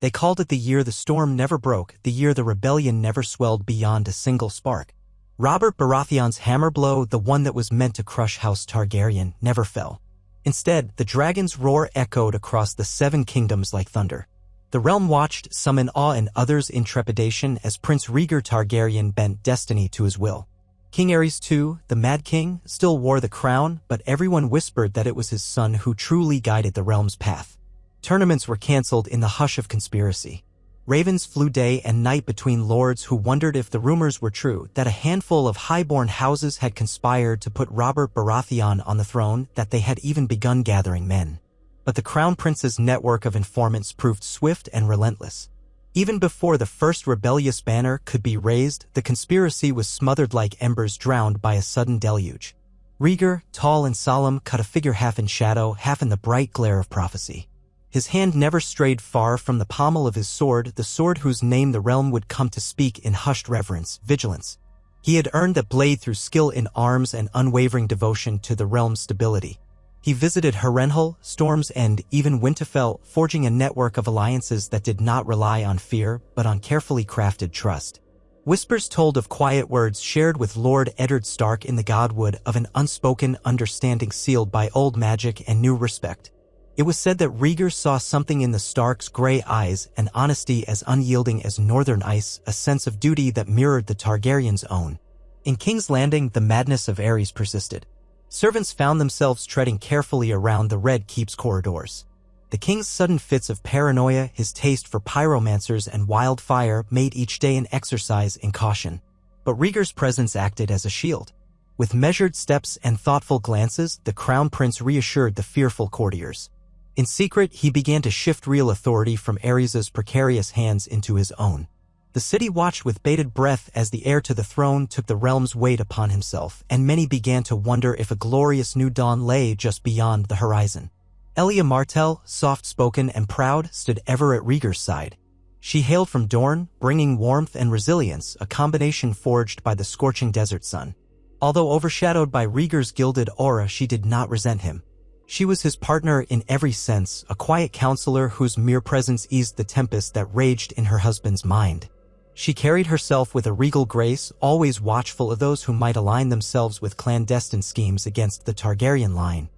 They called it the year the storm never broke, the year the rebellion never swelled beyond a single spark. Robert Baratheon's hammer blow, the one that was meant to crush House Targaryen, never fell. Instead, the dragon's roar echoed across the 7 kingdoms like thunder. The realm watched, some in awe and others in trepidation, as Prince Rhaegar Targaryen bent destiny to his will. King Aerys too, the Mad King, still wore the crown, but everyone whispered that it was his son who truly guided the realm's path. Tournaments were cancelled in the hush of conspiracy. Ravens flew day and night between lords who wondered if the rumors were true, that a handful of highborn houses had conspired to put Robert Baratheon on the throne, that they had even begun gathering men. But the Crown Prince's network of informants proved swift and relentless. Even before the first rebellious banner could be raised, the conspiracy was smothered like embers drowned by a sudden deluge. Rhaegar, tall and solemn, cut a figure half in shadow, half in the bright glare of prophecy. His hand never strayed far from the pommel of his sword, the sword whose name the realm would come to speak in hushed reverence, vigilance. He had earned that blade through skill in arms and unwavering devotion to the realm's stability. He visited Harrenhal, Storm's End, even Winterfell, forging a network of alliances that did not rely on fear, but on carefully crafted trust. Whispers told of quiet words shared with Lord Eddard Stark in the Godwood, of an unspoken understanding sealed by old magic and new respect. It was said that Rhaegar saw something in the Starks' gray eyes, an honesty as unyielding as northern ice, a sense of duty that mirrored the Targaryens' own. In King's Landing, the madness of Aerys persisted. Servants found themselves treading carefully around the Red Keep's corridors. The king's sudden fits of paranoia, his taste for pyromancers and wildfire, made each day an exercise in caution. But Rhaegar's presence acted as a shield. With measured steps and thoughtful glances, the Crown Prince reassured the fearful courtiers. In secret, he began to shift real authority from Aerys' precarious hands into his own. The city watched with bated breath as the heir to the throne took the realm's weight upon himself, and many began to wonder if a glorious new dawn lay just beyond the horizon. Elia Martell, soft-spoken and proud, stood ever at Rhaegar's side. She hailed from Dorne, bringing warmth and resilience, a combination forged by the scorching desert sun. Although overshadowed by Rhaegar's gilded aura, she did not resent him. She was his partner in every sense, a quiet counselor whose mere presence eased the tempest that raged in her husband's mind. She carried herself with a regal grace, always watchful of those who might align themselves with clandestine schemes against the Targaryen line.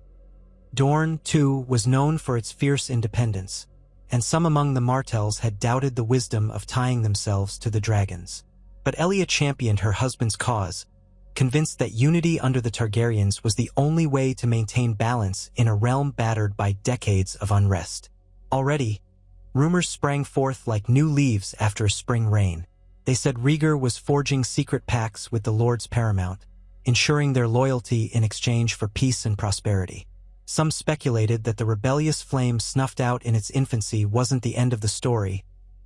Dorne, too, was known for its fierce independence, and some among the Martells had doubted the wisdom of tying themselves to the dragons. But Elia championed her husband's cause, convinced that unity under the Targaryens was the only way to maintain balance in a realm battered by decades of unrest. Already, rumors sprang forth like new leaves after a spring rain. They said Rhaegar was forging secret pacts with the Lords Paramount, ensuring their loyalty in exchange for peace and prosperity. Some speculated that the rebellious flame snuffed out in its infancy wasn't the end of the story,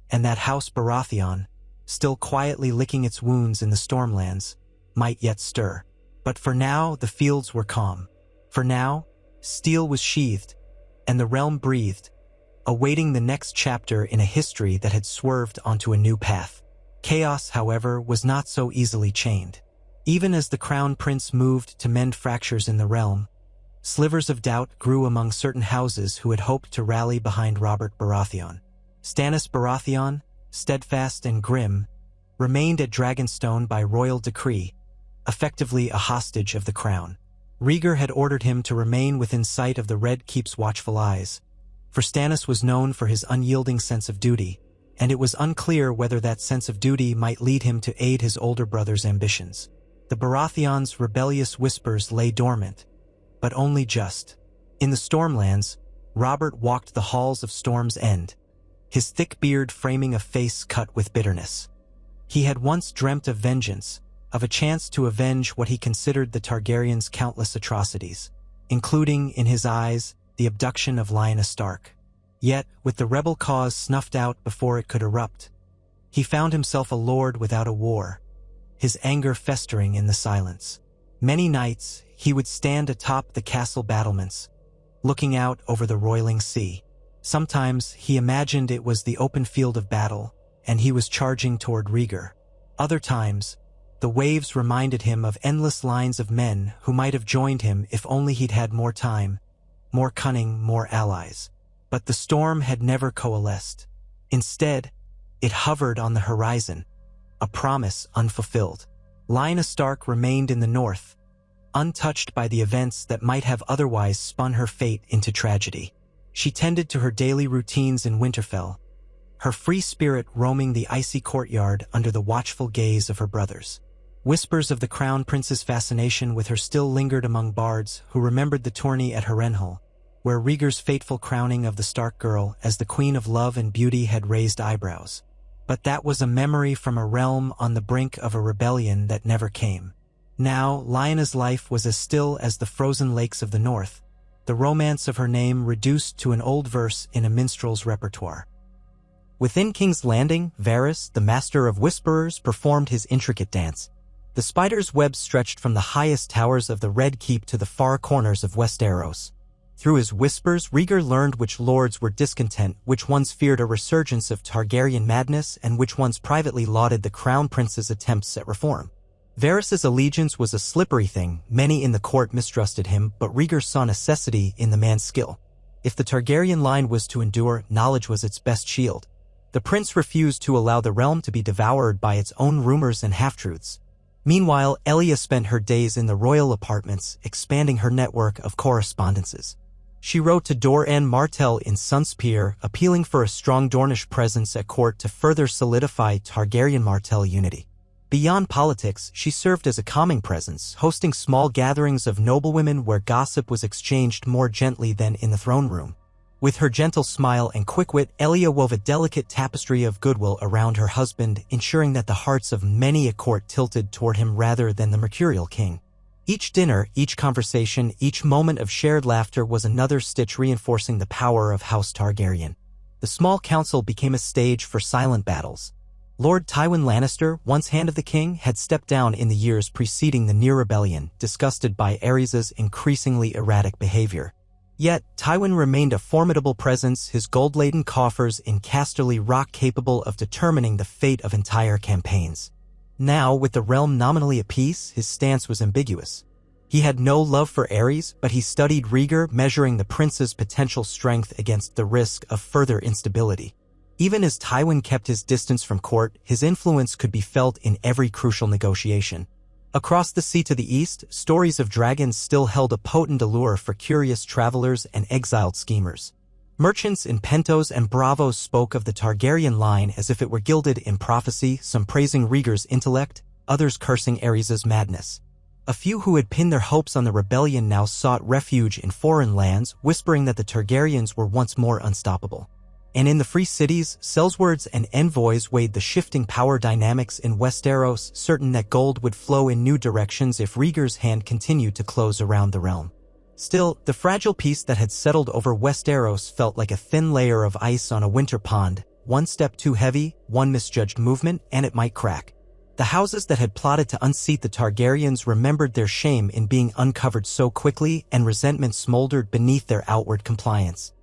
and that House Baratheon, still quietly licking its wounds in the Stormlands, might yet stir. But for now, the fields were calm. For now, steel was sheathed, and the realm breathed, awaiting the next chapter in a history that had swerved onto a new path. Chaos, however, was not so easily chained. Even as the Crown Prince moved to mend fractures in the realm, slivers of doubt grew among certain houses who had hoped to rally behind Robert Baratheon. Stannis Baratheon, steadfast and grim, remained at Dragonstone by royal decree, effectively a hostage of the crown. Rhaegar had ordered him to remain within sight of the Red Keep's watchful eyes, for Stannis was known for his unyielding sense of duty, and it was unclear whether that sense of duty might lead him to aid his older brother's ambitions. The Baratheons' rebellious whispers lay dormant, but only just. In the Stormlands, Robert walked the halls of Storm's End, his thick beard framing a face cut with bitterness. He had once dreamt of vengeance, of a chance to avenge what he considered the Targaryens' countless atrocities, including, in his eyes, the abduction of Lyanna Stark. Yet, with the rebel cause snuffed out before it could erupt, he found himself a lord without a war, his anger festering in the silence. Many nights, he would stand atop the castle battlements, looking out over the roiling sea. Sometimes, he imagined it was the open field of battle, and he was charging toward Rhaegar. Other times, the waves reminded him of endless lines of men who might have joined him if only he'd had more time, more cunning, more allies. But the storm had never coalesced, Instead, it hovered on the horizon, a promise unfulfilled. Lyanna Stark remained in the north, untouched by the events that might have otherwise spun her fate into tragedy. She tended to her daily routines in Winterfell, her free spirit roaming the icy courtyard under the watchful gaze of her brothers. Whispers of the crown prince's fascination with her still lingered among bards who remembered the tourney at Harrenhal, where Rhaegar's fateful crowning of the Stark girl as the queen of love and beauty had raised eyebrows. But that was a memory from a realm on the brink of a rebellion that never came. Now, Lyanna's life was as still as the frozen lakes of the north, the romance of her name reduced to an old verse in a minstrel's repertoire. Within King's Landing, Varys, the master of whisperers, performed his intricate dance. The spider's web stretched from the highest towers of the Red Keep to the far corners of Westeros. Through his whispers, Rhaegar learned which lords were discontent, which ones feared a resurgence of Targaryen madness, and which ones privately lauded the crown prince's attempts at reform. Varys's allegiance was a slippery thing. Many in the court mistrusted him, but Rhaegar saw necessity in the man's skill. If the Targaryen line was to endure, knowledge was its best shield. The prince refused to allow the realm to be devoured by its own rumors and half-truths. Meanwhile, Elia spent her days in the royal apartments, expanding her network of correspondences. She wrote to Elia Martell in Sunspear, appealing for a strong Dornish presence at court to further solidify Targaryen-Martell unity. Beyond politics, she served as a calming presence, hosting small gatherings of noblewomen where gossip was exchanged more gently than in the throne room. With her gentle smile and quick wit, Elia wove a delicate tapestry of goodwill around her husband, ensuring that the hearts of many at court tilted toward him rather than the mercurial king. Each dinner, each conversation, each moment of shared laughter was another stitch reinforcing the power of House Targaryen. The small council became a stage for silent battles. Lord Tywin Lannister, once Hand of the King, had stepped down in the years preceding the near rebellion, disgusted by Aerys' increasingly erratic behavior. Yet, Tywin remained a formidable presence, his gold-laden coffers in Casterly Rock capable of determining the fate of entire campaigns. Now, with the realm nominally at peace, his stance was ambiguous. He had no love for Aerys, but he studied Rhaegar, measuring the prince's potential strength against the risk of further instability. Even as Tywin kept his distance from court, his influence could be felt in every crucial negotiation. Across the sea to the east, stories of dragons still held a potent allure for curious travelers and exiled schemers. Merchants in Pentos and Bravos spoke of the Targaryen line as if it were gilded in prophecy, some praising Rhaegar's intellect, others cursing Aerys' madness. A few who had pinned their hopes on the rebellion now sought refuge in foreign lands, whispering that the Targaryens were once more unstoppable. And in the free cities, sellswords and envoys weighed the shifting power dynamics in Westeros, certain that gold would flow in new directions if Rhaegar's hand continued to close around the realm. Still, the fragile peace that had settled over Westeros felt like a thin layer of ice on a winter pond. One step too heavy, one misjudged movement, and it might crack. The houses that had plotted to unseat the Targaryens remembered their shame in being uncovered so quickly, and resentment smoldered beneath their outward compliance.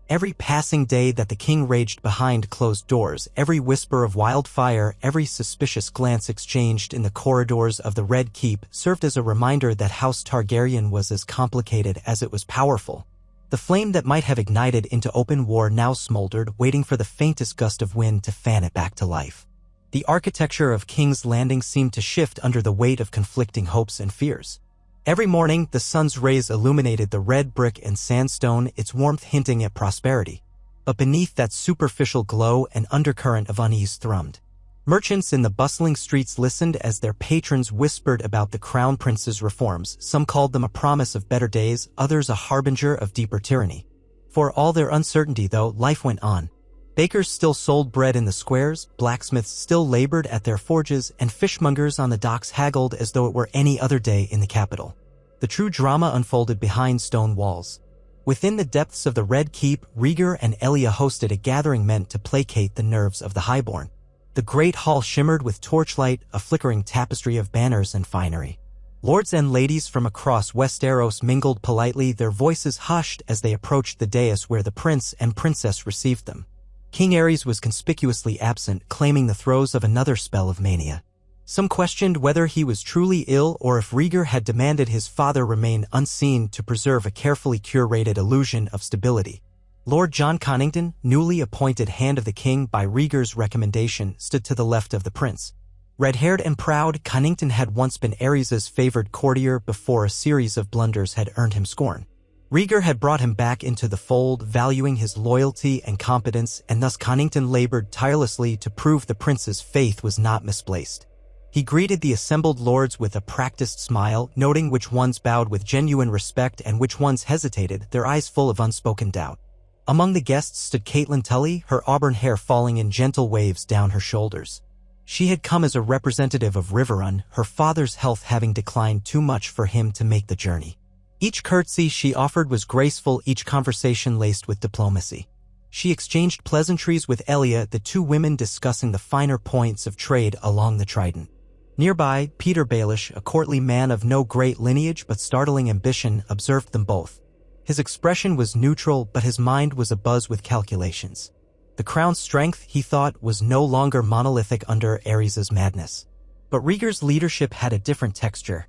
Every passing day that the king raged behind closed doors, every whisper of wildfire, every suspicious glance exchanged in the corridors of the Red Keep served as a reminder that House Targaryen was as complicated as it was powerful. The flame that might have ignited into open war now smoldered, waiting for the faintest gust of wind to fan it back to life. The architecture of King's Landing seemed to shift under the weight of conflicting hopes and fears. Every morning, the sun's rays illuminated the red brick and sandstone, its warmth hinting at prosperity. But beneath that superficial glow, an undercurrent of unease thrummed. Merchants in the bustling streets listened as their patrons whispered about the crown prince's reforms. Some called them a promise of better days, others a harbinger of deeper tyranny. For all their uncertainty, though, life went on. Bakers still sold bread in the squares, blacksmiths still labored at their forges, and fishmongers on the docks haggled as though it were any other day in the capital. The true drama unfolded behind stone walls. Within the depths of the Red Keep, Rhaegar and Elia hosted a gathering meant to placate the nerves of the highborn. The great hall shimmered with torchlight, a flickering tapestry of banners and finery. Lords and ladies from across Westeros mingled politely, their voices hushed as they approached the dais where the prince and princess received them. King Aerys was conspicuously absent, claiming the throes of another spell of mania. Some questioned whether he was truly ill or if Rhaegar had demanded his father remain unseen to preserve a carefully curated illusion of stability. Lord John Connington, newly appointed Hand of the King by Rhaegar's recommendation, stood to the left of the prince. Red-haired and proud, Connington had once been Aerys' favored courtier before a series of blunders had earned him scorn. Rhaegar had brought him back into the fold, valuing his loyalty and competence, and thus Connington labored tirelessly to prove the prince's faith was not misplaced. He greeted the assembled lords with a practiced smile, noting which ones bowed with genuine respect and which ones hesitated, their eyes full of unspoken doubt. Among the guests stood Catelyn Tully, her auburn hair falling in gentle waves down her shoulders. She had come as a representative of Riverrun, her father's health having declined too much for him to make the journey. Each curtsy she offered was graceful, each conversation laced with diplomacy. She exchanged pleasantries with Elia, the two women discussing the finer points of trade along the Trident. Nearby, Peter Baelish, a courtly man of no great lineage but startling ambition, observed them both. His expression was neutral, but his mind was abuzz with calculations. The crown's strength, he thought, was no longer monolithic under Aerys' madness. But Rhaegar's leadership had a different texture.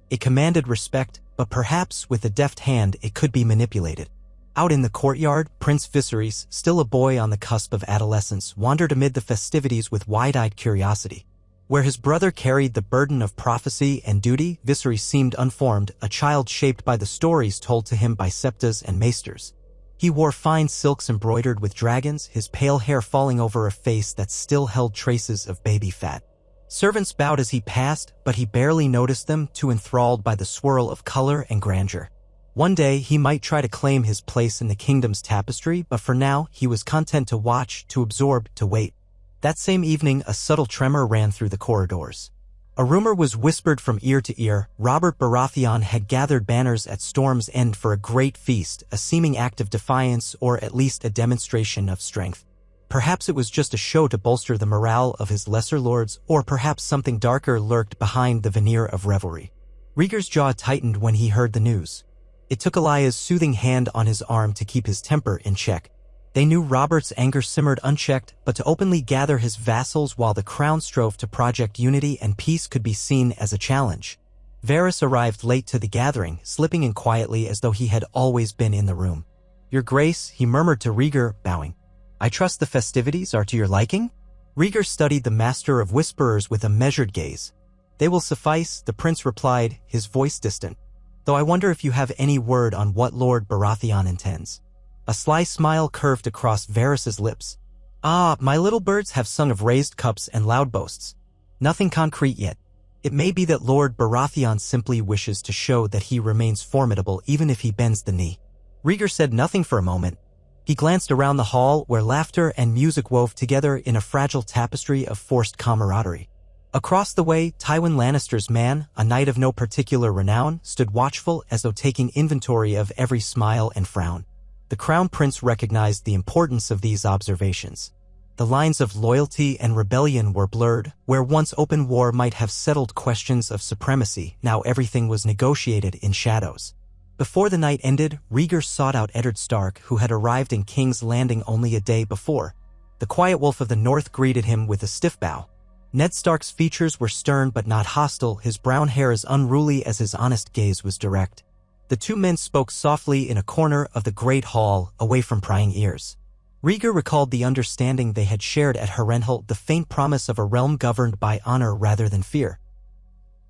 It commanded respect, but perhaps with a deft hand it could be manipulated. Out in the courtyard, Prince Viserys, still a boy on the cusp of adolescence, wandered amid the festivities with wide-eyed curiosity. Where his brother carried the burden of prophecy and duty, Viserys seemed unformed, a child shaped by the stories told to him by septas and maesters. He wore fine silks embroidered with dragons, his pale hair falling over a face that still held traces of baby fat. Servants bowed as he passed, but he barely noticed them, too enthralled by the swirl of color and grandeur. One day he might try to claim his place in the kingdom's tapestry, but for now he was content to watch, to absorb, to wait. That same evening, a subtle tremor ran through the corridors. A rumor was whispered from ear to ear. Robert Baratheon had gathered banners at Storm's End for a great feast, a seeming act of defiance or at least a demonstration of strength. Perhaps it was just a show to bolster the morale of his lesser lords, or perhaps something darker lurked behind the veneer of revelry. Rhaegar's jaw tightened when he heard the news. It took Elia's soothing hand on his arm to keep his temper in check. They knew Robert's anger simmered unchecked, but to openly gather his vassals while the crown strove to project unity and peace could be seen as a challenge. Varys arrived late to the gathering, slipping in quietly as though he had always been in the room. "Your Grace," he murmured to Rhaegar, bowing. "I trust the festivities are to your liking?" Rhaegar studied the master of whisperers with a measured gaze. "They will suffice," the prince replied, his voice distant. "Though I wonder if you have any word on what Lord Baratheon intends." A sly smile curved across Varys' lips. "Ah, my little birds have sung of raised cups and loud boasts. Nothing concrete yet. It may be that Lord Baratheon simply wishes to show that he remains formidable even if he bends the knee." Rhaegar said nothing for a moment. He glanced around the hall where laughter and music wove together in a fragile tapestry of forced camaraderie. Across the way, Tywin Lannister's man, a knight of no particular renown, stood watchful as though taking inventory of every smile and frown. The Crown Prince recognized the importance of these observations. The lines of loyalty and rebellion were blurred. Where once open war might have settled questions of supremacy, now everything was negotiated in shadows. Before the night ended, Rhaegar sought out Eddard Stark, who had arrived in King's Landing only a day before. The Quiet Wolf of the North greeted him with a stiff bow. Ned Stark's features were stern but not hostile, his brown hair as unruly as his honest gaze was direct. The two men spoke softly in a corner of the great hall, away from prying ears. Rhaegar recalled the understanding they had shared at Harrenhal, the faint promise of a realm governed by honor rather than fear.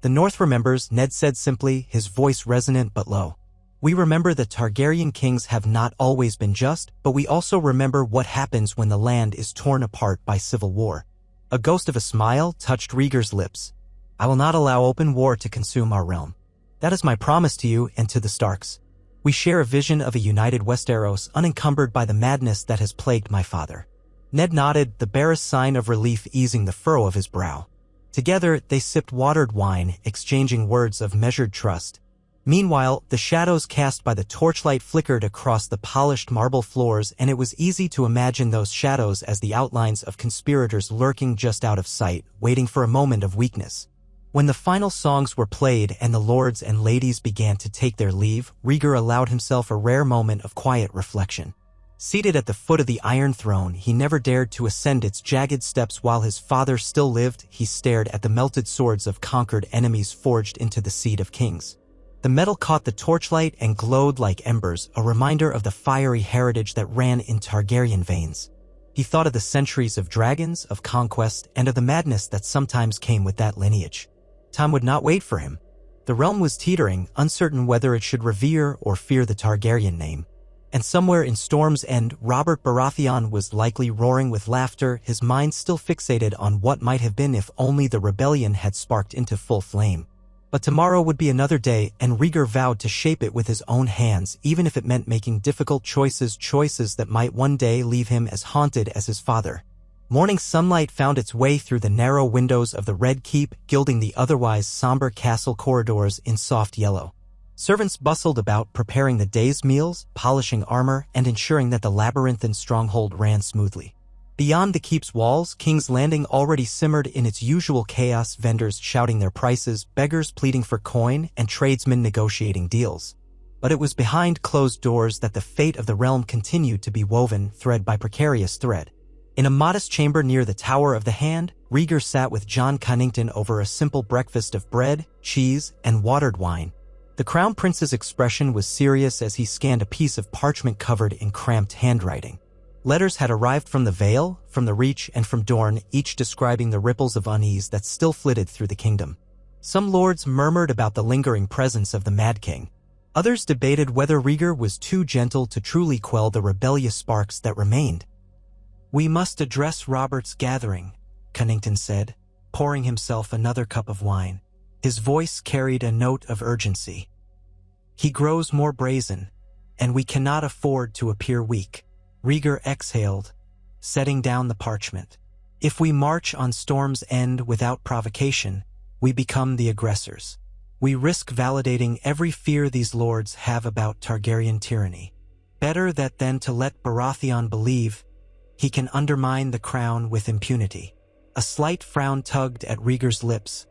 "The North remembers," Ned said simply, his voice resonant but low. "We remember that Targaryen kings have not always been just, but we also remember what happens when the land is torn apart by civil war." A ghost of a smile touched Rhaegar's lips. "I will not allow open war to consume our realm. That is my promise to you and to the Starks. We share a vision of a united Westeros unencumbered by the madness that has plagued my father." Ned nodded, the barest sign of relief easing the furrow of his brow. Together, they sipped watered wine, exchanging words of measured trust. Meanwhile, the shadows cast by the torchlight flickered across the polished marble floors, and it was easy to imagine those shadows as the outlines of conspirators lurking just out of sight, waiting for a moment of weakness. When the final songs were played and the lords and ladies began to take their leave, Rhaegar allowed himself a rare moment of quiet reflection. Seated at the foot of the Iron Throne, he never dared to ascend its jagged steps while his father still lived. He stared at the melted swords of conquered enemies forged into the seat of kings. The metal caught the torchlight and glowed like embers, a reminder of the fiery heritage that ran in Targaryen veins. He thought of the centuries of dragons, of conquest, and of the madness that sometimes came with that lineage. Time would not wait for him. The realm was teetering, uncertain whether it should revere or fear the Targaryen name. And somewhere in Storm's End, Robert Baratheon was likely roaring with laughter, his mind still fixated on what might have been if only the rebellion had sparked into full flame. But tomorrow would be another day, and Rhaegar vowed to shape it with his own hands, even if it meant making difficult choices that might one day leave him as haunted as his father. Morning sunlight found its way through the narrow windows of the Red Keep, gilding the otherwise somber castle corridors in soft yellow. Servants bustled about, preparing the day's meals, polishing armor, and ensuring that the labyrinthine stronghold ran smoothly. Beyond the keep's walls, King's Landing already simmered in its usual chaos, vendors shouting their prices, beggars pleading for coin, and tradesmen negotiating deals. But it was behind closed doors that the fate of the realm continued to be woven, thread by precarious thread. In a modest chamber near the Tower of the Hand, Rhaegar sat with Jon Connington over a simple breakfast of bread, cheese, and watered wine. The Crown Prince's expression was serious as he scanned a piece of parchment covered in cramped handwriting. Letters had arrived from the Vale, from the Reach, and from Dorne, each describing the ripples of unease that still flitted through the kingdom. Some lords murmured about the lingering presence of the Mad King. Others debated whether Rhaegar was too gentle to truly quell the rebellious sparks that remained. "We must address Robert's gathering," Connington said, pouring himself another cup of wine. His voice carried a note of urgency. "He grows more brazen, and we cannot afford to appear weak." Rhaegar exhaled, setting down the parchment. "If we march on Storm's End without provocation, we become the aggressors. We risk validating every fear these lords have about Targaryen tyranny. Better that than to let Baratheon believe he can undermine the crown with impunity." A slight frown tugged at Rhaegar's lips,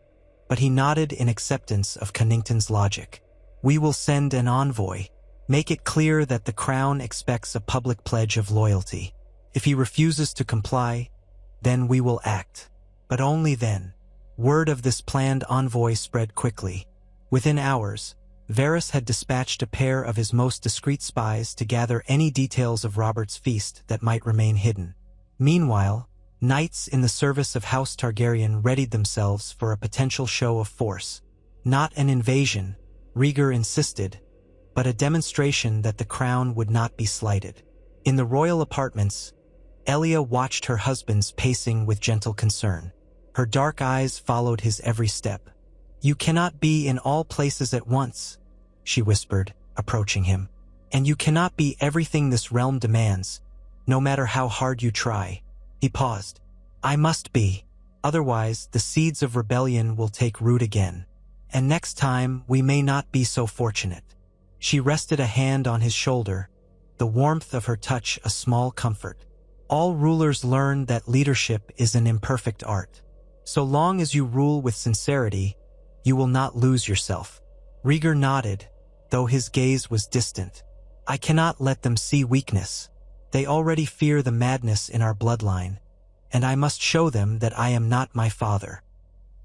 but he nodded in acceptance of Connington's logic. "We will send an envoy. Make it clear that the crown expects a public pledge of loyalty. If he refuses to comply, then we will act. But only then." Word of this planned envoy spread quickly. Within hours, Varys had dispatched a pair of his most discreet spies to gather any details of Robert's feast that might remain hidden. Meanwhile, knights in the service of House Targaryen readied themselves for a potential show of force. Not an invasion, Rhaegar insisted, but a demonstration that the crown would not be slighted. In the royal apartments, Elia watched her husband's pacing with gentle concern. Her dark eyes followed his every step. "You cannot be in all places at once," she whispered, approaching him. "And you cannot be everything this realm demands, no matter how hard you try." He paused. "I must be. Otherwise, the seeds of rebellion will take root again. And next time, we may not be so fortunate." She rested a hand on his shoulder, the warmth of her touch a small comfort. "All rulers learn that leadership is an imperfect art. So long as you rule with sincerity, you will not lose yourself." Rhaegar nodded, though his gaze was distant. "I cannot let them see weakness. They already fear the madness in our bloodline, and I must show them that I am not my father."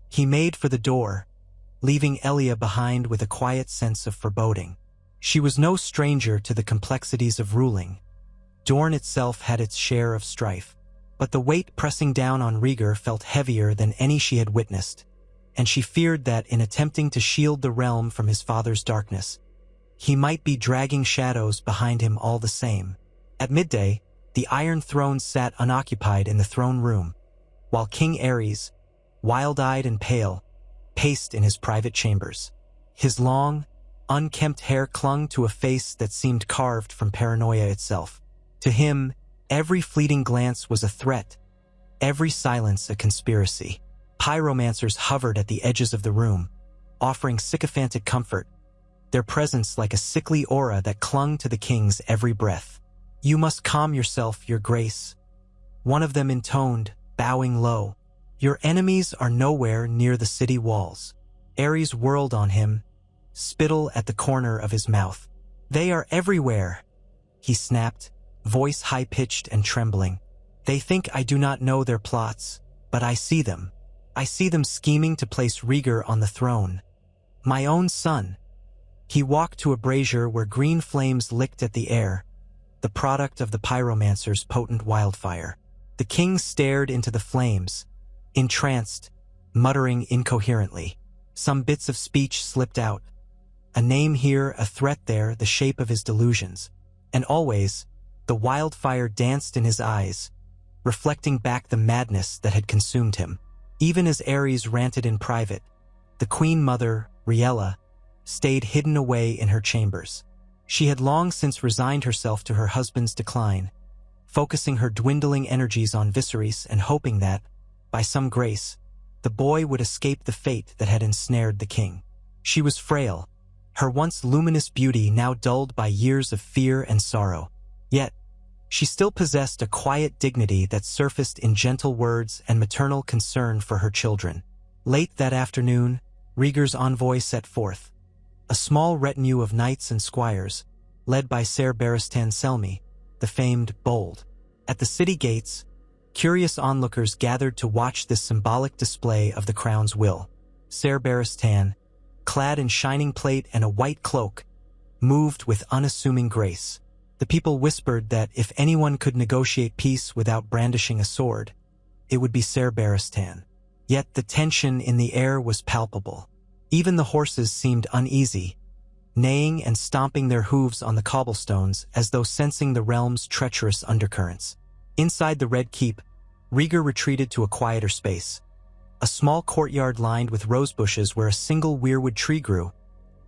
He made for the door, leaving Elia behind with a quiet sense of foreboding. She was no stranger to the complexities of ruling. Dorne itself had its share of strife, but the weight pressing down on Rhaegar felt heavier than any she had witnessed, and she feared that in attempting to shield the realm from his father's darkness, he might be dragging shadows behind him all the same. At midday, the Iron Throne sat unoccupied in the throne room, while King Aerys, wild-eyed and pale, paced in his private chambers. His long, unkempt hair clung to a face that seemed carved from paranoia itself. To him, every fleeting glance was a threat, every silence a conspiracy. Pyromancers hovered at the edges of the room, offering sycophantic comfort, their presence like a sickly aura that clung to the king's every breath. "You must calm yourself, your grace," one of them intoned, bowing low. "Your enemies are nowhere near the city walls." Aerys whirled on him, spittle at the corner of his mouth. "They are everywhere," he snapped, voice high-pitched and trembling. "They think I do not know their plots, but I see them. I see them scheming to place Rhaegar on the throne. My own son." He walked to a brazier where green flames licked at the air, the product of the pyromancer's potent wildfire. The king stared into the flames, entranced, muttering incoherently. Some bits of speech slipped out. A name here, a threat there, the shape of his delusions. And always, the wildfire danced in his eyes, reflecting back the madness that had consumed him. Even as Aerys ranted in private, the Queen Mother, Rhaella, stayed hidden away in her chambers. She had long since resigned herself to her husband's decline, focusing her dwindling energies on Viserys and hoping that, by some grace, the boy would escape the fate that had ensnared the king. She was frail, her once luminous beauty now dulled by years of fear and sorrow. Yet, she still possessed a quiet dignity that surfaced in gentle words and maternal concern for her children. Late that afternoon, Rhaegar's envoy set forth. A small retinue of knights and squires, led by Ser Barristan Selmy, the famed Bold. At the city gates, curious onlookers gathered to watch this symbolic display of the crown's will. Ser Barristan, clad in shining plate and a white cloak, moved with unassuming grace. The people whispered that if anyone could negotiate peace without brandishing a sword, it would be Ser Barristan. Yet the tension in the air was palpable. Even the horses seemed uneasy, neighing and stomping their hooves on the cobblestones as though sensing the realm's treacherous undercurrents. Inside the Red Keep, Rhaegar retreated to a quieter space. A small courtyard lined with rose bushes where a single weirwood tree grew,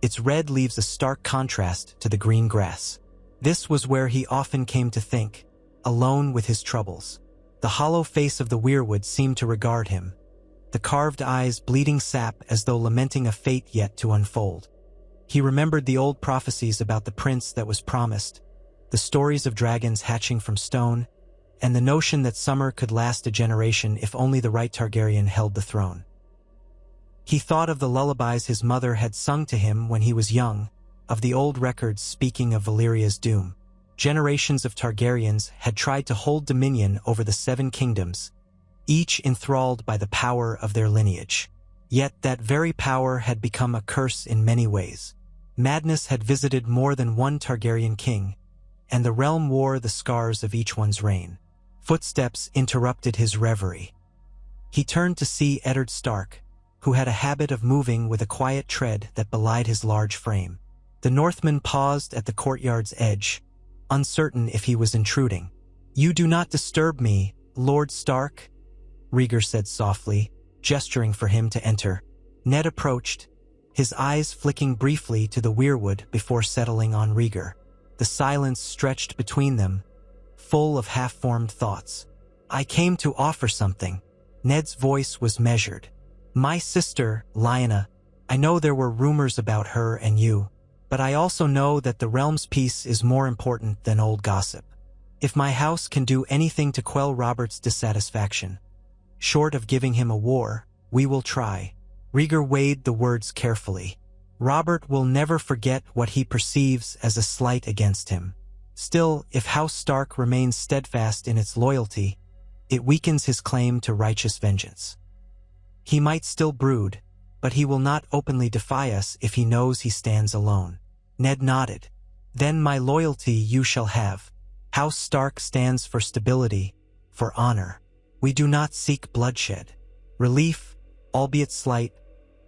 its red leaves a stark contrast to the green grass. This was where he often came to think, alone with his troubles. The hollow face of the weirwood seemed to regard him, the carved eyes bleeding sap as though lamenting a fate yet to unfold. He remembered the old prophecies about the prince that was promised, the stories of dragons hatching from stone, and the notion that summer could last a generation if only the right Targaryen held the throne. He thought of the lullabies his mother had sung to him when he was young, of the old records speaking of Valyria's doom. Generations of Targaryens had tried to hold dominion over the Seven Kingdoms, each enthralled by the power of their lineage. Yet that very power had become a curse in many ways. Madness had visited more than one Targaryen king, and the realm wore the scars of each one's reign. Footsteps interrupted his reverie. He turned to see Eddard Stark, who had a habit of moving with a quiet tread that belied his large frame. The Northman paused at the courtyard's edge, uncertain if he was intruding. "You do not disturb me, Lord Stark," Rhaegar said softly, gesturing for him to enter. Ned approached, his eyes flicking briefly to the weirwood before settling on Rhaegar. The silence stretched between them, full of half-formed thoughts. "I came to offer something." Ned's voice was measured. "My sister, Lyanna, I know there were rumors about her and you, but I also know that the realm's peace is more important than old gossip. If my house can do anything to quell Robert's dissatisfaction, short of giving him a war, we will try." Rhaegar weighed the words carefully. Robert will never forget what he perceives as a slight against him. Still, if House Stark remains steadfast in its loyalty, it weakens his claim to righteous vengeance. He might still brood, but he will not openly defy us if he knows he stands alone. Ned nodded. "Then my loyalty you shall have. House Stark stands for stability, for honor. We do not seek bloodshed." Relief, albeit slight,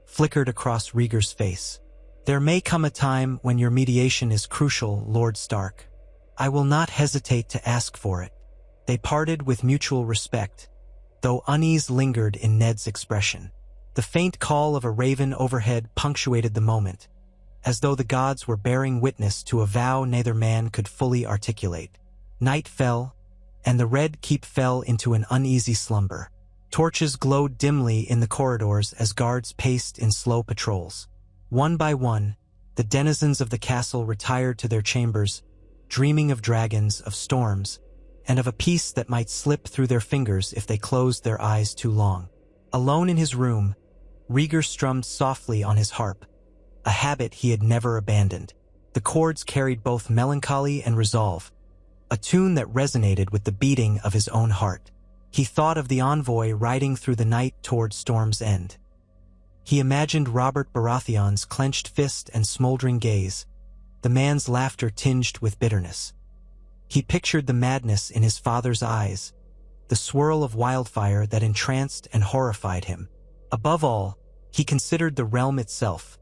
flickered across Rhaegar's face. "There may come a time when your mediation is crucial, Lord Stark. I will not hesitate to ask for it." They parted with mutual respect, though unease lingered in Ned's expression. The faint call of a raven overhead punctuated the moment, as though the gods were bearing witness to a vow neither man could fully articulate. Night fell, and the Red Keep fell into an uneasy slumber. Torches glowed dimly in the corridors as guards paced in slow patrols. One by one, the denizens of the castle retired to their chambers, dreaming of dragons, of storms, and of a peace that might slip through their fingers if they closed their eyes too long. Alone in his room, Rhaegar strummed softly on his harp, a habit he had never abandoned. The chords carried both melancholy and resolve, a tune that resonated with the beating of his own heart. He thought of the envoy riding through the night toward Storm's End. He imagined Robert Baratheon's clenched fist and smoldering gaze, the man's laughter tinged with bitterness. He pictured the madness in his father's eyes, the swirl of wildfire that entranced and horrified him. Above all, he considered the realm itself,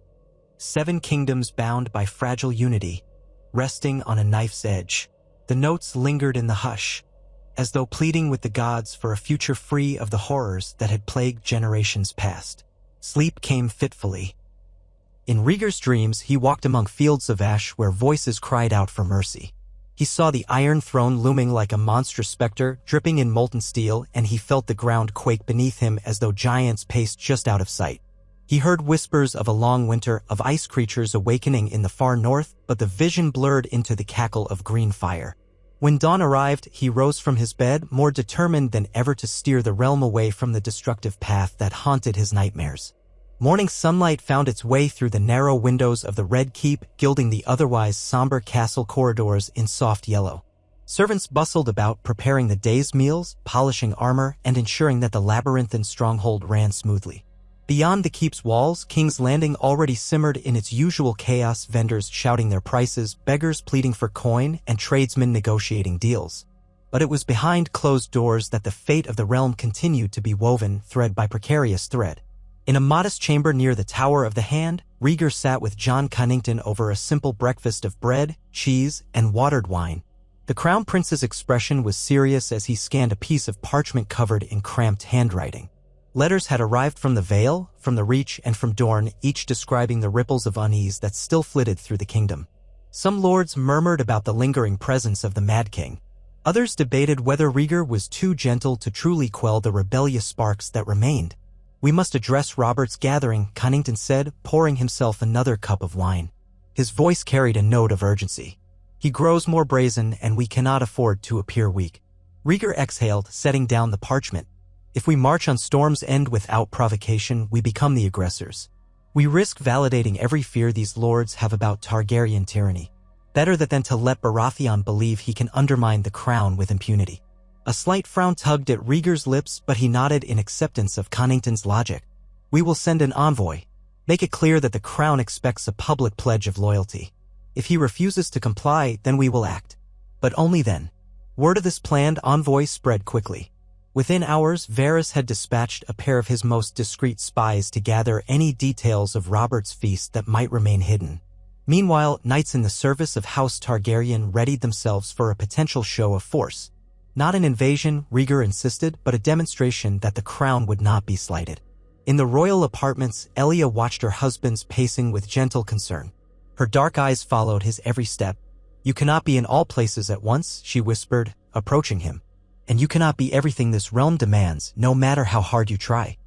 7 kingdoms bound by fragile unity, resting on a knife's edge. The notes lingered in the hush, as though pleading with the gods for a future free of the horrors that had plagued generations past. Sleep came fitfully. In Rhaegar's dreams, he walked among fields of ash where voices cried out for mercy. He saw the Iron Throne looming like a monstrous specter, dripping in molten steel, and he felt the ground quake beneath him as though giants paced just out of sight. He heard whispers of a long winter, of ice creatures awakening in the far north, but the vision blurred into the cackle of green fire. When dawn arrived, he rose from his bed, more determined than ever to steer the realm away from the destructive path that haunted his nightmares. Morning sunlight found its way through the narrow windows of the Red Keep, gilding the otherwise somber castle corridors in soft yellow. Servants bustled about, preparing the day's meals, polishing armor, and ensuring that the labyrinthine stronghold ran smoothly. Beyond the keep's walls, King's Landing already simmered in its usual chaos, vendors shouting their prices, beggars pleading for coin, and tradesmen negotiating deals. But it was behind closed doors that the fate of the realm continued to be woven, thread by precarious thread. In a modest chamber near the Tower of the Hand, Rhaegar sat with Jon Cunnington over a simple breakfast of bread, cheese, and watered wine. The Crown Prince's expression was serious as he scanned a piece of parchment covered in cramped handwriting. Letters had arrived from the Vale, from the Reach, and from Dorne, each describing the ripples of unease that still flitted through the kingdom. Some lords murmured about the lingering presence of the Mad King. Others debated whether Rhaegar was too gentle to truly quell the rebellious sparks that remained. "We must address Robert's gathering," Cunnington said, pouring himself another cup of wine. His voice carried a note of urgency. "He grows more brazen, and we cannot afford to appear weak." Rhaegar exhaled, setting down the parchment. "If we march on Storm's End without provocation, we become the aggressors. We risk validating every fear these lords have about Targaryen tyranny. Better that than to let Baratheon believe he can undermine the crown with impunity." A slight frown tugged at Rhaegar's lips, but he nodded in acceptance of Cunnington's logic. "We will send an envoy. Make it clear that the crown expects a public pledge of loyalty. If he refuses to comply, then we will act. But only then." Word of this planned envoy spread quickly. Within hours, Varys had dispatched a pair of his most discreet spies to gather any details of Robert's feast that might remain hidden. Meanwhile, knights in the service of House Targaryen readied themselves for a potential show of force. Not an invasion, Rhaegar insisted, but a demonstration that the crown would not be slighted. In the royal apartments, Elia watched her husband's pacing with gentle concern. Her dark eyes followed his every step. "You cannot be in all places at once," she whispered, approaching him. "And you cannot be everything this realm demands, no matter how hard you try."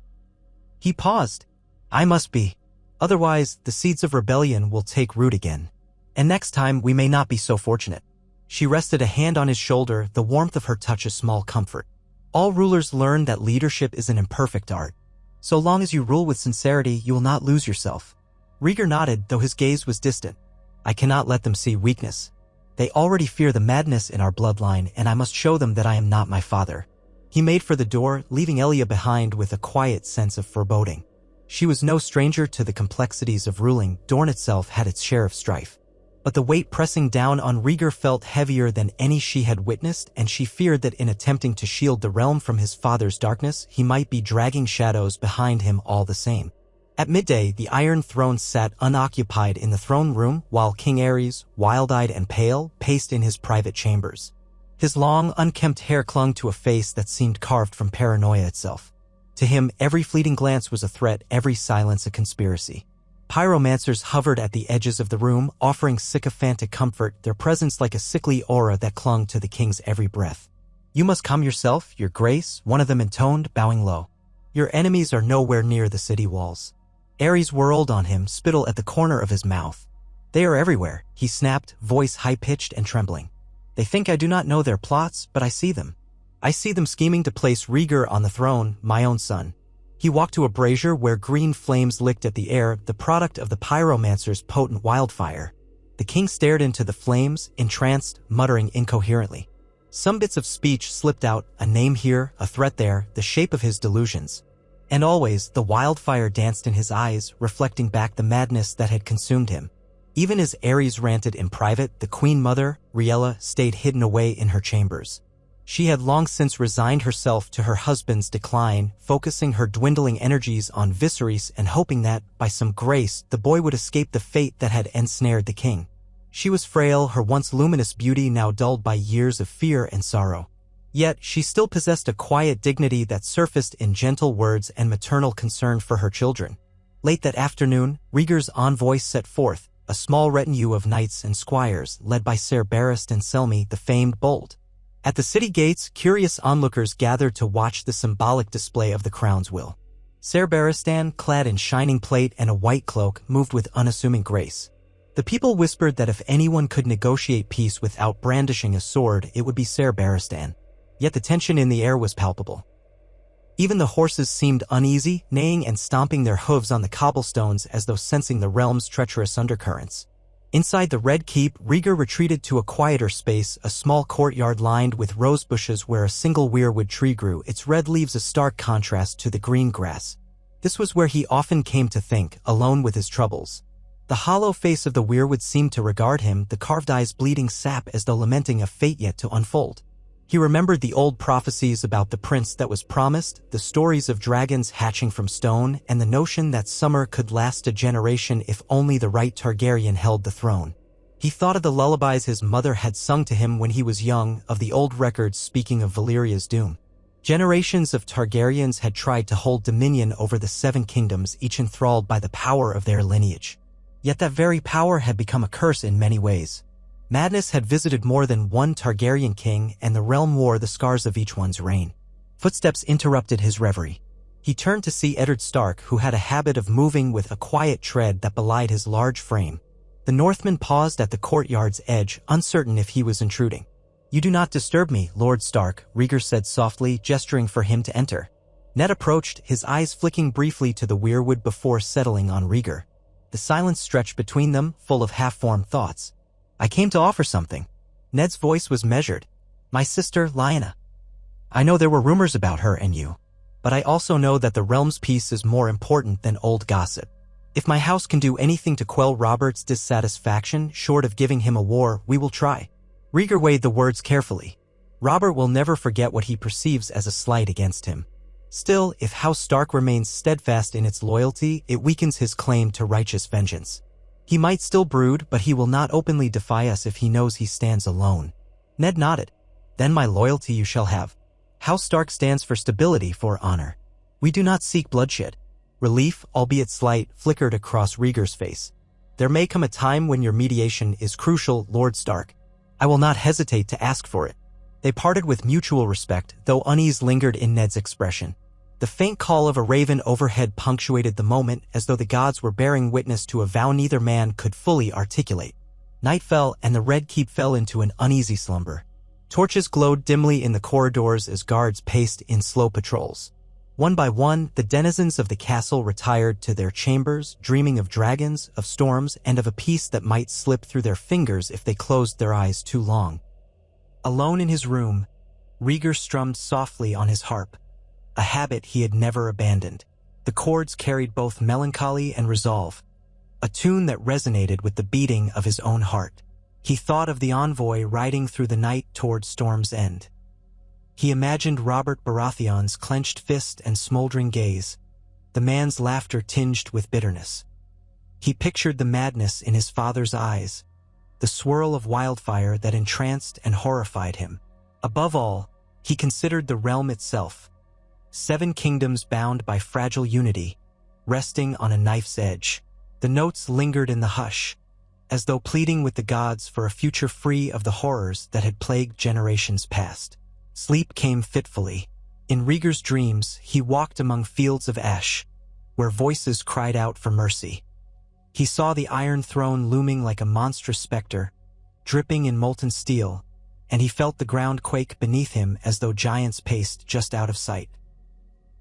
He paused. "I must be. Otherwise, the seeds of rebellion will take root again. And next time, we may not be so fortunate." She rested a hand on his shoulder, the warmth of her touch a small comfort. "All rulers learn that leadership is an imperfect art. So long as you rule with sincerity, you will not lose yourself." Rhaegar nodded, though his gaze was distant. "I cannot let them see weakness. They already fear the madness in our bloodline, and I must show them that I am not my father." He made for the door, leaving Elia behind with a quiet sense of foreboding. She was no stranger to the complexities of ruling. Dorne itself had its share of strife. But the weight pressing down on Rhaegar felt heavier than any she had witnessed, and she feared that in attempting to shield the realm from his father's darkness, he might be dragging shadows behind him all the same. At midday, the Iron Throne sat unoccupied in the throne room, while King Aerys, wild-eyed and pale, paced in his private chambers. His long, unkempt hair clung to a face that seemed carved from paranoia itself. To him, every fleeting glance was a threat, every silence a conspiracy. Pyromancers hovered at the edges of the room, offering sycophantic comfort, their presence like a sickly aura that clung to the king's every breath. "You must come yourself, your grace," one of them intoned, bowing low. "Your enemies are nowhere near the city walls." Aerys whirled on him, spittle at the corner of his mouth. "They are everywhere," he snapped, voice high-pitched and trembling. "They think I do not know their plots, but I see them. I see them scheming to place Rhaegar on the throne, my own son." He walked to a brazier where green flames licked at the air, the product of the pyromancer's potent wildfire. The king stared into the flames, entranced, muttering incoherently. Some bits of speech slipped out, a name here, a threat there, the shape of his delusions. And always, the wildfire danced in his eyes, reflecting back the madness that had consumed him. Even as Aerys ranted in private, the Queen Mother, Rhaella, stayed hidden away in her chambers. She had long since resigned herself to her husband's decline, focusing her dwindling energies on Viserys and hoping that, by some grace, the boy would escape the fate that had ensnared the king. She was frail, her once luminous beauty now dulled by years of fear and sorrow. Yet, she still possessed a quiet dignity that surfaced in gentle words and maternal concern for her children. Late that afternoon, Rhaegar's envoys set forth, a small retinue of knights and squires, led by Ser Barristan and Selmy, the famed bold. At the city gates, curious onlookers gathered to watch the symbolic display of the crown's will. Ser Barristan, clad in shining plate and a white cloak, moved with unassuming grace. The people whispered that if anyone could negotiate peace without brandishing a sword, it would be Ser Barristan. Yet the tension in the air was palpable. Even the horses seemed uneasy, neighing and stomping their hooves on the cobblestones as though sensing the realm's treacherous undercurrents. Inside the Red Keep, Rhaegar retreated to a quieter space, a small courtyard lined with rose bushes where a single weirwood tree grew, its red leaves a stark contrast to the green grass. This was where he often came to think, alone with his troubles. The hollow face of the weirwood seemed to regard him, the carved eyes bleeding sap as though lamenting a fate yet to unfold. He remembered the old prophecies about the prince that was promised, the stories of dragons hatching from stone, and the notion that summer could last a generation if only the right Targaryen held the throne. He thought of the lullabies his mother had sung to him when he was young, of the old records speaking of Valyria's doom. Generations of Targaryens had tried to hold dominion over the 7 kingdoms, each enthralled by the power of their lineage. Yet that very power had become a curse in many ways. Madness had visited more than one Targaryen king, and the realm wore the scars of each one's reign. Footsteps interrupted his reverie. He turned to see Eddard Stark, who had a habit of moving with a quiet tread that belied his large frame. The Northman paused at the courtyard's edge, uncertain if he was intruding. "You do not disturb me, Lord Stark," Rhaegar said softly, gesturing for him to enter. Ned approached, his eyes flicking briefly to the weirwood before settling on Rhaegar. The silence stretched between them, full of half-formed thoughts. "I came to offer something." Ned's voice was measured. "My sister, Lyanna. I know there were rumors about her and you, but I also know that the realm's peace is more important than old gossip. If my house can do anything to quell Robert's dissatisfaction, short of giving him a war, we will try." Rhaegar weighed the words carefully. Robert will never forget what he perceives as a slight against him. Still, if House Stark remains steadfast in its loyalty, it weakens his claim to righteous vengeance. He might still brood, but he will not openly defy us if he knows he stands alone. Ned nodded. "Then my loyalty you shall have. House Stark stands for stability, for honor. We do not seek bloodshed." Relief, albeit slight, flickered across Rhaegar's face. "There may come a time when your mediation is crucial, Lord Stark. I will not hesitate to ask for it." They parted with mutual respect, though unease lingered in Ned's expression. The faint call of a raven overhead punctuated the moment, as though the gods were bearing witness to a vow neither man could fully articulate. Night fell, and the Red Keep fell into an uneasy slumber. Torches glowed dimly in the corridors as guards paced in slow patrols. One by one, the denizens of the castle retired to their chambers, dreaming of dragons, of storms, and of a peace that might slip through their fingers if they closed their eyes too long. Alone in his room, Rhaegar strummed softly on his harp, a habit he had never abandoned. The chords carried both melancholy and resolve, a tune that resonated with the beating of his own heart. He thought of the envoy riding through the night toward Storm's End. He imagined Robert Baratheon's clenched fist and smoldering gaze, the man's laughter tinged with bitterness. He pictured the madness in his father's eyes, the swirl of wildfire that entranced and horrified him. Above all, he considered the realm itself, 7 kingdoms bound by fragile unity, resting on a knife's edge. The notes lingered in the hush, as though pleading with the gods for a future free of the horrors that had plagued generations past. Sleep came fitfully. In Rhaegar's dreams, he walked among fields of ash, where voices cried out for mercy. He saw the Iron Throne looming like a monstrous specter, dripping in molten steel, and he felt the ground quake beneath him as though giants paced just out of sight.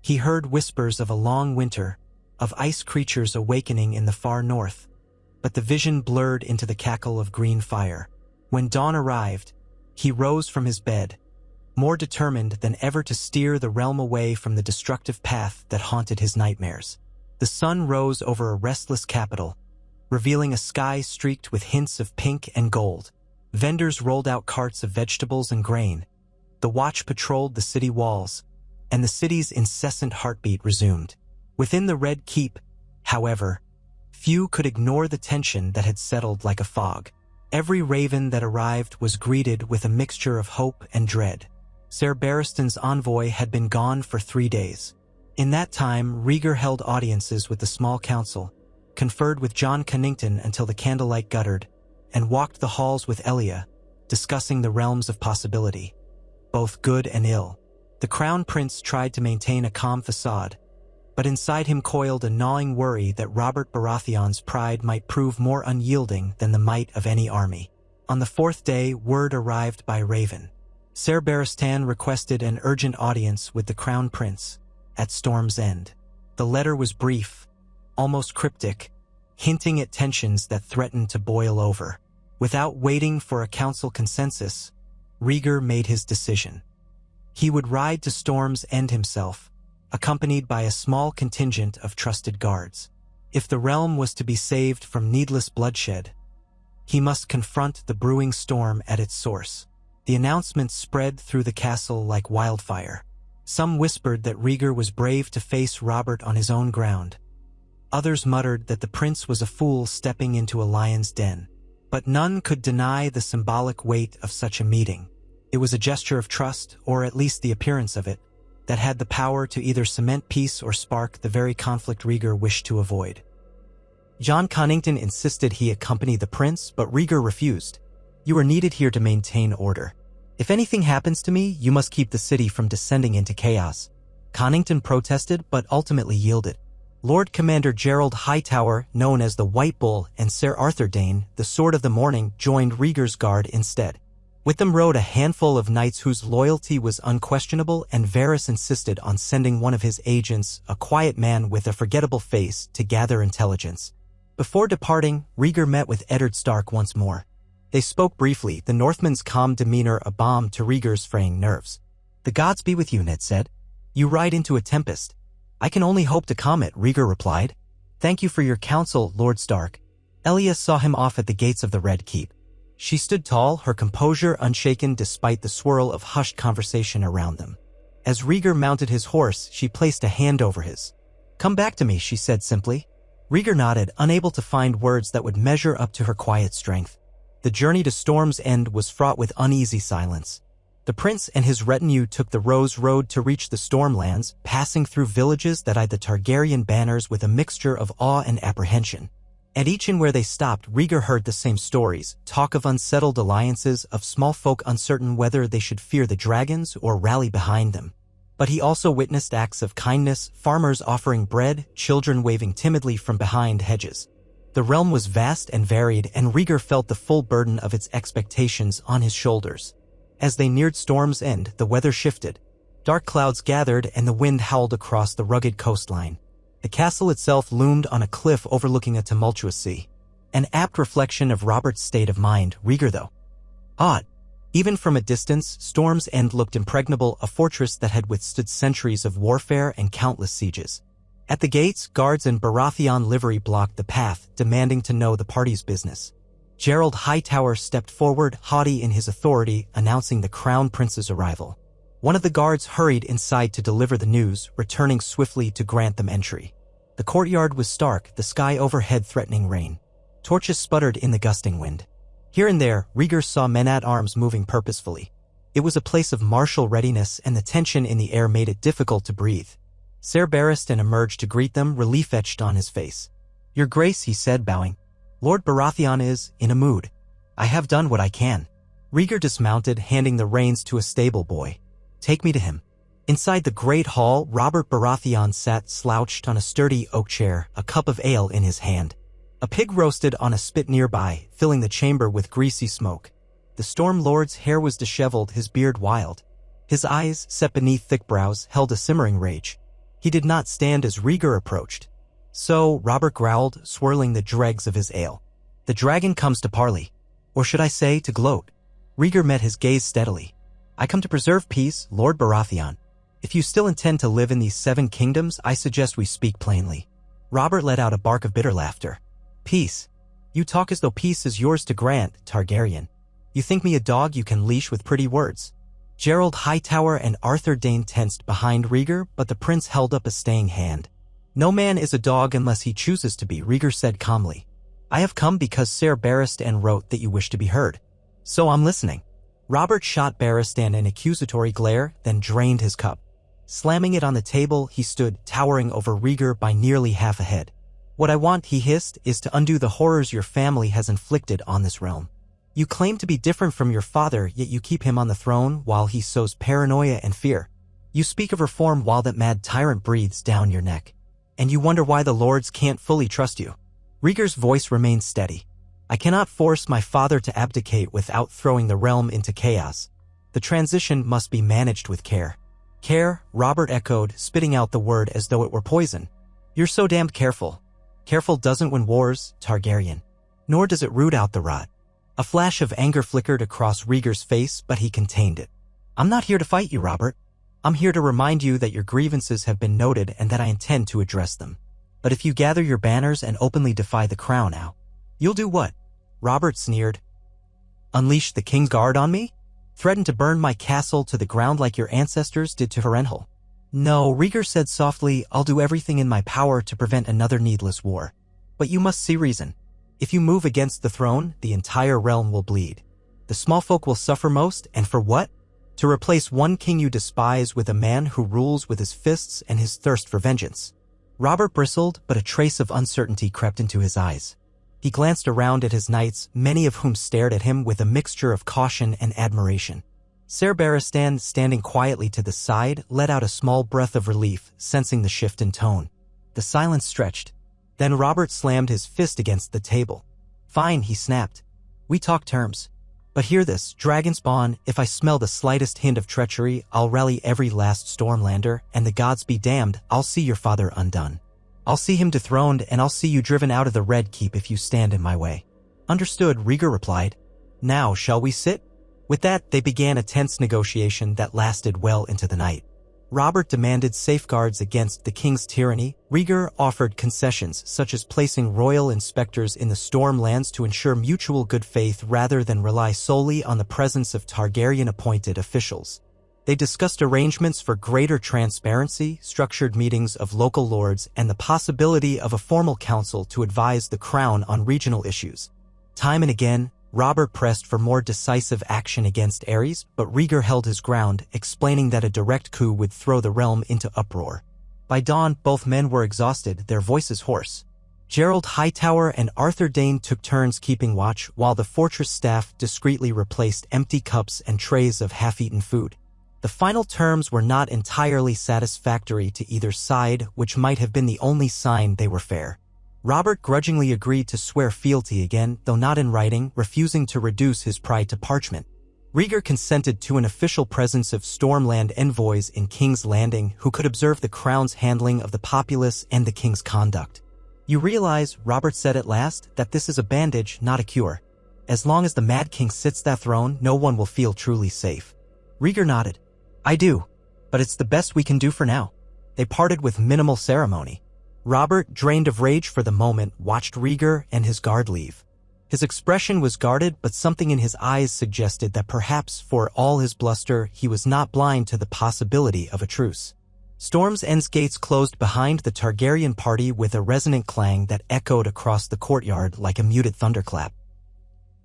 He heard whispers of a long winter, of ice creatures awakening in the far north, but the vision blurred into the cackle of green fire. When dawn arrived, he rose from his bed, more determined than ever to steer the realm away from the destructive path that haunted his nightmares. The sun rose over a restless capital, revealing a sky streaked with hints of pink and gold. Vendors rolled out carts of vegetables and grain. The watch patrolled the city walls, and the city's incessant heartbeat resumed. Within the Red Keep, however, few could ignore the tension that had settled like a fog. Every raven that arrived was greeted with a mixture of hope and dread. Ser Barristan's envoy had been gone for 3 days. In that time, Rhaegar held audiences with the small council, conferred with Jon Connington until the candlelight guttered, and walked the halls with Elia, discussing the realms of possibility, both good and ill. The Crown Prince tried to maintain a calm facade, but inside him coiled a gnawing worry that Robert Baratheon's pride might prove more unyielding than the might of any army. On the 4th day, word arrived by Raven. Ser Barristan requested an urgent audience with the Crown Prince at Storm's End. The letter was brief, almost cryptic, hinting at tensions that threatened to boil over. Without waiting for a council consensus, Rhaegar made his decision. He would ride to Storm's End himself, accompanied by a small contingent of trusted guards. If the realm was to be saved from needless bloodshed, he must confront the brewing storm at its source. The announcement spread through the castle like wildfire. Some whispered that Rhaegar was brave to face Robert on his own ground. Others muttered that the prince was a fool stepping into a lion's den. But none could deny the symbolic weight of such a meeting. It was a gesture of trust, or at least the appearance of it, that had the power to either cement peace or spark the very conflict Rhaegar wished to avoid. Jon Connington insisted he accompany the prince, but Rhaegar refused. "You are needed here to maintain order. If anything happens to me, you must keep the city from descending into chaos." Connington protested, but ultimately yielded. Lord Commander Gerald Hightower, known as the White Bull, and Ser Arthur Dayne, the Sword of the Morning, joined Rhaegar's guard instead. With them rode a handful of knights whose loyalty was unquestionable, and Varys insisted on sending one of his agents, a quiet man with a forgettable face, to gather intelligence. Before departing, Rhaegar met with Eddard Stark once more. They spoke briefly, the Northman's calm demeanor a balm to Rhaegar's fraying nerves. "The gods be with you," Ned said. "You ride into a tempest." "I can only hope to calm it," Rhaegar replied. "Thank you for your counsel, Lord Stark." Elia saw him off at the gates of the Red Keep. She stood tall, her composure unshaken despite the swirl of hushed conversation around them. As Rhaegar mounted his horse, she placed a hand over his. "Come back to me," she said simply. Rhaegar nodded, unable to find words that would measure up to her quiet strength. The journey to Storm's End was fraught with uneasy silence. The prince and his retinue took the Rose Road to reach the Stormlands, passing through villages that eyed the Targaryen banners with a mixture of awe and apprehension. At each inn where they stopped, Rhaegar heard the same stories, talk of unsettled alliances, of small folk uncertain whether they should fear the dragons or rally behind them. But he also witnessed acts of kindness, farmers offering bread, children waving timidly from behind hedges. The realm was vast and varied, and Rhaegar felt the full burden of its expectations on his shoulders. As they neared Storm's End, the weather shifted. Dark clouds gathered, and the wind howled across the rugged coastline. The castle itself loomed on a cliff overlooking a tumultuous sea. An apt reflection of Robert's state of mind, Rhaegar though. Odd. Even from a distance, Storm's End looked impregnable, a fortress that had withstood centuries of warfare and countless sieges. At the gates, guards in Baratheon livery blocked the path, demanding to know the party's business. Gerald Hightower stepped forward, haughty in his authority, announcing the Crown Prince's arrival. One of the guards hurried inside to deliver the news, returning swiftly to grant them entry. The courtyard was stark, the sky overhead threatening rain. Torches sputtered in the gusting wind. Here and there, Rhaegar saw men-at-arms moving purposefully. It was a place of martial readiness, and the tension in the air made it difficult to breathe. Ser Barristan emerged to greet them, relief etched on his face. "Your Grace," he said, bowing. "Lord Baratheon is in a mood. I have done what I can." Rhaegar dismounted, handing the reins to a stable boy. "Take me to him." Inside the great hall, Robert Baratheon sat slouched on a sturdy oak chair, a cup of ale in his hand. A pig roasted on a spit nearby, filling the chamber with greasy smoke. The Storm Lord's hair was disheveled, his beard wild. His eyes, set beneath thick brows, held a simmering rage. He did not stand as Rhaegar approached. "So," Robert growled, swirling the dregs of his ale. "The dragon comes to parley. Or should I say, to gloat?" Rhaegar met his gaze steadily. I come to preserve peace, Lord Baratheon. If you still intend to live in these 7 kingdoms, I suggest we speak plainly. Robert let out a bark of bitter laughter. Peace. You talk as though peace is yours to grant, Targaryen. You think me a dog you can leash with pretty words. Gerald Hightower and Arthur Dayne tensed behind Rhaegar, but the prince held up a staying hand. No man is a dog unless he chooses to be, Rhaegar said calmly. I have come because Ser Barristan wrote that you wish to be heard. So I'm listening. Robert shot Barristan an accusatory glare, then drained his cup. Slamming it on the table, he stood, towering over Rhaegar by nearly half a head. What I want, he hissed, is to undo the horrors your family has inflicted on this realm. You claim to be different from your father, yet you keep him on the throne while he sows paranoia and fear. You speak of reform while that mad tyrant breathes down your neck. And you wonder why the lords can't fully trust you. Rhaegar's voice remained steady. I cannot force my father to abdicate without throwing the realm into chaos. The transition must be managed with care. Care, Robert echoed, spitting out the word as though it were poison. You're so damned careful. Careful doesn't win wars, Targaryen. Nor does it root out the rot. A flash of anger flickered across Rhaegar's face, but he contained it. I'm not here to fight you, Robert. I'm here to remind you that your grievances have been noted and that I intend to address them. But if you gather your banners and openly defy the crown now, you'll do what? Robert sneered. Unleash the King's Guard on me? Threaten to burn my castle to the ground like your ancestors did to Harrenhal? No, Rhaegar said softly, I'll do everything in my power to prevent another needless war. But you must see reason. If you move against the throne, the entire realm will bleed. The small folk will suffer most, and for what? To replace one king you despise with a man who rules with his fists and his thirst for vengeance. Robert bristled, but a trace of uncertainty crept into his eyes. He glanced around at his knights, many of whom stared at him with a mixture of caution and admiration. Ser Barristan, standing quietly to the side, let out a small breath of relief, sensing the shift in tone. The silence stretched. Then Robert slammed his fist against the table. Fine, he snapped. We talk terms. But hear this, Dragonspawn, if I smell the slightest hint of treachery, I'll rally every last Stormlander, and the gods be damned, I'll see your father undone. I'll see him dethroned, and I'll see you driven out of the Red Keep if you stand in my way. Understood, Rhaegar replied. Now, shall we sit? With that, they began a tense negotiation that lasted well into the night. Robert demanded safeguards against the king's tyranny. Rhaegar offered concessions, such as placing royal inspectors in the Stormlands to ensure mutual good faith rather than rely solely on the presence of Targaryen-appointed officials. They discussed arrangements for greater transparency, structured meetings of local lords, and the possibility of a formal council to advise the crown on regional issues. Time and again, Robert pressed for more decisive action against Aerys, but Rhaegar held his ground, explaining that a direct coup would throw the realm into uproar. By dawn, both men were exhausted, their voices hoarse. Gerald Hightower and Arthur Dayne took turns keeping watch, while the fortress staff discreetly replaced empty cups and trays of half-eaten food. The final terms were not entirely satisfactory to either side, which might have been the only sign they were fair. Robert grudgingly agreed to swear fealty again, though not in writing, refusing to reduce his pride to parchment. Rhaegar consented to an official presence of Stormland envoys in King's Landing who could observe the crown's handling of the populace and the king's conduct. You realize, Robert said at last, that this is a bandage, not a cure. As long as the Mad King sits that throne, no one will feel truly safe. Rhaegar nodded. I do. But it's the best we can do for now. They parted with minimal ceremony. Robert, drained of rage for the moment, watched Rhaegar and his guard leave. His expression was guarded, but something in his eyes suggested that perhaps, for all his bluster, he was not blind to the possibility of a truce. Storm's End's gates closed behind the Targaryen party with a resonant clang that echoed across the courtyard like a muted thunderclap.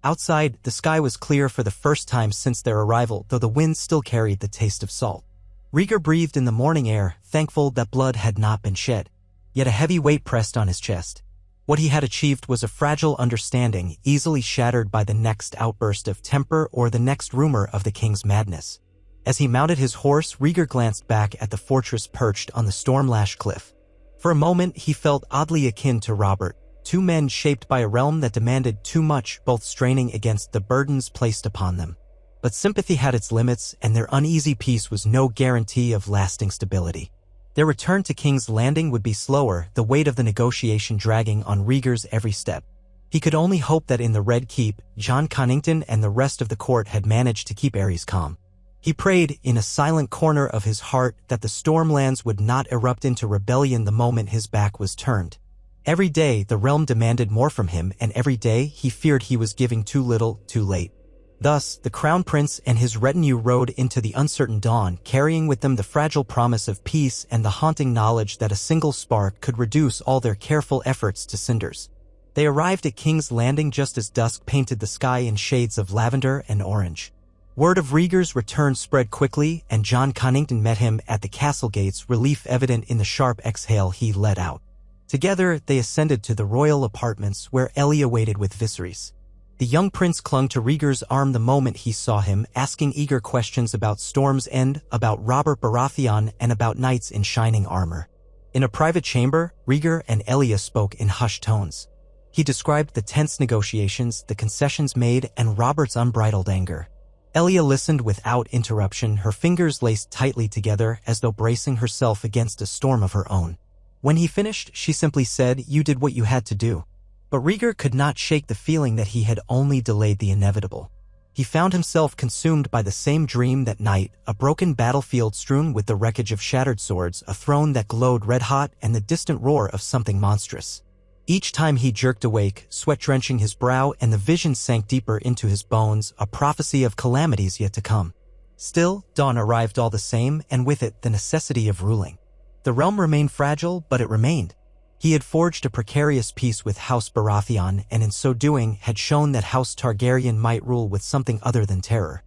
Outside, the sky was clear for the first time since their arrival, though the wind still carried the taste of salt. Rhaegar breathed in the morning air, thankful that blood had not been shed. Yet a heavy weight pressed on his chest. What he had achieved was a fragile understanding, easily shattered by the next outburst of temper or the next rumor of the king's madness. As he mounted his horse, Rhaegar glanced back at the fortress perched on the Stormlash cliff. For a moment, he felt oddly akin to Robert, two men shaped by a realm that demanded too much, both straining against the burdens placed upon them. But sympathy had its limits, and their uneasy peace was no guarantee of lasting stability. Their return to King's Landing would be slower, the weight of the negotiation dragging on Rhaegar's every step. He could only hope that in the Red Keep, Jon Connington and the rest of the court had managed to keep Aerys calm. He prayed, in a silent corner of his heart, that the Stormlands would not erupt into rebellion the moment his back was turned. Every day, the realm demanded more from him, and every day, he feared he was giving too little, too late. Thus, the Crown Prince and his retinue rode into the uncertain dawn, carrying with them the fragile promise of peace and the haunting knowledge that a single spark could reduce all their careful efforts to cinders. They arrived at King's Landing just as dusk painted the sky in shades of lavender and orange. Word of Rhaegar's return spread quickly, and Jon Connington met him at the castle gates, relief evident in the sharp exhale he let out. Together, they ascended to the royal apartments where Elia waited with Viserys. The young prince clung to Rhaegar's arm the moment he saw him, asking eager questions about Storm's End, about Robert Baratheon, and about knights in shining armor. In a private chamber, Rhaegar and Elia spoke in hushed tones. He described the tense negotiations, the concessions made, and Robert's unbridled anger. Elia listened without interruption, her fingers laced tightly together as though bracing herself against a storm of her own. When he finished, she simply said, "You did what you had to do." But Rhaegar could not shake the feeling that he had only delayed the inevitable. He found himself consumed by the same dream that night, a broken battlefield strewn with the wreckage of shattered swords, a throne that glowed red-hot, and the distant roar of something monstrous. Each time he jerked awake, sweat drenching his brow, and the vision sank deeper into his bones, a prophecy of calamities yet to come. Still, dawn arrived all the same, and with it the necessity of ruling. The realm remained fragile, but it remained. He had forged a precarious peace with House Baratheon, and in so doing had shown that House Targaryen might rule with something other than terror.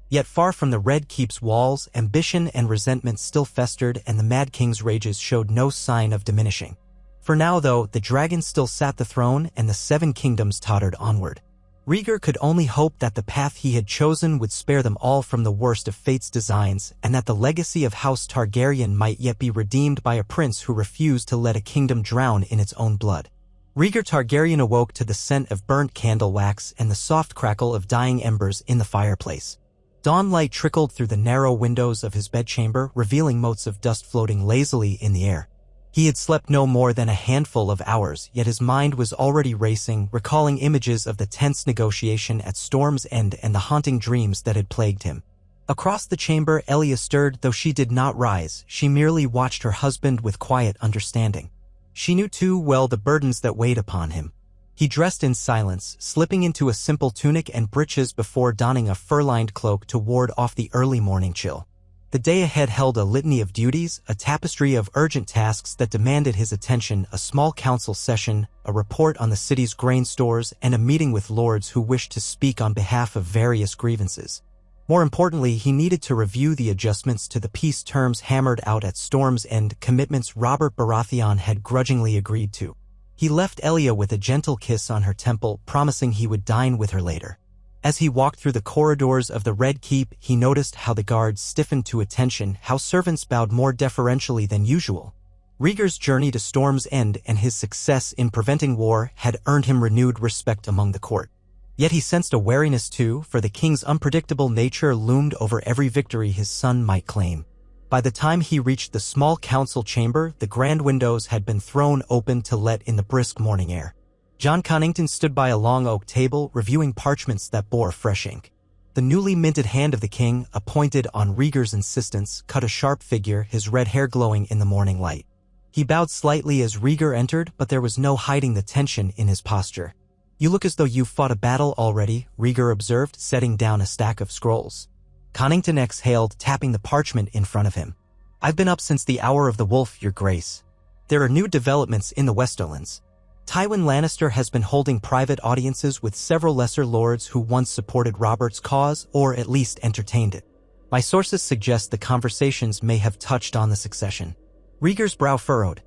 Yet far from the Red Keep's walls, ambition and resentment still festered, and the Mad King's rages showed no sign of diminishing. For now, though, the dragon still sat the throne, and the Seven Kingdoms tottered onward. Rhaegar could only hope that the path he had chosen would spare them all from the worst of fate's designs, and that the legacy of House Targaryen might yet be redeemed by a prince who refused to let a kingdom drown in its own blood. Rhaegar Targaryen awoke to the scent of burnt candle wax and the soft crackle of dying embers in the fireplace. Dawn light trickled through the narrow windows of his bedchamber, revealing motes of dust floating lazily in the air. He had slept no more than a handful of hours, yet his mind was already racing, recalling images of the tense negotiation at Storm's End and the haunting dreams that had plagued him. Across the chamber, Elia stirred, though she did not rise. She merely watched her husband with quiet understanding. She knew too well the burdens that weighed upon him. He dressed in silence, slipping into a simple tunic and breeches before donning a fur-lined cloak to ward off the early morning chill. The day ahead held a litany of duties, a tapestry of urgent tasks that demanded his attention, a small council session, a report on the city's grain stores, and a meeting with lords who wished to speak on behalf of various grievances. More importantly, he needed to review the adjustments to the peace terms hammered out at Storm's End, commitments Robert Baratheon had grudgingly agreed to. He left Elia with a gentle kiss on her temple, promising he would dine with her later. As he walked through the corridors of the Red Keep, he noticed how the guards stiffened to attention, how servants bowed more deferentially than usual. Rhaegar's journey to Storm's End and his success in preventing war had earned him renewed respect among the court. Yet he sensed a wariness too, for the king's unpredictable nature loomed over every victory his son might claim. By the time he reached the small council chamber, the grand windows had been thrown open to let in the brisk morning air. Jon Connington stood by a long oak table, reviewing parchments that bore fresh ink. The newly minted hand of the king, appointed on Rhaegar's insistence, cut a sharp figure, his red hair glowing in the morning light. He bowed slightly as Rhaegar entered, but there was no hiding the tension in his posture. "You look as though you've fought a battle already," Rhaegar observed, setting down a stack of scrolls. Connington exhaled, tapping the parchment in front of him. "I've been up since the hour of the wolf, your grace. There are new developments in the Westerlands. Tywin Lannister has been holding private audiences with several lesser lords who once supported Robert's cause, or at least entertained it. My sources suggest the conversations may have touched on the succession." Rhaegar's brow furrowed.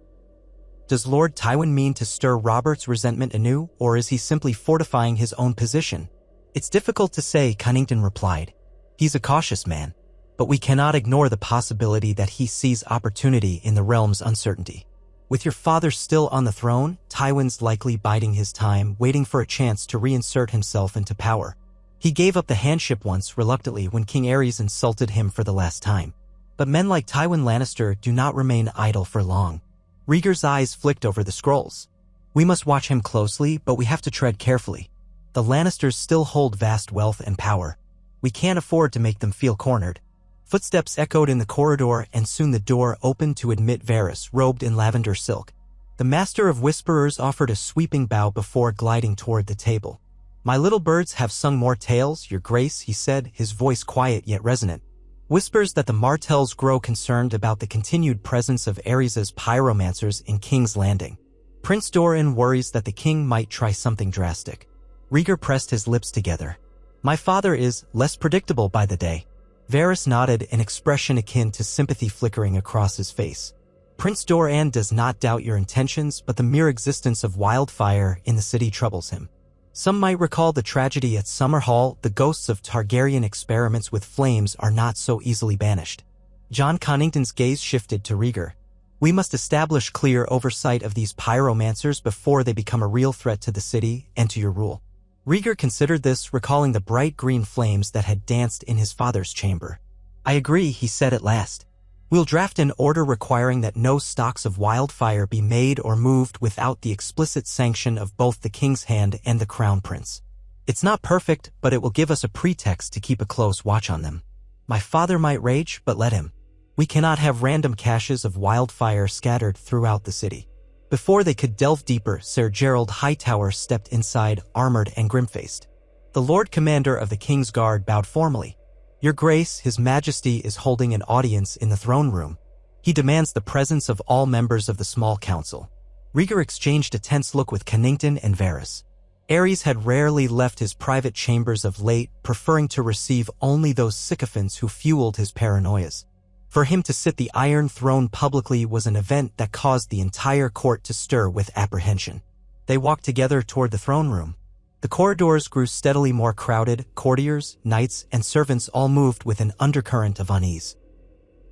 Does Lord Tywin mean to stir Robert's resentment anew, or is he simply fortifying his own position? "It's difficult to say," Connington replied. "He's a cautious man, but we cannot ignore the possibility that he sees opportunity in the realm's uncertainty. With your father still on the throne, Tywin's likely biding his time, waiting for a chance to reinsert himself into power. He gave up the handship once, reluctantly, when King Aerys insulted him for the last time. But men like Tywin Lannister do not remain idle for long." Rhaegar's eyes flicked over the scrolls. "We must watch him closely, but we have to tread carefully. The Lannisters still hold vast wealth and power. We can't afford to make them feel cornered. Footsteps echoed in the corridor, and soon the door opened to admit Varys, robed in lavender silk. The Master of Whisperers offered a sweeping bow before gliding toward the table. "My little birds have sung more tales, Your Grace," he said, his voice quiet yet resonant. "Whispers that the Martells grow concerned about the continued presence of Aerys' pyromancers in King's Landing. Prince Doran worries that the king might try something drastic." Rhaegar pressed his lips together. "My father is less predictable by the day." Varys nodded, an expression akin to sympathy flickering across his face. "Prince Doran does not doubt your intentions, but the mere existence of wildfire in the city troubles him. Some might recall the tragedy at Summerhall. The ghosts of Targaryen experiments with flames are not so easily banished." Jon Connington's gaze shifted to Rhaegar. "We must establish clear oversight of these pyromancers before they become a real threat to the city and to your rule." Rhaegar considered this, recalling the bright green flames that had danced in his father's chamber. "I agree," he said at last. "We'll draft an order requiring that no stocks of wildfire be made or moved without the explicit sanction of both the King's Hand and the Crown Prince. It's not perfect, but it will give us a pretext to keep a close watch on them. My father might rage, but let him. We cannot have random caches of wildfire scattered throughout the city." Before they could delve deeper, Sir Gerald Hightower stepped inside, armored and grim-faced. The Lord Commander of the King's Guard bowed formally. "Your Grace, His Majesty is holding an audience in the throne room. He demands the presence of all members of the small council." Rhaegar exchanged a tense look with Connington and Varys. Aerys had rarely left his private chambers of late, preferring to receive only those sycophants who fueled his paranoias. For him to sit the Iron Throne publicly was an event that caused the entire court to stir with apprehension. They walked together toward the throne room. The corridors grew steadily more crowded. Courtiers, knights, and servants all moved with an undercurrent of unease.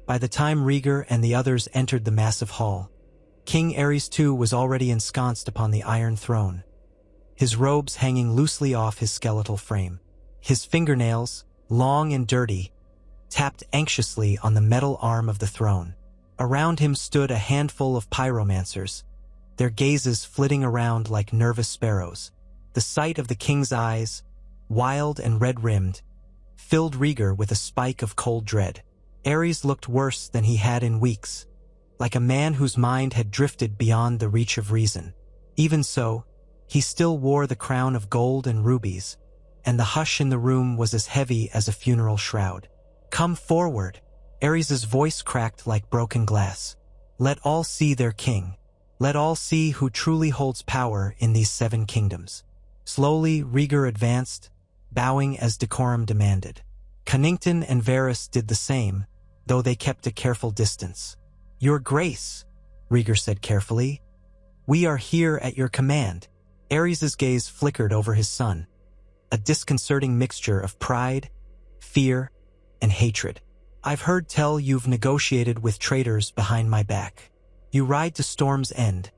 By the time Rhaegar and the others entered the massive hall, King Aerys too was already ensconced upon the Iron Throne, his robes hanging loosely off his skeletal frame. His fingernails, long and dirty, tapped anxiously on the metal arm of the throne. Around him stood a handful of pyromancers, their gazes flitting around like nervous sparrows. The sight of the king's eyes, wild and red-rimmed, filled Rhaegar with a spike of cold dread. Aerys looked worse than he had in weeks, like a man whose mind had drifted beyond the reach of reason. Even so, he still wore the crown of gold and rubies, and the hush in the room was as heavy as a funeral shroud. "Come forward," Aerys' voice cracked like broken glass. "Let all see their king. Let all see who truly holds power in these 7 kingdoms." Slowly, Rhaegar advanced, bowing as decorum demanded. Connington and Varys did the same, though they kept a careful distance. "Your Grace," Rhaegar said carefully, "we are here at your command." Aerys' gaze flickered over his son, a disconcerting mixture of pride, fear, and hatred. "I've heard tell you've negotiated with traitors behind my back. You ride to Storm's End,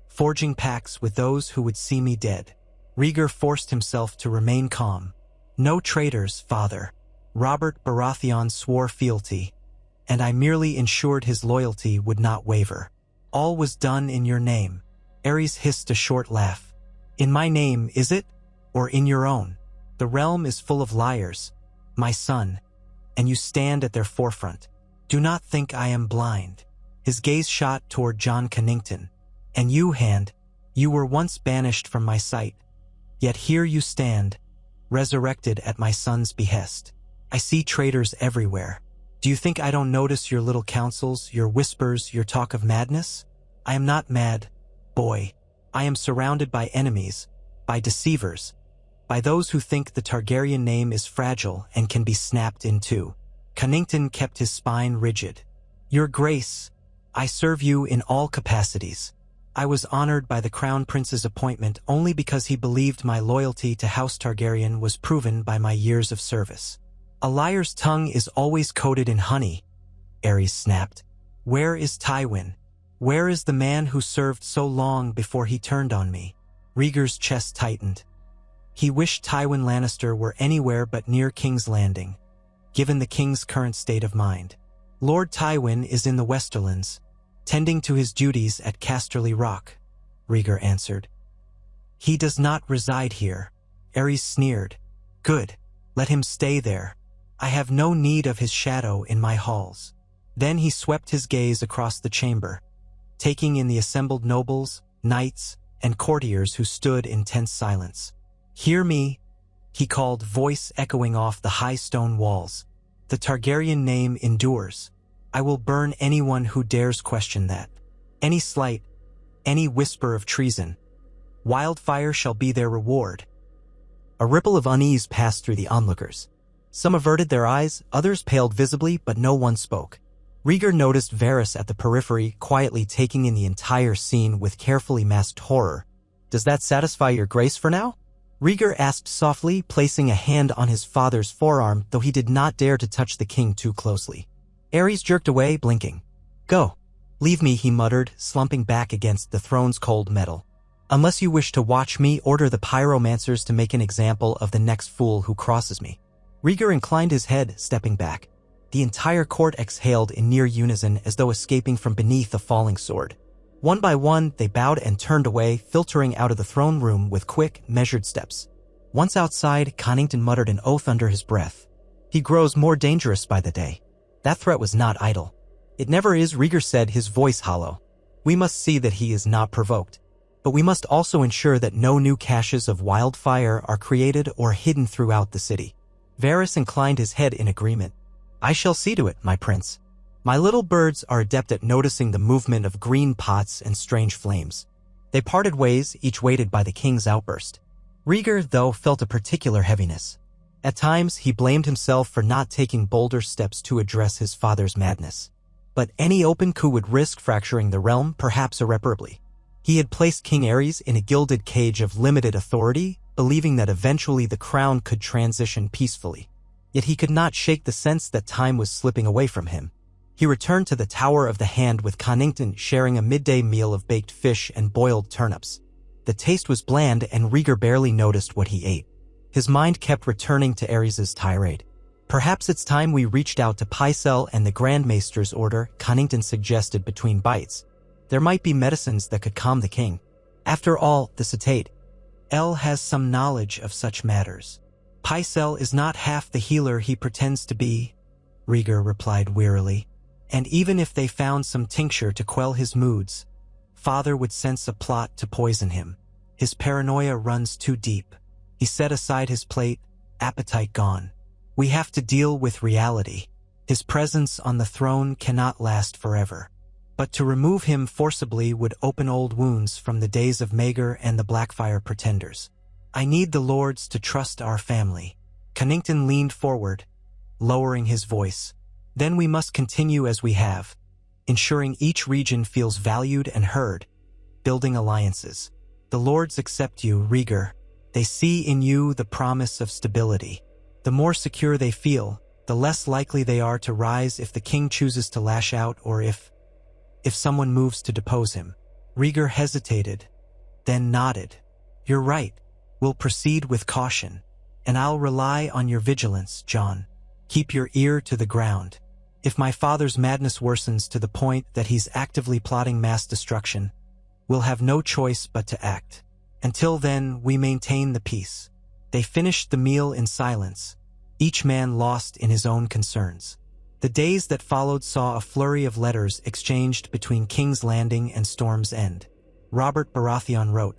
forging pacts with those who would see me dead." Rhaegar forced himself to remain calm. "No traitors, father. Robert Baratheon swore fealty, and I merely ensured his loyalty would not waver. All was done in your name." Aerys hissed a short laugh. "In my name, is it? Or in your own? The realm is full of liars, my son, and you stand at their forefront. Do not think I am blind." His gaze shot toward Jon Connington. "And you, Hand, you were once banished from my sight, yet here you stand, resurrected at my son's behest. I see traitors everywhere. Do you think I don't notice your little counsels, your whispers, your talk of madness? I am not mad, boy. I am surrounded by enemies, by deceivers, by those who think the Targaryen name is fragile and can be snapped in two." Connington kept his spine rigid. "Your Grace, I serve you in all capacities. I was honored by the Crown Prince's appointment only because he believed my loyalty to House Targaryen was proven by my years of service." "A liar's tongue is always coated in honey," Aerys snapped. "Where is Tywin? Where is the man who served so long before he turned on me?" Rhaegar's chest tightened. He wished Tywin Lannister were anywhere but near King's Landing, given the king's current state of mind. "Lord Tywin is in the Westerlands, tending to his duties at Casterly Rock," Rhaegar answered. "He does not reside here," Aerys sneered. "Good. Let him stay there. I have no need of his shadow in my halls." Then he swept his gaze across the chamber, taking in the assembled nobles, knights, and courtiers who stood in tense silence. "Hear me," he called, voice echoing off the high stone walls. "The Targaryen name endures. I will burn anyone who dares question that. Any slight, any whisper of treason. Wildfire shall be their reward." A ripple of unease passed through the onlookers. Some averted their eyes, others paled visibly, but no one spoke. Rhaegar noticed Varys at the periphery, quietly taking in the entire scene with carefully masked horror. "Does that satisfy your grace for now?" Rhaegar asked softly, placing a hand on his father's forearm, though he did not dare to touch the king too closely. Aerys jerked away, blinking. "Go. Leave me," he muttered, slumping back against the throne's cold metal. "Unless you wish to watch me order the pyromancers to make an example of the next fool who crosses me." Rhaegar inclined his head, stepping back. The entire court exhaled in near unison as though escaping from beneath a falling sword. One by one, they bowed and turned away, filtering out of the throne room with quick, measured steps. Once outside, Connington muttered an oath under his breath. "He grows more dangerous by the day." That threat was not idle. "It never is," Rhaegar said, his voice hollow. "We must see that he is not provoked. But we must also ensure that no new caches of wildfire are created or hidden throughout the city." Varys inclined his head in agreement. "I shall see to it, my prince. My little birds are adept at noticing the movement of green pots and strange flames." They parted ways, each weighted by the king's outburst. Rhaegar, though, felt a particular heaviness. At times, he blamed himself for not taking bolder steps to address his father's madness. But any open coup would risk fracturing the realm, perhaps irreparably. He had placed King Aerys in a gilded cage of limited authority, believing that eventually the crown could transition peacefully. Yet he could not shake the sense that time was slipping away from him. He returned to the Tower of the Hand with Connington sharing a midday meal of baked fish and boiled turnips. The taste was bland and Rhaegar barely noticed what he ate. His mind kept returning to Aerys' tirade. "Perhaps it's time we reached out to Pycelle and the Grand Maester's order," Connington suggested between bites. "There might be medicines that could calm the king. After all, the Citade El has some knowledge of such matters." "Pycelle is not half the healer he pretends to be," Rhaegar replied wearily. "And even if they found some tincture to quell his moods, Father would sense a plot to poison him. His paranoia runs too deep." He set aside his plate, appetite gone. "We have to deal with reality. His presence on the throne cannot last forever. But to remove him forcibly would open old wounds from the days of Maegor and the Blackfire pretenders. I need the lords to trust our family." Connington leaned forward, lowering his voice. "Then we must continue as we have, ensuring each region feels valued and heard, building alliances. The lords accept you, Rhaegar. They see in you the promise of stability. The more secure they feel, the less likely they are to rise if the king chooses to lash out or if someone moves to depose him." Rhaegar hesitated, then nodded. "You're right. We'll proceed with caution. And I'll rely on your vigilance, Jon. Keep your ear to the ground. If my father's madness worsens to the point that he's actively plotting mass destruction, we'll have no choice but to act. Until then, we maintain the peace." They finished the meal in silence, each man lost in his own concerns. The days that followed saw a flurry of letters exchanged between King's Landing and Storm's End. Robert Baratheon wrote.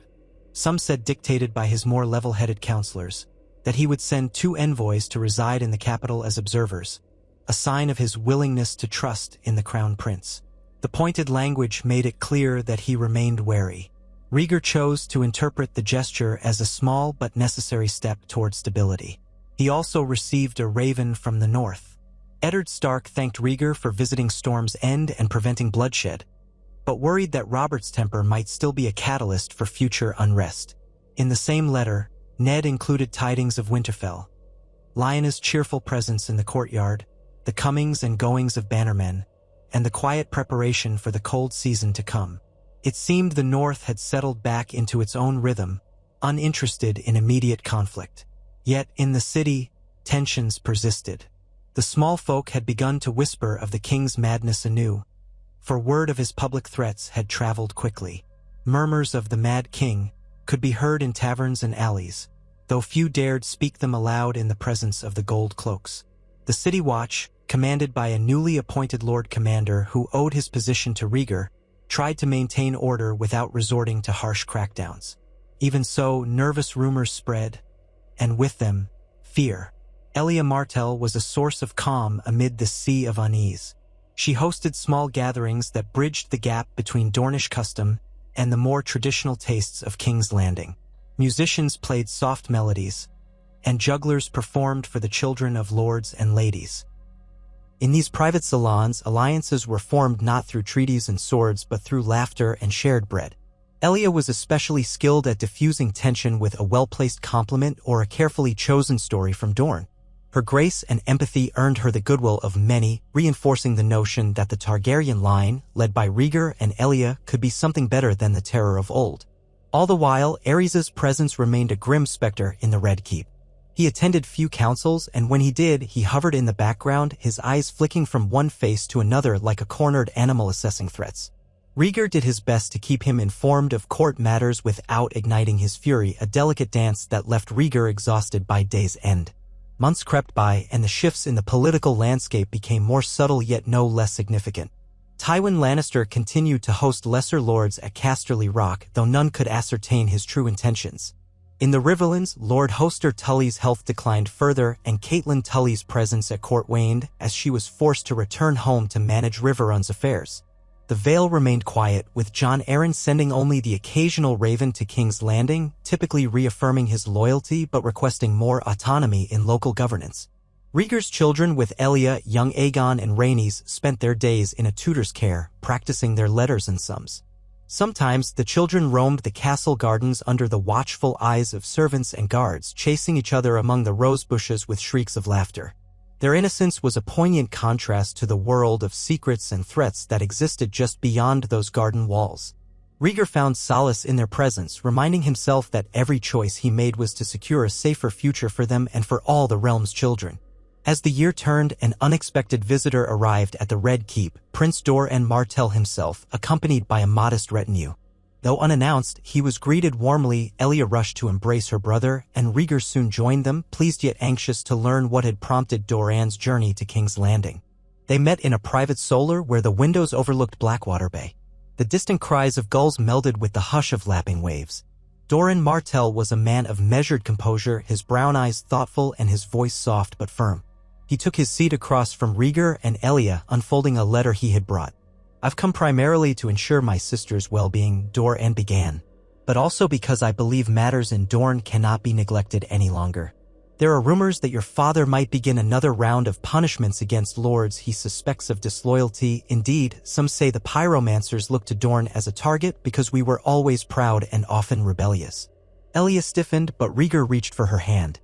Some said dictated by his more level-headed counselors, that he would send 2 envoys to reside in the capital as observers, a sign of his willingness to trust in the crown prince. The pointed language made it clear that he remained wary. Rhaegar chose to interpret the gesture as a small but necessary step toward stability. He also received a raven from the north. Eddard Stark thanked Rhaegar for visiting Storm's End and preventing bloodshed, but worried that Robert's temper might still be a catalyst for future unrest. In the same letter, Ned included tidings of Winterfell, Lyanna's cheerful presence in the courtyard, the comings and goings of bannermen, and the quiet preparation for the cold season to come. It seemed the North had settled back into its own rhythm, uninterested in immediate conflict. Yet in the city, tensions persisted. The small folk had begun to whisper of the king's madness anew, for word of his public threats had traveled quickly. Murmurs of the Mad King could be heard in taverns and alleys, though few dared speak them aloud in the presence of the gold cloaks. The City Watch, commanded by a newly appointed Lord Commander who owed his position to Rhaegar, tried to maintain order without resorting to harsh crackdowns. Even so, nervous rumors spread, and with them, fear. Elia Martell was a source of calm amid the sea of unease. She hosted small gatherings that bridged the gap between Dornish custom and the more traditional tastes of King's Landing. Musicians played soft melodies, and jugglers performed for the children of lords and ladies. In these private salons, alliances were formed not through treaties and swords but through laughter and shared bread. Elia was especially skilled at diffusing tension with a well-placed compliment or a carefully chosen story from Dorne. Her grace and empathy earned her the goodwill of many, reinforcing the notion that the Targaryen line, led by Rhaegar and Elia, could be something better than the terror of old. All the while, Aerys' presence remained a grim specter in the Red Keep. He attended few councils, and when he did, he hovered in the background, his eyes flicking from one face to another like a cornered animal assessing threats. Rhaegar did his best to keep him informed of court matters without igniting his fury, a delicate dance that left Rhaegar exhausted by day's end. Months crept by, and the shifts in the political landscape became more subtle yet no less significant. Tywin Lannister continued to host lesser lords at Casterly Rock, though none could ascertain his true intentions. In the Riverlands, Lord Hoster Tully's health declined further, and Catelyn Tully's presence at court waned as she was forced to return home to manage Riverrun's affairs. The Vale remained quiet, with Jon Arryn sending only the occasional raven to King's Landing, typically reaffirming his loyalty but requesting more autonomy in local governance. Rhaegar's children, with Elia, young Aegon, and Rhaenys, spent their days in a tutor's care, practicing their letters and sums. Sometimes the children roamed the castle gardens under the watchful eyes of servants and guards, chasing each other among the rose bushes with shrieks of laughter. Their innocence was a poignant contrast to the world of secrets and threats that existed just beyond those garden walls. Rhaegar found solace in their presence, reminding himself that every choice he made was to secure a safer future for them and for all the realm's children. As the year turned, an unexpected visitor arrived at the Red Keep, Prince Doran Martell himself, accompanied by a modest retinue. Though unannounced, he was greeted warmly. Elia rushed to embrace her brother, and Rhaegar soon joined them, pleased yet anxious to learn what had prompted Doran's journey to King's Landing. They met in a private solar where the windows overlooked Blackwater Bay. The distant cries of gulls melded with the hush of lapping waves. Doran Martell was a man of measured composure, his brown eyes thoughtful and his voice soft but firm. He took his seat across from Rhaegar and Elia, unfolding a letter he had brought. "I've come primarily to ensure my sister's well-being," Doran began, "but also because I believe matters in Dorne cannot be neglected any longer. There are rumors that your father might begin another round of punishments against lords he suspects of disloyalty. Indeed, some say the pyromancers look to Dorne as a target because we were always proud and often rebellious." Elia stiffened, but Rhaegar reached for her hand.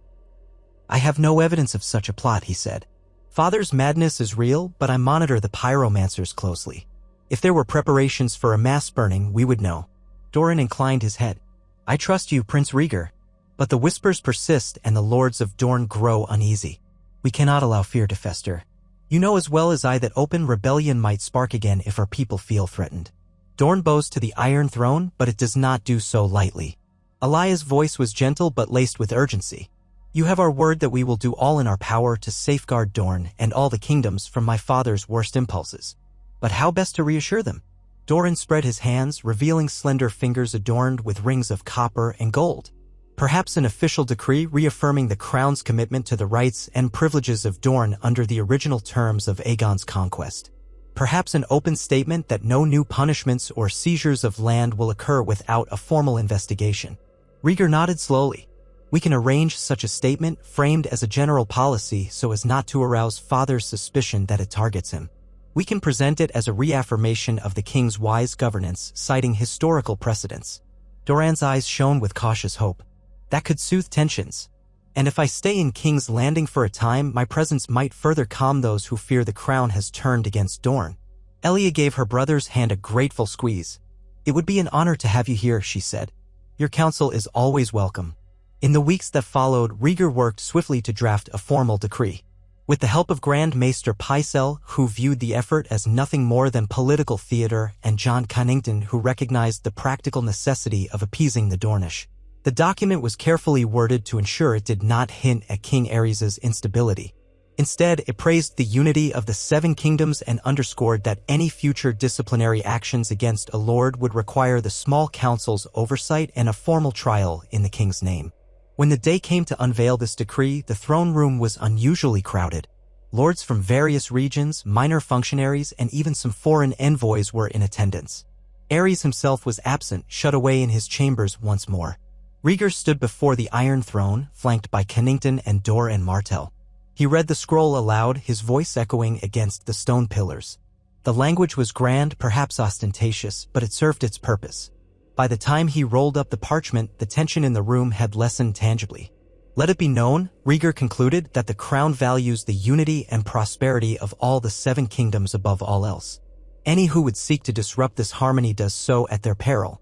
"I have no evidence of such a plot," he said. "Father's madness is real, but I monitor the pyromancers closely. If there were preparations for a mass burning, we would know." Doran inclined his head. "I trust you, Prince Rhaegar. But the whispers persist and the lords of Dorne grow uneasy. We cannot allow fear to fester. You know as well as I that open rebellion might spark again if our people feel threatened. Dorne bows to the Iron Throne, but it does not do so lightly." Elia's voice was gentle but laced with urgency. "You have our word that we will do all in our power to safeguard Dorne and all the kingdoms from my father's worst impulses. But how best to reassure them?" Doran spread his hands, revealing slender fingers adorned with rings of copper and gold. "Perhaps an official decree reaffirming the crown's commitment to the rights and privileges of Dorne under the original terms of Aegon's conquest. Perhaps an open statement that no new punishments or seizures of land will occur without a formal investigation." Rhaegar nodded slowly. "We can arrange such a statement, framed as a general policy so as not to arouse father's suspicion that it targets him. We can present it as a reaffirmation of the king's wise governance, citing historical precedents." Doran's eyes shone with cautious hope. "That could soothe tensions. And if I stay in King's Landing for a time, my presence might further calm those who fear the crown has turned against Dorne." Elia gave her brother's hand a grateful squeeze. "It would be an honor to have you here," she said. "Your counsel is always welcome." In the weeks that followed, Rhaegar worked swiftly to draft a formal decree. With the help of Grand Maester Pycelle, who viewed the effort as nothing more than political theater, and Jon Connington, who recognized the practical necessity of appeasing the Dornish, The document was carefully worded to ensure it did not hint at King Aerys' instability. Instead, it praised the unity of the Seven Kingdoms and underscored that any future disciplinary actions against a lord would require the small council's oversight and a formal trial in the king's name. When the day came to unveil this decree, the throne room was unusually crowded. Lords from various regions, minor functionaries, and even some foreign envoys were in attendance. Aerys himself was absent, shut away in his chambers once more. Rhaegar stood before the Iron Throne, flanked by Connington and Elia Martell. He read the scroll aloud, his voice echoing against the stone pillars. The language was grand, perhaps ostentatious, but it served its purpose. By the time he rolled up the parchment, the tension in the room had lessened tangibly. Let it be known, Rhaegar concluded, that the crown values the unity and prosperity of all the Seven Kingdoms above all else. Any who would seek to disrupt this harmony does so at their peril.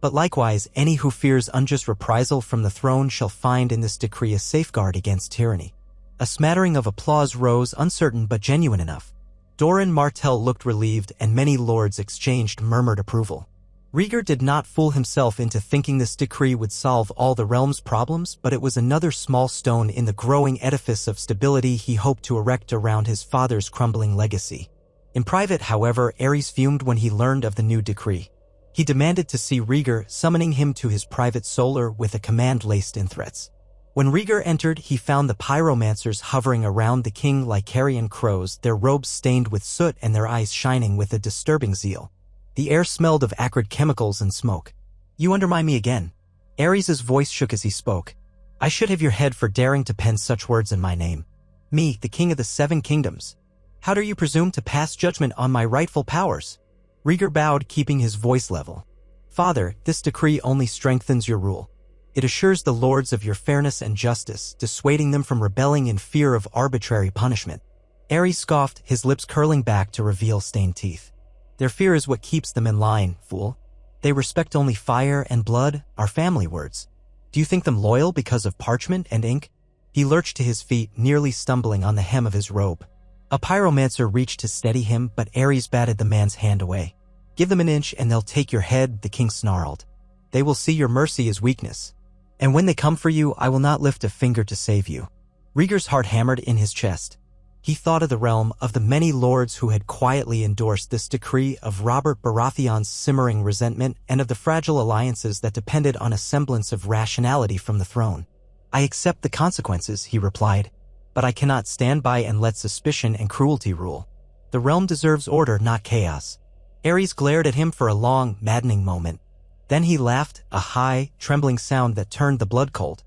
But likewise, any who fears unjust reprisal from the throne shall find in this decree a safeguard against tyranny. A smattering of applause rose, uncertain but genuine enough. Elia Martell looked relieved, and many lords exchanged murmured approval. Rhaegar did not fool himself into thinking this decree would solve all the realm's problems, but it was another small stone in the growing edifice of stability he hoped to erect around his father's crumbling legacy. In private, however, Aerys fumed when he learned of the new decree. He demanded to see Rhaegar, summoning him to his private solar with a command laced in threats. When Rhaegar entered, he found the pyromancers hovering around the king like carrion crows, their robes stained with soot and their eyes shining with a disturbing zeal. The air smelled of acrid chemicals and smoke. "You undermine me again." Aerys' voice shook as he spoke. "I should have your head for daring to pen such words in my name. Me, the king of the Seven Kingdoms. How dare you presume to pass judgment on my rightful powers?" Rhaegar bowed, keeping his voice level. "Father, this decree only strengthens your rule. It assures the lords of your fairness and justice, dissuading them from rebelling in fear of arbitrary punishment." Aerys scoffed, his lips curling back to reveal stained teeth. "Their fear is what keeps them in line, fool. They respect only fire and blood, our family words. Do you think them loyal because of parchment and ink?" He lurched to his feet, nearly stumbling on the hem of his robe. A pyromancer reached to steady him, but Aerys batted the man's hand away. "Give them an inch and they'll take your head," the king snarled. "They will see your mercy as weakness. And when they come for you, I will not lift a finger to save you." Rhaegar's heart hammered in his chest. He thought of the realm, of the many lords who had quietly endorsed this decree, of Robert Baratheon's simmering resentment, and of the fragile alliances that depended on a semblance of rationality from the throne. "I accept the consequences," he replied. "But I cannot stand by and let suspicion and cruelty rule. The realm deserves order, not chaos." Aerys glared at him for a long, maddening moment. Then he laughed, a high, trembling sound that turned the blood cold.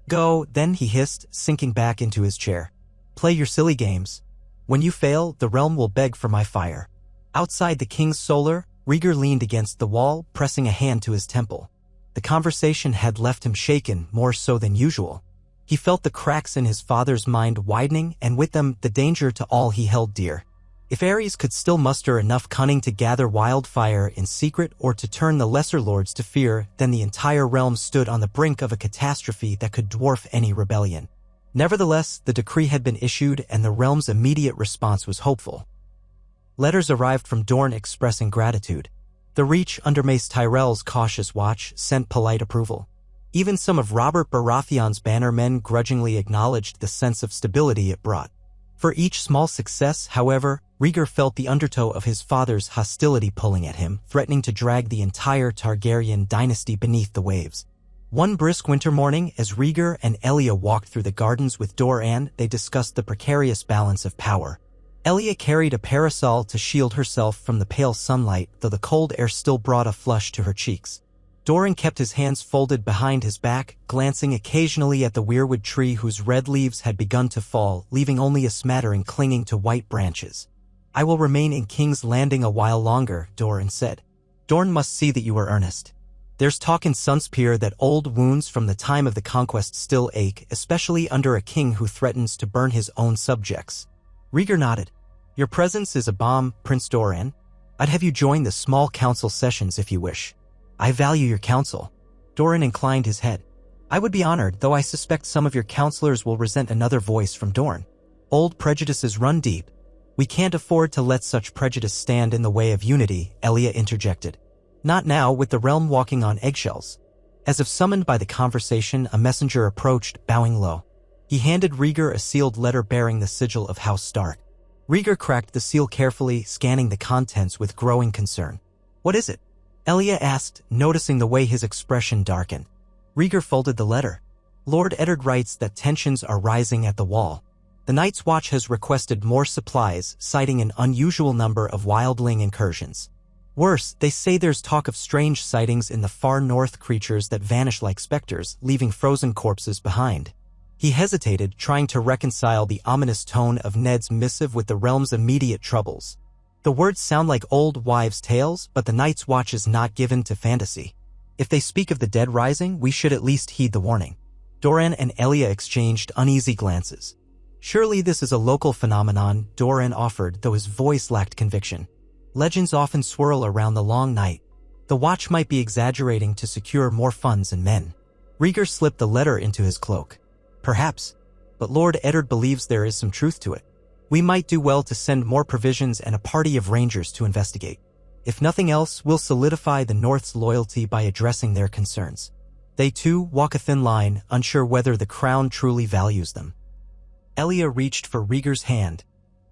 "Go," then he hissed, sinking back into his chair. "Play your silly games. When you fail, the realm will beg for my fire." Outside the king's solar, Rhaegar leaned against the wall, pressing a hand to his temple. The conversation had left him shaken, more so than usual. He felt the cracks in his father's mind widening, and with them, the danger to all he held dear. If Aerys could still muster enough cunning to gather wildfire in secret or to turn the lesser lords to fear, then the entire realm stood on the brink of a catastrophe that could dwarf any rebellion. Nevertheless, the decree had been issued, and the realm's immediate response was hopeful. Letters arrived from Dorne expressing gratitude. The Reach, under Mace Tyrell's cautious watch, sent polite approval. Even some of Robert Baratheon's bannermen grudgingly acknowledged the sense of stability it brought. For each small success, however, Rhaegar felt the undertow of his father's hostility pulling at him, threatening to drag the entire Targaryen dynasty beneath the waves. One brisk winter morning, as Rhaegar and Elia walked through the gardens with Doran, they discussed the precarious balance of power. Elia carried a parasol to shield herself from the pale sunlight, though the cold air still brought a flush to her cheeks. Doran kept his hands folded behind his back, glancing occasionally at the weirwood tree whose red leaves had begun to fall, leaving only a smattering clinging to white branches. "I will remain in King's Landing a while longer," Doran said. "Dorne must see that you are earnest. There's talk in Sunspear that old wounds from the time of the conquest still ache, especially under a king who threatens to burn his own subjects." Rhaegar nodded. "Your presence is a balm, Prince Doran. I'd have you join the small council sessions if you wish. I value your counsel." Doran inclined his head. "I would be honored, though I suspect some of your counselors will resent another voice from Dorne. Old prejudices run deep. We can't afford to let such prejudice stand in the way of unity," Elia interjected. "Not now, with the realm walking on eggshells." As if summoned by the conversation, a messenger approached, bowing low. He handed Rhaegar a sealed letter bearing the sigil of House Stark. Rhaegar cracked the seal carefully, scanning the contents with growing concern. "What is it?" Elia asked, noticing the way his expression darkened. Rhaegar folded the letter. "Lord Eddard writes that tensions are rising at the wall. The Night's Watch has requested more supplies, citing an unusual number of wildling incursions. Worse, they say there's talk of strange sightings in the far north, creatures that vanish like specters, leaving frozen corpses behind." He hesitated, trying to reconcile the ominous tone of Ned's missive with the realm's immediate troubles. The words sound like old wives' tales, but the Night's Watch is not given to fantasy. If they speak of the dead rising, we should at least heed the warning. Doran and Elia exchanged uneasy glances. "Surely this is a local phenomenon," Doran offered, though his voice lacked conviction. "Legends often swirl around the long night. The Watch might be exaggerating to secure more funds and men." Rhaegar slipped the letter into his cloak. "Perhaps, but Lord Eddard believes there is some truth to it. We might do well to send more provisions and a party of rangers to investigate. If nothing else, we'll solidify the North's loyalty by addressing their concerns. They too walk a thin line, unsure whether the crown truly values them." Elia reached for Rhaegar's hand,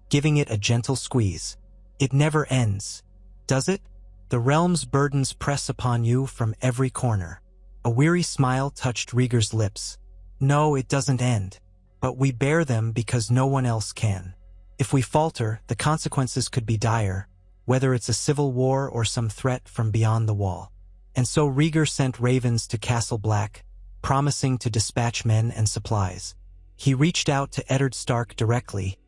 giving it a gentle squeeze. "It never ends, does it? The realm's burdens press upon you from every corner." A weary smile touched Rhaegar's lips. "No, it doesn't end. But we bear them because no one else can. If we falter, the consequences could be dire, whether it's a civil war or some threat from beyond the wall." And so Rhaegar sent ravens to Castle Black, promising to dispatch men and supplies. He reached out to Eddard Stark directly,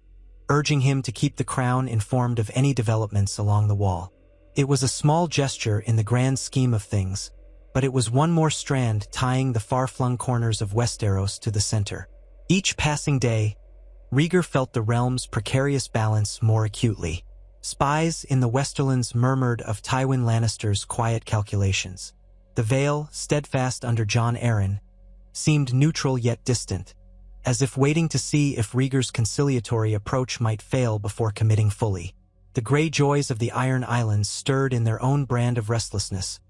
urging him to keep the crown informed of any developments along the wall. It was a small gesture in the grand scheme of things, but it was one more strand tying the far-flung corners of Westeros to the center. Each passing day, Rhaegar felt the realm's precarious balance more acutely. Spies in the Westerlands murmured of Tywin Lannister's quiet calculations. The Vale, steadfast under Jon Arryn, seemed neutral yet distant, as if waiting to see if Rhaegar's conciliatory approach might fail before committing fully. The grey joys of the Iron Islands stirred in their own brand of restlessness,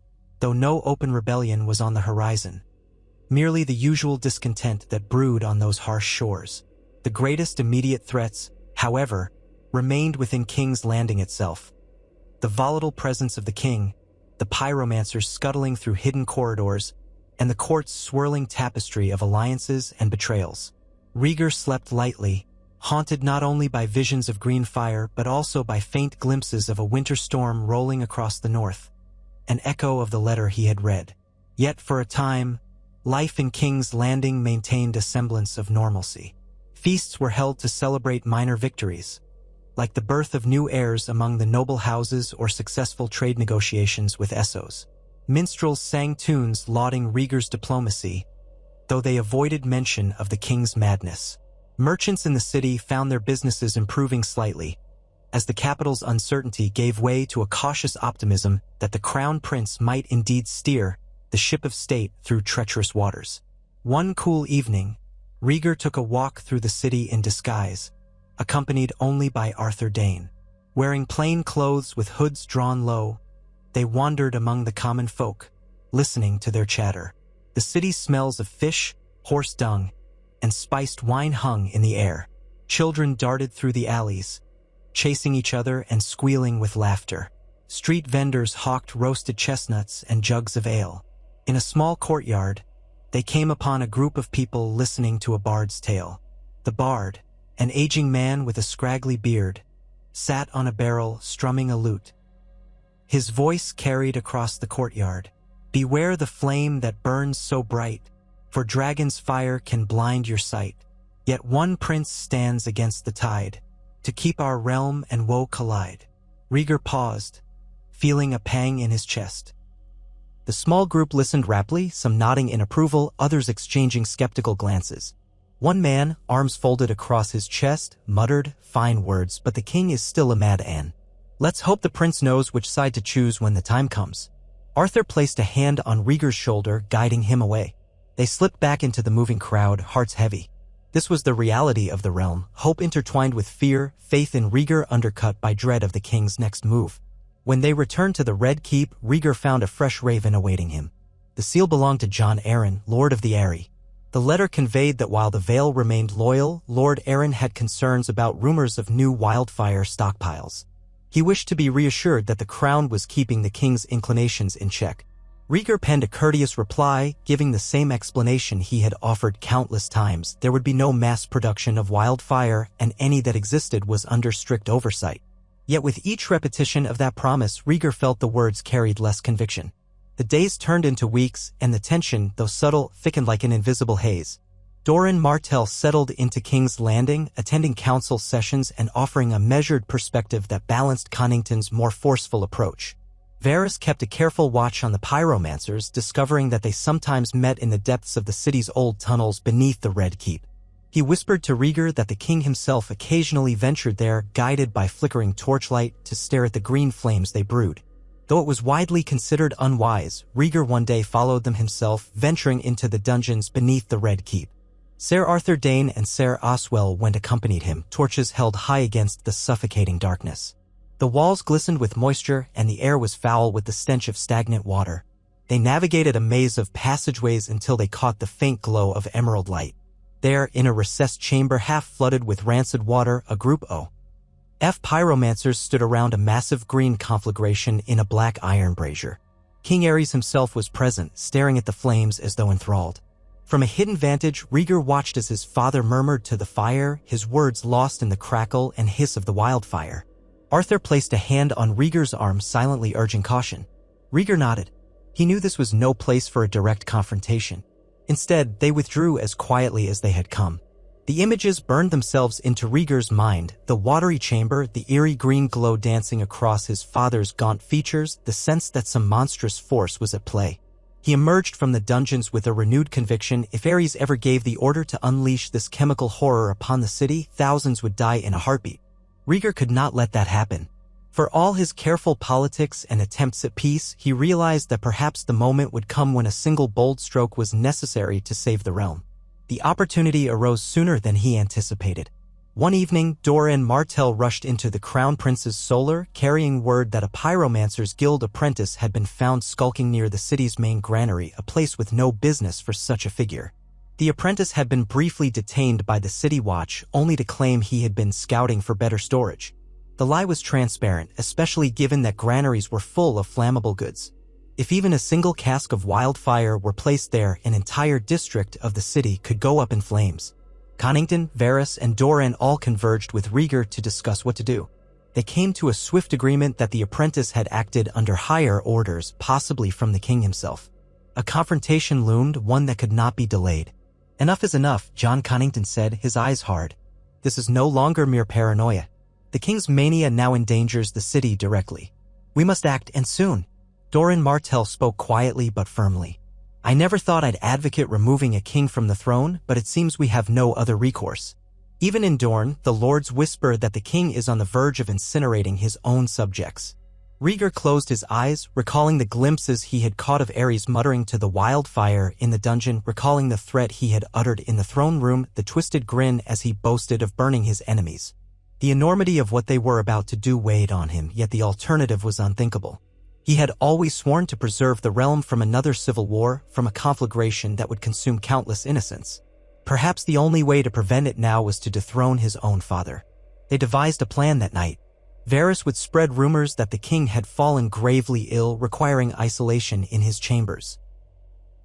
though no open rebellion was on the horizon. Merely the usual discontent that brewed on those harsh shores. The greatest immediate threats, however, remained within King's Landing itself. The volatile presence of the king, the pyromancers scuttling through hidden corridors, and the court's swirling tapestry of alliances and betrayals. Rhaegar slept lightly, haunted not only by visions of green fire but also by faint glimpses of a winter storm rolling across the north, an echo of the letter he had read. Yet for a time, life in King's Landing maintained a semblance of normalcy. Feasts were held to celebrate minor victories, like the birth of new heirs among the noble houses or successful trade negotiations with Essos. Minstrels sang tunes lauding Rhaegar's diplomacy, though they avoided mention of the king's madness. Merchants in the city found their businesses improving slightly, as the capital's uncertainty gave way to a cautious optimism that the crown prince might indeed steer the ship of state through treacherous waters. One cool evening, Rhaegar took a walk through the city in disguise, accompanied only by Arthur Dayne. Wearing plain clothes with hoods drawn low, they wandered among the common folk, listening to their chatter. The city's smells of fish, horse dung, and spiced wine hung in the air. Children darted through the alleys, chasing each other and squealing with laughter. Street vendors hawked roasted chestnuts and jugs of ale. In a small courtyard, they came upon a group of people listening to a bard's tale. The bard, an aging man with a scraggly beard, sat on a barrel strumming a lute. His voice carried across the courtyard. "Beware the flame that burns so bright, for dragon's fire can blind your sight. Yet one prince stands against the tide, to keep our realm and woe collide." Rhaegar paused, feeling a pang in his chest. The small group listened raptly, some nodding in approval, others exchanging skeptical glances. One man, arms folded across his chest, muttered fine words, "But the king is still a mad Anne. Let's hope the prince knows which side to choose when the time comes." Arthur placed a hand on Rhaegar's shoulder, guiding him away. They slipped back into the moving crowd, hearts heavy. This was the reality of the realm, hope intertwined with fear, faith in Rhaegar undercut by dread of the king's next move. When they returned to the Red Keep, Rhaegar found a fresh raven awaiting him. The seal belonged to Jon Arryn, Lord of the Aery. The letter conveyed that while the Vale remained loyal, Lord Arryn had concerns about rumors of new wildfire stockpiles. He wished to be reassured that the crown was keeping the king's inclinations in check. Rhaegar penned a courteous reply, giving the same explanation he had offered countless times. There would be no mass production of wildfire, and any that existed was under strict oversight. Yet with each repetition of that promise, Rhaegar felt the words carried less conviction. The days turned into weeks, and the tension, though subtle, thickened like an invisible haze. Doran Martell settled into King's Landing, attending council sessions and offering a measured perspective that balanced Connington's more forceful approach. Varys kept a careful watch on the pyromancers, discovering that they sometimes met in the depths of the city's old tunnels beneath the Red Keep. He whispered to Rhaegar that the king himself occasionally ventured there, guided by flickering torchlight, to stare at the green flames they brewed. Though it was widely considered unwise, Rhaegar one day followed them himself, venturing into the dungeons beneath the Red Keep. Ser Arthur Dayne and Ser Oswell went accompanied him, torches held high against the suffocating darkness. The walls glistened with moisture, and the air was foul with the stench of stagnant water. They navigated a maze of passageways until they caught the faint glow of emerald light. There, in a recessed chamber half flooded with rancid water, a group of pyromancers stood around a massive green conflagration in a black iron brazier. King Aerys himself was present, staring at the flames as though enthralled. From a hidden vantage, Rhaegar watched as his father murmured to the fire, his words lost in the crackle and hiss of the wildfire. Arthur placed a hand on Rhaegar's arm, silently urging caution. Rhaegar nodded. He knew this was no place for a direct confrontation. Instead, they withdrew as quietly as they had come. The images burned themselves into Rhaegar's mind, the watery chamber, the eerie green glow dancing across his father's gaunt features, the sense that some monstrous force was at play. He emerged from the dungeons with a renewed conviction: if Aerys ever gave the order to unleash this chemical horror upon the city, thousands would die in a heartbeat. Rhaegar could not let that happen. For all his careful politics and attempts at peace, he realized that perhaps the moment would come when a single bold stroke was necessary to save the realm. The opportunity arose sooner than he anticipated. One evening, Doran Martell rushed into the Crown Prince's solar, carrying word that a Pyromancer's Guild apprentice had been found skulking near the city's main granary, a place with no business for such a figure. The apprentice had been briefly detained by the City Watch, only to claim he had been scouting for better storage. The lie was transparent, especially given that granaries were full of flammable goods. If even a single cask of wildfire were placed there, an entire district of the city could go up in flames. Connington, Varys, and Doran all converged with Rhaegar to discuss what to do. They came to a swift agreement that the apprentice had acted under higher orders, possibly from the king himself. A confrontation loomed, one that could not be delayed. Enough is enough, John Connington said, his eyes hard. This is no longer mere paranoia. The king's mania now endangers the city directly. We must act, and soon. Doran Martell spoke quietly but firmly. I never thought I'd advocate removing a king from the throne, but it seems we have no other recourse. Even in Dorne, the lords whisper that the king is on the verge of incinerating his own subjects. Rhaegar closed his eyes, recalling the glimpses he had caught of Aerys muttering to the wildfire in the dungeon, recalling the threat he had uttered in the throne room, the twisted grin as he boasted of burning his enemies. The enormity of what they were about to do weighed on him, yet the alternative was unthinkable. He had always sworn to preserve the realm from another civil war, from a conflagration that would consume countless innocents. Perhaps the only way to prevent it now was to dethrone his own father. They devised a plan that night. Varys would spread rumors that the king had fallen gravely ill, requiring isolation in his chambers.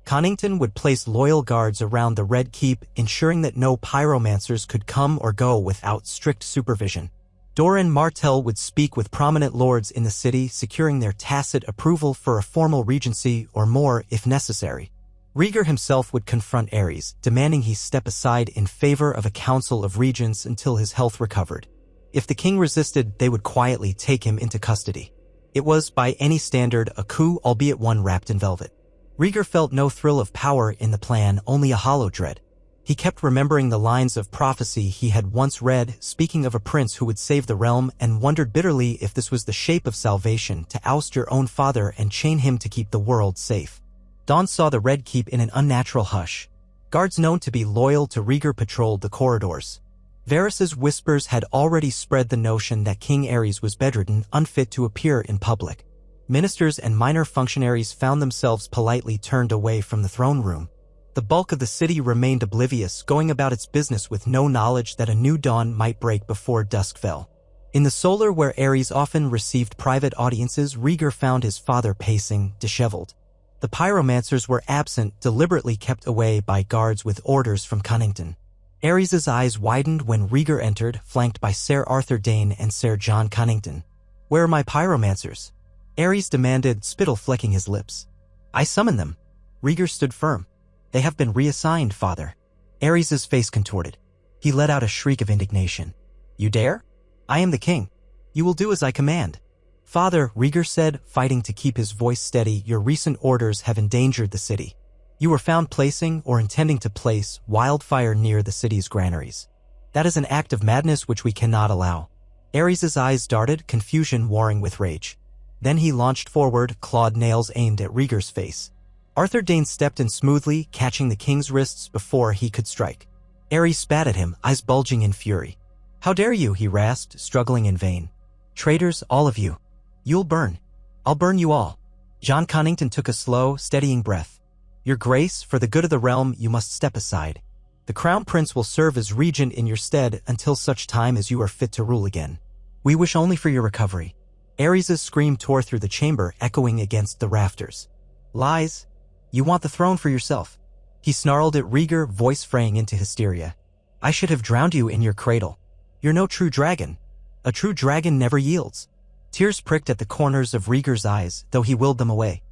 Connington would place loyal guards around the Red Keep, ensuring that no pyromancers could come or go without strict supervision. Doran Martell would speak with prominent lords in the city, securing their tacit approval for a formal regency or more if necessary. Rhaegar himself would confront Aerys, demanding he step aside in favor of a council of regents until his health recovered. If the king resisted, they would quietly take him into custody. It was, by any standard, a coup, albeit one wrapped in velvet. Rhaegar felt no thrill of power in the plan, only a hollow dread. He kept remembering the lines of prophecy he had once read, speaking of a prince who would save the realm, and wondered bitterly if this was the shape of salvation, to oust your own father and chain him to keep the world safe. Dawn saw the Red Keep in an unnatural hush. Guards known to be loyal to Rhaegar patrolled the corridors. Varys's whispers had already spread the notion that King Aerys was bedridden, unfit to appear in public. Ministers and minor functionaries found themselves politely turned away from the throne room. The bulk of the city remained oblivious, going about its business with no knowledge that a new dawn might break before dusk fell. In the solar where Aerys often received private audiences, Rhaegar found his father pacing, disheveled. The pyromancers were absent, deliberately kept away by guards with orders from Cunnington. Aerys' eyes widened when Rhaegar entered, flanked by Ser Arthur Dayne and Ser Jon Cunnington. "Where are my pyromancers?" Aerys demanded, spittle flecking his lips. "I summoned them." Rhaegar stood firm. "They have been reassigned, father." Aerys' face contorted. He let out a shriek of indignation. "You dare? I am the king. You will do as I command." "Father," Rhaegar said, fighting to keep his voice steady, "your recent orders have endangered the city. You were found placing or intending to place wildfire near the city's granaries. That is an act of madness which we cannot allow." Aerys' eyes darted, confusion warring with rage. Then he launched forward, clawed nails aimed at Rhaegar's face. Arthur Dayne stepped in smoothly, catching the king's wrists before he could strike. Aerys spat at him, eyes bulging in fury. "How dare you?" he rasped, struggling in vain. "Traitors, all of you. You'll burn. I'll burn you all." Jon Cunnington took a slow, steadying breath. "Your Grace, for the good of the realm, you must step aside. The Crown Prince will serve as regent in your stead until such time as you are fit to rule again. We wish only for your recovery." Aerys' scream tore through the chamber, echoing against the rafters. "Lies. You want the throne for yourself." He snarled at Rhaegar, voice fraying into hysteria. "I should have drowned you in your cradle. You're no true dragon. A true dragon never yields." Tears pricked at the corners of Rhaegar's eyes, though he willed them away.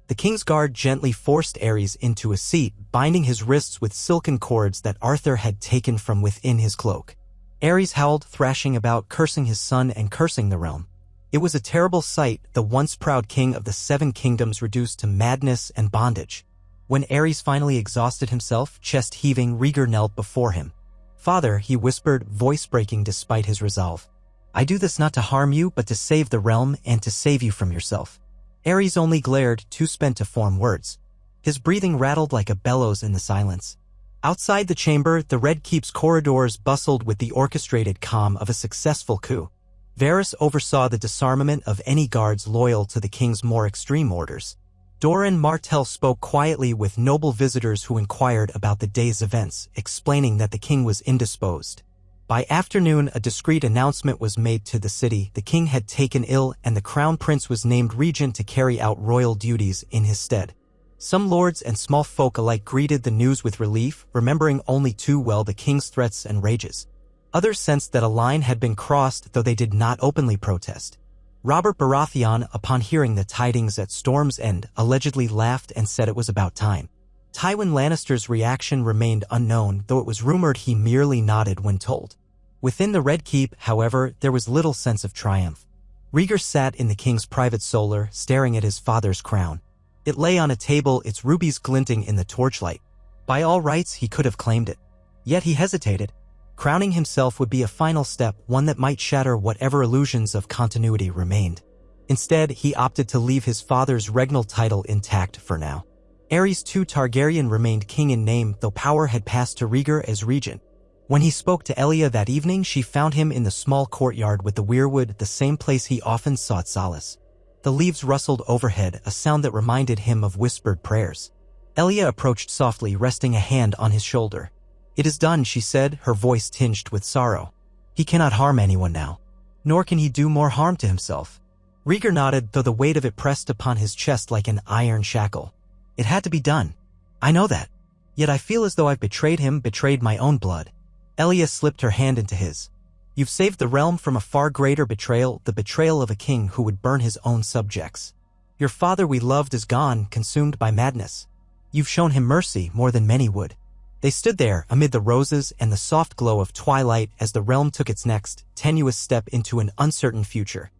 The king's guard gently forced Aerys into a seat, binding his wrists with silken cords that Arthur had taken from within his cloak. Aerys howled, thrashing about, cursing his son and cursing the realm. It was a terrible sight, the once proud king of the Seven Kingdoms reduced to madness and bondage. When Aerys finally exhausted himself, chest heaving, Rhaegar knelt before him. "Father," he whispered, voice breaking despite his resolve. "I do this not to harm you, but to save the realm and to save you from yourself." Aerys only glared, too spent to form words. His breathing rattled like a bellows in the silence. Outside the chamber, the Red Keep's corridors bustled with the orchestrated calm of a successful coup. Varys oversaw the disarmament of any guards loyal to the king's more extreme orders. Doran Martell spoke quietly with noble visitors who inquired about the day's events, explaining that the king was indisposed. By afternoon, a discreet announcement was made to the city. The king had taken ill, and the crown prince was named regent to carry out royal duties in his stead. Some lords and small folk alike greeted the news with relief, remembering only too well the king's threats and rages. Others sensed that a line had been crossed, though they did not openly protest. Robert Baratheon, upon hearing the tidings at Storm's End, allegedly laughed and said it was about time. Tywin Lannister's reaction remained unknown, though it was rumored he merely nodded when told. Within the Red Keep, however, there was little sense of triumph. Rhaegar sat in the king's private solar, staring at his father's crown. It lay on a table, its rubies glinting in the torchlight. By all rights, he could have claimed it. Yet he hesitated. Crowning himself would be a final step, one that might shatter whatever illusions of continuity remained. Instead, he opted to leave his father's regnal title intact for now. Aerys II Targaryen remained king in name, though power had passed to Rhaegar as regent. When he spoke to Elia that evening, she found him in the small courtyard with the weirwood, the same place he often sought solace. The leaves rustled overhead, a sound that reminded him of whispered prayers. Elia approached softly, resting a hand on his shoulder. "It is done," she said, her voice tinged with sorrow. "He cannot harm anyone now. Nor can he do more harm to himself." Rhaegar nodded, though the weight of it pressed upon his chest like an iron shackle. "It had to be done. I know that. Yet I feel as though I've betrayed him, betrayed my own blood." Elia slipped her hand into his. "You've saved the realm from a far greater betrayal, the betrayal of a king who would burn his own subjects. Your father we loved is gone, consumed by madness. You've shown him mercy more than many would." They stood there amid the roses and the soft glow of twilight as the realm took its next, tenuous step into an uncertain future.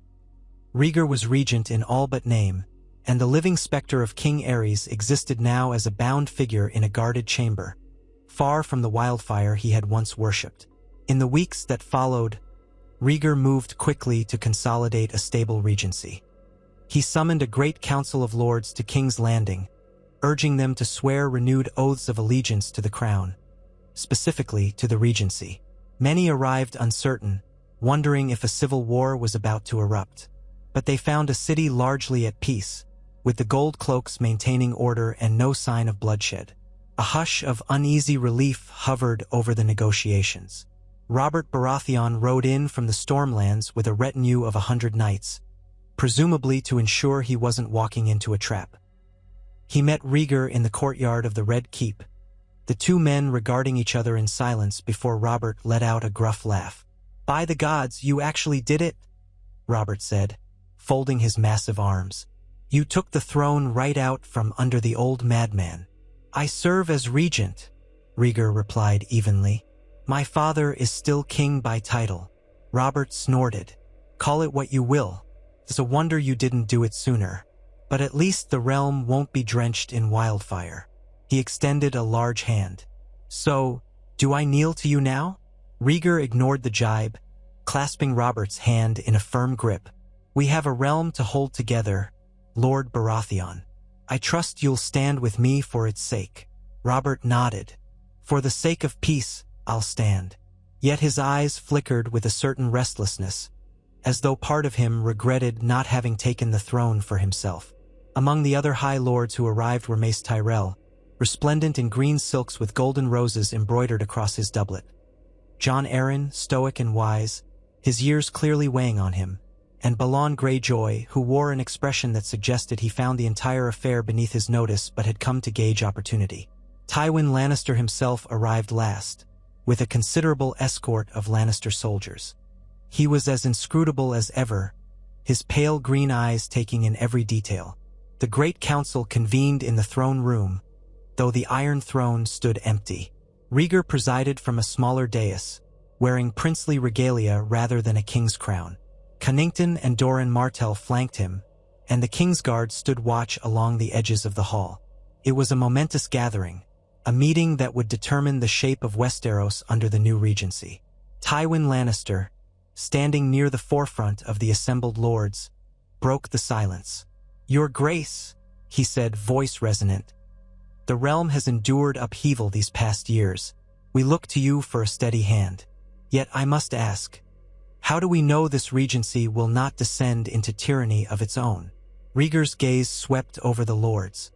Rhaegar was regent in all but name, and the living specter of King Aerys existed now as a bound figure in a guarded chamber, far from the wildfire he had once worshipped. In the weeks that followed, Rhaegar moved quickly to consolidate a stable regency. He summoned a great council of lords to King's Landing, urging them to swear renewed oaths of allegiance to the crown, specifically to the regency. Many arrived uncertain, wondering if a civil war was about to erupt. But they found a city largely at peace, with the gold cloaks maintaining order and no sign of bloodshed. A hush of uneasy relief hovered over the negotiations. Robert Baratheon rode in from the Stormlands with a retinue of 100 knights, presumably to ensure he wasn't walking into a trap. He met Rhaegar in the courtyard of the Red Keep, the two men regarding each other in silence before Robert let out a gruff laugh. "By the gods, you actually did it," Robert said, folding his massive arms. "You took the throne right out from under the old madman." "I serve as regent," Rhaegar replied evenly. "My father is still king by title." Robert snorted. "Call it what you will. It's a wonder you didn't do it sooner. But at least the realm won't be drenched in wildfire." He extended a large hand. "So, do I kneel to you now?" Rhaegar ignored the jibe, clasping Robert's hand in a firm grip. "We have a realm to hold together, Lord Baratheon. I trust you'll stand with me for its sake." Robert nodded. "For the sake of peace, I'll stand." Yet his eyes flickered with a certain restlessness, as though part of him regretted not having taken the throne for himself. Among the other high lords who arrived were Mace Tyrell, resplendent in green silks with golden roses embroidered across his doublet. Jon Arryn, stoic and wise, his years clearly weighing on him, and Balon Greyjoy, who wore an expression that suggested he found the entire affair beneath his notice but had come to gauge opportunity. Tywin Lannister himself arrived last, with a considerable escort of Lannister soldiers. He was as inscrutable as ever, his pale green eyes taking in every detail. The Great Council convened in the throne room, though the Iron Throne stood empty. Rhaegar presided from a smaller dais, wearing princely regalia rather than a king's crown. Connington and Doran Martell flanked him, and the Kingsguard stood watch along the edges of the hall. It was a momentous gathering, a meeting that would determine the shape of Westeros under the new regency. Tywin Lannister, standing near the forefront of the assembled lords, broke the silence. "Your Grace," he said, voice resonant, "the realm has endured upheaval these past years. We look to you for a steady hand. Yet I must ask, how do we know this regency will not descend into tyranny of its own?" Rhaegar's gaze swept over the lords.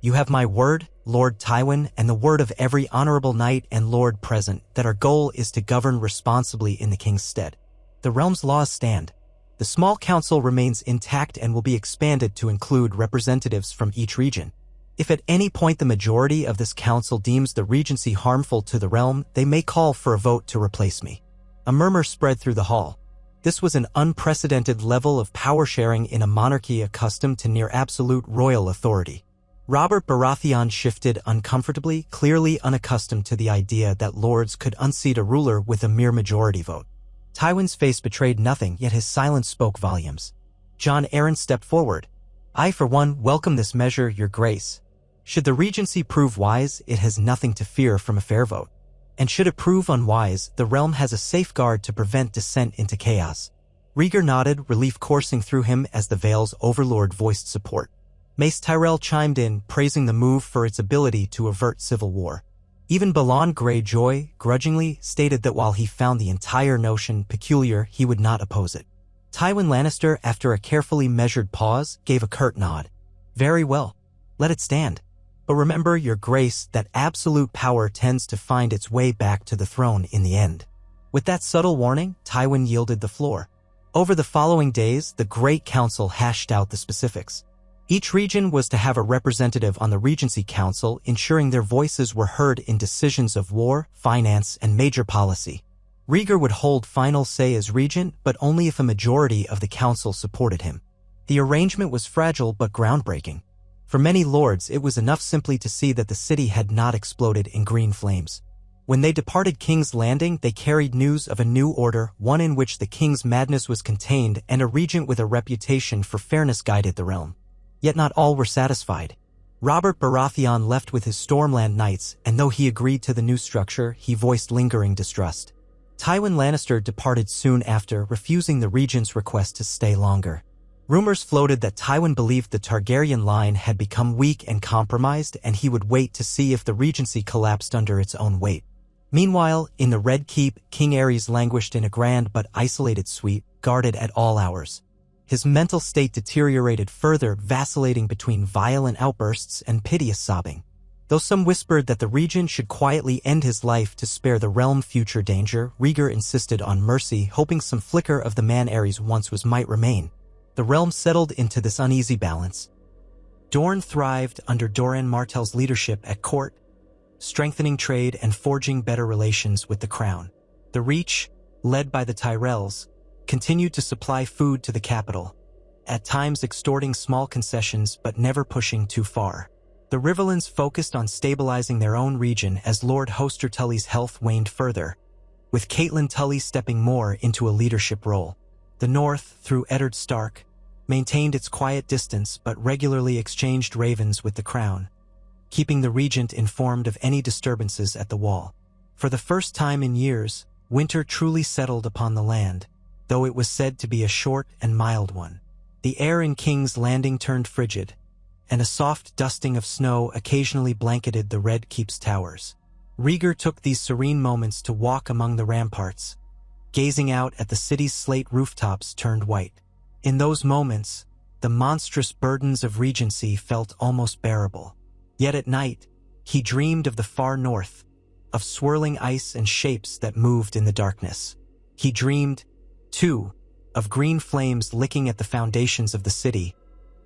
"You have my word, Lord Tywin, and the word of every honorable knight and lord present, that our goal is to govern responsibly in the king's stead. The realm's laws stand. The small council remains intact and will be expanded to include representatives from each region. If at any point the majority of this council deems the regency harmful to the realm, they may call for a vote to replace me." A murmur spread through the hall. This was an unprecedented level of power sharing in a monarchy accustomed to near absolute royal authority. Robert Baratheon shifted uncomfortably, clearly unaccustomed to the idea that lords could unseat a ruler with a mere majority vote. Tywin's face betrayed nothing, yet his silence spoke volumes. Jon Arryn stepped forward. "I, for one, welcome this measure, Your Grace. Should the regency prove wise, it has nothing to fear from a fair vote. And should it prove unwise, the realm has a safeguard to prevent descent into chaos." Rhaegar nodded, relief coursing through him as the Vale's overlord voiced support. Mace Tyrell chimed in, praising the move for its ability to avert civil war. Even Balon Greyjoy, grudgingly, stated that while he found the entire notion peculiar, he would not oppose it. Tywin Lannister, after a carefully measured pause, gave a curt nod. "Very well. Let it stand. But remember, Your Grace, that absolute power tends to find its way back to the throne in the end." With that subtle warning, Tywin yielded the floor. Over the following days, the Great Council hashed out the specifics. Each region was to have a representative on the Regency Council, ensuring their voices were heard in decisions of war, finance, and major policy. Rhaegar would hold final say as regent, but only if a majority of the council supported him. The arrangement was fragile but groundbreaking. For many lords, it was enough simply to see that the city had not exploded in green flames. When they departed King's Landing, they carried news of a new order, one in which the king's madness was contained and a regent with a reputation for fairness guided the realm. Yet not all were satisfied. Robert Baratheon left with his Stormland Knights, and though he agreed to the new structure, he voiced lingering distrust. Tywin Lannister departed soon after, refusing the regent's request to stay longer. Rumors floated that Tywin believed the Targaryen line had become weak and compromised, and he would wait to see if the regency collapsed under its own weight. Meanwhile, in the Red Keep, King Aerys languished in a grand but isolated suite, guarded at all hours. His mental state deteriorated further, vacillating between violent outbursts and piteous sobbing. Though some whispered that the regent should quietly end his life to spare the realm future danger, Rhaegar insisted on mercy, hoping some flicker of the man Aerys once was might remain. The realm settled into this uneasy balance. Dorne thrived under Elia Martell's leadership at court, strengthening trade and forging better relations with the crown. The Reach, led by the Tyrells, continued to supply food to the capital, at times extorting small concessions but never pushing too far. The Rivellins focused on stabilizing their own region as Lord Hoster Tully's health waned further, with Catelyn Tully stepping more into a leadership role. The North, through Eddard Stark, maintained its quiet distance but regularly exchanged ravens with the crown, keeping the regent informed of any disturbances at the wall. For the first time in years, winter truly settled upon the land, though it was said to be a short and mild one. The air in King's Landing turned frigid, and a soft dusting of snow occasionally blanketed the Red Keep's towers. Rhaegar took these serene moments to walk among the ramparts, gazing out at the city's slate rooftops turned white. In those moments, the monstrous burdens of regency felt almost bearable. Yet at night, he dreamed of the far north, of swirling ice and shapes that moved in the darkness. He dreamed, too, of green flames licking at the foundations of the city,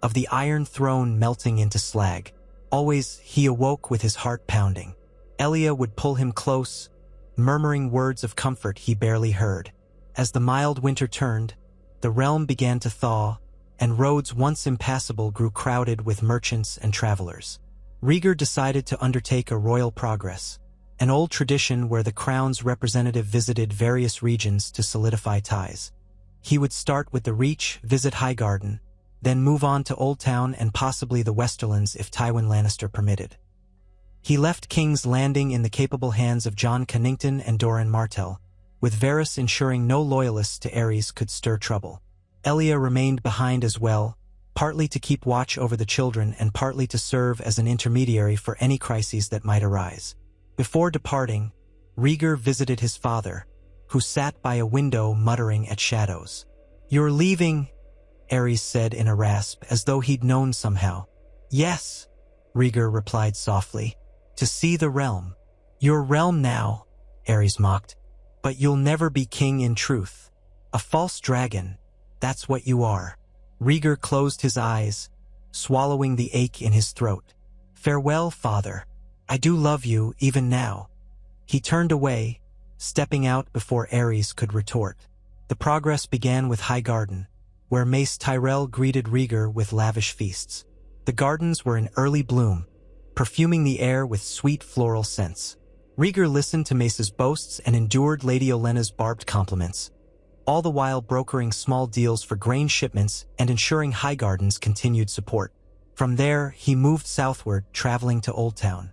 of the Iron Throne melting into slag. Always, he awoke with his heart pounding. Elia would pull him close, murmuring words of comfort he barely heard. As the mild winter turned, the realm began to thaw, and roads once impassable grew crowded with merchants and travelers. Rhaegar decided to undertake a royal progress, an old tradition where the crown's representative visited various regions to solidify ties. He would start with the Reach, visit Highgarden, then move on to Old Town and possibly the Westerlands if Tywin Lannister permitted. He left King's Landing in the capable hands of Jon Connington and Elia Martell, with Varys ensuring no loyalists to Aerys could stir trouble. Elia remained behind as well, partly to keep watch over the children and partly to serve as an intermediary for any crises that might arise. Before departing, Rhaegar visited his father, who sat by a window muttering at shadows. "You're leaving," Aerys said in a rasp, as though he'd known somehow. "Yes," Rhaegar replied softly, "to see the realm." "Your realm now," Aerys mocked. "But you'll never be king in truth. A false dragon, that's what you are." Rhaegar closed his eyes, swallowing the ache in his throat. "Farewell, father. I do love you, even now." He turned away, stepping out before Aerys could retort. The progress began with Highgarden, where Mace Tyrell greeted Rhaegar with lavish feasts. The gardens were in early bloom, perfuming the air with sweet floral scents. Rhaegar listened to Mace's boasts and endured Lady Olenna's barbed compliments, all the while brokering small deals for grain shipments and ensuring Highgarden's continued support. From there, he moved southward, traveling to Old Town.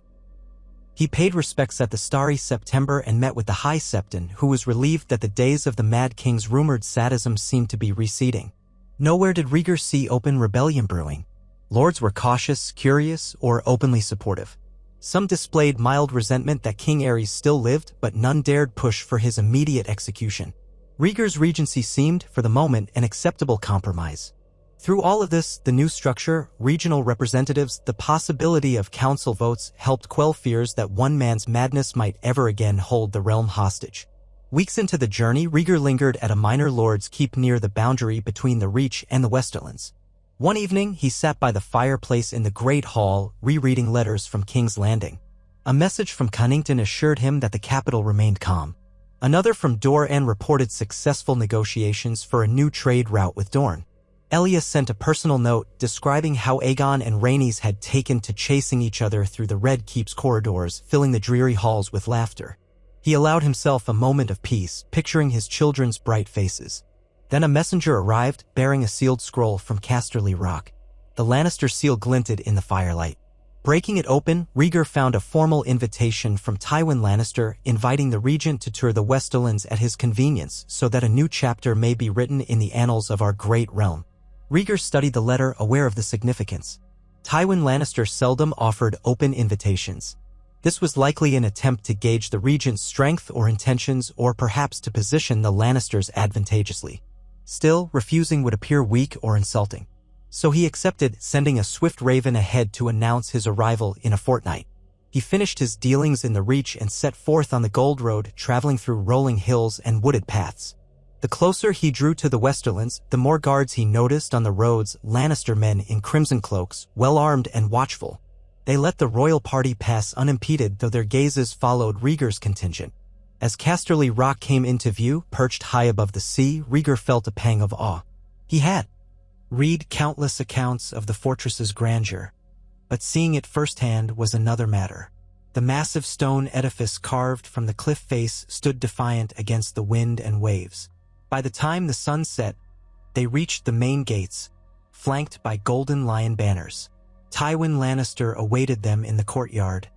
He paid respects at the Starry September and met with the High Septon, who was relieved that the days of the Mad King's rumored sadism seemed to be receding. Nowhere did Rhaegar see open rebellion brewing. Lords were cautious, curious, or openly supportive. Some displayed mild resentment that King Aerys still lived, but none dared push for his immediate execution. Rhaegar's regency seemed, for the moment, an acceptable compromise. Through all of this, the new structure, regional representatives, the possibility of council votes helped quell fears that one man's madness might ever again hold the realm hostage. Weeks into the journey, Rhaegar lingered at a minor lord's keep near the boundary between the Reach and the Westerlands. One evening, he sat by the fireplace in the Great Hall, rereading letters from King's Landing. A message from Connington assured him that the capital remained calm. Another from Dorne reported successful negotiations for a new trade route with Dorne. Elia sent a personal note describing how Aegon and Rhaenys had taken to chasing each other through the Red Keep's corridors, filling the dreary halls with laughter. He allowed himself a moment of peace, picturing his children's bright faces. Then a messenger arrived, bearing a sealed scroll from Casterly Rock. The Lannister seal glinted in the firelight. Breaking it open, Rhaegar found a formal invitation from Tywin Lannister inviting the regent to tour the Westerlands at his convenience so that a new chapter may be written in the annals of our great realm. Rhaegar studied the letter, aware of the significance. Tywin Lannister seldom offered open invitations. This was likely an attempt to gauge the regent's strength or intentions, or perhaps to position the Lannisters advantageously. Still, refusing would appear weak or insulting. So he accepted, sending a swift raven ahead to announce his arrival in a fortnight. He finished his dealings in the Reach and set forth on the Gold Road, traveling through rolling hills and wooded paths. The closer he drew to the Westerlands, the more guards he noticed on the roads, Lannister men in crimson cloaks, well-armed and watchful. They let the royal party pass unimpeded, though their gazes followed Rhaegar's contingent. As Casterly Rock came into view, perched high above the sea, Rhaegar felt a pang of awe. He had read countless accounts of the fortress's grandeur, but seeing it firsthand was another matter. The massive stone edifice carved from the cliff face stood defiant against the wind and waves. By the time the sun set, they reached the main gates, flanked by golden lion banners. Tywin Lannister awaited them in the courtyard,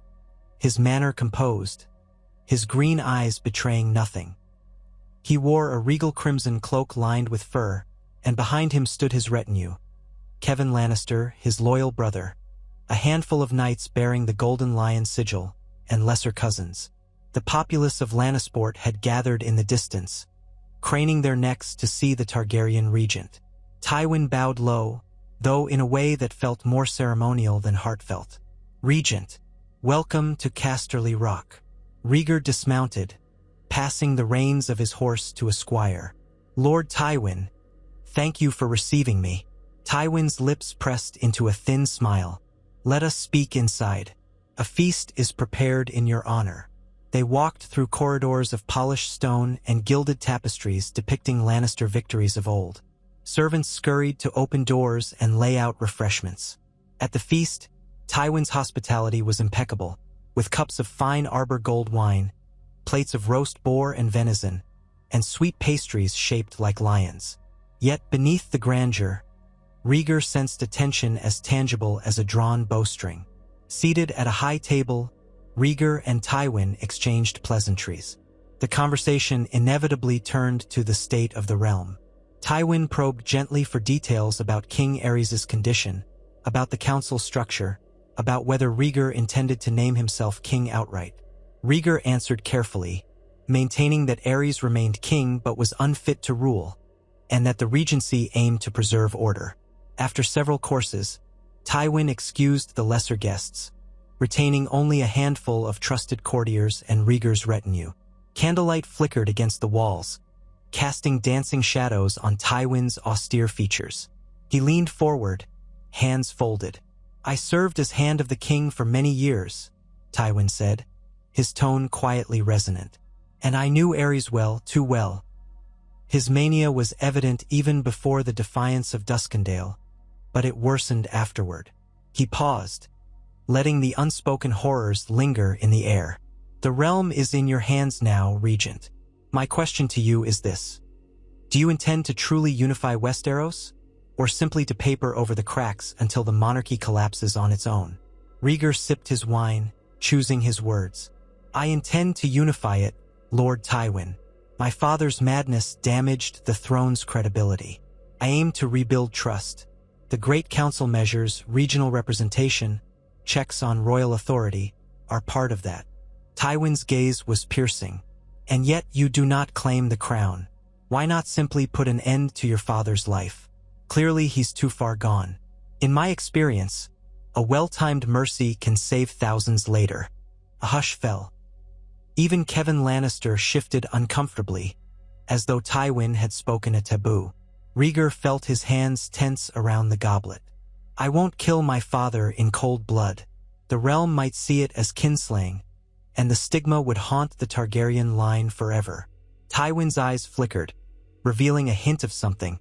his manner composed, his green eyes betraying nothing. He wore a regal crimson cloak lined with fur, and behind him stood his retinue. Kevan Lannister, his loyal brother, a handful of knights bearing the Golden Lion sigil, and lesser cousins. The populace of Lannisport had gathered in the distance, craning their necks to see the Targaryen regent. Tywin bowed low, though in a way that felt more ceremonial than heartfelt. "Regent, welcome to Casterly Rock." Rhaegar dismounted, passing the reins of his horse to a squire. "Lord Tywin, thank you for receiving me." Tywin's lips pressed into a thin smile. "Let us speak inside. A feast is prepared in your honor." They walked through corridors of polished stone and gilded tapestries depicting Lannister victories of old. Servants scurried to open doors and lay out refreshments. At the feast, Tywin's hospitality was impeccable, with cups of fine arbor gold wine, plates of roast boar and venison, and sweet pastries shaped like lions. Yet beneath the grandeur, Rhaegar sensed a tension as tangible as a drawn bowstring. Seated at a high table, Rhaegar and Tywin exchanged pleasantries. The conversation inevitably turned to the state of the realm. Tywin probed gently for details about King Aerys' condition, about the council structure, about whether Rhaegar intended to name himself king outright. Rhaegar answered carefully, maintaining that Aerys remained king but was unfit to rule, and that the regency aimed to preserve order. After several courses, Tywin excused the lesser guests, retaining only a handful of trusted courtiers and Rhaegar's retinue. Candlelight flickered against the walls, casting dancing shadows on Tywin's austere features. He leaned forward, hands folded. "I served as Hand of the King for many years," Tywin said, his tone quietly resonant. "And I knew Aerys well, too well." His mania was evident even before the defiance of Duskendale, but it worsened afterward. He paused, letting the unspoken horrors linger in the air. "The realm is in your hands now, Regent. My question to you is this. Do you intend to truly unify Westeros, or simply to paper over the cracks until the monarchy collapses on its own?" Rhaegar sipped his wine, choosing his words. "I intend to unify it, Lord Tywin. My father's madness damaged the throne's credibility. I aim to rebuild trust. The Great Council measures, regional representation, checks on royal authority, are part of that." Tywin's gaze was piercing. "And yet you do not claim the crown. Why not simply put an end to your father's life? Clearly he's too far gone. In my experience, a well-timed mercy can save thousands later." A hush fell. Even Kevan Lannister shifted uncomfortably, as though Tywin had spoken a taboo. Rhaegar felt his hands tense around the goblet. "I won't kill my father in cold blood. The realm might see it as kinslaying, and the stigma would haunt the Targaryen line forever." Tywin's eyes flickered, revealing a hint of something.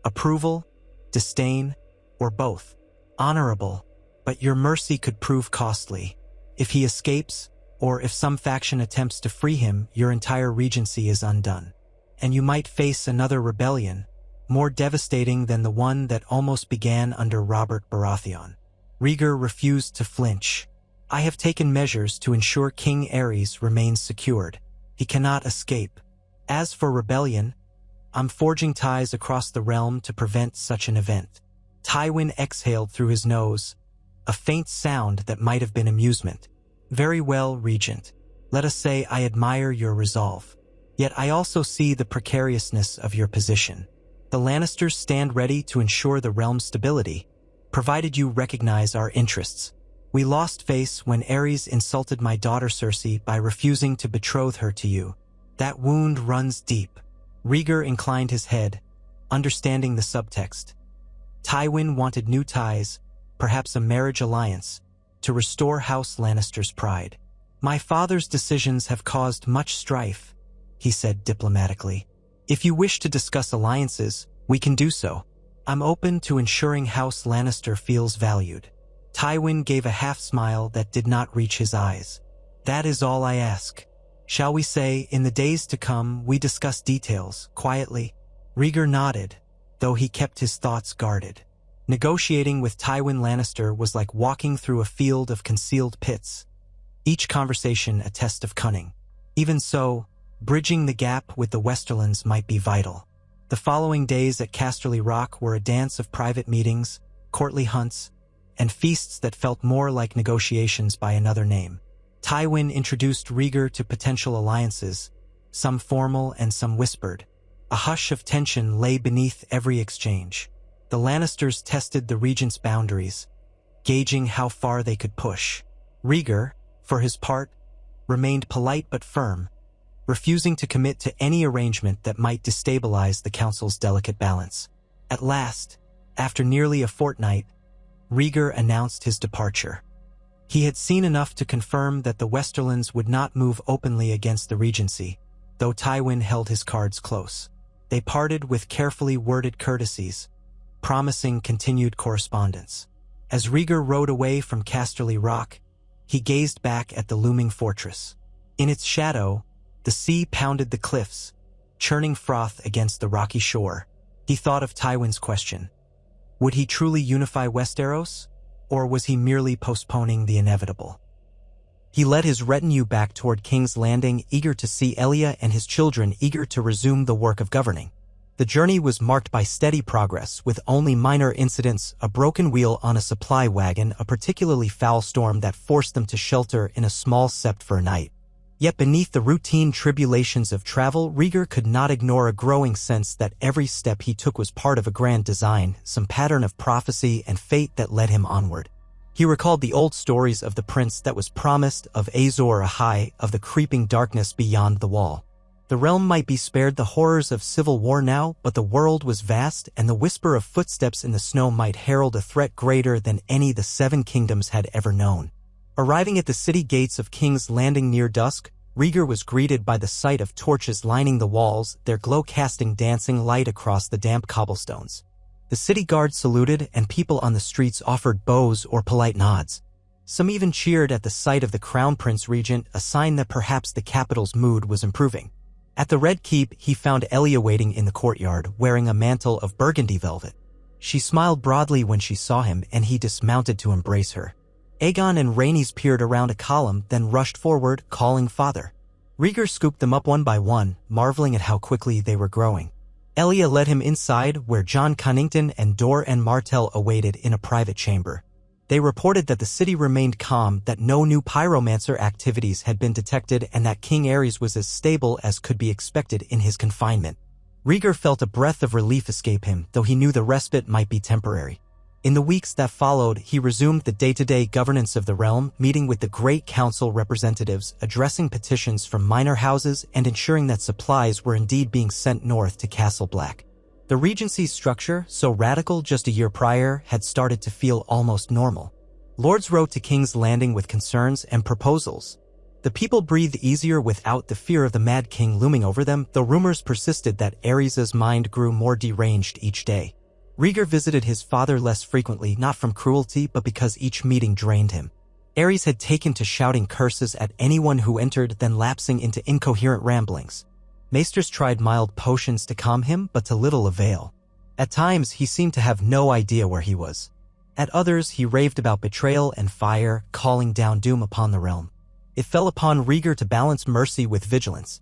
Approval, disdain, or both. "Honorable, but your mercy could prove costly. If he escapes, or if some faction attempts to free him, your entire regency is undone. And you might face another rebellion, more devastating than the one that almost began under Robert Baratheon." Rhaegar refused to flinch. "I have taken measures to ensure King Aerys remains secured. He cannot escape. As for rebellion, I'm forging ties across the realm to prevent such an event." Tywin exhaled through his nose, a faint sound that might have been amusement. "Very well, Regent. Let us say I admire your resolve. Yet I also see the precariousness of your position. The Lannisters stand ready to ensure the realm's stability, provided you recognize our interests. We lost face when Aerys insulted my daughter Cersei by refusing to betroth her to you. That wound runs deep. Rhaegar inclined his head, understanding the subtext. Tywin wanted new ties, perhaps a marriage alliance, to restore House Lannister's pride. My father's decisions have caused much strife, he said diplomatically. If you wish to discuss alliances, we can do so. I'm open to ensuring House Lannister feels valued. Tywin gave a half-smile that did not reach his eyes. That is all I ask. Shall we say, in the days to come, we discuss details, quietly? Rhaegar nodded, though he kept his thoughts guarded. Negotiating with Tywin Lannister was like walking through a field of concealed pits, each conversation a test of cunning. Even so, bridging the gap with the Westerlands might be vital. The following days at Casterly Rock were a dance of private meetings, courtly hunts, and feasts that felt more like negotiations by another name. Tywin introduced Rhaegar to potential alliances, some formal and some whispered. A hush of tension lay beneath every exchange. The Lannisters tested the regent's boundaries, gauging how far they could push. Rhaegar, for his part, remained polite but firm, refusing to commit to any arrangement that might destabilize the council's delicate balance. At last, after nearly a fortnight, Rhaegar announced his departure. He had seen enough to confirm that the Westerlands would not move openly against the regency, though Tywin held his cards close. They parted with carefully worded courtesies, promising continued correspondence. As Rhaegar rode away from Casterly Rock, he gazed back at the looming fortress. In its shadow, the sea pounded the cliffs, churning froth against the rocky shore. He thought of Tywin's question. Would he truly unify Westeros, or was he merely postponing the inevitable? He led his retinue back toward King's Landing, eager to see Elia and his children eager to resume the work of governing. The journey was marked by steady progress, with only minor incidents, a broken wheel on a supply wagon, a particularly foul storm that forced them to shelter in a small sept for a night. Yet beneath the routine tribulations of travel, Rhaegar could not ignore a growing sense that every step he took was part of a grand design, some pattern of prophecy and fate that led him onward. He recalled the old stories of the prince that was promised, of Azor Ahai, of the creeping darkness beyond the wall. The realm might be spared the horrors of civil war now, but the world was vast, and the whisper of footsteps in the snow might herald a threat greater than any the Seven Kingdoms had ever known. Arriving at the city gates of King's Landing near dusk, Rhaegar was greeted by the sight of torches lining the walls, their glow casting dancing light across the damp cobblestones. The city guard saluted, and people on the streets offered bows or polite nods. Some even cheered at the sight of the Crown Prince Regent, a sign that perhaps the capital's mood was improving. At the Red Keep, he found Elia waiting in the courtyard, wearing a mantle of burgundy velvet. She smiled broadly when she saw him, and he dismounted to embrace her. Aegon and Rhaenys peered around a column, then rushed forward, calling father. Rhaegar scooped them up one by one, marveling at how quickly they were growing. Elia led him inside, where Jon Connington and Lyanna Martell awaited in a private chamber. They reported that the city remained calm, that no new pyromancer activities had been detected, and that King Aerys was as stable as could be expected in his confinement. Rhaegar felt a breath of relief escape him, though he knew the respite might be temporary. In the weeks that followed, he resumed the day-to-day governance of the realm, meeting with the Great Council representatives, addressing petitions from minor houses, and ensuring that supplies were indeed being sent north to Castle Black. The Regency's structure, so radical just a year prior, had started to feel almost normal. Lords wrote to King's Landing with concerns and proposals. The people breathed easier without the fear of the Mad King looming over them, though rumors persisted that Aerys' mind grew more deranged each day. Rhaegar visited his father less frequently, not from cruelty but because each meeting drained him. Aerys had taken to shouting curses at anyone who entered, then lapsing into incoherent ramblings. Maesters tried mild potions to calm him, but to little avail. At times, he seemed to have no idea where he was. At others, he raved about betrayal and fire, calling down doom upon the realm. It fell upon Rhaegar to balance mercy with vigilance.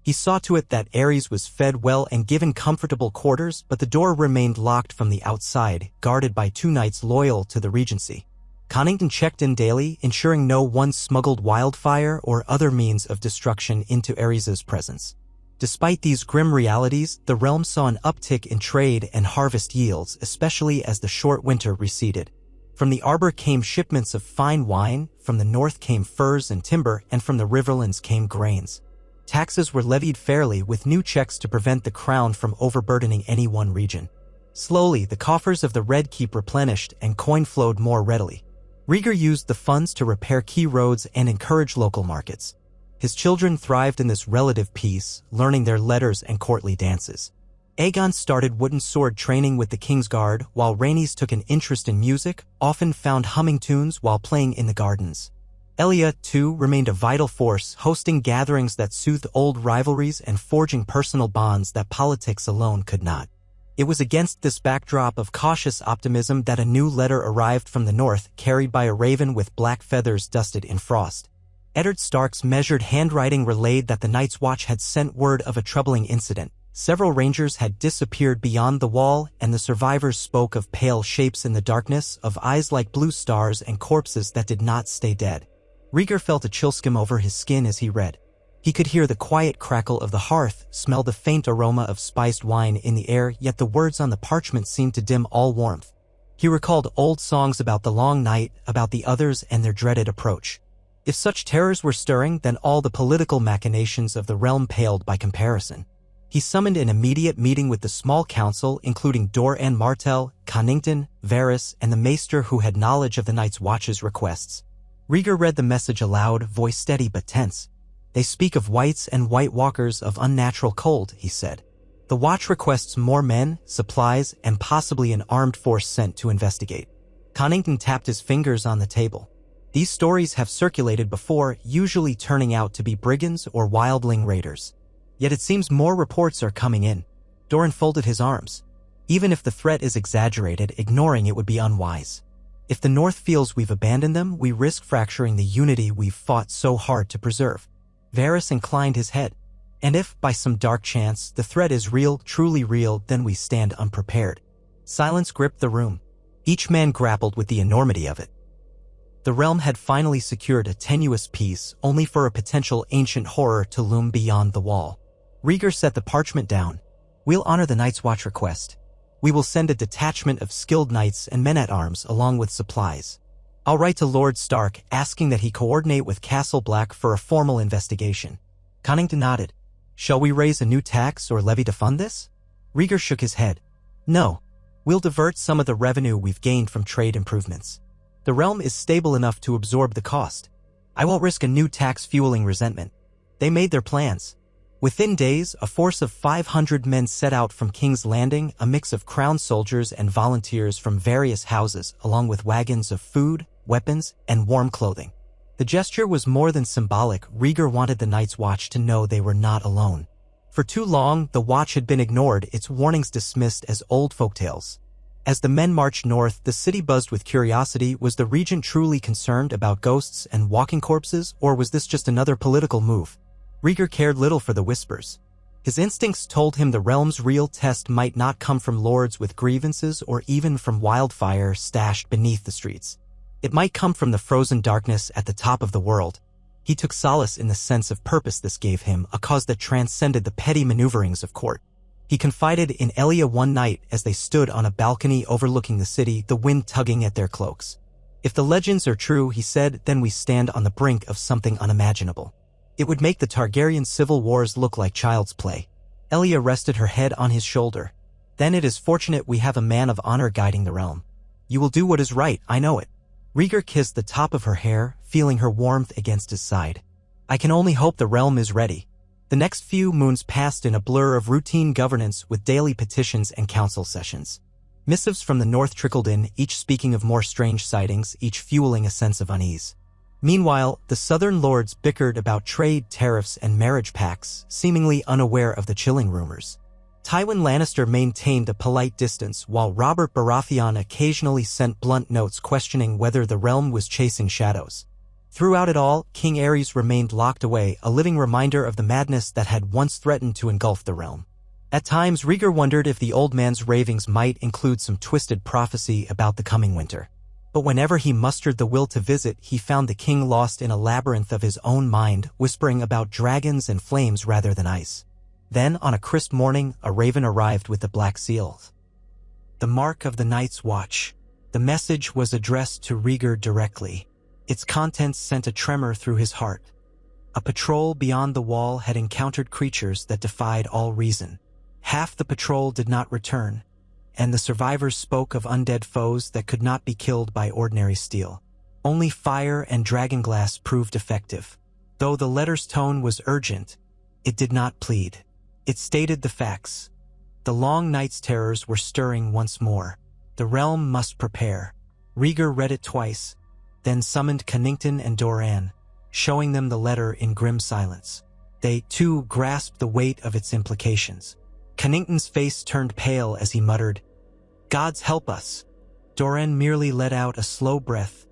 He saw to it that Aerys was fed well and given comfortable quarters, but the door remained locked from the outside, guarded by 2 knights loyal to the Regency. Connington checked in daily, ensuring no one smuggled wildfire or other means of destruction into Aerys' presence. Despite these grim realities, the realm saw an uptick in trade and harvest yields, especially as the short winter receded. From the arbor came shipments of fine wine, from the north came furs and timber, and from the riverlands came grains. Taxes were levied fairly, with new checks to prevent the crown from overburdening any one region. Slowly, the coffers of the Red Keep replenished and coin flowed more readily. Rhaegar used the funds to repair key roads and encourage local markets. His children thrived in this relative peace, learning their letters and courtly dances. Aegon started wooden sword training with the King's Guard, while Rhaenys took an interest in music, often found humming tunes while playing in the gardens. Elia, too, remained a vital force, hosting gatherings that soothed old rivalries and forging personal bonds that politics alone could not. It was against this backdrop of cautious optimism that a new letter arrived from the north, carried by a raven with black feathers dusted in frost. Eddard Stark's measured handwriting relayed that the Night's Watch had sent word of a troubling incident. Several rangers had disappeared beyond the wall, and the survivors spoke of pale shapes in the darkness, of eyes like blue stars and corpses that did not stay dead. Rhaegar felt a chill skim over his skin as he read. He could hear the quiet crackle of the hearth, smell the faint aroma of spiced wine in the air, yet the words on the parchment seemed to dim all warmth. He recalled old songs about the long night, about the others and their dreaded approach. If such terrors were stirring, then all the political machinations of the realm paled by comparison. He summoned an immediate meeting with the small council, including Elia Martell, Connington, Varys, and the maester who had knowledge of the Night's Watch's requests. Rhaegar read the message aloud, voice steady but tense. They speak of whites and white walkers of unnatural cold, he said. The Watch requests more men, supplies, and possibly an armed force sent to investigate. Connington tapped his fingers on the table. These stories have circulated before, usually turning out to be brigands or wildling raiders. Yet it seems more reports are coming in. Doran folded his arms. Even if the threat is exaggerated, ignoring it would be unwise. If the North feels we've abandoned them, we risk fracturing the unity we've fought so hard to preserve. Varys inclined his head. And if, by some dark chance, the threat is real, truly real, then we stand unprepared. Silence gripped the room. Each man grappled with the enormity of it. The realm had finally secured a tenuous peace, only for a potential ancient horror to loom beyond the wall. Rhaegar set the parchment down. We'll honor the Night's Watch request. We will send a detachment of skilled knights and men-at-arms along with supplies. I'll write to Lord Stark asking that he coordinate with Castle Black for a formal investigation. Connington nodded. Shall we raise a new tax or levy to fund this? Rhaegar shook his head. No. We'll divert some of the revenue we've gained from trade improvements. The realm is stable enough to absorb the cost. I won't risk a new tax fueling resentment. They made their plans. Within days, a force of 500 men set out from King's Landing, a mix of crown soldiers and volunteers from various houses, along with wagons of food, weapons, and warm clothing. The gesture was more than symbolic. Rhaegar wanted the Night's Watch to know they were not alone. For too long, the Watch had been ignored, its warnings dismissed as old folktales. As the men marched north, the city buzzed with curiosity. Was the regent truly concerned about ghosts and walking corpses, or was this just another political move? Rhaegar cared little for the whispers. His instincts told him the realm's real test might not come from lords with grievances or even from wildfire stashed beneath the streets. It might come from the frozen darkness at the top of the world. He took solace in the sense of purpose this gave him, a cause that transcended the petty maneuverings of court. He confided in Elia one night as they stood on a balcony overlooking the city, the wind tugging at their cloaks. If the legends are true, he said, then we stand on the brink of something unimaginable. It would make the Targaryen civil wars look like child's play. Elia rested her head on his shoulder. Then it is fortunate we have a man of honor guiding the realm. You will do what is right, I know it. Rhaegar kissed the top of her hair, feeling her warmth against his side. I can only hope the realm is ready. The next few moons passed in a blur of routine governance with daily petitions and council sessions. Missives from the north trickled in, each speaking of more strange sightings, each fueling a sense of unease. Meanwhile, the southern lords bickered about trade, tariffs, and marriage pacts, seemingly unaware of the chilling rumors. Tywin Lannister maintained a polite distance, while Robert Baratheon occasionally sent blunt notes questioning whether the realm was chasing shadows. Throughout it all, King Aerys remained locked away, a living reminder of the madness that had once threatened to engulf the realm. At times, Rhaegar wondered if the old man's ravings might include some twisted prophecy about the coming winter. But whenever he mustered the will to visit, he found the king lost in a labyrinth of his own mind, whispering about dragons and flames rather than ice. Then, on a crisp morning, a raven arrived with the black seals. The mark of the Night's Watch. The message was addressed to Rhaegar directly. Its contents sent a tremor through his heart. A patrol beyond the wall had encountered creatures that defied all reason. Half the patrol did not return, and the survivors spoke of undead foes that could not be killed by ordinary steel. Only fire and dragonglass proved effective. Though the letter's tone was urgent, it did not plead. It stated the facts. The long night's terrors were stirring once more. The realm must prepare. Rhaegar read it twice, then summoned Connington and Doran, showing them the letter in grim silence. They, too, grasped the weight of its implications. Connington's face turned pale as he muttered, "Gods help us." Doran merely let out a slow breath,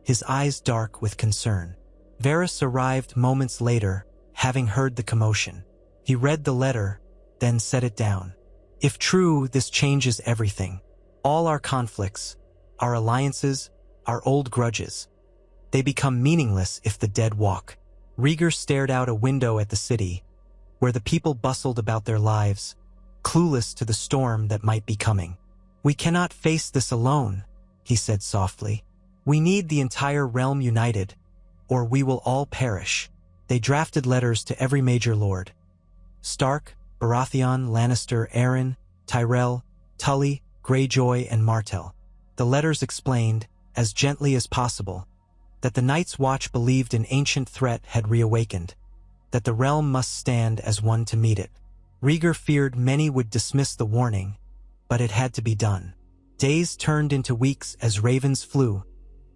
his eyes dark with concern. Varys arrived moments later, having heard the commotion. He read the letter, then set it down. If true, this changes everything. All our conflicts, our alliances, our old grudges. They become meaningless if the dead walk. Rhaegar stared out a window at the city, where the people bustled about their lives, clueless to the storm that might be coming. "We cannot face this alone," he said softly. "We need the entire realm united, or we will all perish." They drafted letters to every major lord. Stark, Baratheon, Lannister, Arryn, Tyrell, Tully, Greyjoy, and Martell. The letters explained, as gently as possible, that the Night's Watch believed an ancient threat had reawakened, that the realm must stand as one to meet it. Rhaegar feared many would dismiss the warning, but it had to be done. Days turned into weeks as ravens flew,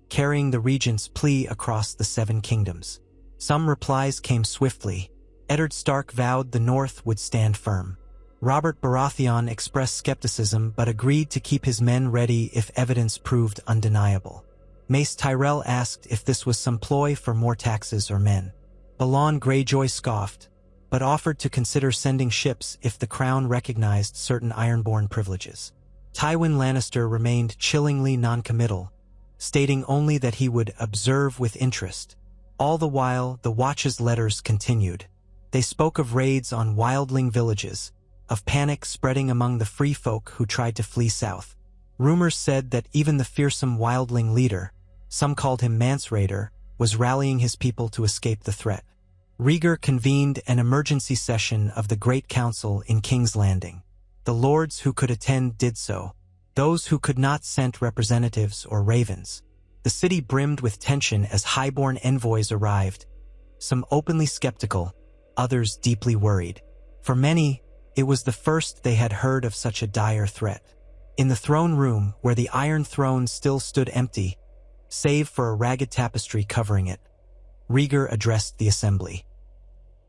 carrying the regent's plea across the 7 kingdoms. Some replies came swiftly. Eddard Stark vowed the North would stand firm. Robert Baratheon expressed skepticism but agreed to keep his men ready if evidence proved undeniable. Mace Tyrell asked if this was some ploy for more taxes or men. Balon Greyjoy scoffed, but offered to consider sending ships if the crown recognized certain Ironborn privileges. Tywin Lannister remained chillingly noncommittal, stating only that he would observe with interest. All the while, the Watch's letters continued. They spoke of raids on wildling villages, of panic spreading among the free folk who tried to flee south. Rumors said that even the fearsome wildling leader, some called him Mance Rayder, was rallying his people to escape the threat. Rhaegar convened an emergency session of the Great Council in King's Landing. The lords who could attend did so. Those who could not sent representatives or ravens. The city brimmed with tension as highborn envoys arrived, some openly skeptical, others deeply worried. For many, it was the first they had heard of such a dire threat. In the throne room, where the Iron Throne still stood empty, save for a ragged tapestry covering it, Rhaegar addressed the assembly.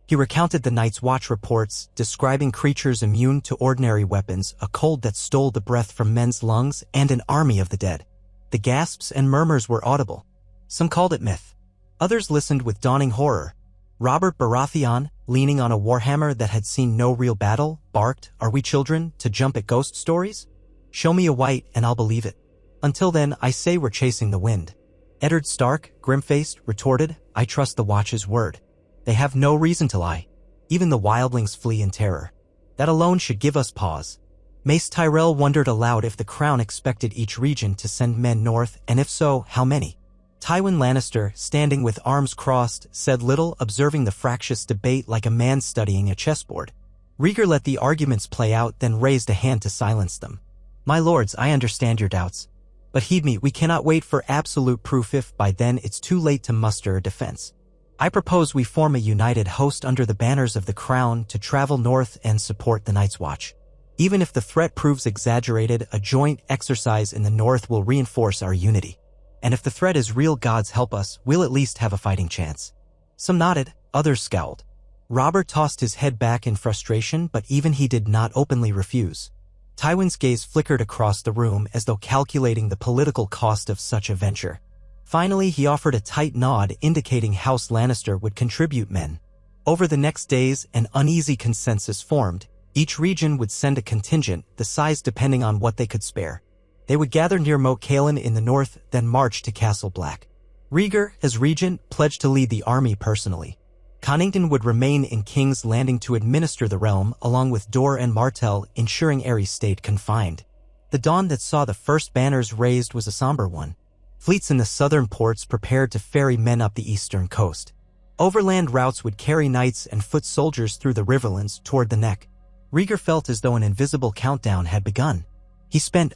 He recounted the Night's Watch reports, describing creatures immune to ordinary weapons, a cold that stole the breath from men's lungs, and an army of the dead. The gasps and murmurs were audible. Some called it myth. Others listened with dawning horror. Robert Baratheon, leaning on a warhammer that had seen no real battle, barked, "Are we children to jump at ghost stories? Show me a white and I'll believe it. Until then, I say we're chasing the wind." Eddard Stark, grim-faced, retorted, "I trust the Watch's word. They have no reason to lie. Even the wildlings flee in terror. That alone should give us pause." Mace Tyrell wondered aloud if the crown expected each region to send men north, and if so, how many. Tywin Lannister, standing with arms crossed, said little, observing the fractious debate like a man studying a chessboard. Rhaegar let the arguments play out, then raised a hand to silence them. "My lords, I understand your doubts. But heed me, we cannot wait for absolute proof if by then it's too late to muster a defense. I propose we form a united host under the banners of the crown to travel north and support the Night's Watch. Even if the threat proves exaggerated, a joint exercise in the north will reinforce our unity. And if the threat is real, gods help us, we'll at least have a fighting chance." Some nodded, others scowled. Robert tossed his head back in frustration, but even he did not openly refuse. Tywin's gaze flickered across the room as though calculating the political cost of such a venture. Finally, he offered a tight nod indicating House Lannister would contribute men. Over the next days, an uneasy consensus formed. Each region would send a contingent, the size depending on what they could spare. They would gather near Moat Cailin in the north, then march to Castle Black. Rhaegar, as regent, pledged to lead the army personally. Connington would remain in King's Landing to administer the realm, along with Dor and Martell, ensuring Aerys stayed confined. The dawn that saw the first banners raised was a somber one. Fleets in the southern ports prepared to ferry men up the eastern coast. Overland routes would carry knights and foot soldiers through the riverlands toward the neck. Rhaegar felt as though an invisible countdown had begun. He spent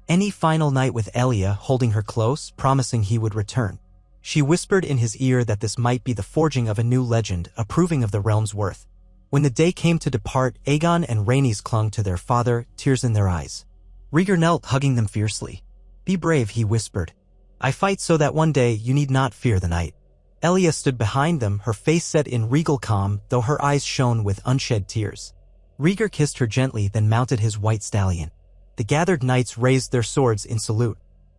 any final night with Elia, holding her close, promising he would return. She whispered in his ear that this might be the forging of a new legend, approving of the realm's worth. When the day came to depart, Aegon and Rhaenys clung to their father, tears in their eyes. Rhaegar knelt, hugging them fiercely. "Be brave," he whispered. "I fight so that one day you need not fear the night." Elia stood behind them, her face set in regal calm, though her eyes shone with unshed tears. Rhaegar kissed her gently, then mounted his white stallion. The gathered knights raised their swords in salute.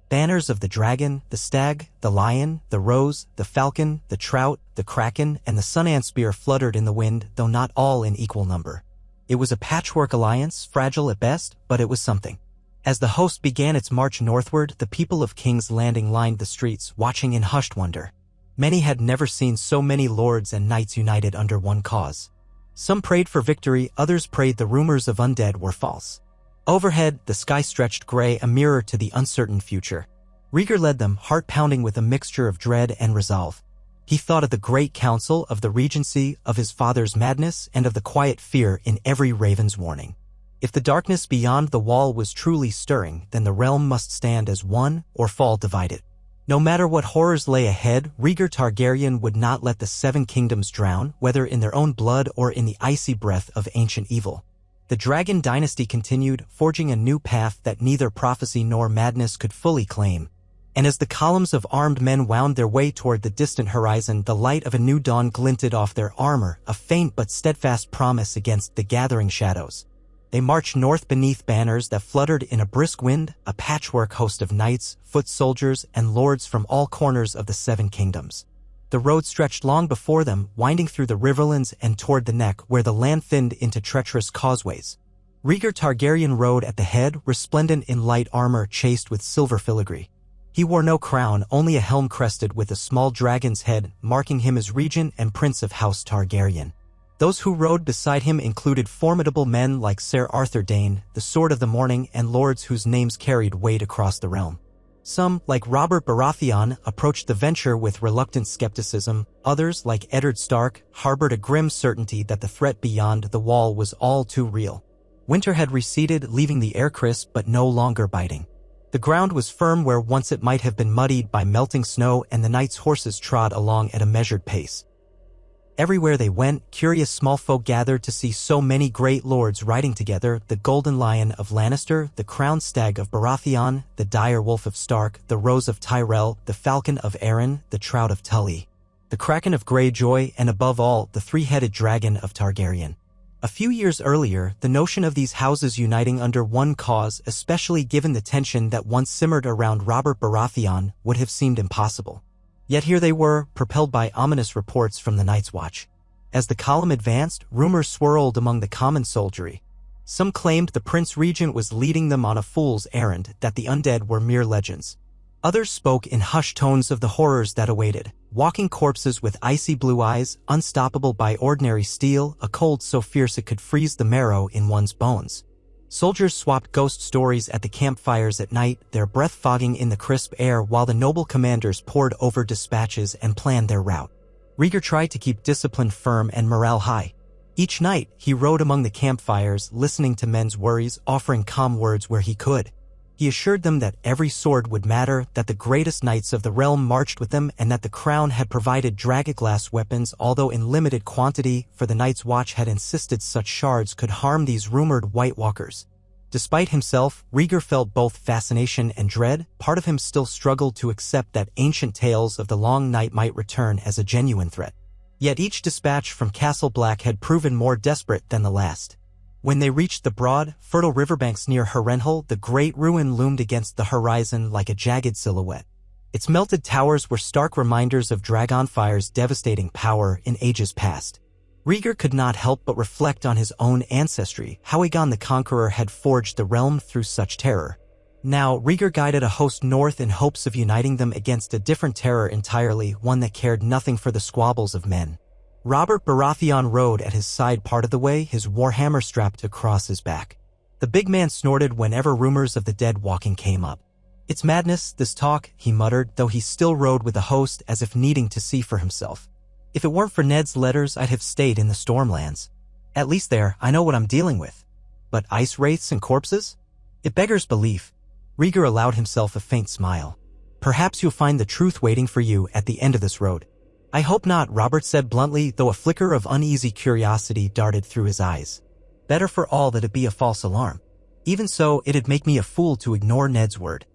Banners of the dragon, the stag, the lion, the rose, the falcon, the trout, the kraken, and the sun-ant spear fluttered in the wind, though not all in equal number. It was a patchwork alliance, fragile at best, but it was something. As the host began its march northward, the people of King's Landing lined the streets, watching in hushed wonder. Many had never seen so many lords and knights united under one cause. Some prayed for victory, others prayed the rumors of undead were false. Overhead, the sky stretched gray, a mirror to the uncertain future. Rhaegar led them, heart pounding with a mixture of dread and resolve. He thought of the great council, of the regency, of his father's madness, and of the quiet fear in every raven's warning. If the darkness beyond the wall was truly stirring, then the realm must stand as one or fall divided. No matter what horrors lay ahead, Rhaegar Targaryen would not let the Seven Kingdoms drown, whether in their own blood or in the icy breath of ancient evil. The Dragon Dynasty continued, forging a new path that neither prophecy nor madness could fully claim. And as the columns of armed men wound their way toward the distant horizon, the light of a new dawn glinted off their armor, a faint but steadfast promise against the gathering shadows. They marched north beneath banners that fluttered in a brisk wind, a patchwork host of knights, foot soldiers, and lords from all corners of the Seven Kingdoms. The road stretched long before them, winding through the riverlands and toward the neck, where the land thinned into treacherous causeways. Rhaegar Targaryen rode at the head, resplendent in light armor chased with silver filigree. He wore no crown, only a helm crested with a small dragon's head, marking him as regent and prince of House Targaryen. Those who rode beside him included formidable men like Ser Arthur Dayne, the Sword of the Morning, and lords whose names carried weight across the realm. Some, like Robert Baratheon, approached the venture with reluctant skepticism. Others, like Eddard Stark, harbored a grim certainty that the threat beyond the wall was all too real. Winter had receded, leaving the air crisp but no longer biting. The ground was firm where once it might have been muddied by melting snow, and the knights' horses trod along at a measured pace. Everywhere they went, curious small folk gathered to see so many great lords riding together: the Golden Lion of Lannister, the Crowned Stag of Baratheon, the Dire Wolf of Stark, the Rose of Tyrell, the Falcon of Arryn, the Trout of Tully, the Kraken of Greyjoy, and above all, the Three-Headed Dragon of Targaryen. A few years earlier, the notion of these houses uniting under one cause, especially given the tension that once simmered around Robert Baratheon, would have seemed impossible. Yet here they were, propelled by ominous reports from the Night's Watch. As the column advanced, rumors swirled among the common soldiery. Some claimed the Prince Regent was leading them on a fool's errand, that the undead were mere legends. Others spoke in hushed tones of the horrors that awaited: walking corpses with icy blue eyes, unstoppable by ordinary steel, a cold so fierce it could freeze the marrow in one's bones. Soldiers swapped ghost stories at the campfires at night, their breath fogging in the crisp air while the noble commanders pored over dispatches and planned their route. Rhaegar tried to keep discipline firm and morale high. Each night, he rode among the campfires, listening to men's worries, offering calm words where he could. He assured them that every sword would matter, that the greatest knights of the realm marched with them, and that the crown had provided dragonglass weapons, although in limited quantity, for the Night's Watch had insisted such shards could harm these rumored White Walkers. Despite himself, Rhaegar felt both fascination and dread. Part of him still struggled to accept that ancient tales of the Long Night might return as a genuine threat. Yet each dispatch from Castle Black had proven more desperate than the last. When they reached the broad, fertile riverbanks near Harrenhal, the great ruin loomed against the horizon like a jagged silhouette. Its melted towers were stark reminders of Dragonfire's devastating power in ages past. Rhaegar could not help but reflect on his own ancestry, how Aegon the Conqueror had forged the realm through such terror. Now, Rhaegar guided a host north in hopes of uniting them against a different terror entirely, one that cared nothing for the squabbles of men. Robert Baratheon rode at his side part of the way, his warhammer strapped across his back. The big man snorted whenever rumors of the dead walking came up. "It's madness, this talk," he muttered, though he still rode with the host as if needing to see for himself. "If it weren't for Ned's letters, I'd have stayed in the Stormlands. At least there, I know what I'm dealing with. But ice wraiths and corpses? It beggars belief." Rhaegar allowed himself a faint smile. "Perhaps you'll find the truth waiting for you at the end of this road." "I hope not," Robert said bluntly, though a flicker of uneasy curiosity darted through his eyes. Better for all that it be a false alarm. Even so, it'd make me a fool to ignore Ned's word.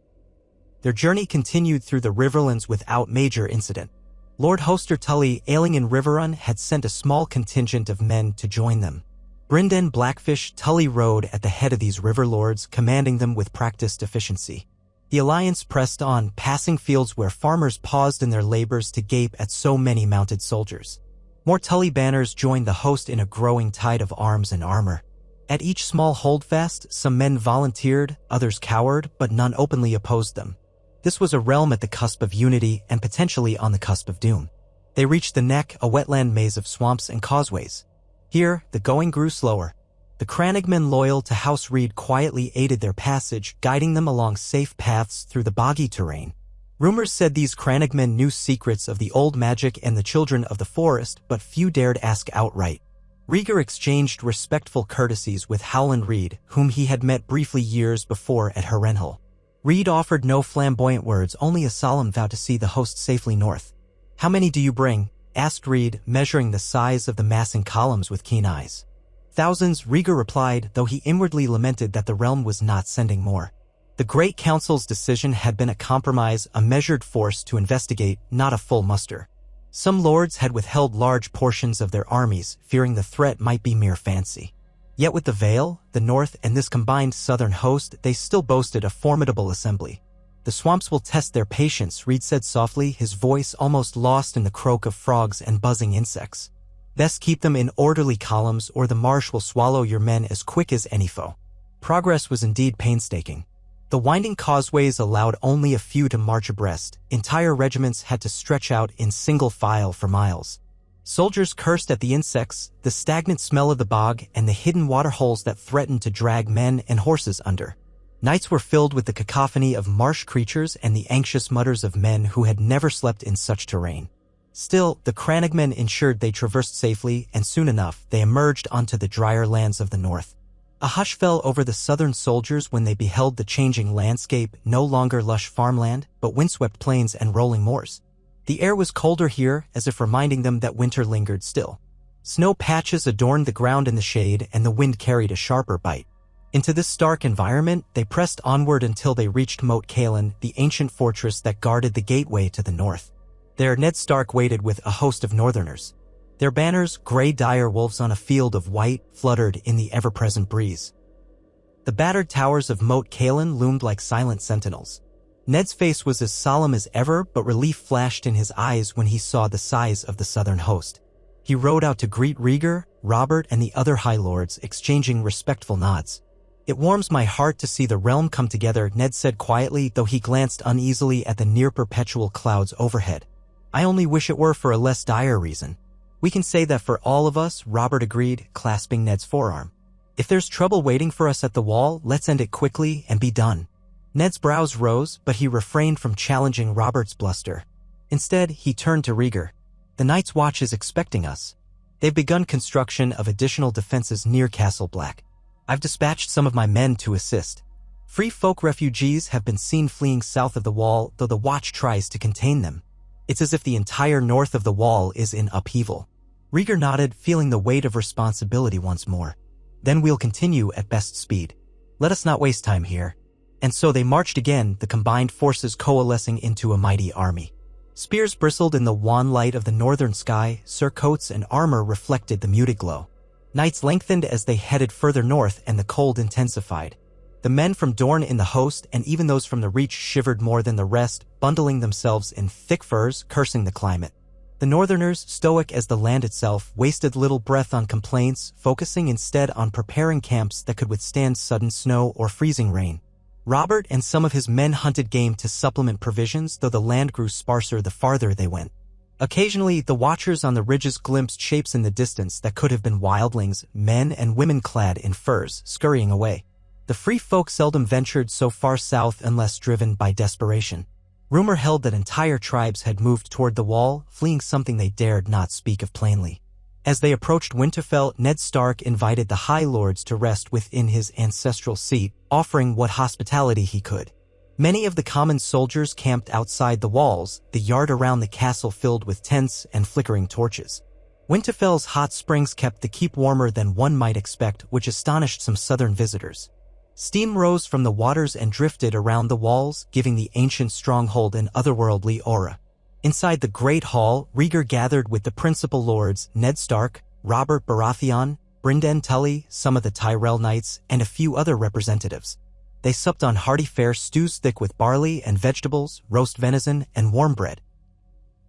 Their journey continued through the Riverlands without major incident. Lord Hoster Tully, ailing in Riverrun, had sent a small contingent of men to join them. Brynden Blackfish Tully rode at the head of these river lords, commanding them with practiced efficiency. The alliance pressed on, passing fields where farmers paused in their labors to gape at so many mounted soldiers. More Tully banners joined the host in a growing tide of arms and armor. At each small holdfast, some men volunteered, others cowered, but none openly opposed them. This was a realm at the cusp of unity and potentially on the cusp of doom. They reached the Neck, a wetland maze of swamps and causeways. Here, the going grew slower. The crannogmen loyal to House Reed quietly aided their passage, guiding them along safe paths through the boggy terrain. Rumors said these crannogmen knew secrets of the old magic and the children of the forest, but few dared ask outright. Rhaegar exchanged respectful courtesies with Howland Reed, whom he had met briefly years before at Harrenhal. Reed offered no flamboyant words, only a solemn vow to see the host safely north. "How many do you bring?" asked Reed, measuring the size of the massing columns with keen eyes. "Thousands," Rhaegar replied, though he inwardly lamented that the realm was not sending more. The Great Council's decision had been a compromise, a measured force to investigate, not a full muster. Some lords had withheld large portions of their armies, fearing the threat might be mere fancy. Yet with the Vale, the North, and this combined southern host, they still boasted a formidable assembly. "The swamps will test their patience," Reed said softly, his voice almost lost in the croak of frogs and buzzing insects. "Best keep them in orderly columns, or the marsh will swallow your men as quick as any foe." Progress was indeed painstaking. The winding causeways allowed only a few to march abreast. Entire regiments had to stretch out in single file for miles. Soldiers cursed at the insects, the stagnant smell of the bog, and the hidden waterholes that threatened to drag men and horses under. Nights were filled with the cacophony of marsh creatures and the anxious mutters of men who had never slept in such terrain. Still, the crannogmen ensured they traversed safely, and soon enough they emerged onto the drier lands of the north. A hush fell over the southern soldiers when they beheld the changing landscape, no longer lush farmland, but windswept plains and rolling moors. The air was colder here, as if reminding them that winter lingered still. Snow patches adorned the ground in the shade, and the wind carried a sharper bite. Into this stark environment, they pressed onward until they reached Moat Cailin, the ancient fortress that guarded the gateway to the north. There Ned Stark waited with a host of northerners. Their banners, gray dire wolves on a field of white, fluttered in the ever-present breeze. The battered towers of Moat Cailin loomed like silent sentinels. Ned's face was as solemn as ever, but relief flashed in his eyes when he saw the size of the southern host. He rode out to greet Rhaegar, Robert, and the other High Lords, exchanging respectful nods. "It warms my heart to see the realm come together," Ned said quietly, though he glanced uneasily at the near-perpetual clouds overhead. "I only wish it were for a less dire reason." "We can say that for all of us," Robert agreed, clasping Ned's forearm. "If there's trouble waiting for us at the wall, let's end it quickly and be done." Ned's brows rose, but he refrained from challenging Robert's bluster. Instead, he turned to Rhaegar. "The Night's Watch is expecting us. They've begun construction of additional defenses near Castle Black. I've dispatched some of my men to assist. Free folk refugees have been seen fleeing south of the wall, though the Watch tries to contain them. It's as if the entire north of the wall is in upheaval." Rhaegar nodded, feeling the weight of responsibility once more. "Then we'll continue at best speed. Let us not waste time here." And so they marched again, the combined forces coalescing into a mighty army. Spears bristled in the wan light of the northern sky, surcoats and armor reflected the muted glow. Nights lengthened as they headed further north and the cold intensified. The men from Dorne in the host, and even those from the Reach, shivered more than the rest, bundling themselves in thick furs, cursing the climate. The northerners, stoic as the land itself, wasted little breath on complaints, focusing instead on preparing camps that could withstand sudden snow or freezing rain. Robert and some of his men hunted game to supplement provisions, though the land grew sparser the farther they went. Occasionally, the watchers on the ridges glimpsed shapes in the distance that could have been wildlings, men and women clad in furs, scurrying away. The free folk seldom ventured so far south unless driven by desperation. Rumor held that entire tribes had moved toward the wall, fleeing something they dared not speak of plainly. As they approached Winterfell, Ned Stark invited the High Lords to rest within his ancestral seat, offering what hospitality he could. Many of the common soldiers camped outside the walls, the yard around the castle filled with tents and flickering torches. Winterfell's hot springs kept the keep warmer than one might expect, which astonished some southern visitors. Steam rose from the waters and drifted around the walls, giving the ancient stronghold an otherworldly aura. Inside the great hall, Rhaegar gathered with the principal lords, Ned Stark, Robert Baratheon, Brynden Tully, some of the Tyrell Knights, and a few other representatives. They supped on hearty fare stews thick with barley and vegetables, roast venison, and warm bread.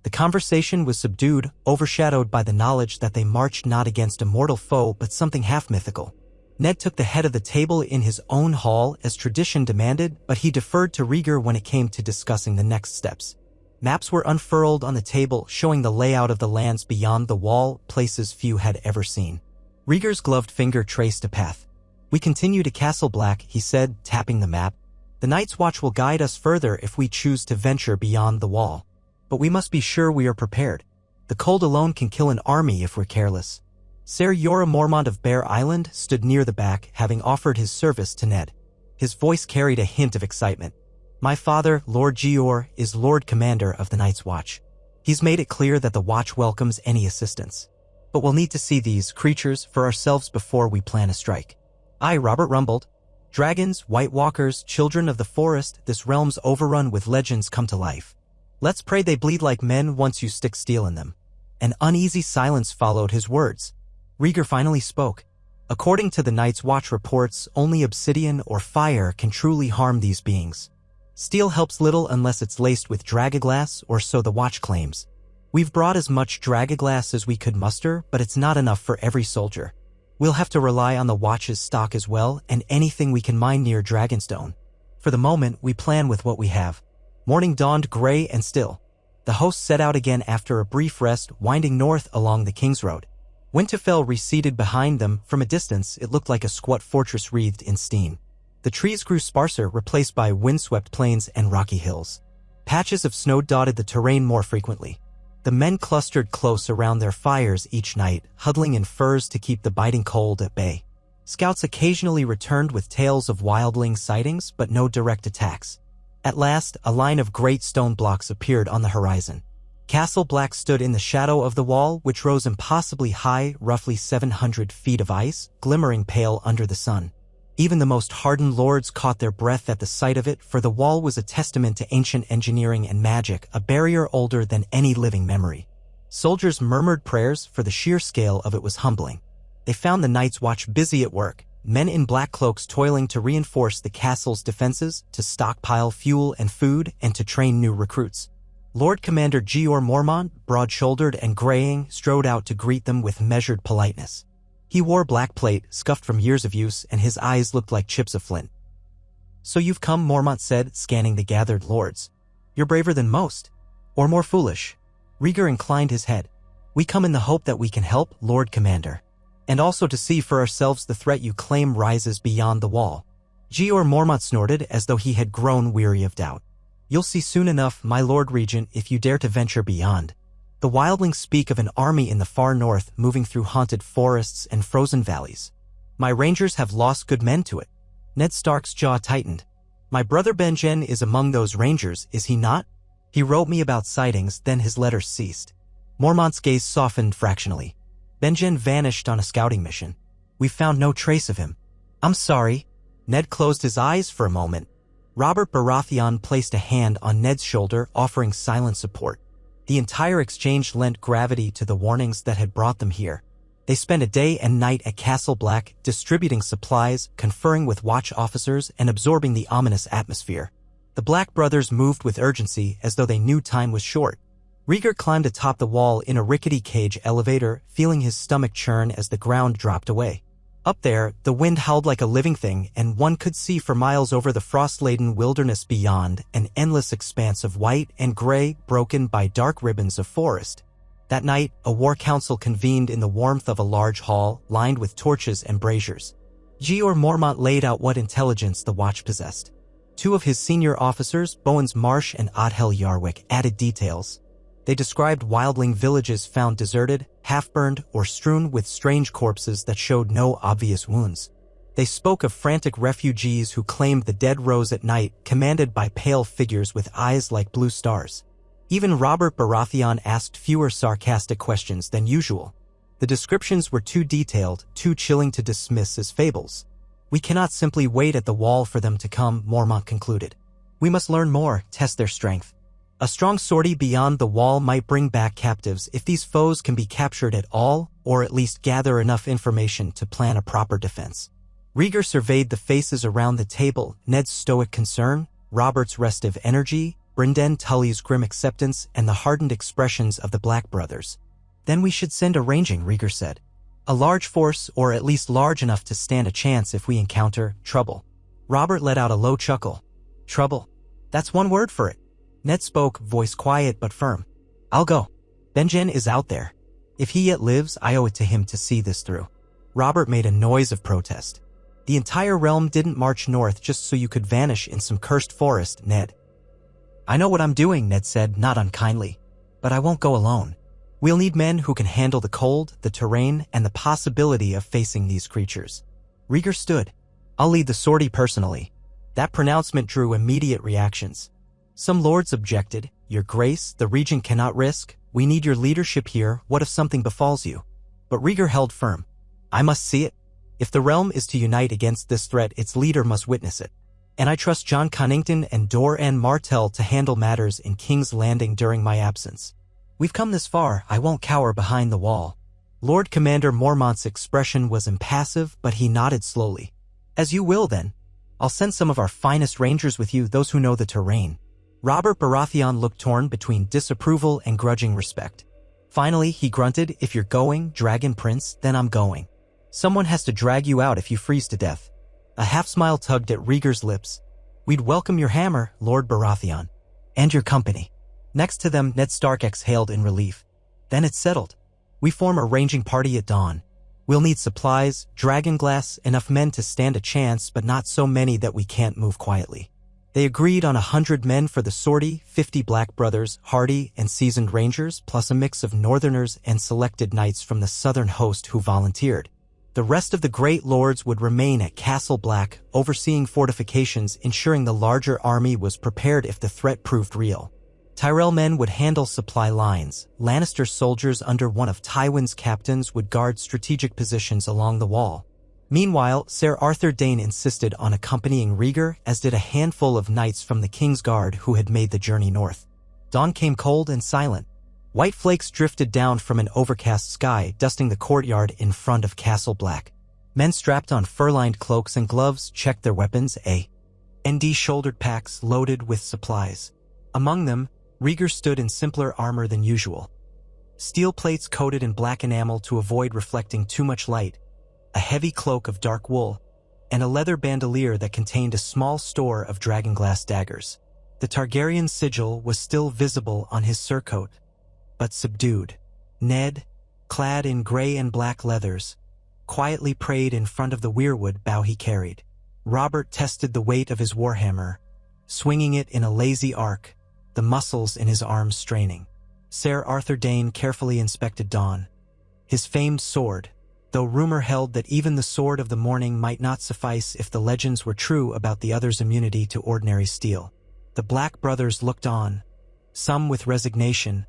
The conversation was subdued, overshadowed by the knowledge that they marched not against a mortal foe but something half-mythical. Ned took the head of the table in his own hall as tradition demanded, but he deferred to Rhaegar when it came to discussing the next steps. Maps were unfurled on the table, showing the layout of the lands beyond the wall, places few had ever seen. Rhaegar's gloved finger traced a path. "We continue to Castle Black," he said, tapping the map. "The Night's Watch will guide us further if we choose to venture beyond the wall. But we must be sure we are prepared. The cold alone can kill an army if we're careless." Ser Jorah Mormont of Bear Island stood near the back, having offered his service to Ned. His voice carried a hint of excitement. "My father, Lord Jeor, is Lord Commander of the Night's Watch. He's made it clear that the Watch welcomes any assistance. But we'll need to see these creatures for ourselves before we plan a strike." "Aye," Robert rumbled. "Dragons, White Walkers, children of the forest, this realm's overrun with legends come to life. Let's pray they bleed like men once you stick steel in them." An uneasy silence followed his words. Rhaegar finally spoke. "According to the Night's Watch reports, only obsidian or fire can truly harm these beings. Steel helps little unless it's laced with dragoglass, or so the Watch claims. We've brought as much dragoglass as we could muster, but it's not enough for every soldier. We'll have to rely on the Watch's stock as well, and anything we can mine near Dragonstone. For the moment, we plan with what we have." Morning dawned gray and still. The hosts set out again after a brief rest, winding north along the King's Road. Winterfell receded behind them. From a distance, it looked like a squat fortress wreathed in steam. The trees grew sparser, replaced by windswept plains and rocky hills. Patches of snow dotted the terrain more frequently. The men clustered close around their fires each night, huddling in furs to keep the biting cold at bay. Scouts occasionally returned with tales of wildling sightings, but no direct attacks. At last, a line of great stone blocks appeared on the horizon. Castle Black stood in the shadow of the wall, which rose impossibly high, roughly 700 feet of ice, glimmering pale under the sun. Even the most hardened lords caught their breath at the sight of it, for the wall was a testament to ancient engineering and magic, a barrier older than any living memory. Soldiers murmured prayers, for the sheer scale of it was humbling. They found the Night's Watch busy at work, men in black cloaks toiling to reinforce the castle's defenses, to stockpile fuel and food, and to train new recruits. Lord Commander Jeor Mormont, broad-shouldered and graying, strode out to greet them with measured politeness. He wore black plate, scuffed from years of use, and his eyes looked like chips of flint. "So you've come," Mormont said, scanning the gathered lords. "You're braver than most. Or more foolish." Rhaegar inclined his head. "We come in the hope that we can help, Lord Commander. And also to see for ourselves the threat you claim rises beyond the wall." Jeor Mormont snorted as though he had grown weary of doubt. "You'll see soon enough, my Lord Regent, if you dare to venture beyond. The wildlings speak of an army in the far north moving through haunted forests and frozen valleys. My rangers have lost good men to it." Ned Stark's jaw tightened. "My brother Benjen is among those rangers, is he not? He wrote me about sightings, then his letters ceased." Mormont's gaze softened fractionally. "Benjen vanished on a scouting mission. We've found no trace of him." "I'm sorry." Ned closed his eyes for a moment. Robert Baratheon placed a hand on Ned's shoulder, offering silent support. The entire exchange lent gravity to the warnings that had brought them here. They spent a day and night at Castle Black, distributing supplies, conferring with watch officers, and absorbing the ominous atmosphere. The Black brothers moved with urgency, as though they knew time was short. Rhaegar climbed atop the wall in a rickety cage elevator, feeling his stomach churn as the ground dropped away. Up there, the wind howled like a living thing, and one could see for miles over the frost-laden wilderness beyond an endless expanse of white and gray broken by dark ribbons of forest. That night, a war council convened in the warmth of a large hall lined with torches and braziers. Jeor Mormont laid out what intelligence the watch possessed. Two of his senior officers, Bowens Marsh and Adhel Yarwick, added details. They described wildling villages found deserted, half-burned, or strewn with strange corpses that showed no obvious wounds. They spoke of frantic refugees who claimed the dead rose at night, commanded by pale figures with eyes like blue stars. Even Robert Baratheon asked fewer sarcastic questions than usual. The descriptions were too detailed, too chilling to dismiss as fables. We cannot simply wait at the wall for them to come, Mormont concluded. We must learn more, test their strength. A strong sortie beyond the wall might bring back captives if these foes can be captured at all, or at least gather enough information to plan a proper defense. Rhaegar surveyed the faces around the table, Ned's stoic concern, Robert's restive energy, Brynden Tully's grim acceptance, and the hardened expressions of the Black brothers. Then we should send a ranging, Rhaegar said. A large force, or at least large enough to stand a chance if we encounter trouble. Robert let out a low chuckle. Trouble? That's one word for it. Ned spoke, voice quiet but firm. I'll go. Benjen is out there. If he yet lives, I owe it to him to see this through. Robert made a noise of protest. The entire realm didn't march north just so you could vanish in some cursed forest, Ned. I know what I'm doing, Ned said, not unkindly. But I won't go alone. We'll need men who can handle the cold, the terrain, and the possibility of facing these creatures. Rhaegar stood. I'll lead the sortie personally. That pronouncement drew immediate reactions. Some lords objected. Your Grace, the region cannot risk. We need your leadership here. What if something befalls you? But Rhaegar held firm. I must see it. If the realm is to unite against this threat, its leader must witness it. And I trust Jon Connington and Elia Martell to handle matters in King's Landing during my absence. We've come this far, I won't cower behind the wall. Lord Commander Mormont's expression was impassive, but he nodded slowly. As you will, then. I'll send some of our finest rangers with you, those who know the terrain. Robert Baratheon looked torn between disapproval and grudging respect. Finally, he grunted, if you're going, Dragon Prince, then I'm going. Someone has to drag you out if you freeze to death. A half-smile tugged at Rhaegar's lips. We'd welcome your hammer, Lord Baratheon. And your company. Next to them, Ned Stark exhaled in relief. Then it's settled. We form a ranging party at dawn. We'll need supplies, dragonglass, enough men to stand a chance, but not so many that we can't move quietly. They agreed on 100 men for the sortie, 50 Black brothers, hardy and seasoned rangers, plus a mix of northerners and selected knights from the southern host who volunteered. The rest of the great lords would remain at Castle Black, overseeing fortifications, ensuring the larger army was prepared if the threat proved real. Tyrell men would handle supply lines. Lannister soldiers under one of Tywin's captains would guard strategic positions along the wall. Meanwhile, Ser Arthur Dayne insisted on accompanying Rhaegar, as did a handful of knights from the King's Guard who had made the journey north. Dawn came cold and silent. White flakes drifted down from an overcast sky, dusting the courtyard in front of Castle Black. Men strapped on fur-lined cloaks and gloves checked their weapons, A&D shouldered packs loaded with supplies. Among them, Rhaegar stood in simpler armor than usual. Steel plates coated in black enamel to avoid reflecting too much light, a heavy cloak of dark wool, and a leather bandolier that contained a small store of dragonglass daggers. The Targaryen sigil was still visible on his surcoat, but subdued. Ned, clad in gray and black leathers, quietly prayed in front of the weirwood bough he carried. Robert tested the weight of his warhammer, swinging it in a lazy arc, the muscles in his arms straining. Ser Arthur Dayne carefully inspected Dawn. His famed sword, though rumor held that even the sword of the morning might not suffice if the legends were true about the other's immunity to ordinary steel. The Black brothers looked on, some with resignation,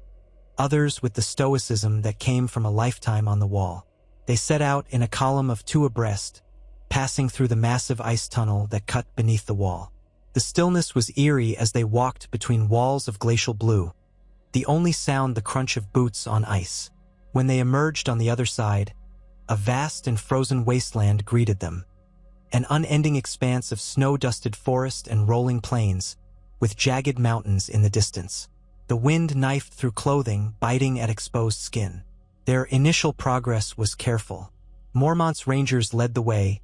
others with the stoicism that came from a lifetime on the wall. They set out in a column of 2 abreast, passing through the massive ice tunnel that cut beneath the wall. The stillness was eerie as they walked between walls of glacial blue, the only sound the crunch of boots on ice. When they emerged on the other side, a vast and frozen wasteland greeted them, an unending expanse of snow-dusted forest and rolling plains, with jagged mountains in the distance. The wind knifed through clothing, biting at exposed skin. Their initial progress was careful. Mormont's rangers led the way,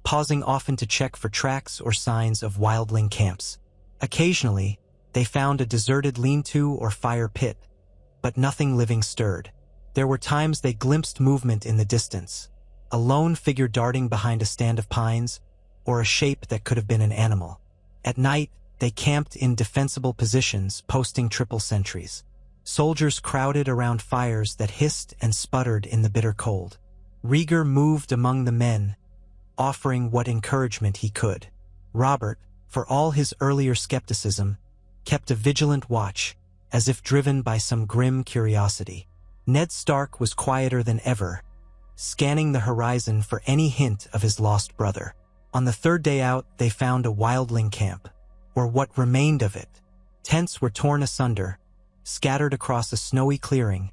pausing often to check for tracks or signs of wildling camps. Occasionally, they found a deserted lean-to or fire pit, but nothing living stirred. There were times they glimpsed movement in the distance, a lone figure darting behind a stand of pines, or a shape that could have been an animal. At night, they camped in defensible positions, posting triple sentries. Soldiers crowded around fires that hissed and sputtered in the bitter cold. Rhaegar moved among the men, offering what encouragement he could. Robert, for all his earlier skepticism, kept a vigilant watch, as if driven by some grim curiosity. Ned Stark was quieter than ever, scanning the horizon for any hint of his lost brother. On the third day out, they found a wildling camp, or what remained of it. Tents were torn asunder, scattered across a snowy clearing,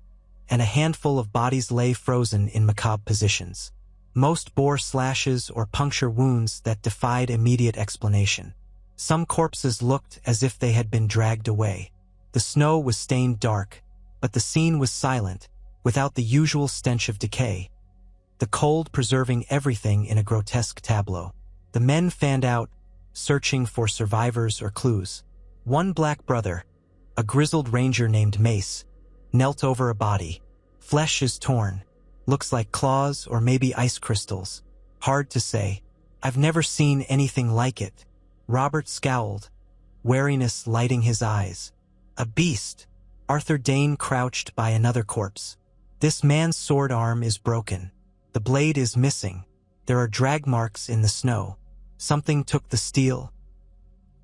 and a handful of bodies lay frozen in macabre positions. Most bore slashes or puncture wounds that defied immediate explanation. Some corpses looked as if they had been dragged away. The snow was stained dark, but the scene was silent, without the usual stench of decay, the cold preserving everything in a grotesque tableau. The men fanned out, searching for survivors or clues. One black brother, a grizzled ranger named Mace, knelt over a body. Flesh is torn. Looks like claws or maybe ice crystals. Hard to say. I've never seen anything like it. Robert scowled, wariness lighting his eyes. A beast. Arthur Dayne crouched by another corpse. This man's sword arm is broken. The blade is missing. There are drag marks in the snow. Something took the steel.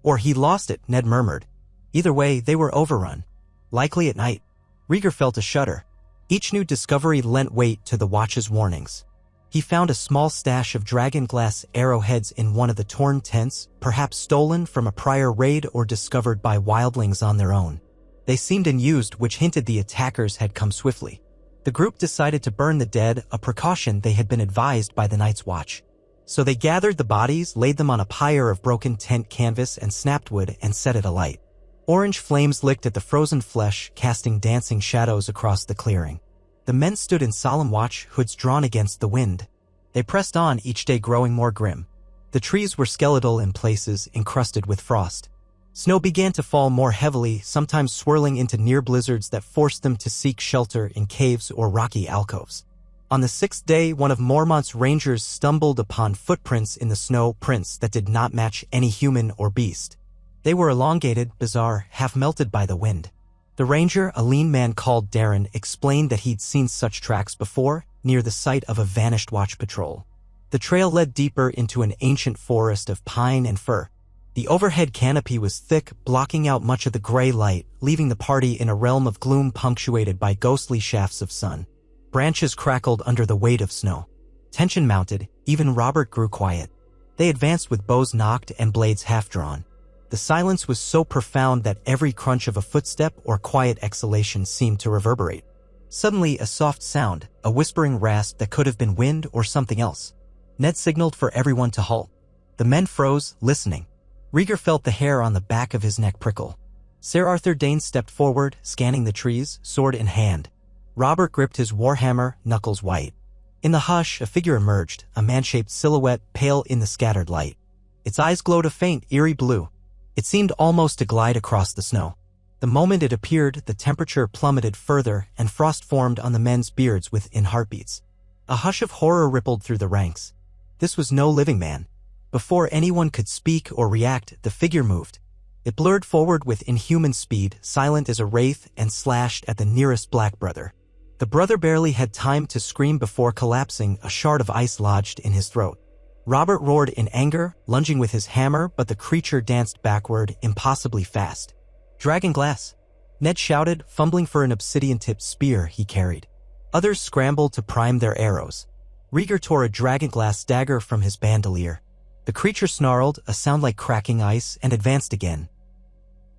Or he lost it, Ned murmured. Either way, they were overrun. Likely at night. Rhaegar felt a shudder. Each new discovery lent weight to the watch's warnings. He found a small stash of dragonglass arrowheads in one of the torn tents, perhaps stolen from a prior raid or discovered by wildlings on their own. They seemed unused, which hinted the attackers had come swiftly. The group decided to burn the dead, a precaution they had been advised by the Night's Watch. So they gathered the bodies, laid them on a pyre of broken tent canvas and snapped wood, and set it alight. Orange flames licked at the frozen flesh, casting dancing shadows across the clearing. The men stood in solemn watch, hoods drawn against the wind. They pressed on, each day growing more grim. The trees were skeletal in places, encrusted with frost. Snow began to fall more heavily, sometimes swirling into near blizzards that forced them to seek shelter in caves or rocky alcoves. On the sixth day, one of Mormont's rangers stumbled upon footprints in the snow, prints that did not match any human or beast. They were elongated, bizarre, half-melted by the wind. The ranger, a lean man called Darren, explained that he'd seen such tracks before, near the site of a vanished watch patrol. The trail led deeper into an ancient forest of pine and fir. The overhead canopy was thick, blocking out much of the gray light, leaving the party in a realm of gloom punctuated by ghostly shafts of sun. Branches crackled under the weight of snow. Tension mounted, even Robert grew quiet. They advanced with bows nocked and blades half-drawn. The silence was so profound that every crunch of a footstep or quiet exhalation seemed to reverberate. Suddenly, a soft sound, a whispering rasp that could have been wind or something else. Ned signaled for everyone to halt. The men froze, listening. Rhaegar felt the hair on the back of his neck prickle. Sir Arthur Dayne stepped forward, scanning the trees, sword in hand. Robert gripped his warhammer, knuckles white. In the hush, a figure emerged, a man-shaped silhouette pale in the scattered light. Its eyes glowed a faint, eerie blue. It seemed almost to glide across the snow. The moment it appeared, the temperature plummeted further, and frost formed on the men's beards within heartbeats. A hush of horror rippled through the ranks. This was no living man. Before anyone could speak or react, the figure moved. It blurred forward with inhuman speed, silent as a wraith, and slashed at the nearest black brother. The brother barely had time to scream before collapsing, a shard of ice lodged in his throat. Robert roared in anger, lunging with his hammer, but the creature danced backward, impossibly fast. Dragonglass! Ned shouted, fumbling for an obsidian-tipped spear he carried. Others scrambled to prime their arrows. Rhaegar tore a dragonglass dagger from his bandolier. The creature snarled, a sound like cracking ice, and advanced again.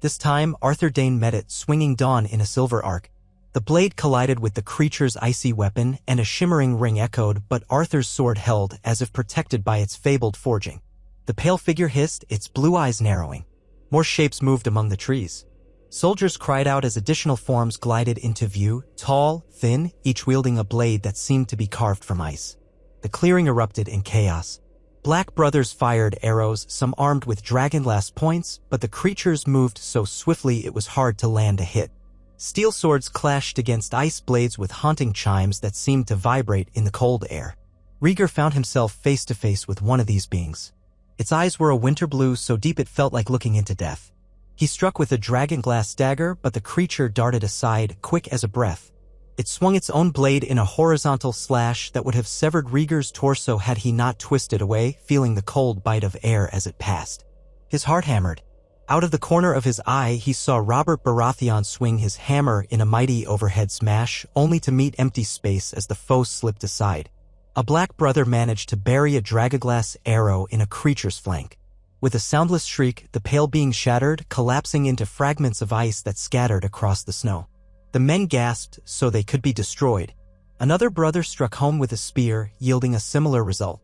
This time, Arthur Dayne met it, swinging dawn in a silver arc. The blade collided with the creature's icy weapon, and a shimmering ring echoed, but Arthur's sword held, as if protected by its fabled forging. The pale figure hissed, its blue eyes narrowing. More shapes moved among the trees. Soldiers cried out as additional forms glided into view, tall, thin, each wielding a blade that seemed to be carved from ice. The clearing erupted in chaos. Black brothers fired arrows, some armed with dragonglass points, but the creatures moved so swiftly it was hard to land a hit. Steel swords clashed against ice blades with haunting chimes that seemed to vibrate in the cold air. Rhaegar found himself face to face with one of these beings. Its eyes were a winter blue so deep it felt like looking into death. He struck with a dragonglass dagger, but the creature darted aside, quick as a breath. It swung its own blade in a horizontal slash that would have severed Rhaegar's torso had he not twisted away, feeling the cold bite of air as it passed. His heart hammered. Out of the corner of his eye, he saw Robert Baratheon swing his hammer in a mighty overhead smash, only to meet empty space as the foe slipped aside. A black brother managed to bury a dragonglass arrow in a creature's flank. With a soundless shriek, the pale being shattered, collapsing into fragments of ice that scattered across the snow. The men gasped so they could be destroyed. Another brother struck home with a spear, yielding a similar result.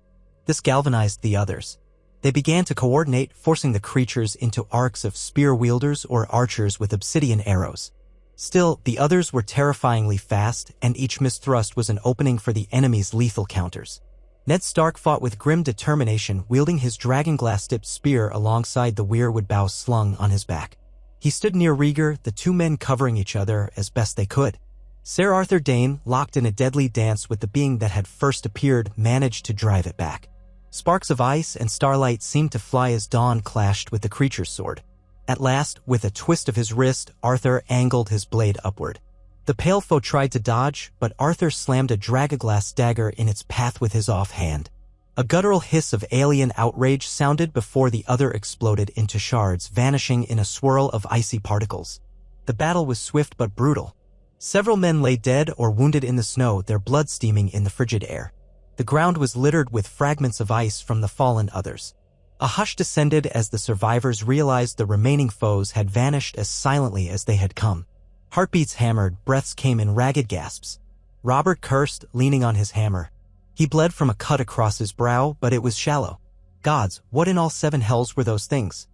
This galvanized the others. They began to coordinate, forcing the creatures into arcs of spear-wielders or archers with obsidian arrows. Still, the others were terrifyingly fast, and each missed thrust was an opening for the enemy's lethal counters. Ned Stark fought with grim determination, wielding his dragonglass-tipped spear alongside the weirwood bough slung on his back. He stood near Rhaegar, the two men covering each other as best they could. Ser Arthur Dayne, locked in a deadly dance with the being that had first appeared, managed to drive it back. Sparks of ice and starlight seemed to fly as dawn clashed with the creature's sword. At last, with a twist of his wrist, Arthur angled his blade upward. The pale foe tried to dodge, but Arthur slammed a dragonglass dagger in its path with his offhand. A guttural hiss of alien outrage sounded before the other exploded into shards, vanishing in a swirl of icy particles. The battle was swift but brutal. Several men lay dead or wounded in the snow, their blood steaming in the frigid air. The ground was littered with fragments of ice from the fallen others. A hush descended as the survivors realized the remaining foes had vanished as silently as they had come. Heartbeats hammered, breaths came in ragged gasps. Robert cursed, leaning on his hammer. He bled from a cut across his brow, but it was shallow. Gods, what in all seven hells were those things?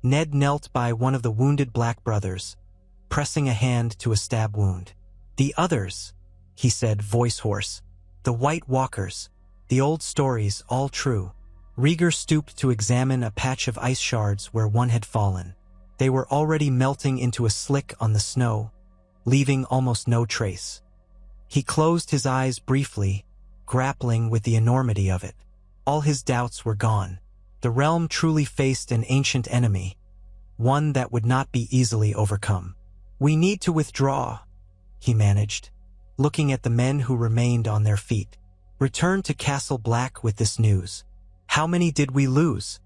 Ned knelt by one of the wounded black brothers, pressing a hand to a stab wound. The others, he said, voice hoarse. The White Walkers. The old stories, all true. Rhaegar stooped to examine a patch of ice shards where one had fallen. They were already melting into a slick on the snow, leaving almost no trace. He closed his eyes briefly, grappling with the enormity of it. All his doubts were gone. The realm truly faced an ancient enemy, one that would not be easily overcome. We need to withdraw, he managed, looking at the men who remained on their feet. Return to Castle Black with this news. How many did we lose?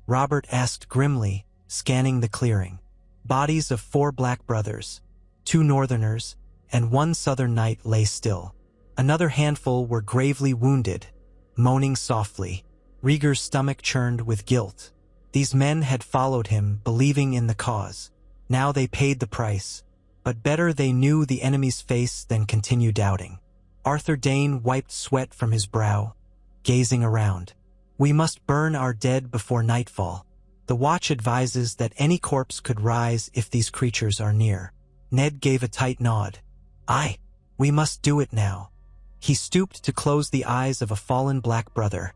Robert asked grimly, scanning the clearing. Bodies of 4 black brothers, 2 northerners, and 1 southern knight lay still. Another handful were gravely wounded, moaning softly. Rhaegar's stomach churned with guilt. These men had followed him, believing in the cause. Now they paid the price, but better they knew the enemy's face than continue doubting. Arthur Dayne wiped sweat from his brow, gazing around. We must burn our dead before nightfall. The watch advises that any corpse could rise if these creatures are near. Ned gave a tight nod. Aye, we must do it now. He stooped to close the eyes of a fallen black brother,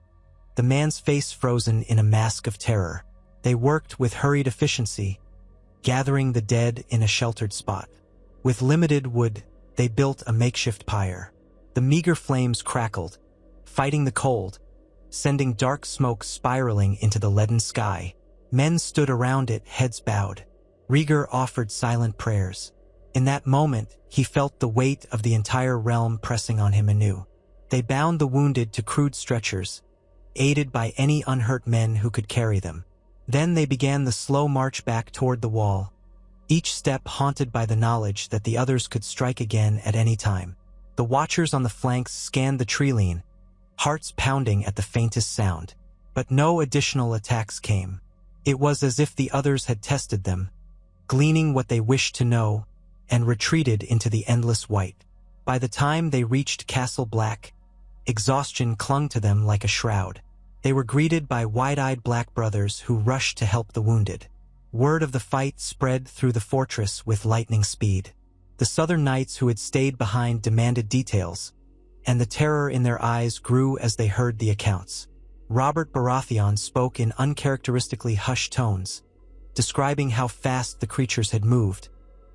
the man's face frozen in a mask of terror. They worked with hurried efficiency, gathering the dead in a sheltered spot. With limited wood, they built a makeshift pyre. The meager flames crackled, fighting the cold, sending dark smoke spiraling into the leaden sky. Men stood around it, heads bowed. Rhaegar offered silent prayers. In that moment, he felt the weight of the entire realm pressing on him anew. They bound the wounded to crude stretchers, aided by any unhurt men who could carry them. Then they began the slow march back toward the wall, each step haunted by the knowledge that the others could strike again at any time. The watchers on the flanks scanned the treeline, hearts pounding at the faintest sound. But no additional attacks came. It was as if the others had tested them, gleaning what they wished to know, and retreated into the endless white. By the time they reached Castle Black, exhaustion clung to them like a shroud. They were greeted by wide-eyed black brothers who rushed to help the wounded. Word of the fight spread through the fortress with lightning speed. The southern knights who had stayed behind demanded details, and the terror in their eyes grew as they heard the accounts. Robert Baratheon spoke in uncharacteristically hushed tones, describing how fast the creatures had moved,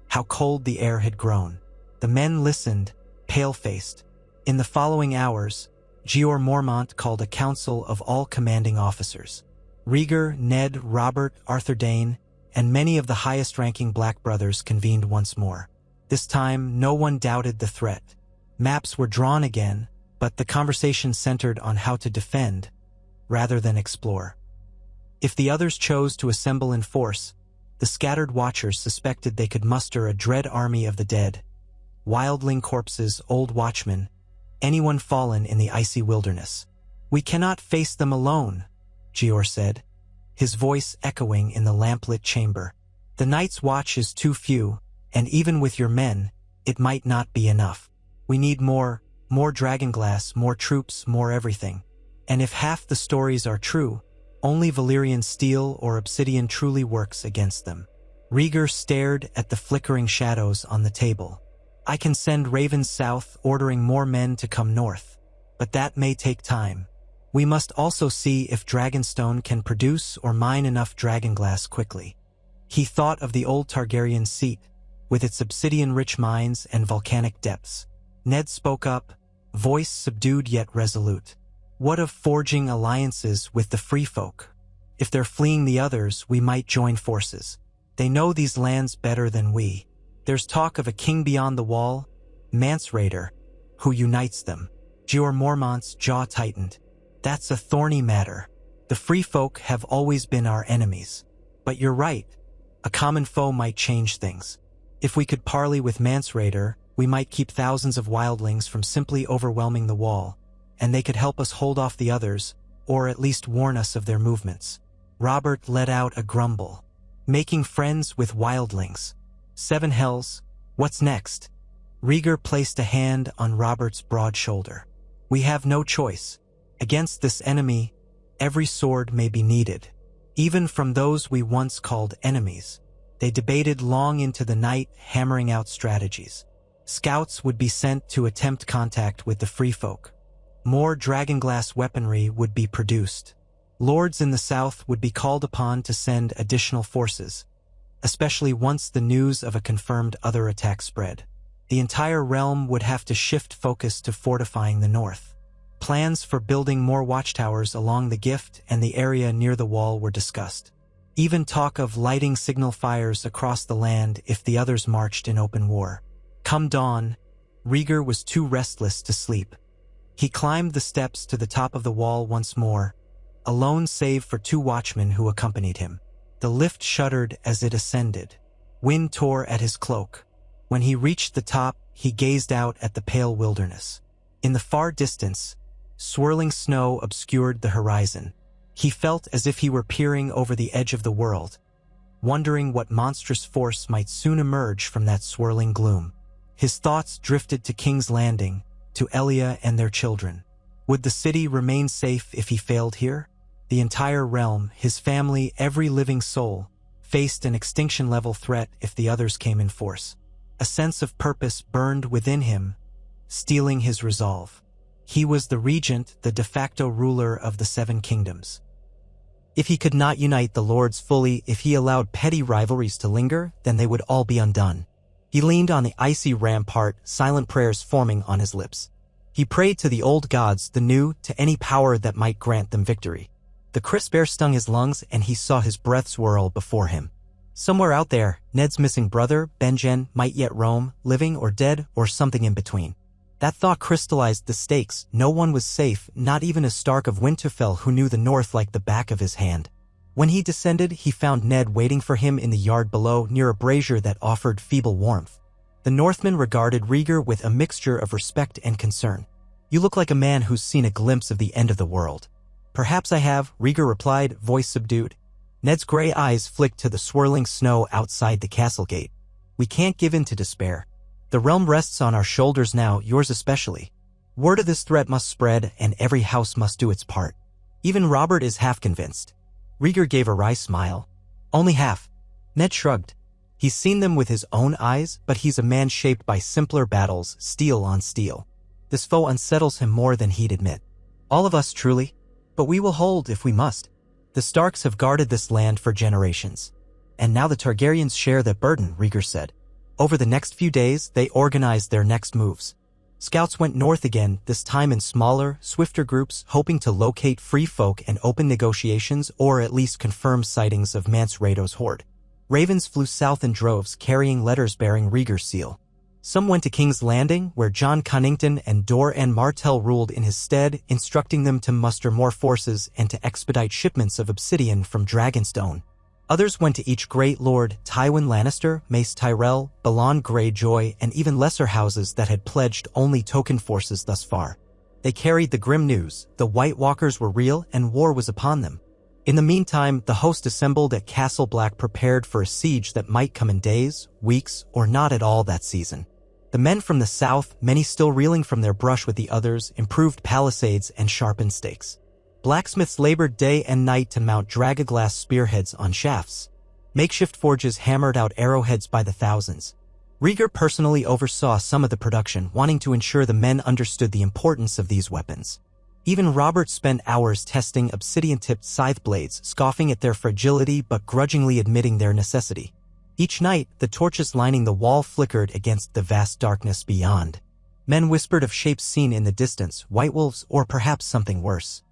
how cold the air had grown. The men listened, pale-faced. In the following hours, Jeor Mormont called a council of all commanding officers. Rhaegar, Ned, Robert, Arthur Dayne, and many of the highest-ranking Black brothers convened once more. This time, no one doubted the threat. Maps were drawn again, but the conversation centered on how to defend, rather than explore. If the others chose to assemble in force, the scattered watchers suspected they could muster a dread army of the dead, wildling corpses, old watchmen, anyone fallen in the icy wilderness. "We cannot face them alone," Jeor said, his voice echoing in the lamplit chamber. "The night's watch is too few, and even with your men, it might not be enough. We need more dragonglass, more troops, more everything. And if half the stories are true, only Valyrian steel or obsidian truly works against them." Rhaegar stared at the flickering shadows on the table. "I can send ravens south, ordering more men to come north. But that may take time. We must also see if Dragonstone can produce or mine enough dragonglass quickly." He thought of the old Targaryen seat, with its obsidian-rich mines and volcanic depths. Ned spoke up, voice subdued yet resolute. "What of forging alliances with the free folk? If they're fleeing the others, we might join forces. They know these lands better than we. There's talk of a king beyond the wall, Mance Rayder, who unites them." Jeor Mormont's jaw tightened. "That's a thorny matter. The free folk have always been our enemies. But you're right, a common foe might change things. If we could parley with Mance Rayder, we might keep thousands of wildlings from simply overwhelming the wall, and they could help us hold off the others, or at least warn us of their movements." Robert let out a grumble. "Making friends with wildlings. Seven hells, what's next?" Rhaegar placed a hand on Robert's broad shoulder. "We have no choice. Against this enemy, every sword may be needed, even from those we once called enemies." They debated long into the night, hammering out strategies. Scouts would be sent to attempt contact with the free folk. More dragonglass weaponry would be produced. Lords in the south would be called upon to send additional forces, especially once the news of a confirmed other attack spread. The entire realm would have to shift focus to fortifying the north. Plans for building more watchtowers along the Gift and the area near the wall were discussed. Even talk of lighting signal fires across the land if the others marched in open war. Come dawn, Rhaegar was too restless to sleep. He climbed the steps to the top of the wall once more, alone save for two watchmen who accompanied him. The lift shuddered as it ascended. Wind tore at his cloak. When he reached the top, he gazed out at the pale wilderness. In the far distance, swirling snow obscured the horizon. He felt as if he were peering over the edge of the world, wondering what monstrous force might soon emerge from that swirling gloom. His thoughts drifted to King's Landing, to Elia and their children. Would the city remain safe if he failed here? The entire realm, his family, every living soul, faced an extinction-level threat if the others came in force. A sense of purpose burned within him, stealing his resolve. He was the regent, the de facto ruler of the Seven Kingdoms. If he could not unite the lords fully, if he allowed petty rivalries to linger, then they would all be undone. He leaned on the icy rampart, silent prayers forming on his lips. He prayed to the old gods, the new, to any power that might grant them victory. The crisp air stung his lungs, and he saw his breath swirl before him. Somewhere out there, Ned's missing brother, Benjen, might yet roam, living or dead, or something in between. That thought crystallized the stakes. No one was safe, not even a Stark of Winterfell who knew the north like the back of his hand. When he descended, he found Ned waiting for him in the yard below, near a brazier that offered feeble warmth. The Northman regarded Rhaegar with a mixture of respect and concern. "You look like a man who's seen a glimpse of the end of the world." "Perhaps I have," Rhaegar replied, voice subdued. Ned's gray eyes flicked to the swirling snow outside the castle gate. "We can't give in to despair. The realm rests on our shoulders now, yours especially. Word of this threat must spread, and every house must do its part. Even Robert is half convinced." Rhaegar gave a wry smile. "Only half." Ned shrugged. "He's seen them with his own eyes, but he's a man shaped by simpler battles, steel on steel. This foe unsettles him more than he'd admit. All of us, truly. But we will hold if we must. The Starks have guarded this land for generations. And now the Targaryens share that burden, Rhaegar said. Over the next few days, they organized their next moves. Scouts went north again, this time in smaller, swifter groups, hoping to locate free folk and open negotiations or at least confirm sightings of Mance Raydo's horde. Ravens flew south in droves, carrying letters bearing Rhaegar's seal. Some went to King's Landing, where Jon Connington and Elia Martell ruled in his stead, instructing them to muster more forces and to expedite shipments of obsidian from Dragonstone. Others went to each great lord, Tywin Lannister, Mace Tyrell, Balon Greyjoy, and even lesser houses that had pledged only token forces thus far. They carried the grim news: the White Walkers were real and war was upon them. In the meantime, the host assembled at Castle Black, prepared for a siege that might come in days, weeks, or not at all that season. The men from the south, many still reeling from their brush with the others, improved palisades and sharpened stakes. Blacksmiths labored day and night to mount dragaglass spearheads on shafts. Makeshift forges hammered out arrowheads by the thousands. Rhaegar personally oversaw some of the production, wanting to ensure the men understood the importance of these weapons. Even Robert spent hours testing obsidian-tipped scythe blades, scoffing at their fragility but grudgingly admitting their necessity. Each night, the torches lining the wall flickered against the vast darkness beyond. Men whispered of shapes seen in the distance, white wolves, or perhaps something worse.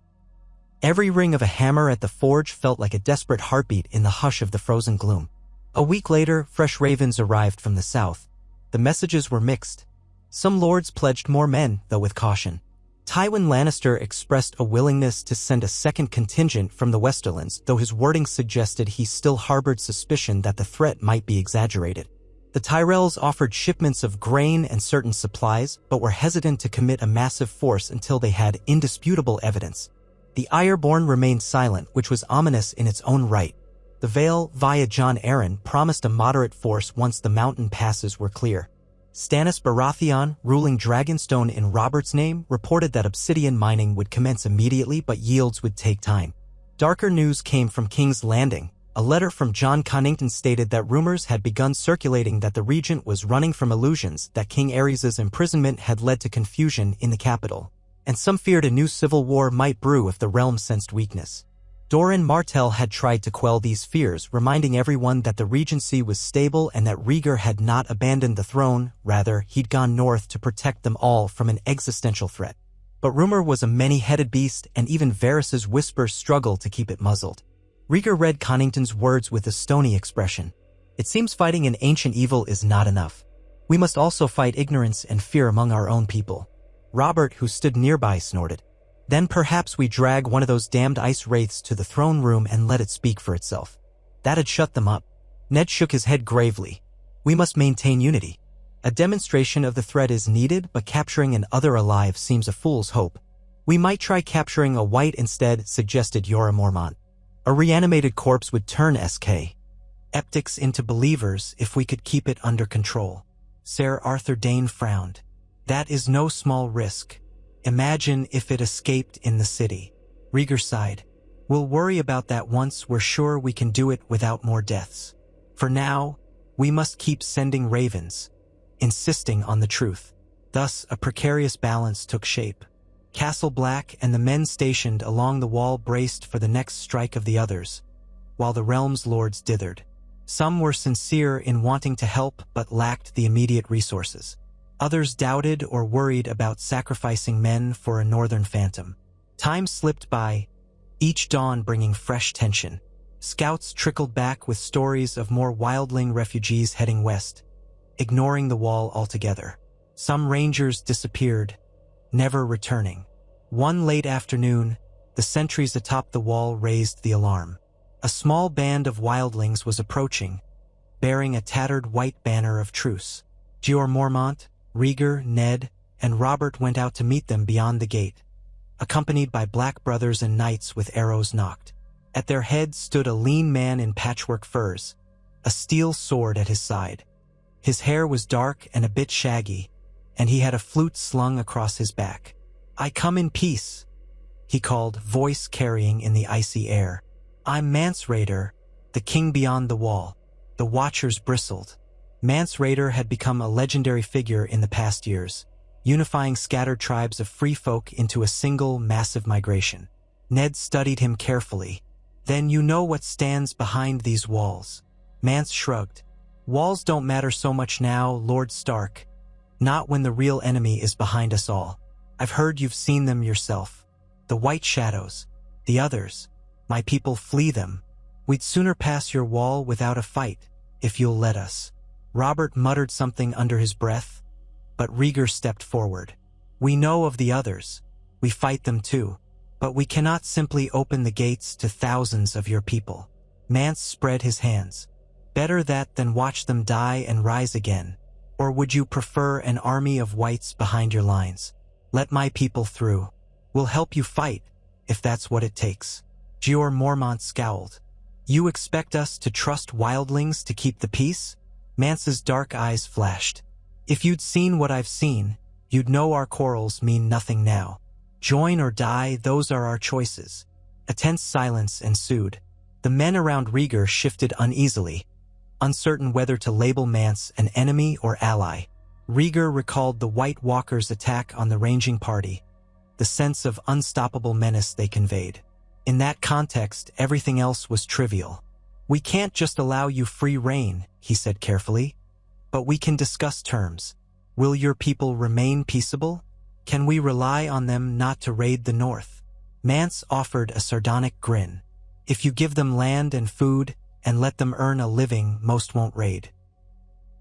Every ring of a hammer at the forge felt like a desperate heartbeat in the hush of the frozen gloom. A week later, fresh ravens arrived from the south. The messages were mixed. Some lords pledged more men, though with caution. Tywin Lannister expressed a willingness to send a second contingent from the Westerlands, though his wording suggested he still harbored suspicion that the threat might be exaggerated. The Tyrells offered shipments of grain and certain supplies, but were hesitant to commit a massive force until they had indisputable evidence. The Ironborn remained silent, which was ominous in its own right. The Vale, via Jon Arryn, promised a moderate force once the mountain passes were clear. Stannis Baratheon, ruling Dragonstone in Robert's name, reported that obsidian mining would commence immediately, but yields would take time. Darker news came from King's Landing. A letter from Jon Connington stated that rumors had begun circulating that the regent was running from illusions, that King Aerys' imprisonment had led to confusion in the capital, and some feared a new civil war might brew if the realm sensed weakness. Elia Martell had tried to quell these fears, reminding everyone that the regency was stable and that Rhaegar had not abandoned the throne, rather, he'd gone north to protect them all from an existential threat. But rumor was a many-headed beast, and even Varys' whispers struggled to keep it muzzled. Rhaegar read Connington's words with a stony expression. It seems fighting an ancient evil is not enough. We must also fight ignorance and fear among our own people. Robert, who stood nearby, snorted. Then perhaps we drag one of those damned ice wraiths to the throne room and let it speak for itself. That'd shut them up. Ned shook his head gravely. We must maintain unity. A demonstration of the threat is needed, but capturing an other alive seems a fool's hope. We might try capturing a white instead, suggested Jorah Mormont. A reanimated corpse would turn SK Eptics into believers if we could keep it under control. Ser Arthur Dayne frowned. That is no small risk. Imagine if it escaped in the city. Rhaegar sighed. We'll worry about that once we're sure we can do it without more deaths. For now, we must keep sending ravens, insisting on the truth. Thus, a precarious balance took shape. Castle Black and the men stationed along the wall braced for the next strike of the others, while the realm's lords dithered. Some were sincere in wanting to help but lacked the immediate resources. Others doubted or worried about sacrificing men for a northern phantom. Time slipped by, each dawn bringing fresh tension. Scouts trickled back with stories of more wildling refugees heading west, ignoring the wall altogether. Some rangers disappeared, never returning. One late afternoon, the sentries atop the wall raised the alarm. A small band of wildlings was approaching, bearing a tattered white banner of truce. Jorah Mormont, Rhaegar, Ned, and Robert went out to meet them beyond the gate, accompanied by black brothers and knights with arrows nocked. At their head stood a lean man in patchwork furs, a steel sword at his side. His hair was dark and a bit shaggy, and he had a flute slung across his back. I come in peace, he called, voice carrying in the icy air. I'm Mance Rayder, the king beyond the wall. The watchers bristled. Mance Rayder had become a legendary figure in the past years. unifying scattered tribes of free folk into a single, massive migration. Ned studied him carefully. Then you know what stands behind these walls. Mance shrugged. Walls don't matter so much now, Lord Stark. Not when the real enemy is behind us all. I've heard you've seen them yourself. The White Shadows. The others. My people flee them. We'd sooner pass your wall without a fight, if you'll let us. Robert muttered something under his breath, but Rhaegar stepped forward. We know of the others. We fight them too. But we cannot simply open the gates to thousands of your people. Mance spread his hands. Better that than watch them die and rise again. Or would you prefer an army of whites behind your lines? Let my people through. We'll help you fight, if that's what it takes. Jeor Mormont scowled. You expect us to trust wildlings to keep the peace? Mance's dark eyes flashed. If you'd seen what I've seen, you'd know our quarrels mean nothing now. Join or die, those are our choices. A tense silence ensued. The men around Rhaegar shifted uneasily, uncertain whether to label Mance an enemy or ally. Rhaegar recalled the White Walkers' attack on the ranging party, the sense of unstoppable menace they conveyed. In that context, everything else was trivial. We can't just allow you free rein, he said carefully, but we can discuss terms. Will your people remain peaceable? Can we rely on them not to raid the north? Mance offered a sardonic grin. If you give them land and food and let them earn a living, most won't raid.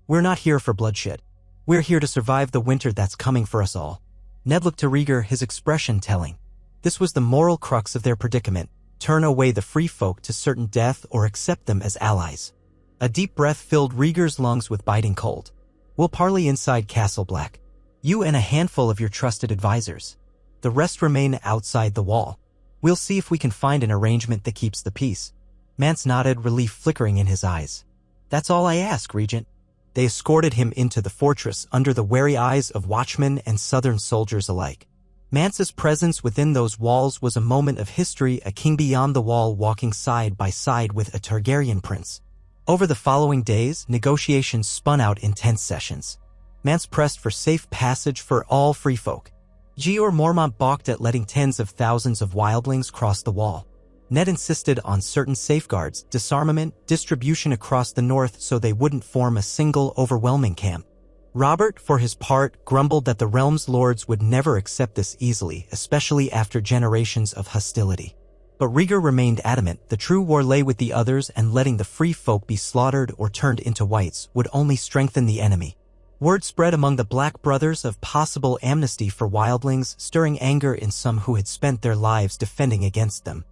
We're not here for bloodshed. We're here to survive the winter that's coming for us all. Ned looked to Rhaegar, his expression telling. This was the moral crux of their predicament. Turn away the free folk to certain death or accept them as allies. A deep breath filled Rhaegar's lungs with biting cold. We'll parley inside Castle Black. You and a handful of your trusted advisors. The rest remain outside the wall. We'll see if we can find an arrangement that keeps the peace. Mance nodded, relief flickering in his eyes. That's all I ask, Regent. They escorted him into the fortress under the wary eyes of watchmen and southern soldiers alike. Mance's presence within those walls was a moment of history, a king beyond the wall walking side by side with a Targaryen prince. Over the following days, negotiations spun out in tense sessions. Mance pressed for safe passage for all free folk. Jeor Mormont balked at letting tens of thousands of wildlings cross the wall. Ned insisted on certain safeguards, disarmament, distribution across the north so they wouldn't form a single overwhelming camp. Robert, for his part, grumbled that the realm's lords would never accept this easily, especially after generations of hostility. But Rhaegar remained adamant. The true war lay with the others, and letting the free folk be slaughtered or turned into whites would only strengthen the enemy. Word spread among the Black Brothers of possible amnesty for wildlings, stirring anger in some who had spent their lives defending against them.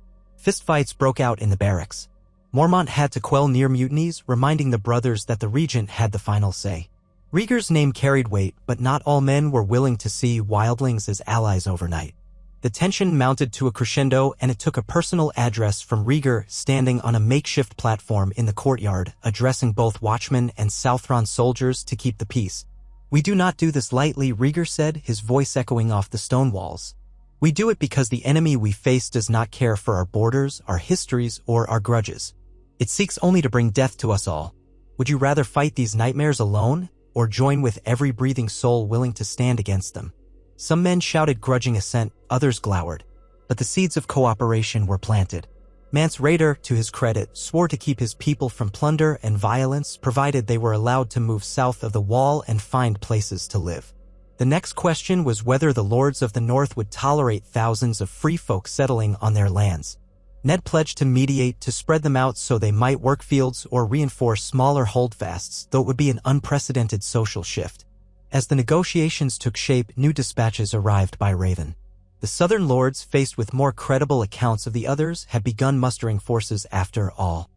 Fistfights broke out in the barracks. Mormont had to quell near mutinies, reminding the brothers that the regent had the final say. Rhaegar's name carried weight, but not all men were willing to see wildlings as allies overnight. The tension mounted to a crescendo, and it took a personal address from Rhaegar standing on a makeshift platform in the courtyard, addressing both watchmen and Southron soldiers to keep the peace. We do not do this lightly, Rhaegar said, his voice echoing off the stone walls. We do it because the enemy we face does not care for our borders, our histories, or our grudges. It seeks only to bring death to us all. Would you rather fight these nightmares alone, or join with every breathing soul willing to stand against them? Some men shouted grudging assent, others glowered. But the seeds of cooperation were planted. Mance Rayder, to his credit, swore to keep his people from plunder and violence, provided they were allowed to move south of the wall and find places to live. The next question was whether the lords of the north would tolerate thousands of free folk settling on their lands. Ned pledged to mediate, to spread them out so they might work fields or reinforce smaller holdfasts, though it would be an unprecedented social shift. As the negotiations took shape, new dispatches arrived by Raven. The southern lords, faced with more credible accounts of the others, had begun mustering forces after all.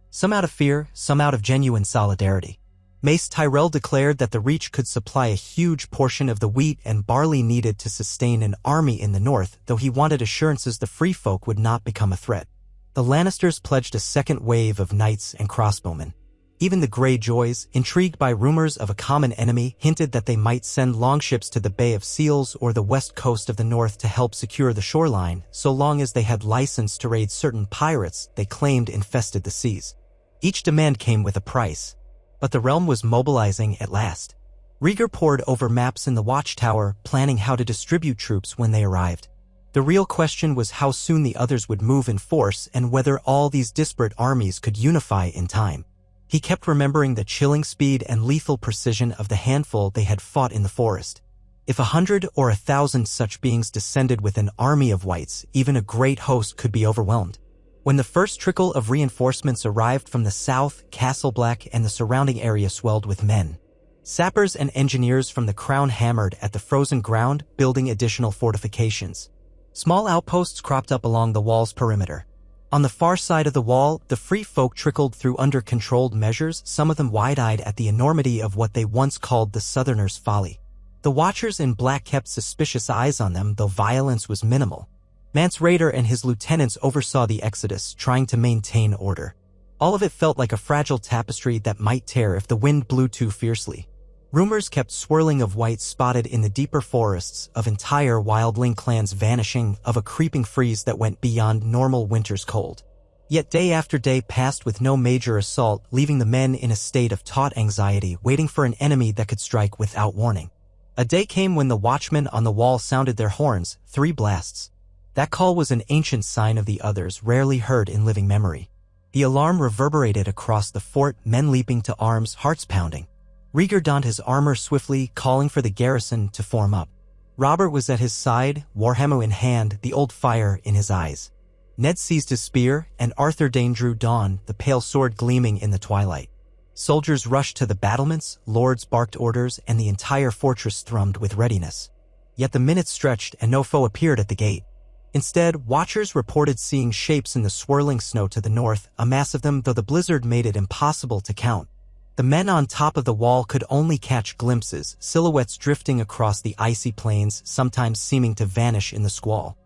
Some out of fear, some out of genuine solidarity. Mace Tyrell declared that the Reach could supply a huge portion of the wheat and barley needed to sustain an army in the north, though he wanted assurances the free folk would not become a threat. The Lannisters pledged a second wave of knights and crossbowmen. Even the Greyjoys, intrigued by rumors of a common enemy, hinted that they might send longships to the Bay of Seals or the west coast of the north to help secure the shoreline, so long as they had license to raid certain pirates they claimed infested the seas. Each demand came with a price. But the realm was mobilizing at last. Rhaegar pored over maps in the watchtower, planning how to distribute troops when they arrived. The real question was how soon the others would move in force and whether all these disparate armies could unify in time. He kept remembering the chilling speed and lethal precision of the handful they had fought in the forest. If 100 or 1,000 such beings descended with an army of whites, even a great host could be overwhelmed. When the first trickle of reinforcements arrived from the south, Castle Black and the surrounding area swelled with men. Sappers and engineers from the crown hammered at the frozen ground, building additional fortifications. Small outposts cropped up along the wall's perimeter. On the far side of the wall, the free folk trickled through under controlled measures, some of them wide-eyed at the enormity of what they once called the Southerners' folly. The Watchers in black kept suspicious eyes on them, though violence was minimal. Mance Rayder and his lieutenants oversaw the exodus, trying to maintain order. All of it felt like a fragile tapestry that might tear if the wind blew too fiercely. Rumors kept swirling of whites spotted in the deeper forests, of entire wildling clans vanishing, of a creeping freeze that went beyond normal winter's cold. Yet day after day passed with no major assault, leaving the men in a state of taut anxiety, waiting for an enemy that could strike without warning. A day came when the watchmen on the wall sounded their horns, 3 blasts. That call was an ancient sign of the others, rarely heard in living memory. The alarm reverberated across the fort, men leaping to arms, hearts pounding. Rhaegar donned his armor swiftly, calling for the garrison to form up. Robert was at his side, warhammer in hand, the old fire in his eyes. Ned seized his spear, and Arthur Dane drew Dawn, the pale sword gleaming in the twilight. Soldiers rushed to the battlements, lords barked orders, and the entire fortress thrummed with readiness. Yet the minutes stretched and no foe appeared at the gate. Instead, watchers reported seeing shapes in the swirling snow to the north, a mass of them, though the blizzard made it impossible to count. The men on top of the wall could only catch glimpses, silhouettes drifting across the icy plains, sometimes seeming to vanish in the squall.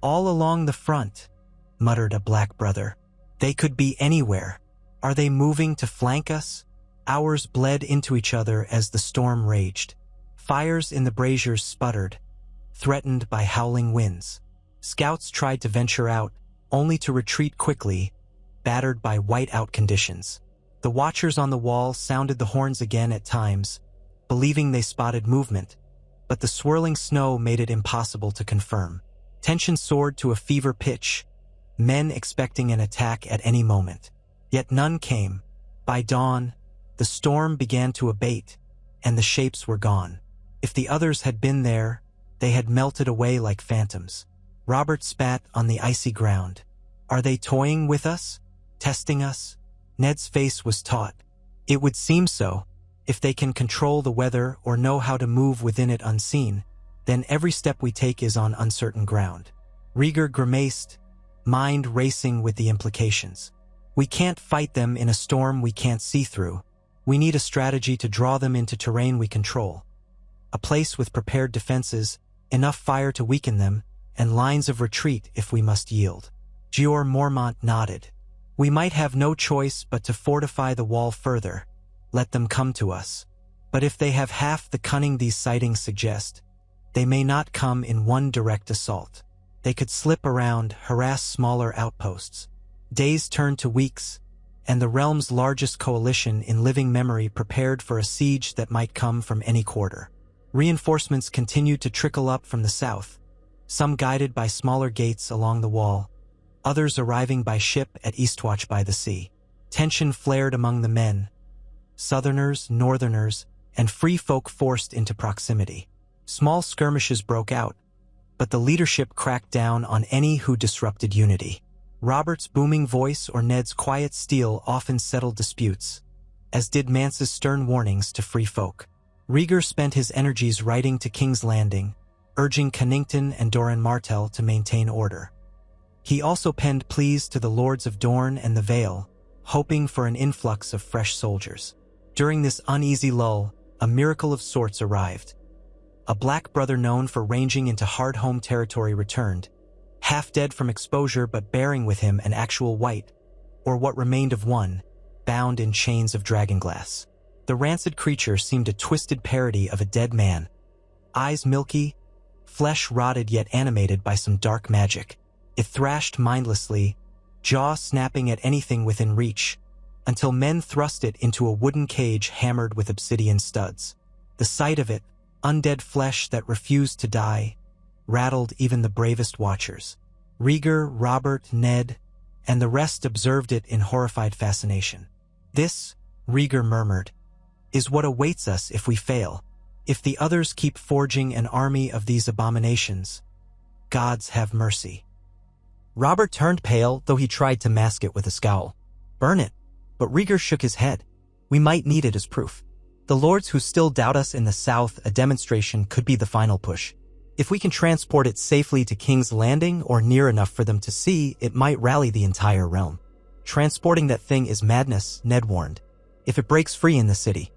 "All along the front," muttered a black brother. "They could be anywhere. Are they moving to flank us?" Hours bled into each other as the storm raged. Fires in the braziers sputtered, threatened by howling winds. Scouts tried to venture out, only to retreat quickly, battered by whiteout conditions. The watchers on the wall sounded the horns again at times, believing they spotted movement, but the swirling snow made it impossible to confirm. Tension soared to a fever pitch, men expecting an attack at any moment. Yet none came. By dawn, the storm began to abate, and the shapes were gone. If the others had been there, they had melted away like phantoms. Robert spat on the icy ground. "Are they toying with us? Testing us?" Ned's face was taut. "It would seem so. If they can control the weather or know how to move within it unseen, then every step we take is on uncertain ground." Rhaegar grimaced, mind racing with the implications. "We can't fight them in a storm we can't see through. We need a strategy to draw them into terrain we control. A place with prepared defenses, enough fire to weaken them, and lines of retreat if we must yield." Jeor Mormont nodded. "We might have no choice but to fortify the wall further. Let them come to us. But if they have half the cunning these sightings suggest, they may not come in one direct assault. They could slip around, harass smaller outposts." Days turned to weeks, and the realm's largest coalition in living memory prepared for a siege that might come from any quarter. Reinforcements continued to trickle up from the south, some guided by smaller gates along the wall, others arriving by ship at Eastwatch by the sea. Tension flared among the men, Southerners, Northerners, and free folk forced into proximity. Small skirmishes broke out, but the leadership cracked down on any who disrupted unity. Robert's booming voice or Ned's quiet steel often settled disputes, as did Mance's stern warnings to free folk. Rhaegar spent his energies writing to King's Landing, urging Connington and Doran Martell to maintain order. He also penned pleas to the Lords of Dorne and the Vale, hoping for an influx of fresh soldiers. During this uneasy lull, a miracle of sorts arrived. A black brother known for ranging into hard home territory returned, half dead from exposure but bearing with him an actual white, or what remained of one, bound in chains of dragonglass. The rancid creature seemed a twisted parody of a dead man, eyes milky, flesh rotted yet animated by some dark magic. It thrashed mindlessly, jaw snapping at anything within reach, until men thrust it into a wooden cage hammered with obsidian studs. The sight of it, undead flesh that refused to die, rattled even the bravest watchers. Rhaegar, Robert, Ned, and the rest observed it in horrified fascination. "This," Rhaegar murmured, "is what awaits us if we fail. If the others keep forging an army of these abominations, gods have mercy." Robert turned pale, though he tried to mask it with a scowl. "Burn it." But Rhaegar shook his head. "We might need it as proof. The lords who still doubt us in the south, a demonstration could be the final push. If we can transport it safely to King's Landing or near enough for them to see, it might rally the entire realm." "Transporting that thing is madness," Ned warned. "If it breaks free in the city."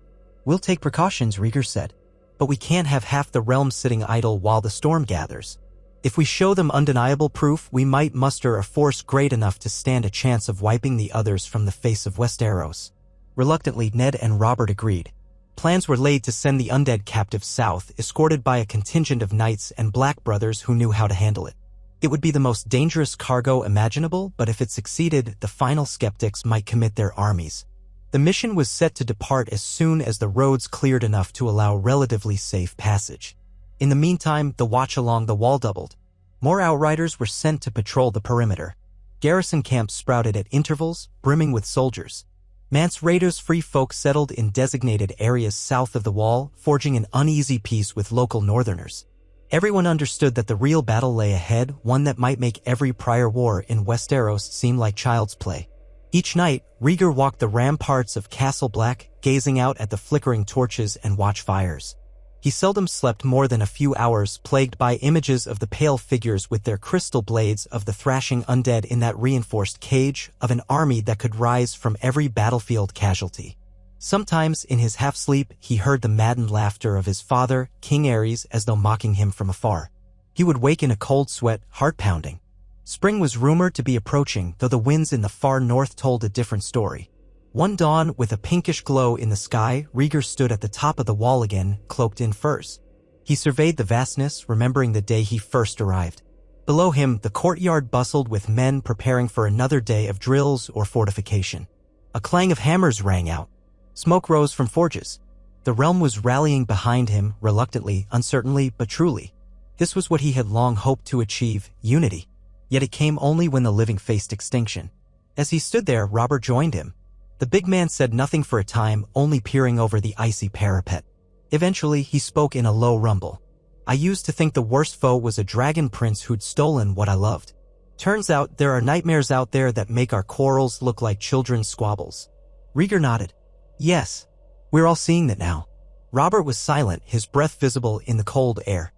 "We'll take precautions," Rhaegar said. "But we can't have half the realm sitting idle while the storm gathers. If we show them undeniable proof, we might muster a force great enough to stand a chance of wiping the others from the face of Westeros." Reluctantly, Ned and Robert agreed. Plans were laid to send the undead captives south, escorted by a contingent of knights and black brothers who knew how to handle it. It would be the most dangerous cargo imaginable, but if it succeeded, the final skeptics might commit their armies. The mission was set to depart as soon as the roads cleared enough to allow relatively safe passage. In the meantime, the watch along the wall doubled. More outriders were sent to patrol the perimeter. Garrison camps sprouted at intervals, brimming with soldiers. Mance Raider's free folk settled in designated areas south of the wall, forging an uneasy peace with local northerners. Everyone understood that the real battle lay ahead, one that might make every prior war in Westeros seem like child's play. Each night, Rhaegar walked the ramparts of Castle Black, gazing out at the flickering torches and watchfires. He seldom slept more than a few hours, plagued by images of the pale figures with their crystal blades, of the thrashing undead in that reinforced cage, of an army that could rise from every battlefield casualty. Sometimes, in his half-sleep, he heard the maddened laughter of his father, King Aerys, as though mocking him from afar. He would wake in a cold sweat, heart-pounding. Spring was rumored to be approaching, though the winds in the far north told a different story. One dawn, with a pinkish glow in the sky, Rhaegar stood at the top of the wall again, cloaked in furs. He surveyed the vastness, remembering the day he first arrived. Below him, the courtyard bustled with men preparing for another day of drills or fortification. A clang of hammers rang out. Smoke rose from forges. The realm was rallying behind him, reluctantly, uncertainly, but truly. This was what he had long hoped to achieve, unity. Yet it came only when the living faced extinction. As he stood there, Robert joined him. The big man said nothing for a time, only peering over the icy parapet. Eventually, he spoke in a low rumble. "I used to think the worst foe was a dragon prince who'd stolen what I loved. Turns out there are nightmares out there that make our quarrels look like children's squabbles." Rhaegar nodded. "Yes, we're all seeing that now." Robert was silent, his breath visible in the cold air.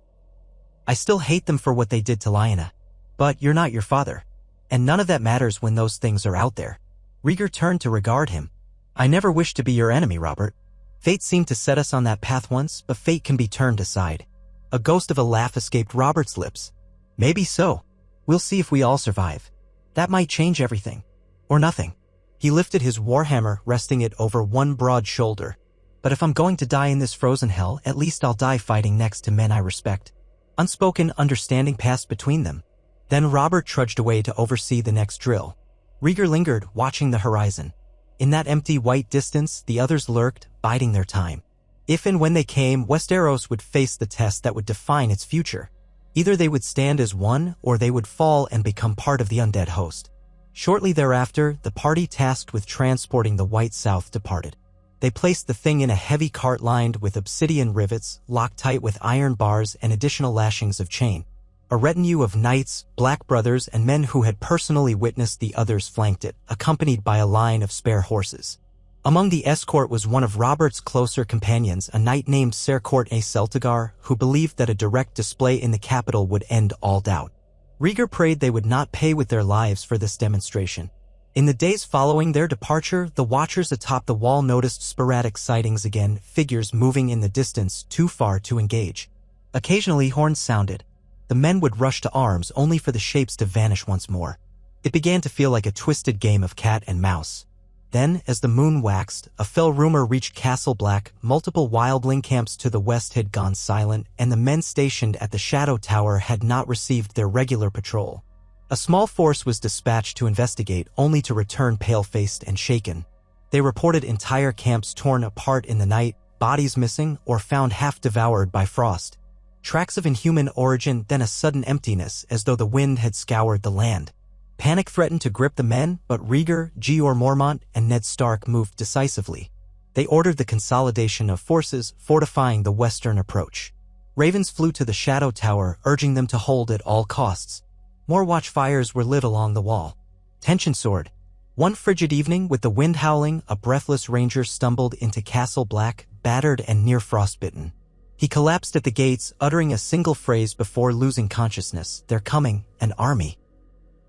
"I still hate them for what they did to Lyanna. But you're not your father. And none of that matters when those things are out there." Rhaegar turned to regard him. "I never wished to be your enemy, Robert. Fate seemed to set us on that path once, but fate can be turned aside." A ghost of a laugh escaped Robert's lips. "Maybe so. We'll see if we all survive. That might change everything. Or nothing." He lifted his warhammer, resting it over one broad shoulder. "But if I'm going to die in this frozen hell, at least I'll die fighting next to men I respect." Unspoken understanding passed between them. Then Robert trudged away to oversee the next drill. Rhaegar lingered, watching the horizon. In that empty white distance, the others lurked, biding their time. If and when they came, Westeros would face the test that would define its future. Either they would stand as one, or they would fall and become part of the undead host. Shortly thereafter, the party tasked with transporting the White South departed. They placed the thing in a heavy cart lined with obsidian rivets, locked tight with iron bars and additional lashings of chain. A retinue of knights, black brothers, and men who had personally witnessed the others flanked it, accompanied by a line of spare horses. Among the escort was one of Robert's closer companions, a knight named Ser Court A. Celtigar, who believed that a direct display in the capital would end all doubt. Rhaegar prayed they would not pay with their lives for this demonstration. In the days following their departure, the watchers atop the wall noticed sporadic sightings again, figures moving in the distance too far to engage. Occasionally horns sounded. The men would rush to arms only for the shapes to vanish once more. It began to feel like a twisted game of cat and mouse. Then, as the moon waxed, a fell rumor reached Castle Black. Multiple wildling camps to the west had gone silent, and the men stationed at the Shadow Tower had not received their regular patrol. A small force was dispatched to investigate, only to return pale-faced and shaken. They reported entire camps torn apart in the night, bodies missing or found half devoured by frost. Tracks of inhuman origin, then a sudden emptiness as though the wind had scoured the land. Panic threatened to grip the men, but Rhaegar, Jeor Mormont, and Ned Stark moved decisively. They ordered the consolidation of forces, fortifying the western approach. Ravens flew to the Shadow Tower, urging them to hold at all costs. More watchfires were lit along the wall. Tension soared. One frigid evening, with the wind howling, a breathless ranger stumbled into Castle Black, battered and near frostbitten. He collapsed at the gates, uttering a single phrase before losing consciousness. "They're coming, an army."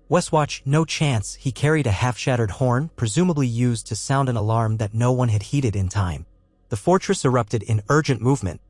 Westwatch, no chance. He carried a half-shattered horn, presumably used to sound an alarm that no one had heeded in time. The fortress erupted in urgent movement.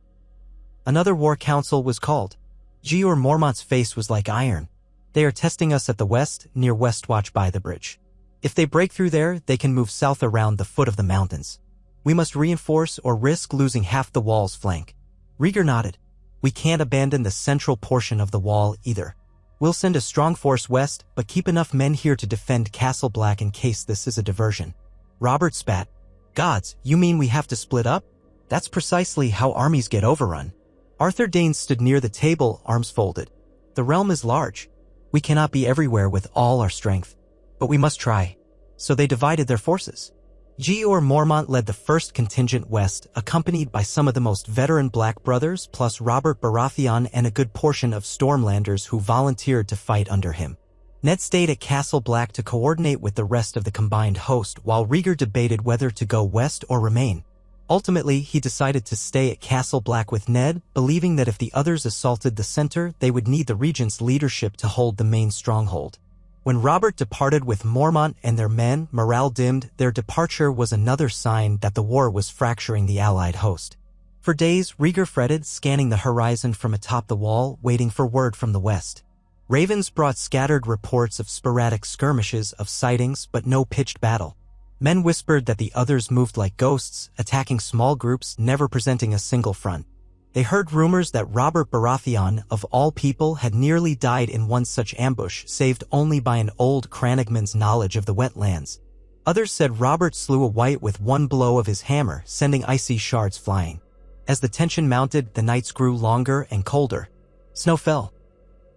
Another war council was called. Jeor Mormont's face was like iron. "They are testing us at the west, near Westwatch by the bridge. If they break through there, they can move south around the foot of the mountains. We must reinforce or risk losing half the wall's flank." Rhaegar nodded. "We can't abandon the central portion of the wall either. We'll send a strong force west, but keep enough men here to defend Castle Black in case this is a diversion." Robert spat. "Gods, you mean we have to split up? That's precisely how armies get overrun." Arthur Dayne stood near the table, arms folded. "The realm is large. We cannot be everywhere with all our strength. But we must try." So they divided their forces. Jeor Mormont led the first contingent west, accompanied by some of the most veteran Black brothers, plus Robert Baratheon and a good portion of Stormlanders who volunteered to fight under him. Ned stayed at Castle Black to coordinate with the rest of the combined host, while Rhaegar debated whether to go west or remain. Ultimately, he decided to stay at Castle Black with Ned, believing that if the others assaulted the center, they would need the regent's leadership to hold the main stronghold. When Robert departed with Mormont and their men, morale dimmed. Their departure was another sign that the war was fracturing the allied host. For days, Rhaegar fretted, scanning the horizon from atop the wall, waiting for word from the west. Ravens brought scattered reports of sporadic skirmishes, of sightings, but no pitched battle. Men whispered that the others moved like ghosts, attacking small groups, never presenting a single front. They heard rumors that Robert Baratheon, of all people, had nearly died in one such ambush, saved only by an old crannogman's knowledge of the wetlands. Others said Robert slew a white with one blow of his hammer, sending icy shards flying. As the tension mounted, the nights grew longer and colder. Snow fell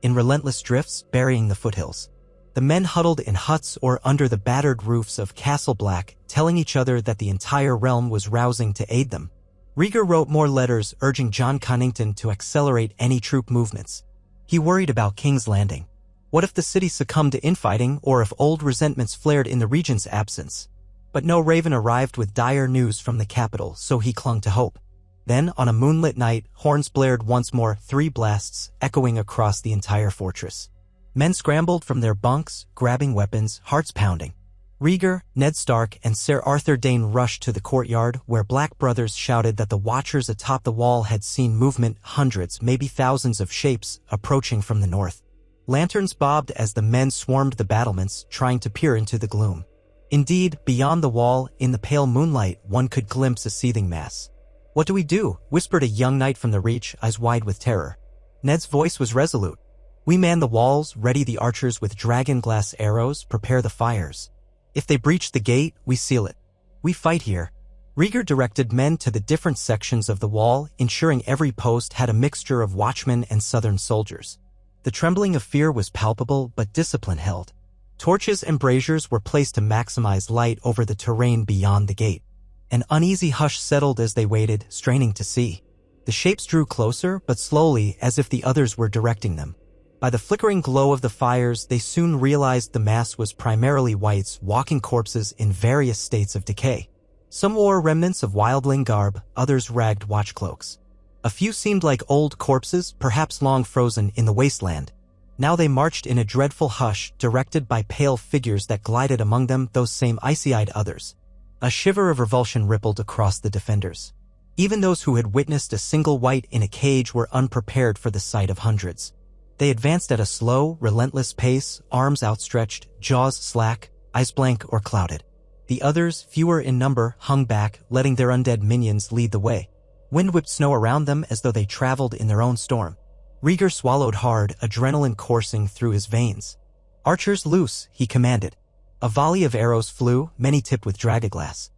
in relentless drifts, burying the foothills. The men huddled in huts or under the battered roofs of Castle Black, telling each other that the entire realm was rousing to aid them. Rhaegar wrote more letters urging Jon Connington to accelerate any troop movements. He worried about King's Landing. What if the city succumbed to infighting, or if old resentments flared in the regent's absence? But no raven arrived with dire news from the capital, so he clung to hope. Then, on a moonlit night, horns blared once more, 3 blasts, echoing across the entire fortress. Men scrambled from their bunks, grabbing weapons, hearts pounding. Rhaegar, Ned Stark, and Sir Arthur Dayne rushed to the courtyard, where Black brothers shouted that the watchers atop the wall had seen movement, hundreds, maybe thousands of shapes, approaching from the north. Lanterns bobbed as the men swarmed the battlements, trying to peer into the gloom. Indeed, beyond the wall, in the pale moonlight, one could glimpse a seething mass. "What do we do?" whispered a young knight from the Reach, eyes wide with terror. Ned's voice was resolute. "We man the walls, ready the archers with dragon-glass arrows, prepare the fires. If they breach the gate, we seal it. We fight here." Rhaegar directed men to the different sections of the wall, ensuring every post had a mixture of watchmen and southern soldiers. The trembling of fear was palpable, but discipline held. Torches and braziers were placed to maximize light over the terrain beyond the gate. An uneasy hush settled as they waited, straining to see. The shapes drew closer, but slowly, as if the others were directing them. By the flickering glow of the fires, they soon realized the mass was primarily whites, walking corpses in various states of decay. Some wore remnants of wildling garb, others ragged watchcloaks. A few seemed like old corpses, perhaps long frozen in the wasteland. Now they marched in a dreadful hush, directed by pale figures that glided among them, those same icy-eyed others. A shiver of revulsion rippled across the defenders. Even those who had witnessed a single wight in a cage were unprepared for the sight of hundreds. They advanced at a slow, relentless pace, arms outstretched, jaws slack, eyes blank or clouded. The others, fewer in number, hung back, letting their undead minions lead the way. Wind whipped snow around them as though they traveled in their own storm. Rhaegar swallowed hard, adrenaline coursing through his veins. "Archers loose," he commanded. A volley of arrows flew, many tipped with dragonglass.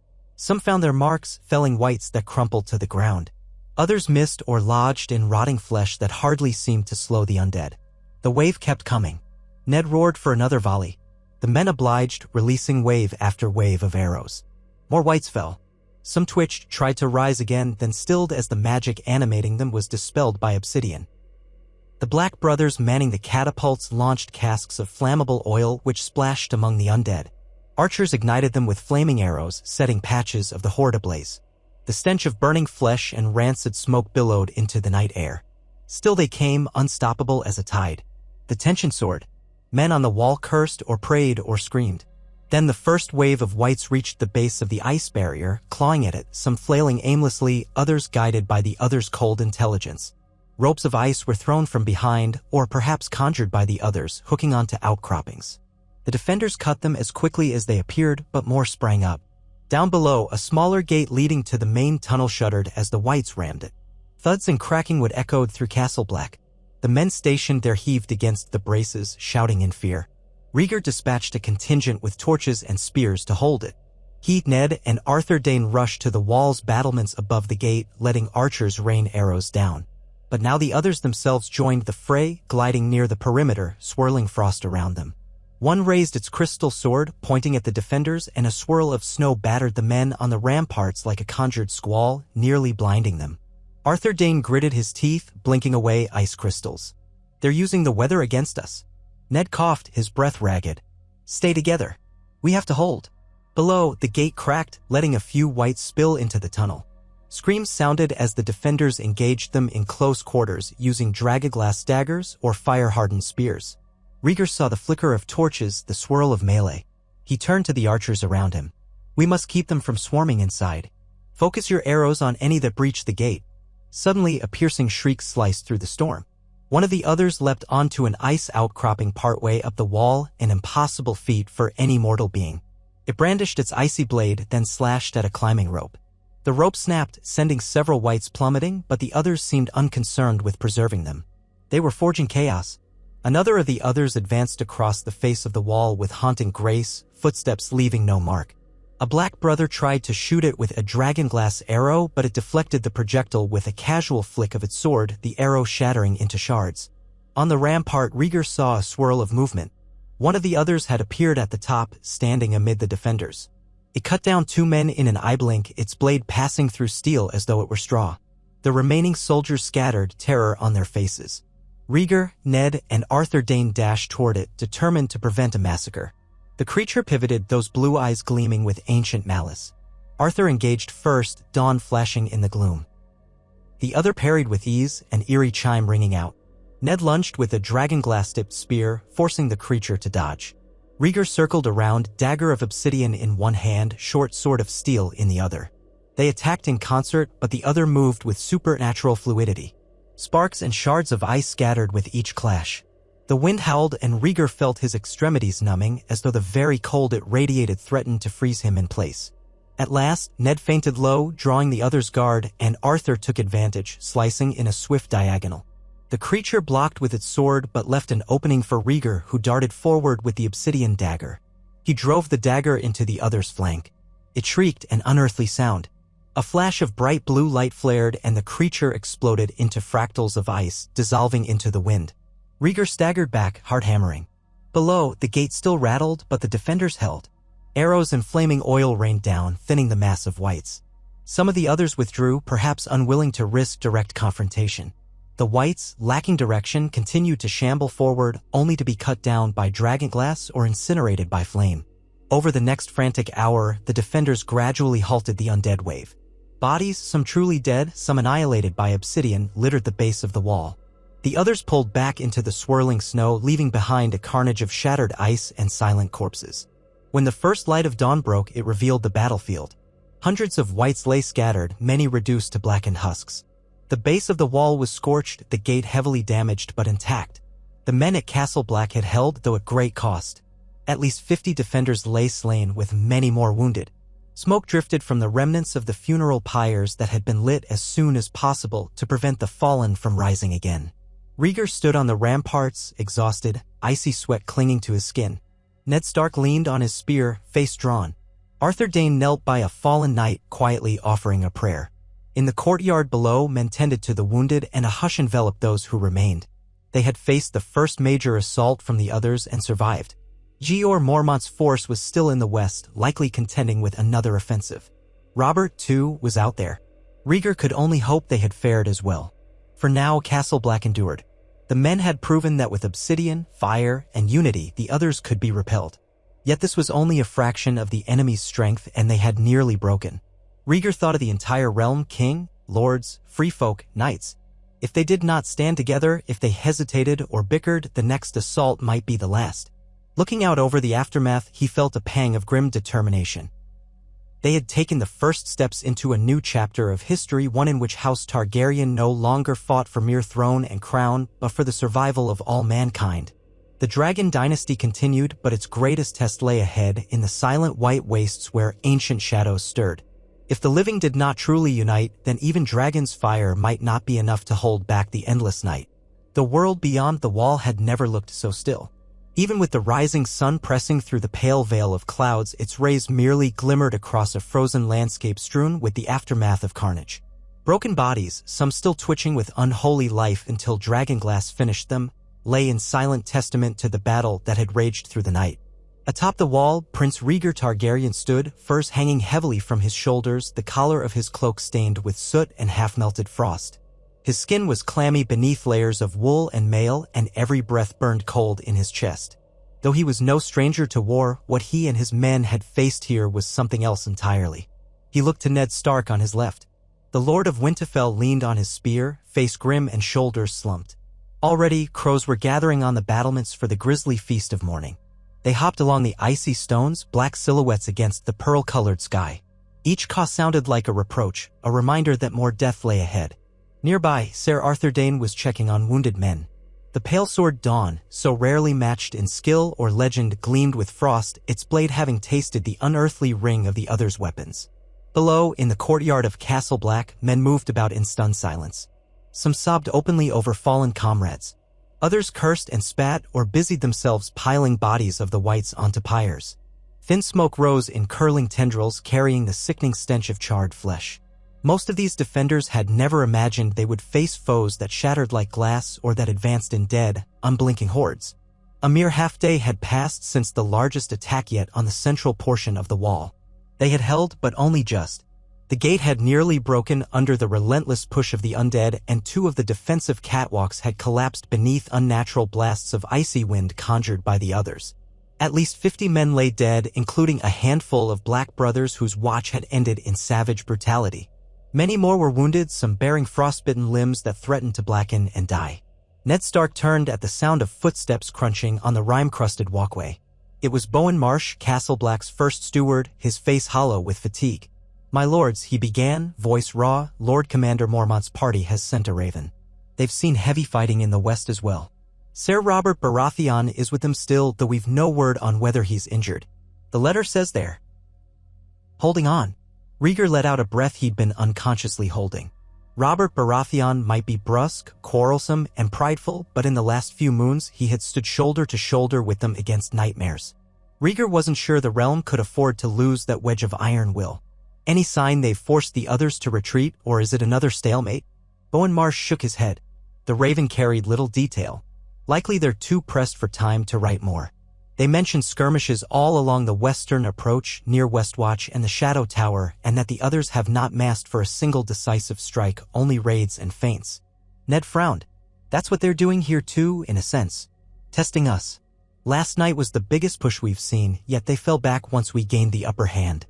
Some found their marks, felling whites that crumpled to the ground. Others missed or lodged in rotting flesh that hardly seemed to slow the undead. The wave kept coming. Ned roared for another volley. The men obliged, releasing wave after wave of arrows. More whites fell. Some twitched, tried to rise again, then stilled as the magic animating them was dispelled by obsidian. The Black Brothers manning the catapults launched casks of flammable oil which splashed among the undead. Archers ignited them with flaming arrows, setting patches of the horde ablaze. The stench of burning flesh and rancid smoke billowed into the night air. Still they came, unstoppable as a tide. The tension soared. Men on the wall cursed or prayed or screamed. Then the first wave of whites reached the base of the ice barrier, clawing at it, some flailing aimlessly, others guided by the others' cold intelligence. Ropes of ice were thrown from behind, or perhaps conjured by the others, hooking onto outcroppings. The defenders cut them as quickly as they appeared, but more sprang up. Down below, a smaller gate leading to the main tunnel shuddered as the whites rammed it. Thuds and cracking wood echoed through Castle Black. The men stationed there heaved against the braces, shouting in fear. Rhaegar dispatched a contingent with torches and spears to hold it. He, Ned, and Arthur Dayne rushed to the wall's battlements above the gate, letting archers rain arrows down. But now the others themselves joined the fray, gliding near the perimeter, swirling frost around them. One raised its crystal sword, pointing at the defenders, and a swirl of snow battered the men on the ramparts like a conjured squall, nearly blinding them. Arthur Dayne gritted his teeth, blinking away ice crystals. "They're using the weather against us." Ned coughed, his breath ragged. "Stay together. We have to hold." Below, the gate cracked, letting a few whites spill into the tunnel. Screams sounded as the defenders engaged them in close quarters, using dragonglass daggers or fire-hardened spears. Rhaegar saw the flicker of torches, the swirl of melee. He turned to the archers around him. "We must keep them from swarming inside. Focus your arrows on any that breach the gate." Suddenly, a piercing shriek sliced through the storm. One of the others leapt onto an ice outcropping partway up the wall, an impossible feat for any mortal being. It brandished its icy blade, then slashed at a climbing rope. The rope snapped, sending several whites plummeting, but the others seemed unconcerned with preserving them. They were forging chaos. Another of the others advanced across the face of the wall with haunting grace, footsteps leaving no mark. A Black Brother tried to shoot it with a dragonglass arrow, but it deflected the projectile with a casual flick of its sword, the arrow shattering into shards. On the rampart, Rhaegar saw a swirl of movement. One of the others had appeared at the top, standing amid the defenders. It cut down two men in an eye blink, its blade passing through steel as though it were straw. The remaining soldiers scattered, terror on their faces. Rhaegar, Ned, and Arthur Dayne dashed toward it, determined to prevent a massacre. The creature pivoted, those blue eyes gleaming with ancient malice. Arthur engaged first, dawn flashing in the gloom. The other parried with ease, an eerie chime ringing out. Ned lunged with a dragonglass-tipped spear, forcing the creature to dodge. Rhaegar circled around, dagger of obsidian in one hand, short sword of steel in the other. They attacked in concert, but the other moved with supernatural fluidity. Sparks and shards of ice scattered with each clash. The wind howled and Rhaegar felt his extremities numbing, as though the very cold it radiated threatened to freeze him in place. At last, Ned fainted low, drawing the other's guard, and Arthur took advantage, slicing in a swift diagonal. The creature blocked with its sword but left an opening for Rhaegar, who darted forward with the obsidian dagger. He drove the dagger into the other's flank. It shrieked, an unearthly sound. A flash of bright blue light flared and the creature exploded into fractals of ice, dissolving into the wind. Rhaegar staggered back, heart hammering. Below, the gate still rattled, but the defenders held. Arrows and flaming oil rained down, thinning the mass of whites. Some of the others withdrew, perhaps unwilling to risk direct confrontation. The whites, lacking direction, continued to shamble forward, only to be cut down by dragonglass or incinerated by flame. Over the next frantic hour, the defenders gradually halted the undead wave. Bodies, some truly dead, some annihilated by obsidian, littered the base of the wall. The others pulled back into the swirling snow, leaving behind a carnage of shattered ice and silent corpses. When the first light of dawn broke, it revealed the battlefield. Hundreds of whites lay scattered, many reduced to blackened husks. The base of the wall was scorched, the gate heavily damaged but intact. The men at Castle Black had held, though at great cost. At least 50 defenders lay slain, with many more wounded. Smoke drifted from the remnants of the funeral pyres that had been lit as soon as possible to prevent the fallen from rising again. Rhaegar stood on the ramparts, exhausted, icy sweat clinging to his skin. Ned Stark leaned on his spear, face drawn. Arthur Dayne knelt by a fallen knight, quietly offering a prayer. In the courtyard below, men tended to the wounded and a hush enveloped those who remained. They had faced the first major assault from the others and survived. Jeor Mormont's force was still in the west, likely contending with another offensive. Robert, too, was out there. Rhaegar could only hope they had fared as well. For now, Castle Black endured. The men had proven that with obsidian, fire, and unity, the others could be repelled. Yet this was only a fraction of the enemy's strength, and they had nearly broken. Rhaegar thought of the entire realm: king, lords, free folk, knights. If they did not stand together, if they hesitated or bickered, the next assault might be the last. Looking out over the aftermath, he felt a pang of grim determination. They had taken the first steps into a new chapter of history, one in which House Targaryen no longer fought for mere throne and crown, but for the survival of all mankind. The Dragon Dynasty continued, but its greatest test lay ahead in the silent white wastes where ancient shadows stirred. If the living did not truly unite, then even Dragon's fire might not be enough to hold back the endless night. The world beyond the wall had never looked so still. Even with the rising sun pressing through the pale veil of clouds, its rays merely glimmered across a frozen landscape strewn with the aftermath of carnage. Broken bodies, some still twitching with unholy life until dragonglass finished them, lay in silent testament to the battle that had raged through the night. Atop the wall, Prince Rhaegar Targaryen stood, furs hanging heavily from his shoulders, the collar of his cloak stained with soot and half-melted frost. His skin was clammy beneath layers of wool and mail, and every breath burned cold in his chest. Though he was no stranger to war, what he and his men had faced here was something else entirely. He looked to Ned Stark on his left. The Lord of Winterfell leaned on his spear, face grim and shoulders slumped. Already, crows were gathering on the battlements for the grisly feast of morning. They hopped along the icy stones, black silhouettes against the pearl-colored sky. Each caw sounded like a reproach, a reminder that more death lay ahead. Nearby, Ser Arthur Dayne was checking on wounded men. The pale sword Dawn, so rarely matched in skill or legend, gleamed with frost, its blade having tasted the unearthly ring of the other's weapons. Below, in the courtyard of Castle Black, men moved about in stunned silence. Some sobbed openly over fallen comrades. Others cursed and spat or busied themselves piling bodies of the whites onto pyres. Thin smoke rose in curling tendrils, carrying the sickening stench of charred flesh. Most of these defenders had never imagined they would face foes that shattered like glass or that advanced in dead, unblinking hordes. A mere half-day had passed since the largest attack yet on the central portion of the wall. They had held, but only just. The gate had nearly broken under the relentless push of the undead, and two of the defensive catwalks had collapsed beneath unnatural blasts of icy wind conjured by the others. At least 50 men lay dead, including a handful of Black brothers whose watch had ended in savage brutality. Many more were wounded, some bearing frostbitten limbs that threatened to blacken and die. Ned Stark turned at the sound of footsteps crunching on the rime-crusted walkway. It was Bowen Marsh, Castle Black's first steward, his face hollow with fatigue. "My lords," he began, voice raw, "Lord Commander Mormont's party has sent a raven. They've seen heavy fighting in the west as well. Ser Robert Baratheon is with them still, though we've no word on whether he's injured. The letter says they're holding on." Rhaegar let out a breath he'd been unconsciously holding. Robert Baratheon might be brusque, quarrelsome, and prideful, but in the last few moons he had stood shoulder to shoulder with them against nightmares. Rhaegar wasn't sure the realm could afford to lose that wedge of iron will. Any sign they've forced the others to retreat, or is it another stalemate? Bowen Marsh shook his head. The raven carried little detail. Likely they're too pressed for time to write more. They mentioned skirmishes all along the western approach, near Westwatch and the Shadow Tower, and that the others have not massed for a single decisive strike, only raids and feints. Ned frowned. That's what they're doing here too, in a sense. Testing us. Last night was the biggest push we've seen, yet they fell back once we gained the upper hand.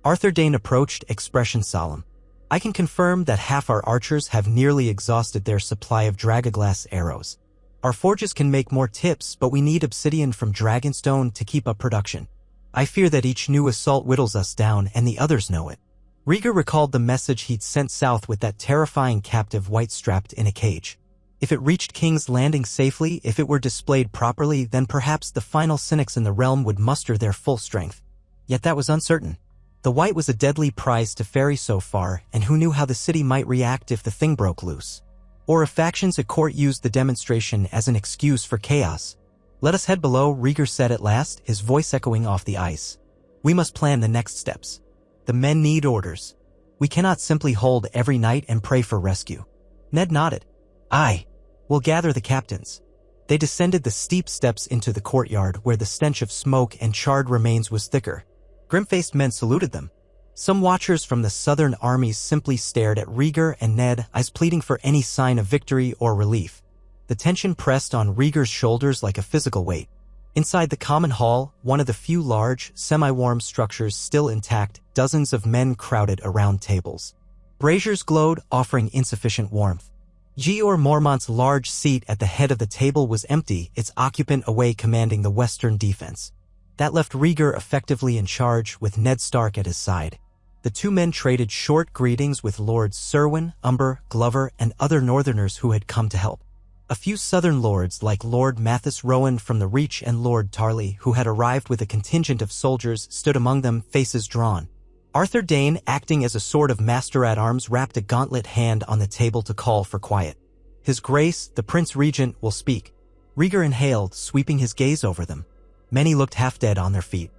Arthur Dayne approached, expression solemn. "I can confirm that half our archers have nearly exhausted their supply of dragoglass arrows. Our forges can make more tips, but we need obsidian from Dragonstone to keep up production. I fear that each new assault whittles us down, and the others know it." Rhaegar recalled the message he'd sent south with that terrifying captive white strapped in a cage. If it reached King's Landing safely, if it were displayed properly, then perhaps the final cynics in the realm would muster their full strength. Yet that was uncertain. The white was a deadly prize to ferry so far, and who knew how the city might react if the thing broke loose? Or if factions at court used the demonstration as an excuse for chaos. "Let us head below," Rhaegar said at last, his voice echoing off the ice. We must plan the next steps. The men need orders. We cannot simply hold every night and pray for rescue. Ned nodded. Aye. We'll gather the captains. They descended the steep steps into the courtyard where the stench of smoke and charred remains was thicker. Grim-faced men saluted them. Some watchers from the southern armies simply stared at Rhaegar and Ned, eyes pleading for any sign of victory or relief. The tension pressed on Rhaegar's shoulders like a physical weight. Inside the common hall, one of the few large, semi-warm structures still intact, dozens of men crowded around tables. Braziers glowed, offering insufficient warmth. Jeor Mormont's large seat at the head of the table was empty, its occupant away commanding the western defense. That left Rhaegar effectively in charge, with Ned Stark at his side. The two men traded short greetings with Lords Serwyn, Umber, Glover, and other northerners who had come to help. A few southern lords like Lord Mathis Rowan from the Reach and Lord Tarley, who had arrived with a contingent of soldiers, stood among them, faces drawn. Arthur Dane, acting as a sort of master-at-arms, wrapped a gauntlet hand on the table to call for quiet. His Grace, the Prince Regent, will speak. Rhaegar inhaled, sweeping his gaze over them. Many looked half-dead on their feet.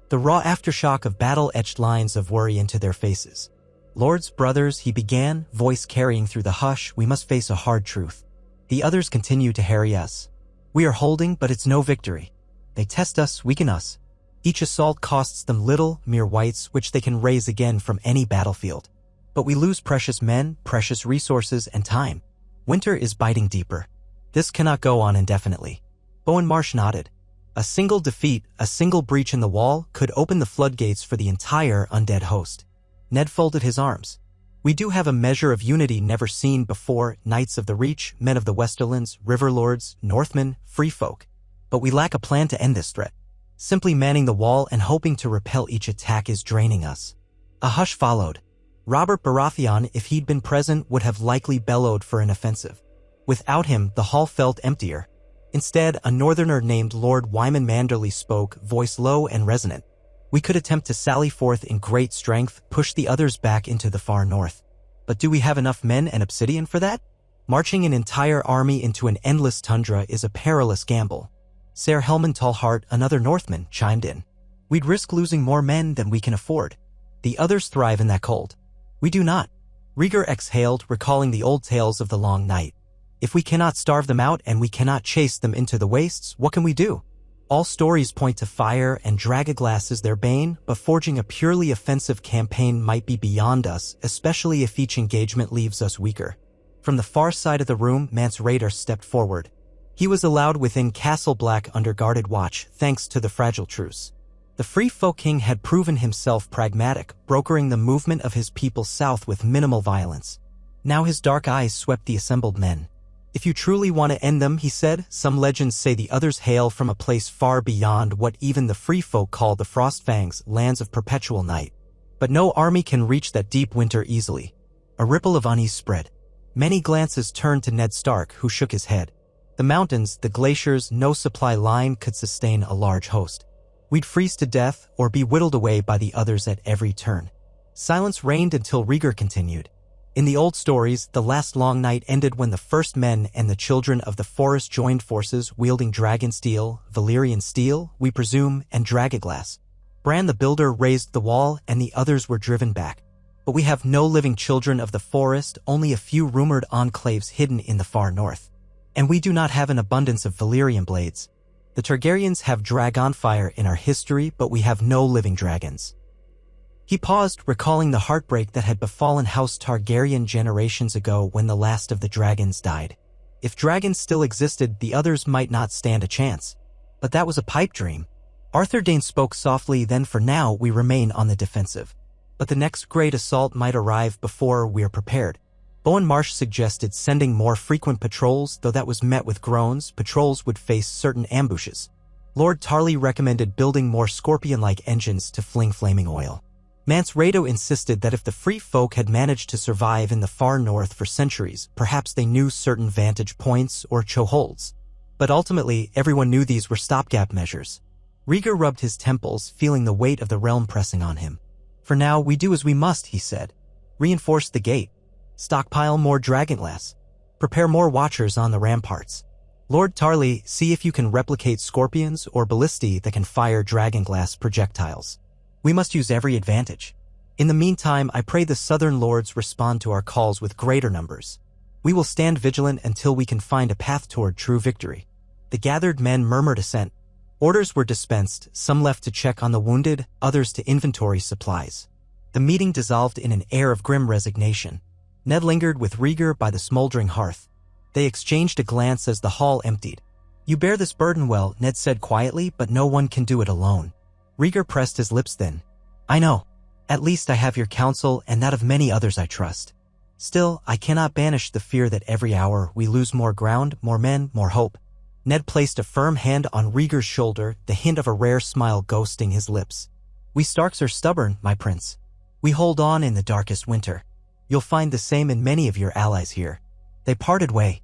The raw aftershock of battle etched lines of worry into their faces. Lords, brothers, he began, voice carrying through the hush, we must face a hard truth. The others continue to harry us. We are holding, but it's no victory. They test us, weaken us. Each assault costs them little, mere whites, which they can raise again from any battlefield. But we lose precious men, precious resources, and time. Winter is biting deeper. This cannot go on indefinitely. Bowen Marsh nodded. A single defeat, a single breach in the wall, could open the floodgates for the entire undead host. Ned folded his arms. We do have a measure of unity never seen before, Knights of the Reach, men of the Westerlands, River Lords, Northmen, free folk. But we lack a plan to end this threat. Simply manning the wall and hoping to repel each attack is draining us. A hush followed. Robert Baratheon, if he'd been present, would have likely bellowed for an offensive. Without him, the hall felt emptier. Instead, a northerner named Lord Wyman Manderley spoke, voice low and resonant. We could attempt to sally forth in great strength, push the others back into the far north. But do we have enough men and obsidian for that? Marching an entire army into an endless tundra is a perilous gamble. Ser Helman Tallheart, another Northman, chimed in. We'd risk losing more men than we can afford. The others thrive in that cold. We do not. Rhaegar exhaled, recalling the old tales of the long night. If we cannot starve them out and we cannot chase them into the wastes, what can we do? All stories point to fire and Dragoglass as their bane, but forging a purely offensive campaign might be beyond us, especially if each engagement leaves us weaker. From the far side of the room, Mance Rayder stepped forward. He was allowed within Castle Black under guarded watch, thanks to the fragile truce. The Free Folk King had proven himself pragmatic, brokering the movement of his people south with minimal violence. Now his dark eyes swept the assembled men. If you truly want to end them, he said, some legends say the others hail from a place far beyond what even the free folk call the Frostfangs, lands of perpetual night. But no army can reach that deep winter easily. A ripple of unease spread. Many glances turned to Ned Stark, who shook his head. The mountains, the glaciers, no supply line could sustain a large host. We'd freeze to death or be whittled away by the others at every turn. Silence reigned until Rhaegar continued. In the old stories, the last long night ended when the first men and the children of the forest joined forces wielding dragon steel, Valyrian steel, we presume, and Dragoglass. Bran the Builder raised the wall and the others were driven back. But we have no living children of the forest, only a few rumored enclaves hidden in the far north. And we do not have an abundance of Valyrian blades. The Targaryens have dragonfire in our history, but we have no living dragons. He paused, recalling the heartbreak that had befallen House Targaryen generations ago when the last of the dragons died. If dragons still existed, the others might not stand a chance. But that was a pipe dream. Arthur Dane spoke softly, then for now we remain on the defensive. But the next great assault might arrive before we're prepared. Bowen Marsh suggested sending more frequent patrols, though that was met with groans. Patrols would face certain ambushes. Lord Tarley recommended building more scorpion-like engines to fling flaming oil. Mance Rayder insisted that if the free folk had managed to survive in the far north for centuries, perhaps they knew certain vantage points or chokeholds. But ultimately, everyone knew these were stopgap measures. Rhaegar rubbed his temples, feeling the weight of the realm pressing on him. For now, we do as we must, he said. Reinforce the gate. Stockpile more dragonglass. Prepare more watchers on the ramparts. Lord Tarly, see if you can replicate scorpions or ballistae that can fire dragonglass projectiles. We must use every advantage. In the meantime, I pray the southern lords respond to our calls with greater numbers. We will stand vigilant until we can find a path toward true victory. The gathered men murmured assent. Orders were dispensed, some left to check on the wounded, others to inventory supplies. The meeting dissolved in an air of grim resignation. Ned lingered with Rhaegar by the smoldering hearth. They exchanged a glance as the hall emptied. You bear this burden well, Ned said quietly, but no one can do it alone. Rhaegar pressed his lips thin. I know. At least I have your counsel and that of many others I trust. Still, I cannot banish the fear that every hour we lose more ground, more men, more hope. Ned placed a firm hand on Rhaegar's shoulder, the hint of a rare smile ghosting his lips. We Starks are stubborn, my prince. We hold on in the darkest winter. You'll find the same in many of your allies here. They parted ways.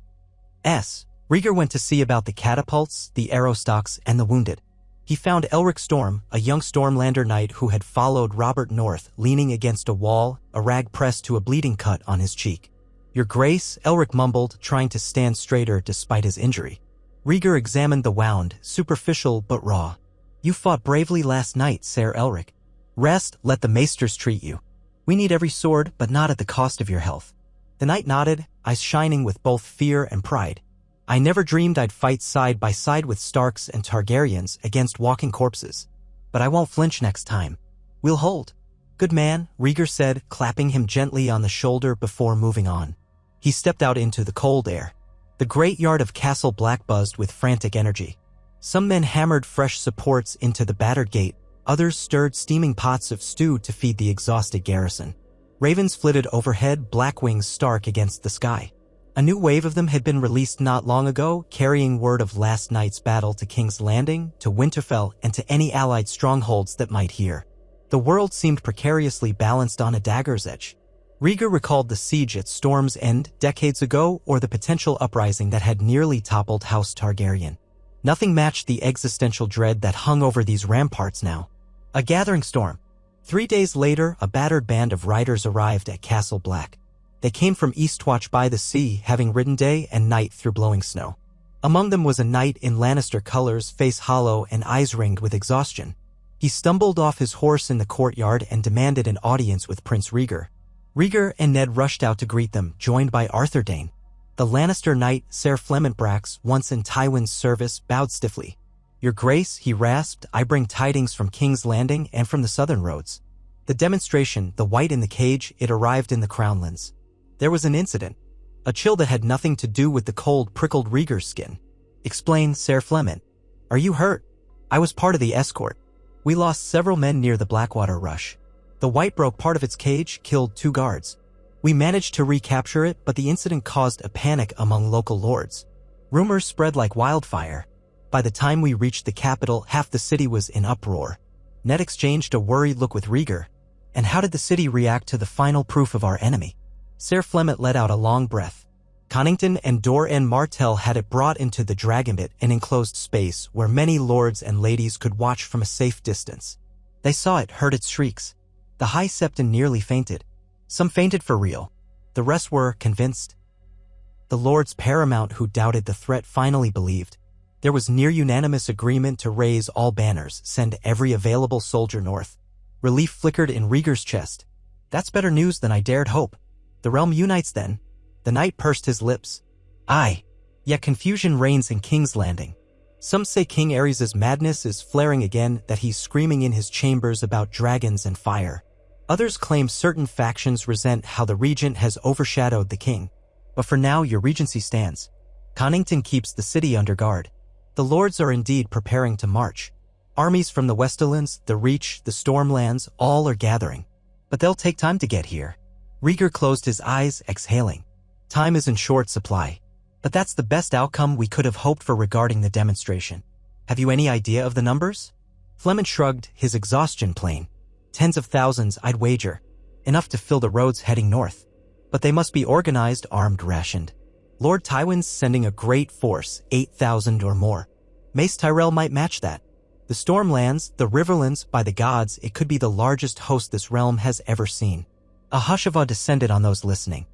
Rhaegar went to see about the catapults, the arrow stocks, and the wounded. He found Elric Storm, a young Stormlander knight who had followed Robert north, leaning against a wall, a rag pressed to a bleeding cut on his cheek. Your Grace, Elric mumbled, trying to stand straighter despite his injury. Rhaegar examined the wound, superficial but raw. You fought bravely last night, Sir Elric. Rest, let the maesters treat you. We need every sword, but not at the cost of your health. The knight nodded, eyes shining with both fear and pride. I never dreamed I'd fight side by side with Starks and Targaryens against walking corpses. But I won't flinch next time. We'll hold. Good man, Rhaegar said, clapping him gently on the shoulder before moving on. He stepped out into the cold air. The great yard of Castle Black buzzed with frantic energy. Some men hammered fresh supports into the battered gate, others stirred steaming pots of stew to feed the exhausted garrison. Ravens flitted overhead, black wings stark against the sky. A new wave of them had been released not long ago, carrying word of last night's battle to King's Landing, to Winterfell, and to any allied strongholds that might hear. The world seemed precariously balanced on a dagger's edge. Rhaegar recalled the siege at Storm's End decades ago, or the potential uprising that had nearly toppled House Targaryen. Nothing matched the existential dread that hung over these ramparts now. A gathering storm. 3 days later, a battered band of riders arrived at Castle Black. They came from Eastwatch by the sea, having ridden day and night through blowing snow. Among them was a knight in Lannister colors, face hollow and eyes ringed with exhaustion. He stumbled off his horse in the courtyard and demanded an audience with Prince Rhaegar. Rhaegar and Ned rushed out to greet them, joined by Arthur Dayne. The Lannister knight, Ser Flemont Brax, once in Tywin's service, bowed stiffly. Your Grace, he rasped, I bring tidings from King's Landing and from the southern roads. The demonstration, the white in the cage, it arrived in the Crownlands. There was an incident. A chill that had nothing to do with the cold prickled Rhaegar's skin. Explain, Ser Flemont. Are you hurt? I was part of the escort. We lost several men near the Blackwater Rush. The white broke part of its cage, killed 2 guards. We managed to recapture it, but the incident caused a panic among local lords. Rumors spread like wildfire. By the time we reached the capital, half the city was in uproar. Ned exchanged a worried look with Rhaegar. And how did the city react to the final proof of our enemy? Ser Flemont let out a long breath. Connington and Elia Martell had it brought into the Dragonbit, an enclosed space where many lords and ladies could watch from a safe distance. They saw it, heard its shrieks. The High Septon nearly fainted. Some fainted for real. The rest were convinced. The lords paramount who doubted the threat finally believed. There was near unanimous agreement to raise all banners, send every available soldier north. Relief flickered in Rhaegar's chest. That's better news than I dared hope. The realm unites then. The knight pursed his lips. Aye. Yet confusion reigns in King's Landing. Some say King Aerys' madness is flaring again, that he's screaming in his chambers about dragons and fire. Others claim certain factions resent how the regent has overshadowed the king. But for now, your regency stands. Connington keeps the city under guard. The lords are indeed preparing to march. Armies from the Westerlands, the Reach, the Stormlands, all are gathering. But they'll take time to get here. Rhaegar closed his eyes, exhaling. Time is in short supply. But that's the best outcome we could have hoped for regarding the demonstration. Have you any idea of the numbers? Flemont shrugged, his exhaustion plain. Tens of thousands, I'd wager. Enough to fill the roads heading north. But they must be organized, armed, rationed. Lord Tywin's sending a great force, 8,000 or more. Mace Tyrell might match that. The Stormlands, the Riverlands, by the gods, it could be the largest host this realm has ever seen. A hush of awe descended on those listening.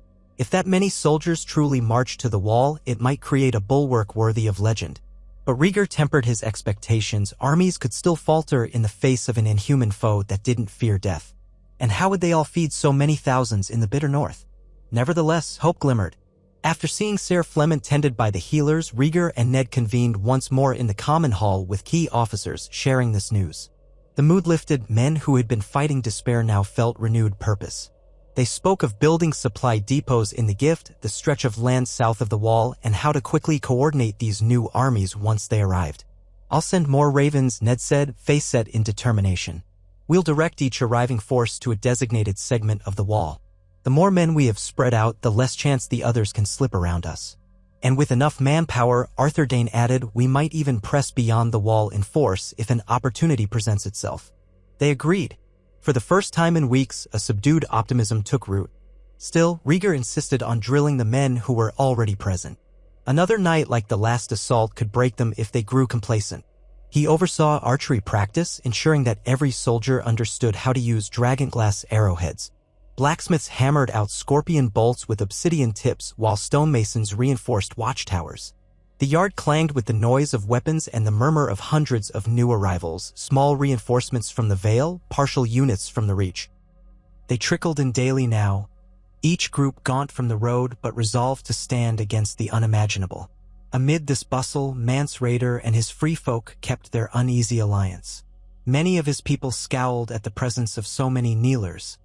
If that many soldiers truly marched to the wall, it might create a bulwark worthy of legend. But Rhaegar tempered his expectations. Armies could still falter in the face of an inhuman foe that didn't fear death. And how would they all feed so many thousands in the bitter north? Nevertheless, hope glimmered. After seeing Ser Flemont tended by the healers, Rhaegar and Ned convened once more in the common hall with key officers sharing this news. The mood lifted. Men who had been fighting despair now felt renewed purpose. They spoke of building supply depots in the Gift, the stretch of land south of the wall, and how to quickly coordinate these new armies once they arrived. "I'll send more ravens," Ned said, face set in determination. "We'll direct each arriving force to a designated segment of the wall. The more men we have spread out, the less chance the others can slip around us. And with enough manpower," Arthur Dayne added, "we might even press beyond the wall in force if an opportunity presents itself." They agreed. For the first time in weeks, a subdued optimism took root. Still, Rhaegar insisted on drilling the men who were already present. Another night like the last assault could break them if they grew complacent. He oversaw archery practice, ensuring that every soldier understood how to use dragonglass arrowheads. Blacksmiths hammered out scorpion bolts with obsidian tips, while stonemasons reinforced watchtowers. The yard clanged with the noise of weapons and the murmur of hundreds of new arrivals, small reinforcements from the Vale, partial units from the Reach. They trickled in daily now, each group gaunt from the road but resolved to stand against the unimaginable. Amid this bustle, Mance Rayder and his free folk kept their uneasy alliance. Many of his people scowled at the presence of so many kneelers,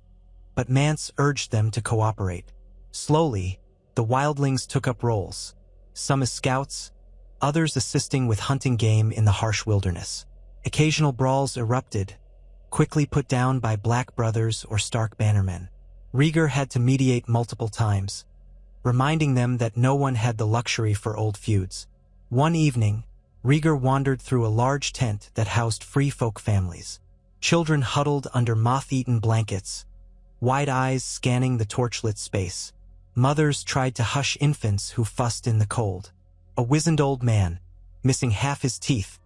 but Mance urged them to cooperate. Slowly, the wildlings took up roles, some as scouts, others assisting with hunting game in the harsh wilderness. Occasional brawls erupted, quickly put down by Black brothers or Stark bannermen. Rhaegar had to mediate multiple times, reminding them that no one had the luxury for old feuds. One evening, Rhaegar wandered through a large tent that housed free folk families. Children huddled under moth-eaten blankets, wide eyes scanning the torchlit space. Mothers tried to hush infants who fussed in the cold. A wizened old man, missing half his teeth,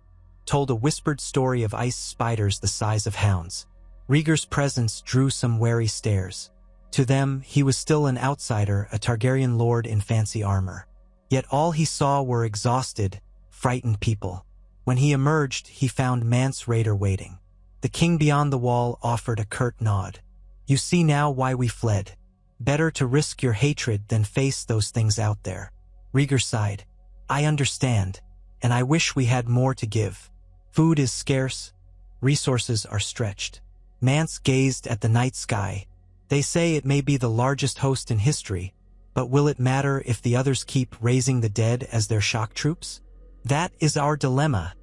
told a whispered story of ice spiders the size of hounds. Rhaegar's presence drew some wary stares. To them, he was still an outsider, a Targaryen lord in fancy armor. Yet all he saw were exhausted, frightened people. When he emerged, he found Mance Rayder waiting. The king beyond the wall offered a curt nod. "You see now why we fled. Better to risk your hatred than face those things out there." Rhaegar sighed. "I understand, and I wish we had more to give. Food is scarce, resources are stretched." Mance gazed at the night sky. "They say it may be the largest host in history, but will it matter if the others keep raising the dead as their shock troops?" "That is our dilemma,"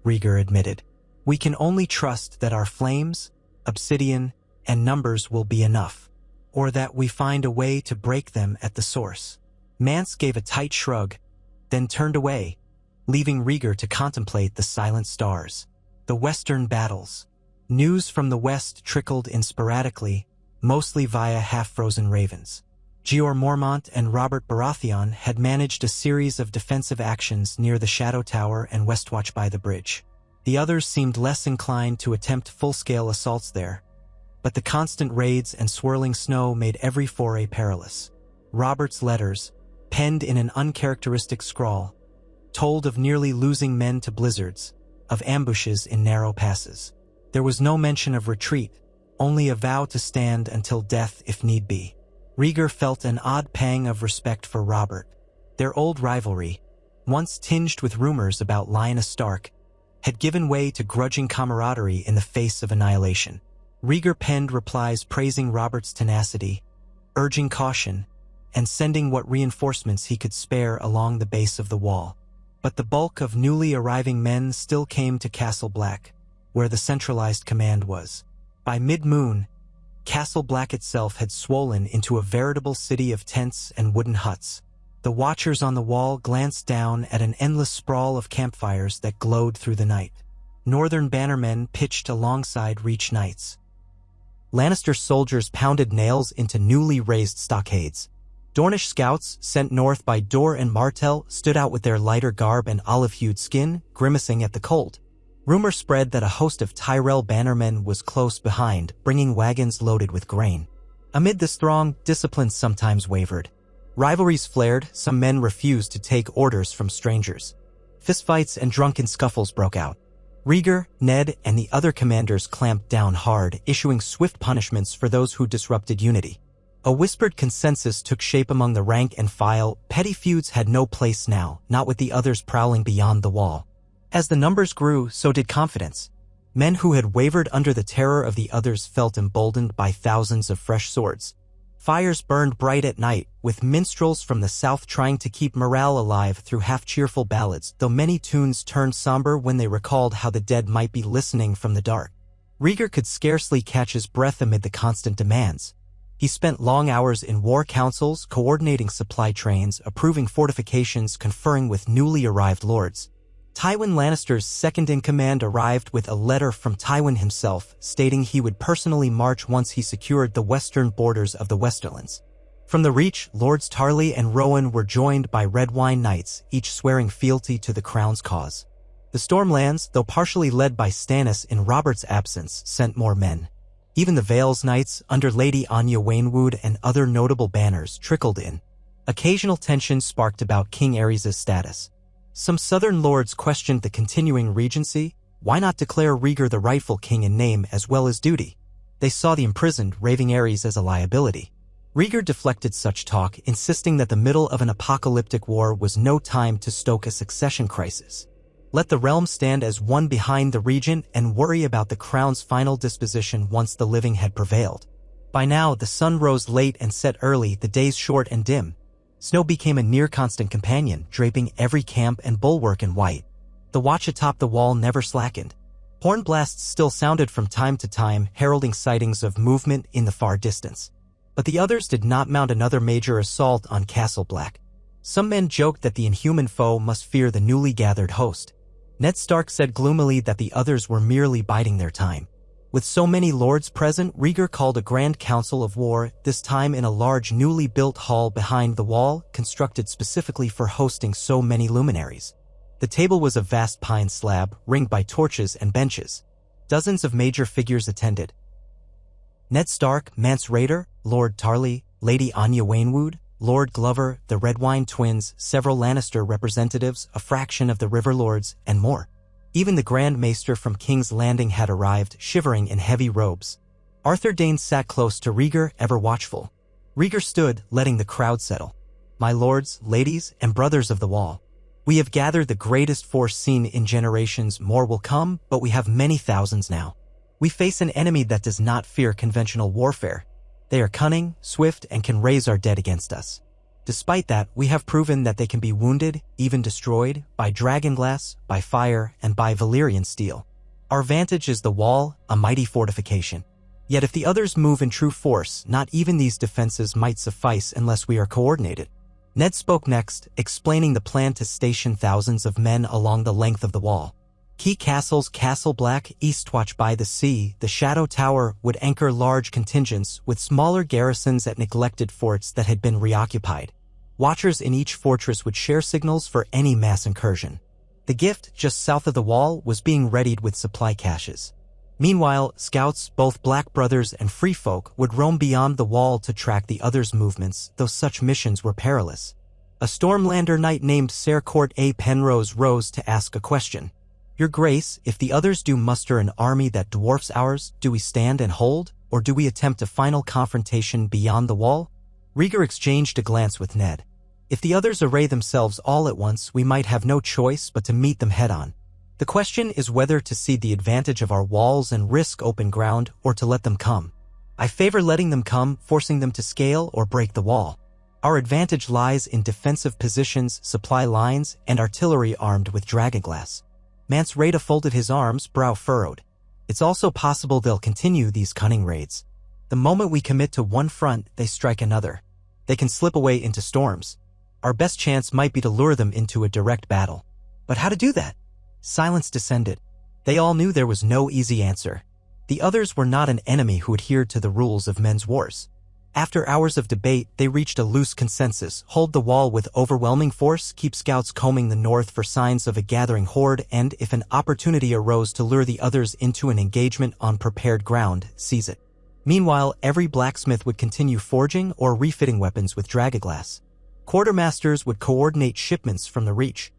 Rhaegar admitted. "We can only trust that our flames, obsidian, and numbers will be enough, or that we find a way to break them at the source." Mance gave a tight shrug, then turned away, leaving Rhaegar to contemplate the silent stars. The Western battles. News from the west trickled in sporadically, mostly via half-frozen ravens. Jeor Mormont and Robert Baratheon had managed a series of defensive actions near the Shadow Tower and Westwatch by the bridge. The others seemed less inclined to attempt full-scale assaults there, but the constant raids and swirling snow made every foray perilous. Robert's letters, penned in an uncharacteristic scrawl, told of nearly losing men to blizzards, of ambushes in narrow passes. There was no mention of retreat, only a vow to stand until death if need be. Rhaegar felt an odd pang of respect for Robert. Their old rivalry, once tinged with rumors about Lyanna Stark, had given way to grudging camaraderie in the face of annihilation. Rhaegar penned replies praising Robert's tenacity, urging caution, and sending what reinforcements he could spare along the base of the wall. But the bulk of newly arriving men still came to Castle Black, where the centralized command was. By mid-moon, Castle Black itself had swollen into a veritable city of tents and wooden huts. The watchers on the wall glanced down at an endless sprawl of campfires that glowed through the night. Northern bannermen pitched alongside Reach knights. Lannister soldiers pounded nails into newly raised stockades. Dornish scouts, sent north by Dor and Martell, stood out with their lighter garb and olive-hued skin, grimacing at the cold. Rumor spread that a host of Tyrell bannermen was close behind, bringing wagons loaded with grain. Amid this throng, discipline sometimes wavered. Rivalries flared, some men refused to take orders from strangers. Fistfights and drunken scuffles broke out. Rhaegar, Ned, and the other commanders clamped down hard, issuing swift punishments for those who disrupted unity. A whispered consensus took shape among the rank and file. Petty feuds had no place now, not with the others prowling beyond the wall. As the numbers grew, so did confidence. Men who had wavered under the terror of the others felt emboldened by thousands of fresh swords. Fires burned bright at night, with minstrels from the south trying to keep morale alive through half-cheerful ballads, though many tunes turned somber when they recalled how the dead might be listening from the dark. Rhaegar could scarcely catch his breath amid the constant demands. He spent long hours in war councils, coordinating supply trains, approving fortifications, conferring with newly arrived lords. Tywin Lannister's second-in-command arrived with a letter from Tywin himself, stating he would personally march once he secured the western borders of the Westerlands. From the Reach, Lords Tarly and Rowan were joined by Red Wine Knights, each swearing fealty to the crown's cause. The Stormlands, though partially led by Stannis in Robert's absence, sent more men. Even the Vales Knights, under Lady Anya Waynwood and other notable banners, trickled in. Occasional tension sparked about King Aerys' status. Some southern lords questioned the continuing regency. Why not declare Rhaegar the rightful king in name as well as duty? They saw the imprisoned, raving Aerys as a liability. Rhaegar deflected such talk, insisting that the middle of an apocalyptic war was no time to stoke a succession crisis. Let the realm stand as one behind the regent and worry about the crown's final disposition once the living had prevailed. By now, the sun rose late and set early, the days short and dim. Snow became a near-constant companion, draping every camp and bulwark in white. The watch atop the wall never slackened. Horn blasts still sounded from time to time, heralding sightings of movement in the far distance. But the others did not mount another major assault on Castle Black. Some men joked that the inhuman foe must fear the newly gathered host. Ned Stark said gloomily that the others were merely biding their time. With so many lords present, Rhaegar called a grand council of war, this time in a large newly built hall behind the wall, constructed specifically for hosting so many luminaries. The table was a vast pine slab, ringed by torches and benches. Dozens of major figures attended. Ned Stark, Mance Rayder, Lord Tarly, Lady Anya Waynwood, Lord Glover, the Redwine twins, several Lannister representatives, a fraction of the River Lords, and more. Even the Grand Maester from King's Landing had arrived, shivering in heavy robes. Arthur Dayne sat close to Rhaegar, ever watchful. Rhaegar stood, letting the crowd settle. My lords, ladies, and brothers of the Wall. We have gathered the greatest force seen in generations. More will come, but we have many thousands now. We face an enemy that does not fear conventional warfare. They are cunning, swift, and can raise our dead against us. Despite that, we have proven that they can be wounded, even destroyed, by dragonglass, by fire, and by Valyrian steel. Our vantage is the wall, a mighty fortification. Yet if the others move in true force, not even these defenses might suffice unless we are coordinated. Ned spoke next, explaining the plan to station thousands of men along the length of the wall. Key castles, Castle Black, Eastwatch by the Sea, the Shadow Tower would anchor large contingents, with smaller garrisons at neglected forts that had been reoccupied. Watchers in each fortress would share signals for any mass incursion. The gift, just south of the wall, was being readied with supply caches. Meanwhile, scouts, both Black Brothers and Free Folk, would roam beyond the wall to track the others' movements, though such missions were perilous. A Stormlander knight named Ser Court A. Penrose rose to ask a question. Your Grace, if the others do muster an army that dwarfs ours, do we stand and hold, or do we attempt a final confrontation beyond the wall? Rhaegar exchanged a glance with Ned. If the others array themselves all at once, we might have no choice but to meet them head-on. The question is whether to cede the advantage of our walls and risk open ground, or to let them come. I favor letting them come, forcing them to scale or break the wall. Our advantage lies in defensive positions, supply lines, and artillery armed with dragonglass. Mance Rayder folded his arms, brow furrowed. It's also possible they'll continue these cunning raids. The moment we commit to one front, they strike another. They can slip away into storms. Our best chance might be to lure them into a direct battle. But how to do that? Silence descended. They all knew there was no easy answer. The others were not an enemy who adhered to the rules of men's wars. After hours of debate, they reached a loose consensus: hold the wall with overwhelming force, keep scouts combing the north for signs of a gathering horde, and, if an opportunity arose to lure the others into an engagement on prepared ground, seize it. Meanwhile, every blacksmith would continue forging or refitting weapons with dragonglass. Quartermasters would coordinate shipments from the Reach.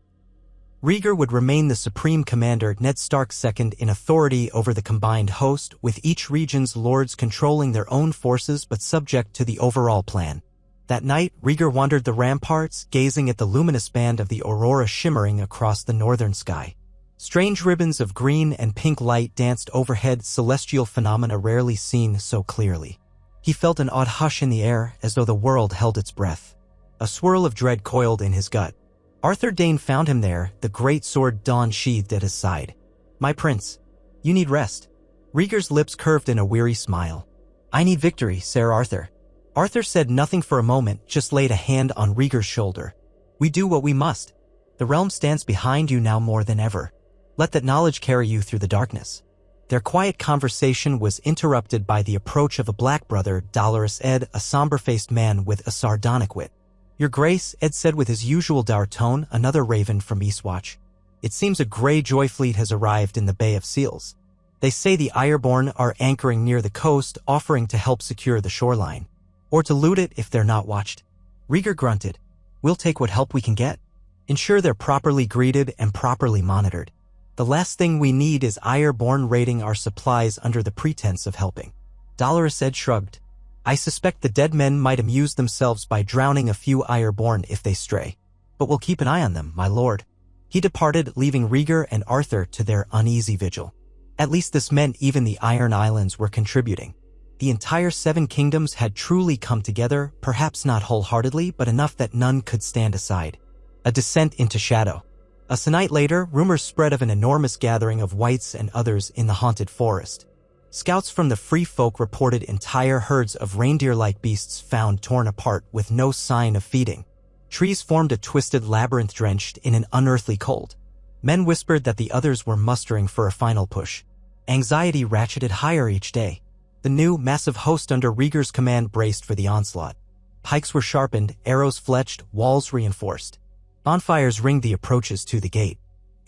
Rhaegar would remain the supreme commander, Ned Stark second in authority over the combined host, with each region's lords controlling their own forces but subject to the overall plan. That night, Rhaegar wandered the ramparts, gazing at the luminous band of the aurora shimmering across the northern sky. Strange ribbons of green and pink light danced overhead, celestial phenomena rarely seen so clearly. He felt an odd hush in the air, as though the world held its breath. A swirl of dread coiled in his gut. Arthur Dayne found him there, the great sword Dawn sheathed at his side. "My prince, you need rest." Rhaegar's lips curved in a weary smile. "I need victory, Sir Arthur." Arthur said nothing for a moment, just laid a hand on Rhaegar's shoulder. "We do what we must. The realm stands behind you now more than ever. Let that knowledge carry you through the darkness." Their quiet conversation was interrupted by the approach of a black brother, Dolorous Ed, a somber-faced man with a sardonic wit. "Your Grace," Ed said with his usual dour tone, another raven from Eastwatch. "It seems a grey joy fleet has arrived in the Bay of Seals. They say the Ironborn are anchoring near the coast, offering to help secure the shoreline. Or to loot it if they're not watched." Rhaegar grunted. "We'll take what help we can get. Ensure they're properly greeted and properly monitored. The last thing we need is Ironborn raiding our supplies under the pretense of helping." Dolorous Ed shrugged. "I suspect the dead men might amuse themselves by drowning a few Ironborn if they stray. But we'll keep an eye on them, my lord." He departed, leaving Rhaegar and Arthur to their uneasy vigil. At least this meant even the Iron Islands were contributing. The entire Seven Kingdoms had truly come together, perhaps not wholeheartedly, but enough that none could stand aside. A descent into shadow. A night later, rumors spread of an enormous gathering of whites and others in the haunted forest. Scouts from the Free Folk reported entire herds of reindeer-like beasts found torn apart with no sign of feeding. Trees formed a twisted labyrinth drenched in an unearthly cold. Men whispered that the others were mustering for a final push. Anxiety ratcheted higher each day. The new, massive host under Rhaegar's command braced for the onslaught. Pikes were sharpened, arrows fletched, walls reinforced. Bonfires ringed the approaches to the gate.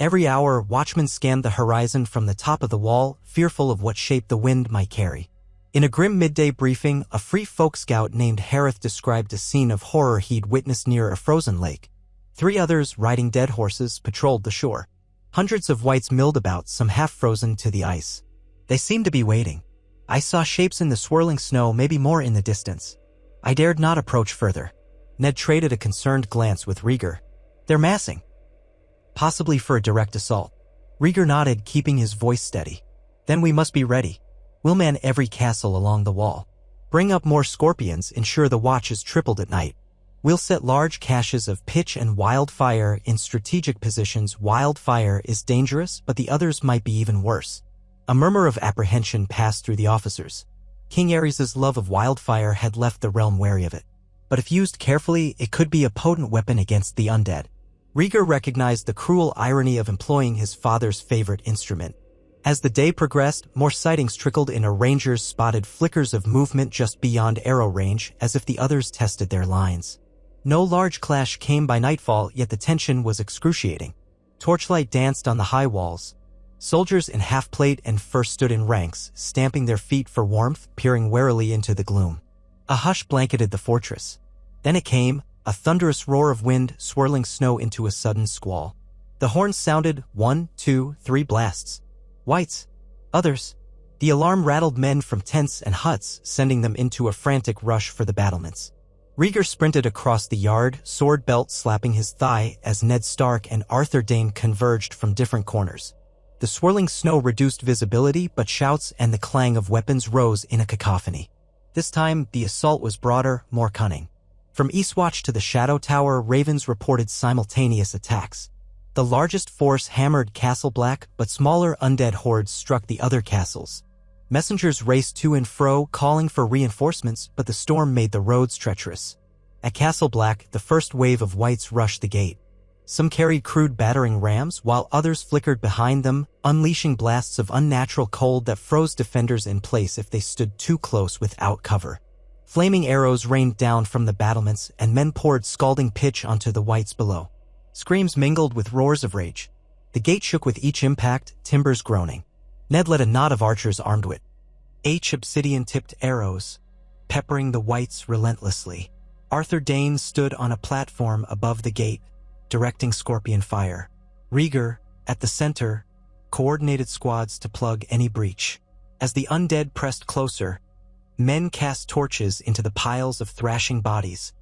Every hour, watchmen scanned the horizon from the top of the wall, fearful of what shape the wind might carry. In a grim midday briefing, a Free Folk scout named Harith described a scene of horror he'd witnessed near a frozen lake. 3 others, riding dead horses, patrolled the shore. Hundreds of whites milled about, some half frozen to the ice. They seemed to be waiting. I saw shapes in the swirling snow, maybe more in the distance. I dared not approach further. Ned traded a concerned glance with Rhaegar. "They're massing. Possibly for a direct assault." Rhaegar nodded, keeping his voice steady. "Then we must be ready. We'll man every castle along the wall. Bring up more scorpions, ensure the watch is tripled at night. We'll set large caches of pitch and wildfire in strategic positions. Wildfire is dangerous, but the others might be even worse." A murmur of apprehension passed through the officers. King Aerys' love of wildfire had left the realm wary of it. But if used carefully, it could be a potent weapon against the undead. Rhaegar recognized the cruel irony of employing his father's favorite instrument. As the day progressed, more sightings trickled in. Rangers spotted flickers of movement just beyond arrow range, as if the others tested their lines. No large clash came by nightfall, yet the tension was excruciating. Torchlight danced on the high walls. Soldiers in half-plate and fur stood in ranks, stamping their feet for warmth, peering warily into the gloom. A hush blanketed the fortress. Then it came, a thunderous roar of wind, swirling snow into a sudden squall. The horns sounded, 1, 2, 3 blasts. Whites. Others. The alarm rattled men from tents and huts, sending them into a frantic rush for the battlements. Rhaegar sprinted across the yard, sword belt slapping his thigh as Ned Stark and Arthur Dayne converged from different corners. The swirling snow reduced visibility, but shouts and the clang of weapons rose in a cacophony. This time, the assault was broader, more cunning. From Eastwatch to the Shadow Tower, ravens reported simultaneous attacks. The largest force hammered Castle Black, but smaller undead hordes struck the other castles. Messengers raced to and fro, calling for reinforcements, but the storm made the roads treacherous. At Castle Black, the first wave of whites rushed the gate. Some carried crude battering rams, while others flickered behind them, unleashing blasts of unnatural cold that froze defenders in place if they stood too close without cover. Flaming arrows rained down from the battlements, and men poured scalding pitch onto the whites below. Screams mingled with roars of rage. The gate shook with each impact, timbers groaning. Ned led a knot of archers armed with obsidian-tipped arrows, peppering the whites relentlessly. Arthur Dayne stood on a platform above the gate, directing scorpion fire. Rhaegar, at the center, coordinated squads to plug any breach. As the undead pressed closer, men cast torches into the piles of thrashing bodies,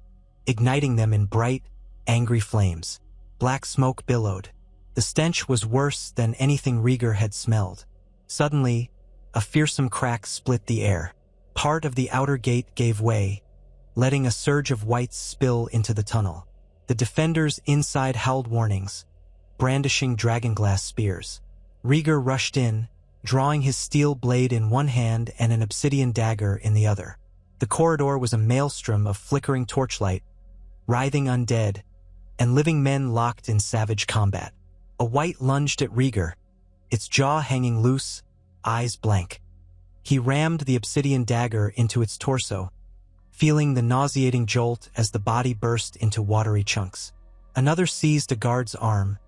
igniting them in bright, angry flames. Black smoke billowed. The stench was worse than anything Rhaegar had smelled. Suddenly, a fearsome crack split the air. Part of the outer gate gave way, letting a surge of whites spill into the tunnel. The defenders inside howled warnings, brandishing dragonglass spears. Rhaegar rushed in, drawing his steel blade in one hand and an obsidian dagger in the other. The corridor was a maelstrom of flickering torchlight, writhing undead, and living men locked in savage combat. A white lunged at Rhaegar, its jaw hanging loose, eyes blank. He rammed the obsidian dagger into its torso, feeling the nauseating jolt as the body burst into watery chunks. Another seized a guard's arm,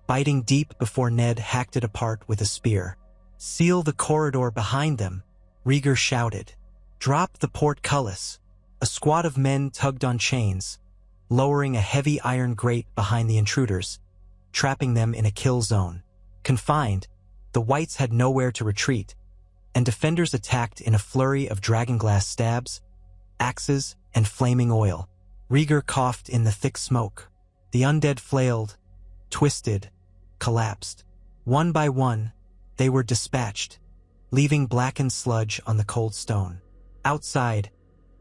biting deep before Ned hacked it apart with a spear. "Seal the corridor behind them," Rhaegar shouted. "Drop the portcullis." A squad of men tugged on chains, lowering a heavy iron grate behind the intruders, trapping them in a kill zone. Confined, the whites had nowhere to retreat, and defenders attacked in a flurry of dragonglass stabs, axes, and flaming oil. Rhaegar coughed in the thick smoke. The undead flailed, twisted, collapsed. One by one, they were dispatched, leaving blackened sludge on the cold stone. Outside,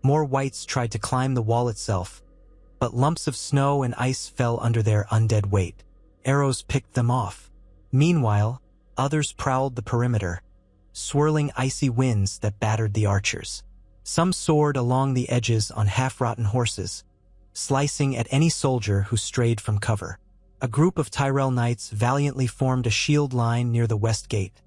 more whites tried to climb the wall itself, but lumps of snow and ice fell under their undead weight. Arrows picked them off. Meanwhile, others prowled the perimeter, swirling icy winds that battered the archers. Some soared along the edges on half-rotten horses, slicing at any soldier who strayed from cover. A group of Tyrell knights valiantly formed a shield line near the west gate,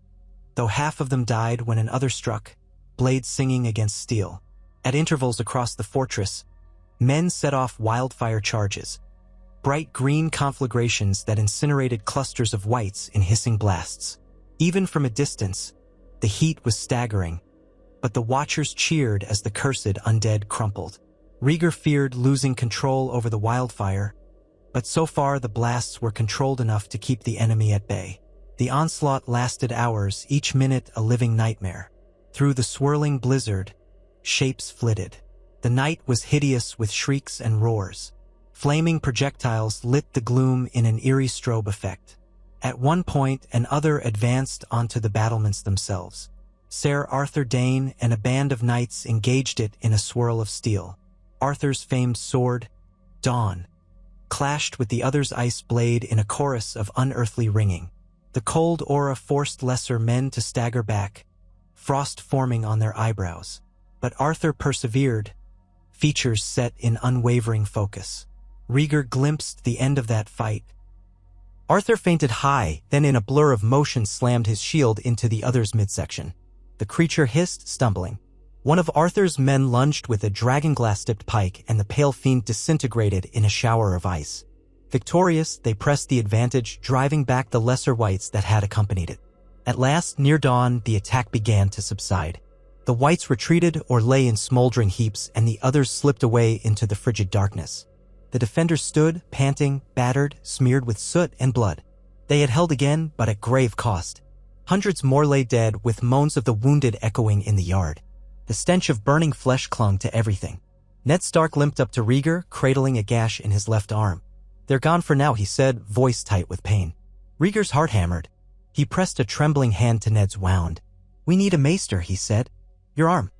though half of them died when another struck, blades singing against steel. At intervals across the fortress, men set off wildfire charges, bright green conflagrations that incinerated clusters of whites in hissing blasts. Even from a distance, the heat was staggering, but the watchers cheered as the cursed undead crumpled. Rhaegar feared losing control over the wildfire, but so far the blasts were controlled enough to keep the enemy at bay. The onslaught lasted hours, each minute a living nightmare. Through the swirling blizzard, shapes flitted. The night was hideous with shrieks and roars. Flaming projectiles lit the gloom in an eerie strobe effect. At one point, an other advanced onto the battlements themselves. Ser Arthur Dayne and a band of knights engaged it in a swirl of steel. Arthur's famed sword, Dawn, clashed with the other's ice blade in a chorus of unearthly ringing. The cold aura forced lesser men to stagger back, frost forming on their eyebrows. But Arthur persevered, features set in unwavering focus. Rhaegar glimpsed the end of that fight. Arthur fainted high, then in a blur of motion slammed his shield into the other's midsection. The creature hissed, stumbling. One of Arthur's men lunged with a dragonglass-tipped pike, and the pale fiend disintegrated in a shower of ice. Victorious, they pressed the advantage, driving back the lesser whites that had accompanied it. At last, near dawn, the attack began to subside. The whites retreated or lay in smoldering heaps, and the others slipped away into the frigid darkness. The defenders stood, panting, battered, smeared with soot and blood. They had held again, but at grave cost. Hundreds more lay dead, with moans of the wounded echoing in the yard. The stench of burning flesh clung to everything. Ned Stark limped up to Rhaegar, cradling a gash in his left arm. "They're gone for now," he said, voice tight with pain. Rhaegar's heart hammered. He pressed a trembling hand to Ned's wound. "We need a maester," he said. "Your arm."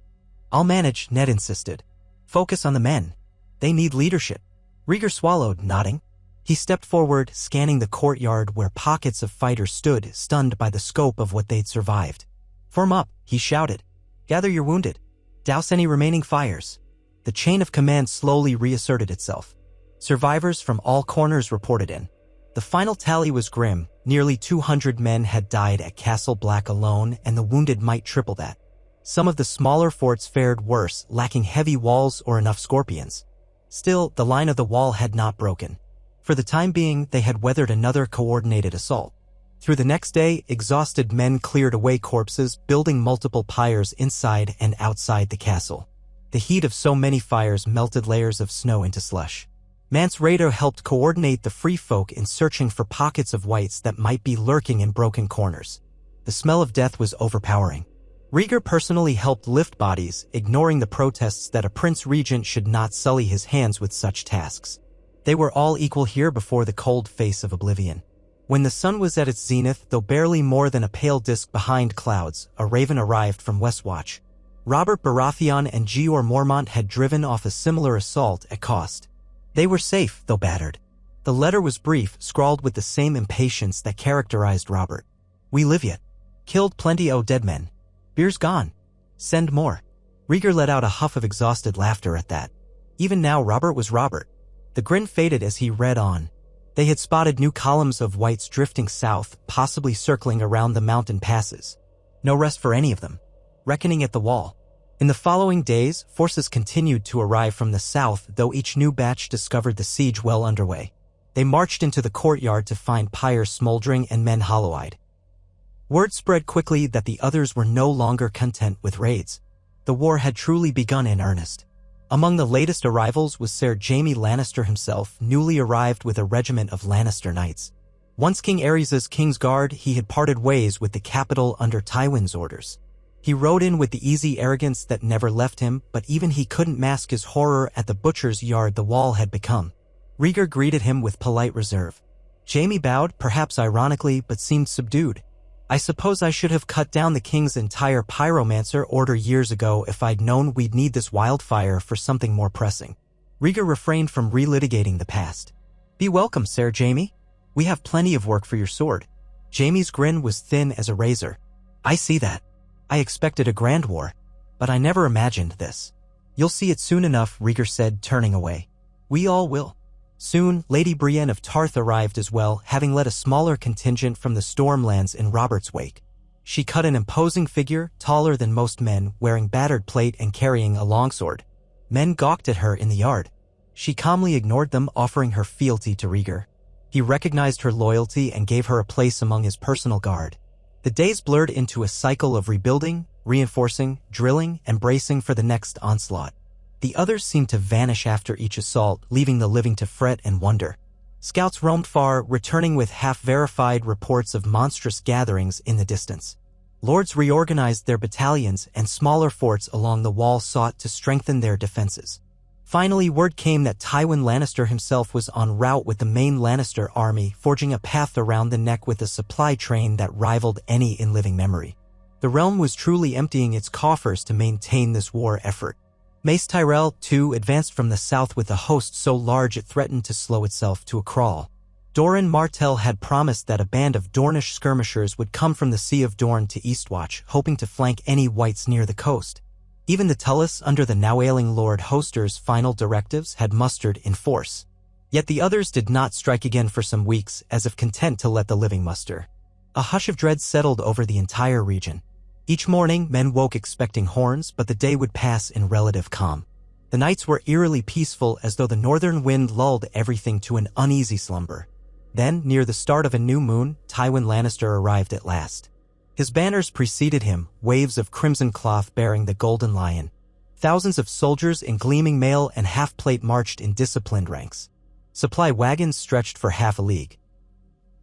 "I'll manage," Ned insisted. "Focus on the men. They need leadership." Rhaegar swallowed, nodding. He stepped forward, scanning the courtyard where pockets of fighters stood, stunned by the scope of what they'd survived. "Form up," he shouted. "Gather your wounded. Douse any remaining fires." The chain of command slowly reasserted itself. Survivors from all corners reported in. The final tally was grim. Nearly 200 men had died at Castle Black alone, and the wounded might triple that. Some of the smaller forts fared worse, lacking heavy walls or enough scorpions. Still, the line of the wall had not broken. For the time being, they had weathered another coordinated assault. Through the next day, exhausted men cleared away corpses, building multiple pyres inside and outside the castle. The heat of so many fires melted layers of snow into slush. Mance Rayder helped coordinate the free folk in searching for pockets of whites that might be lurking in broken corners. The smell of death was overpowering. Rhaegar personally helped lift bodies, ignoring the protests that a prince regent should not sully his hands with such tasks. They were all equal here before the cold face of oblivion. When the sun was at its zenith, though barely more than a pale disk behind clouds, a raven arrived from Westwatch. Robert Baratheon and Jeor Mormont had driven off a similar assault at cost. They were safe, though battered. The letter was brief, scrawled with the same impatience that characterized Robert. "We live yet. Killed plenty o' dead men. Beer's gone. Send more." Rhaegar let out a huff of exhausted laughter at that. Even now Robert was Robert. The grin faded as he read on. They had spotted new columns of whites drifting south, possibly circling around the mountain passes. No rest for any of them. Reckoning at the wall. In the following days, forces continued to arrive from the south, though each new batch discovered the siege well underway. They marched into the courtyard to find pyres smoldering and men hollow-eyed. Word spread quickly that the others were no longer content with raids. The war had truly begun in earnest. Among the latest arrivals was Ser Jaime Lannister himself, newly arrived with a regiment of Lannister knights. Once King Aerys' Kingsguard, he had parted ways with the capital under Tywin's orders. He rode in with the easy arrogance that never left him, but even he couldn't mask his horror at the butcher's yard the wall had become. Rhaegar greeted him with polite reserve. Jaime bowed, perhaps ironically, but seemed subdued. "I suppose I should have cut down the king's entire pyromancer order years ago if I'd known we'd need this wildfire for something more pressing." Rhaegar refrained from relitigating the past. "Be welcome, Ser Jaime. We have plenty of work for your sword." Jaime's grin was thin as a razor. "I see that. I expected a grand war, but I never imagined this." "You'll see it soon enough," Rhaegar said, turning away. "We all will." Soon, Lady Brienne of Tarth arrived as well, having led a smaller contingent from the Stormlands in Robert's wake. She cut an imposing figure, taller than most men, wearing battered plate and carrying a longsword. Men gawked at her in the yard. She calmly ignored them, offering her fealty to Rhaegar. He recognized her loyalty and gave her a place among his personal guard. The days blurred into a cycle of rebuilding, reinforcing, drilling, and bracing for the next onslaught. The others seemed to vanish after each assault, leaving the living to fret and wonder. Scouts roamed far, returning with half-verified reports of monstrous gatherings in the distance. Lords reorganized their battalions, and smaller forts along the wall sought to strengthen their defenses. Finally, word came that Tywin Lannister himself was en route with the main Lannister army, forging a path around the neck with a supply train that rivaled any in living memory. The realm was truly emptying its coffers to maintain this war effort. Mace Tyrell, too, advanced from the south with a host so large it threatened to slow itself to a crawl. Doran Martell had promised that a band of Dornish skirmishers would come from the Sea of Dorne to Eastwatch, hoping to flank any whites near the coast. Even the Tullus, under the now ailing Lord Hoster's final directives, had mustered in force. Yet the others did not strike again for some weeks, as if content to let the living muster. A hush of dread settled over the entire region. Each morning, men woke expecting horns, but the day would pass in relative calm. The nights were eerily peaceful, as though the northern wind lulled everything to an uneasy slumber. Then, near the start of a new moon, Tywin Lannister arrived at last. His banners preceded him, waves of crimson cloth bearing the Golden Lion. Thousands of soldiers in gleaming mail and half-plate marched in disciplined ranks. Supply wagons stretched for half a league.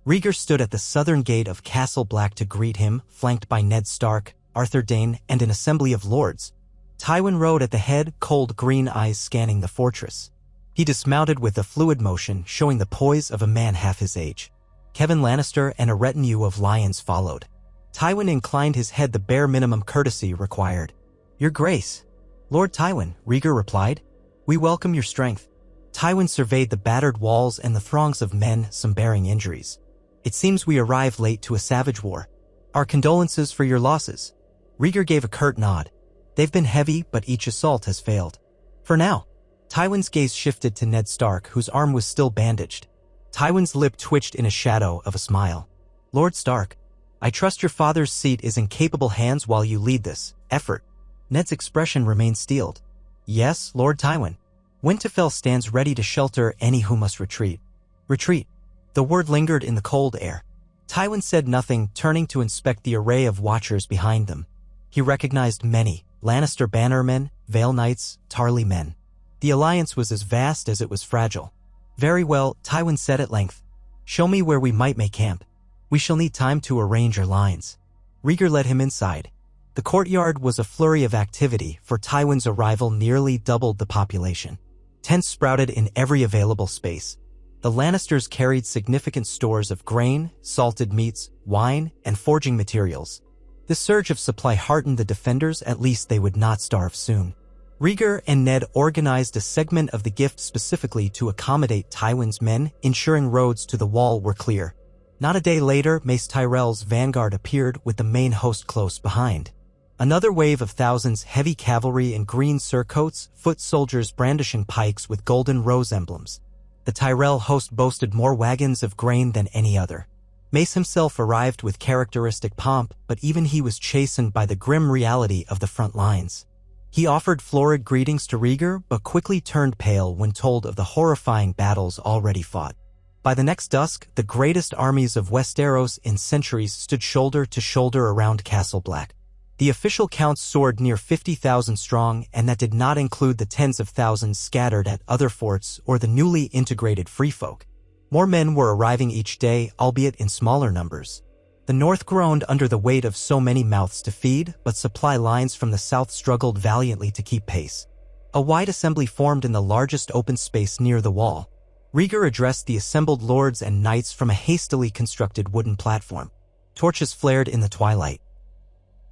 Rhaegar stood at the southern gate of Castle Black to greet him, flanked by Ned Stark, Arthur Dayne, and an assembly of lords. Tywin rode at the head, cold green eyes scanning the fortress. He dismounted with a fluid motion, showing the poise of a man half his age. Kevan Lannister and a retinue of lions followed. Tywin inclined his head, the bare minimum courtesy required. "Your Grace." "Lord Tywin," Rhaegar replied. "We welcome your strength." Tywin surveyed the battered walls and the throngs of men, some bearing injuries. "It seems we arrived late to a savage war. Our condolences for your losses." Rhaegar gave a curt nod. "They've been heavy, but each assault has failed. For now." Tywin's gaze shifted to Ned Stark, whose arm was still bandaged. Tywin's lip twitched in a shadow of a smile. "Lord Stark, I trust your father's seat is in capable hands while you lead this effort." Ned's expression remained steeled. "Yes, Lord Tywin. Winterfell stands ready to shelter any who must retreat." "Retreat." The word lingered in the cold air. Tywin said nothing, turning to inspect the array of watchers behind them. He recognized many, Lannister bannermen, Vale Knights, Tarly men. The alliance was as vast as it was fragile. "Very well," Tywin said at length. "Show me where we might make camp. We shall need time to arrange our lines." Rhaegar led him inside. The courtyard was a flurry of activity, for Tywin's arrival nearly doubled the population. Tents sprouted in every available space. The Lannisters carried significant stores of grain, salted meats, wine, and forging materials. This surge of supply heartened the defenders. At least they would not starve soon. Rhaegar and Ned organized a segment of the gift specifically to accommodate Tywin's men, ensuring roads to the wall were clear. Not a day later, Mace Tyrell's vanguard appeared with the main host close behind. Another wave of thousands, heavy cavalry in green surcoats, foot soldiers brandishing pikes with golden rose emblems. The Tyrell host boasted more wagons of grain than any other. Mace himself arrived with characteristic pomp, but even he was chastened by the grim reality of the front lines. He offered florid greetings to Rhaegar, but quickly turned pale when told of the horrifying battles already fought. By the next dusk, the greatest armies of Westeros in centuries stood shoulder to shoulder around Castle Black. The official count soared near 50,000 strong, and that did not include the tens of thousands scattered at other forts or the newly integrated free folk. More men were arriving each day, albeit in smaller numbers. The north groaned under the weight of so many mouths to feed, but supply lines from the south struggled valiantly to keep pace. A wide assembly formed in the largest open space near the wall. Rhaegar addressed the assembled lords and knights from a hastily constructed wooden platform. Torches flared in the twilight.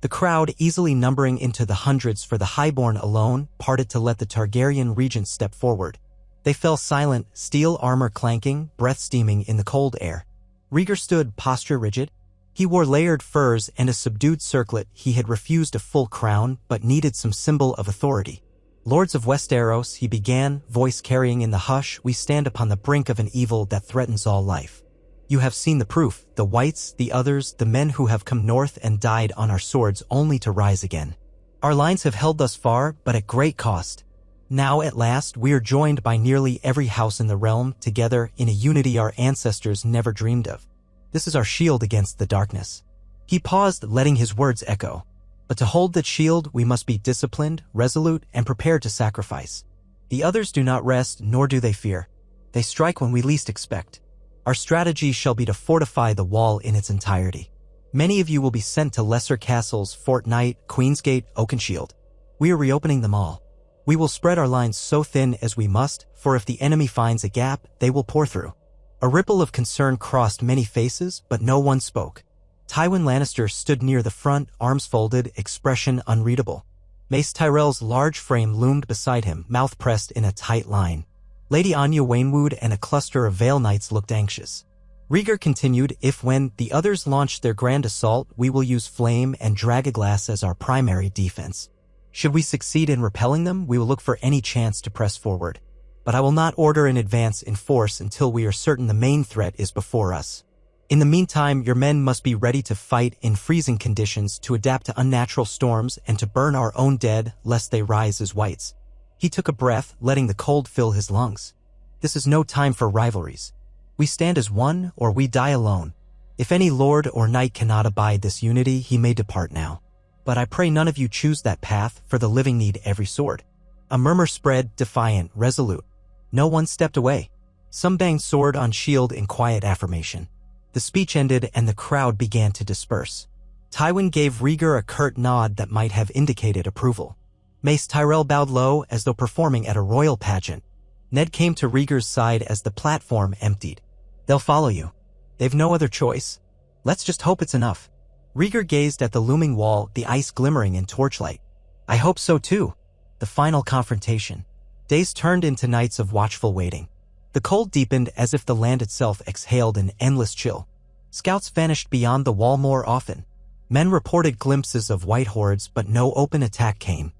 The crowd, easily numbering into the hundreds for the highborn alone, parted to let the Targaryen regents step forward. They fell silent, steel armor clanking, breath steaming in the cold air. Rhaegar stood, posture rigid. He wore layered furs and a subdued circlet. He had refused a full crown, but needed some symbol of authority. "Lords of Westeros," he began, voice carrying in the hush, "we stand upon the brink of an evil that threatens all life. You have seen the proof, the whites, the others, the men who have come north and died on our swords only to rise again. Our lines have held thus far, but at great cost. Now at last we are joined by nearly every house in the realm, together in a unity our ancestors never dreamed of. This is our shield against the darkness." He paused, letting his words echo. "But to hold that shield, we must be disciplined, resolute, and prepared to sacrifice. The others do not rest, nor do they fear. They strike when we least expect. Our strategy shall be to fortify the wall in its entirety. Many of you will be sent to lesser castles, Fort Knight, Queensgate, Oakenshield. We are reopening them all. We will spread our lines so thin as we must, for if the enemy finds a gap, they will pour through." A ripple of concern crossed many faces, but no one spoke. Tywin Lannister stood near the front, arms folded, expression unreadable. Mace Tyrell's large frame loomed beside him, mouth pressed in a tight line. Lady Anya Waynwood and a cluster of Vale Knights looked anxious. Rhaegar continued, "If when the others launch their grand assault, we will use flame and dragonglass as our primary defense. Should we succeed in repelling them, we will look for any chance to press forward. But I will not order an advance in force until we are certain the main threat is before us. In the meantime, your men must be ready to fight in freezing conditions, to adapt to unnatural storms, and to burn our own dead, lest they rise as whites." He took a breath, letting the cold fill his lungs. "This is no time for rivalries. We stand as one, or we die alone. If any lord or knight cannot abide this unity, he may depart now. But I pray none of you choose that path, for the living need every sword." A murmur spread, defiant, resolute. No one stepped away. Some banged sword on shield in quiet affirmation. The speech ended and the crowd began to disperse. Tywin gave Rhaegar a curt nod that might have indicated approval. Mace Tyrell bowed low, as though performing at a royal pageant. Ned came to Rhaegar's side as the platform emptied. "They'll follow you. They've no other choice. Let's just hope it's enough." Rhaegar gazed at the looming wall, the ice glimmering in torchlight. "I hope so too." The final confrontation. Days turned into nights of watchful waiting. The cold deepened as if the land itself exhaled an endless chill. Scouts vanished beyond the wall more often. Men reported glimpses of white hordes, but no open attack came.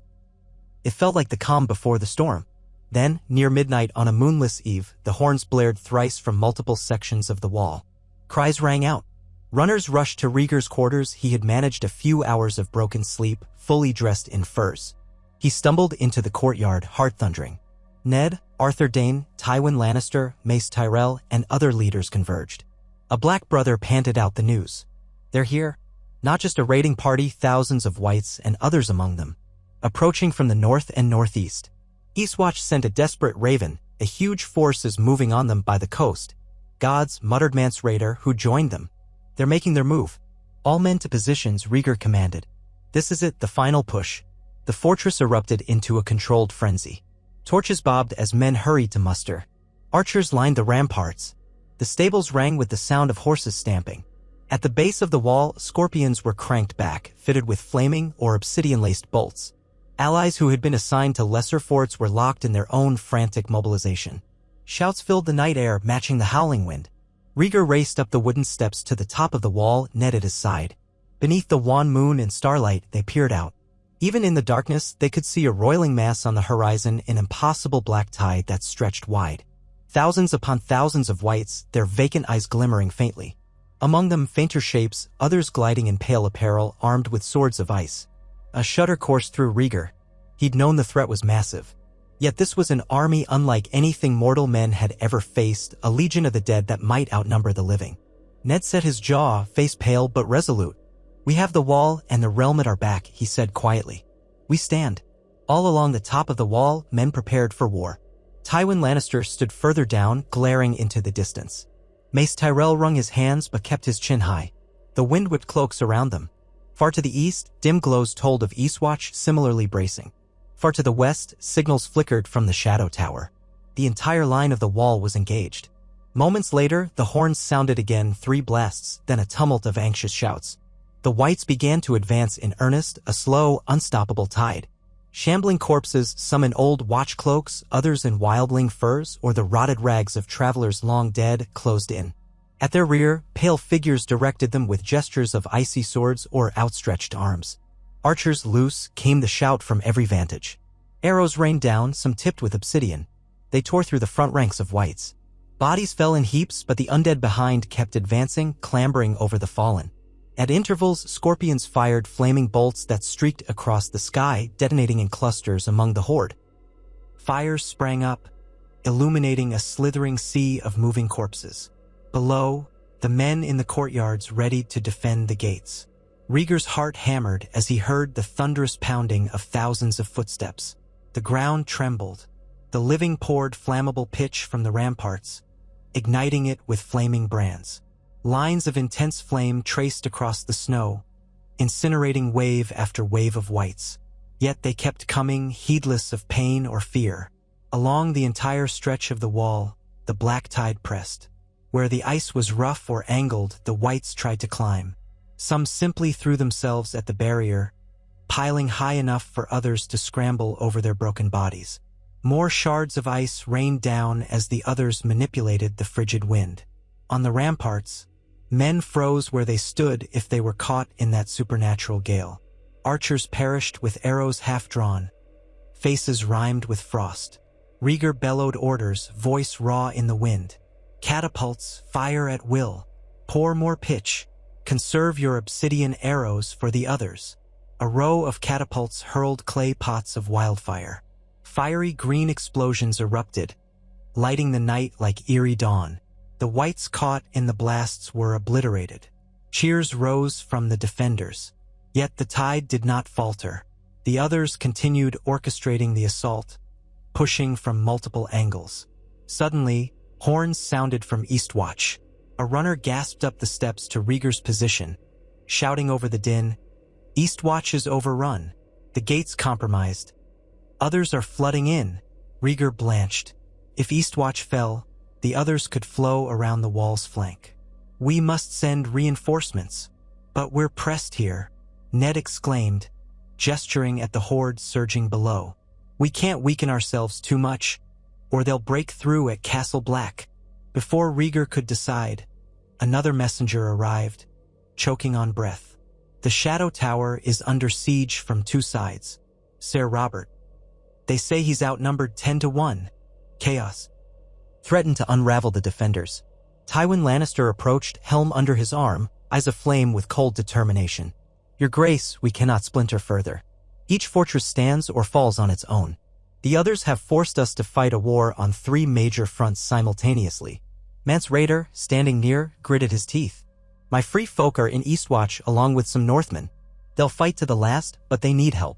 It felt like the calm before the storm. Then, near midnight on a moonless eve, the horns blared thrice from multiple sections of the wall. Cries rang out. Runners rushed to Rhaegar's quarters. He had managed a few hours of broken sleep, fully dressed in furs. He stumbled into the courtyard, heart thundering. Ned, Arthur Dayne, Tywin Lannister, Mace Tyrell, and other leaders converged. A black brother panted out the news. "They're here. Not just a raiding party, thousands of whites and others among them. approaching from the north and northeast. Eastwatch sent a desperate raven. A huge force is moving on them by the coast. Gods, muttered Mance Rayder, who joined them. They're making their move. All men to positions, Rhaegar commanded. This is it, the final push. The fortress erupted into a controlled frenzy. Torches bobbed as men hurried to muster. Archers lined the ramparts. The stables rang with the sound of horses stamping. At the base of the wall, scorpions were cranked back, fitted with flaming or obsidian-laced bolts. Allies who had been assigned to lesser forts were locked in their own frantic mobilization. Shouts filled the night air, matching the howling wind. Rhaegar raced up the wooden steps to the top of the wall, Ned at his side. Beneath the wan moon and starlight, they peered out. Even in the darkness, they could see a roiling mass on the horizon, an impossible black tide that stretched wide. Thousands upon thousands of wights, their vacant eyes glimmering faintly. Among them fainter shapes, others gliding in pale apparel, armed with swords of ice. A shudder coursed through Rhaegar. He'd known the threat was massive. Yet this was an army unlike anything mortal men had ever faced, a legion of the dead that might outnumber the living. Ned set his jaw, face pale but resolute. We have the wall and the realm at our back, he said quietly. We stand. All along the top of the wall, men prepared for war. Tywin Lannister stood further down, glaring into the distance. Mace Tyrell wrung his hands but kept his chin high. The wind whipped cloaks around them. Far to the east, dim glows told of Eastwatch similarly bracing. Far to the west, signals flickered from the shadow tower. The entire line of the wall was engaged. Moments later, the horns sounded again, 3 blasts, then a tumult of anxious shouts. The whites began to advance in earnest, a slow, unstoppable tide. Shambling corpses, some in old watch cloaks, others in wildling furs or the rotted rags of travelers long dead, closed in. At their rear, pale figures directed them with gestures of icy swords or outstretched arms. Archers loose, came the shout from every vantage. Arrows rained down, some tipped with obsidian. They tore through the front ranks of whites. Bodies fell in heaps, but the undead behind kept advancing, clambering over the fallen. At intervals, scorpions fired flaming bolts that streaked across the sky, detonating in clusters among the horde. Fires sprang up, illuminating a slithering sea of moving corpses. Below, the men in the courtyards readied to defend the gates. Rhaegar's heart hammered as he heard the thunderous pounding of thousands of footsteps. The ground trembled. The living poured flammable pitch from the ramparts, igniting it with flaming brands. Lines of intense flame traced across the snow, incinerating wave after wave of whites. Yet they kept coming, heedless of pain or fear. Along the entire stretch of the wall, the black tide pressed. Where the ice was rough or angled, the whites tried to climb. Some simply threw themselves at the barrier, piling high enough for others to scramble over their broken bodies. More shards of ice rained down as the others manipulated the frigid wind. On the ramparts, men froze where they stood if they were caught in that supernatural gale. Archers perished with arrows half-drawn, faces rimed with frost. Rhaegar bellowed orders, voice raw in the wind. Catapults, fire at will. Pour more pitch. Conserve your obsidian arrows for the others. A row of catapults hurled clay pots of wildfire. Fiery green explosions erupted, lighting the night like eerie dawn. The whites caught in the blasts were obliterated. Cheers rose from the defenders. Yet the tide did not falter. The others continued orchestrating the assault, pushing from multiple angles. Suddenly, horns sounded from Eastwatch. A runner gasped up the steps to Rhaegar's position, shouting over the din, "Eastwatch is overrun. The gates compromised. Others are flooding in." Rhaegar blanched. If Eastwatch fell, the others could flow around the wall's flank. "We must send reinforcements." "But we're pressed here," Ned exclaimed, gesturing at the horde surging below. "We can't weaken ourselves too much, or they'll break through at Castle Black." Before Rhaegar could decide, another messenger arrived, choking on breath. "The Shadow Tower is under siege from 2 sides, Sir Robert. They say he's outnumbered 10-1. Chaos threatened to unravel the defenders." Tywin Lannister approached, helm under his arm, eyes aflame with cold determination. "Your Grace, we cannot splinter further. Each fortress stands or falls on its own. The others have forced us to fight a war on 3 major fronts simultaneously." Mance Rayder, standing near, gritted his teeth. "My free folk are in Eastwatch along with some Northmen. They'll fight to the last, but they need help."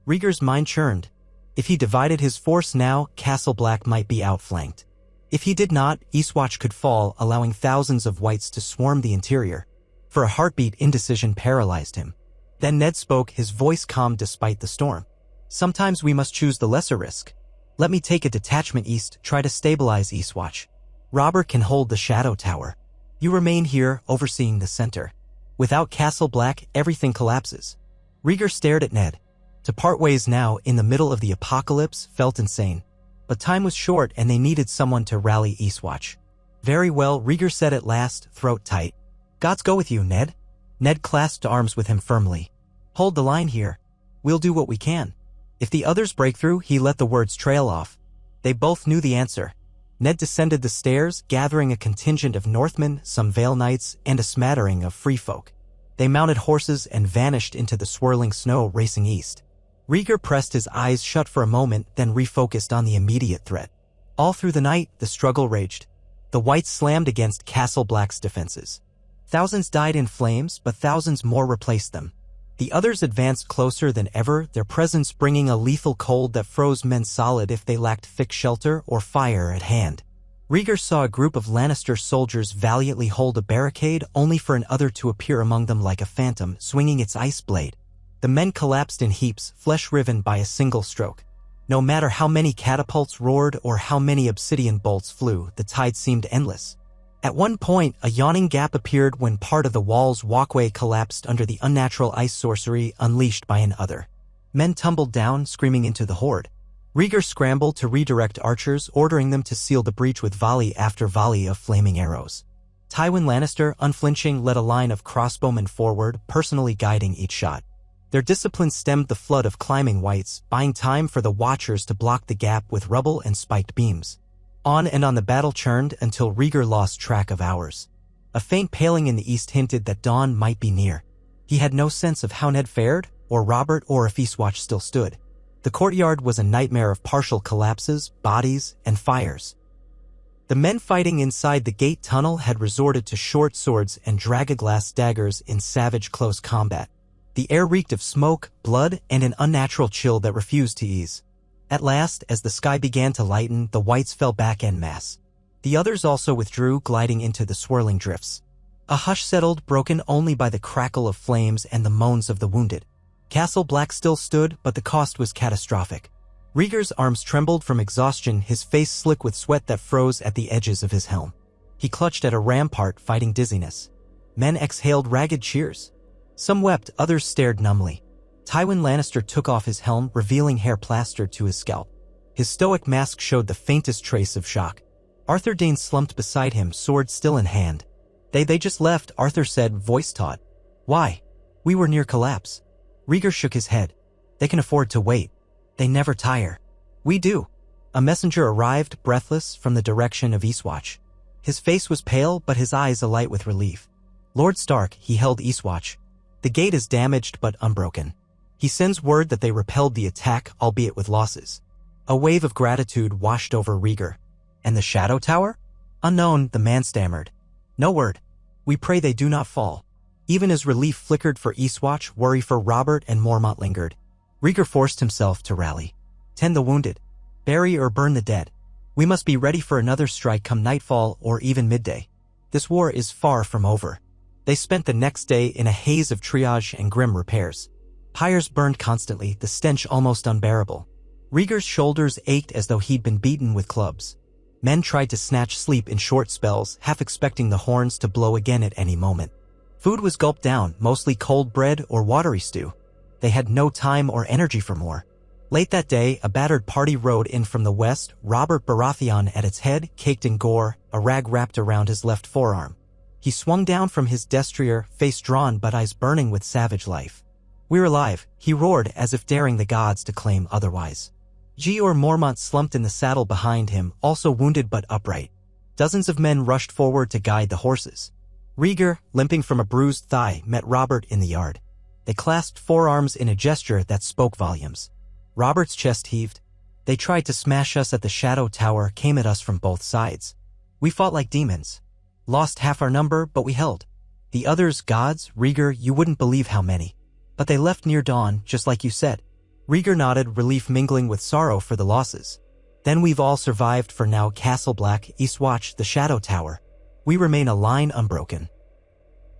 Rhaegar's mind churned. If he divided his force now, Castle Black might be outflanked. If he did not, Eastwatch could fall, allowing thousands of whites to swarm the interior. For a heartbeat, indecision paralyzed him. Then Ned spoke, his voice calm despite the storm. Sometimes we must choose the lesser risk. Let me take a detachment east, try to stabilize Eastwatch. Robert can hold the Shadow Tower. You remain here, overseeing the center. Without Castle Black, everything collapses. Rhaegar stared at Ned. To part ways now, in the middle of the apocalypse, felt insane. But time was short and they needed someone to rally Eastwatch. Very well, Rhaegar said at last, throat tight. Gods go with you, Ned. Ned clasped arms with him firmly. Hold the line here. We'll do what we can. If the others break through, he let the words trail off. They both knew the answer. Ned descended the stairs, gathering a contingent of Northmen, some Vale Knights, and a smattering of free folk. They mounted horses and vanished into the swirling snow racing east. Rhaegar pressed his eyes shut for a moment, then refocused on the immediate threat. All through the night, the struggle raged. The whites slammed against Castle Black's defenses. Thousands died in flames, but thousands more replaced them. The others advanced closer than ever, their presence bringing a lethal cold that froze men solid if they lacked thick shelter or fire at hand. Rhaegar saw a group of Lannister soldiers valiantly hold a barricade, only for an other to appear among them like a phantom, swinging its ice blade. The men collapsed in heaps, flesh riven by a single stroke. No matter how many catapults roared or how many obsidian bolts flew, the tide seemed endless. At one point, a yawning gap appeared when part of the wall's walkway collapsed under the unnatural ice sorcery unleashed by an other. Men tumbled down, screaming into the horde. Rhaegar scrambled to redirect archers, ordering them to seal the breach with volley after volley of flaming arrows. Tywin Lannister, unflinching, led a line of crossbowmen forward, personally guiding each shot. Their discipline stemmed the flood of climbing whites, buying time for the watchers to block the gap with rubble and spiked beams. On and on the battle churned until Rhaegar lost track of hours. A faint paling in the east hinted that dawn might be near. He had no sense of how Ned fared, or Robert, or if Eastwatch still stood. The courtyard was a nightmare of partial collapses, bodies, and fires. The men fighting inside the gate tunnel had resorted to short swords and dragaglass daggers in savage close combat. The air reeked of smoke, blood, and an unnatural chill that refused to ease. At last, as the sky began to lighten, the whites fell back en masse. The others also withdrew, gliding into the swirling drifts. A hush settled, broken only by the crackle of flames and the moans of the wounded. Castle Black still stood, but the cost was catastrophic. Rhaegar's arms trembled from exhaustion, his face slick with sweat that froze at the edges of his helm. He clutched at a rampart, fighting dizziness. Men exhaled ragged cheers. Some wept, others stared numbly. Tywin Lannister took off his helm, revealing hair plastered to his scalp. His stoic mask showed the faintest trace of shock. Arthur Dayne slumped beside him, sword still in hand. They just left, Arthur said, voice taut. Why? We were near collapse. Rhaegar shook his head. They can afford to wait. They never tire. We do. A messenger arrived, breathless, from the direction of Eastwatch. His face was pale, but his eyes alight with relief. Lord Stark, he held Eastwatch. The gate is damaged but unbroken. He sends word that they repelled the attack, albeit with losses. A wave of gratitude washed over Rhaegar. And the Shadow Tower? Unknown, the man stammered. No word. We pray they do not fall. Even as relief flickered for Eastwatch, worry for Robert and Mormont lingered. Rhaegar forced himself to rally. Tend the wounded. Bury or burn the dead. We must be ready for another strike come nightfall or even midday. This war is far from over. They spent the next day in a haze of triage and grim repairs. Pyres burned constantly, the stench almost unbearable. Rhaegar's shoulders ached as though he'd been beaten with clubs. Men tried to snatch sleep in short spells, half expecting the horns to blow again at any moment. Food was gulped down, mostly cold bread or watery stew. They had no time or energy for more. Late that day, a battered party rode in from the west, Robert Baratheon at its head, caked in gore, a rag wrapped around his left forearm. He swung down from his destrier, face drawn but eyes burning with savage life. We're alive, he roared as if daring the gods to claim otherwise. Jeor Mormont slumped in the saddle behind him, also wounded but upright. Dozens of men rushed forward to guide the horses. Rhaegar, limping from a bruised thigh, met Robert in the yard. They clasped forearms in a gesture that spoke volumes. Robert's chest heaved. They tried to smash us at the Shadow Tower, came at us from both sides. We fought like demons. Lost half our number, but we held. The others, gods, Rhaegar, you wouldn't believe how many. But they left near dawn, just like you said. Rhaegar nodded, relief mingling with sorrow for the losses. Then we've all survived for now. Castle Black, Eastwatch, the Shadow Tower. We remain a line unbroken.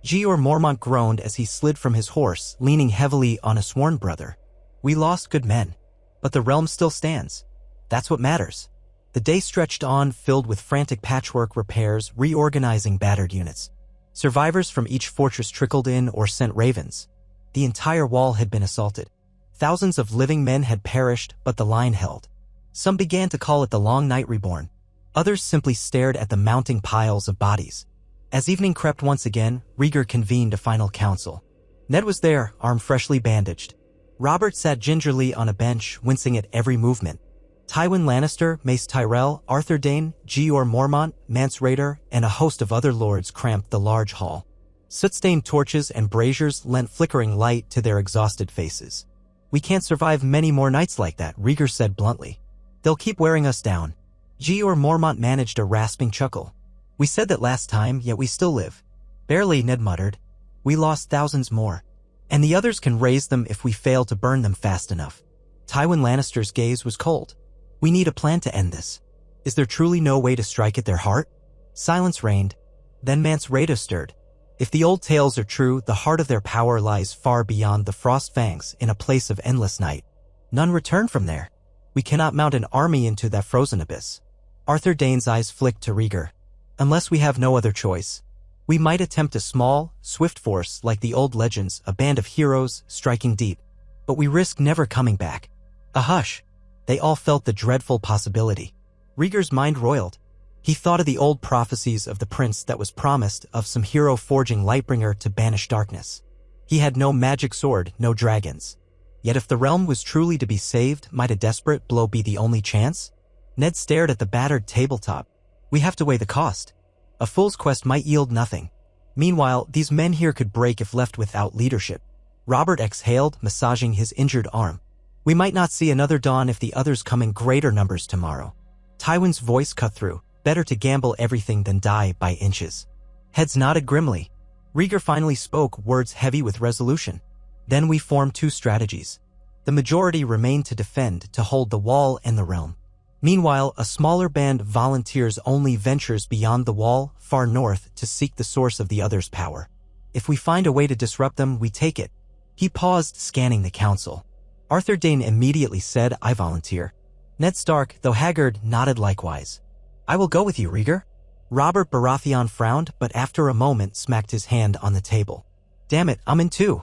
Jeor Mormont groaned as he slid from his horse, leaning heavily on a sworn brother. We lost good men, but the realm still stands. That's what matters. The day stretched on, filled with frantic patchwork repairs, reorganizing battered units. Survivors from each fortress trickled in or sent ravens. The entire wall had been assaulted. Thousands of living men had perished, but the line held. Some began to call it the Long Night Reborn. Others simply stared at the mounting piles of bodies. As evening crept once again, Rhaegar convened a final council. Ned was there, arm freshly bandaged. Robert sat gingerly on a bench, wincing at every movement. Tywin Lannister, Mace Tyrell, Arthur Dayne, Jeor Mormont, Mance Rayder, and a host of other lords cramped the large hall. Soot-stained torches and braziers lent flickering light to their exhausted faces. We can't survive many more nights like that, Rhaegar said bluntly. They'll keep wearing us down. Jeor Mormont managed a rasping chuckle. We said that last time, yet we still live. Barely, Ned muttered. We lost thousands more. And the others can raise them if we fail to burn them fast enough. Tywin Lannister's gaze was cold. We need a plan to end this. Is there truly no way to strike at their heart? Silence reigned. Then Mance Rayder stirred. If the old tales are true, the heart of their power lies far beyond the Frost Fangs, in a place of endless night. None return from there. We cannot mount an army into that frozen abyss. Arthur Dayne's eyes flicked to Rhaegar. Unless we have no other choice. We might attempt a small, swift force like the old legends, a band of heroes striking deep. But we risk never coming back. A hush. They all felt the dreadful possibility. Rhaegar's mind roiled. He thought of the old prophecies of the prince that was promised, of some hero forging Lightbringer to banish darkness. He had no magic sword, no dragons. Yet if the realm was truly to be saved, might a desperate blow be the only chance? Ned stared at the battered tabletop. We have to weigh the cost. A fool's quest might yield nothing. Meanwhile, these men here could break if left without leadership. Robert exhaled, massaging his injured arm. We might not see another dawn if the others come in greater numbers tomorrow. Tywin's voice cut through. Better to gamble everything than die by inches. Heads nodded grimly. Rhaegar finally spoke, words heavy with resolution. Then we formed two strategies. The majority remained to defend, to hold the wall and the realm. Meanwhile, a smaller band volunteers only ventures beyond the wall, far north, to seek the source of the others' power. If we find a way to disrupt them, we take it. He paused, scanning the council. Arthur Dayne immediately said, I volunteer. Ned Stark, though haggard, nodded likewise. I will go with you, Rhaegar. Robert Baratheon frowned, but after a moment smacked his hand on the table. Damn it, I'm in too.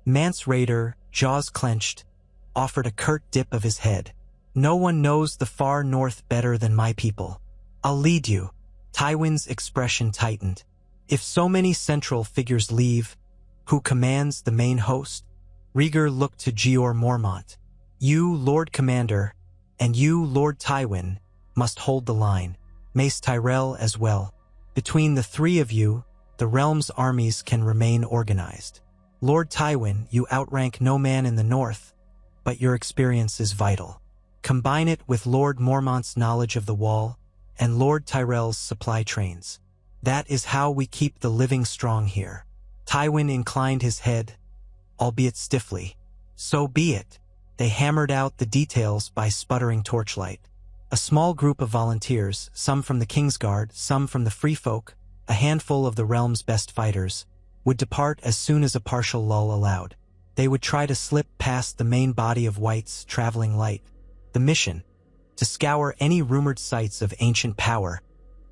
Mance Rayder, jaws clenched, offered a curt dip of his head. No one knows the far north better than my people. I'll lead you. Tywin's expression tightened. If so many central figures leave, who commands the main host? Rhaegar looked to Jeor Mormont. You, Lord Commander, and you, Lord Tywin, must hold the line. Mace Tyrell as well. Between the three of you, the realm's armies can remain organized. Lord Tywin, you outrank no man in the north, but your experience is vital. Combine it with Lord Mormont's knowledge of the wall and Lord Tyrell's supply trains. That is how we keep the living strong here. Tywin inclined his head, albeit stiffly. So be it. They hammered out the details by sputtering torchlight. A small group of volunteers, some from the Kingsguard, some from the Free Folk, a handful of the realm's best fighters, would depart as soon as a partial lull allowed. They would try to slip past the main body of White's traveling light. The mission, to scour any rumored sites of ancient power,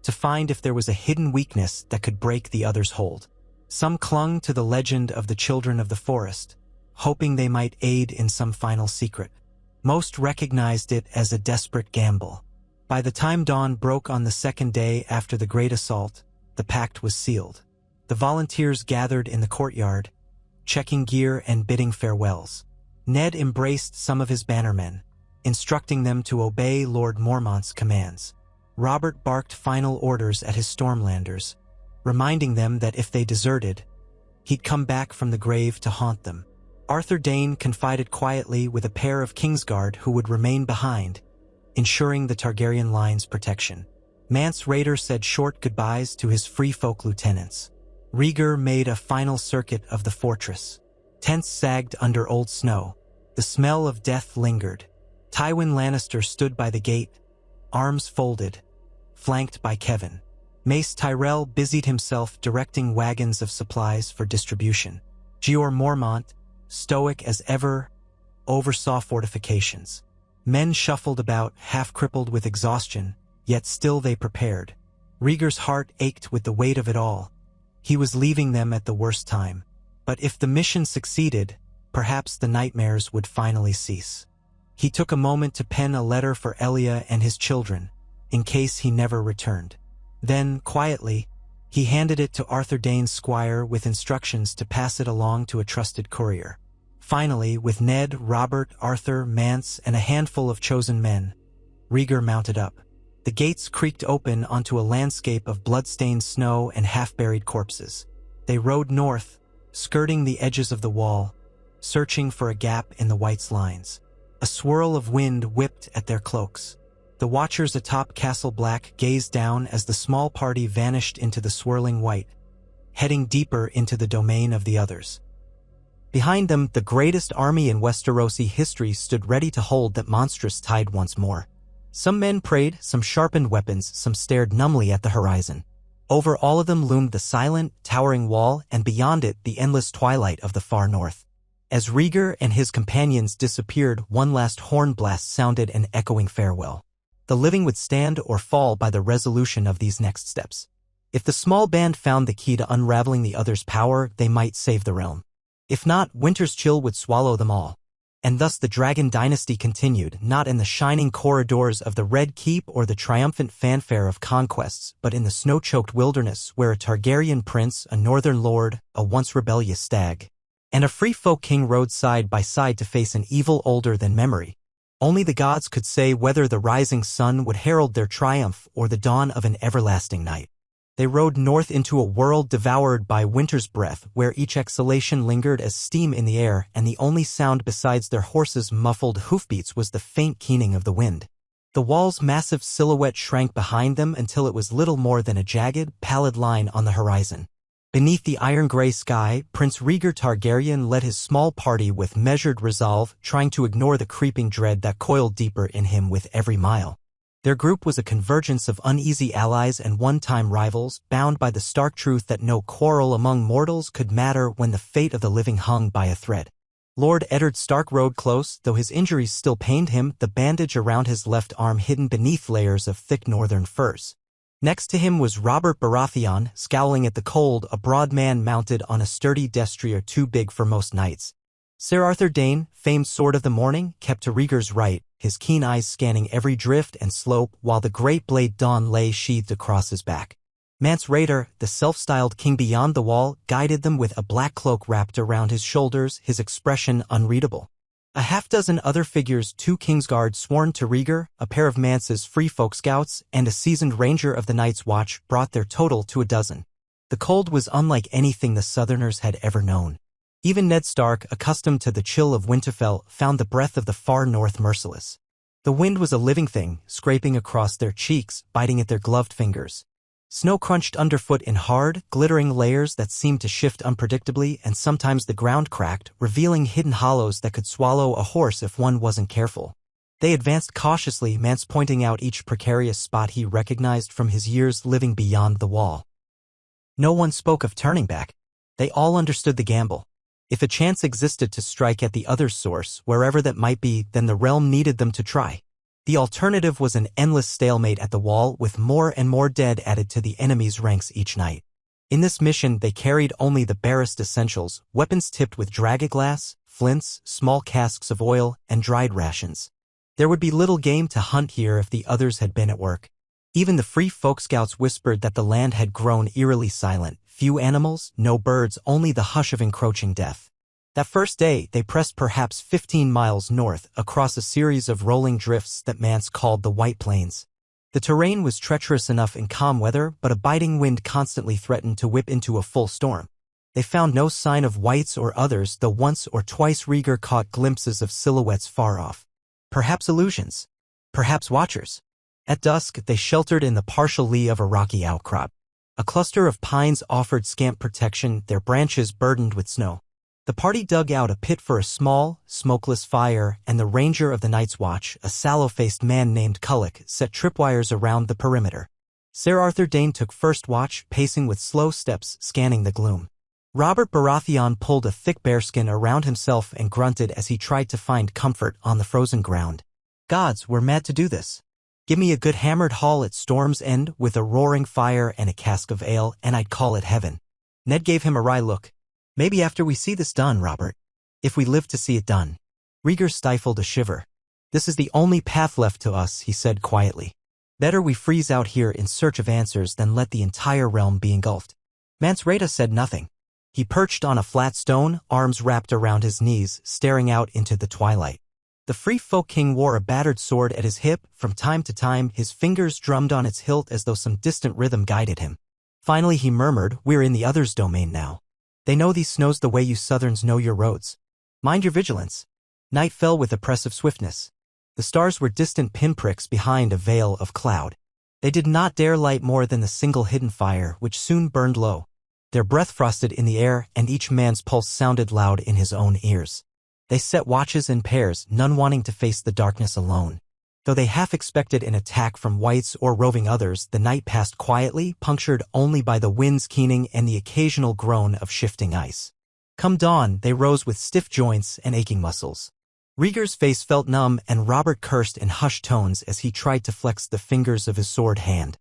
to find if there was a hidden weakness that could break the others' hold. Some clung to the legend of the Children of the Forest, hoping they might aid in some final secret. Most recognized it as a desperate gamble. By the time dawn broke on the second day after the great assault, the pact was sealed. The volunteers gathered in the courtyard, checking gear and bidding farewells. Ned embraced some of his bannermen, instructing them to obey Lord Mormont's commands. Robert barked final orders at his Stormlanders, reminding them that if they deserted, he'd come back from the grave to haunt them. Arthur Dayne confided quietly with a pair of Kingsguard who would remain behind, ensuring the Targaryen line's protection. Mance Rayder said short goodbyes to his Free Folk lieutenants. Rhaegar made a final circuit of the fortress. Tents sagged under old snow. The The smell of death lingered. Tywin Lannister stood by the gate, arms folded, flanked by Kevin. Mace Tyrell busied himself directing wagons of supplies for distribution. Jeor Mormont, stoic as ever, oversaw fortifications. Men shuffled about, half-crippled with exhaustion, yet still they prepared. Rhaegar's heart ached with the weight of it all. He was leaving them at the worst time. But if the mission succeeded, perhaps the nightmares would finally cease. He took a moment to pen a letter for Elia and his children, in case he never returned. Then, quietly, he handed it to Arthur Dayne's squire with instructions to pass it along to a trusted courier. Finally, with Ned, Robert, Arthur, Mance, and a handful of chosen men, Rhaegar mounted up. The gates creaked open onto a landscape of blood-stained snow and half-buried corpses. They rode north, skirting the edges of the wall, searching for a gap in the White's lines. A swirl of wind whipped at their cloaks. The watchers atop Castle Black gazed down as the small party vanished into the swirling white, heading deeper into the domain of the others. Behind them, the greatest army in Westerosi history stood ready to hold that monstrous tide once more. Some men prayed, some sharpened weapons, some stared numbly at the horizon. Over all of them loomed the silent, towering wall, and beyond it the endless twilight of the far north. As Rhaegar and his companions disappeared, one last horn blast sounded an echoing farewell. The living would stand or fall by the resolution of these next steps. If the small band found the key to unraveling the others' power, they might save the realm. If not, winter's chill would swallow them all. And thus the Dragon Dynasty continued, not in the shining corridors of the Red Keep or the triumphant fanfare of conquests, but in the snow-choked wilderness where a Targaryen prince, a northern lord, a once rebellious stag, and a free folk king rode side by side to face an evil older than memory. Only the gods could say whether the rising sun would herald their triumph or the dawn of an everlasting night. They rode north into a world devoured by winter's breath, where each exhalation lingered as steam in the air, and the only sound besides their horses' muffled hoofbeats was the faint keening of the wind. The wall's massive silhouette shrank behind them until it was little more than a jagged, pallid line on the horizon. Beneath the iron-gray sky, Prince Rhaegar Targaryen led his small party with measured resolve, trying to ignore the creeping dread that coiled deeper in him with every mile. Their group was a convergence of uneasy allies and one-time rivals, bound by the stark truth that no quarrel among mortals could matter when the fate of the living hung by a thread. Lord Eddard Stark rode close, though his injuries still pained him, the bandage around his left arm hidden beneath layers of thick northern furs. Next to him was Robert Baratheon, scowling at the cold, a broad man mounted on a sturdy destrier too big for most knights. Sir Arthur Dayne, famed Sword of the Morning, kept to Rhaegar's right, his keen eyes scanning every drift and slope, while the great blade Dawn lay sheathed across his back. Mance Rayder, the self-styled king beyond the wall, guided them with a black cloak wrapped around his shoulders, his expression unreadable. A half-dozen other figures, 2 Kingsguard sworn to Rhaegar, a pair of Mance's free folk scouts, and a seasoned ranger of the Night's Watch, brought their total to a dozen. The cold was unlike anything the Southerners had ever known. Even Ned Stark, accustomed to the chill of Winterfell, found the breath of the far north merciless. The wind was a living thing, scraping across their cheeks, biting at their gloved fingers. Snow crunched underfoot in hard, glittering layers that seemed to shift unpredictably, and sometimes the ground cracked, revealing hidden hollows that could swallow a horse if one wasn't careful. They advanced cautiously, Mance pointing out each precarious spot he recognized from his years living beyond the wall. No one spoke of turning back. They all understood the gamble. If a chance existed to strike at the other's source, wherever that might be, then the realm needed them to try. The alternative was an endless stalemate at the wall, with more and more dead added to the enemy's ranks each night. In this mission, they carried only the barest essentials, weapons tipped with dragonglass, flints, small casks of oil, and dried rations. There would be little game to hunt here if the others had been at work. Even the free folk scouts whispered that the land had grown eerily silent. Few animals, no birds, only the hush of encroaching death. That first day, they pressed perhaps 15 miles north, across a series of rolling drifts that Mance called the White Plains. The terrain was treacherous enough in calm weather, but a biting wind constantly threatened to whip into a full storm. They found no sign of whites or others, though once or twice Rhaegar caught glimpses of silhouettes far off. Perhaps illusions. Perhaps watchers. At dusk, they sheltered in the partial lee of a rocky outcrop. A cluster of pines offered scant protection, their branches burdened with snow. The party dug out a pit for a small, smokeless fire, and the ranger of the Night's Watch, a sallow-faced man named Culloch, set tripwires around the perimeter. Sir Arthur Dayne took first watch, pacing with slow steps, scanning the gloom. Robert Baratheon pulled a thick bearskin around himself and grunted as he tried to find comfort on the frozen ground. Gods, we're mad to do this. Give me a good hammered haul at Storm's End with a roaring fire and a cask of ale, and I'd call it heaven. Ned gave him a wry look. Maybe after we see this done, Robert. If we live to see it done. Rhaegar stifled a shiver. This is the only path left to us, he said quietly. Better we freeze out here in search of answers than let the entire realm be engulfed. Mance Rayder said nothing. He perched on a flat stone, arms wrapped around his knees, staring out into the twilight. The Free Folk King wore a battered sword at his hip. From time to time, his fingers drummed on its hilt as though some distant rhythm guided him. Finally he murmured, "We're in the other's domain now. They know these snows the way you Southerns know your roads. Mind your vigilance." Night fell with oppressive swiftness. The stars were distant pinpricks behind a veil of cloud. They did not dare light more than the single hidden fire, which soon burned low. Their breath frosted in the air, and each man's pulse sounded loud in his own ears. They set watches in pairs, none wanting to face the darkness alone. Though they half expected an attack from whites or roving others, the night passed quietly, punctured only by the wind's keening and the occasional groan of shifting ice. Come dawn, they rose with stiff joints and aching muscles. Rhaegar's face felt numb, and Robert cursed in hushed tones as he tried to flex the fingers of his sword hand.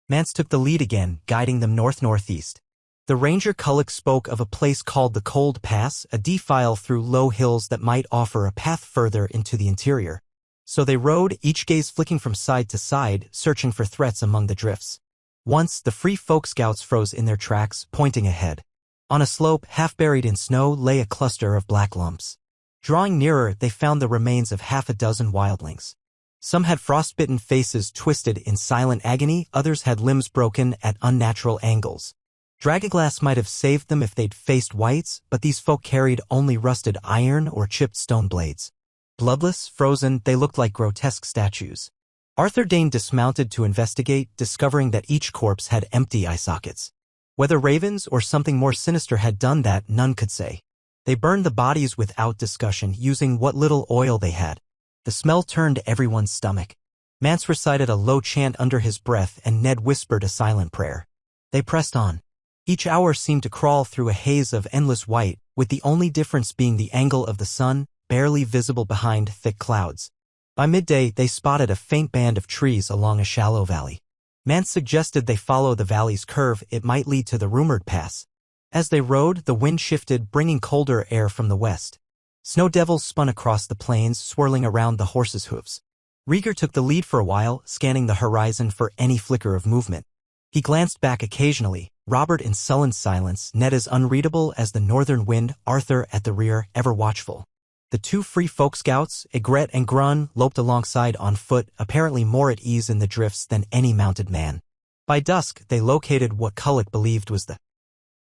Mance took the lead again, guiding them north-northeast. The ranger Culloch spoke of a place called the Cold Pass, a defile through low hills that might offer a path further into the interior. So they rode, each gaze flicking from side to side, searching for threats among the drifts. Once, the Free Folk scouts froze in their tracks, pointing ahead. On a slope, half buried in snow, lay a cluster of black lumps. Drawing nearer, they found the remains of half a dozen wildlings. Some had frostbitten faces twisted in silent agony, others had limbs broken at unnatural angles. Dragonglass might have saved them if they'd faced whites, but these folk carried only rusted iron or chipped stone blades. Bloodless, frozen, they looked like grotesque statues. Arthur Dayne dismounted to investigate, discovering that each corpse had empty eye sockets. Whether ravens or something more sinister had done that, none could say. They burned the bodies without discussion, using what little oil they had. The smell turned everyone's stomach. Mance recited a low chant under his breath, and Ned whispered a silent prayer. They pressed on. Each hour seemed to crawl through a haze of endless white, with the only difference being the angle of the sun, barely visible behind thick clouds. By midday, they spotted a faint band of trees along a shallow valley. Mance suggested they follow the valley's curve, it might lead to the rumored pass. As they rode, the wind shifted, bringing colder air from the west. Snow devils spun across the plains, swirling around the horses' hooves. Rhaegar took the lead for a while, scanning the horizon for any flicker of movement. He glanced back occasionally, Robert in sullen silence, Ned as unreadable as the northern wind, Arthur at the rear, ever watchful. The two Free Folk scouts, Ygritte and Grun, loped alongside on foot, apparently more at ease in the drifts than any mounted man. By dusk, they located what Culloch believed was the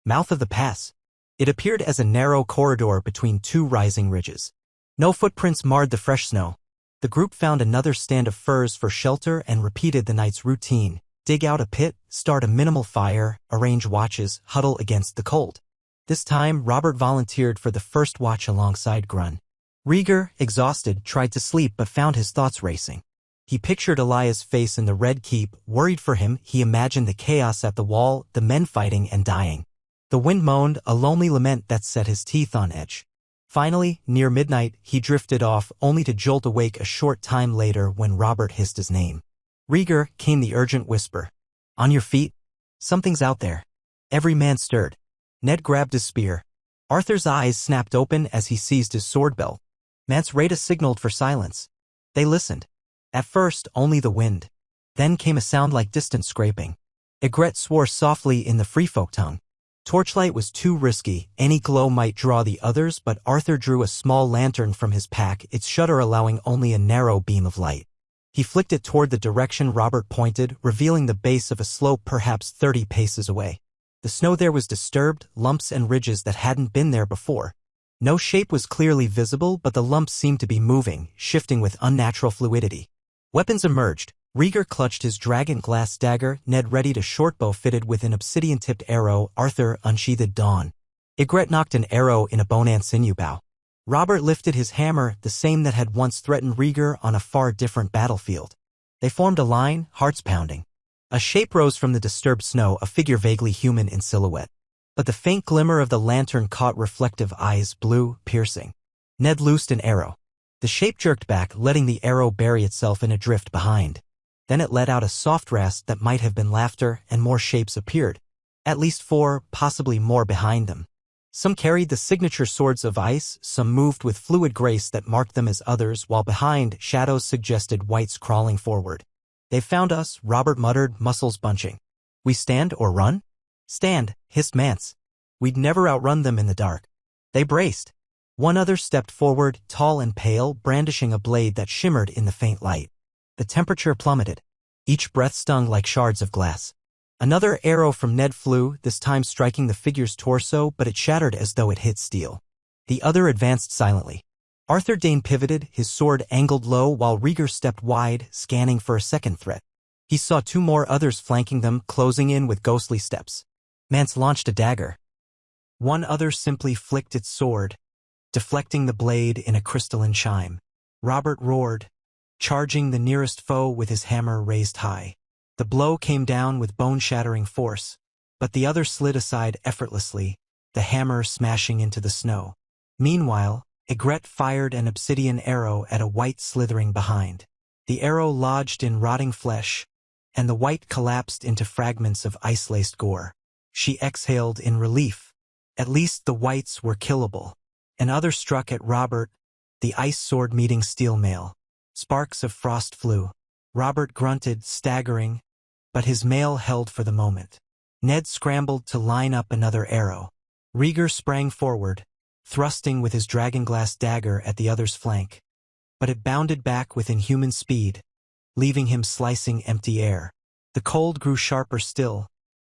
mouth of the pass. It appeared as a narrow corridor between two rising ridges. No footprints marred the fresh snow. The group found another stand of furs for shelter and repeated the night's routine. Dig out a pit, start a minimal fire, arrange watches, huddle against the cold. This time, Robert volunteered for the first watch alongside Grun. Rhaegar, exhausted, tried to sleep but found his thoughts racing. He pictured Elia's face in the Red Keep, worried for him. He imagined the chaos at the wall, the men fighting and dying. The wind moaned, a lonely lament that set his teeth on edge. Finally, near midnight, he drifted off, only to jolt awake a short time later when Robert hissed his name. Rhaegar, came the urgent whisper. On your feet? Something's out there. Every man stirred. Ned grabbed his spear. Arthur's eyes snapped open as he seized his sword belt. Mance Rayder signaled for silence. They listened. At first, only the wind. Then came a sound like distant scraping. Ygritte swore softly in the Free Folk tongue. Torchlight was too risky, any glow might draw the others, but Arthur drew a small lantern from his pack, its shutter allowing only a narrow beam of light. He flicked it toward the direction Robert pointed, revealing the base of a slope perhaps 30 paces away. The snow there was disturbed, lumps and ridges that hadn't been there before. No shape was clearly visible, but the lumps seemed to be moving, shifting with unnatural fluidity. Weapons emerged. Rhaegar clutched his dragon-glass dagger, Ned readied a shortbow fitted with an obsidian-tipped arrow, Arthur unsheathed dawn. Ygritte knocked an arrow in a bone and sinew bow. Robert lifted his hammer, the same that had once threatened Rhaegar on a far different battlefield. They formed a line, hearts pounding. A shape rose from the disturbed snow, a figure vaguely human in silhouette. But the faint glimmer of the lantern caught reflective eyes, blue, piercing. Ned loosed an arrow. The shape jerked back, letting the arrow bury itself in a drift behind. Then it let out a soft rasp that might have been laughter, and more shapes appeared. At least 4, possibly more behind them. Some carried the signature swords of ice, some moved with fluid grace that marked them as others, while behind, shadows suggested whites crawling forward. "They've found us," Robert muttered, muscles bunching. "We stand or run?" "Stand," hissed Mance. "We'd never outrun them in the dark." They braced. One other stepped forward, tall and pale, brandishing a blade that shimmered in the faint light. The temperature plummeted. Each breath stung like shards of glass. Another arrow from Ned flew, this time striking the figure's torso, but it shattered as though it hit steel. The other advanced silently. Arthur Dayne pivoted, his sword angled low, while Rhaegar stepped wide, scanning for a second threat. He saw 2 more others flanking them, closing in with ghostly steps. Mance launched a dagger. One other simply flicked its sword, deflecting the blade in a crystalline chime. Robert roared, charging the nearest foe with his hammer raised high. The blow came down with bone-shattering force, but the other slid aside effortlessly, the hammer smashing into the snow. Meanwhile, Ygritte fired an obsidian arrow at a white slithering behind. The arrow lodged in rotting flesh, and the white collapsed into fragments of ice-laced gore. She exhaled in relief. At least the whites were killable. Another struck at Robert, the ice sword meeting steel mail. Sparks of frost flew. Robert grunted, staggering, but his mail held for the moment. Ned scrambled to line up another arrow. Rhaegar sprang forward, thrusting with his dragonglass dagger at the other's flank. But it bounded back with inhuman speed, leaving him slicing empty air. The cold grew sharper still,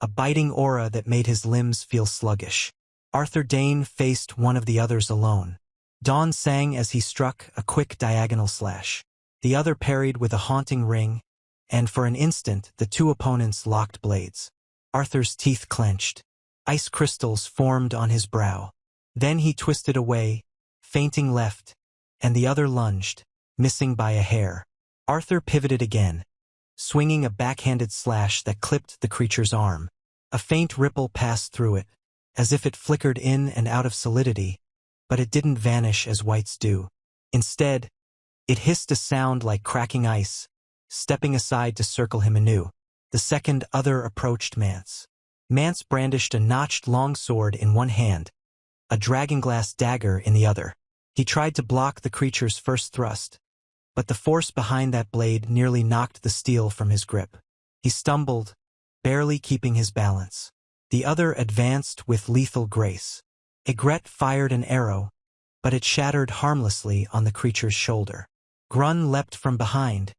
a biting aura that made his limbs feel sluggish. Arthur Dayne faced one of the others alone. Dawn sang as he struck, a quick diagonal slash. The other parried with a haunting ring, and for an instant the 2 opponents locked blades. Arthur's teeth clenched. Ice crystals formed on his brow. Then he twisted away, feinting left, and the other lunged, missing by a hair. Arthur pivoted again, swinging a backhanded slash that clipped the creature's arm. A faint ripple passed through it, as if it flickered in and out of solidity, but it didn't vanish as whites do. Instead, it hissed a sound like cracking ice, stepping aside to circle him anew. The second other approached Mance. Mance brandished a notched longsword in one hand, a dragonglass dagger in the other. He tried to block the creature's first thrust, but the force behind that blade nearly knocked the steel from his grip. He stumbled, barely keeping his balance. The other advanced with lethal grace. Ygritte fired an arrow, but it shattered harmlessly on the creature's shoulder. Grun leapt from behind,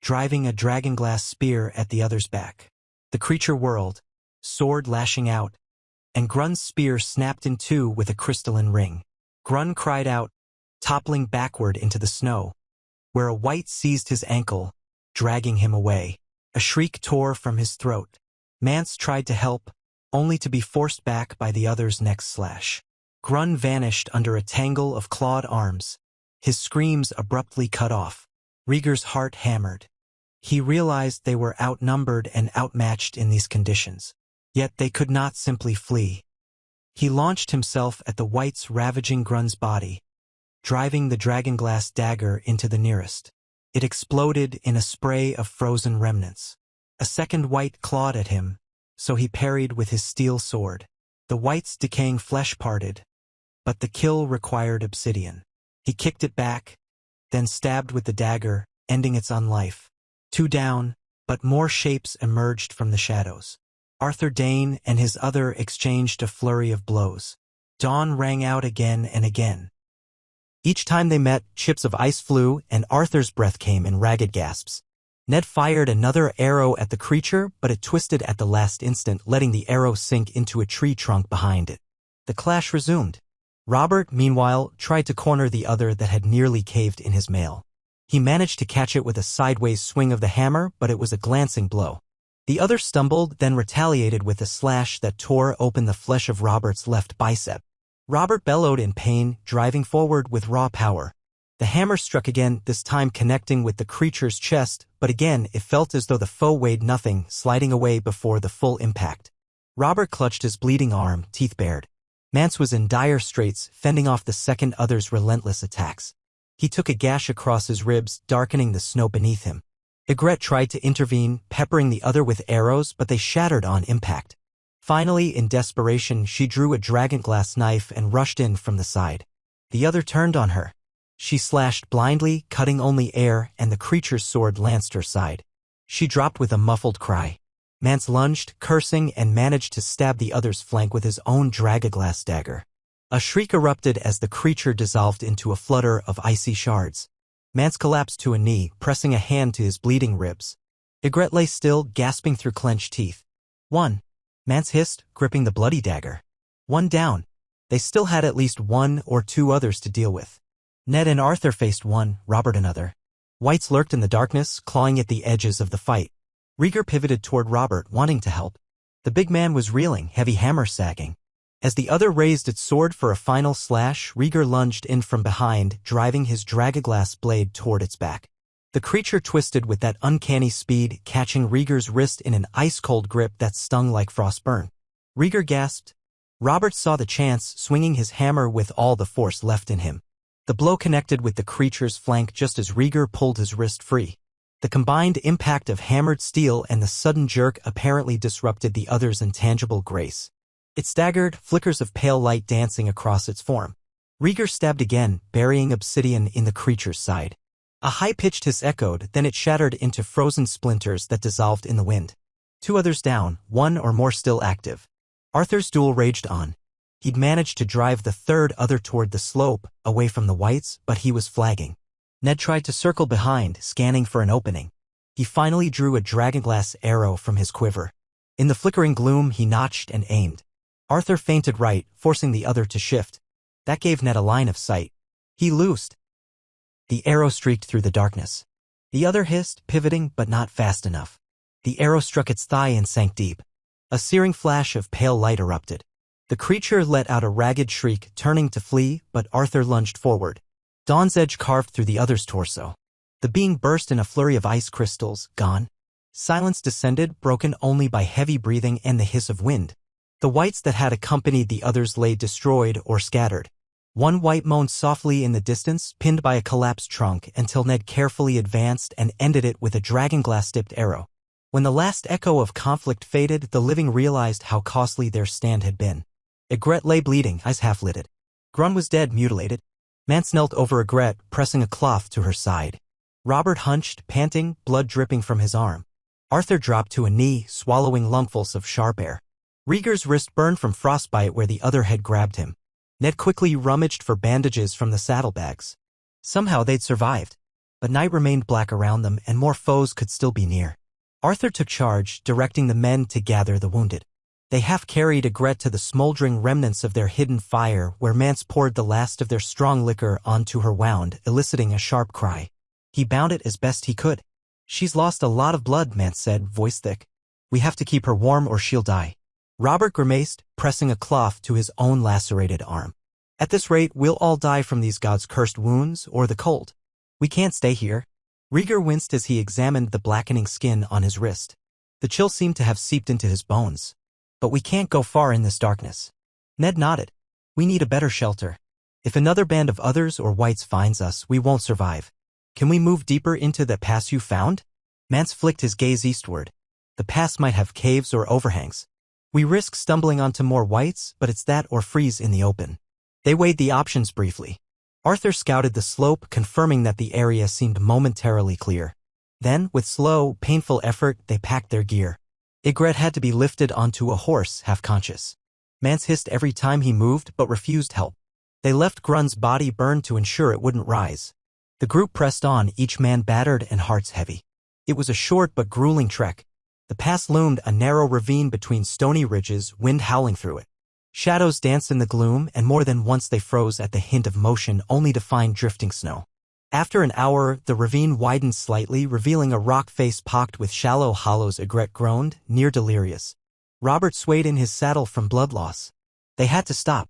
driving a dragonglass spear at the other's back. The creature whirled, sword lashing out, and Grun's spear snapped in 2 with a crystalline ring. Grun cried out, toppling backward into the snow, where a white seized his ankle, dragging him away. A shriek tore from his throat. Mance tried to help, only to be forced back by the other's next slash. Grun vanished under a tangle of clawed arms, his screams abruptly cut off. Rhaegar's heart hammered. He realized they were outnumbered and outmatched in these conditions. Yet they could not simply flee. He launched himself at the whites ravaging Grun's body, driving the dragonglass dagger into the nearest. It exploded in a spray of frozen remnants. A second white clawed at him, so he parried with his steel sword. The white's decaying flesh parted, but the kill required obsidian. He kicked it back, then stabbed with the dagger, ending its unlife. 2 down, but more shapes emerged from the shadows. Arthur Dayne and his other exchanged a flurry of blows. Dawn rang out again and again. Each time they met, chips of ice flew, and Arthur's breath came in ragged gasps. Ned fired another arrow at the creature, but it twisted at the last instant, letting the arrow sink into a tree trunk behind it. The clash resumed. Robert, meanwhile, tried to corner the other that had nearly caved in his mail. He managed to catch it with a sideways swing of the hammer, but it was a glancing blow. The other stumbled, then retaliated with a slash that tore open the flesh of Robert's left bicep. Robert bellowed in pain, driving forward with raw power. The hammer struck again, this time connecting with the creature's chest, but again it felt as though the foe weighed nothing, sliding away before the full impact. Robert clutched his bleeding arm, teeth bared. Mance was in dire straits, fending off the second other's relentless attacks. He took a gash across his ribs, darkening the snow beneath him. Ygritte tried to intervene, peppering the other with arrows, but they shattered on impact. Finally, in desperation, she drew a dragonglass knife and rushed in from the side. The other turned on her. She slashed blindly, cutting only air, and the creature's sword lanced her side. She dropped with a muffled cry. Mance lunged, cursing, and managed to stab the other's flank with his own dragonglass dagger. A shriek erupted as the creature dissolved into a flutter of icy shards. Mance collapsed to a knee, pressing a hand to his bleeding ribs. Ygritte lay still, gasping through clenched teeth. "One," Mance hissed, gripping the bloody dagger. "One down." They still had at least one or two others to deal with. Ned and Arthur faced one, Robert another. Whites lurked in the darkness, clawing at the edges of the fight. Rhaegar pivoted toward Robert, wanting to help. The big man was reeling, heavy hammer sagging. As the other raised its sword for a final slash, Rhaegar lunged in from behind, driving his dragonglass blade toward its back. The creature twisted with that uncanny speed, catching Rhaegar's wrist in an ice-cold grip that stung like frostburn. Rhaegar gasped. Robert saw the chance, swinging his hammer with all the force left in him. The blow connected with the creature's flank just as Rhaegar pulled his wrist free. The combined impact of hammered steel and the sudden jerk apparently disrupted the other's intangible grace. It staggered, flickers of pale light dancing across its form. Rhaegar stabbed again, burying obsidian in the creature's side. A high-pitched hiss echoed, then it shattered into frozen splinters that dissolved in the wind. Two others down, one or more still active. Arthur's duel raged on. He'd managed to drive the third other toward the slope, away from the whites, but he was flagging. Ned tried to circle behind, scanning for an opening. He finally drew a dragonglass arrow from his quiver. In the flickering gloom, he notched and aimed. Arthur feinted right, forcing the other to shift. That gave Ned a line of sight. He loosed. The arrow streaked through the darkness. The other hissed, pivoting, but not fast enough. The arrow struck its thigh and sank deep. A searing flash of pale light erupted. The creature let out a ragged shriek, turning to flee, but Arthur lunged forward. Dawn's edge carved through the other's torso. The being burst in a flurry of ice crystals, gone. Silence descended, broken only by heavy breathing and the hiss of wind. The whites that had accompanied the others lay destroyed or scattered. One white moaned softly in the distance, pinned by a collapsed trunk, until Ned carefully advanced and ended it with a dragonglass-tipped arrow. When the last echo of conflict faded, the living realized how costly their stand had been. Ygritte lay bleeding, eyes half-lidded. Grun was dead, mutilated. Mance knelt over Ygritte, pressing a cloth to her side. Robert hunched, panting, blood dripping from his arm. Arthur dropped to a knee, swallowing lungfuls of sharp air. Rhaegar's wrist burned from frostbite where the other had grabbed him. Ned quickly rummaged for bandages from the saddlebags. Somehow they'd survived. But night remained black around them and more foes could still be near. Arthur took charge, directing the men to gather the wounded. They half-carried Ygritte to the smoldering remnants of their hidden fire where Mance poured the last of their strong liquor onto her wound, eliciting a sharp cry. He bound it as best he could. "She's lost a lot of blood," Mance said, voice thick. "We have to keep her warm or she'll die." Robert grimaced, pressing a cloth to his own lacerated arm. "At this rate, we'll all die from these gods' cursed wounds or the cold. We can't stay here." Rhaegar winced as he examined the blackening skin on his wrist. The chill seemed to have seeped into his bones. "But we can't go far in this darkness." Ned nodded. "We need a better shelter. If another band of others or whites finds us, we won't survive. Can we move deeper into the pass you found?" Mance flicked his gaze eastward. "The pass might have caves or overhangs. We risk stumbling onto more whites, but it's that or freeze in the open." They weighed the options briefly. Arthur scouted the slope, confirming that the area seemed momentarily clear. Then, with slow, painful effort, they packed their gear. Ygritte had to be lifted onto a horse, half-conscious. Mance hissed every time he moved, but refused help. They left Grun's body burned to ensure it wouldn't rise. The group pressed on, each man battered and hearts heavy. It was a short but grueling trek. The pass loomed, a narrow ravine between stony ridges, wind howling through it. Shadows danced in the gloom, and more than once they froze at the hint of motion only to find drifting snow. After an hour, the ravine widened slightly, revealing a rock face pocked with shallow hollows. Ygritte groaned, near delirious. Robert swayed in his saddle from blood loss. They had to stop.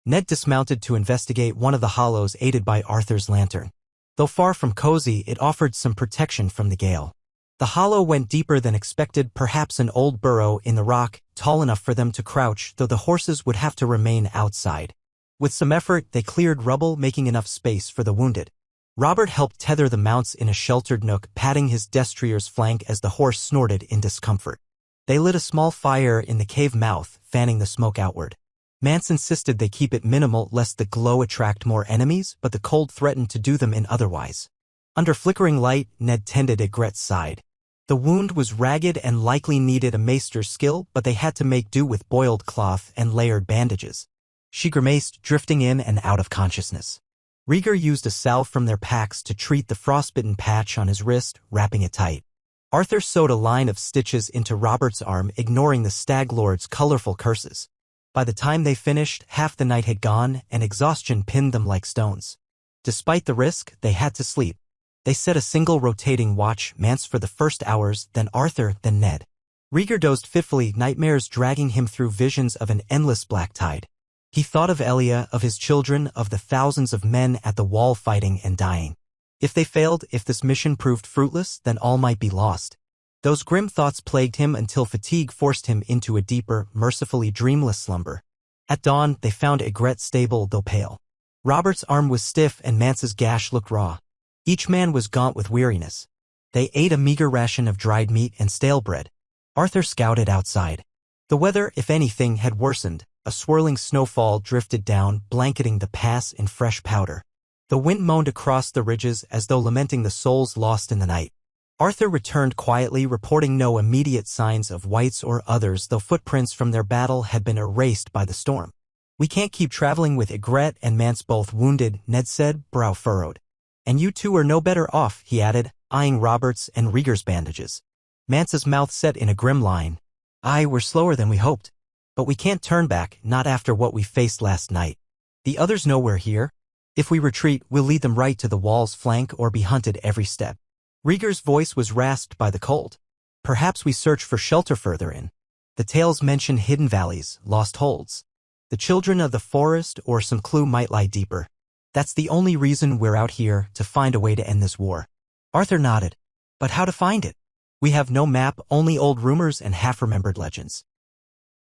Ned dismounted to investigate one of the hollows, aided by Arthur's lantern. Though far from cozy, it offered some protection from the gale. The hollow went deeper than expected, perhaps an old burrow in the rock, tall enough for them to crouch, though the horses would have to remain outside. With some effort, they cleared rubble, making enough space for the wounded. Robert helped tether the mounts in a sheltered nook, patting his destrier's flank as the horse snorted in discomfort. They lit a small fire in the cave mouth, fanning the smoke outward. Mance insisted they keep it minimal lest the glow attract more enemies, but the cold threatened to do them in otherwise. Under flickering light, Ned tended Ygritte's side. The wound was ragged and likely needed a maester's skill, but they had to make do with boiled cloth and layered bandages. She grimaced, drifting in and out of consciousness. Rhaegar used a salve from their packs to treat the frostbitten patch on his wrist, wrapping it tight. Arthur sewed a line of stitches into Robert's arm, ignoring the Stag Lord's colorful curses. By the time they finished, half the night had gone, and exhaustion pinned them like stones. Despite the risk, they had to sleep. They set a single rotating watch, Mance for the first hours, then Arthur, then Ned. Rhaegar dozed fitfully, nightmares dragging him through visions of an endless black tide. He thought of Elia, of his children, of the thousands of men at the wall fighting and dying. If they failed, if this mission proved fruitless, then all might be lost. Those grim thoughts plagued him until fatigue forced him into a deeper, mercifully dreamless slumber. At dawn, they found Ygritte stable though pale. Robert's arm was stiff and Mance's gash looked raw. Each man was gaunt with weariness. They ate a meager ration of dried meat and stale bread. Arthur scouted outside. The weather, if anything, had worsened. A swirling snowfall drifted down, blanketing the pass in fresh powder. The wind moaned across the ridges as though lamenting the souls lost in the night. Arthur returned quietly, reporting no immediate signs of whites or others, though footprints from their battle had been erased by the storm. "We can't keep traveling with Ygritte and Mance both wounded," Ned said, brow furrowed. "And you two are no better off," he added, eyeing Robert's and Rhaegar's bandages. Mance's mouth set in a grim line. "Aye, we're slower than we hoped. But we can't turn back, not after what we faced last night. The others know we're here. If we retreat, we'll lead them right to the wall's flank or be hunted every step." Rhaegar's voice was rasped by the cold. "Perhaps we search for shelter further in. The tales mention hidden valleys, lost holds. The children of the forest or some clue might lie deeper. That's the only reason we're out here, to find a way to end this war." Arthur nodded. "But how to find it? We have no map, only old rumors and half-remembered legends."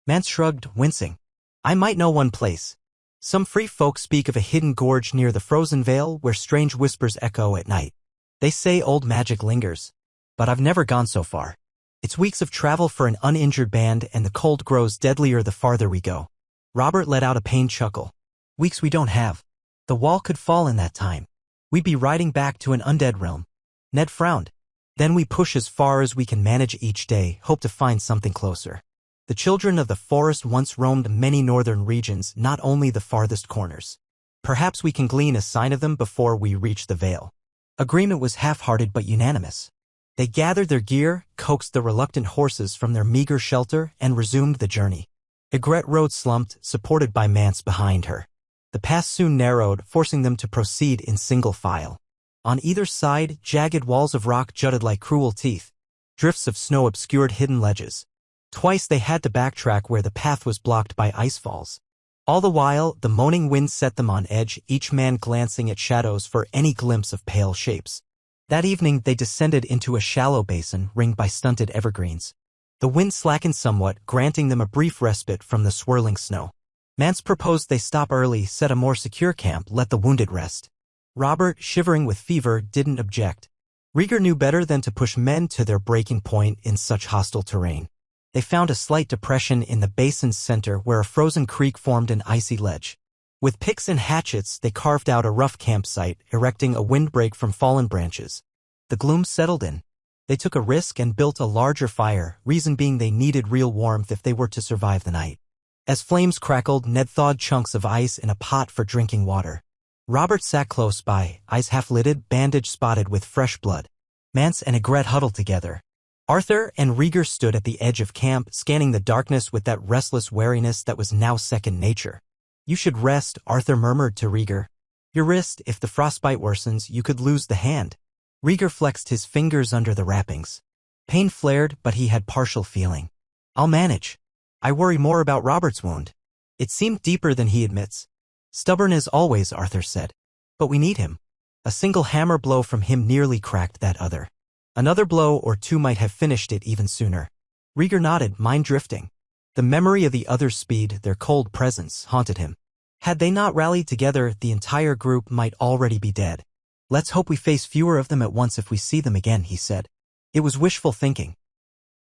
Mance shrugged, wincing. "I might know one place. Some free folk speak of a hidden gorge near the frozen vale where strange whispers echo at night. They say old magic lingers. But I've never gone so far. It's weeks of travel for an uninjured band, and the cold grows deadlier the farther we go." Robert let out a pained chuckle. "Weeks we don't have. The wall could fall in that time. We'd be riding back to an undead realm." Ned frowned. "Then we push as far as we can manage each day, hope to find something closer. The children of the forest once roamed many northern regions, not only the farthest corners. Perhaps we can glean a sign of them before we reach the Vale." Agreement was half-hearted but unanimous. They gathered their gear, coaxed the reluctant horses from their meager shelter, and resumed the journey. Ygritte rode slumped, supported by Mance behind her. The pass soon narrowed, forcing them to proceed in single file. On either side, jagged walls of rock jutted like cruel teeth. Drifts of snow obscured hidden ledges. Twice they had to backtrack where the path was blocked by icefalls. All the while, the moaning wind set them on edge, each man glancing at shadows for any glimpse of pale shapes. That evening they descended into a shallow basin ringed by stunted evergreens. The wind slackened somewhat, granting them a brief respite from the swirling snow. Mance proposed they stop early, set a more secure camp, let the wounded rest. Robert, shivering with fever, didn't object. Rhaegar knew better than to push men to their breaking point in such hostile terrain. They found a slight depression in the basin's center where a frozen creek formed an icy ledge. With picks and hatchets, they carved out a rough campsite, erecting a windbreak from fallen branches. The gloom settled in. They took a risk and built a larger fire, reason being they needed real warmth if they were to survive the night. As flames crackled, Ned thawed chunks of ice in a pot for drinking water. Robert sat close by, eyes half-lidded, bandage spotted with fresh blood. Mance and Ygritte huddled together. Arthur and Rhaegar stood at the edge of camp, scanning the darkness with that restless wariness that was now second nature. "You should rest," Arthur murmured to Rhaegar. Your wrist, if the frostbite worsens, you could lose the hand. Rhaegar flexed his fingers under the wrappings. Pain flared, but he had partial feeling. I'll manage. I worry more about Robert's wound. It seemed deeper than he admits. Stubborn as always, Arthur said. But we need him. A single hammer blow from him nearly cracked that other. Another blow or two might have finished it even sooner. Rhaegar nodded, mind drifting. The memory of the other's speed, their cold presence, haunted him. Had they not rallied together, the entire group might already be dead. Let's hope we face fewer of them at once if we see them again, he said. It was wishful thinking.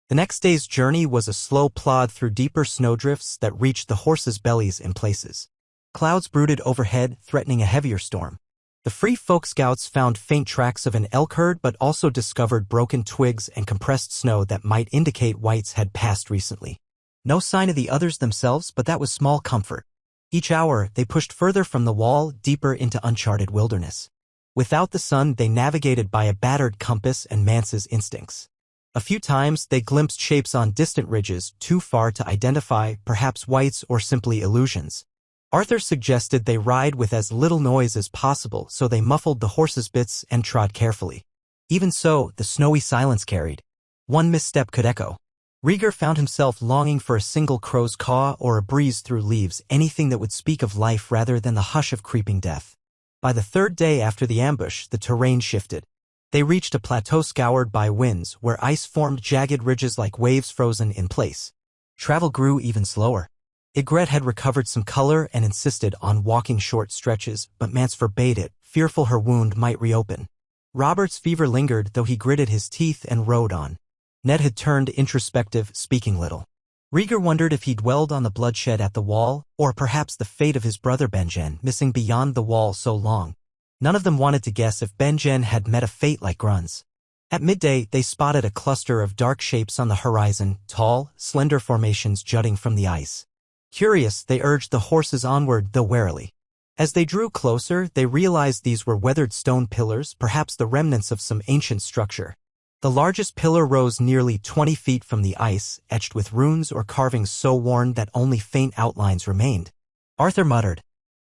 The next day's journey was a slow plod through deeper snowdrifts that reached the horses' bellies in places. Clouds brooded overhead, threatening a heavier storm. The Free Folk Scouts found faint tracks of an elk herd but also discovered broken twigs and compressed snow that might indicate whites had passed recently. No sign of the others themselves, but that was small comfort. Each hour, they pushed further from the wall, deeper into uncharted wilderness. Without the sun, they navigated by a battered compass and Mance's instincts. A few times, they glimpsed shapes on distant ridges, too far to identify, perhaps whites or simply illusions. Arthur suggested they ride with as little noise as possible, so they muffled the horses' bits and trod carefully. Even so, the snowy silence carried. One misstep could echo. Rhaegar found himself longing for a single crow's caw or a breeze through leaves, anything that would speak of life rather than the hush of creeping death. By the third day after the ambush, the terrain shifted. They reached a plateau scoured by winds, where ice formed jagged ridges like waves frozen in place. Travel grew even slower. Ygritte had recovered some color and insisted on walking short stretches, but Mance forbade it, fearful her wound might reopen. Robert's fever lingered, though he gritted his teeth and rode on. Ned had turned introspective, speaking little. Rhaegar wondered if he dwelled on the bloodshed at the wall, or perhaps the fate of his brother Benjen, missing beyond the wall so long. None of them wanted to guess if Benjen had met a fate like Grun's. At midday, they spotted a cluster of dark shapes on the horizon, tall, slender formations jutting from the ice. Curious, they urged the horses onward, though warily. As they drew closer, they realized these were weathered stone pillars, perhaps the remnants of some ancient structure. The largest pillar rose nearly 20 feet from the ice, etched with runes or carvings so worn that only faint outlines remained. Arthur muttered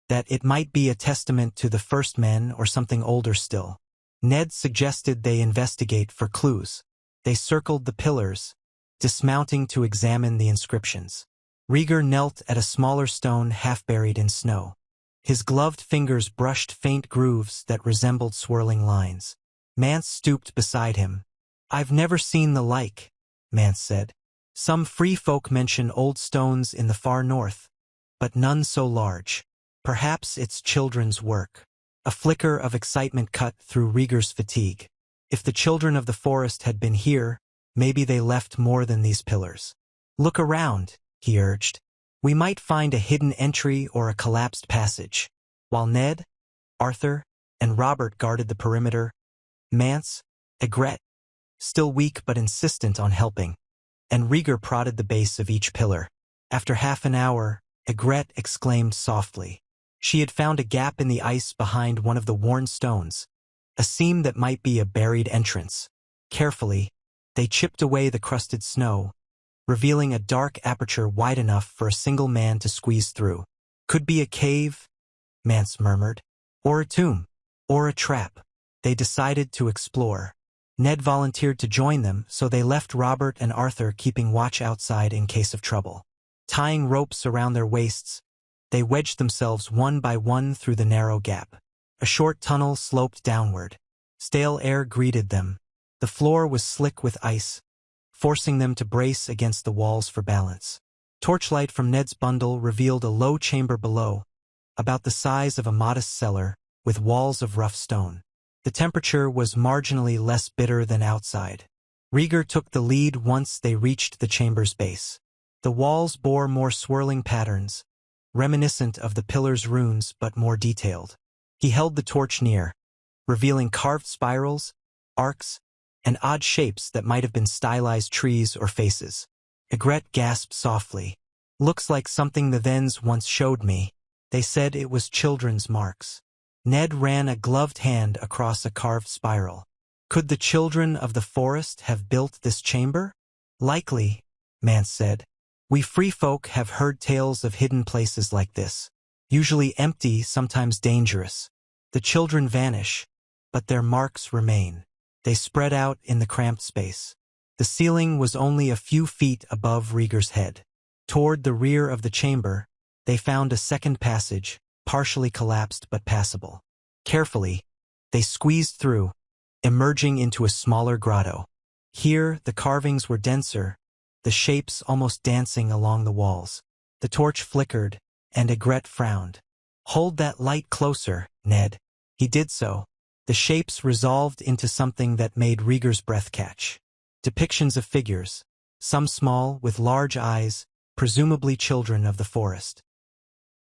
that it might be a testament to the first men or something older still. Ned suggested they investigate for clues. They circled the pillars, dismounting to examine the inscriptions. Rhaegar knelt at a smaller stone half buried in snow. His gloved fingers brushed faint grooves that resembled swirling lines. Mance stooped beside him. I've never seen the like, Mance said. Some free folk mention old stones in the far north, but none so large. Perhaps it's children's work. A flicker of excitement cut through Rhaegar's fatigue. If the children of the forest had been here, maybe they left more than these pillars. Look around, he urged. We might find a hidden entry or a collapsed passage. While Ned, Arthur, and Robert guarded the perimeter, Mance, Ygritte, still weak but insistent on helping, and Rhaegar prodded the base of each pillar. After half an hour, Ygritte exclaimed softly. She had found a gap in the ice behind one of the worn stones, a seam that might be a buried entrance. Carefully, they chipped away the crusted snow, revealing a dark aperture wide enough for a single man to squeeze through. Could be a cave, Mance murmured, or a tomb, or a trap. They decided to explore. Ned volunteered to join them, so they left Robert and Arthur keeping watch outside in case of trouble. Tying ropes around their waists, they wedged themselves one by one through the narrow gap. A short tunnel sloped downward. Stale air greeted them. The floor was slick with ice, forcing them to brace against the walls for balance. Torchlight from Ned's bundle revealed a low chamber below, about the size of a modest cellar, with walls of rough stone. The temperature was marginally less bitter than outside. Rhaegar took the lead once they reached the chamber's base. The walls bore more swirling patterns, reminiscent of the pillar's runes but more detailed. He held the torch near, revealing carved spirals, arcs, and odd shapes that might have been stylized trees or faces. Ygritte gasped softly. Looks like something the Thens once showed me. They said it was children's marks. Ned ran a gloved hand across a carved spiral. Could the children of the forest have built this chamber? Likely, Mance said. We free folk have heard tales of hidden places like this. Usually empty, sometimes dangerous. The children vanish, but their marks remain. They spread out in the cramped space. The ceiling was only a few feet above Rhaegar's head. Toward the rear of the chamber, they found a second passage, partially collapsed but passable. Carefully, they squeezed through, emerging into a smaller grotto. Here, the carvings were denser, the shapes almost dancing along the walls. The torch flickered, and Ygritte frowned. "Hold that light closer, Ned." He did so. The shapes resolved into something that made Rhaegar's breath catch. Depictions of figures, some small, with large eyes, presumably children of the forest.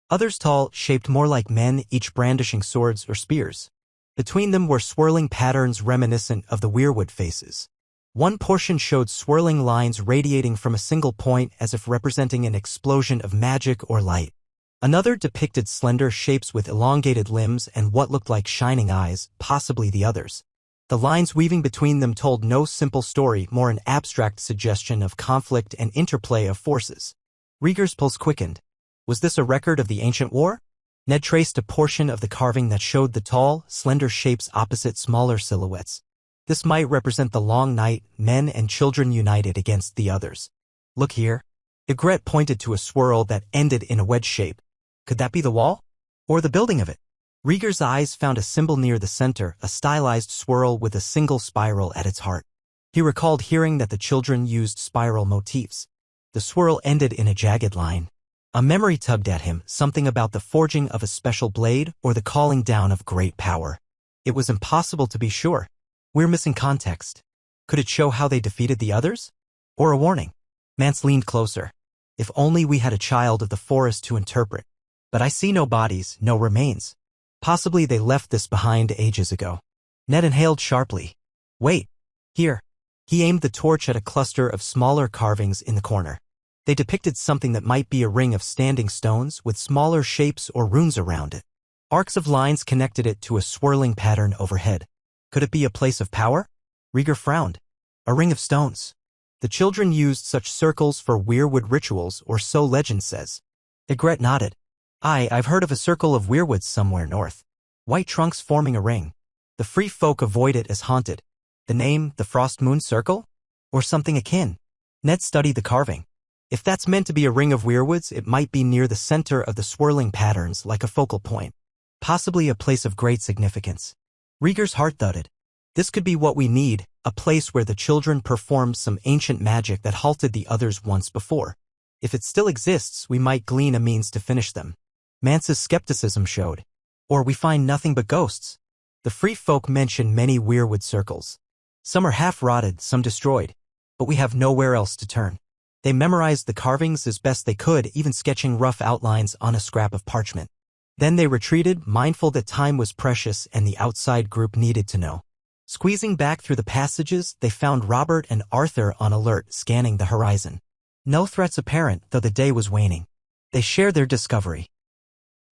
Others tall, shaped more like men, each brandishing swords or spears. Between them were swirling patterns reminiscent of the weirwood faces. One portion showed swirling lines radiating from a single point as if representing an explosion of magic or light. Another depicted slender shapes with elongated limbs and what looked like shining eyes, possibly the others. The lines weaving between them told no simple story, more an abstract suggestion of conflict and interplay of forces. Rhaegar's pulse quickened. Was this a record of the ancient war? Ned traced a portion of the carving that showed the tall, slender shapes opposite smaller silhouettes. This might represent the long night, men and children united against the others. "Look here." Ygritte pointed to a swirl that ended in a wedge shape. Could that be the wall? Or the building of it? Rhaegar's eyes found a symbol near the center, a stylized swirl with a single spiral at its heart. He recalled hearing that the children used spiral motifs. The swirl ended in a jagged line. A memory tugged at him, something about the forging of a special blade or the calling down of great power. It was impossible to be sure. We're missing context. Could it show how they defeated the others? Or a warning? Mance leaned closer. If only we had a child of the forest to interpret. But I see no bodies, no remains. Possibly they left this behind ages ago. Ned inhaled sharply. Wait. Here. He aimed the torch at a cluster of smaller carvings in the corner. They depicted something that might be a ring of standing stones with smaller shapes or runes around it. Arcs of lines connected it to a swirling pattern overhead. Could it be a place of power? Rhaegar frowned. A ring of stones. The children used such circles for weirwood rituals, or so legend says. Ygritte nodded. I've heard of a circle of weirwoods somewhere north. White trunks forming a ring. The free folk avoid it as haunted. The name, the Frost Moon Circle? Or something akin. Ned studied the carving. If that's meant to be a ring of weirwoods, it might be near the center of the swirling patterns, like a focal point. Possibly a place of great significance. Rhaegar's heart thudded. This could be what we need, a place where the children performed some ancient magic that halted the others once before. If it still exists, we might glean a means to finish them. Mance's skepticism showed. Or we find nothing but ghosts. The free folk mention many weirwood circles. Some are half-rotted, some destroyed. But we have nowhere else to turn. They memorized the carvings as best they could, even sketching rough outlines on a scrap of parchment. Then they retreated, mindful that time was precious and the outside group needed to know. Squeezing back through the passages, they found Robert and Arthur on alert, scanning the horizon. No threats apparent, though the day was waning. They shared their discovery.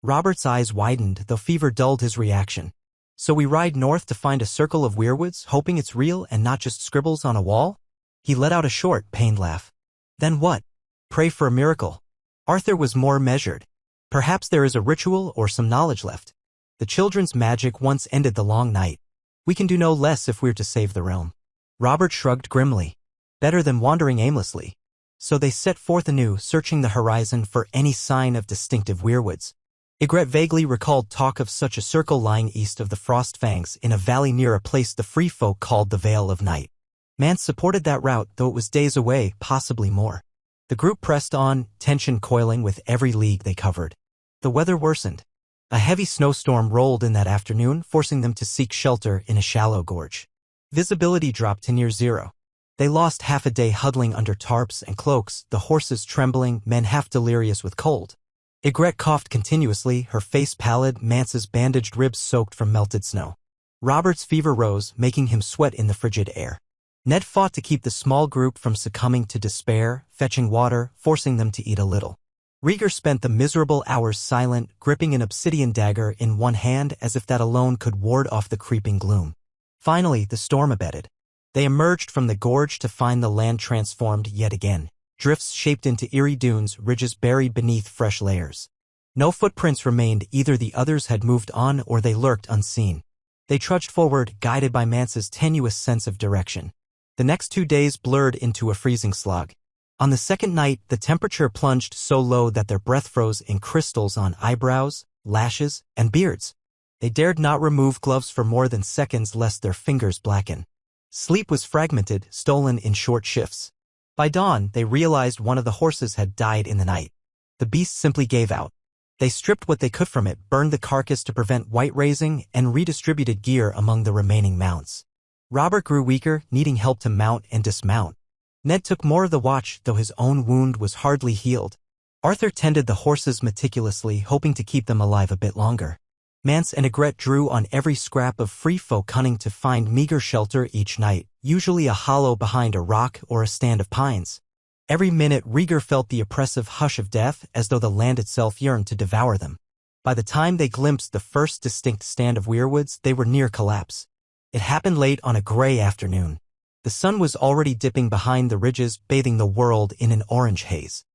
Robert's eyes widened, though fever dulled his reaction. So we ride north to find a circle of weirwoods, hoping it's real and not just scribbles on a wall? He let out a short, pained laugh. Then what? Pray for a miracle. Arthur was more measured. Perhaps there is a ritual or some knowledge left. The children's magic once ended the long night. We can do no less if we're to save the realm. Robert shrugged grimly. Better than wandering aimlessly. So they set forth anew, searching the horizon for any sign of distinctive weirwoods. Ygritte vaguely recalled talk of such a circle lying east of the Frost Fangs in a valley near a place the free folk called the Vale of Night. Mance supported that route, though it was days away, possibly more. The group pressed on, tension coiling with every league they covered. The weather worsened. A heavy snowstorm rolled in that afternoon, forcing them to seek shelter in a shallow gorge. Visibility dropped to near zero. They lost half a day huddling under tarps and cloaks, the horses trembling, men half delirious with cold. Ygritte coughed continuously, her face pallid, Mance's bandaged ribs soaked from melted snow. Robert's fever rose, making him sweat in the frigid air. Ned fought to keep the small group from succumbing to despair, fetching water, forcing them to eat a little. Rhaegar spent the miserable hours silent, gripping an obsidian dagger in one hand as if that alone could ward off the creeping gloom. Finally, the storm abated. They emerged from the gorge to find the land transformed yet again. Drifts shaped into eerie dunes, ridges buried beneath fresh layers. No footprints remained, either the others had moved on or they lurked unseen. They trudged forward, guided by Mance's tenuous sense of direction. The next 2 days blurred into a freezing slog. On the second night, the temperature plunged so low that their breath froze in crystals on eyebrows, lashes, and beards. They dared not remove gloves for more than seconds lest their fingers blacken. Sleep was fragmented, stolen in short shifts. By dawn, they realized one of the horses had died in the night. The beast simply gave out. They stripped what they could from it, burned the carcass to prevent white raising, and redistributed gear among the remaining mounts. Robert grew weaker, needing help to mount and dismount. Ned took more of the watch, though his own wound was hardly healed. Arthur tended the horses meticulously, hoping to keep them alive a bit longer. Mance and Ygritte drew on every scrap of free folk cunning to find meager shelter each night, usually a hollow behind a rock or a stand of pines. Every minute Rhaegar felt the oppressive hush of death, as though the land itself yearned to devour them. By the time they glimpsed the first distinct stand of weirwoods, they were near collapse. It happened late on a gray afternoon. The sun was already dipping behind the ridges, bathing the world in an orange haze.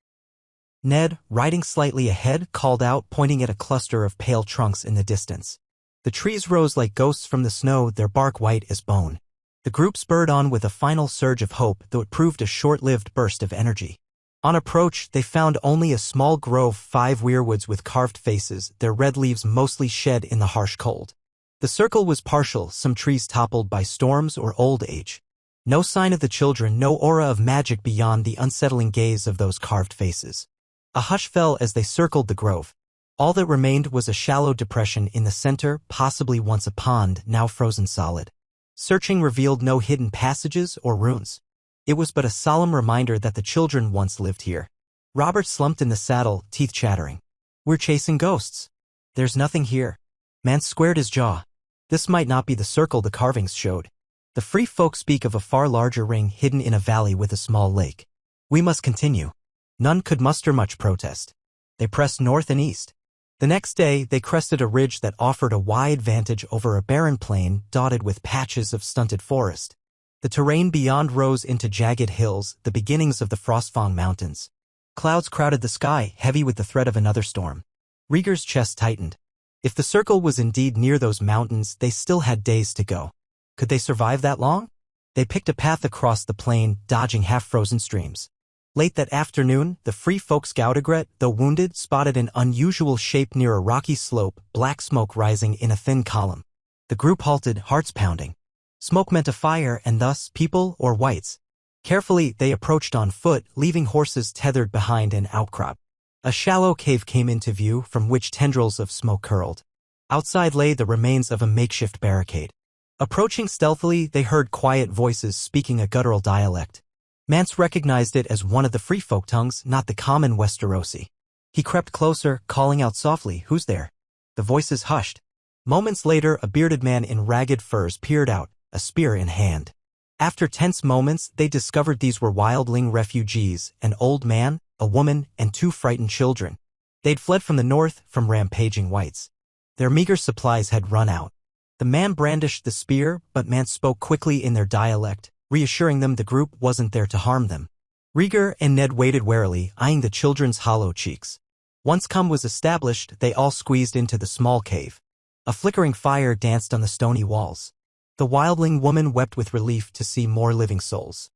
Ned, riding slightly ahead, called out, pointing at a cluster of pale trunks in the distance. The trees rose like ghosts from the snow, their bark white as bone. The group spurred on with a final surge of hope, though it proved a short-lived burst of energy. On approach, they found only a small grove, 5 weirwoods with carved faces, their red leaves mostly shed in the harsh cold. The circle was partial, some trees toppled by storms or old age. No sign of the children, no aura of magic beyond the unsettling gaze of those carved faces. A hush fell as they circled the grove. All that remained was a shallow depression in the center, possibly once a pond, now frozen solid. Searching revealed no hidden passages or runes. It was but a solemn reminder that the children once lived here. Robert slumped in the saddle, teeth chattering. "We're chasing ghosts. There's nothing here." Mance squared his jaw. This might not be the circle the carvings showed. The free folk speak of a far larger ring hidden in a valley with a small lake. "We must continue." None could muster much protest. They pressed north and east. The next day, they crested a ridge that offered a wide vantage over a barren plain dotted with patches of stunted forest. The terrain beyond rose into jagged hills, the beginnings of the Frostfang Mountains. Clouds crowded the sky, heavy with the threat of another storm. Rhaegar's chest tightened. If the circle was indeed near those mountains, they still had days to go. Could they survive that long? They picked a path across the plain, dodging half-frozen streams. Late that afternoon, the free folk scout Ygritte, though wounded, spotted an unusual shape near a rocky slope, black smoke rising in a thin column. The group halted, hearts pounding. Smoke meant a fire and thus people or whites. Carefully, they approached on foot, leaving horses tethered behind an outcrop. A shallow cave came into view, from which tendrils of smoke curled. Outside lay the remains of a makeshift barricade. Approaching stealthily, they heard quiet voices speaking a guttural dialect. Mance recognized it as one of the free folk tongues, not the common Westerosi. He crept closer, calling out softly, "Who's there?" The voices hushed. Moments later, a bearded man in ragged furs peered out, a spear in hand. After tense moments, they discovered these were wildling refugees, an old man, a woman, and 2 frightened children. They'd fled from the north, from rampaging whites. Their meager supplies had run out. The man brandished the spear, but Mance spoke quickly in their dialect, reassuring them the group wasn't there to harm them. Rhaegar and Ned waited warily, eyeing the children's hollow cheeks. Once calm was established, they all squeezed into the small cave. A flickering fire danced on the stony walls. The wildling woman wept with relief to see more living souls.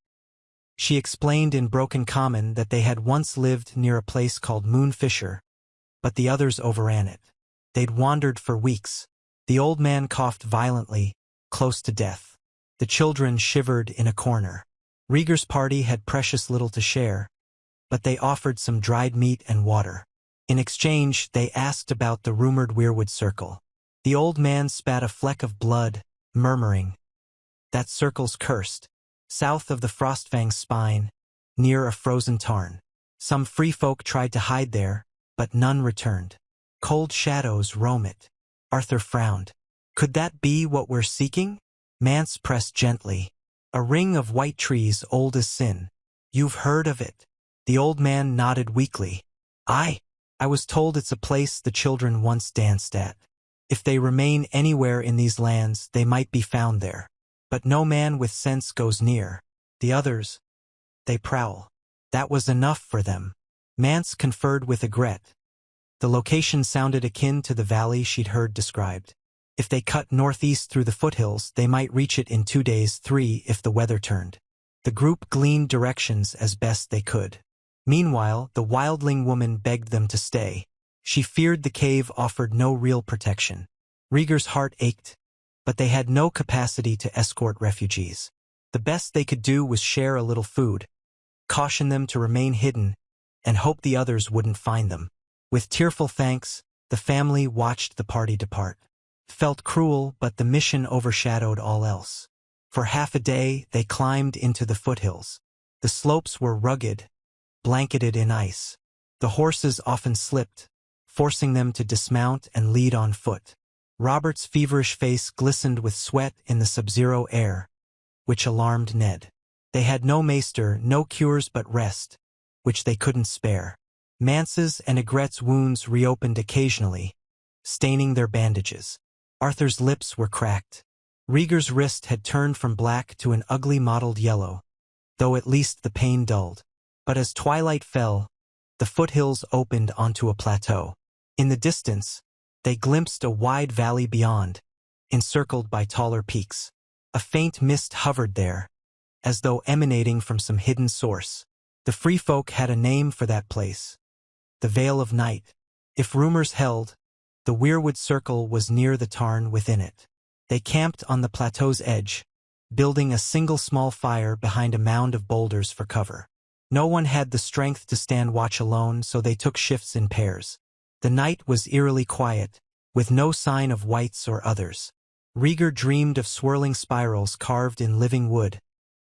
She explained in broken common that they had once lived near a place called Moonfisher, but the others overran it. They'd wandered for weeks. The old man coughed violently, close to death. The children shivered in a corner. Rhaegar's party had precious little to share, but they offered some dried meat and water. In exchange, they asked about the rumored weirwood circle. The old man spat a fleck of blood, murmuring, "That circle's cursed, south of the Frostfang's spine, near a frozen tarn. Some free folk tried to hide there, but none returned. Cold shadows roam it." Arthur frowned. "Could that be what we're seeking?" Mance pressed gently. "A ring of white trees old as sin. You've heard of it?" The old man nodded weakly. I was told it's a place the children once danced at. If they remain anywhere in these lands, they might be found there. But no man with sense goes near. The others, they prowl. That was enough for them." Mance conferred with Ygritte. The location sounded akin to the valley she'd heard described. If they cut northeast through the foothills, they might reach it in 2 days, 3 if the weather turned. The group gleaned directions as best they could. Meanwhile, the wildling woman begged them to stay. She feared the cave offered no real protection. Rhaegar's heart ached, but they had no capacity to escort refugees. The best they could do was share a little food, caution them to remain hidden, and hope the others wouldn't find them. With tearful thanks, the family watched the party depart. Felt cruel, but the mission overshadowed all else. For half a day, they climbed into the foothills. The slopes were rugged, blanketed in ice. The horses often slipped, forcing them to dismount and lead on foot. Robert's feverish face glistened with sweat in the sub-zero air, which alarmed Ned. They had no maester, no cures but rest, which they couldn't spare. Mance's and Ygritte's wounds reopened occasionally, staining their bandages. Arthur's lips were cracked. Rhaegar's wrist had turned from black to an ugly mottled yellow, though at least the pain dulled. But as twilight fell, the foothills opened onto a plateau. In the distance, they glimpsed a wide valley beyond, encircled by taller peaks. A faint mist hovered there, as though emanating from some hidden source. The free folk had a name for that place: the Vale of Night. If rumors held, the Weirwood Circle was near the tarn within it. They camped on the plateau's edge, building a single small fire behind a mound of boulders for cover. No one had the strength to stand watch alone, so they took shifts in pairs. The night was eerily quiet, with no sign of wights or others. Rhaegar dreamed of swirling spirals carved in living wood,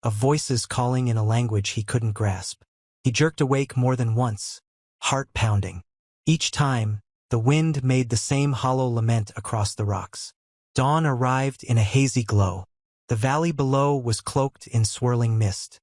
of voices calling in a language he couldn't grasp. He jerked awake more than once, heart pounding. Each time, the wind made the same hollow lament across the rocks. Dawn arrived in a hazy glow. The valley below was cloaked in swirling mist.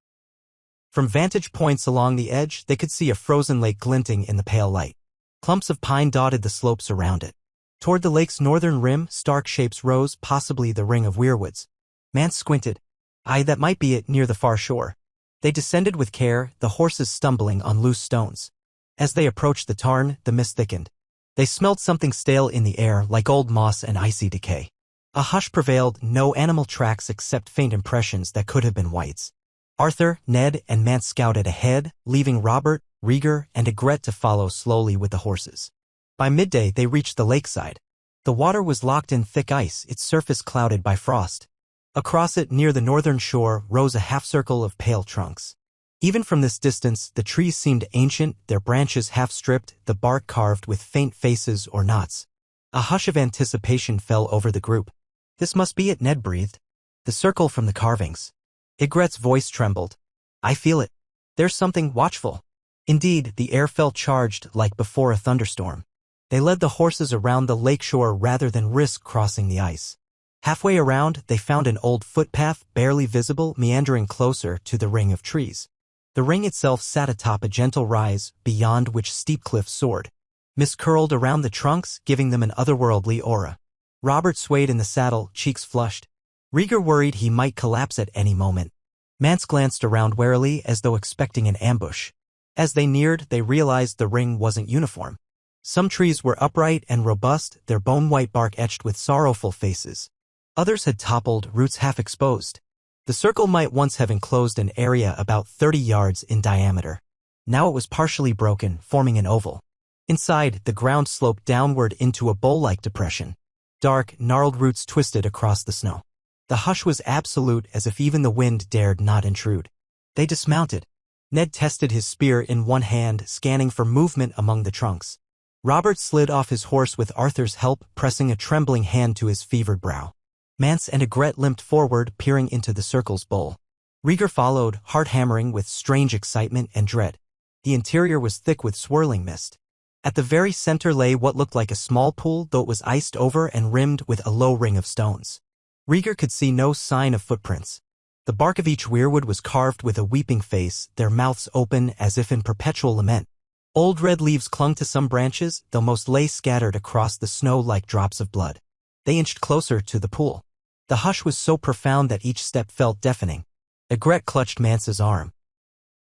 From vantage points along the edge, they could see a frozen lake glinting in the pale light. Clumps of pine dotted the slopes around it. Toward the lake's northern rim, stark shapes rose, possibly the ring of weirwoods. Mance squinted. Aye, that might be it near the far shore. They descended with care, the horses stumbling on loose stones. As they approached the tarn, the mist thickened. They smelled something stale in the air, like old moss and icy decay. A hush prevailed, no animal tracks except faint impressions that could have been wights. Arthur, Ned, and Mance scouted ahead, leaving Robert, Rhaegar, and Ygritte to follow slowly with the horses. By midday, they reached the lakeside. The water was locked in thick ice, its surface clouded by frost. Across it, near the northern shore, rose a half-circle of pale trunks. Even from this distance, the trees seemed ancient, their branches half-stripped, the bark carved with faint faces or knots. A hush of anticipation fell over the group. This must be it, Ned breathed. The circle from the carvings. Ygritte's voice trembled. I feel it. There's something watchful. Indeed, the air felt charged, like before a thunderstorm. They led the horses around the lakeshore rather than risk crossing the ice. Halfway around, they found an old footpath, barely visible, meandering closer to the ring of trees. The ring itself sat atop a gentle rise, beyond which steep cliffs soared. Mist curled around the trunks, giving them an otherworldly aura. Robert swayed in the saddle, cheeks flushed. Rhaegar worried he might collapse at any moment. Mance glanced around warily, as though expecting an ambush. As they neared, they realized the ring wasn't uniform. Some trees were upright and robust, their bone-white bark etched with sorrowful faces. Others had toppled, roots half exposed. The circle might once have enclosed an area about 30 yards in diameter. Now it was partially broken, forming an oval. Inside, the ground sloped downward into a bowl-like depression. Dark, gnarled roots twisted across the snow. The hush was absolute, as if even the wind dared not intrude. They dismounted. Ned tested his spear in one hand, scanning for movement among the trunks. Robert slid off his horse with Arthur's help, pressing a trembling hand to his fevered brow. Mance and Ygritte limped forward, peering into the circle's bowl. Rhaegar followed, heart hammering with strange excitement and dread. The interior was thick with swirling mist. At the very center lay what looked like a small pool, though it was iced over and rimmed with a low ring of stones. Rhaegar could see no sign of footprints. The bark of each weirwood was carved with a weeping face, their mouths open as if in perpetual lament. Old red leaves clung to some branches, though most lay scattered across the snow like drops of blood. They inched closer to the pool. The hush was so profound that each step felt deafening. Ygritte clutched Mance's arm.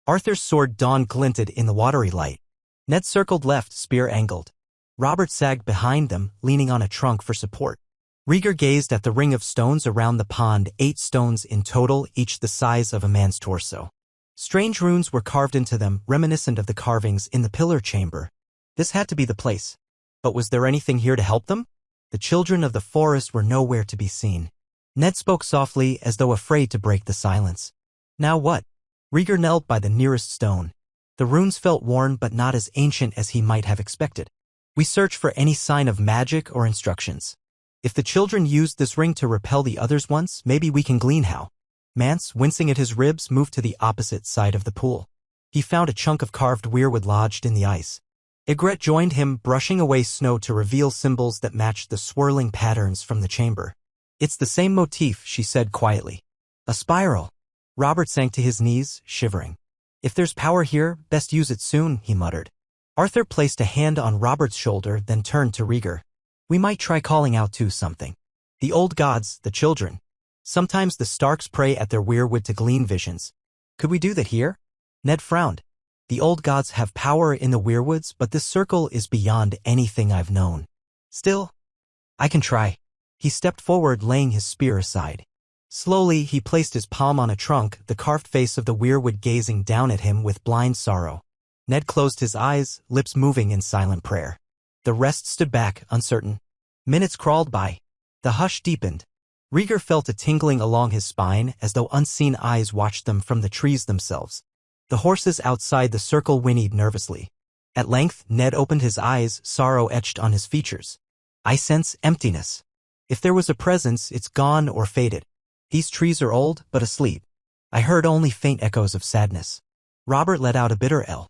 Arthur's sword dawn glinted in the watery light. Ned circled left, spear angled. Robert sagged behind them, leaning on a trunk for support. Rhaegar gazed at the ring of stones around the pond, 8 stones in total, each the size of a man's torso. Strange runes were carved into them, reminiscent of the carvings in the pillar chamber. This had to be the place. But was there anything here to help them? The children of the forest were nowhere to be seen. Ned spoke softly, as though afraid to break the silence. Now what? Rhaegar knelt by the nearest stone. The runes felt worn but not as ancient as he might have expected. We search for any sign of magic or instructions. If the children used this ring to repel the others once, maybe we can glean how. Mance, wincing at his ribs, moved to the opposite side of the pool. He found a chunk of carved weirwood lodged in the ice. Ygritte joined him, brushing away snow to reveal symbols that matched the swirling patterns from the chamber. It's the same motif, she said quietly. A spiral. Robert sank to his knees, shivering. If there's power here, best use it soon, he muttered. Arthur placed a hand on Robert's shoulder, then turned to Rhaegar. We might try calling out to something. The old gods, the children. Sometimes the Starks pray at their weirwood to glean visions. Could we do that here? Ned frowned. The old gods have power in the weirwoods, but this circle is beyond anything I've known. Still, I can try. He stepped forward, laying his spear aside. Slowly, he placed his palm on a trunk, the carved face of the weirwood gazing down at him with blind sorrow. Ned closed his eyes, lips moving in silent prayer. The rest stood back, uncertain. Minutes crawled by. The hush deepened. Rhaegar felt a tingling along his spine, as though unseen eyes watched them from the trees themselves. The horses outside the circle whinnied nervously. At length, Ned opened his eyes, sorrow etched on his features. I sense emptiness. If there was a presence, it's gone or faded. These trees are old, but asleep. I heard only faint echoes of sadness. Robert let out a bitter L.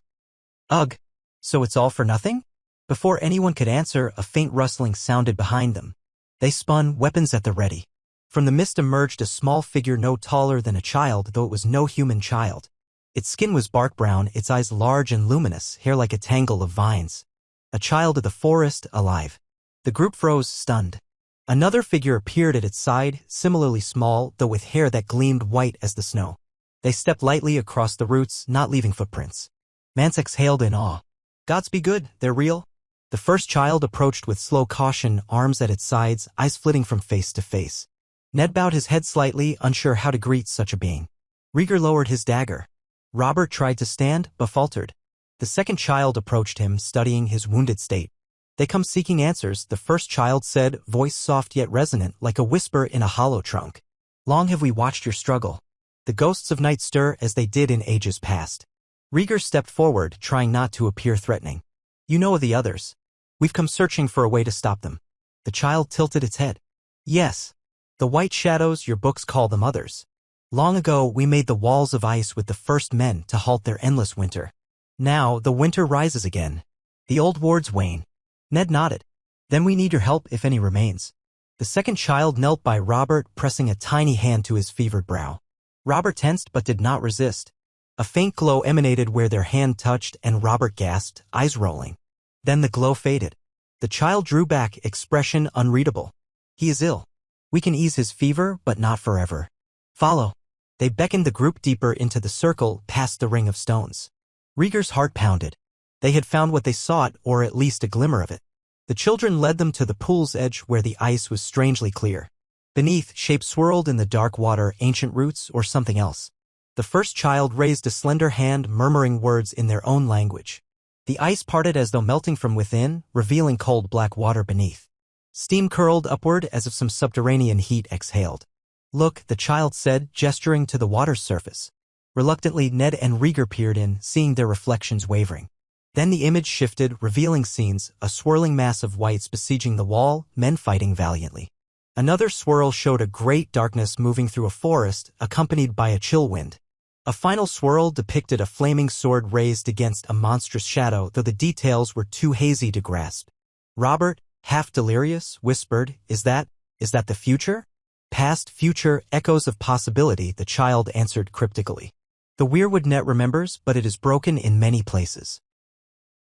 Ugh. So it's all for nothing? Before anyone could answer, a faint rustling sounded behind them. They spun, weapons at the ready. From the mist emerged a small figure no taller than a child, though it was no human child. Its skin was bark brown, its eyes large and luminous, hair like a tangle of vines. A child of the forest, alive. The group froze, stunned. Another figure appeared at its side, similarly small, though with hair that gleamed white as the snow. They stepped lightly across the roots, not leaving footprints. Mance exhaled in awe. Gods be good, they're real. The first child approached with slow caution, arms at its sides, eyes flitting from face to face. Ned bowed his head slightly, unsure how to greet such a being. Rhaegar lowered his dagger. Robert tried to stand, but faltered. The second child approached him, studying his wounded state. They come seeking answers, the first child said, voice soft yet resonant, like a whisper in a hollow trunk. Long have we watched your struggle. The ghosts of night stir as they did in ages past. Rhaegar stepped forward, trying not to appear threatening. You know of the others. We've come searching for a way to stop them. The child tilted its head. Yes. The white shadows, your books call them others. Long ago, we made the walls of ice with the first men to halt their endless winter. Now, the winter rises again. The old wards wane. Ned nodded. Then we need your help if any remains. The second child knelt by Robert, pressing a tiny hand to his fevered brow. Robert tensed but did not resist. A faint glow emanated where their hand touched, and Robert gasped, eyes rolling. Then the glow faded. The child drew back, expression unreadable. He is ill. We can ease his fever, but not forever. Follow. They beckoned the group deeper into the circle, past the ring of stones. Rhaegar's heart pounded. They had found what they sought, or at least a glimmer of it. The children led them to the pool's edge where the ice was strangely clear. Beneath, shapes swirled in the dark water, ancient roots or something else. The first child raised a slender hand, murmuring words in their own language. The ice parted as though melting from within, revealing cold black water beneath. Steam curled upward as if some subterranean heat exhaled. Look, the child said, gesturing to the water's surface. Reluctantly, Ned and Rhaegar peered in, seeing their reflections wavering. Then the image shifted, revealing scenes, a swirling mass of whites besieging the wall, men fighting valiantly. Another swirl showed a great darkness moving through a forest, accompanied by a chill wind. A final swirl depicted a flaming sword raised against a monstrous shadow, though the details were too hazy to grasp. Robert, half delirious, whispered, Is that the future? Past, future, echoes of possibility, the child answered cryptically. The weirwood net remembers, but it is broken in many places.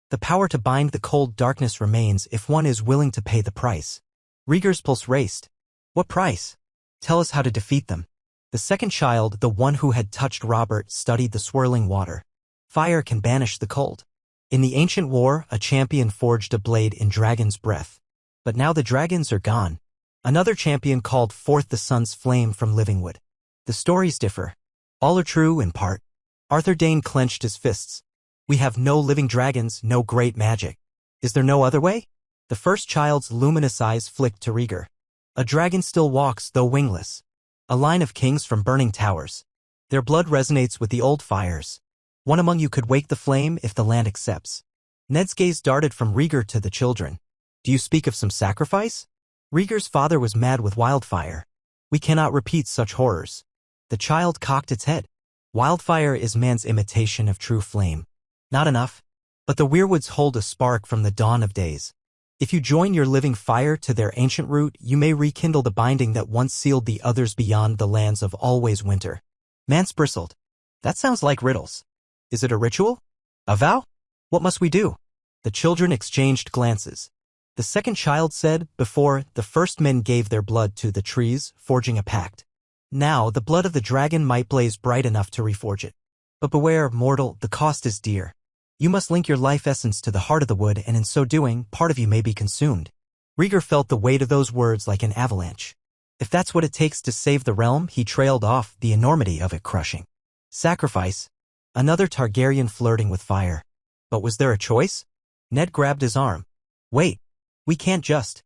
The power to bind the cold darkness remains if one is willing to pay the price. Rhaegar's pulse raced. What price? Tell us how to defeat them. The second child, the one who had touched Robert, studied the swirling water. Fire can banish the cold. In the ancient war, a champion forged a blade in dragon's breath. But now the dragons are gone. Another champion called forth the sun's flame from living wood. The stories differ. All are true in part. Arthur Dayne clenched his fists. We have no living dragons, no great magic. Is there no other way? The first child's luminous eyes flicked to Rhaegar. A dragon still walks, though wingless. A line of kings from burning towers. Their blood resonates with the old fires. One among you could wake the flame if the land accepts. Ned's gaze darted from Rhaegar to the children. Do you speak of some sacrifice? Rhaegar's father was mad with wildfire. We cannot repeat such horrors. The child cocked its head. Wildfire is man's imitation of true flame. Not enough. But the weirwoods hold a spark from the dawn of days. If you join your living fire to their ancient root, you may rekindle the binding that once sealed the others beyond the lands of always winter. Mance bristled. That sounds like riddles. Is it a ritual? A vow? What must we do? The children exchanged glances. The second child said, before, the first men gave their blood to the trees, forging a pact. Now, the blood of the dragon might blaze bright enough to reforge it. But beware, mortal, the cost is dear. You must link your life essence to the heart of the wood, and in so doing, part of you may be consumed. Rhaegar felt the weight of those words like an avalanche. If that's what it takes to save the realm, he trailed off, the enormity of it crushing. Sacrifice. Another Targaryen flirting with fire. But was there a choice? Ned grabbed his arm. Wait. We can't just.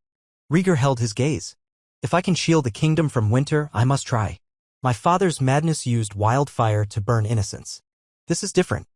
Rhaegar held his gaze. If I can shield the kingdom from winter, I must try. My father's madness used wildfire to burn innocence. This is different.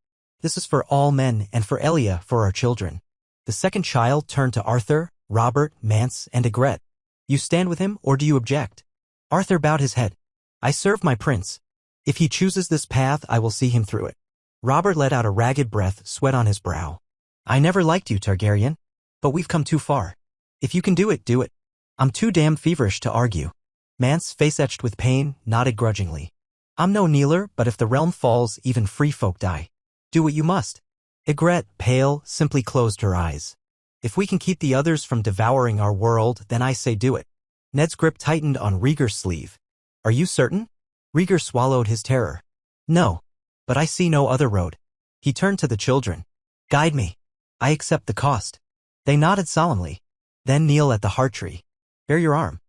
This is for all men and for Elia, for our children. The second child turned to Arthur, Robert, Mance, and Ygritte. You stand with him, or do you object? Arthur bowed his head. I serve my prince. If he chooses this path, I will see him through it. Robert let out a ragged breath, sweat on his brow. I never liked you, Targaryen. But we've come too far. If you can do it, do it. I'm too damn feverish to argue. Mance, face etched with pain, nodded grudgingly. I'm no kneeler, but if the realm falls, even free folk die. Do what you must. Ygritte, pale, simply closed her eyes. If we can keep the others from devouring our world, then I say do it. Ned's grip tightened on Rhaegar's sleeve. Are you certain? Rhaegar swallowed his terror. No. But I see no other road. He turned to the children. Guide me. I accept the cost. They nodded solemnly. Then kneel at the heart tree. Bare your arm.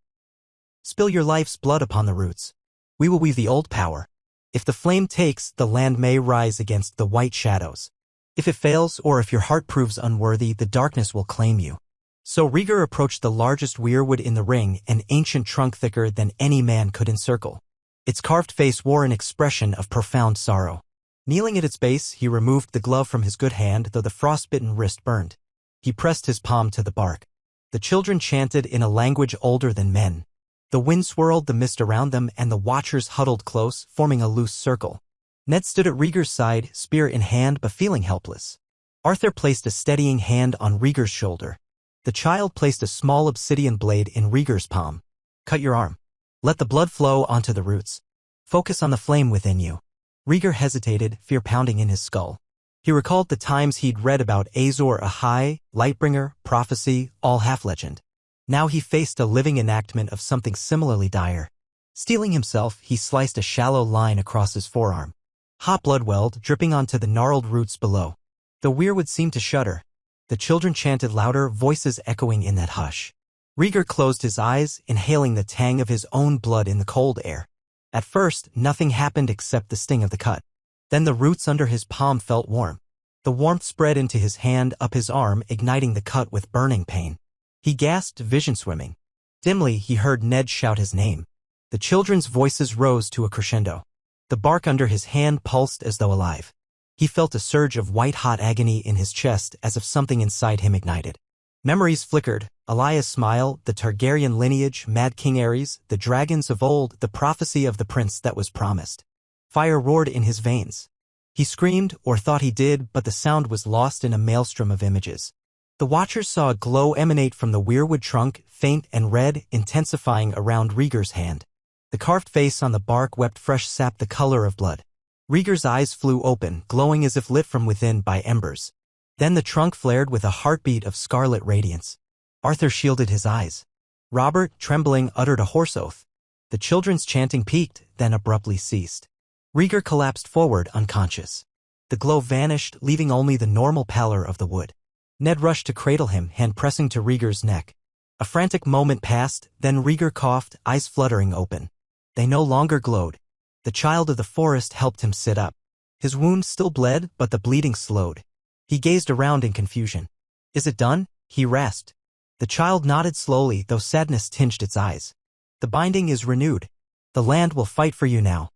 Spill your life's blood upon the roots. We will weave the old power. If the flame takes, the land may rise against the white shadows. If it fails, or if your heart proves unworthy, the darkness will claim you. So Rhaegar approached the largest weirwood in the ring, an ancient trunk thicker than any man could encircle. Its carved face wore an expression of profound sorrow. Kneeling at its base, he removed the glove from his good hand, though the frostbitten wrist burned. He pressed his palm to the bark. The children chanted in a language older than men. The wind swirled the mist around them, and the watchers huddled close, forming a loose circle. Ned stood at Rhaegar's side, spear in hand but feeling helpless. Arthur placed a steadying hand on Rhaegar's shoulder. The child placed a small obsidian blade in Rhaegar's palm. Cut your arm. Let the blood flow onto the roots. Focus on the flame within you. Rhaegar hesitated, fear pounding in his skull. He recalled the times he'd read about Azor Ahai, Lightbringer, prophecy, all half-legend. Now he faced a living enactment of something similarly dire. Steeling himself, he sliced a shallow line across his forearm. Hot blood welled, dripping onto the gnarled roots below. The weirwood seemed to shudder. The children chanted louder, voices echoing in that hush. Rhaegar closed his eyes, inhaling the tang of his own blood in the cold air. At first, nothing happened except the sting of the cut. Then the roots under his palm felt warm. The warmth spread into his hand, up his arm, igniting the cut with burning pain. He gasped, vision swimming. Dimly, he heard Ned shout his name. The children's voices rose to a crescendo. The bark under his hand pulsed as though alive. He felt a surge of white-hot agony in his chest, as if something inside him ignited. Memories flickered. Elia's smile, the Targaryen lineage, Mad King Aerys, the dragons of old, the prophecy of the prince that was promised. Fire roared in his veins. He screamed, or thought he did, but the sound was lost in a maelstrom of images. The watchers saw a glow emanate from the weirwood trunk, faint and red, intensifying around Rhaegar's hand. The carved face on the bark wept fresh sap the color of blood. Rhaegar's eyes flew open, glowing as if lit from within by embers. Then the trunk flared with a heartbeat of scarlet radiance. Arthur shielded his eyes. Robert, trembling, uttered a hoarse oath. The children's chanting peaked, then abruptly ceased. Rhaegar collapsed forward, unconscious. The glow vanished, leaving only the normal pallor of the wood. Ned rushed to cradle him, hand pressing to Rhaegar's neck. A frantic moment passed, then Rhaegar coughed, eyes fluttering open. They no longer glowed. The child of the forest helped him sit up. His wound still bled, but the bleeding slowed. He gazed around in confusion. "Is it done?" he rasped. The child nodded slowly, though sadness tinged its eyes. "The binding is renewed. The land will fight for you now.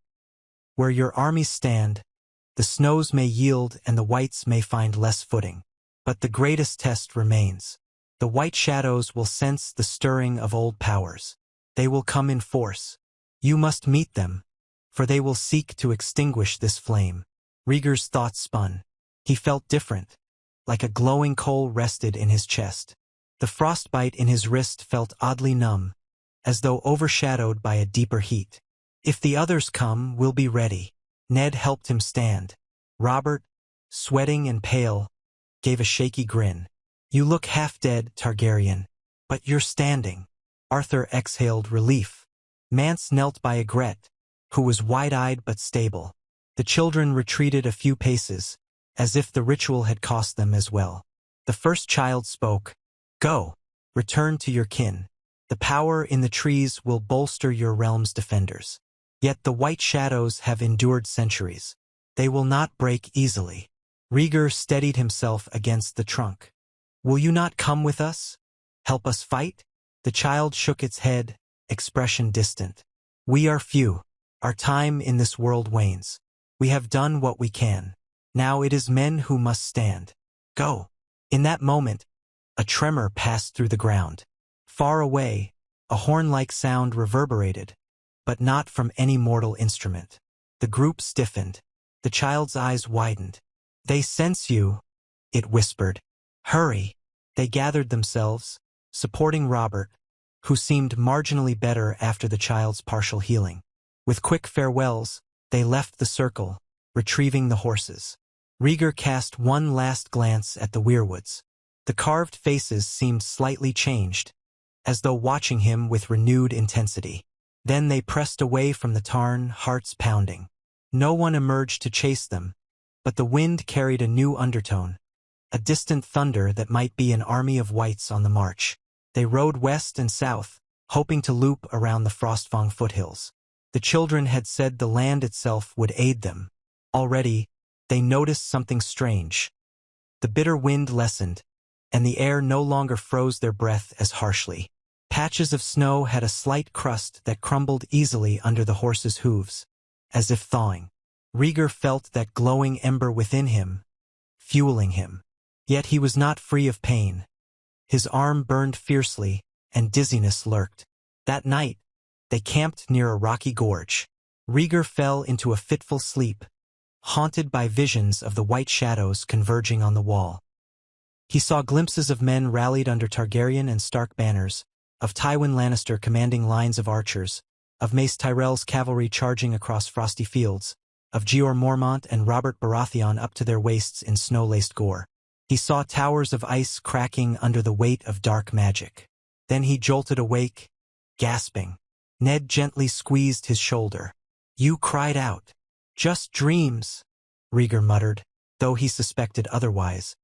Where your armies stand, the snows may yield and the whites may find less footing. But the greatest test remains. The white shadows will sense the stirring of old powers. They will come in force. You must meet them, for they will seek to extinguish this flame." Rhaegar's thoughts spun. He felt different, like a glowing coal rested in his chest. The frostbite in his wrist felt oddly numb, as though overshadowed by a deeper heat. "If the others come, we'll be ready." Ned helped him stand. Robert, sweating and pale, gave a shaky grin. "You look half dead, Targaryen, but you're standing." Arthur exhaled relief. Mance knelt by Ygritte, who was wide-eyed but stable. The children retreated a few paces, as if the ritual had cost them as well. The first child spoke. "Go. Return to your kin. The power in the trees will bolster your realm's defenders. Yet the white shadows have endured centuries. They will not break easily." Rhaegar steadied himself against the trunk. "Will you not come with us? Help us fight?" The child shook its head, expression distant. "We are few. Our time in this world wanes. We have done what we can. Now it is men who must stand. Go." In that moment, a tremor passed through the ground. Far away, a horn-like sound reverberated, but not from any mortal instrument. The group stiffened. The child's eyes widened. "They sense you," it whispered. "Hurry." They gathered themselves, supporting Robert, who seemed marginally better after the child's partial healing. With quick farewells, they left the circle, retrieving the horses. Rhaegar cast one last glance at the weirwoods. The carved faces seemed slightly changed, as though watching him with renewed intensity. Then they pressed away from the tarn, hearts pounding. No one emerged to chase them, but the wind carried a new undertone, a distant thunder that might be an army of whites on the march. They rode west and south, hoping to loop around the Frostfang foothills. The children had said the land itself would aid them. Already, they noticed something strange. The bitter wind lessened, and the air no longer froze their breath as harshly. Patches of snow had a slight crust that crumbled easily under the horses' hooves, as if thawing. Rhaegar felt that glowing ember within him, fueling him. Yet he was not free of pain. His arm burned fiercely, and dizziness lurked. That night, they camped near a rocky gorge. Rhaegar fell into a fitful sleep, haunted by visions of the white shadows converging on the wall. He saw glimpses of men rallied under Targaryen and Stark banners, of Tywin Lannister commanding lines of archers, of Mace Tyrell's cavalry charging across frosty fields, of Jeor Mormont and Robert Baratheon up to their waists in snow-laced gore. He saw towers of ice cracking under the weight of dark magic. Then he jolted awake, gasping. Ned gently squeezed his shoulder. "You cried out." "Just dreams," Rhaegar muttered, though he suspected otherwise.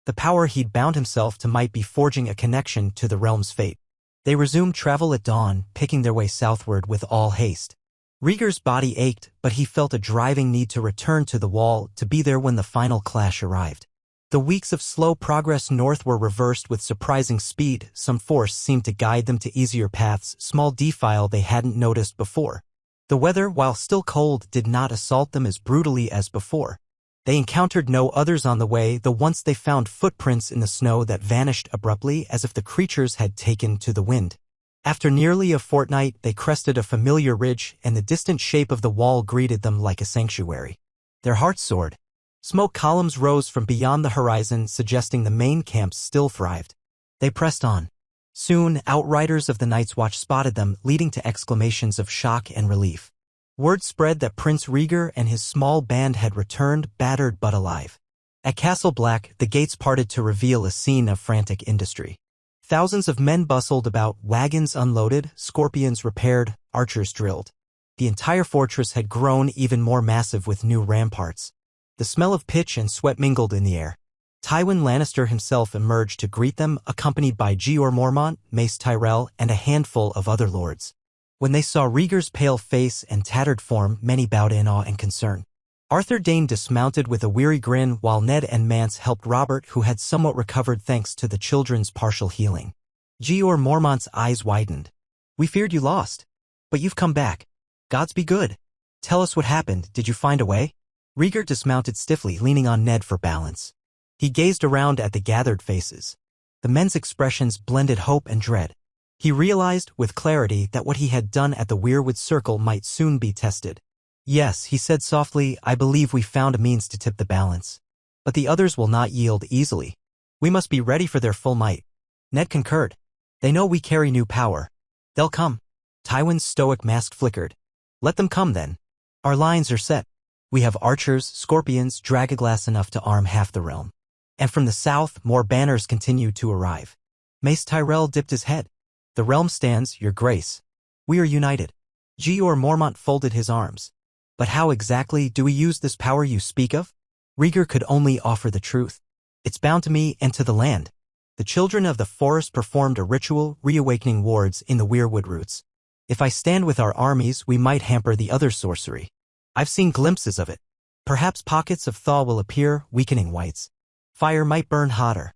The power he'd bound himself to might be forging a connection to the realm's fate. They resumed travel at dawn, picking their way southward with all haste. Rhaegar's body ached, but he felt a driving need to return to the wall, to be there when the final clash arrived. The weeks of slow progress north were reversed with surprising speed. Some force seemed to guide them to easier paths, small defile they hadn't noticed before. The weather, while still cold, did not assault them as brutally as before. They encountered no others on the way, though once they found footprints in the snow that vanished abruptly as if the creatures had taken to the wind. After nearly a fortnight, they crested a familiar ridge, and the distant shape of the wall greeted them like a sanctuary. Their hearts soared. Smoke columns rose from beyond the horizon, suggesting the main camps still thrived. They pressed on. Soon, outriders of the Night's Watch spotted them, leading to exclamations of shock and relief. Word spread that Prince Rhaegar and his small band had returned, battered but alive. At Castle Black, the gates parted to reveal a scene of frantic industry. Thousands of men bustled about, wagons unloaded, scorpions repaired, archers drilled. The entire fortress had grown even more massive with new ramparts, The smell of pitch and sweat mingled in the air. Tywin Lannister himself emerged to greet them, accompanied by Jeor Mormont, Mace Tyrell, and a handful of other lords. When they saw Rhaegar's pale face and tattered form, many bowed in awe and concern. Arthur Dayne dismounted with a weary grin while Ned and Mance helped Robert, who had somewhat recovered thanks to the children's partial healing. Jeor Mormont's eyes widened. "We feared you lost. But you've come back. Gods be good. Tell us what happened. Did you find a way?" Rhaegar dismounted stiffly, leaning on Ned for balance. He gazed around at the gathered faces. The men's expressions blended hope and dread. He realized with clarity that what he had done at the Weirwood Circle might soon be tested. "Yes," he said softly, "I believe we found a means to tip the balance. But the others will not yield easily. We must be ready for their full might." Ned concurred. "They know we carry new power. They'll come." Tywin's stoic mask flickered. "Let them come then. Our lines are set. We have archers, scorpions, dragonglass enough to arm half the realm." And from the south, more banners continued to arrive. Mace Tyrell dipped his head. "The realm stands, your grace. We are united." Jeor Mormont folded his arms. "But how exactly do we use this power you speak of?" Rhaegar could only offer the truth. "It's bound to me and to the land." The children of the forest performed a ritual, reawakening wards in the weirwood roots. "If I stand with our armies, we might hamper the other sorcery. I've seen glimpses of it. Perhaps pockets of thaw will appear, weakening whites. Fire might burn hotter.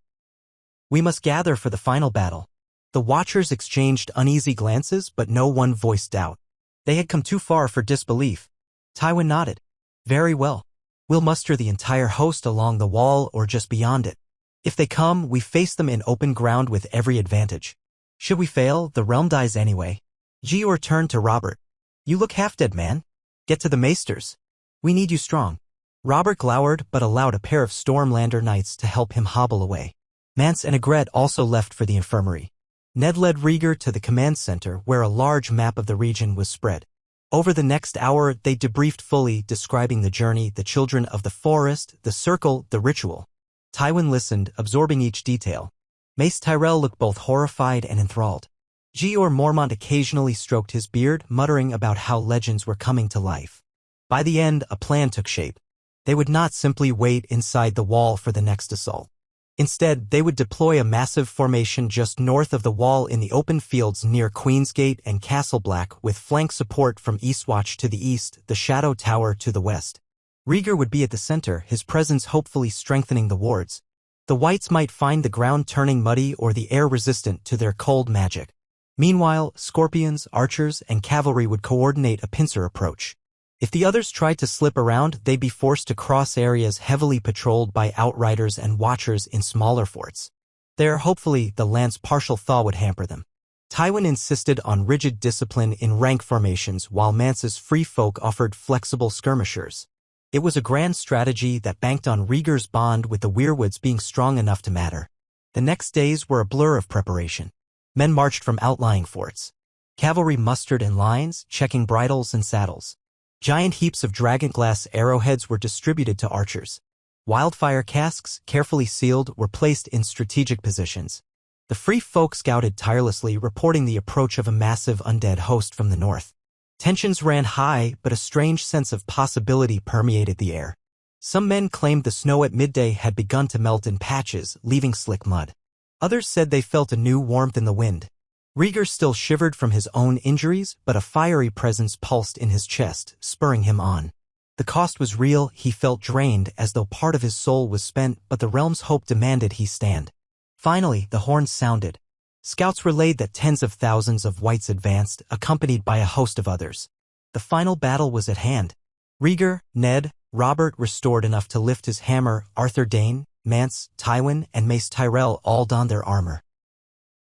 We must gather for the final battle." The watchers exchanged uneasy glances, but no one voiced doubt. They had come too far for disbelief. Tywin nodded. "Very well. We'll muster the entire host along the wall or just beyond it. If they come, we face them in open ground with every advantage. Should we fail, the realm dies anyway." Jeor turned to Robert. "You look half-dead, man. Get to the maesters. We need you strong." Robert glowered but allowed a pair of Stormlander knights to help him hobble away. Mance and Ygritte also left for the infirmary. Ned led Rhaegar to the command center where a large map of the region was spread. Over the next hour, they debriefed fully, describing the journey, the children of the forest, the circle, the ritual. Tywin listened, absorbing each detail. Mace Tyrell looked both horrified and enthralled. Jeor Mormont occasionally stroked his beard, muttering about how legends were coming to life. By the end, a plan took shape. They would not simply wait inside the wall for the next assault. Instead, they would deploy a massive formation just north of the wall in the open fields near Queensgate and Castle Black, with flank support from Eastwatch to the east, the Shadow Tower to the west. Rhaegar would be at the center, his presence hopefully strengthening the wards. The whites might find the ground turning muddy or the air resistant to their cold magic. Meanwhile, scorpions, archers, and cavalry would coordinate a pincer approach. If the others tried to slip around, they'd be forced to cross areas heavily patrolled by outriders and watchers in smaller forts. There, hopefully, the land's partial thaw would hamper them. Tywin insisted on rigid discipline in rank formations, while Mance's free folk offered flexible skirmishers. It was a grand strategy that banked on Rhaegar's bond with the weirwoods being strong enough to matter. The next days were a blur of preparation. Men marched from outlying forts. Cavalry mustered in lines, checking bridles and saddles. Giant heaps of dragonglass arrowheads were distributed to archers. Wildfire casks, carefully sealed, were placed in strategic positions. The free folk scouted tirelessly, reporting the approach of a massive undead host from the north. Tensions ran high, but a strange sense of possibility permeated the air. Some men claimed the snow at midday had begun to melt in patches, leaving slick mud. Others said they felt a new warmth in the wind. Rhaegar still shivered from his own injuries, but a fiery presence pulsed in his chest, spurring him on. The cost was real, he felt drained as though part of his soul was spent, but the realm's hope demanded he stand. Finally, the horns sounded. Scouts relayed that tens of thousands of whites advanced, accompanied by a host of others. The final battle was at hand. Rhaegar, Ned, Robert restored enough to lift his hammer, Arthur Dayne, Mance, Tywin, and Mace Tyrell all donned their armor.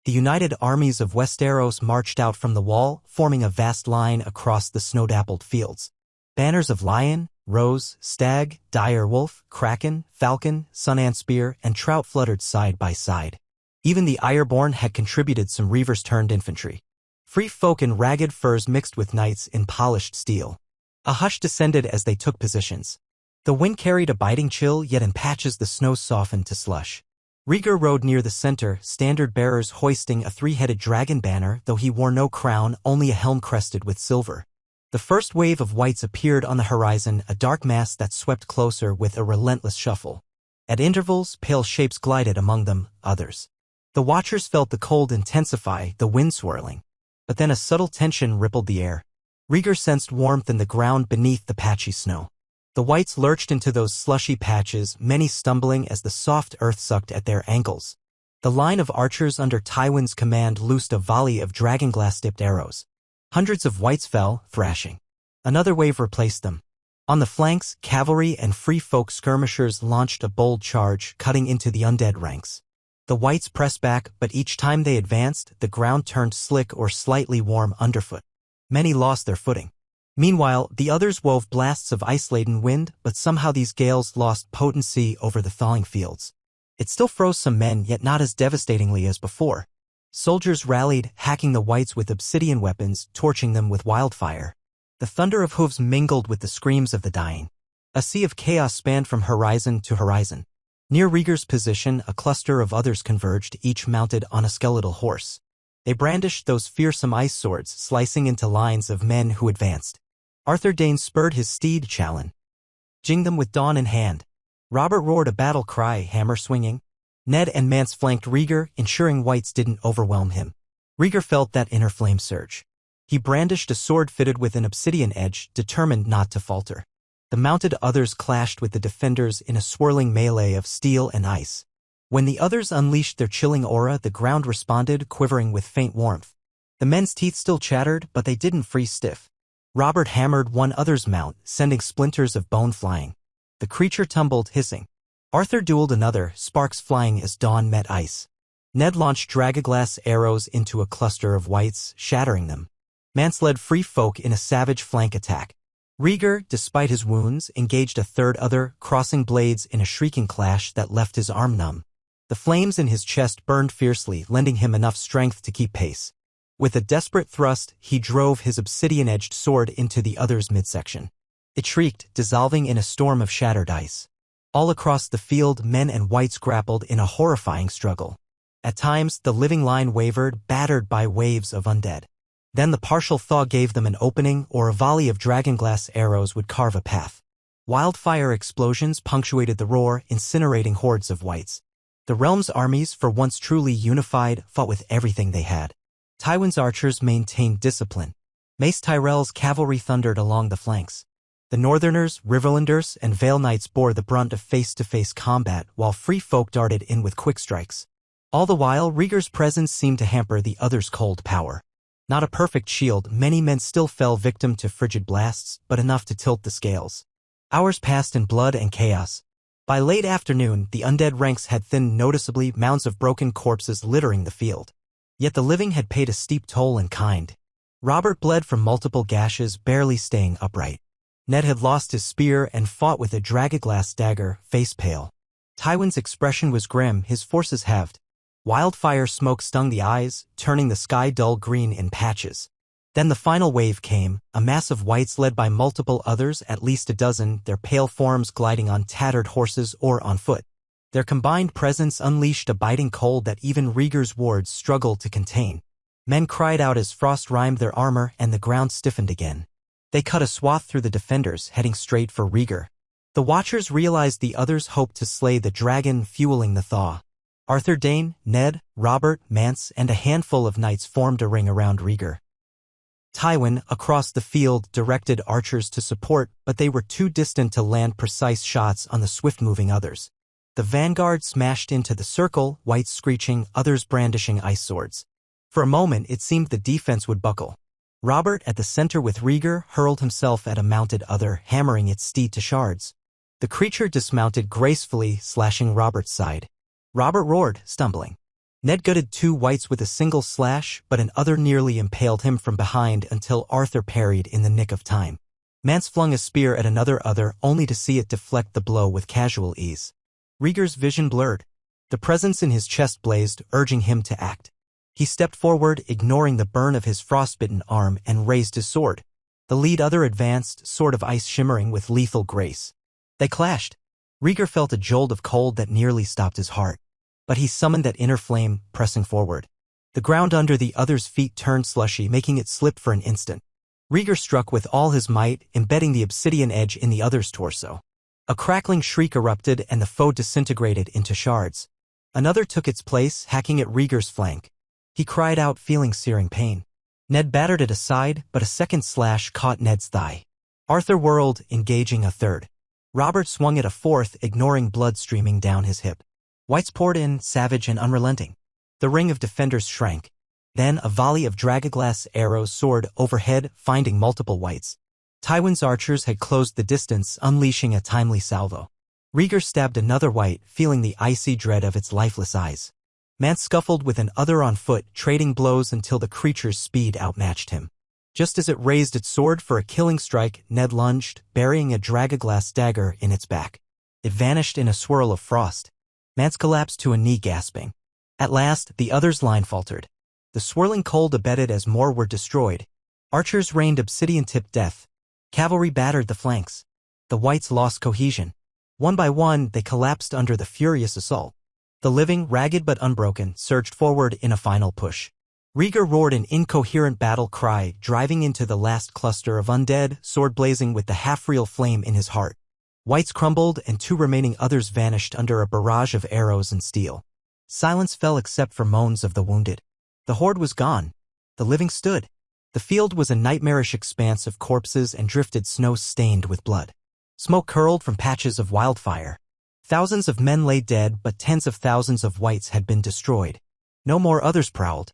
The united armies of Westeros marched out from the wall, forming a vast line across the snow-dappled fields. Banners of lion, rose, stag, dire wolf, kraken, falcon, sun-ant spear, and trout fluttered side by side. Even the Ironborn had contributed some reavers-turned infantry. Free folk in ragged furs mixed with knights in polished steel. A hush descended as they took positions. The wind carried a biting chill, yet in patches the snow softened to slush. Rhaegar rode near the center, standard-bearers hoisting a three-headed dragon banner, though he wore no crown, only a helm crested with silver. The first wave of whites appeared on the horizon, a dark mass that swept closer with a relentless shuffle. At intervals, pale shapes glided among them, others. The watchers felt the cold intensify, the wind swirling. But then a subtle tension rippled the air. Rhaegar sensed warmth in the ground beneath the patchy snow. The whites lurched into those slushy patches, many stumbling as the soft earth sucked at their ankles. The line of archers under Tywin's command loosed a volley of dragonglass-dipped arrows. Hundreds of whites fell, thrashing. Another wave replaced them. On the flanks, cavalry and free folk skirmishers launched a bold charge, cutting into the undead ranks. The whites pressed back, but each time they advanced, the ground turned slick or slightly warm underfoot. Many lost their footing. Meanwhile, the others wove blasts of ice-laden wind, but somehow these gales lost potency over the thawing fields. It still froze some men, yet not as devastatingly as before. Soldiers rallied, hacking the whites with obsidian weapons, torching them with wildfire. The thunder of hooves mingled with the screams of the dying. A sea of chaos spanned from horizon to horizon. Near Rhaegar's position, a cluster of others converged, each mounted on a skeletal horse. They brandished those fearsome ice swords, slicing into lines of men who advanced. Arthur Dayne spurred his steed, challenging them with dawn in hand. Robert roared a battle cry, hammer swinging. Ned and Mance flanked Rhaegar, ensuring whites didn't overwhelm him. Rhaegar felt that inner flame surge. He brandished a sword fitted with an obsidian edge, determined not to falter. The mounted others clashed with the defenders in a swirling melee of steel and ice. When the others unleashed their chilling aura, the ground responded, quivering with faint warmth. The men's teeth still chattered, but they didn't freeze stiff. Robert hammered one other's mount, sending splinters of bone flying. The creature tumbled, hissing. Arthur dueled another, sparks flying as dawn met ice. Ned launched dragonglass arrows into a cluster of whites, shattering them. Mance led free folk in a savage flank attack. Rhaegar, despite his wounds, engaged a third other, crossing blades in a shrieking clash that left his arm numb. The flames in his chest burned fiercely, lending him enough strength to keep pace. With a desperate thrust, he drove his obsidian-edged sword into the other's midsection. It shrieked, dissolving in a storm of shattered ice. All across the field, men and whites grappled in a horrifying struggle. At times, the living line wavered, battered by waves of undead. Then the partial thaw gave them an opening, or a volley of dragonglass arrows would carve a path. Wildfire explosions punctuated the roar, incinerating hordes of whites. The realm's armies, for once truly unified, fought with everything they had. Tywin's archers maintained discipline. Mace Tyrell's cavalry thundered along the flanks. The Northerners, Riverlanders, and Vale Knights bore the brunt of face-to-face combat, while free folk darted in with quick strikes. All the while, Rhaegar's presence seemed to hamper the others' cold power. Not a perfect shield, many men still fell victim to frigid blasts, but enough to tilt the scales. Hours passed in blood and chaos. By late afternoon, the undead ranks had thinned noticeably, mounds of broken corpses littering the field. Yet the living had paid a steep toll in kind. Robert bled from multiple gashes, barely staying upright. Ned had lost his spear and fought with a dragonglass dagger, face pale. Tywin's expression was grim, his forces halved. Wildfire smoke stung the eyes, turning the sky dull green in patches. Then the final wave came, a mass of whites led by multiple others, at least a dozen, their pale forms gliding on tattered horses or on foot. Their combined presence unleashed a biting cold that even Rhaegar's wards struggled to contain. Men cried out as frost rimed their armor and the ground stiffened again. They cut a swath through the defenders, heading straight for Rhaegar. The Watchers realized the others hoped to slay the dragon, fueling the thaw. Arthur Dayne, Ned, Robert, Mance, and a handful of knights formed a ring around Rhaegar. Tywin, across the field, directed archers to support, but they were too distant to land precise shots on the swift-moving others. The vanguard smashed into the circle, whites screeching, others brandishing ice swords. For a moment, it seemed the defense would buckle. Robert, at the center with Rhaegar, hurled himself at a mounted other, hammering its steed to shards. The creature dismounted gracefully, slashing Robert's side. Robert roared, stumbling. Ned gutted two whites with a single slash, but an other nearly impaled him from behind until Arthur parried in the nick of time. Mance flung a spear at another other, only to see it deflect the blow with casual ease. Rhaegar's vision blurred. The presence in his chest blazed, urging him to act. He stepped forward, ignoring the burn of his frostbitten arm, and raised his sword. The lead other advanced, sword of ice shimmering with lethal grace. They clashed. Rhaegar felt a jolt of cold that nearly stopped his heart. But he summoned that inner flame, pressing forward. The ground under the other's feet turned slushy, making it slip for an instant. Rhaegar struck with all his might, embedding the obsidian edge in the other's torso. A crackling shriek erupted and the foe disintegrated into shards. Another took its place, hacking at Rhaegar's flank. He cried out, feeling searing pain. Ned battered it aside, but a second slash caught Ned's thigh. Arthur whirled, engaging a third. Robert swung at a fourth, ignoring blood streaming down his hip. Whites poured in, savage and unrelenting. The ring of defenders shrank. Then a volley of dragonglass arrows soared overhead, finding multiple whites. Tywin's archers had closed the distance, unleashing a timely salvo. Rhaegar stabbed another white, feeling the icy dread of its lifeless eyes. Mance scuffled with an other on foot, trading blows until the creature's speed outmatched him. Just as it raised its sword for a killing strike, Ned lunged, burying a dragonglass dagger in its back. It vanished in a swirl of frost. Mance collapsed to a knee, gasping. At last, the other's line faltered. The swirling cold abated as more were destroyed. Archers rained obsidian-tipped death. Cavalry battered the flanks. The whites lost cohesion. One by one, they collapsed under the furious assault. The living, ragged but unbroken, surged forward in a final push. Rhaegar roared an incoherent battle cry, driving into the last cluster of undead, sword blazing with the half-real flame in his heart. Whites crumbled and two remaining others vanished under a barrage of arrows and steel. Silence fell except for moans of the wounded. The horde was gone. The living stood. The field was a nightmarish expanse of corpses and drifted snow stained with blood. Smoke curled from patches of wildfire. Thousands of men lay dead, but tens of thousands of whites had been destroyed. No more others prowled.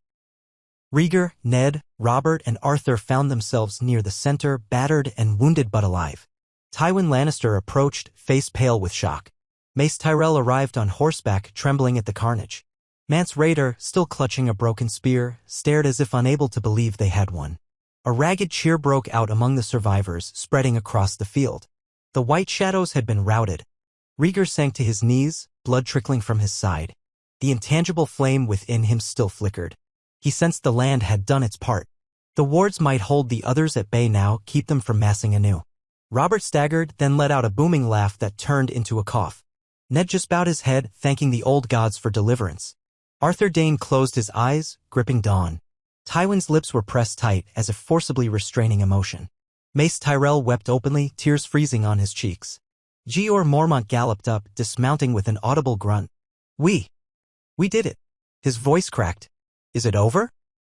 Rhaegar, Ned, Robert, and Arthur found themselves near the center, battered and wounded but alive. Tywin Lannister approached, face pale with shock. Mace Tyrell arrived on horseback, trembling at the carnage. Mance Rayder, still clutching a broken spear, stared as if unable to believe they had won. A ragged cheer broke out among the survivors, spreading across the field. The white shadows had been routed. Rhaegar sank to his knees, blood trickling from his side. The intangible flame within him still flickered. He sensed the land had done its part. The wards might hold the others at bay now, keep them from massing anew. Robert staggered, then let out a booming laugh that turned into a cough. Ned just bowed his head, thanking the old gods for deliverance. Arthur Dayne closed his eyes, gripping dawn. Tywin's lips were pressed tight, as if forcibly restraining emotion. Mace Tyrell wept openly, tears freezing on his cheeks. Jeor Mormont galloped up, dismounting with an audible grunt. We did it. His voice cracked. Is it over?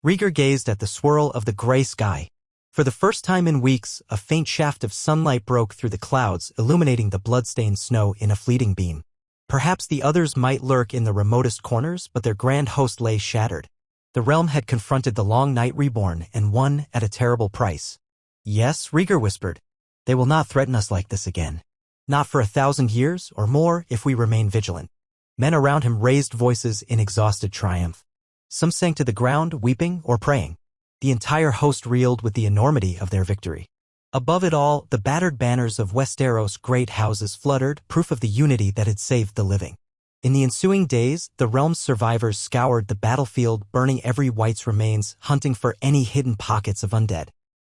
Rhaegar gazed at the swirl of the gray sky. For the first time in weeks, a faint shaft of sunlight broke through the clouds, illuminating the blood-stained snow in a fleeting beam. Perhaps the others might lurk in the remotest corners, but their grand host lay shattered. The realm had confronted the long night reborn, and won at a terrible price. Yes, Rhaegar whispered. They will not threaten us like this again. Not for 1,000 years, or more, if we remain vigilant. Men around him raised voices in exhausted triumph. Some sank to the ground, weeping or praying. The entire host reeled with the enormity of their victory. Above it all, the battered banners of Westeros' great houses fluttered, proof of the unity that had saved the living. In the ensuing days, the realm's survivors scoured the battlefield, burning every white's remains, hunting for any hidden pockets of undead.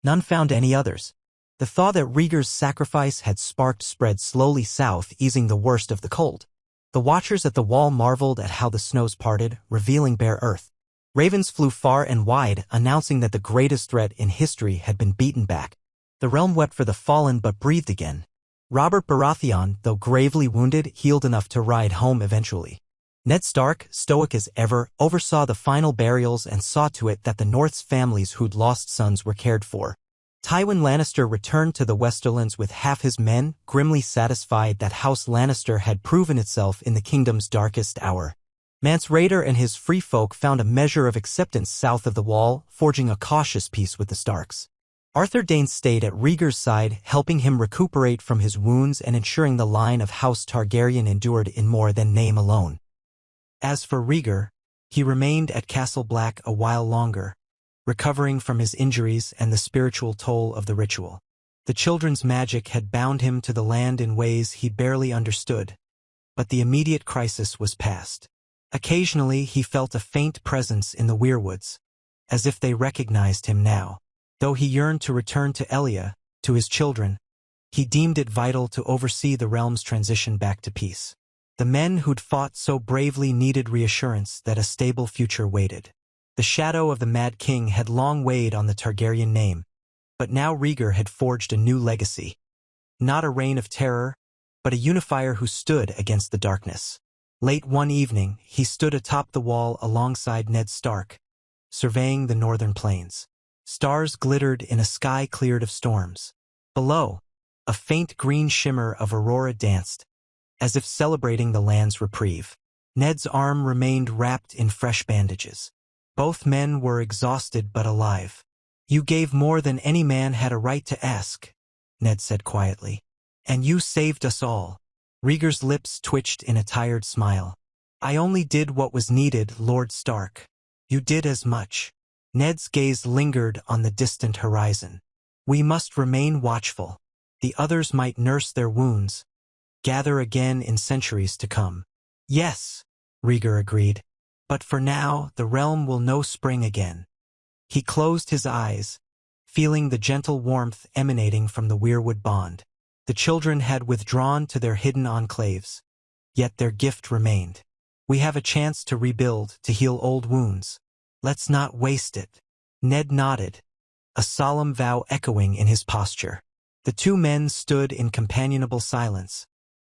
None found any others. The thaw that Rhaegar's sacrifice had sparked spread slowly south, easing the worst of the cold. The watchers at the wall marveled at how the snows parted, revealing bare earth. Ravens flew far and wide, announcing that the greatest threat in history had been beaten back. The realm wept for the fallen but breathed again. Robert Baratheon, though gravely wounded, healed enough to ride home eventually. Ned Stark, stoic as ever, oversaw the final burials and saw to it that the North's families who'd lost sons were cared for. Tywin Lannister returned to the Westerlands with half his men, grimly satisfied that House Lannister had proven itself in the kingdom's darkest hour. Mance Rayder and his free folk found a measure of acceptance south of the wall, forging a cautious peace with the Starks. Arthur Dayne stayed at Rhaegar's side, helping him recuperate from his wounds and ensuring the line of House Targaryen endured in more than name alone. As for Rhaegar, he remained at Castle Black a while longer, recovering from his injuries and the spiritual toll of the ritual. The children's magic had bound him to the land in ways he barely understood, but the immediate crisis was past. Occasionally he felt a faint presence in the weirwoods, as if they recognized him now. Though he yearned to return to Elia, to his children, he deemed it vital to oversee the realm's transition back to peace. The men who'd fought so bravely needed reassurance that a stable future waited. The shadow of the Mad King had long weighed on the Targaryen name, But now Rhaegar had forged a new legacy. Not a reign of terror, but a unifier who stood against the darkness. Late one evening, he stood atop the wall alongside Ned Stark, surveying the northern plains. Stars glittered in a sky cleared of storms. Below, a faint green shimmer of aurora danced, as if celebrating the land's reprieve. Ned's arm remained wrapped in fresh bandages. Both men were exhausted but alive. "You gave more than any man had a right to ask," Ned said quietly. "And you saved us all." Rhaegar's lips twitched in a tired smile. "I only did what was needed, Lord Stark. You did as much." Ned's gaze lingered on the distant horizon. "We must remain watchful. The others might nurse their wounds, gather again in centuries to come." "Yes," Rhaegar agreed. "But for now, the realm will know spring again." He closed his eyes, feeling the gentle warmth emanating from the weirwood bond. The children had withdrawn to their hidden enclaves, yet their gift remained. "We have a chance to rebuild, to heal old wounds. Let's not waste it." Ned nodded, a solemn vow echoing in his posture. The two men stood in companionable silence,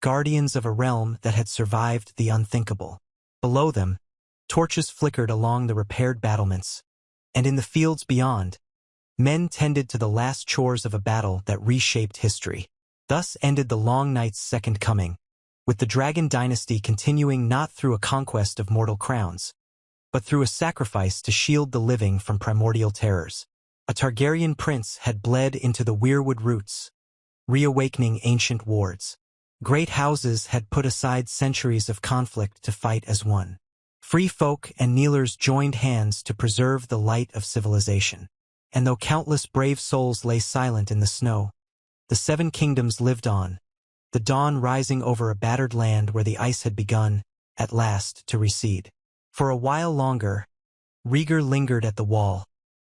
guardians of a realm that had survived the unthinkable. Below them, torches flickered along the repaired battlements, and in the fields beyond, men tended to the last chores of a battle that reshaped history. Thus ended the long night's second coming, with the Dragon Dynasty continuing not through a conquest of mortal crowns, but through a sacrifice to shield the living from primordial terrors. A Targaryen prince had bled into the weirwood roots, reawakening ancient wards. Great houses had put aside centuries of conflict to fight as one. Free folk and kneelers joined hands to preserve the light of civilization. And though countless brave souls lay silent in the snow, the Seven Kingdoms lived on, the dawn rising over a battered land where the ice had begun, at last, to recede. For a while longer, Rhaegar lingered at the wall,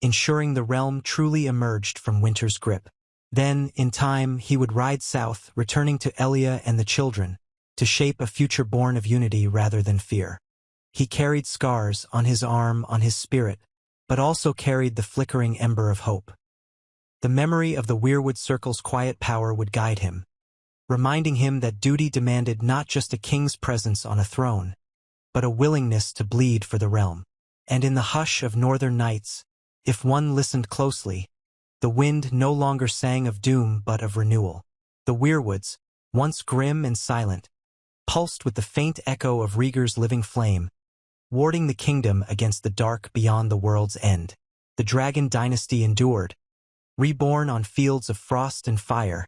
ensuring the realm truly emerged from winter's grip. Then, in time, he would ride south, returning to Elia and the children, to shape a future born of unity rather than fear. He carried scars on his arm, on his spirit, but also carried the flickering ember of hope. The memory of the weirwood circle's quiet power would guide him, reminding him that duty demanded not just a king's presence on a throne, but a willingness to bleed for the realm. And in the hush of northern nights, if one listened closely, the wind no longer sang of doom but of renewal. The weirwoods, once grim and silent, pulsed with the faint echo of Rhaegar's living flame, warding the kingdom against the dark beyond the world's end. The Dragon Dynasty endured, reborn on fields of frost and fire,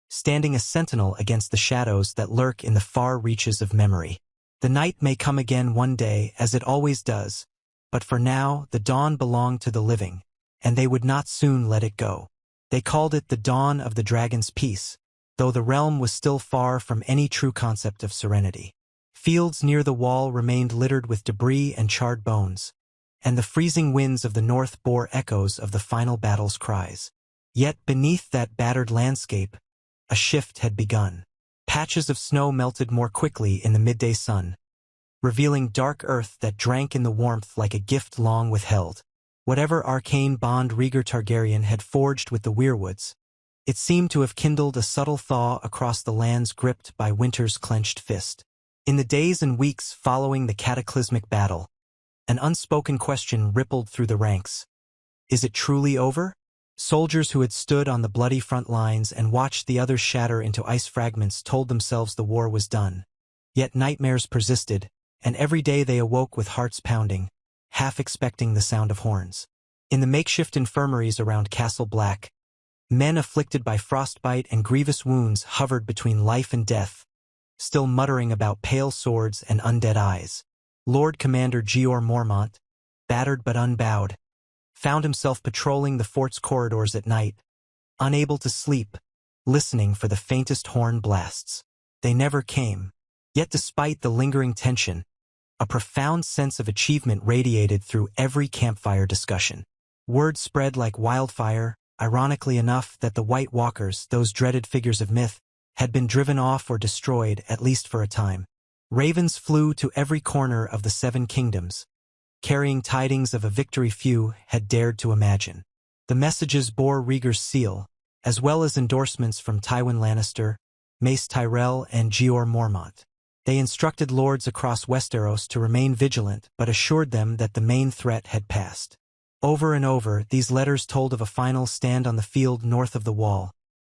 standing a sentinel against the shadows that lurk in the far reaches of memory. The night may come again one day, as it always does, but for now the dawn belonged to the living, and they would not soon let it go. They called it the dawn of the dragon's peace, though the realm was still far from any true concept of serenity. Fields near the wall remained littered with debris and charred bones, and the freezing winds of the north bore echoes of the final battle's cries. Yet beneath that battered landscape, a shift had begun. Patches of snow melted more quickly in the midday sun, revealing dark earth that drank in the warmth like a gift long withheld. Whatever arcane bond Rhaegar Targaryen had forged with the weirwoods, it seemed to have kindled a subtle thaw across the lands gripped by winter's clenched fist. In the days and weeks following the cataclysmic battle, an unspoken question rippled through the ranks. Is it truly over? Soldiers who had stood on the bloody front lines and watched the others shatter into ice fragments told themselves the war was done. Yet nightmares persisted, and every day they awoke with hearts pounding, half expecting the sound of horns. In the makeshift infirmaries around Castle Black, men afflicted by frostbite and grievous wounds hovered between life and death, still muttering about pale swords and undead eyes. Lord Commander Jeor Mormont, battered but unbowed, found himself patrolling the fort's corridors at night, unable to sleep, listening for the faintest horn blasts. They never came. Yet despite the lingering tension, a profound sense of achievement radiated through every campfire discussion. Word spread like wildfire, ironically enough, that the White Walkers, those dreaded figures of myth, had been driven off or destroyed, at least for a time. Ravens flew to every corner of the Seven Kingdoms, carrying tidings of a victory few had dared to imagine. The messages bore Rhaegar's seal, as well as endorsements from Tywin Lannister, Mace Tyrell, and Jeor Mormont. They instructed lords across Westeros to remain vigilant but assured them that the main threat had passed. Over and over, these letters told of a final stand on the field north of the Wall,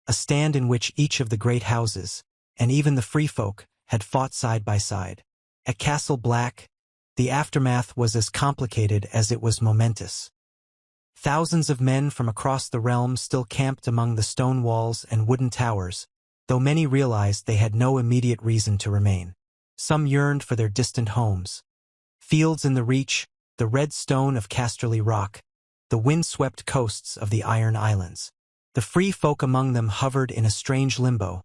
a stand in which each of the great houses, and even the free folk, had fought side by side. At Castle Black, the aftermath was as complicated as it was momentous. Thousands of men from across the realm still camped among the stone walls and wooden towers, though many realized they had no immediate reason to remain. Some yearned for their distant homes. Fields in the Reach, the red stone of Casterly Rock, the wind-swept coasts of the Iron Islands. The free folk among them hovered in a strange limbo,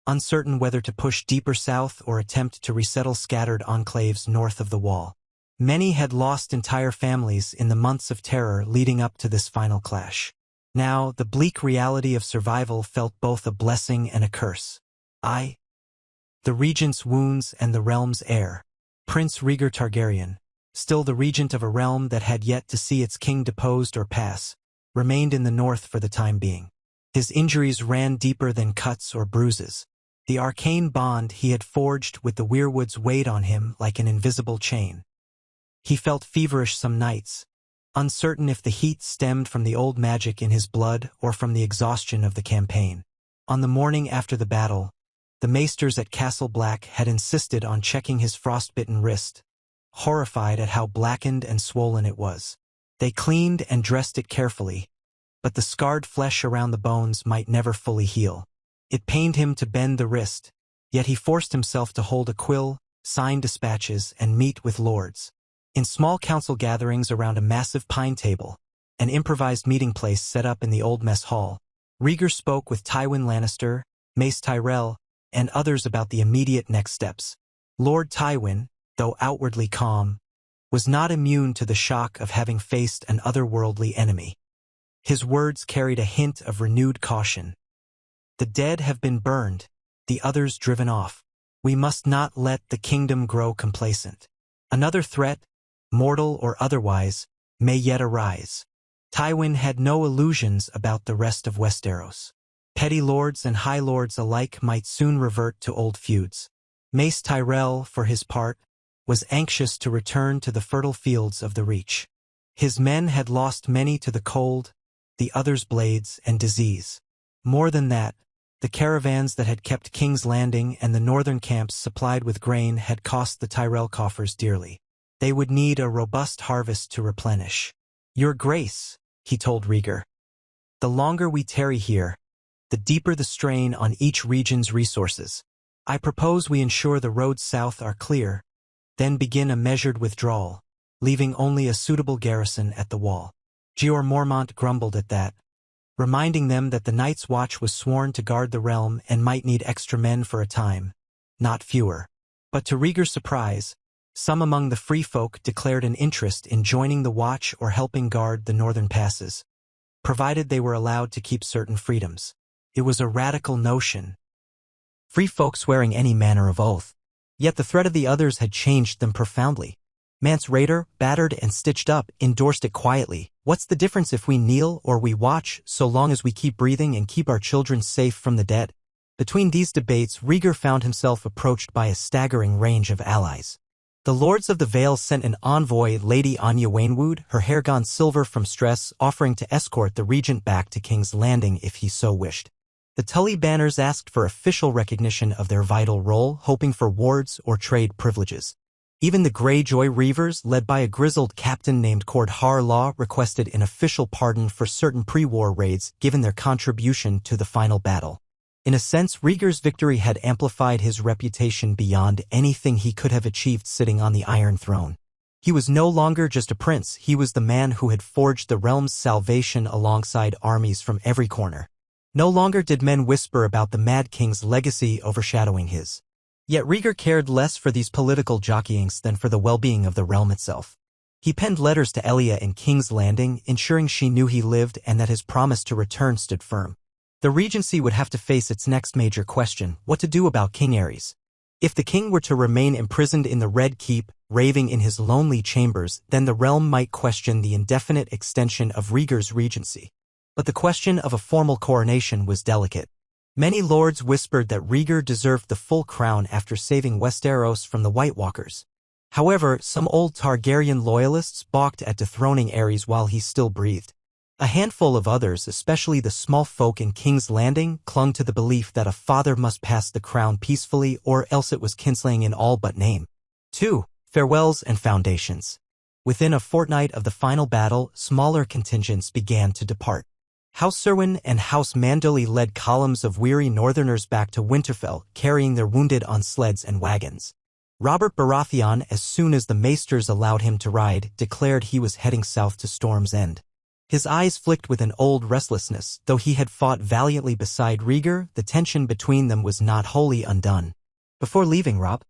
uncertain whether to push deeper south or attempt to resettle scattered enclaves north of the Wall. Many had lost entire families in the months of terror leading up to this final clash. Now, the bleak reality of survival felt both a blessing and a curse. The regent's wounds and the realm's heir. Prince Rhaegar Targaryen, still the regent of a realm that had yet to see its king deposed or pass, remained in the north for the time being. His injuries ran deeper than cuts or bruises. The arcane bond he had forged with the weirwoods weighed on him like an invisible chain. He felt feverish some nights, uncertain if the heat stemmed from the old magic in his blood or from the exhaustion of the campaign. On the morning after the battle, the maesters at Castle Black had insisted on checking his frostbitten wrist, horrified at how blackened and swollen it was. They cleaned and dressed it carefully, but the scarred flesh around the bones might never fully heal. It pained him to bend the wrist, yet he forced himself to hold a quill, sign dispatches, and meet with lords. In small council gatherings around a massive pine table, an improvised meeting place set up in the old mess hall, Rhaegar spoke with Tywin Lannister, Mace Tyrell, and others about the immediate next steps. Lord Tywin, though outwardly calm, was not immune to the shock of having faced an otherworldly enemy. His words carried a hint of renewed caution. The dead have been burned, the others driven off. We must not let the kingdom grow complacent. Another threat, mortal or otherwise, may yet arise. Tywin had no illusions about the rest of Westeros. Petty lords and high lords alike might soon revert to old feuds. Mace Tyrell, for his part, was anxious to return to the fertile fields of the Reach. His men had lost many to the cold, the others blades and disease. More than that, the caravans that had kept King's Landing and the northern camps supplied with grain had cost the Tyrell coffers dearly. They would need a robust harvest to replenish. "Your Grace," he told Rhaegar, "the longer we tarry here, the deeper the strain on each region's resources. I propose we ensure the roads south are clear, then begin a measured withdrawal, leaving only a suitable garrison at the Wall." Jeor Mormont grumbled at that, reminding them that the Night's Watch was sworn to guard the realm and might need extra men for a time, not fewer. But to Rhaegar's surprise, some among the free folk declared an interest in joining the watch or helping guard the northern passes, provided they were allowed to keep certain freedoms. It was a radical notion. Free folk swearing any manner of oath. Yet the threat of the others had changed them profoundly. Mance Rayder, battered and stitched up, endorsed it quietly. "What's the difference if we kneel or we watch, so long as we keep breathing and keep our children safe from the dead?" Between these debates, Rhaegar found himself approached by a staggering range of allies. The Lords of the Vale sent an envoy, Lady Anya Waynwood, her hair gone silver from stress, offering to escort the regent back to King's Landing if he so wished. The Tully Banners asked for official recognition of their vital role, hoping for wards or trade privileges. Even the Greyjoy Reavers, led by a grizzled captain named Cord Harlaw, requested an official pardon for certain pre-war raids given their contribution to the final battle. In a sense, Rhaegar's victory had amplified his reputation beyond anything he could have achieved sitting on the Iron Throne. He was no longer just a prince, he was the man who had forged the realm's salvation alongside armies from every corner. No longer did men whisper about the Mad King's legacy overshadowing his. Yet Rhaegar cared less for these political jockeyings than for the well-being of the realm itself. He penned letters to Elia in King's Landing, ensuring she knew he lived and that his promise to return stood firm. The regency would have to face its next major question: what to do about King Aerys. If the king were to remain imprisoned in the Red Keep, raving in his lonely chambers, then the realm might question the indefinite extension of Rhaegar's regency. But the question of a formal coronation was delicate. Many lords whispered that Rhaegar deserved the full crown after saving Westeros from the White Walkers. However, some old Targaryen loyalists balked at dethroning Aerys while he still breathed. A handful of others, especially the small folk in King's Landing, clung to the belief that a father must pass the crown peacefully or else it was kinslaying in all but name. 2. Farewells and foundations. Within a fortnight of the final battle, smaller contingents began to depart. House Serwyn and House Mandoli led columns of weary northerners back to Winterfell, carrying their wounded on sleds and wagons. Robert Baratheon, as soon as the maesters allowed him to ride, declared he was heading south to Storm's End. His eyes flicked with an old restlessness. Though he had fought valiantly beside Rhaegar, the tension between them was not wholly undone. Before leaving, Rob,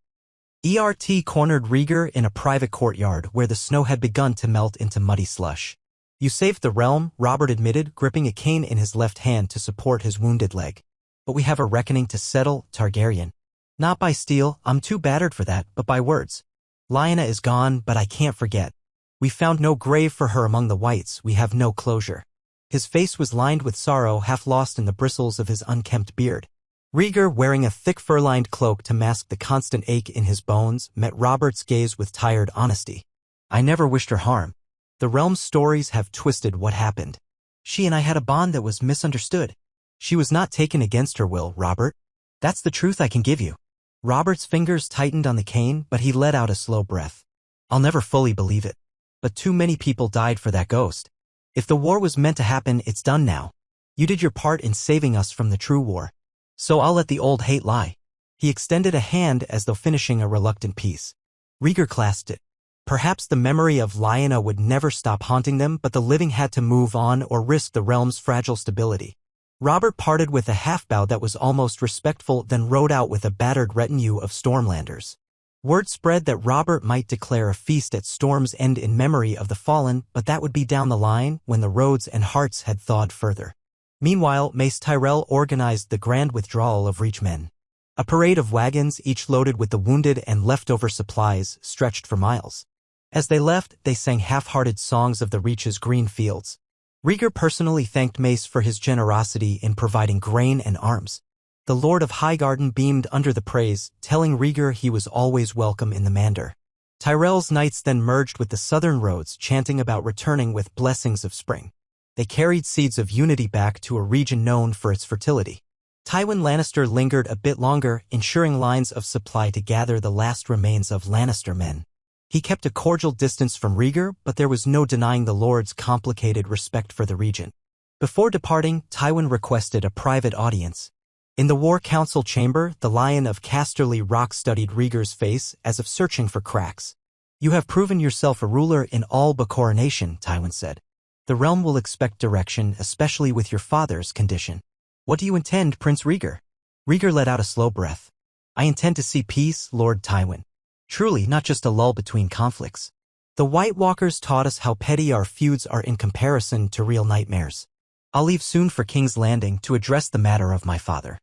ERT cornered Rhaegar in a private courtyard where the snow had begun to melt into muddy slush. "You saved the realm," Robert admitted, gripping a cane in his left hand to support his wounded leg. "But we have a reckoning to settle, Targaryen. Not by steel, I'm too battered for that, but by words. Lyanna is gone, but I can't forget. We found no grave for her among the whites, we have no closure." His face was lined with sorrow, half lost in the bristles of his unkempt beard. Rhaegar, wearing a thick fur-lined cloak to mask the constant ache in his bones, met Robert's gaze with tired honesty. "I never wished her harm. The realm's stories have twisted what happened. She and I had a bond that was misunderstood. She was not taken against her will, Robert. That's the truth I can give you." Robert's fingers tightened on the cane, but he let out a slow breath. "I'll never fully believe it. But too many people died for that ghost. If the war was meant to happen, it's done now. You did your part in saving us from the true war. So I'll let the old hate lie." He extended a hand as though finishing a reluctant piece. Rhaegar clasped it. Perhaps the memory of Lyanna would never stop haunting them, but the living had to move on or risk the realm's fragile stability. Robert parted with a half-bow that was almost respectful, then rode out with a battered retinue of Stormlanders. Word spread that Robert might declare a feast at Storm's End in memory of the fallen, but that would be down the line when the roads and hearts had thawed further. Meanwhile, Mace Tyrell organized the grand withdrawal of Reachmen. A parade of wagons, each loaded with the wounded and leftover supplies, stretched for miles. As they left, they sang half-hearted songs of the Reach's green fields. Rhaegar personally thanked Mace for his generosity in providing grain and arms. The Lord of Highgarden beamed under the praise, telling Rhaegar he was always welcome in the Mandor. Tyrell's knights then merged with the southern roads, chanting about returning with blessings of spring. They carried seeds of unity back to a region known for its fertility. Tywin Lannister lingered a bit longer, ensuring lines of supply to gather the last remains of Lannister men. He kept a cordial distance from Rhaegar, but there was no denying the Lord's complicated respect for the regent. Before departing, Tywin requested a private audience. In the War Council chamber, the Lion of Casterly Rock studied Rhaegar's face as if searching for cracks. "You have proven yourself a ruler in all but coronation," Tywin said. "The realm will expect direction, especially with your father's condition." "What do you intend, Prince Rhaegar?" Rhaegar let out a slow breath. "I intend to see peace, Lord Tywin. Truly, not just a lull between conflicts. The White Walkers taught us how petty our feuds are in comparison to real nightmares. I'll leave soon for King's Landing to address the matter of my father.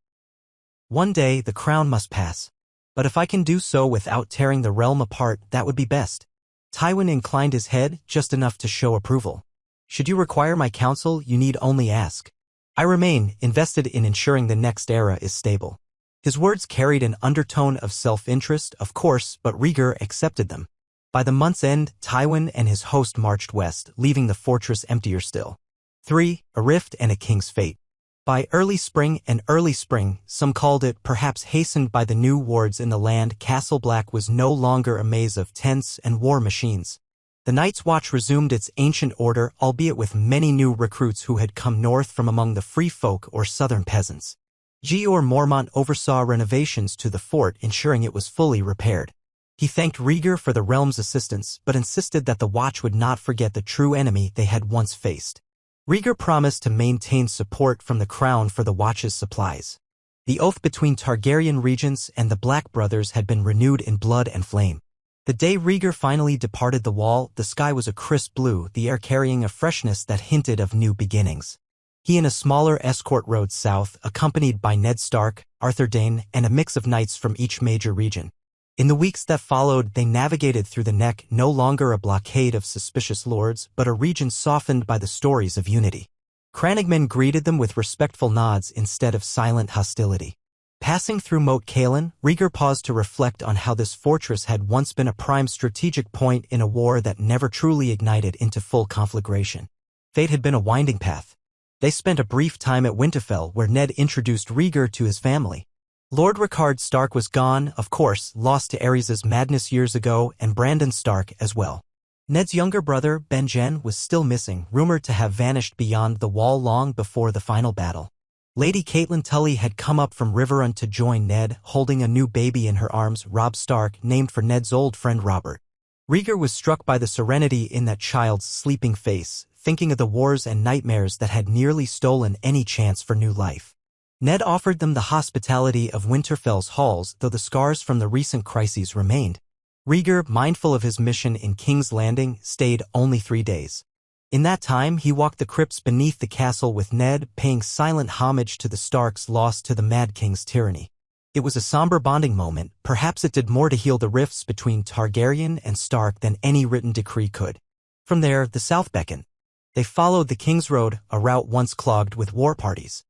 One day, the crown must pass. But if I can do so without tearing the realm apart, that would be best." Tywin inclined his head, just enough to show approval. "Should you require my counsel, you need only ask. I remain invested in ensuring the next era is stable." His words carried an undertone of self-interest, of course, but Rhaegar accepted them. By the month's end, Tywin and his host marched west, leaving the fortress emptier still. 3. A rift and a king's fate. By early spring, some called it, perhaps hastened by the new wards in the land, Castle Black was no longer a maze of tents and war machines. The Night's Watch resumed its ancient order, albeit with many new recruits who had come north from among the free folk or southern peasants. Jeor Mormont oversaw renovations to the fort, ensuring it was fully repaired. He thanked Rhaegar for the realm's assistance, but insisted that the Watch would not forget the true enemy they had once faced. Rhaegar promised to maintain support from the crown for the Watch's supplies. The oath between Targaryen regents and the Black brothers had been renewed in blood and flame. The day Rhaegar finally departed the wall, the sky was a crisp blue, the air carrying a freshness that hinted of new beginnings. He and a smaller escort rode south, accompanied by Ned Stark, Arthur Dayne, and a mix of knights from each major region. In the weeks that followed, they navigated through the Neck, no longer a blockade of suspicious lords, but a region softened by the stories of unity. Crannogmen greeted them with respectful nods instead of silent hostility. Passing through Moat Cailin, Rhaegar paused to reflect on how this fortress had once been a prime strategic point in a war that never truly ignited into full conflagration. Fate had been a winding path. They spent a brief time at Winterfell where Ned introduced Rhaegar to his family. Lord Rickard Stark was gone, of course, lost to Aerys' madness years ago, and Brandon Stark as well. Ned's younger brother, Benjen, was still missing, rumored to have vanished beyond the wall long before the final battle. Lady Catelyn Tully had come up from Riverrun to join Ned, holding a new baby in her arms, Robb Stark, named for Ned's old friend Robert. Rhaegar was struck by the serenity in that child's sleeping face, thinking of the wars and nightmares that had nearly stolen any chance for new life. Ned offered them the hospitality of Winterfell's halls, though the scars from the recent crises remained. Rhaegar, mindful of his mission in King's Landing, stayed only 3 days. In that time, he walked the crypts beneath the castle with Ned, paying silent homage to the Starks lost to the Mad King's tyranny. It was a somber bonding moment. Perhaps it did more to heal the rifts between Targaryen and Stark than any written decree could. From there, the south beckoned. They followed the King's Road, a route once clogged with war parties.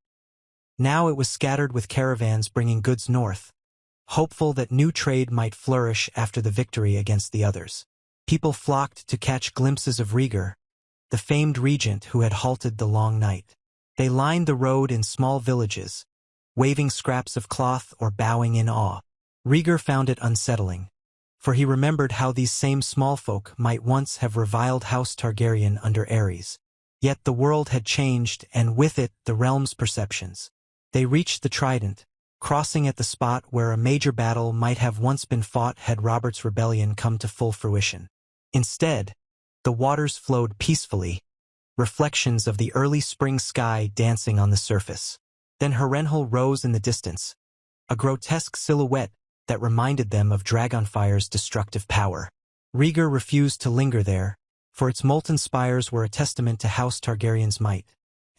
Now it was scattered with caravans bringing goods north, hopeful that new trade might flourish after the victory against the others. People flocked to catch glimpses of Rhaegar, the famed regent who had halted the long night. They lined the road in small villages, waving scraps of cloth or bowing in awe. Rhaegar found it unsettling, for he remembered how these same small folk might once have reviled House Targaryen under Aerys. Yet the world had changed, and with it the realm's perceptions. They reached the Trident, crossing at the spot where a major battle might have once been fought had Robert's rebellion come to full fruition. Instead, the waters flowed peacefully, reflections of the early spring sky dancing on the surface. Then Harrenhal rose in the distance, a grotesque silhouette that reminded them of Dragonfire's destructive power. Rhaegar refused to linger there, for its molten spires were a testament to House Targaryen's might,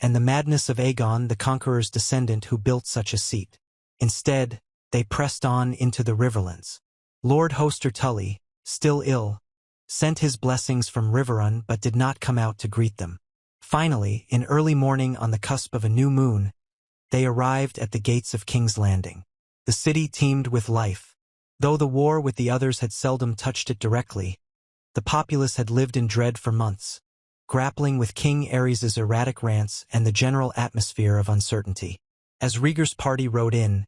and the madness of Aegon, the conqueror's descendant who built such a seat. Instead, they pressed on into the Riverlands. Lord Hoster Tully, still ill, sent his blessings from Riverrun but did not come out to greet them. Finally, in early morning on the cusp of a new moon, they arrived at the gates of King's Landing. The city teemed with life. Though the war with the others had seldom touched it directly, the populace had lived in dread for months, grappling with King Aerys' erratic rants and the general atmosphere of uncertainty. As Rhaegar's party rode in,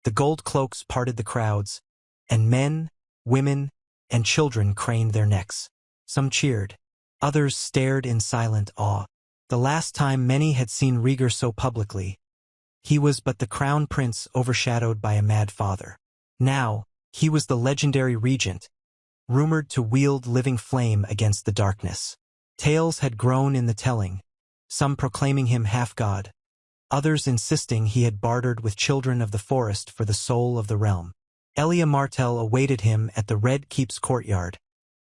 the gold cloaks parted the crowds, and men, women, and children craned their necks. Some cheered. Others stared in silent awe. The last time many had seen Rhaegar so publicly, he was but the crown prince overshadowed by a mad father. Now, he was the legendary regent, rumored to wield living flame against the darkness. Tales had grown in the telling, some proclaiming him half-god, others insisting he had bartered with children of the forest for the soul of the realm. Elia Martell awaited him at the Red Keep's courtyard,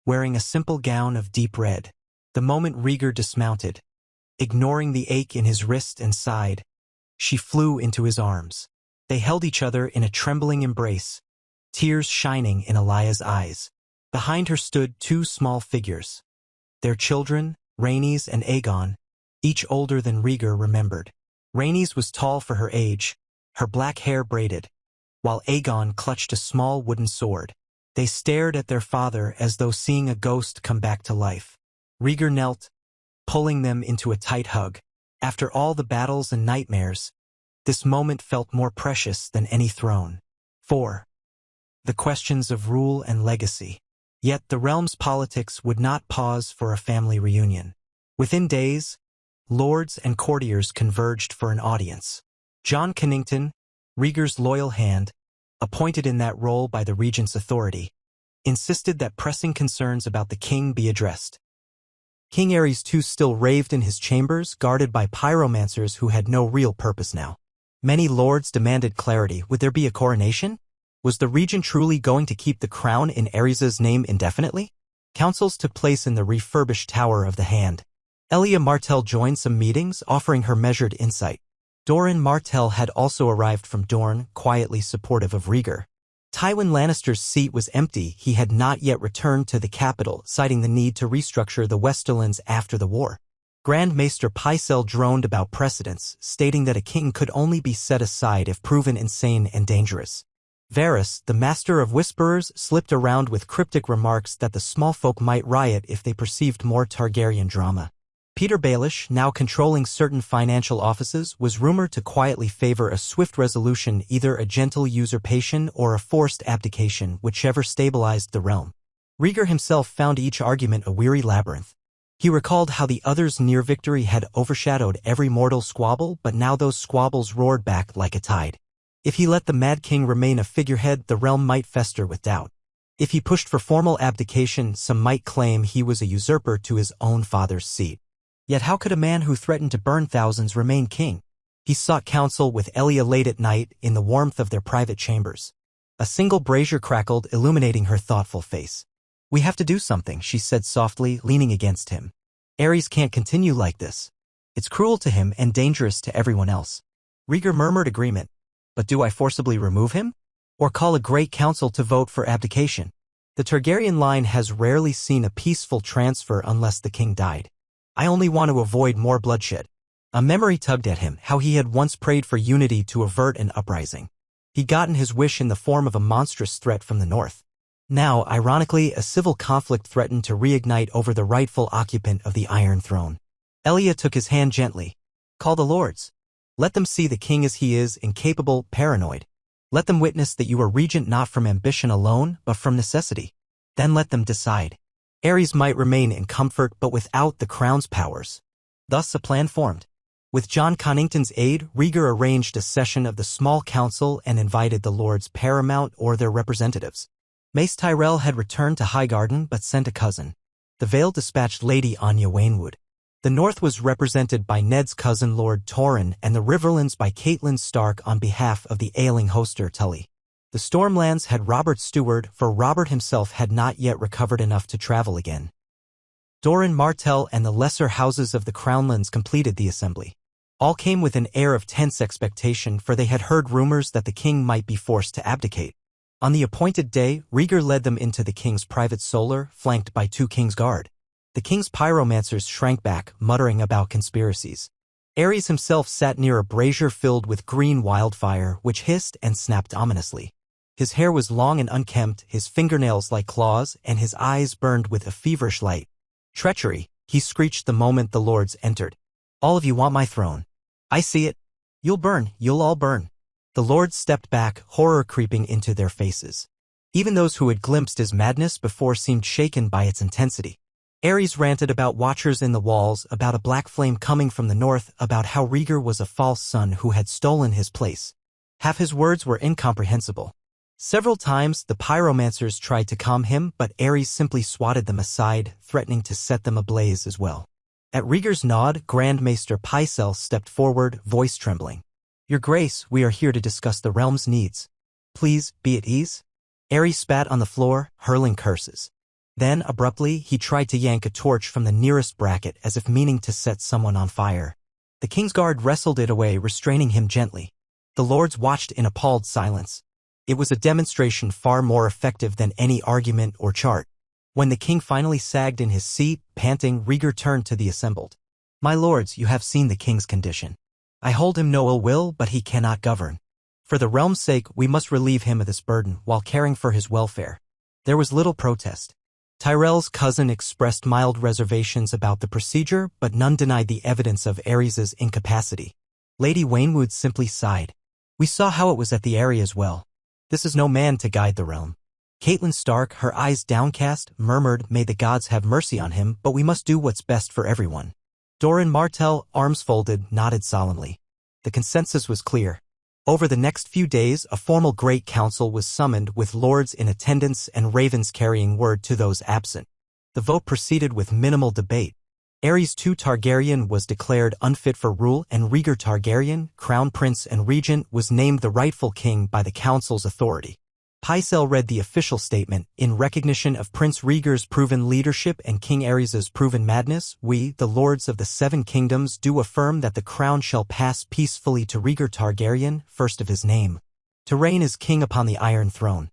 wearing a simple gown of deep red. The moment Rhaegar dismounted, ignoring the ache in his wrist and side, she flew into his arms. They held each other in a trembling embrace, tears shining in Elia's eyes. Behind her stood two small figures. Their children, Rhaenys and Aegon, each older than Rhaegar remembered. Rhaenys was tall for her age, her black hair braided, while Aegon clutched a small wooden sword. They stared at their father as though seeing a ghost come back to life. Rhaegar knelt, pulling them into a tight hug. After all the battles and nightmares, this moment felt more precious than any throne. 4. The questions of rule and legacy. Yet the realm's politics would not pause for a family reunion. Within days, lords and courtiers converged for an audience. Jon Connington, Rhaegar's loyal hand, appointed in that role by the regent's authority, insisted that pressing concerns about the king be addressed. King Aerys too still raved in his chambers, guarded by pyromancers who had no real purpose now. Many lords demanded clarity. Would there be a coronation? Was the regent truly going to keep the crown in Aerys' name indefinitely? Councils took place in the refurbished Tower of the Hand. Elia Martell joined some meetings, offering her measured insight. Doran Martell had also arrived from Dorne, quietly supportive of Rhaegar. Tywin Lannister's seat was empty. He had not yet returned to the capital, citing the need to restructure the Westerlands after the war. Grand Maester Pycelle droned about precedents, stating that a king could only be set aside if proven insane and dangerous. Varys, the master of whisperers, slipped around with cryptic remarks that the small folk might riot if they perceived more Targaryen drama. Peter Baelish, now controlling certain financial offices, was rumored to quietly favor a swift resolution, either a gentle usurpation or a forced abdication, whichever stabilized the realm. Rhaegar himself found each argument a weary labyrinth. He recalled how the others' near victory had overshadowed every mortal squabble, but now those squabbles roared back like a tide. If he let the Mad King remain a figurehead, the realm might fester with doubt. If he pushed for formal abdication, some might claim he was a usurper to his own father's seat. Yet how could a man who threatened to burn thousands remain king? He sought counsel with Elia late at night in the warmth of their private chambers. A single brazier crackled, illuminating her thoughtful face. "We have to do something," she said softly, leaning against him. "Aerys can't continue like this. It's cruel to him and dangerous to everyone else." Rhaegar murmured agreement. "But do I forcibly remove him? Or call a great council to vote for abdication? The Targaryen line has rarely seen a peaceful transfer unless the king died. I only want to avoid more bloodshed." A memory tugged at him, how he had once prayed for unity to avert an uprising. He'd gotten his wish in the form of a monstrous threat from the north. Now, ironically, a civil conflict threatened to reignite over the rightful occupant of the Iron Throne. Elia took his hand gently. "Call the lords. Let them see the king as he is, incapable, paranoid. Let them witness that you are regent not from ambition alone, but from necessity. Then let them decide." Aerys might remain in comfort, but without the crown's powers. Thus a plan formed. With Jon Connington's aid, Rhaegar arranged a session of the small council and invited the lords paramount or their representatives. Mace Tyrell had returned to Highgarden but sent a cousin. The Vale dispatched Lady Anya Waynwood. The North was represented by Ned's cousin Lord Torrhen and the Riverlands by Catelyn Stark on behalf of the ailing Hoster Tully. The Stormlands had Robert Stewart, for Robert himself had not yet recovered enough to travel again. Doran Martell and the lesser houses of the Crownlands completed the assembly. All came with an air of tense expectation, for they had heard rumors that the king might be forced to abdicate. On the appointed day, Rhaegar led them into the king's private solar, flanked by 2 King's Guard. The king's pyromancers shrank back, muttering about conspiracies. Aerys himself sat near a brazier filled with green wildfire, which hissed and snapped ominously. His hair was long and unkempt, his fingernails like claws, and his eyes burned with a feverish light. "Treachery," he screeched the moment the lords entered. "All of you want my throne. I see it. You'll burn, you'll all burn." The lords stepped back, horror creeping into their faces. Even those who had glimpsed his madness before seemed shaken by its intensity. Aerys ranted about watchers in the walls, about a black flame coming from the north, about how Rhaegar was a false son who had stolen his place. Half his words were incomprehensible. Several times the pyromancers tried to calm him, but Aerys simply swatted them aside, threatening to set them ablaze as well. At Rhaegar's nod, Grand Maester Pycelle stepped forward, voice trembling. "Your Grace, we are here to discuss the realm's needs. Please, be at ease." Aerys spat on the floor, hurling curses. Then, abruptly, he tried to yank a torch from the nearest bracket as if meaning to set someone on fire. The King's Guard wrestled it away, restraining him gently. The lords watched in appalled silence. It was a demonstration far more effective than any argument or chart. When the king finally sagged in his seat, panting, Rhaegar turned to the assembled. "My lords, you have seen the king's condition. I hold him no ill will, but he cannot govern. For the realm's sake, we must relieve him of this burden while caring for his welfare." There was little protest. Tyrell's cousin expressed mild reservations about the procedure, but none denied the evidence of Aerys's incapacity. Lady Waynwood simply sighed. "We saw how it was at the area as well. This is no man to guide the realm." Catelyn Stark, her eyes downcast, murmured, "May the gods have mercy on him, but we must do what's best for everyone." Doran Martell, arms folded, nodded solemnly. The consensus was clear. Over the next few days, a formal Great Council was summoned, with lords in attendance and ravens carrying word to those absent. The vote proceeded with minimal debate. Aerys II Targaryen was declared unfit for rule, and Rhaegar Targaryen, Crown Prince and Regent, was named the rightful king by the council's authority. Pycelle read the official statement. "In recognition of Prince Rhaegar's proven leadership and King Aerys's proven madness, we, the lords of the 7 kingdoms, do affirm that the crown shall pass peacefully to Rhaegar Targaryen, first of his name, to reign as king upon the Iron Throne.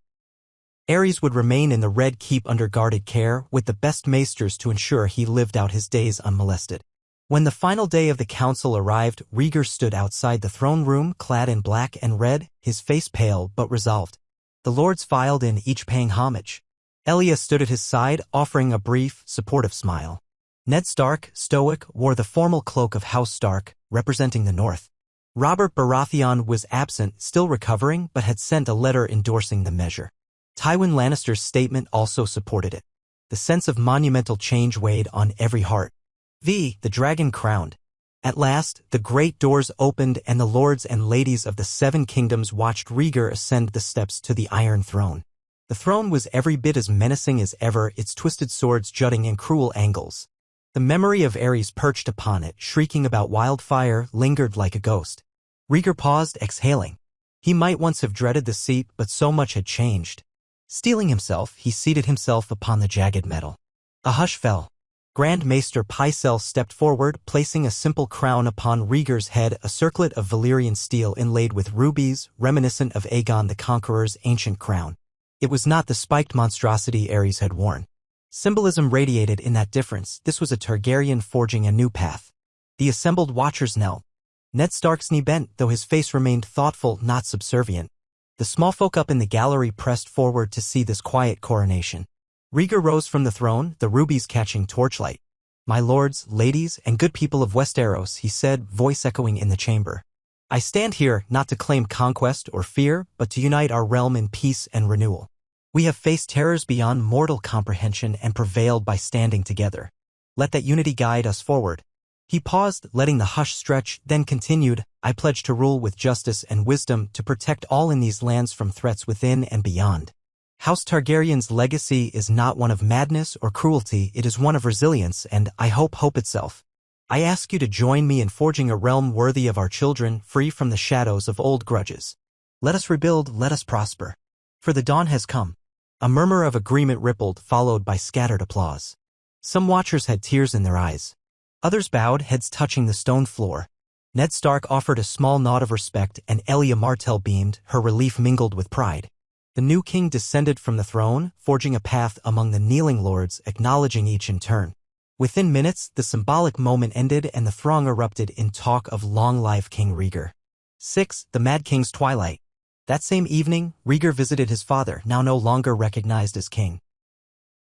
Aerys would remain in the Red Keep under guarded care, with the best maesters to ensure he lived out his days unmolested. When the final day of the council arrived, Rhaegar stood outside the throne room clad in black and red, his face pale but resolved. The lords filed in, each paying homage. Elia stood at his side, offering a brief, supportive smile. Ned Stark, stoic, wore the formal cloak of House Stark, representing the North. Robert Baratheon was absent, still recovering, but had sent a letter endorsing the measure. Tywin Lannister's statement also supported it. The sense of monumental change weighed on every heart. The dragon crowned. At last, the great doors opened and the lords and ladies of the Seven Kingdoms watched Rhaegar ascend the steps to the Iron Throne. The throne was every bit as menacing as ever, its twisted swords jutting in cruel angles. The memory of Aerys perched upon it, shrieking about wildfire, lingered like a ghost. Rhaegar paused, exhaling. He might once have dreaded the seat, but so much had changed. Steeling himself, he seated himself upon the jagged metal. A hush fell. Grand Maester Pycelle stepped forward, placing a simple crown upon Rhaegar's head, a circlet of Valyrian steel inlaid with rubies, reminiscent of Aegon the Conqueror's ancient crown. It was not the spiked monstrosity Aerys had worn. Symbolism radiated in that difference. This was a Targaryen forging a new path. The assembled watchers knelt. Ned Stark's knee bent, though his face remained thoughtful, not subservient. The small folk up in the gallery pressed forward to see this quiet coronation. Rhaegar rose from the throne, the rubies catching torchlight. "My lords, ladies, and good people of Westeros," he said, voice echoing in the chamber. "I stand here not to claim conquest or fear, but to unite our realm in peace and renewal. We have faced terrors beyond mortal comprehension and prevailed by standing together. Let that unity guide us forward." He paused, letting the hush stretch, then continued, "I pledge to rule with justice and wisdom, to protect all in these lands from threats within and beyond. House Targaryen's legacy is not one of madness or cruelty, it is one of resilience and, I hope itself. I ask you to join me in forging a realm worthy of our children, free from the shadows of old grudges. Let us rebuild, let us prosper. For the dawn has come." A murmur of agreement rippled, followed by scattered applause. Some watchers had tears in their eyes. Others bowed, heads touching the stone floor. Ned Stark offered a small nod of respect, and Elia Martell beamed, her relief mingled with pride. The new king descended from the throne, forging a path among the kneeling lords, acknowledging each in turn. Within minutes, the symbolic moment ended and the throng erupted in talk of long live King Rhaegar. 6. The Mad King's Twilight. That same evening, Rhaegar visited his father, now no longer recognized as king.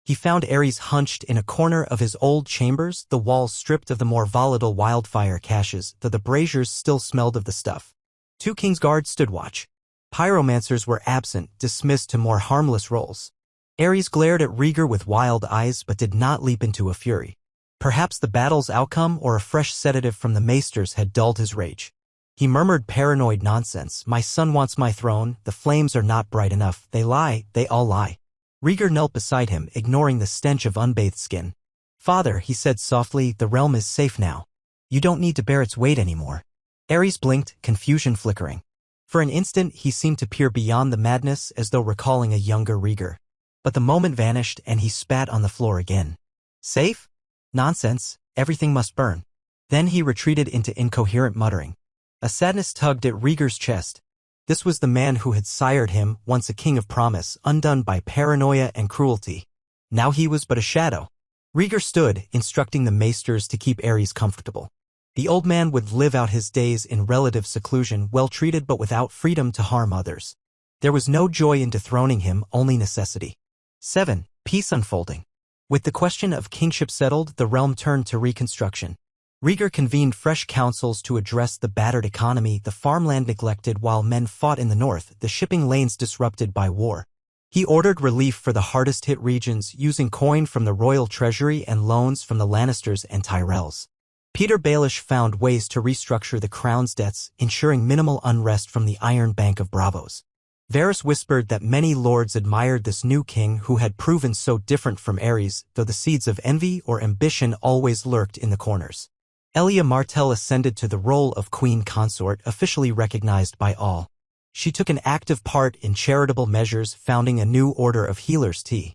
He found Aerys hunched in a corner of his old chambers, the walls stripped of the more volatile wildfire caches, though the braziers still smelled of the stuff. 2 King's guards stood watch. Pyromancers were absent, dismissed to more harmless roles. Aerys glared at Rhaegar with wild eyes but did not leap into a fury. Perhaps the battle's outcome or a fresh sedative from the maesters had dulled his rage. He murmured paranoid nonsense, "My son wants my throne, the flames are not bright enough, they lie, they all lie." Rhaegar knelt beside him, ignoring the stench of unbathed skin. "Father," he said softly, "the realm is safe now. You don't need to bear its weight anymore." Aerys blinked, confusion flickering. For an instant he seemed to peer beyond the madness as though recalling a younger Rhaegar. But the moment vanished and he spat on the floor again. "Safe? Nonsense, everything must burn." Then he retreated into incoherent muttering. A sadness tugged at Rhaegar's chest. This was the man who had sired him, once a king of promise, undone by paranoia and cruelty. Now he was but a shadow. Rhaegar stood, instructing the maesters to keep Aerys comfortable. The old man would live out his days in relative seclusion, well-treated but without freedom to harm others. There was no joy in dethroning him, only necessity. 7. Peace unfolding. With the question of kingship settled, the realm turned to reconstruction. Rhaegar convened fresh councils to address the battered economy, the farmland neglected while men fought in the north, the shipping lanes disrupted by war. He ordered relief for the hardest-hit regions, using coin from the royal treasury and loans from the Lannisters and Tyrells. Peter Baelish found ways to restructure the crown's debts, ensuring minimal unrest from the Iron Bank of Bravos. Varys whispered that many lords admired this new king who had proven so different from Aerys, though the seeds of envy or ambition always lurked in the corners. Elia Martell ascended to the role of queen consort, officially recognized by all. She took an active part in charitable measures, founding a new order of healers to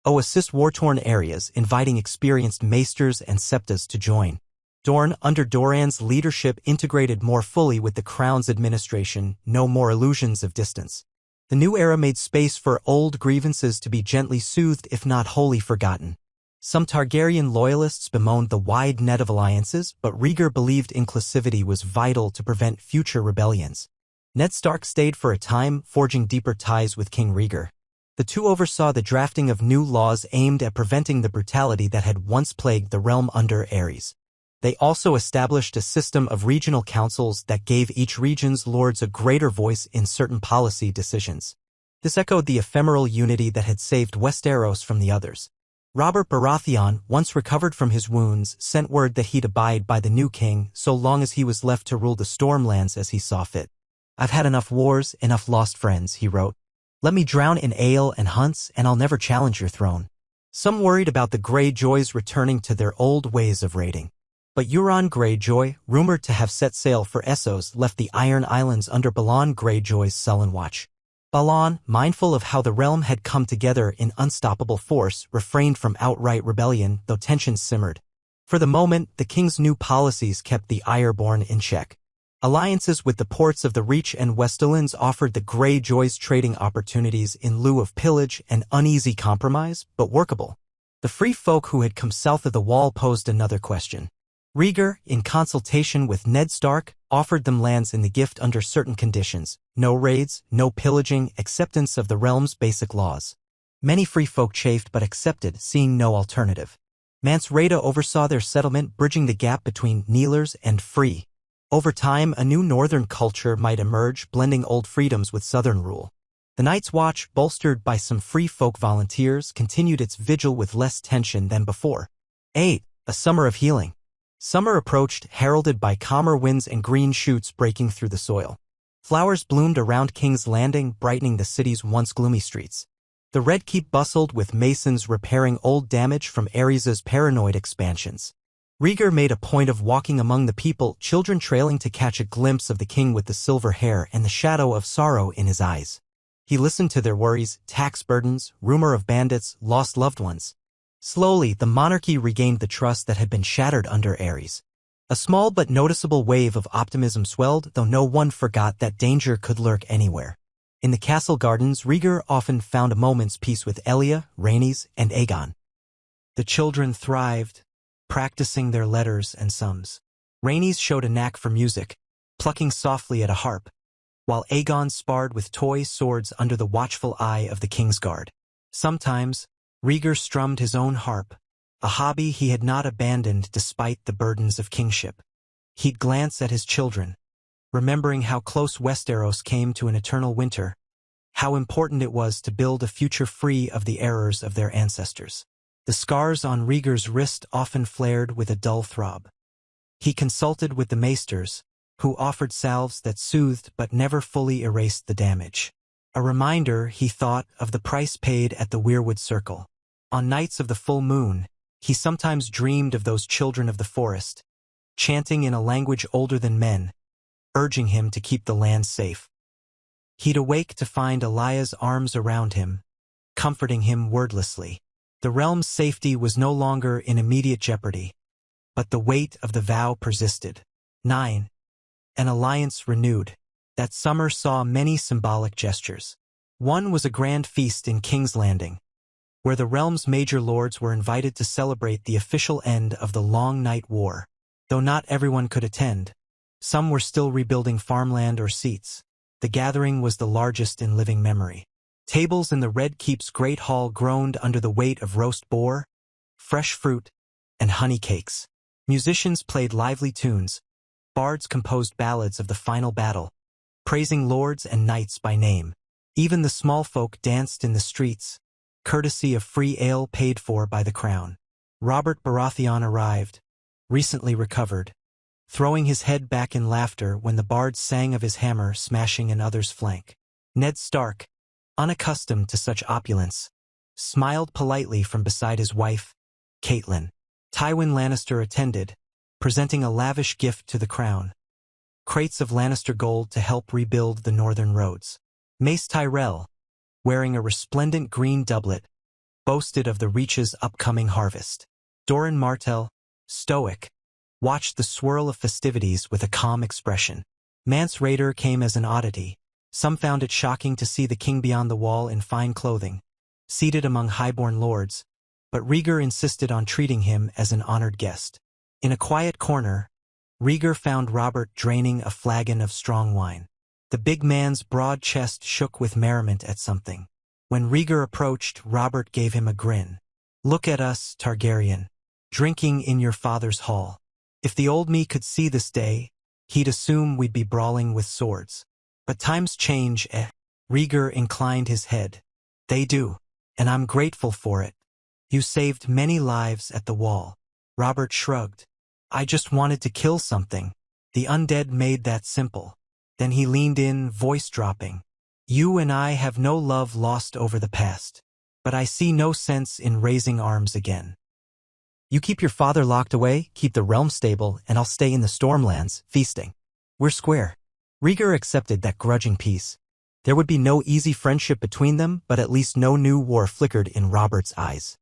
assist war-torn areas, inviting experienced maesters and septas to join. Dorne, under Doran's leadership, integrated more fully with the crown's administration, no more illusions of distance. The new era made space for old grievances to be gently soothed if not wholly forgotten. Some Targaryen loyalists bemoaned the wide net of alliances, but Rhaegar believed inclusivity was vital to prevent future rebellions. Ned Stark stayed for a time, forging deeper ties with King Rhaegar. The two oversaw the drafting of new laws aimed at preventing the brutality that had once plagued the realm under Aerys. They also established a system of regional councils that gave each region's lords a greater voice in certain policy decisions. This echoed the ephemeral unity that had saved Westeros from the others. Robert Baratheon, once recovered from his wounds, sent word that he'd abide by the new king so long as he was left to rule the Stormlands as he saw fit. "I've had enough wars, enough lost friends," he wrote. "Let me drown in ale and hunts, and I'll never challenge your throne." Some worried about the Greyjoys returning to their old ways of raiding. But Euron Greyjoy, rumored to have set sail for Essos, left the Iron Islands under Balon Greyjoy's sullen watch. Balon, mindful of how the realm had come together in unstoppable force, refrained from outright rebellion, though tensions simmered. For the moment, the king's new policies kept the Ironborn in check. Alliances with the ports of the Reach and Westerlands offered the Greyjoys trading opportunities in lieu of pillage, an uneasy compromise, but workable. The free folk who had come south of the Wall posed another question. Rhaegar, in consultation with Ned Stark, offered them lands in the gift under certain conditions: no raids, no pillaging, acceptance of the realm's basic laws. Many free folk chafed but accepted, seeing no alternative. Mance Rayder oversaw their settlement, bridging the gap between kneelers and free. Over time, a new northern culture might emerge, blending old freedoms with southern rule. The Night's Watch, bolstered by some free folk volunteers, continued its vigil with less tension than before. 8. A summer of healing. Summer approached, heralded by calmer winds and green shoots breaking through the soil. Flowers bloomed around King's Landing, brightening the city's once gloomy streets. The Red Keep bustled with masons repairing old damage from Aerys' paranoid expansions. Rhaegar made a point of walking among the people, children trailing to catch a glimpse of the king with the silver hair and the shadow of sorrow in his eyes. He listened to their worries, tax burdens, rumor of bandits, lost loved ones. Slowly, the monarchy regained the trust that had been shattered under Aerys. A small but noticeable wave of optimism swelled, though no one forgot that danger could lurk anywhere. In the castle gardens, Rhaegar often found a moment's peace with Elia, Rhaenys, and Aegon. The children thrived, practicing their letters and sums. Rhaenys showed a knack for music, plucking softly at a harp, while Aegon sparred with toy swords under the watchful eye of the King's Guard. Sometimes, Rhaegar strummed his own harp, a hobby he had not abandoned despite the burdens of kingship. He'd glance at his children, remembering how close Westeros came to an eternal winter, how important it was to build a future free of the errors of their ancestors. The scars on Rhaegar's wrist often flared with a dull throb. He consulted with the maesters, who offered salves that soothed but never fully erased the damage. A reminder, he thought, of the price paid at the Weirwood Circle. On nights of the full moon, he sometimes dreamed of those children of the forest, chanting in a language older than men, urging him to keep the land safe. He'd awake to find Elia's arms around him, comforting him wordlessly. The realm's safety was no longer in immediate jeopardy, but the weight of the vow persisted. 9. An alliance renewed. That summer saw many symbolic gestures. One was a grand feast in King's Landing, where the realm's major lords were invited to celebrate the official end of the Long Night War. Though not everyone could attend, some were still rebuilding farmland or seats. The gathering was the largest in living memory. Tables in the Red Keep's great hall groaned under the weight of roast boar, fresh fruit, and honey cakes. Musicians played lively tunes. Bards composed ballads of the final battle, praising lords and knights by name. Even the small folk danced in the streets, courtesy of free ale paid for by the crown. Robert Baratheon arrived, recently recovered, throwing his head back in laughter when the bards sang of his hammer smashing another's flank. Ned Stark, unaccustomed to such opulence, smiled politely from beside his wife, Catelyn. Tywin Lannister attended, presenting a lavish gift to the crown: crates of Lannister gold to help rebuild the northern roads. Mace Tyrell, wearing a resplendent green doublet, boasted of the Reach's upcoming harvest. Doran Martell, stoic, watched the swirl of festivities with a calm expression. Mance Rayder came as an oddity. Some found it shocking to see the king beyond the wall in fine clothing, seated among highborn lords, but Rhaegar insisted on treating him as an honored guest. In a quiet corner, Rhaegar found Robert draining a flagon of strong wine. The big man's broad chest shook with merriment at something. When Rhaegar approached, Robert gave him a grin. "Look at us, Targaryen, drinking in your father's hall. If the old me could see this day, he'd assume we'd be brawling with swords. But times change, eh?" Rhaegar inclined his head. "They do, and I'm grateful for it. You saved many lives at the wall." Robert shrugged. "I just wanted to kill something. The undead made that simple." Then he leaned in, voice dropping. "You and I have no love lost over the past. But I see no sense in raising arms again. You keep your father locked away, keep the realm stable, and I'll stay in the Stormlands, feasting. We're square." Rhaegar accepted that grudging peace. There would be no easy friendship between them, but at least no new war flickered in Robert's eyes.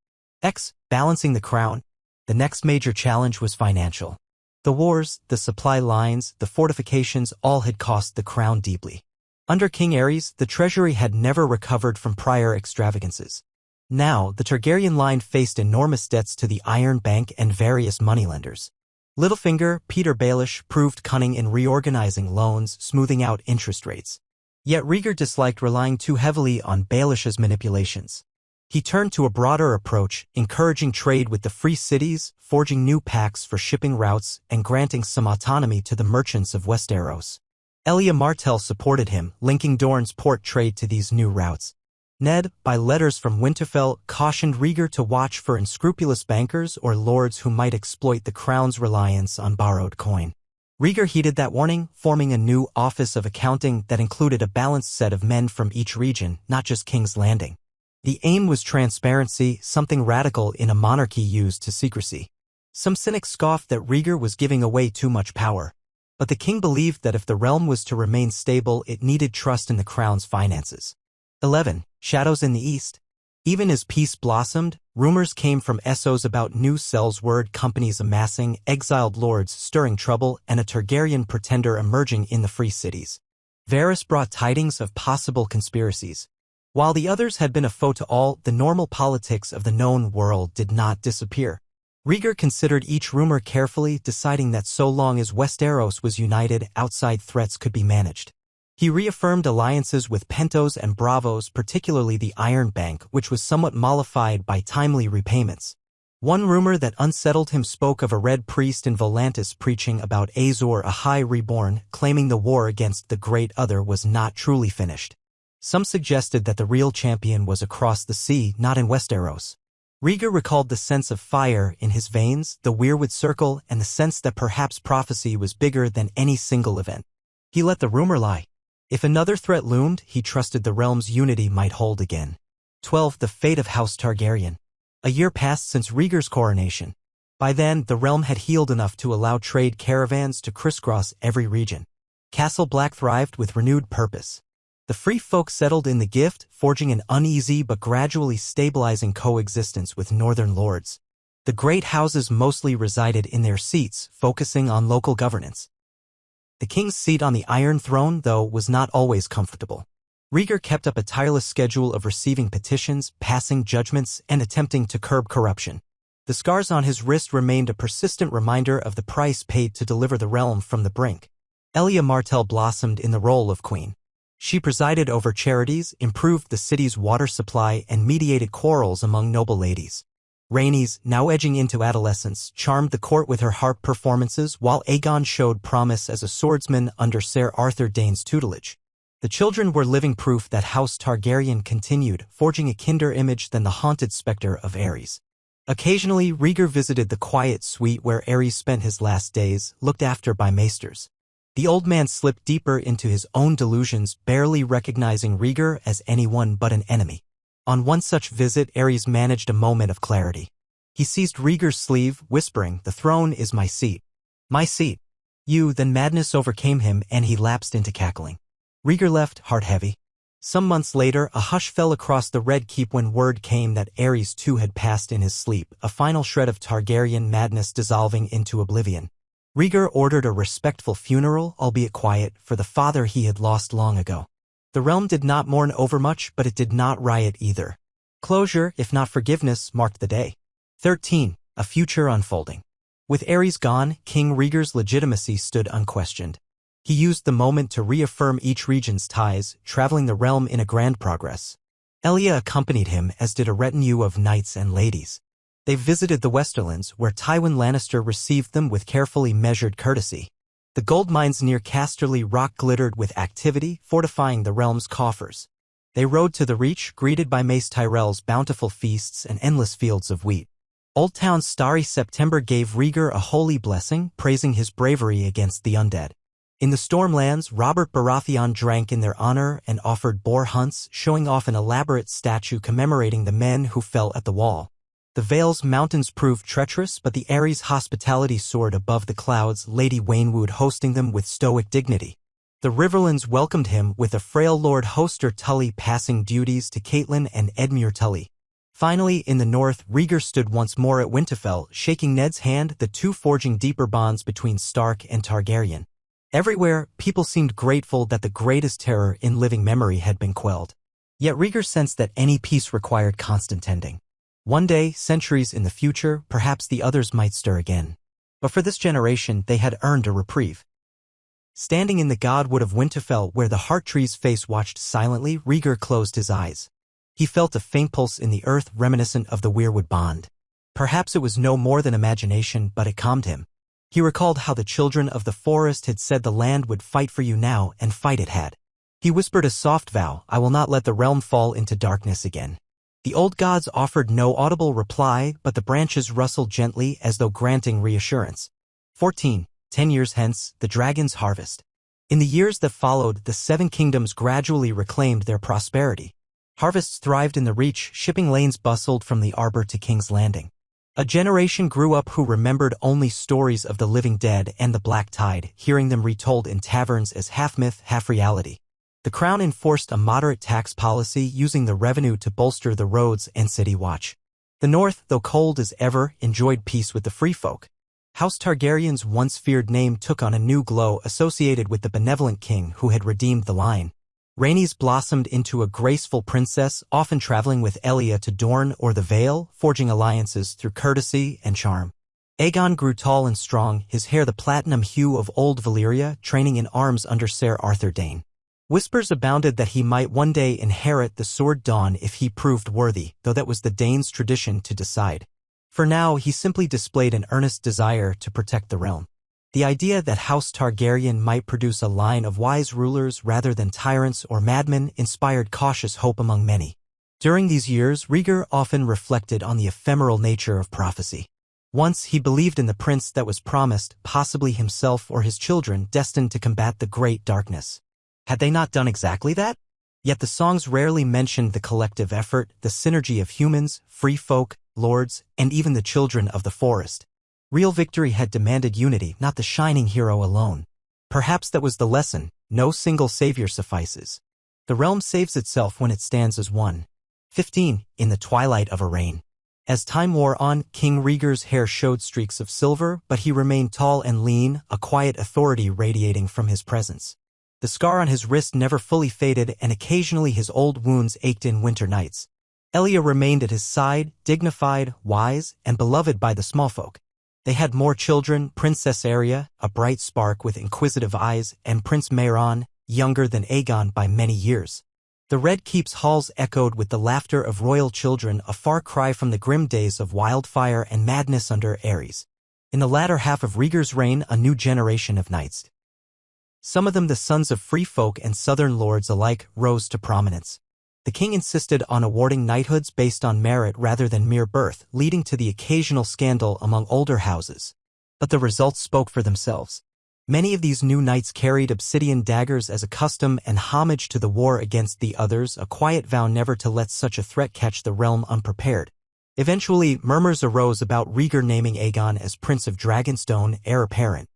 Balancing the crown. The next major challenge was financial. The wars, the supply lines, the fortifications all had cost the crown deeply. Under King Aerys, the treasury had never recovered from prior extravagances. Now, the Targaryen line faced enormous debts to the Iron Bank and various moneylenders. Littlefinger, Peter Baelish, proved cunning in reorganizing loans, smoothing out interest rates. Yet Rhaegar disliked relying too heavily on Baelish's manipulations. He turned to a broader approach, encouraging trade with the free cities, forging new pacts for shipping routes, and granting some autonomy to the merchants of Westeros. Elia Martell supported him, linking Dorne's port trade to these new routes. Ned, by letters from Winterfell, cautioned Rhaegar to watch for unscrupulous bankers or lords who might exploit the crown's reliance on borrowed coin. Rhaegar heeded that warning, forming a new Office of Accounting that included a balanced set of men from each region, not just King's Landing. The aim was transparency, something radical in a monarchy used to secrecy. Some cynics scoffed that Rhaegar was giving away too much power. But the king believed that if the realm was to remain stable, it needed trust in the crown's finances. 11. Shadows in the East. Even as peace blossomed, rumors came from Essos about new Sellsword companies amassing, exiled lords stirring trouble, and a Targaryen pretender emerging in the free cities. Varys brought tidings of possible conspiracies. While the others had been a foe to all, the normal politics of the known world did not disappear. Rhaegar considered each rumor carefully, deciding that so long as Westeros was united, outside threats could be managed. He reaffirmed alliances with Pentos and Bravos, particularly the Iron Bank, which was somewhat mollified by timely repayments. One rumor that unsettled him spoke of a red priest in Volantis preaching about Azor Ahai reborn, claiming the war against the Great Other was not truly finished. Some suggested that the real champion was across the sea, not in Westeros. Rhaegar recalled the sense of fire in his veins, the weirwood circle, and the sense that perhaps prophecy was bigger than any single event. He let the rumor lie. If another threat loomed, he trusted the realm's unity might hold again. 12. The fate of House Targaryen. A year passed since Rhaegar's coronation. By then, the realm had healed enough to allow trade caravans to crisscross every region. Castle Black thrived with renewed purpose. The free folk settled in the Gift, forging an uneasy but gradually stabilizing coexistence with northern lords. The great houses mostly resided in their seats, focusing on local governance. The king's seat on the Iron Throne, though, was not always comfortable. Rhaegar kept up a tireless schedule of receiving petitions, passing judgments, and attempting to curb corruption. The scars on his wrist remained a persistent reminder of the price paid to deliver the realm from the brink. Elia Martell blossomed in the role of queen. She presided over charities, improved the city's water supply, and mediated quarrels among noble ladies. Rhaenys, now edging into adolescence, charmed the court with her harp performances, while Aegon showed promise as a swordsman under Ser Arthur Dayne's tutelage. The children were living proof that House Targaryen continued, forging a kinder image than the haunted specter of Aerys. Occasionally, Rhaegar visited the quiet suite where Aerys spent his last days, looked after by maesters. The old man slipped deeper into his own delusions, barely recognizing Rhaegar as anyone but an enemy. On one such visit, Aerys managed a moment of clarity. He seized Rhaegar's sleeve, whispering, "The throne is my seat. My seat." Then madness overcame him and he lapsed into cackling. Rhaegar left, heart heavy. Some months later, a hush fell across the Red Keep when word came that Aerys too had passed in his sleep, a final shred of Targaryen madness dissolving into oblivion. Rhaegar ordered a respectful funeral, albeit quiet, for the father he had lost long ago. The realm did not mourn overmuch, but it did not riot either. Closure, if not forgiveness, marked the day. 13. A future unfolding. With Aerys gone, King Rhaegar's legitimacy stood unquestioned. He used the moment to reaffirm each region's ties, traveling the realm in a grand progress. Elia accompanied him, as did a retinue of knights and ladies. They visited the Westerlands, where Tywin Lannister received them with carefully measured courtesy. The gold mines near Casterly Rock glittered with activity, fortifying the realm's coffers. They rode to the Reach, greeted by Mace Tyrell's bountiful feasts and endless fields of wheat. Old Town's starry September gave Rhaegar a holy blessing, praising his bravery against the undead. In the Stormlands, Robert Baratheon drank in their honor and offered boar hunts, showing off an elaborate statue commemorating the men who fell at the wall. The Vale's mountains proved treacherous, but the Aerys' hospitality soared above the clouds, Lady Weirwood hosting them with stoic dignity. The Riverlands welcomed him, with a frail Lord Hoster Tully passing duties to Catelyn and Edmure Tully. Finally, in the north, Rhaegar stood once more at Winterfell, shaking Ned's hand, the two forging deeper bonds between Stark and Targaryen. Everywhere, people seemed grateful that the greatest terror in living memory had been quelled. Yet Rhaegar sensed that any peace required constant tending. One day, centuries in the future, perhaps the others might stir again. But for this generation, they had earned a reprieve. Standing in the godwood of Winterfell, where the heart tree's face watched silently, Rhaegar closed his eyes. He felt a faint pulse in the earth reminiscent of the weirwood bond. Perhaps it was no more than imagination, but it calmed him. He recalled how the children of the forest had said the land would fight for you now, and fight it had. He whispered a soft vow, I will not let the realm fall into darkness again. The old gods offered no audible reply, but the branches rustled gently as though granting reassurance. 14. 10 years hence, the dragon's harvest. In the years that followed, the Seven Kingdoms gradually reclaimed their prosperity. Harvests thrived in the Reach, shipping lanes bustled from the Arbor to King's Landing. A generation grew up who remembered only stories of the living dead and the Black Tide, hearing them retold in taverns as half-myth, half-reality. The Crown enforced a moderate tax policy, using the revenue to bolster the roads and city watch. The North, though cold as ever, enjoyed peace with the free folk. House Targaryen's once feared name took on a new glow, associated with the benevolent king who had redeemed the line. Rhaenys blossomed into a graceful princess, often traveling with Elia to Dorne or the Vale, forging alliances through courtesy and charm. Aegon grew tall and strong, his hair the platinum hue of old Valyria, training in arms under Ser Arthur Dayne. Whispers abounded that he might one day inherit the Sword Dawn if he proved worthy, though that was the Dane's tradition to decide. For now, he simply displayed an earnest desire to protect the realm. The idea that House Targaryen might produce a line of wise rulers rather than tyrants or madmen inspired cautious hope among many. During these years, Rhaegar often reflected on the ephemeral nature of prophecy. Once he believed in the prince that was promised, possibly himself or his children destined to combat the great darkness. Had they not done exactly that? Yet the songs rarely mentioned the collective effort, the synergy of humans, free folk, lords, and even the children of the forest. Real victory had demanded unity, not the shining hero alone. Perhaps that was the lesson: no single savior suffices. The realm saves itself when it stands as one. 15. In the twilight of a reign. As time wore on, King Rhaegar's hair showed streaks of silver, but he remained tall and lean, a quiet authority radiating from his presence. The scar on his wrist never fully faded, and occasionally his old wounds ached in winter nights. Elia remained at his side, dignified, wise, and beloved by the smallfolk. They had more children: Princess Arya, a bright spark with inquisitive eyes, and Prince Mairon, younger than Aegon by many years. The Red Keep's halls echoed with the laughter of royal children, a far cry from the grim days of wildfire and madness under Aerys. In the latter half of Rhaegar's reign, a new generation of knights, some of them the sons of free folk and southern lords alike, rose to prominence. The king insisted on awarding knighthoods based on merit rather than mere birth, leading to the occasional scandal among older houses. But the results spoke for themselves. Many of these new knights carried obsidian daggers as a custom and homage to the war against the others, a quiet vow never to let such a threat catch the realm unprepared. Eventually, murmurs arose about Rhaegar naming Aegon as Prince of Dragonstone, heir apparent.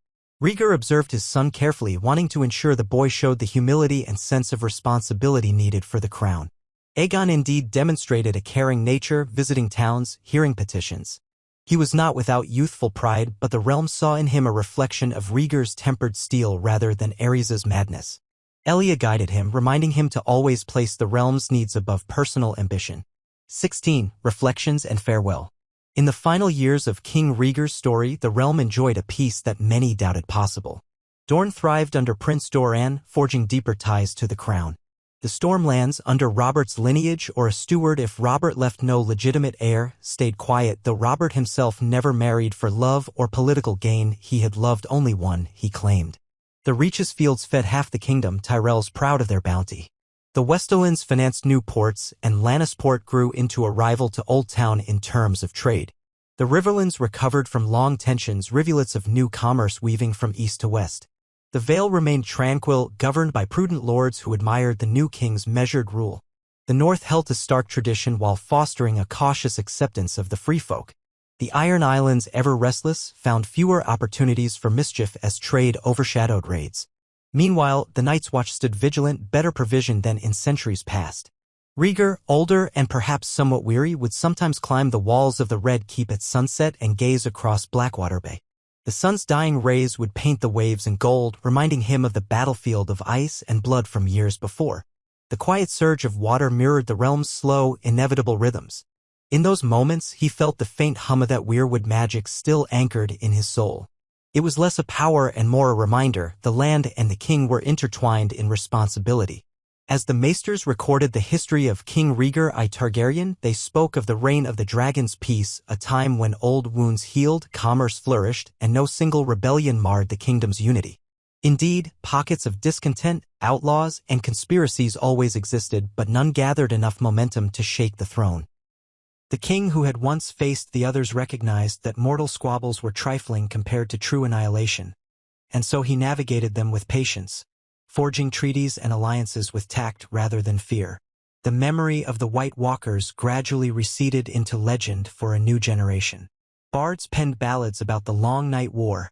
Rhaegar observed his son carefully, wanting to ensure the boy showed the humility and sense of responsibility needed for the crown. Aegon indeed demonstrated a caring nature, visiting towns, hearing petitions. He was not without youthful pride, but the realm saw in him a reflection of Rhaegar's tempered steel rather than Aerys' madness. Elia guided him, reminding him to always place the realm's needs above personal ambition. 16. Reflections and Farewell. In the final years of King Rhaegar's story, the realm enjoyed a peace that many doubted possible. Dorne thrived under Prince Doran, forging deeper ties to the crown. The Stormlands, under Robert's lineage or a steward if Robert left no legitimate heir, stayed quiet, though Robert himself never married for love or political gain. He had loved only one, he claimed. The Reach's fields fed half the kingdom, Tyrells proud of their bounty. The Westerlands financed new ports, and Lannisport grew into a rival to Old Town in terms of trade. The Riverlands recovered from long tensions, rivulets of new commerce weaving from east to west. The Vale remained tranquil, governed by prudent lords who admired the new king's measured rule. The North held to Stark tradition while fostering a cautious acceptance of the free folk. The Iron Islands, ever restless, found fewer opportunities for mischief as trade overshadowed raids. Meanwhile, the Night's Watch stood vigilant, better provisioned than in centuries past. Rhaegar, older and perhaps somewhat weary, would sometimes climb the walls of the Red Keep at sunset and gaze across Blackwater Bay. The sun's dying rays would paint the waves in gold, reminding him of the battlefield of ice and blood from years before. The quiet surge of water mirrored the realm's slow, inevitable rhythms. In those moments, he felt the faint hum of that weirwood magic still anchored in his soul. It was less a power and more a reminder. The land and the king were intertwined in responsibility. As the maesters recorded the history of King Rhaegar I Targaryen, they spoke of the reign of the Dragon's Peace, a time when old wounds healed, commerce flourished, and no single rebellion marred the kingdom's unity. Indeed, pockets of discontent, outlaws, and conspiracies always existed, but none gathered enough momentum to shake the throne. The king who had once faced the others recognized that mortal squabbles were trifling compared to true annihilation, and so he navigated them with patience, forging treaties and alliances with tact rather than fear. The memory of the White Walkers gradually receded into legend for a new generation. Bards penned ballads about the Long Night War,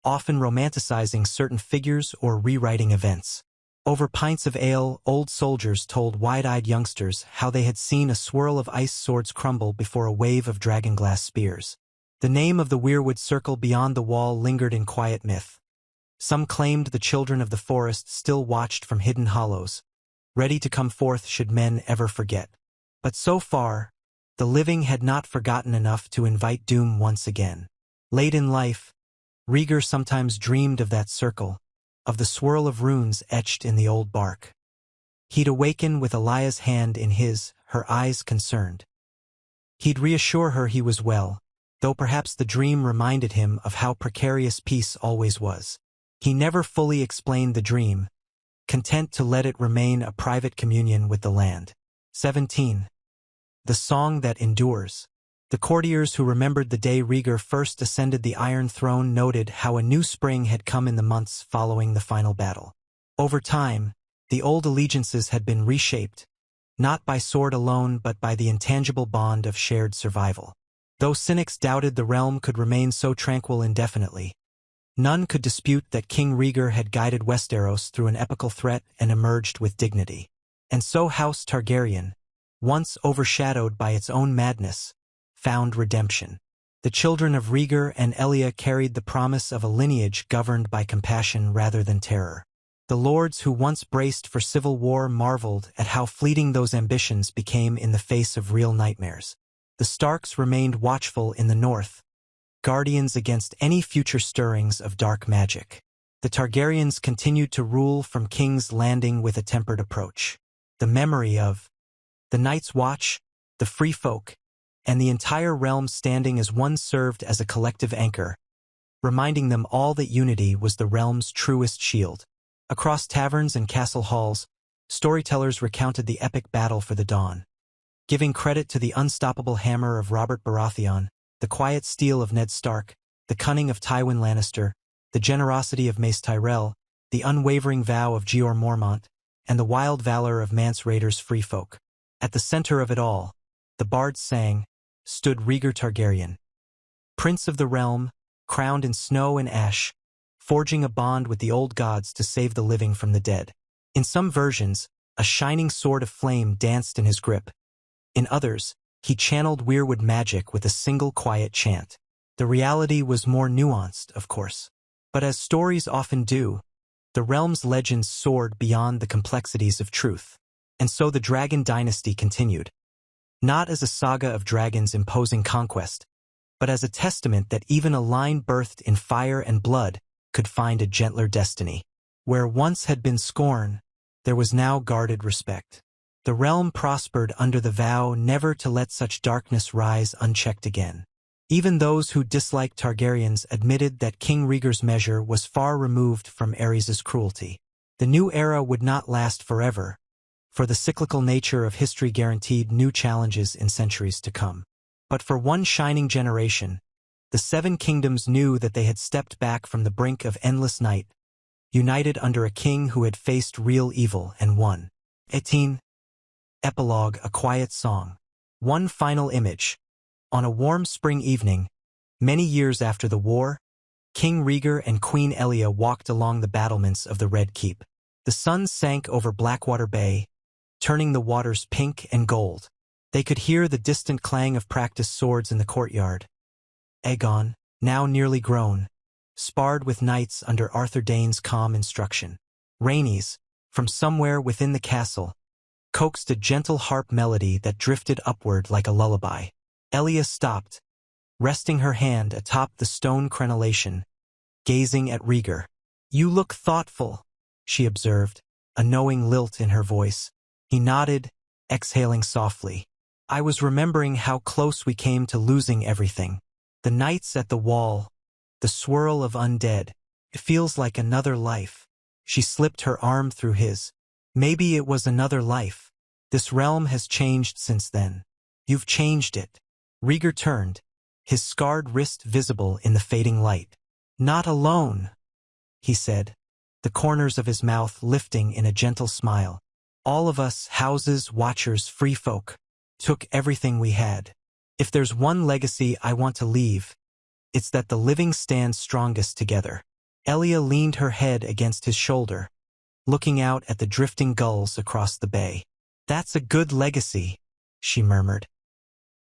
often romanticizing certain figures or rewriting events. Over pints of ale, old soldiers told wide-eyed youngsters how they had seen a swirl of ice swords crumble before a wave of dragonglass spears. The name of the weirwood circle beyond the wall lingered in quiet myth. Some claimed the children of the forest still watched from hidden hollows, ready to come forth should men ever forget. But so far, the living had not forgotten enough to invite doom once again. Late in life, Rhaegar sometimes dreamed of that circle, of the swirl of runes etched in the old bark. He'd awaken with Elia's hand in his, her eyes concerned. He'd reassure her he was well, though perhaps the dream reminded him of how precarious peace always was. He never fully explained the dream, content to let it remain a private communion with the land. 17. The Song That Endures. The courtiers who remembered the day Rhaegar first ascended the Iron Throne noted how a new spring had come in the months following the final battle. Over time, the old allegiances had been reshaped, not by sword alone but by the intangible bond of shared survival. Though cynics doubted the realm could remain so tranquil indefinitely, none could dispute that King Rhaegar had guided Westeros through an epical threat and emerged with dignity. And so House Targaryen, once overshadowed by its own madness, found redemption. The children of Rhaegar and Elia carried the promise of a lineage governed by compassion rather than terror. The lords who once braced for civil war marveled at how fleeting those ambitions became in the face of real nightmares. The Starks remained watchful in the north, guardians against any future stirrings of dark magic. The Targaryens continued to rule from King's Landing with a tempered approach. The memory of the Night's Watch, the free folk, and the entire realm standing as one served as a collective anchor, reminding them all that unity was the realm's truest shield. Across taverns and castle halls, storytellers recounted the epic battle for the dawn, giving credit to the unstoppable hammer of Robert Baratheon, the quiet steel of Ned Stark, the cunning of Tywin Lannister, the generosity of Mace Tyrell, the unwavering vow of Jeor Mormont, and the wild valor of Mance Rayder's free folk. At the center of it all, the bards sang, stood Rhaegar Targaryen, Prince of the Realm, crowned in snow and ash, forging a bond with the old gods to save the living from the dead. In some versions, a shining sword of flame danced in his grip. In others, he channeled weirwood magic with a single quiet chant. The reality was more nuanced, of course. But as stories often do, the realm's legends soared beyond the complexities of truth. And so the Dragon Dynasty continued. not as a saga of dragons imposing conquest, but as a testament that even a line birthed in fire and blood could find a gentler destiny. Where once had been scorn, there was now guarded respect. The realm prospered under the vow never to let such darkness rise unchecked again. Even those who disliked Targaryens admitted that King Rhaegar's measure was far removed from Aerys' cruelty. The new era would not last forever, for the cyclical nature of history guaranteed new challenges in centuries to come. But for one shining generation, the Seven Kingdoms knew that they had stepped back from the brink of endless night, united under a king who had faced real evil and won. 18. Epilogue, a quiet song. One final image. On a warm spring evening, many years after the war, King Rhaegar and Queen Elia walked along the battlements of the Red Keep. The sun sank over Blackwater Bay, turning the waters pink and gold. They could hear the distant clang of practiced swords in the courtyard. Aegon, now nearly grown, sparred with knights under Arthur Dayne's calm instruction. Rhaenys, from somewhere within the castle, coaxed a gentle harp melody that drifted upward like a lullaby. Elia stopped, resting her hand atop the stone crenellation, gazing at Rhaegar. "You look thoughtful," she observed, a knowing lilt in her voice. He nodded, exhaling softly. "I was remembering how close we came to losing everything. The nights at the wall, the swirl of undead. It feels like another life." She slipped her arm through his. "Maybe it was another life. This realm has changed since then. You've changed it." Rhaegar turned, his scarred wrist visible in the fading light. "Not alone," he said, the corners of his mouth lifting in a gentle smile. "All of us, houses, watchers, free folk, took everything we had. If there's one legacy I want to leave, it's that the living stand strongest together." Elia leaned her head against his shoulder, looking out at the drifting gulls across the bay. "That's a good legacy," she murmured.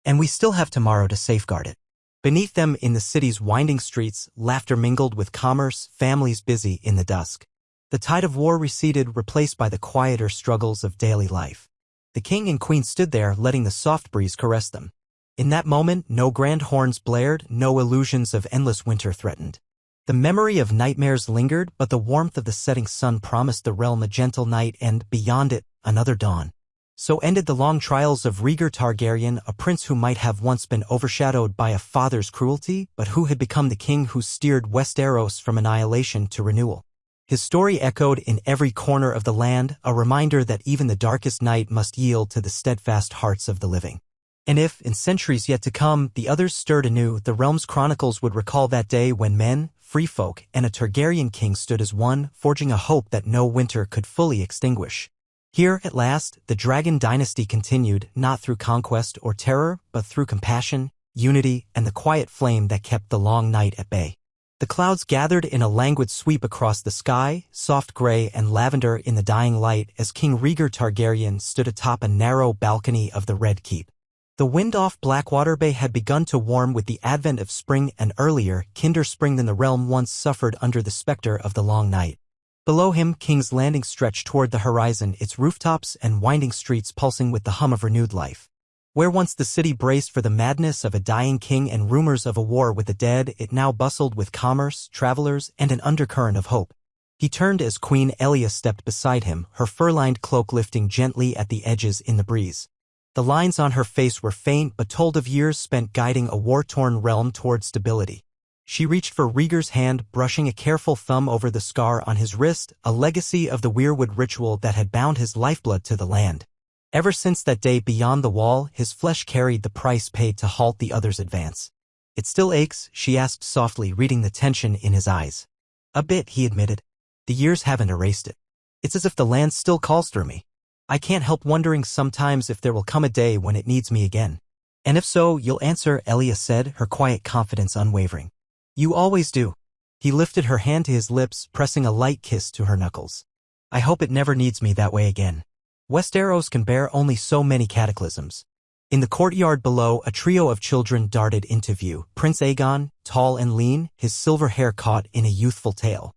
"And we still have tomorrow to safeguard it." Beneath them in the city's winding streets, laughter mingled with commerce, families busy in the dusk. The tide of war receded, replaced by the quieter struggles of daily life. The king and queen stood there, letting the soft breeze caress them. In that moment, no grand horns blared, no illusions of endless winter threatened. The memory of nightmares lingered, but the warmth of the setting sun promised the realm a gentle night and, beyond it, another dawn. So ended the long trials of Rhaegar Targaryen, a prince who might have once been overshadowed by a father's cruelty, but who had become the king who steered Westeros from annihilation to renewal. His story echoed in every corner of the land, a reminder that even the darkest night must yield to the steadfast hearts of the living. And if, in centuries yet to come, the others stirred anew, the realm's chronicles would recall that day when men, free folk, and a Targaryen king stood as one, forging a hope that no winter could fully extinguish. Here, at last, the Dragon Dynasty continued, not through conquest or terror, but through compassion, unity, and the quiet flame that kept the long night at bay. The clouds gathered in a languid sweep across the sky, soft gray and lavender in the dying light, as King Rhaegar Targaryen stood atop a narrow balcony of the Red Keep. The wind off Blackwater Bay had begun to warm with the advent of spring, and earlier, kinder spring than the realm once suffered under the specter of the long night. Below him, King's Landing stretched toward the horizon, its rooftops and winding streets pulsing with the hum of renewed life. Where once the city braced for the madness of a dying king and rumors of a war with the dead, it now bustled with commerce, travelers, and an undercurrent of hope. He turned as Queen Elia stepped beside him, her fur-lined cloak lifting gently at the edges in the breeze. The lines on her face were faint but told of years spent guiding a war-torn realm toward stability. She reached for Rhaegar's hand, brushing a careful thumb over the scar on his wrist, a legacy of the weirwood ritual that had bound his lifeblood to the land. Ever since that day beyond the wall, his flesh carried the price paid to halt the other's advance. "It still aches?" she asked softly, reading the tension in his eyes. "A bit," he admitted. "The years haven't erased it. It's as if the land still calls through me. I can't help wondering sometimes if there will come a day when it needs me again." "And if so, you'll answer," Elia said, her quiet confidence unwavering. "You always do." He lifted her hand to his lips, pressing a light kiss to her knuckles. "I hope it never needs me that way again. Westeros can bear only so many cataclysms." In the courtyard below, a trio of children darted into view. Prince Aegon, tall and lean, his silver hair caught in a youthful tail.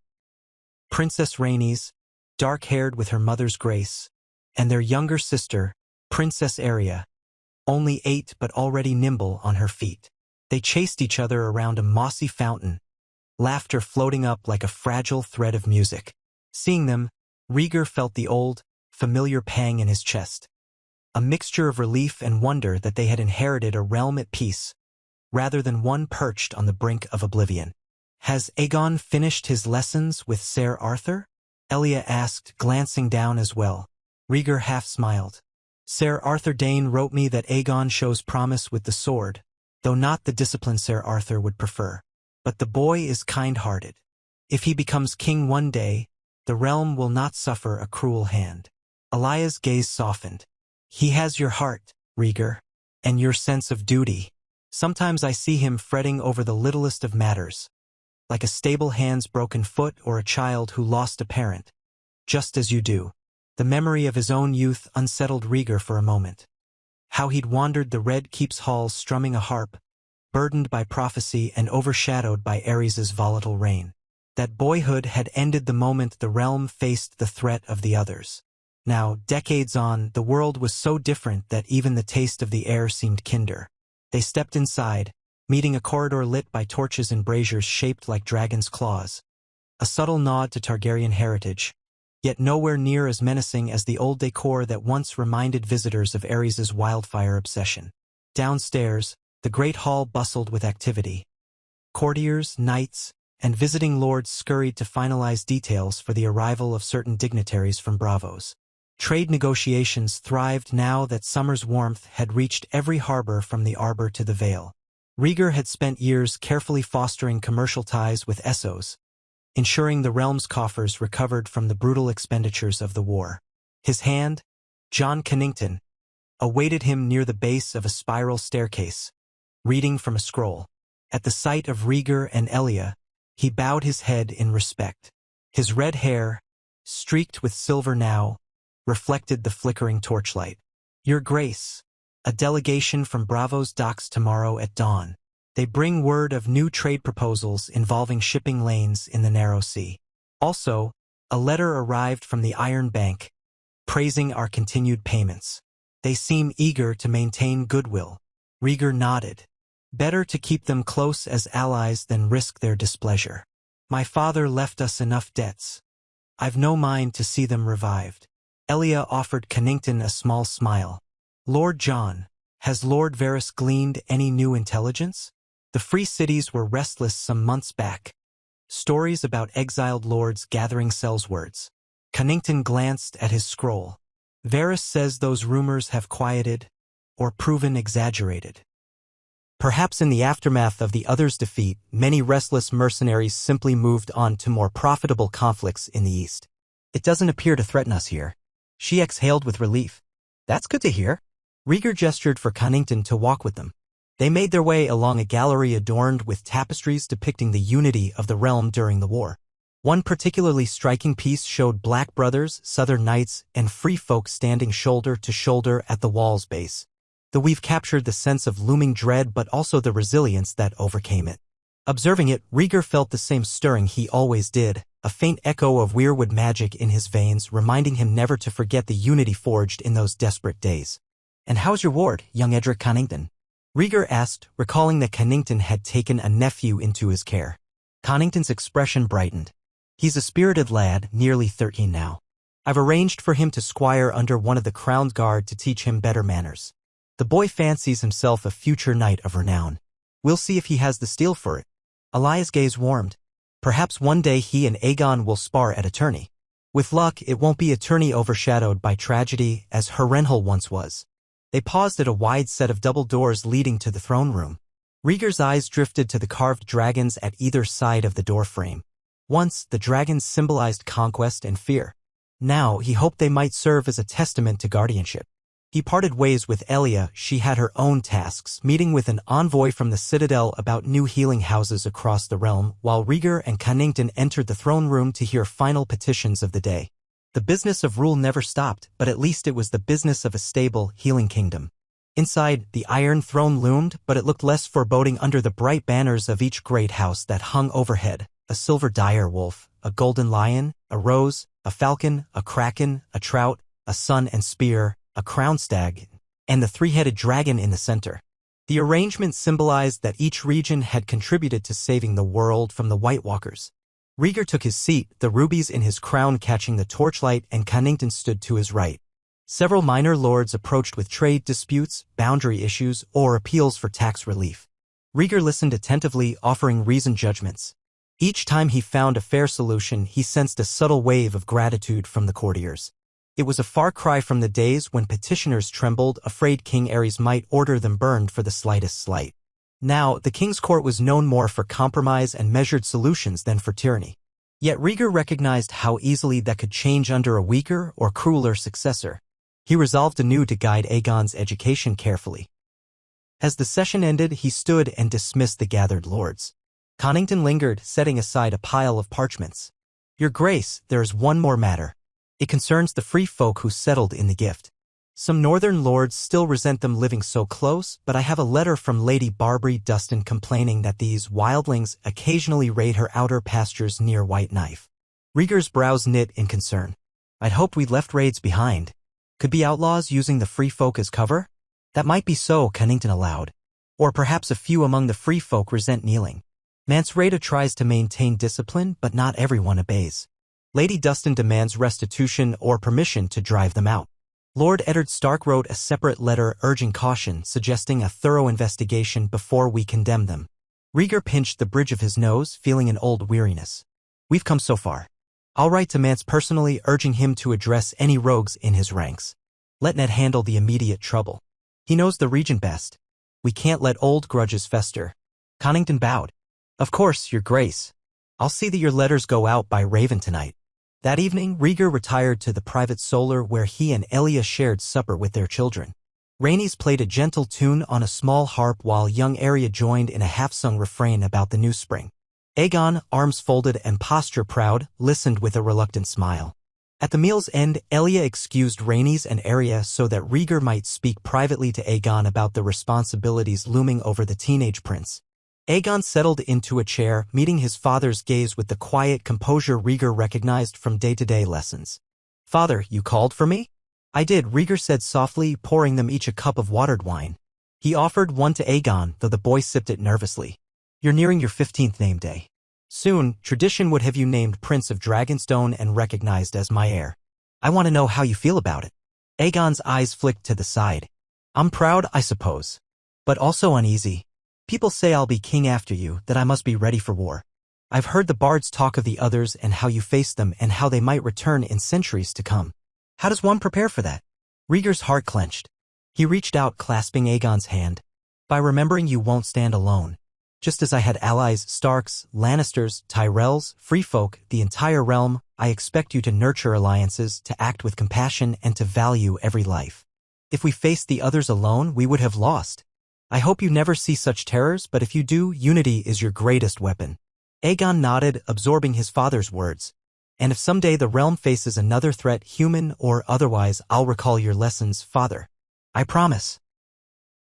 Princess Rhaenys, dark-haired with her mother's grace, and their younger sister, Princess Aeria, only 8 but already nimble on her feet. They chased each other around a mossy fountain, laughter floating up like a fragile thread of music. Seeing them, Rhaegar felt the old, familiar pang in his chest. A mixture of relief and wonder that they had inherited a realm at peace, rather than one perched on the brink of oblivion. "Has Aegon finished his lessons with Ser Arthur?" Elia asked, glancing down as well. Rhaegar half smiled. "Ser Arthur Dane wrote me that Aegon shows promise with the sword, though not the discipline Ser Arthur would prefer. But the boy is kind-hearted. If he becomes king one day, the realm will not suffer a cruel hand." Elia's gaze softened. "He has your heart, Rhaegar, and your sense of duty. Sometimes I see him fretting over the littlest of matters, like a stable hand's broken foot or a child who lost a parent. Just as you do." The memory of his own youth unsettled Rhaegar for a moment. How he'd wandered the Red Keep's halls strumming a harp, burdened by prophecy and overshadowed by Aerys' volatile reign. That boyhood had ended the moment the realm faced the threat of the others. Now, decades on, the world was so different that even the taste of the air seemed kinder. They stepped inside, meeting a corridor lit by torches and braziers shaped like dragon's claws. A subtle nod to Targaryen heritage, yet nowhere near as menacing as the old decor that once reminded visitors of Aerys' wildfire obsession. Downstairs, the great hall bustled with activity. Courtiers, knights, and visiting lords scurried to finalize details for the arrival of certain dignitaries from Bravos. Trade negotiations thrived now that summer's warmth had reached every harbor from the Arbor to the Vale. Rhaegar had spent years carefully fostering commercial ties with Essos, ensuring the realm's coffers recovered from the brutal expenditures of the war. His hand, Jon Cannington, awaited him near the base of a spiral staircase, reading from a scroll. At the sight of Rhaegar and Elia, he bowed his head in respect. His red hair, streaked with silver now, reflected the flickering torchlight. "Your Grace, a delegation from Bravos docks tomorrow at dawn. They bring word of new trade proposals involving shipping lanes in the Narrow Sea. Also, a letter arrived from the Iron Bank, praising our continued payments. They seem eager to maintain goodwill." Rhaegar nodded. "Better to keep them close as allies than risk their displeasure. My father left us enough debts. I've no mind to see them revived." Elia offered Cannington a small smile. "Lord Jon, has Lord Varys gleaned any new intelligence? The Free Cities were restless some months back. Stories about exiled lords gathering sellswords." Cannington glanced at his scroll. "Varys says those rumors have quieted, or proven exaggerated. Perhaps in the aftermath of the others' defeat, many restless mercenaries simply moved on to more profitable conflicts in the east. It doesn't appear to threaten us here." She exhaled with relief. "That's good to hear." Rhaegar gestured for Cannington to walk with them. They made their way along a gallery adorned with tapestries depicting the unity of the realm during the war. One particularly striking piece showed Black Brothers, Southern Knights, and free folk standing shoulder to shoulder at the wall's base. The weave captured the sense of looming dread but also the resilience that overcame it. Observing it, Rhaegar felt the same stirring he always did, a faint echo of weirwood magic in his veins, reminding him never to forget the unity forged in those desperate days. "And how's your ward, young Edric Cannington?" Rhaegar asked, recalling that Cannington had taken a nephew into his care. Cannington's expression brightened. "He's a spirited lad, nearly 13 now. I've arranged for him to squire under one of the crowned guard to teach him better manners. The boy fancies himself a future knight of renown. We'll see if he has the steel for it." Elia's gaze warmed. "Perhaps one day he and Aegon will spar at a tourney. With luck, it won't be a tourney overshadowed by tragedy as Harrenhal once was." They paused at a wide set of double doors leading to the throne room. Rhaegar's eyes drifted to the carved dragons at either side of the doorframe. Once, the dragons symbolized conquest and fear. Now, he hoped they might serve as a testament to guardianship. He parted ways with Elia. She had her own tasks, meeting with an envoy from the Citadel about new healing houses across the realm, while Rhaegar and Cannington entered the throne room to hear final petitions of the day. The business of rule never stopped, but at least it was the business of a stable, healing kingdom. Inside, the Iron Throne loomed, but it looked less foreboding under the bright banners of each great house that hung overhead: a silver dire wolf, a golden lion, a rose, a falcon, a kraken, a trout, a sun and spear, a crown stag. and the three-headed dragon in the center. The arrangement symbolized that each region had contributed to saving the world from the White Walkers. Rhaegar took his seat, the rubies in his crown catching the torchlight, and Connington stood to his right. Several minor lords approached with trade disputes, boundary issues, or appeals for tax relief. Rhaegar listened attentively, offering reasoned judgments. Each time he found a fair solution, he sensed a subtle wave of gratitude from the courtiers. It was a far cry from the days when petitioners trembled, afraid King Aerys might order them burned for the slightest slight. Now, the king's court was known more for compromise and measured solutions than for tyranny. Yet Rhaegar recognized how easily that could change under a weaker or crueler successor. He resolved anew to guide Aegon's education carefully. As the session ended, he stood and dismissed the gathered lords. Connington lingered, setting aside a pile of parchments. "Your Grace, there is one more matter. It concerns the free folk who settled in the Gift. Some northern lords still resent them living so close, but I have a letter from Lady Barbary Dustin complaining that these wildlings occasionally raid her outer pastures near White Knife." Rhaegar's brows knit in concern. "I'd hoped we'd left raids behind. Could be outlaws using the free folk as cover?" "That might be so," Connington allowed. "Or perhaps a few among the free folk resent kneeling. Mance Rayder tries to maintain discipline, but not everyone obeys. Lady Dustin demands restitution or permission to drive them out." Lord Eddard Stark wrote a separate letter urging caution, suggesting a thorough investigation before we condemn them. Rhaegar pinched the bridge of his nose, feeling an old weariness. "We've come so far. I'll write to Mance personally, urging him to address any rogues in his ranks. Let Ned handle the immediate trouble. He knows the region best. We can't let old grudges fester." Connington bowed. "Of course, Your Grace. I'll see that your letters go out by Raven tonight." That evening, Rhaegar retired to the private solar where he and Elia shared supper with their children. Rhaenys played a gentle tune on a small harp while young Arya joined in a half-sung refrain about the new spring. Aegon, arms folded and posture proud, listened with a reluctant smile. At the meal's end, Elia excused Rhaenys and Arya so that Rhaegar might speak privately to Aegon about the responsibilities looming over the teenage prince. Aegon settled into a chair, meeting his father's gaze with the quiet composure Rhaegar recognized from day-to-day lessons. "Father, you called for me?" "I did," Rhaegar said softly, pouring them each a cup of watered wine. He offered one to Aegon, though the boy sipped it nervously. "You're nearing your 15th name day. Soon, tradition would have you named Prince of Dragonstone and recognized as my heir. I want to know how you feel about it." Aegon's eyes flicked to the side. "I'm proud, I suppose. But also uneasy. People say I'll be king after you, that I must be ready for war. I've heard the bards talk of the others and how you face them and how they might return in centuries to come. How does one prepare for that?" Rhaegar's heart clenched. He reached out, clasping Aegon's hand. "By remembering you won't stand alone. Just as I had allies, Starks, Lannisters, Tyrells, free folk, the entire realm, I expect you to nurture alliances, to act with compassion, and to value every life. If we faced the others alone, we would have lost. I hope you never see such terrors, but if you do, unity is your greatest weapon." Aegon nodded, absorbing his father's words. "And if someday the realm faces another threat, human or otherwise, I'll recall your lessons, father. I promise."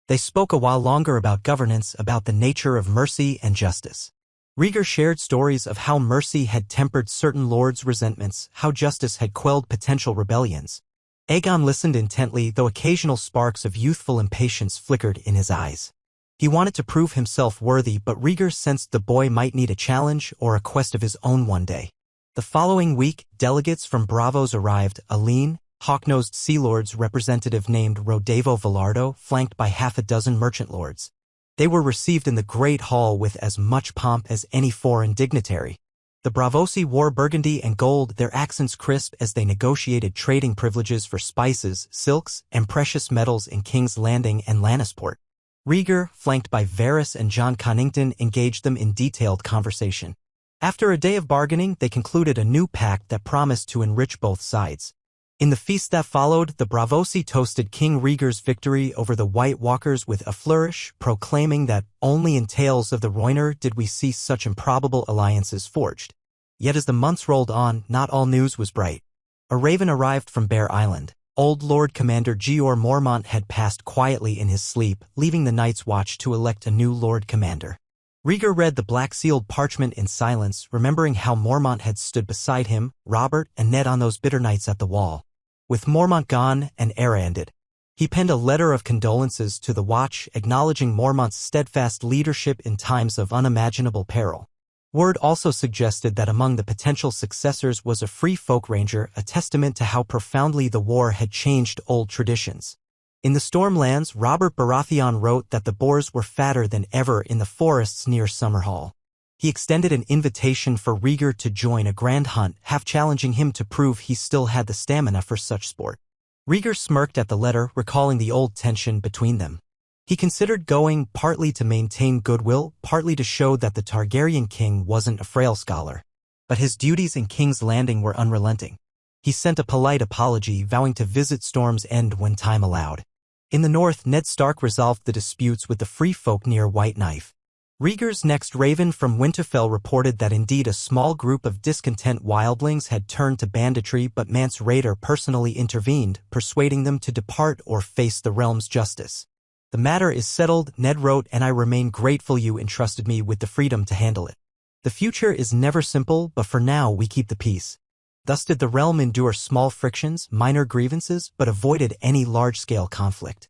They spoke a while longer about governance, about the nature of mercy and justice. Rhaegar shared stories of how mercy had tempered certain lords' resentments, how justice had quelled potential rebellions. Aegon listened intently, though occasional sparks of youthful impatience flickered in his eyes. He wanted to prove himself worthy, but Rhaegar sensed the boy might need a challenge or a quest of his own one day. The following week, delegates from Bravos arrived, a lean, hawk-nosed sea lords representative named Rodavo Velardo, flanked by half a dozen merchant lords. They were received in the great hall with as much pomp as any foreign dignitary. The Bravosi wore burgundy and gold, their accents crisp as they negotiated trading privileges for spices, silks, and precious metals in King's Landing and Lannisport. Rhaegar, flanked by Varys and Jon Connington, engaged them in detailed conversation. After a day of bargaining, they concluded a new pact that promised to enrich both sides. In the feast that followed, the Bravosi toasted King Rhaegar's victory over the White Walkers with a flourish, proclaiming that only in tales of the Rhoynar did we see such improbable alliances forged. Yet as the months rolled on, not all news was bright. A raven arrived from Bear Island. Old Lord Commander Jeor Mormont had passed quietly in his sleep, leaving the Night's Watch to elect a new Lord Commander. Rhaegar read the black-sealed parchment in silence, remembering how Mormont had stood beside him, Robert, and Ned on those bitter nights at the Wall. With Mormont gone, an era ended. He penned a letter of condolences to the Watch, acknowledging Mormont's steadfast leadership in times of unimaginable peril. Word also suggested that among the potential successors was a free folk ranger, a testament to how profoundly the war had changed old traditions. In the Stormlands, Robert Baratheon wrote that the boars were fatter than ever in the forests near Summerhall. He extended an invitation for Rhaegar to join a grand hunt, half-challenging him to prove he still had the stamina for such sport. Rhaegar smirked at the letter, recalling the old tension between them. He considered going, partly to maintain goodwill, partly to show that the Targaryen king wasn't a frail scholar. But his duties in King's Landing were unrelenting. He sent a polite apology, vowing to visit Storm's End when time allowed. In the north, Ned Stark resolved the disputes with the free folk near White Knife. Rhaegar's next Raven from Winterfell reported that indeed a small group of discontent wildlings had turned to banditry, but Mance Rayder personally intervened, persuading them to depart or face the realm's justice. "The matter is settled," Ned wrote, "and I remain grateful you entrusted me with the freedom to handle it. The future is never simple, but for now we keep the peace." Thus did the realm endure small frictions, minor grievances, but avoided any large-scale conflict.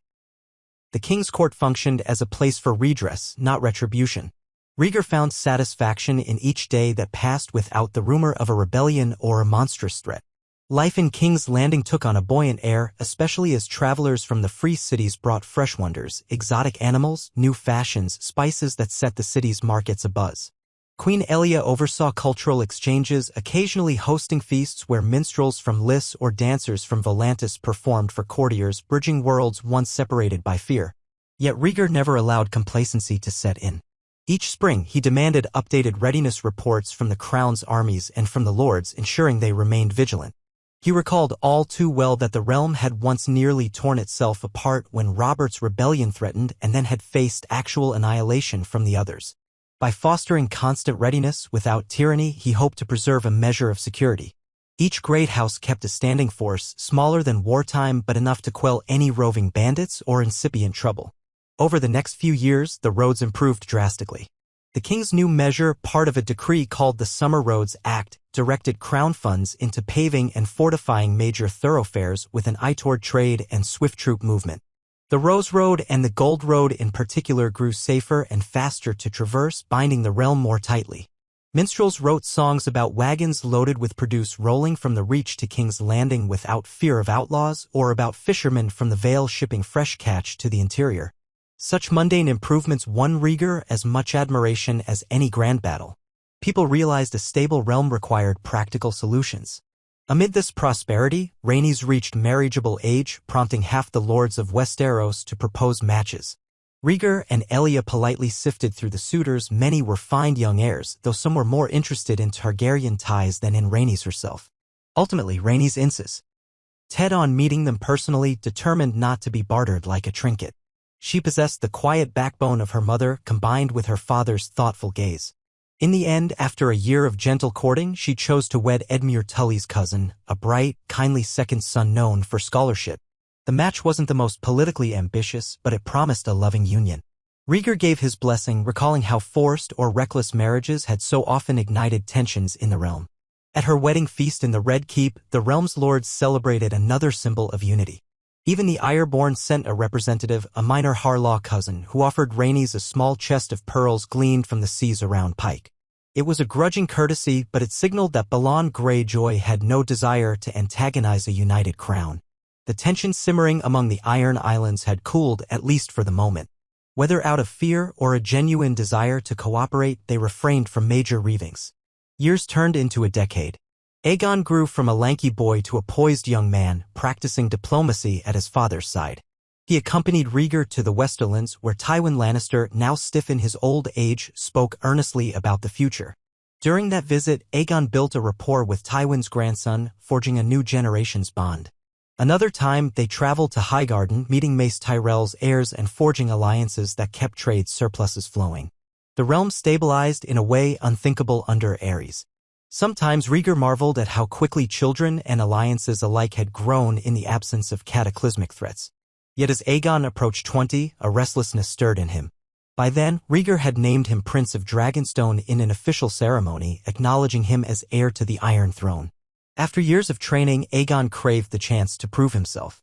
The king's court functioned as a place for redress, not retribution. Rhaegar found satisfaction in each day that passed without the rumor of a rebellion or a monstrous threat. Life in King's Landing took on a buoyant air, especially as travelers from the free cities brought fresh wonders, exotic animals, new fashions, spices that set the city's markets abuzz. Queen Elia oversaw cultural exchanges, occasionally hosting feasts where minstrels from Lys or dancers from Volantis performed for courtiers, bridging worlds once separated by fear. Yet Rhaegar never allowed complacency to set in. Each spring, he demanded updated readiness reports from the crown's armies and from the lords, ensuring they remained vigilant. He recalled all too well that the realm had once nearly torn itself apart when Robert's rebellion threatened and then had faced actual annihilation from the others. By fostering constant readiness without tyranny, he hoped to preserve a measure of security. Each great house kept a standing force, smaller than wartime but enough to quell any roving bandits or incipient trouble. Over the next few years, the roads improved drastically. The king's new measure, part of a decree called the Summer Roads Act, directed crown funds into paving and fortifying major thoroughfares with an eye toward trade and swift troop movement. The Rose Road and the Gold Road in particular grew safer and faster to traverse, binding the realm more tightly. Minstrels wrote songs about wagons loaded with produce rolling from the Reach to King's Landing without fear of outlaws, or about fishermen from the Vale shipping fresh catch to the interior. Such mundane improvements won Rhaegar as much admiration as any grand battle. People realized a stable realm required practical solutions. Amid this prosperity, Rhaenys reached marriageable age, prompting half the lords of Westeros to propose matches. Rhaegar and Elia politely sifted through the suitors. Many were fine young heirs, though some were more interested in Targaryen ties than in Rhaenys herself. Ultimately, Rhaenys insisted on meeting them personally, determined not to be bartered like a trinket. She possessed the quiet backbone of her mother, combined with her father's thoughtful gaze. In the end, after a year of gentle courting, she chose to wed Edmure Tully's cousin, a bright, kindly second son known for scholarship. The match wasn't the most politically ambitious, but it promised a loving union. Rhaegar gave his blessing, recalling how forced or reckless marriages had so often ignited tensions in the realm. At her wedding feast in the Red Keep, the realm's lords celebrated another symbol of unity. Even the Ironborn sent a representative, a minor Harlaw cousin, who offered Rhaenys a small chest of pearls gleaned from the seas around Pike. It was a grudging courtesy, but it signaled that Balon Greyjoy had no desire to antagonize a united crown. The tension simmering among the Iron Islands had cooled, at least for the moment. Whether out of fear or a genuine desire to cooperate, they refrained from major reavings. Years turned into a decade. Aegon grew from a lanky boy to a poised young man, practicing diplomacy at his father's side. He accompanied Rhaegar to the Westerlands, where Tywin Lannister, now stiff in his old age, spoke earnestly about the future. During that visit, Aegon built a rapport with Tywin's grandson, forging a new generation's bond. Another time, they traveled to Highgarden, meeting Mace Tyrell's heirs and forging alliances that kept trade surpluses flowing. The realm stabilized in a way unthinkable under Aerys. Sometimes Rhaegar marveled at how quickly children and alliances alike had grown in the absence of cataclysmic threats. Yet as Aegon approached 20, a restlessness stirred in him. By then, Rhaegar had named him Prince of Dragonstone in an official ceremony, acknowledging him as heir to the Iron Throne. After years of training, Aegon craved the chance to prove himself.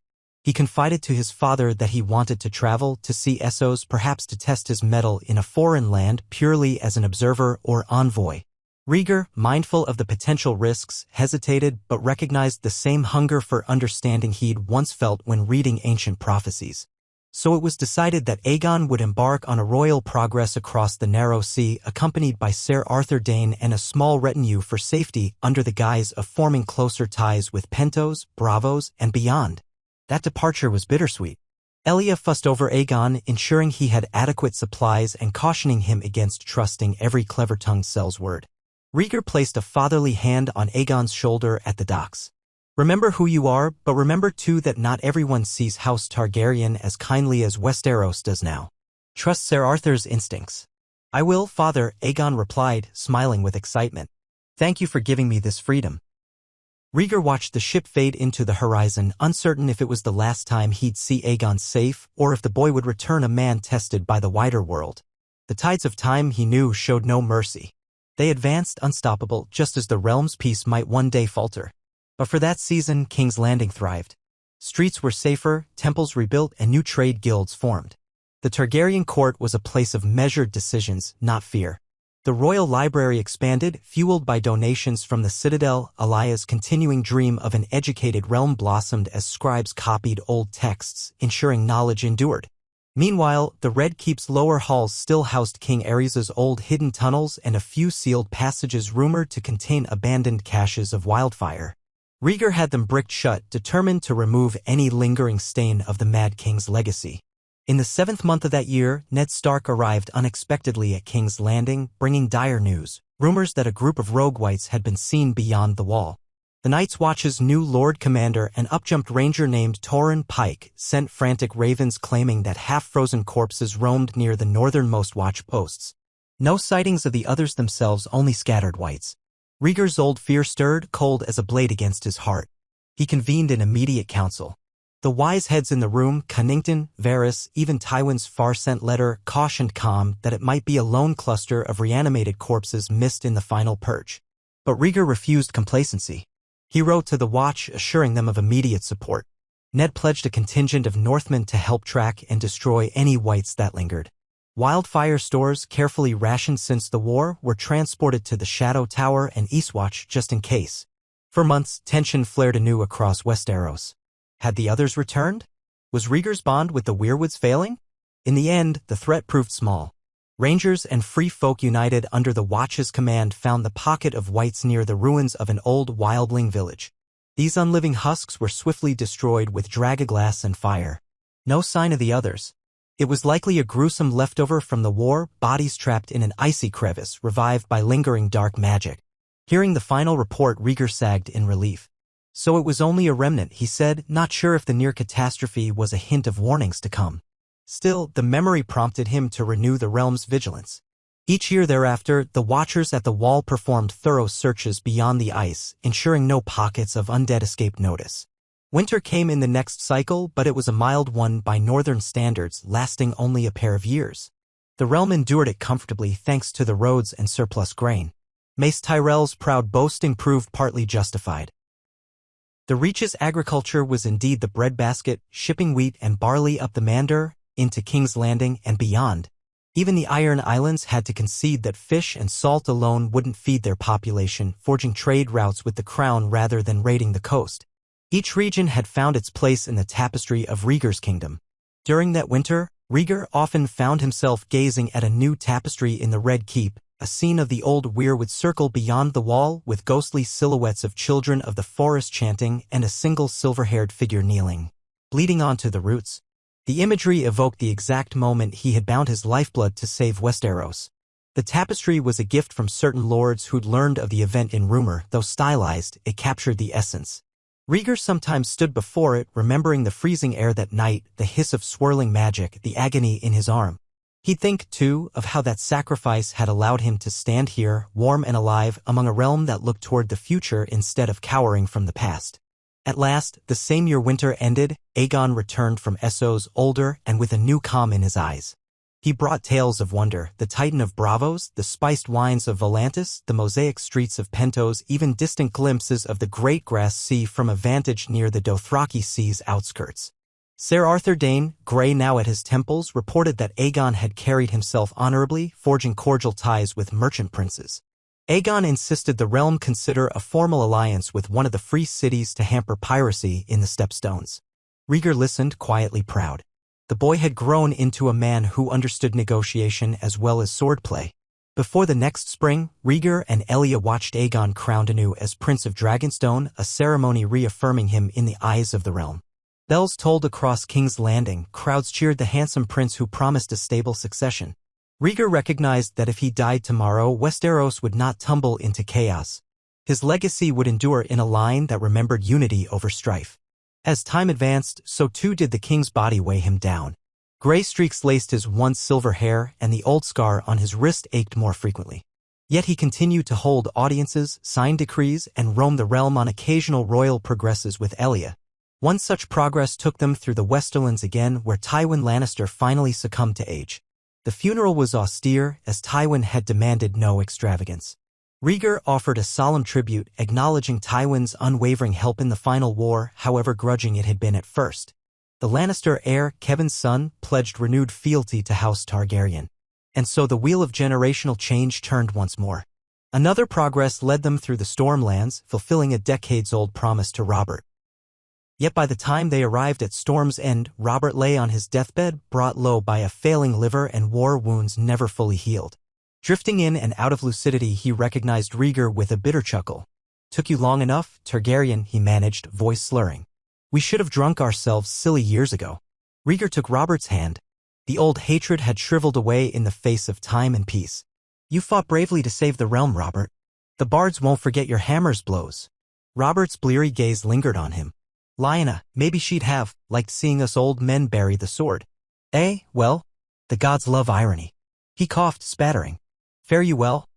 He confided to his father that he wanted to travel to see Essos, perhaps to test his mettle in a foreign land purely as an observer or envoy. Rhaegar, mindful of the potential risks, hesitated but recognized the same hunger for understanding he'd once felt when reading ancient prophecies. So it was decided that Aegon would embark on a royal progress across the narrow sea, accompanied by Ser Arthur Dayne and a small retinue for safety, under the guise of forming closer ties with Pentos, Bravos, and beyond. That departure was bittersweet. Elia fussed over Aegon, ensuring he had adequate supplies and cautioning him against trusting every clever-tongued cell's word. Rhaegar placed a fatherly hand on Aegon's shoulder at the docks. Remember who you are, but remember too that not everyone sees House Targaryen as kindly as Westeros does now. Trust Ser Arthur's instincts. I will, father, Aegon replied, smiling with excitement. Thank you for giving me this freedom. Rhaegar watched the ship fade into the horizon, uncertain if it was the last time he'd see Aegon safe or if the boy would return a man tested by the wider world. The tides of time, he knew, showed no mercy. They advanced unstoppable, just as the realm's peace might one day falter. But for that season, King's Landing thrived. Streets were safer, temples rebuilt, and new trade guilds formed. The Targaryen court was a place of measured decisions, not fear. The royal library expanded, fueled by donations from the citadel. Elia's continuing dream of an educated realm blossomed as scribes copied old texts, ensuring knowledge endured. Meanwhile, the Red Keep's lower halls still housed King Aerys' old hidden tunnels and a few sealed passages rumored to contain abandoned caches of wildfire. Rhaegar had them bricked shut, determined to remove any lingering stain of the Mad King's legacy. In the 7th month of that year, Ned Stark arrived unexpectedly at King's Landing, bringing dire news, rumors that a group of rogue whites had been seen beyond the wall. The Night's Watch's new Lord Commander, an upjumped ranger named Torrhen Pike, sent frantic ravens claiming that half-frozen corpses roamed near the northernmost watch posts. No sightings of the others themselves, only scattered whites. Rhaegar's old fear stirred, cold as a blade against his heart. He convened an immediate council. The wise heads in the room, Connington, Varys, even Tywin's far-sent letter, cautioned calm that it might be a lone cluster of reanimated corpses missed in the final purge. But Rhaegar refused complacency. He wrote to the Watch, assuring them of immediate support. Ned pledged a contingent of Northmen to help track and destroy any whites that lingered. Wildfire stores, carefully rationed since the war, were transported to the Shadow Tower and Eastwatch just in case. For months, tension flared anew across Westeros. Had the others returned? Was Rhaegar's bond with the weirwoods failing? In the end, the threat proved small. Rangers and free folk united under the Watch's command found the pocket of whites near the ruins of an old wildling village. These unliving husks were swiftly destroyed with dragaglass and fire. No sign of the others. It was likely a gruesome leftover from the war, bodies trapped in an icy crevice, revived by lingering dark magic. Hearing the final report, Rhaegar sagged in relief. So it was only a remnant, he said, not sure if the near catastrophe was a hint of warnings to come. Still, the memory prompted him to renew the realm's vigilance. Each year thereafter, the Watchers at the Wall performed thorough searches beyond the ice, ensuring no pockets of undead escaped notice. Winter came in the next cycle, but it was a mild one by northern standards, lasting only a pair of years. The realm endured it comfortably thanks to the roads and surplus grain. Mace Tyrell's proud boasting proved partly justified. The Reach's agriculture was indeed the breadbasket, shipping wheat and barley up the Mandar, into King's Landing and beyond. Even the Iron Islands had to concede that fish and salt alone wouldn't feed their population, forging trade routes with the crown rather than raiding the coast. Each region had found its place in the tapestry of Rhaegar's kingdom. During that winter, Rhaegar often found himself gazing at a new tapestry in the Red Keep, a scene of the old weirwood circle beyond the wall with ghostly silhouettes of children of the forest chanting and a single silver-haired figure kneeling, bleeding onto the roots. The imagery evoked the exact moment he had bound his lifeblood to save Westeros. The tapestry was a gift from certain lords who'd learned of the event in rumor, though stylized, it captured the essence. Rhaegar sometimes stood before it, remembering the freezing air that night, the hiss of swirling magic, the agony in his arm. He'd think, too, of how that sacrifice had allowed him to stand here, warm and alive, among a realm that looked toward the future instead of cowering from the past. At last, the same year winter ended, Aegon returned from Essos, older and with a new calm in his eyes. He brought tales of wonder, the Titan of Bravos, the spiced wines of Volantis, the mosaic streets of Pentos, even distant glimpses of the great grass sea from a vantage near the Dothraki Sea's outskirts. Sir Arthur Dane, grey now at his temples, reported that Aegon had carried himself honorably, forging cordial ties with merchant princes. Aegon insisted the realm consider a formal alliance with one of the free cities to hamper piracy in the Stepstones. Rhaegar listened, quietly proud. The boy had grown into a man who understood negotiation as well as swordplay. Before the next spring, Rhaegar and Elia watched Aegon crowned anew as Prince of Dragonstone, a ceremony reaffirming him in the eyes of the realm. Bells tolled across King's Landing, crowds cheered the handsome prince who promised a stable succession. Rhaegar recognized that if he died tomorrow, Westeros would not tumble into chaos. His legacy would endure in a line that remembered unity over strife. As time advanced, so too did the king's body weigh him down. Gray streaks laced his once silver hair, and the old scar on his wrist ached more frequently. Yet he continued to hold audiences, sign decrees, and roam the realm on occasional royal progresses with Elia. One such progress took them through the Westerlands again, where Tywin Lannister finally succumbed to age. The funeral was austere, as Tywin had demanded no extravagance. Rhaegar offered a solemn tribute, acknowledging Tywin's unwavering help in the final war, however grudging it had been at first. The Lannister heir, Kevan's son, pledged renewed fealty to House Targaryen. And so the wheel of generational change turned once more. Another progress led them through the Stormlands, fulfilling a decades-old promise to Robert. Yet by the time they arrived at Storm's End, Robert lay on his deathbed, brought low by a failing liver and war wounds never fully healed. Drifting in and out of lucidity, he recognized Rhaegar with a bitter chuckle. "Took you long enough, Targaryen," he managed, voice slurring. "We should have drunk ourselves silly years ago." Rhaegar took Robert's hand. The old hatred had shriveled away in the face of time and peace. "You fought bravely to save the realm, Robert. The bards won't forget your hammer's blows." Robert's bleary gaze lingered on him. "Lyanna, maybe she'd have liked seeing us old men bury the sword." Well, the gods love irony." He coughed, spattering. "Fare you well?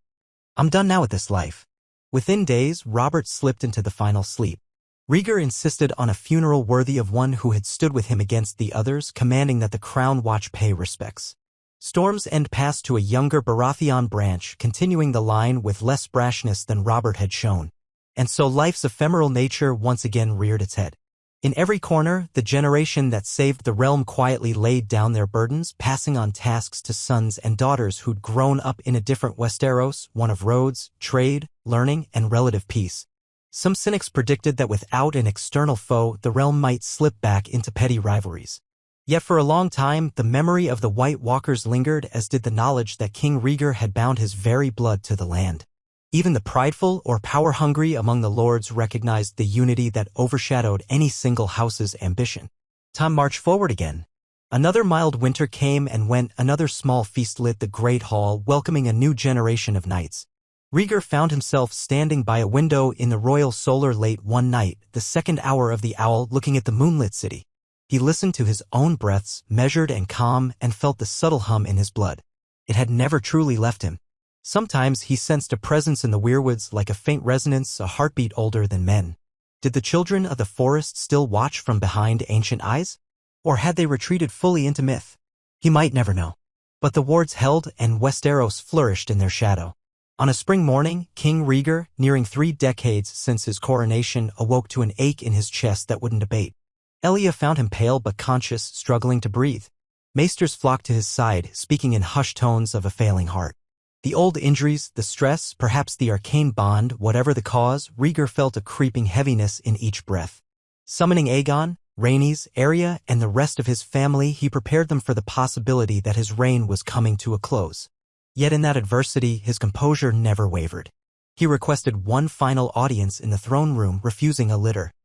I'm done now with this life." Within days, Robert slipped into the final sleep. Rhaegar insisted on a funeral worthy of one who had stood with him against the others, commanding that the Crown Watch pay respects. Storm's End passed to a younger Baratheon branch, continuing the line with less brashness than Robert had shown. And so life's ephemeral nature once again reared its head. In every corner, the generation that saved the realm quietly laid down their burdens, passing on tasks to sons and daughters who'd grown up in a different Westeros, one of roads, trade, learning, and relative peace. Some cynics predicted that without an external foe, the realm might slip back into petty rivalries. Yet for a long time, the memory of the White Walkers lingered, as did the knowledge that King Rhaegar had bound his very blood to the land. Even the prideful or power-hungry among the lords recognized the unity that overshadowed any single house's ambition. Time marched forward again. Another mild winter came and went, another small feast lit the great hall, welcoming a new generation of knights. Rhaegar found himself standing by a window in the royal solar late one night, the second hour of the owl, looking at the moonlit city. He listened to his own breaths, measured and calm, and felt the subtle hum in his blood. It had never truly left him. Sometimes he sensed a presence in the weirwoods, like a faint resonance, a heartbeat older than men. Did the children of the forest still watch from behind ancient eyes? Or had they retreated fully into myth? He might never know. But the wards held, and Westeros flourished in their shadow. On a spring morning, King Rhaegar, nearing 3 decades since his coronation, awoke to an ache in his chest that wouldn't abate. Elia found him pale but conscious, struggling to breathe. Maesters flocked to his side, speaking in hushed tones of a failing heart. The old injuries, the stress, perhaps the arcane bond, whatever the cause, Rhaegar felt a creeping heaviness in each breath. Summoning Aegon, Rhaenys, Arya, and the rest of his family, he prepared them for the possibility that his reign was coming to a close. Yet in that adversity, his composure never wavered. He requested one final audience in the throne room, refusing a litter.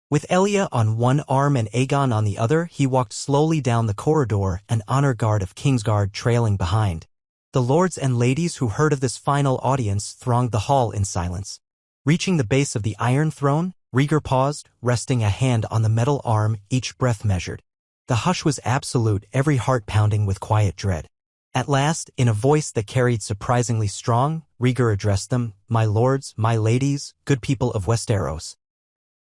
With Elia on one arm and Aegon on the other, he walked slowly down the corridor, an honor guard of Kingsguard trailing behind. The lords and ladies who heard of this final audience thronged the hall in silence. Reaching the base of the Iron Throne, Rhaegar paused, resting a hand on the metal arm, each breath measured. The hush was absolute, every heart pounding with quiet dread. At last, in a voice that carried surprisingly strong, Rhaegar addressed them, "My lords, my ladies, good people of Westeros.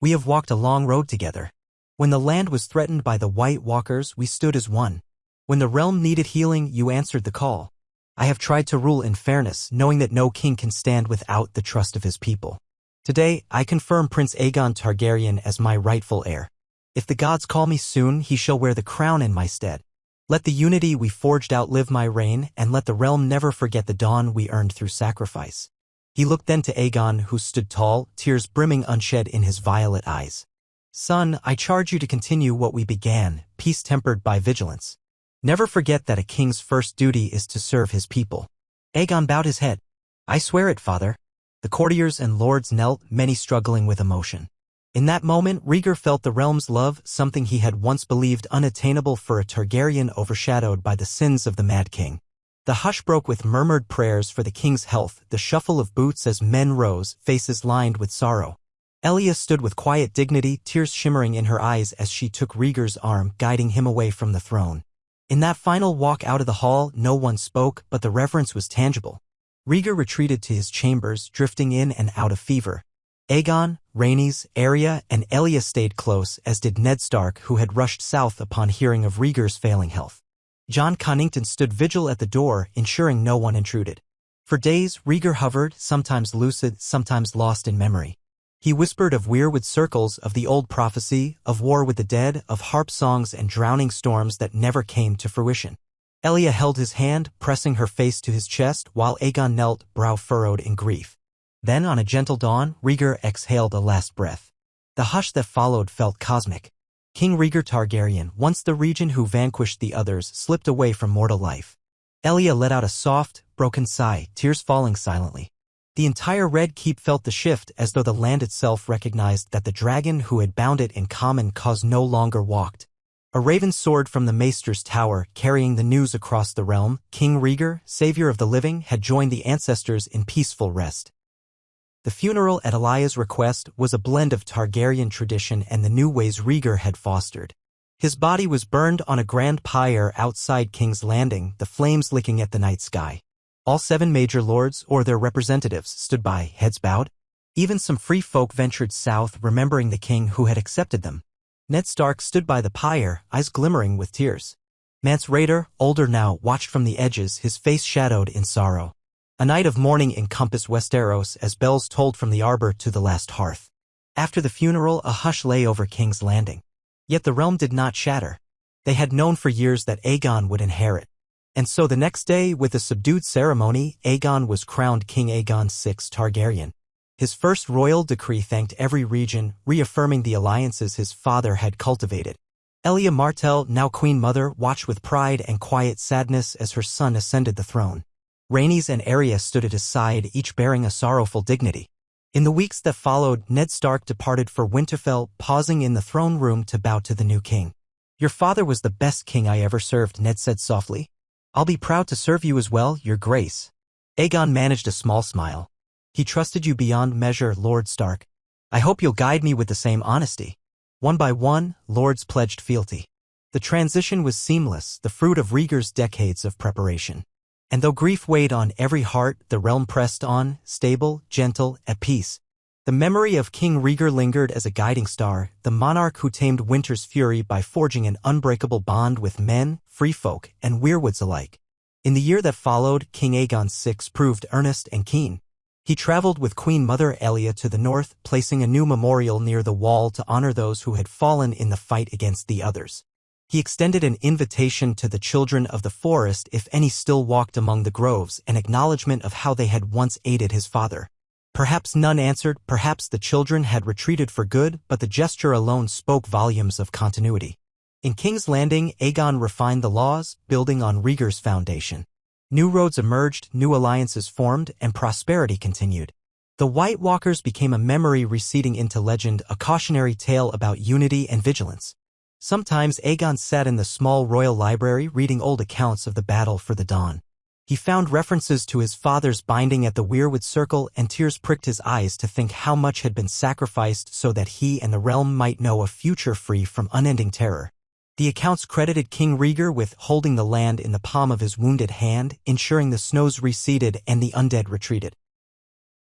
We have walked a long road together. When the land was threatened by the White Walkers, we stood as one. When the realm needed healing, you answered the call. I have tried to rule in fairness, knowing that no king can stand without the trust of his people. Today, I confirm Prince Aegon Targaryen as my rightful heir. If the gods call me soon, he shall wear the crown in my stead. Let the unity we forged outlive my reign, and let the realm never forget the dawn we earned through sacrifice. He looked then to Aegon, who stood tall, tears brimming unshed in his violet eyes. Son, I charge you to continue what we began, peace tempered by vigilance. Never forget that a king's first duty is to serve his people. Aegon bowed his head. I swear it, father. The courtiers and lords knelt, many struggling with emotion. In that moment, Rhaegar felt the realm's love, something he had once believed unattainable for a Targaryen, overshadowed by the sins of the Mad King. The hush broke with murmured prayers for the king's health, the shuffle of boots as men rose, faces lined with sorrow. Elia stood with quiet dignity, tears shimmering in her eyes as she took Rhaegar's arm, guiding him away from the throne. In that final walk out of the hall, no one spoke, but the reverence was tangible. Rhaegar retreated to his chambers, drifting in and out of fever. Aegon, Rhaenys, Arya, and Elia stayed close, as did Ned Stark, who had rushed south upon hearing of Rhaegar's failing health. Jon Connington stood vigil at the door, ensuring no one intruded. For days, Rhaegar hovered, sometimes lucid, sometimes lost in memory. He whispered of weirwood circles, of the old prophecy, of war with the dead, of harp songs and drowning storms that never came to fruition. Elia held his hand, pressing her face to his chest, while Aegon knelt, brow furrowed in grief. Then, on a gentle dawn, Rhaegar exhaled a last breath. The hush that followed felt cosmic. King Rhaegar Targaryen, once the regent who vanquished the others, slipped away from mortal life. Elia let out a soft, broken sigh, tears falling silently. The entire Red Keep felt the shift, as though the land itself recognized that the dragon who had bound it in common cause no longer walked. A raven soared from the maester's tower, carrying the news across the realm. King Rhaegar, savior of the living, had joined the ancestors in peaceful rest. The funeral, at Elia's request, was a blend of Targaryen tradition and the new ways Rhaegar had fostered. His body was burned on a grand pyre outside King's Landing, the flames licking at the night sky. All 7 major lords, or their representatives, stood by, heads bowed. Even some free folk ventured south, remembering the king who had accepted them. Ned Stark stood by the pyre, eyes glimmering with tears. Mance Rayder, older now, watched from the edges, his face shadowed in sorrow. A night of mourning encompassed Westeros as bells tolled from the arbor to the last hearth. After the funeral, a hush lay over King's Landing. Yet the realm did not shatter. They had known for years that Aegon would inherit. And so the next day, with a subdued ceremony, Aegon was crowned King Aegon VI Targaryen. His first royal decree thanked every region, reaffirming the alliances his father had cultivated. Elia Martell, now Queen Mother, watched with pride and quiet sadness as her son ascended the throne. Rhaenys and Arya stood at his side, each bearing a sorrowful dignity. In the weeks that followed, Ned Stark departed for Winterfell, pausing in the throne room to bow to the new king. Your father was the best king I ever served, Ned said softly. I'll be proud to serve you as well, your grace. Aegon managed a small smile. He trusted you beyond measure, Lord Stark. I hope you'll guide me with the same honesty. One by one, lords pledged fealty. The transition was seamless, the fruit of Rhaegar's decades of preparation. And though grief weighed on every heart, the realm pressed on, stable, gentle, at peace. The memory of King Rhaegar lingered as a guiding star, the monarch who tamed winter's fury by forging an unbreakable bond with men, free folk, and weirwoods alike. In the year that followed, King Aegon VI proved earnest and keen. He traveled with Queen Mother Elia to the north, placing a new memorial near the wall to honor those who had fallen in the fight against the others. He extended an invitation to the children of the forest, if any still walked among the groves, an acknowledgement of how they had once aided his father. Perhaps none answered, perhaps the children had retreated for good, but the gesture alone spoke volumes of continuity. In King's Landing, Aegon refined the laws, building on Rhaegar's foundation. New roads emerged, new alliances formed, and prosperity continued. The White Walkers became a memory receding into legend, a cautionary tale about unity and vigilance. Sometimes Aegon sat in the small royal library reading old accounts of the battle for the dawn. He found references to his father's binding at the weirwood circle, and tears pricked his eyes to think how much had been sacrificed so that he and the realm might know a future free from unending terror. The accounts credited King Rhaegar with holding the land in the palm of his wounded hand, ensuring the snows receded and the undead retreated.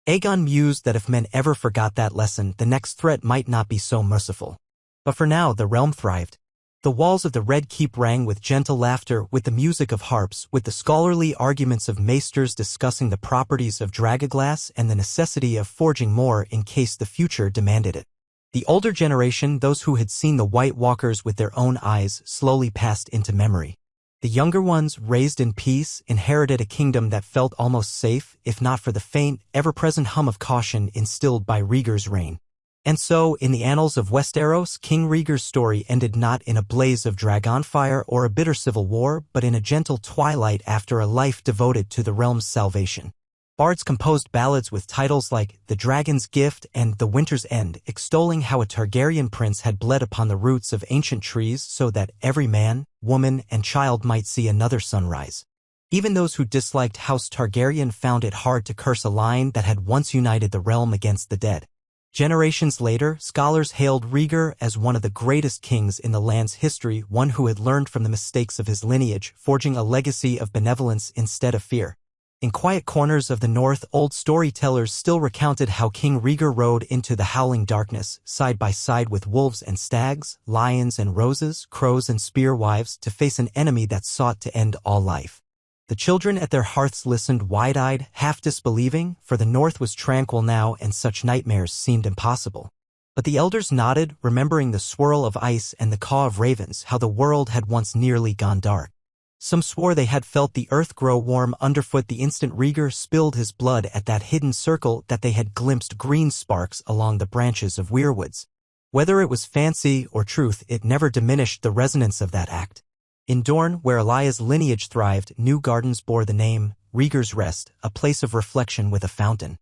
Aegon mused that if men ever forgot that lesson, the next threat might not be so merciful. But for now, the realm thrived. The walls of the Red Keep rang with gentle laughter, with the music of harps, with the scholarly arguments of maesters discussing the properties of dragoglass and the necessity of forging more in case the future demanded it. The older generation, those who had seen the White Walkers with their own eyes, slowly passed into memory. The younger ones, raised in peace, inherited a kingdom that felt almost safe, if not for the faint, ever-present hum of caution instilled by Rhaegar's reign. And so, in the annals of Westeros, King Rhaegar's story ended not in a blaze of dragonfire or a bitter civil war, but in a gentle twilight after a life devoted to the realm's salvation. Bards composed ballads with titles like The Dragon's Gift and The Winter's End, extolling how a Targaryen prince had bled upon the roots of ancient trees so that every man, woman, and child might see another sunrise. Even those who disliked House Targaryen found it hard to curse a line that had once united the realm against the dead. Generations later, scholars hailed Rhaegar as one of the greatest kings in the land's history, one who had learned from the mistakes of his lineage, forging a legacy of benevolence instead of fear. In quiet corners of the north, old storytellers still recounted how King Rhaegar rode into the howling darkness, side by side with wolves and stags, lions and roses, crows and spear-wives, to face an enemy that sought to end all life. The children at their hearths listened wide-eyed, half-disbelieving, for the north was tranquil now and such nightmares seemed impossible. But the elders nodded, remembering the swirl of ice and the caw of ravens, how the world had once nearly gone dark. Some swore they had felt the earth grow warm underfoot the instant Rhaegar spilled his blood at that hidden circle, that they had glimpsed green sparks along the branches of weirwoods. Whether it was fancy or truth, it never diminished the resonance of that act. In Dorne, where Elia's lineage thrived, new gardens bore the name Rhaegar's Rest, a place of reflection with a fountain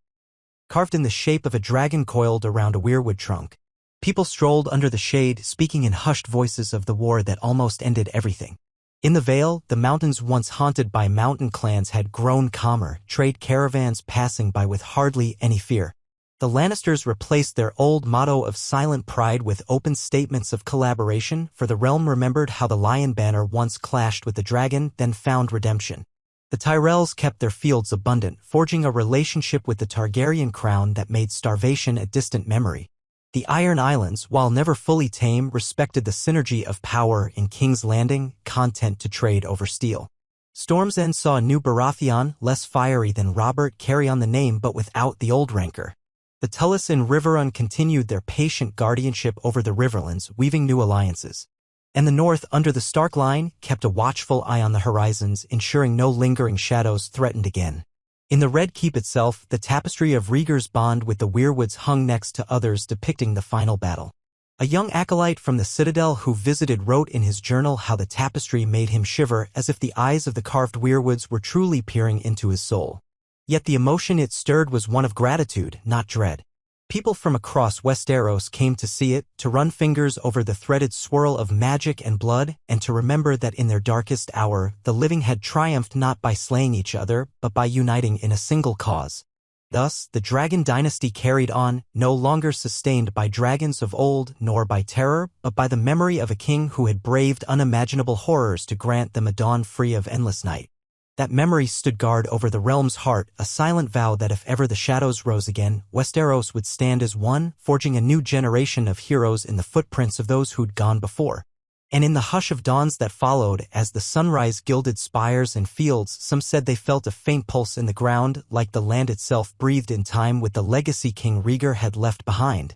carved in the shape of a dragon coiled around a weirwood trunk. People strolled under the shade, speaking in hushed voices of the war that almost ended everything. In the Vale, the mountains once haunted by mountain clans had grown calmer, trade caravans passing by with hardly any fear. The Lannisters replaced their old motto of silent pride with open statements of collaboration, for the realm remembered how the Lion Banner once clashed with the dragon, then found redemption. The Tyrells kept their fields abundant, forging a relationship with the Targaryen crown that made starvation a distant memory. The Iron Islands, while never fully tame, respected the synergy of power in King's Landing, content to trade over steel. Storm's End saw a new Baratheon, less fiery than Robert, carry on the name but without the old rancor. The Tullis and Riverrun continued their patient guardianship over the Riverlands, weaving new alliances. And the North, under the Stark line, kept a watchful eye on the horizons, ensuring no lingering shadows threatened again. In the Red Keep itself, the tapestry of Rhaegar's bond with the weirwoods hung next to others depicting the final battle. A young acolyte from the Citadel who visited wrote in his journal how the tapestry made him shiver, as if the eyes of the carved weirwoods were truly peering into his soul. Yet the emotion it stirred was one of gratitude, not dread. People from across Westeros came to see it, to run fingers over the threaded swirl of magic and blood, and to remember that in their darkest hour, the living had triumphed not by slaying each other, but by uniting in a single cause. Thus, the Dragon Dynasty carried on, no longer sustained by dragons of old, nor by terror, but by the memory of a king who had braved unimaginable horrors to grant them a dawn free of endless night. That memory stood guard over the realm's heart, a silent vow that if ever the shadows rose again, Westeros would stand as one, forging a new generation of heroes in the footprints of those who'd gone before. And in the hush of dawns that followed, as the sunrise gilded spires and fields, some said they felt a faint pulse in the ground, like the land itself breathed in time with the legacy King Rhaegar had left behind.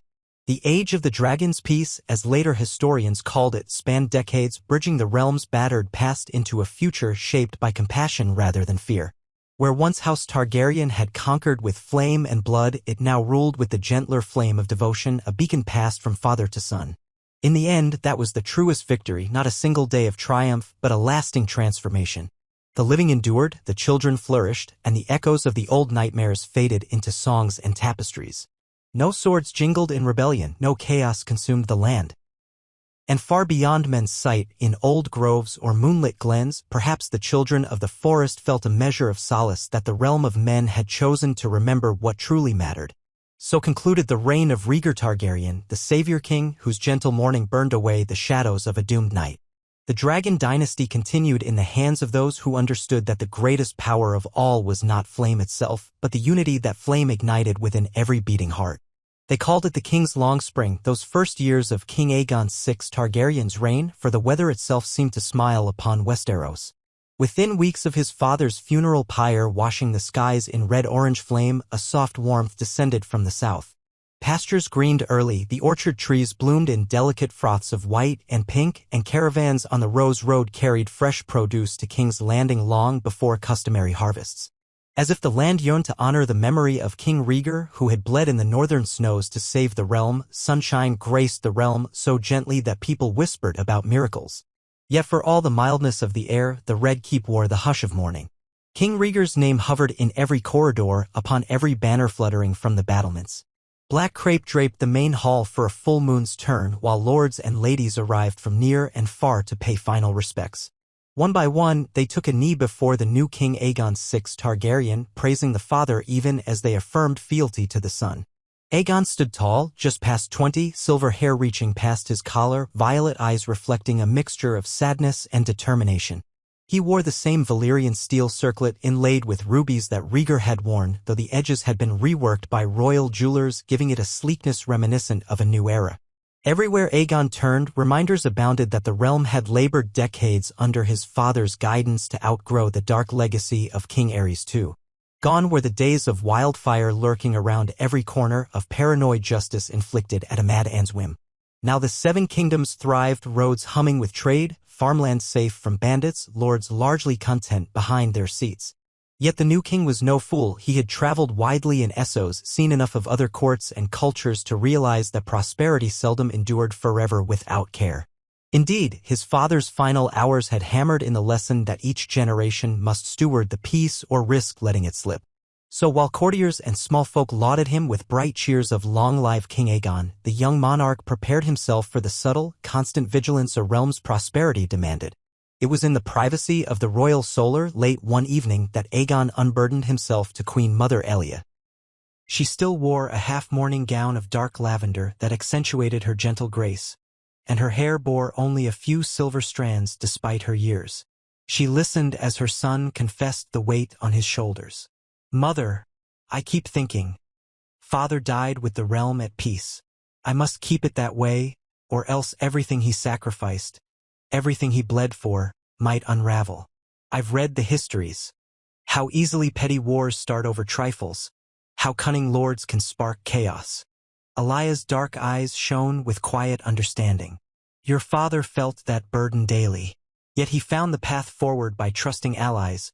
The Age of the Dragon's Peace, as later historians called it, spanned decades, bridging the realm's battered past into a future shaped by compassion rather than fear. Where once House Targaryen had conquered with flame and blood, it now ruled with the gentler flame of devotion, a beacon passed from father to son. In the end, that was the truest victory, not a single day of triumph, but a lasting transformation. The living endured, the children flourished, and the echoes of the old nightmares faded into songs and tapestries. No swords jingled in rebellion, no chaos consumed the land. And far beyond men's sight, in old groves or moonlit glens, perhaps the children of the forest felt a measure of solace that the realm of men had chosen to remember what truly mattered. So concluded the reign of Rhaegar Targaryen, the savior king whose gentle mourning burned away the shadows of a doomed night. The Dragon Dynasty continued in the hands of those who understood that the greatest power of all was not flame itself, but the unity that flame ignited within every beating heart. They called it the King's Long Spring, those first years of King Aegon VI Targaryen's reign, for the weather itself seemed to smile upon Westeros. Within weeks of his father's funeral pyre washing the skies in red-orange flame, a soft warmth descended from the south. Pastures greened early, the orchard trees bloomed in delicate froths of white and pink, and caravans on the Rose Road carried fresh produce to King's Landing long before customary harvests. As if the land yearned to honor the memory of King Rhaegar, who had bled in the northern snows to save the realm, sunshine graced the realm so gently that people whispered about miracles. Yet for all the mildness of the air, the Red Keep wore the hush of mourning. King Rhaegar's name hovered in every corridor, upon every banner fluttering from the battlements. Black crape draped the main hall for a full moon's turn, while lords and ladies arrived from near and far to pay final respects. One by one, they took a knee before the new King Aegon VI Targaryen, praising the father even as they affirmed fealty to the son. Aegon stood tall, just past 20, silver hair reaching past his collar, violet eyes reflecting a mixture of sadness and determination. He wore the same Valyrian steel circlet inlaid with rubies that Rhaegar had worn, though the edges had been reworked by royal jewelers, giving it a sleekness reminiscent of a new era. Everywhere Aegon turned, reminders abounded that the realm had labored decades under his father's guidance to outgrow the dark legacy of King Aerys II. Gone were the days of wildfire lurking around every corner, of paranoid justice inflicted at a mad ant's whim. Now the Seven Kingdoms thrived, roads humming with trade, farmlands safe from bandits, lords largely content behind their seats. Yet the new king was no fool. He had traveled widely in Essos, seen enough of other courts and cultures to realize that prosperity seldom endured forever without care. Indeed, his father's final hours had hammered in the lesson that each generation must steward the peace or risk letting it slip. So while courtiers and small folk lauded him with bright cheers of "Long live King Aegon," the young monarch prepared himself for the subtle, constant vigilance a realm's prosperity demanded. It was in the privacy of the royal solar late one evening that Aegon unburdened himself to Queen Mother Elia. She still wore a half-mourning gown of dark lavender that accentuated her gentle grace, and her hair bore only a few silver strands despite her years. She listened as her son confessed the weight on his shoulders. "Mother, I keep thinking. Father died with the realm at peace. I must keep it that way, or else everything he sacrificed, everything he bled for, might unravel. I've read the histories. How easily petty wars start over trifles. How cunning lords can spark chaos." Elia's dark eyes shone with quiet understanding. "Your father felt that burden daily. Yet he found the path forward by trusting allies,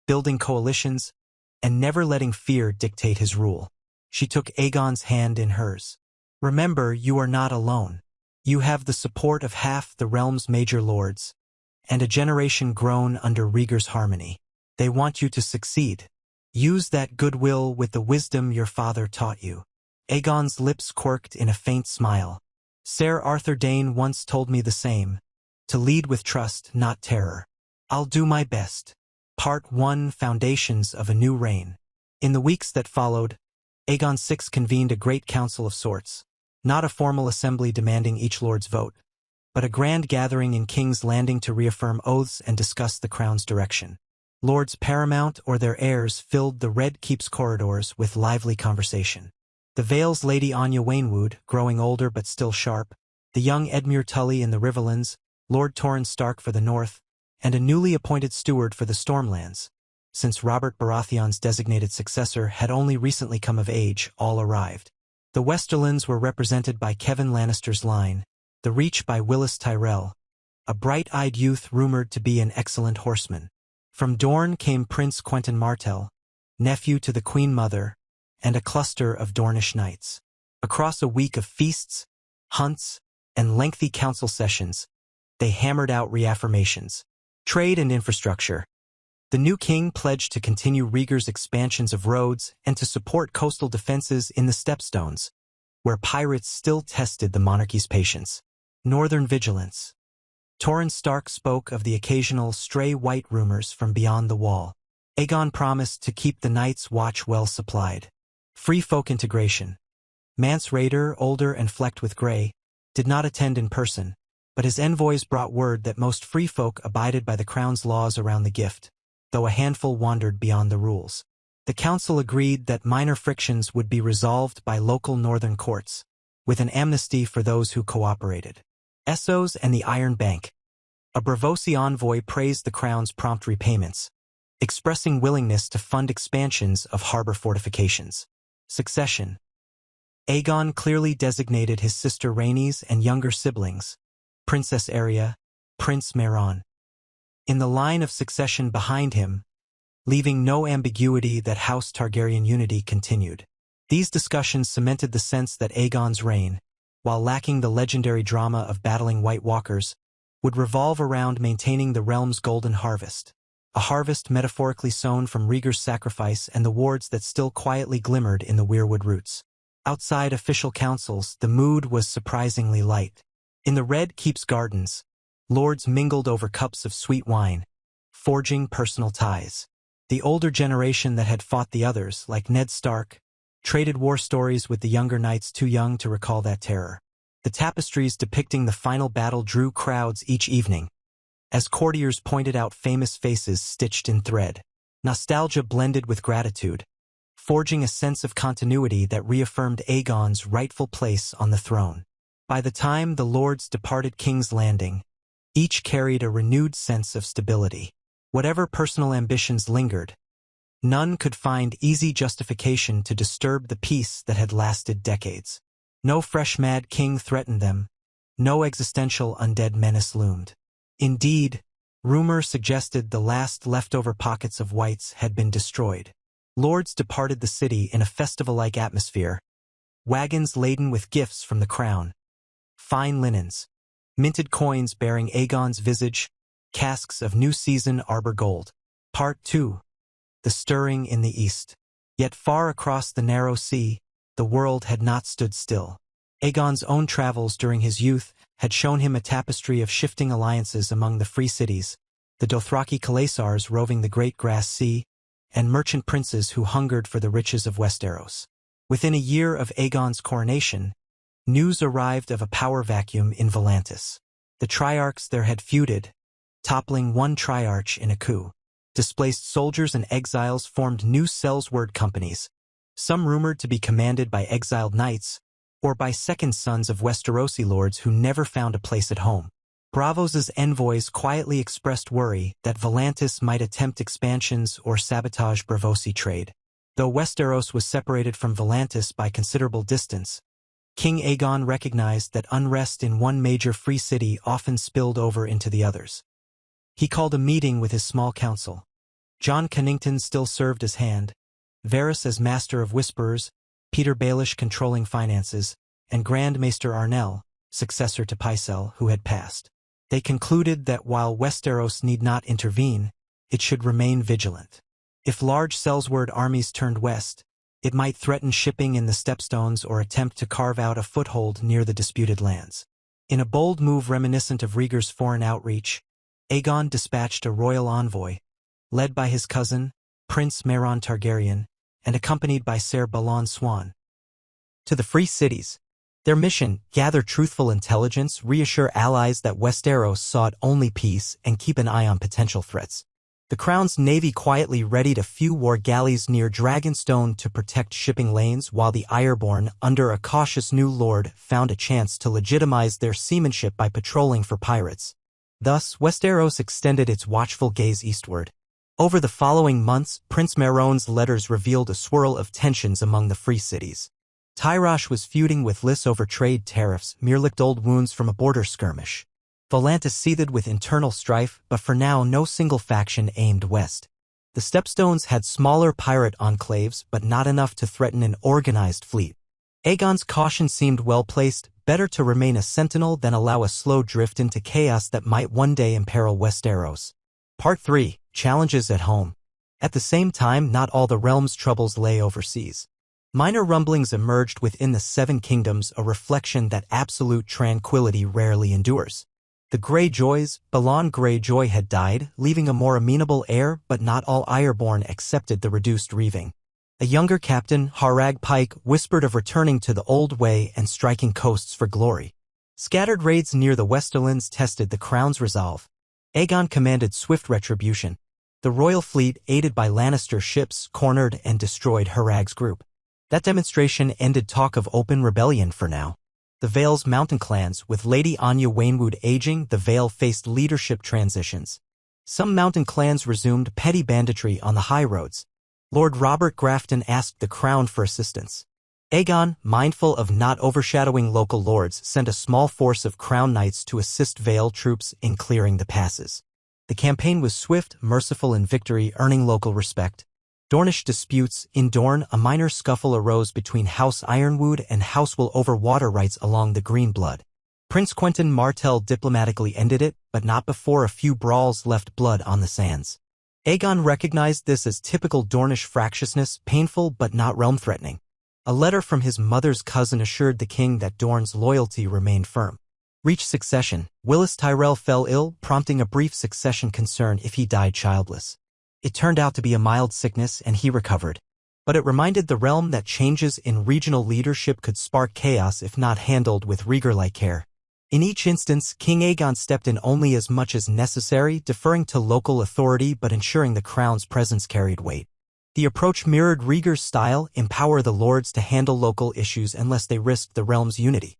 building coalitions, and never letting fear dictate his rule." She took Aegon's hand in hers. "Remember, you are not alone. You have the support of half the realm's major lords, and a generation grown under Rhaegar's harmony. They want you to succeed. Use that goodwill with the wisdom your father taught you." Aegon's lips quirked in a faint smile. "Sir Arthur Dayne once told me the same. To lead with trust, not terror. I'll do my best." Part 1: Foundations of a New Reign. In the weeks that followed, Aegon VI convened a great council of sorts. Not a formal assembly demanding each lord's vote, but a grand gathering in King's Landing to reaffirm oaths and discuss the crown's direction. Lords paramount or their heirs filled the Red Keep's corridors with lively conversation. The Vale's Lady Anya Weirwood, growing older but still sharp, the young Edmure Tully in the Riverlands, Lord Torrhen Stark for the north, and a newly appointed steward for the Stormlands. Since Robert Baratheon's designated successor had only recently come of age, all arrived. The Westerlands were represented by Kevin Lannister's line, the Reach by Willis Tyrell, a bright-eyed youth rumored to be an excellent horseman. From Dorne came Prince Quentyn Martell, nephew to the Queen Mother, and a cluster of Dornish knights. Across a week of feasts, hunts, and lengthy council sessions, they hammered out reaffirmations. Trade and infrastructure. The new king pledged to continue Rhaegar's expansions of roads and to support coastal defenses in the Stepstones, where pirates still tested the monarchy's patience. Northern vigilance. Torrhen Stark spoke of the occasional stray white rumors from beyond the wall. Aegon promised to keep the Night's Watch well supplied. Free folk integration. Mance Rayder, older and flecked with gray, did not attend in person, but his envoys brought word that most free folk abided by the crown's laws around the gift, though a handful wandered beyond the rules. The council agreed that minor frictions would be resolved by local northern courts, with an amnesty for those who cooperated. Essos and the Iron Bank. A Braavosi envoy praised the crown's prompt repayments, expressing willingness to fund expansions of harbor fortifications. Succession. Aegon clearly designated his sister Rhaenys and younger siblings, Princess Arya, Prince Mairon, in the line of succession behind him, leaving no ambiguity that House Targaryen unity continued. These discussions cemented the sense that Aegon's reign, while lacking the legendary drama of battling White Walkers, would revolve around maintaining the realm's golden harvest, a harvest metaphorically sown from Rhaegar's sacrifice and the wards that still quietly glimmered in the weirwood roots. Outside official councils, the mood was surprisingly light. In the Red Keep's gardens, lords mingled over cups of sweet wine, forging personal ties. The older generation that had fought the others, like Ned Stark, traded war stories with the younger knights too young to recall that terror. The tapestries depicting the final battle drew crowds each evening, as courtiers pointed out famous faces stitched in thread. Nostalgia blended with gratitude, forging a sense of continuity that reaffirmed Aegon's rightful place on the throne. By the time the lords departed King's Landing, each carried a renewed sense of stability. Whatever personal ambitions lingered, none could find easy justification to disturb the peace that had lasted decades. No fresh Mad King threatened them, no existential undead menace loomed. Indeed, rumor suggested the last leftover pockets of whites had been destroyed. Lords departed the city in a festival-like atmosphere, wagons laden with gifts from the crown, fine linens, minted coins bearing Aegon's visage, casks of new season arbor gold. Part 2. The stirring in the east. Yet far across the narrow sea, the world had not stood still. Aegon's own travels during his youth had shown him a tapestry of shifting alliances among the free cities, the Dothraki Khalaisars roving the great grass sea, and merchant princes who hungered for the riches of Westeros. Within a year of Aegon's coronation, news arrived of a power vacuum in Volantis. The Triarchs there had feuded, toppling one Triarch in a coup. Displaced soldiers and exiles formed new Sellsword companies, some rumored to be commanded by exiled knights, or by second sons of Westerosi lords who never found a place at home. Braavos' envoys quietly expressed worry that Volantis might attempt expansions or sabotage Braavosi trade. Though Westeros was separated from Volantis by considerable distance, King Aegon recognized that unrest in one major free city often spilled over into the others. He called a meeting with his small council. Jon Connington still served as hand, Varys as Master of Whisperers, Peter Baelish controlling finances, and Grand Maester Arnell, successor to Pycelle, who had passed. They concluded that while Westeros need not intervene, it should remain vigilant. If large Sellsword armies turned west, it might threaten shipping in the Stepstones or attempt to carve out a foothold near the disputed lands. In a bold move reminiscent of Rhaegar's foreign outreach, Aegon dispatched a royal envoy, led by his cousin, Prince Mairon Targaryen, and accompanied by Ser Balon Swan, to the free cities. Their mission: gather truthful intelligence, reassure allies that Westeros sought only peace, and keep an eye on potential threats. The Crown's navy quietly readied a few war galleys near Dragonstone to protect shipping lanes, while the Ironborn, under a cautious new lord, found a chance to legitimize their seamanship by patrolling for pirates. Thus, Westeros extended its watchful gaze eastward. Over the following months, Prince Mairon's letters revealed a swirl of tensions among the free cities. Tyrosh was feuding with Lys over trade tariffs, mere-licked old wounds from a border skirmish. Volantis seethed with internal strife, but for now no single faction aimed west. The Stepstones had smaller pirate enclaves, but not enough to threaten an organized fleet. Aegon's caution seemed well-placed, better to remain a sentinel than allow a slow drift into chaos that might one day imperil Westeros. Part 3. Challenges at home. At the same time, not all the realm's troubles lay overseas. Minor rumblings emerged within the Seven Kingdoms, a reflection that absolute tranquility rarely endures. The Greyjoys, Balon Greyjoy had died, leaving a more amenable heir, but not all Ironborn accepted the reduced reaving. A younger captain, Harag Pike, whispered of returning to the old way and striking coasts for glory. Scattered raids near the Westerlands tested the Crown's resolve. Aegon commanded swift retribution. The royal fleet, aided by Lannister ships, cornered and destroyed Harag's group. That demonstration ended talk of open rebellion for now. The Vale's mountain clans, with Lady Anya Waynwood aging, the Vale faced leadership transitions. Some mountain clans resumed petty banditry on the high roads. Lord Robert Grafton asked the Crown for assistance. Aegon, mindful of not overshadowing local lords, sent a small force of crown knights to assist Vale troops in clearing the passes. The campaign was swift, merciful in victory, earning local respect. Dornish disputes. In Dorne, a minor scuffle arose between House Ironwood and House Will over water rights along the Green Blood. Prince Quentyn Martell diplomatically ended it, but not before a few brawls left blood on the sands. Aegon recognized this as typical Dornish fractiousness, painful but not realm-threatening. A letter from his mother's cousin assured the king that Dorne's loyalty remained firm. Reached succession. Willis Tyrell fell ill, prompting a brief succession concern if he died childless. It turned out to be a mild sickness and he recovered. But it reminded the realm that changes in regional leadership could spark chaos if not handled with Rhaegar-like care. In each instance, King Aegon stepped in only as much as necessary, deferring to local authority but ensuring the crown's presence carried weight. The approach mirrored Rhaegar's style: empower the lords to handle local issues unless they risked the realm's unity.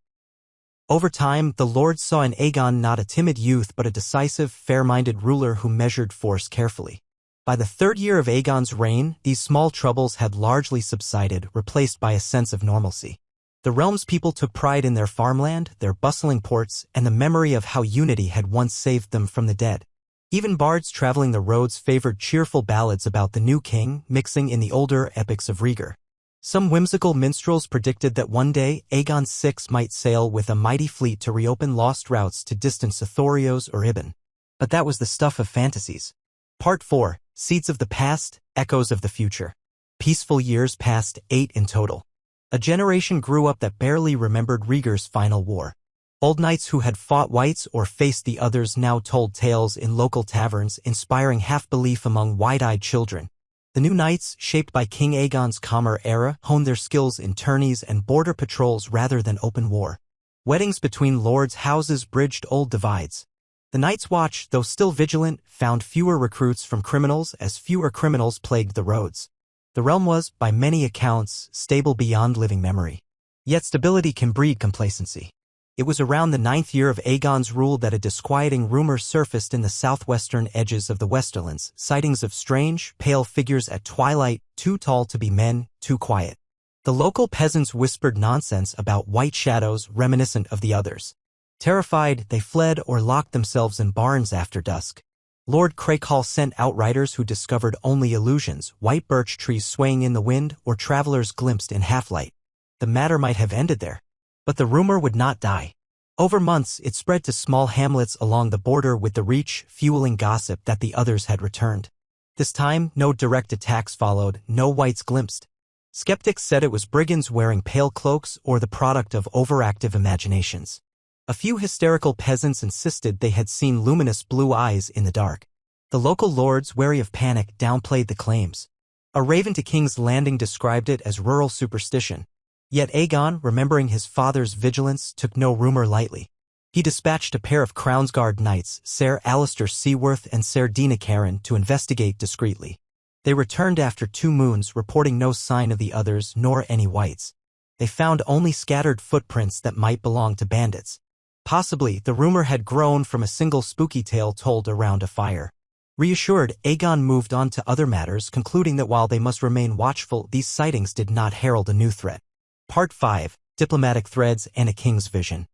Over time, the lords saw in Aegon not a timid youth but a decisive, fair-minded ruler who measured force carefully. By the third year of Aegon's reign, these small troubles had largely subsided, replaced by a sense of normalcy. The realm's people took pride in their farmland, their bustling ports, and the memory of how unity had once saved them from the dead. Even bards traveling the roads favored cheerful ballads about the new king, mixing in the older epics of Rhaegar. Some whimsical minstrels predicted that one day Aegon VI might sail with a mighty fleet to reopen lost routes to distant Sithorios or Ibn. But that was the stuff of fantasies. Part 4. Seeds of the Past, Echoes of the Future. Peaceful years passed, 8 in total. A generation grew up that barely remembered Rhaegar's final war. Old knights who had fought whites or faced the others now told tales in local taverns, inspiring half-belief among wide-eyed children. The new knights, shaped by King Aegon's calmer era, honed their skills in tourneys and border patrols rather than open war. Weddings between lords' houses bridged old divides. The Night's Watch, though still vigilant, found fewer recruits from criminals as fewer criminals plagued the roads. The realm was, by many accounts, stable beyond living memory. Yet stability can breed complacency. It was around the 9th year of Aegon's rule that a disquieting rumor surfaced in the southwestern edges of the Westerlands, sightings of strange, pale figures at twilight, too tall to be men, too quiet. The local peasants whispered nonsense about white shadows reminiscent of the others. Terrified, they fled or locked themselves in barns after dusk. Lord Crakehall sent outriders who discovered only illusions, white birch trees swaying in the wind, or travelers glimpsed in half-light. The matter might have ended there. But the rumor would not die. Over months, it spread to small hamlets along the border, with the Reach fueling gossip that the others had returned. This time, no direct attacks followed, no whites glimpsed. Skeptics said it was brigands wearing pale cloaks or the product of overactive imaginations. A few hysterical peasants insisted they had seen luminous blue eyes in the dark. The local lords, wary of panic, downplayed the claims. A raven to King's Landing described it as rural superstition. Yet Aegon, remembering his father's vigilance, took no rumor lightly. He dispatched a pair of Crownsguard knights, Ser Alistair Seaworth and Ser Dina Caron, to investigate discreetly. They returned after 2 moons, reporting no sign of the others nor any whites. They found only scattered footprints that might belong to bandits. Possibly, the rumor had grown from a single spooky tale told around a fire. Reassured, Aegon moved on to other matters, concluding that while they must remain watchful, these sightings did not herald a new threat. Part 5. Diplomatic Threads and a King's Vision.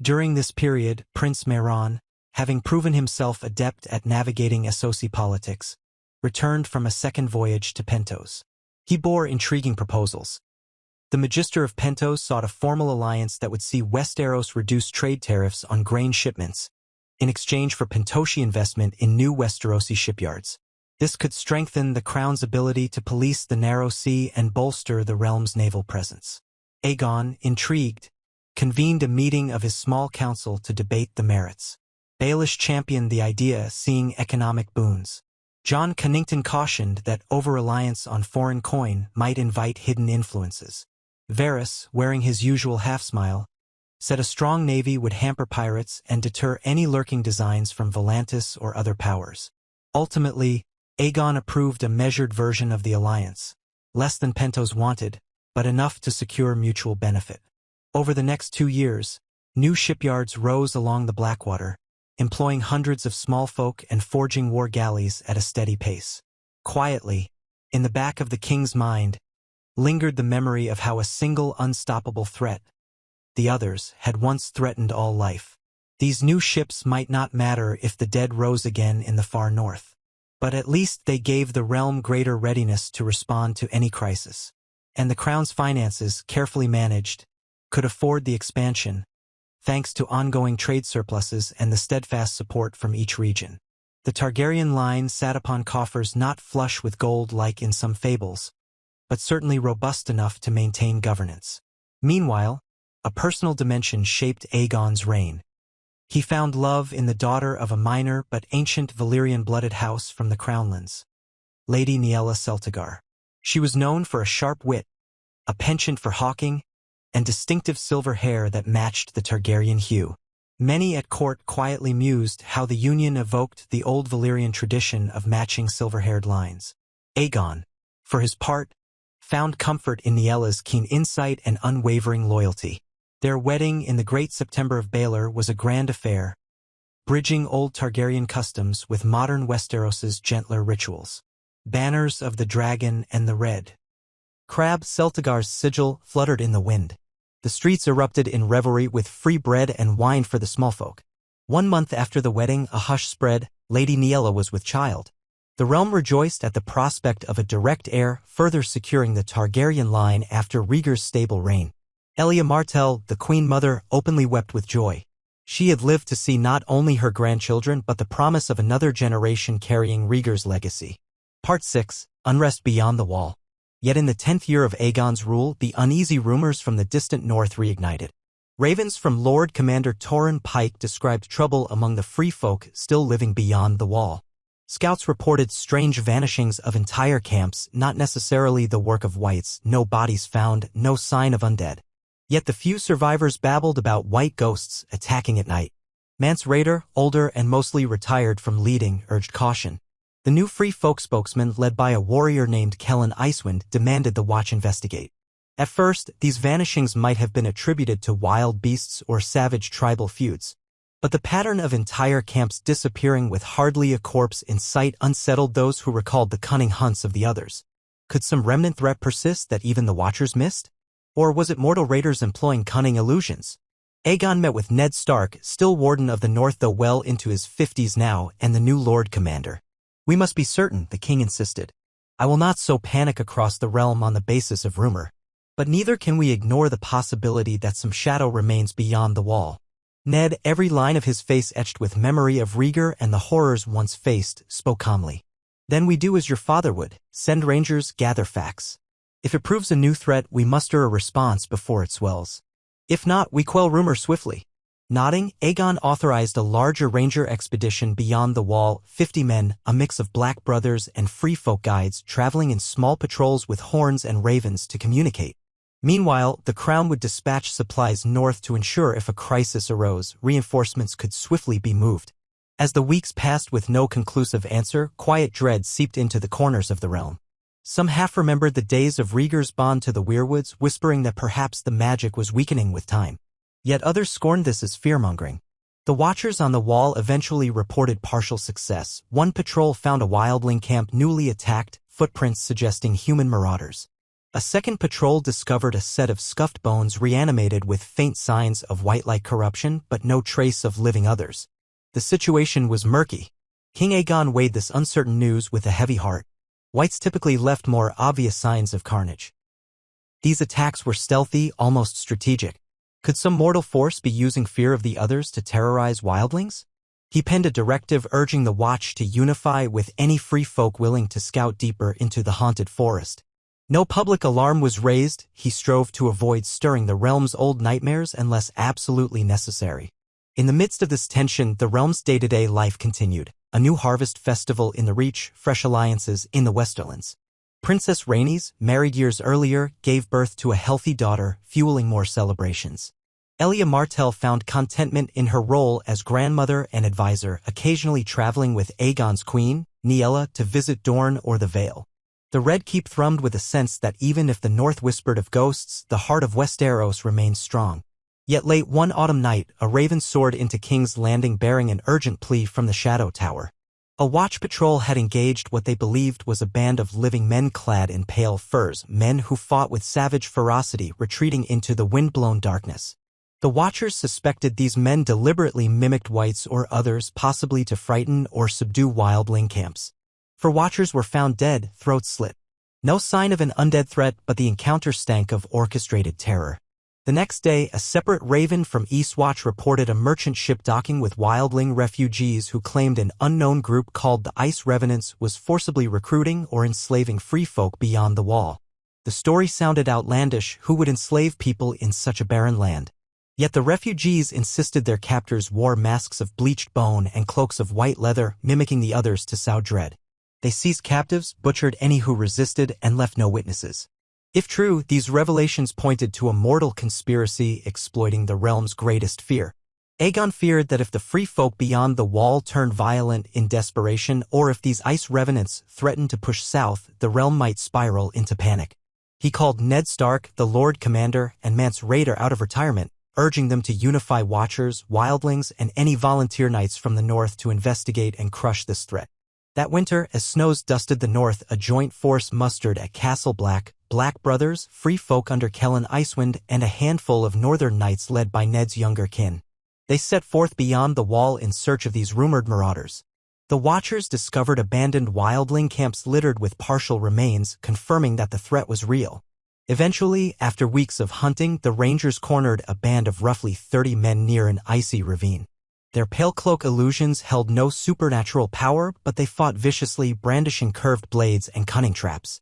During this period, Prince Mehran, having proven himself adept at navigating Essosi politics, returned from a second voyage to Pentos. He bore intriguing proposals. The Magister of Pentos sought a formal alliance that would see Westeros reduce trade tariffs on grain shipments, in exchange for Pentoshi investment in new Westerosi shipyards. This could strengthen the Crown's ability to police the Narrow Sea and bolster the realm's naval presence. Aegon, intrigued, convened a meeting of his small council to debate the merits. Baelish championed the idea, seeing economic boons. John Connington cautioned that over-reliance on foreign coin might invite hidden influences. Varys, wearing his usual half-smile, said a strong navy would hamper pirates and deter any lurking designs from Volantis or other powers. Ultimately, Aegon approved a measured version of the alliance, less than Pentos wanted, but enough to secure mutual benefit. Over the next 2 years, new shipyards rose along the Blackwater, employing hundreds of small folk and forging war galleys at a steady pace. Quietly, in the back of the king's mind, lingered the memory of how a single unstoppable threat, the others, had once threatened all life. These new ships might not matter if the dead rose again in the far north, but at least they gave the realm greater readiness to respond to any crisis. And the crown's finances, carefully managed, could afford the expansion, thanks to ongoing trade surpluses and the steadfast support from each region. The Targaryen line sat upon coffers not flush with gold like in some fables, but certainly robust enough to maintain governance. Meanwhile, a personal dimension shaped Aegon's reign. He found love in the daughter of a minor but ancient Valyrian-blooded house from the Crownlands, Lady Lyanna Stark. She was known for a sharp wit, a penchant for hawking, and distinctive silver hair that matched the Targaryen hue. Many at court quietly mused how the union evoked the old Valyrian tradition of matching silver-haired lines. Aegon, for his part, found comfort in Lyanna's keen insight and unwavering loyalty. Their wedding in the Great September of Baelor was a grand affair, bridging old Targaryen customs with modern Westeros's gentler rituals. Banners of the dragon and the red crab Celtigar's sigil fluttered in the wind. The streets erupted in revelry with free bread and wine for the small folk. 1 month after the wedding, a hush spread. Lady Lyanna was with child. The realm rejoiced at the prospect of a direct heir, further securing the Targaryen line after Rhaegar's stable reign. Elia Martell, the queen mother, openly wept with joy. She had lived to see not only her grandchildren but the promise of another generation carrying Rhaegar's legacy. Part 6. Unrest Beyond the Wall. Yet in the 10th year of Aegon's rule, the uneasy rumors from the distant north reignited. Ravens from Lord Commander Torrhen Pike described trouble among the free folk still living beyond the wall. Scouts reported strange vanishings of entire camps, not necessarily the work of whites, no bodies found, no sign of undead. Yet the few survivors babbled about white ghosts attacking at night. Mance Rayder, older and mostly retired from leading, urged caution. The new Free Folk spokesman, led by a warrior named Kellen Icewind, demanded the watch investigate. At first, these vanishings might have been attributed to wild beasts or savage tribal feuds. But the pattern of entire camps disappearing with hardly a corpse in sight unsettled those who recalled the cunning hunts of the others. Could some remnant threat persist that even the Watchers missed? Or was it mortal raiders employing cunning illusions? Aegon met with Ned Stark, still Warden of the North though well into his 50s now, and the new Lord Commander. "We must be certain," the king insisted. "I will not sow panic across the realm on the basis of rumor. But neither can we ignore the possibility that some shadow remains beyond the wall." Ned, every line of his face etched with memory of Rhaegar and the horrors once faced, spoke calmly. "Then we do as your father would, send rangers, gather facts. If it proves a new threat, we muster a response before it swells. If not, we quell rumor swiftly." Nodding, Aegon authorized a larger ranger expedition beyond the wall, 50 men, a mix of black brothers and free folk guides traveling in small patrols with horns and ravens to communicate. Meanwhile, the crown would dispatch supplies north to ensure if a crisis arose, reinforcements could swiftly be moved. As the weeks passed with no conclusive answer, quiet dread seeped into the corners of the realm. Some half remembered the days of Rhaegar's bond to the weirwoods, whispering that perhaps the magic was weakening with time. Yet others scorned this as fear-mongering. The Watchers on the wall eventually reported partial success. One patrol found a wildling camp newly attacked, footprints suggesting human marauders. A second patrol discovered a set of scuffed bones reanimated with faint signs of white-like corruption, but no trace of living others. The situation was murky. King Aegon weighed this uncertain news with a heavy heart. Whites typically left more obvious signs of carnage. These attacks were stealthy, almost strategic. Could some mortal force be using fear of the others to terrorize wildlings? He penned a directive urging the Watch to unify with any free folk willing to scout deeper into the haunted forest. No public alarm was raised. He strove to avoid stirring the realm's old nightmares unless absolutely necessary. In the midst of this tension, the realm's day-to-day life continued. A new harvest festival in the Reach, fresh alliances in the Westerlands. Princess Rhaenys, married years earlier, gave birth to a healthy daughter, fueling more celebrations. Elia Martell found contentment in her role as grandmother and advisor, occasionally traveling with Aegon's queen, Lyanna, to visit Dorne or the Vale. The Red Keep thrummed with a sense that even if the North whispered of ghosts, the heart of Westeros remained strong. Yet late one autumn night, a raven soared into King's Landing bearing an urgent plea from the Shadow Tower. A watch patrol had engaged what they believed was a band of living men clad in pale furs, men who fought with savage ferocity, retreating into the wind-blown darkness. The Watchers suspected these men deliberately mimicked whites or others, possibly to frighten or subdue wildling camps. 4 Watchers were found dead, throats slit. No sign of an undead threat, but the encounter stank of orchestrated terror. The next day, a separate raven from Eastwatch reported a merchant ship docking with wildling refugees who claimed an unknown group called the Ice Revenants was forcibly recruiting or enslaving free folk beyond the wall. The story sounded outlandish. Who would enslave people in such a barren land? Yet the refugees insisted their captors wore masks of bleached bone and cloaks of white leather, mimicking the others to sow dread. They seized captives, butchered any who resisted, and left no witnesses. If true, these revelations pointed to a mortal conspiracy exploiting the realm's greatest fear. Aegon feared that if the free folk beyond the wall turned violent in desperation, or if these ice revenants threatened to push south, the realm might spiral into panic. He called Ned Stark, the Lord Commander, and Mance Rayder out of retirement, urging them to unify Watchers, wildlings, and any volunteer knights from the north to investigate and crush this threat. That winter, as snows dusted the north, a joint force mustered at Castle Black, Black brothers, free folk under Kellen Icewind, and a handful of northern knights led by Ned's younger kin. They set forth beyond the wall in search of these rumored marauders. The Watchers discovered abandoned wildling camps littered with partial remains, confirming that the threat was real. Eventually, after weeks of hunting, the Rangers cornered a band of roughly 30 men near an icy ravine. Their pale cloak illusions held no supernatural power, but they fought viciously, brandishing curved blades and cunning traps.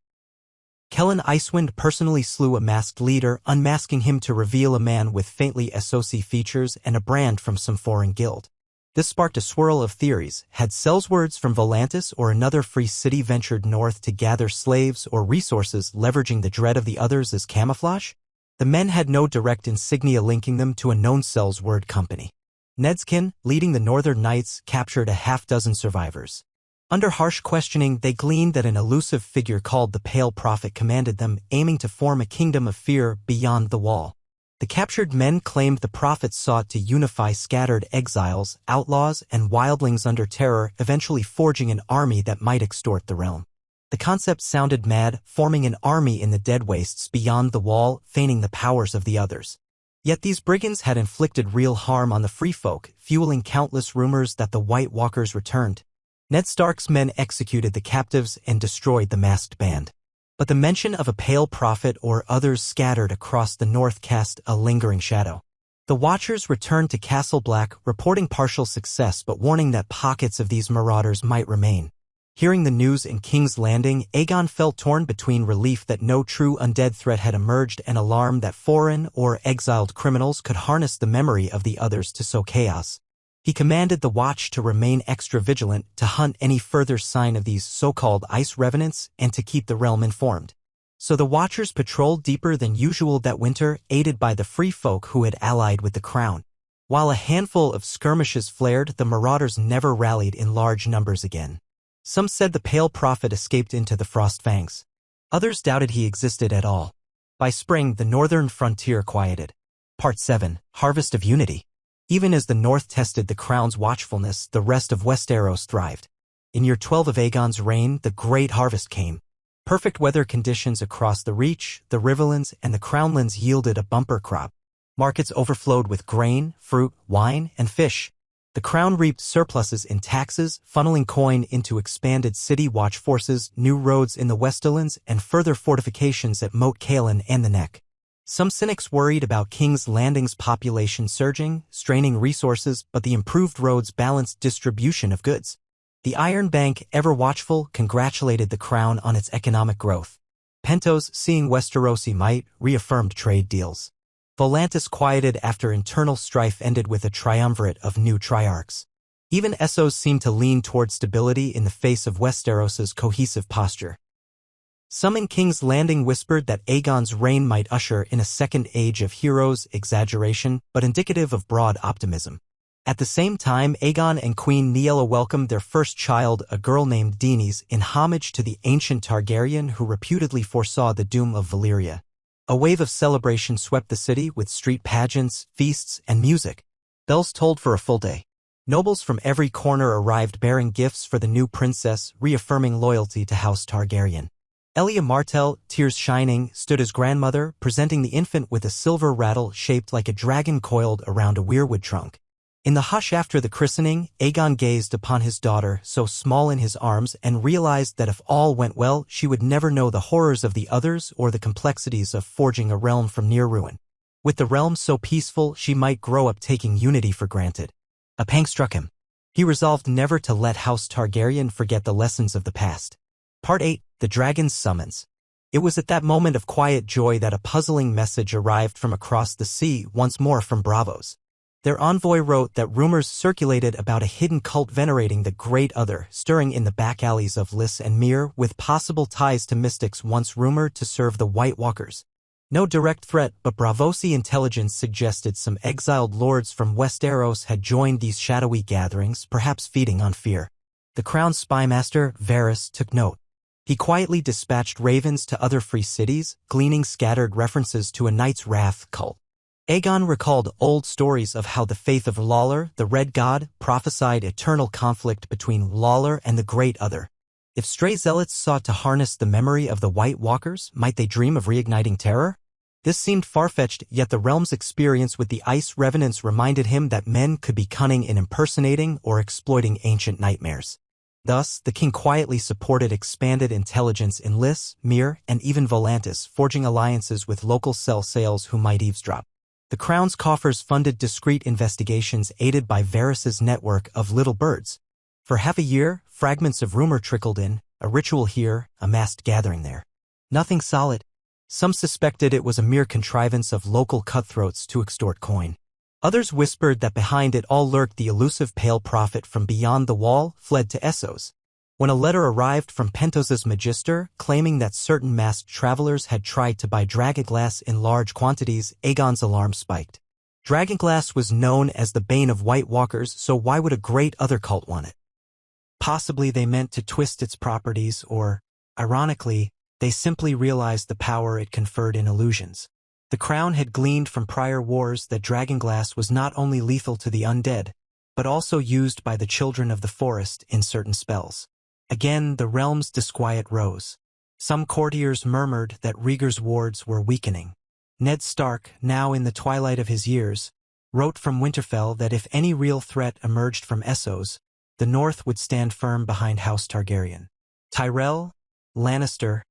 Kellen Icewind personally slew a masked leader, unmasking him to reveal a man with faintly SOC features and a brand from some foreign guild. This sparked a swirl of theories. Had Sellswords from Volantis or another free city ventured north to gather slaves or resources, leveraging the dread of the others as camouflage? The men had no direct insignia linking them to a known Sellsword company. Nedskin, leading the Northern Knights, captured a half-dozen survivors. Under harsh questioning, they gleaned that an elusive figure called the Pale Prophet commanded them, aiming to form a kingdom of fear beyond the wall. The captured men claimed the prophet sought to unify scattered exiles, outlaws, and wildlings under terror, eventually forging an army that might extort the realm. The concept sounded mad, forming an army in the dead wastes beyond the wall, feigning the powers of the others. Yet these brigands had inflicted real harm on the free folk, fueling countless rumors that the White Walkers returned. Ned Stark's men executed the captives and destroyed the masked band. But the mention of a pale prophet or others scattered across the north cast a lingering shadow. The Watchers returned to Castle Black, reporting partial success but warning that pockets of these marauders might remain. Hearing the news in King's Landing, Aegon felt torn between relief that no true undead threat had emerged and alarm that foreign or exiled criminals could harness the memory of the others to sow chaos. He commanded the Watch to remain extra vigilant, to hunt any further sign of these so-called ice revenants, and to keep the realm informed. So the Watchers patrolled deeper than usual that winter, aided by the free folk who had allied with the crown. While a handful of skirmishes flared, the marauders never rallied in large numbers again. Some said the Pale Prophet escaped into the Frostfangs. Others doubted he existed at all. By spring, the northern frontier quieted. Part 7, Harvest of Unity. Even as the north tested the crown's watchfulness, the rest of Westeros thrived. In year 12 of Aegon's reign, the great harvest came. Perfect weather conditions across the Reach, the Riverlands, and the Crownlands yielded a bumper crop. Markets overflowed with grain, fruit, wine, and fish. The crown reaped surpluses in taxes, funneling coin into expanded city watch forces, new roads in the Westerlands, and further fortifications at Moat Cailin and the Neck. Some cynics worried about King's Landing's population surging, straining resources, but the improved roads balanced distribution of goods. The Iron Bank, ever watchful, congratulated the crown on its economic growth. Pentos, seeing Westerosi might, reaffirmed trade deals. Volantis quieted after internal strife ended with a triumvirate of new triarchs. Even Essos seemed to lean toward stability in the face of Westeros's cohesive posture. Some in King's Landing whispered that Aegon's reign might usher in a second age of heroes, exaggeration, but indicative of broad optimism. At the same time, Aegon and Queen Niella welcomed their first child, a girl named Daenerys, in homage to the ancient Targaryen who reputedly foresaw the doom of Valyria. A wave of celebration swept the city with street pageants, feasts, and music. Bells tolled for a full day. Nobles from every corner arrived bearing gifts for the new princess, reaffirming loyalty to House Targaryen. Elia Martell, tears shining, stood as grandmother, presenting the infant with a silver rattle shaped like a dragon coiled around a weirwood trunk. In the hush after the christening, Aegon gazed upon his daughter, so small in his arms, and realized that if all went well, she would never know the horrors of the others or the complexities of forging a realm from near ruin. With the realm so peaceful, she might grow up taking unity for granted. A pang struck him. He resolved never to let House Targaryen forget the lessons of the past. Part 8. The Dragon's Summons. It was at that moment of quiet joy that a puzzling message arrived from across the sea, once more from Braavos. Their envoy wrote that rumors circulated about a hidden cult venerating the Great Other, stirring in the back alleys of Lys and Myr, with possible ties to mystics once rumored to serve the White Walkers. No direct threat, but Braavosi intelligence suggested some exiled lords from Westeros had joined these shadowy gatherings, perhaps feeding on fear. The crown's spymaster, Varys, took note. He quietly dispatched ravens to other free cities, gleaning scattered references to a Knight's Wrath cult. Aegon recalled old stories of how the faith of Lawler, the Red God, prophesied eternal conflict between Lawler and the Great Other. If stray zealots sought to harness the memory of the White Walkers, might they dream of reigniting terror? This seemed far-fetched, yet the realm's experience with the Ice Revenants reminded him that men could be cunning in impersonating or exploiting ancient nightmares. Thus, the king quietly supported expanded intelligence in Lys, Myr, and even Volantis, forging alliances with local sales who might eavesdrop. The crown's coffers funded discreet investigations aided by Varys's network of little birds. For half a year, fragments of rumor trickled in, a ritual here, a massed gathering there. Nothing solid. Some suspected it was a mere contrivance of local cutthroats to extort coin. Others whispered that behind it all lurked the elusive pale prophet from beyond the wall, fled to Essos. When a letter arrived from Pentos's magister, claiming that certain masked travelers had tried to buy dragonglass in large quantities, Aegon's alarm spiked. Dragonglass was known as the bane of White Walkers, so why would a Great Other cult want it? Possibly they meant to twist its properties, or, ironically, they simply realized the power it conferred in illusions. The crown had gleaned from prior wars that dragonglass was not only lethal to the undead, but also used by the children of the forest in certain spells. Again, the realm's disquiet rose. Some courtiers murmured that Rhaegar's wards were weakening. Ned Stark, now in the twilight of his years, wrote from Winterfell that if any real threat emerged from Essos, the North would stand firm behind House Targaryen. Tyrell, Lannister,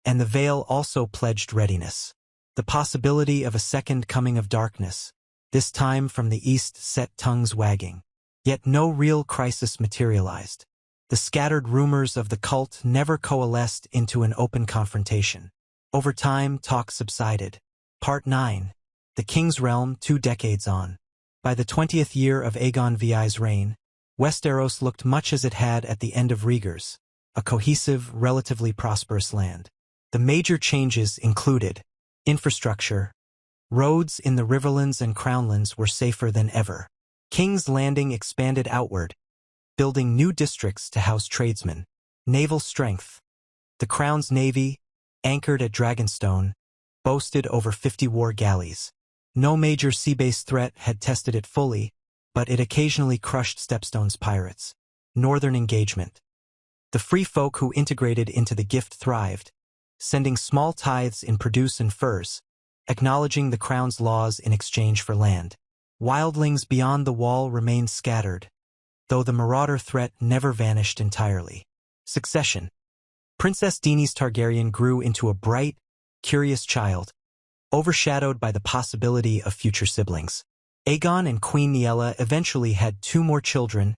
and the Vale also pledged readiness. The possibility of a second coming of darkness, this time from the east, set tongues wagging. Yet no real crisis materialized. The scattered rumors of the cult never coalesced into an open confrontation. Over time, talk subsided. Part 9. The King's Realm 2 decades on. By the 20th year of Aegon VI's reign, Westeros looked much as it had at the end of Rhaegar's, a cohesive, relatively prosperous land. The major changes included infrastructure. Roads in the Riverlands and Crownlands were safer than ever. King's Landing expanded outward, building new districts to house tradesmen. Naval strength. The Crown's navy, anchored at Dragonstone, boasted over 50 war galleys. No major sea-based threat had tested it fully, but it occasionally crushed Stepstone's pirates. Northern engagement. The free folk who integrated into the gift thrived, sending small tithes in produce and furs, acknowledging the Crown's laws in exchange for land. Wildlings beyond the wall remained scattered, though the marauder threat never vanished entirely. Succession. Princess Daenerys Targaryen grew into a bright, curious child, overshadowed by the possibility of future siblings. Aegon and Queen Niella eventually had 2 more children,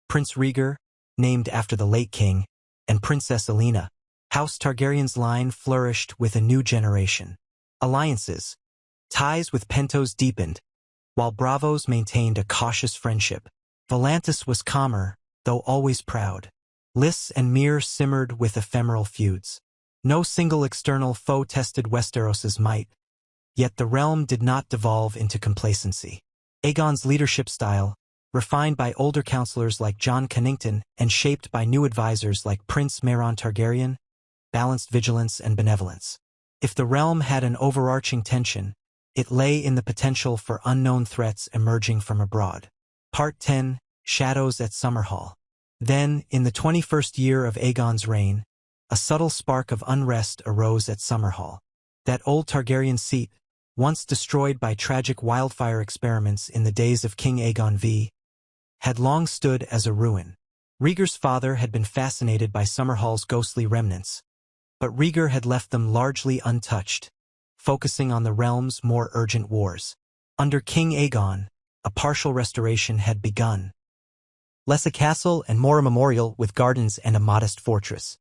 Prince Rhaegar, named after the late king, and Princess Aelina. House Targaryen's line flourished with a new generation. Alliances. Ties with Pentos deepened, while Braavos maintained a cautious friendship. Volantis was calmer, though always proud. Lys and Myr simmered with ephemeral feuds. No single external foe tested Westeros's might, yet the realm did not devolve into complacency. Aegon's leadership style, refined by older counselors like Jon Connington and shaped by new advisors like Prince Mairon Targaryen, balanced vigilance and benevolence. If the realm had an overarching tension, it lay in the potential for unknown threats emerging from abroad. Part 10. shadows at Summerhall. Then, in the 21st year of Aegon's reign, a subtle spark of unrest arose at Summerhall. That old Targaryen seat, once destroyed by tragic wildfire experiments in the days of King Aegon V, had long stood as a ruin. Rhaegar's father had been fascinated by Summerhall's ghostly remnants, but Rhaegar had left them largely untouched, focusing on the realm's more urgent wars. Under King Aegon, a partial restoration had begun. Less a castle and more a memorial with gardens and a modest fortress.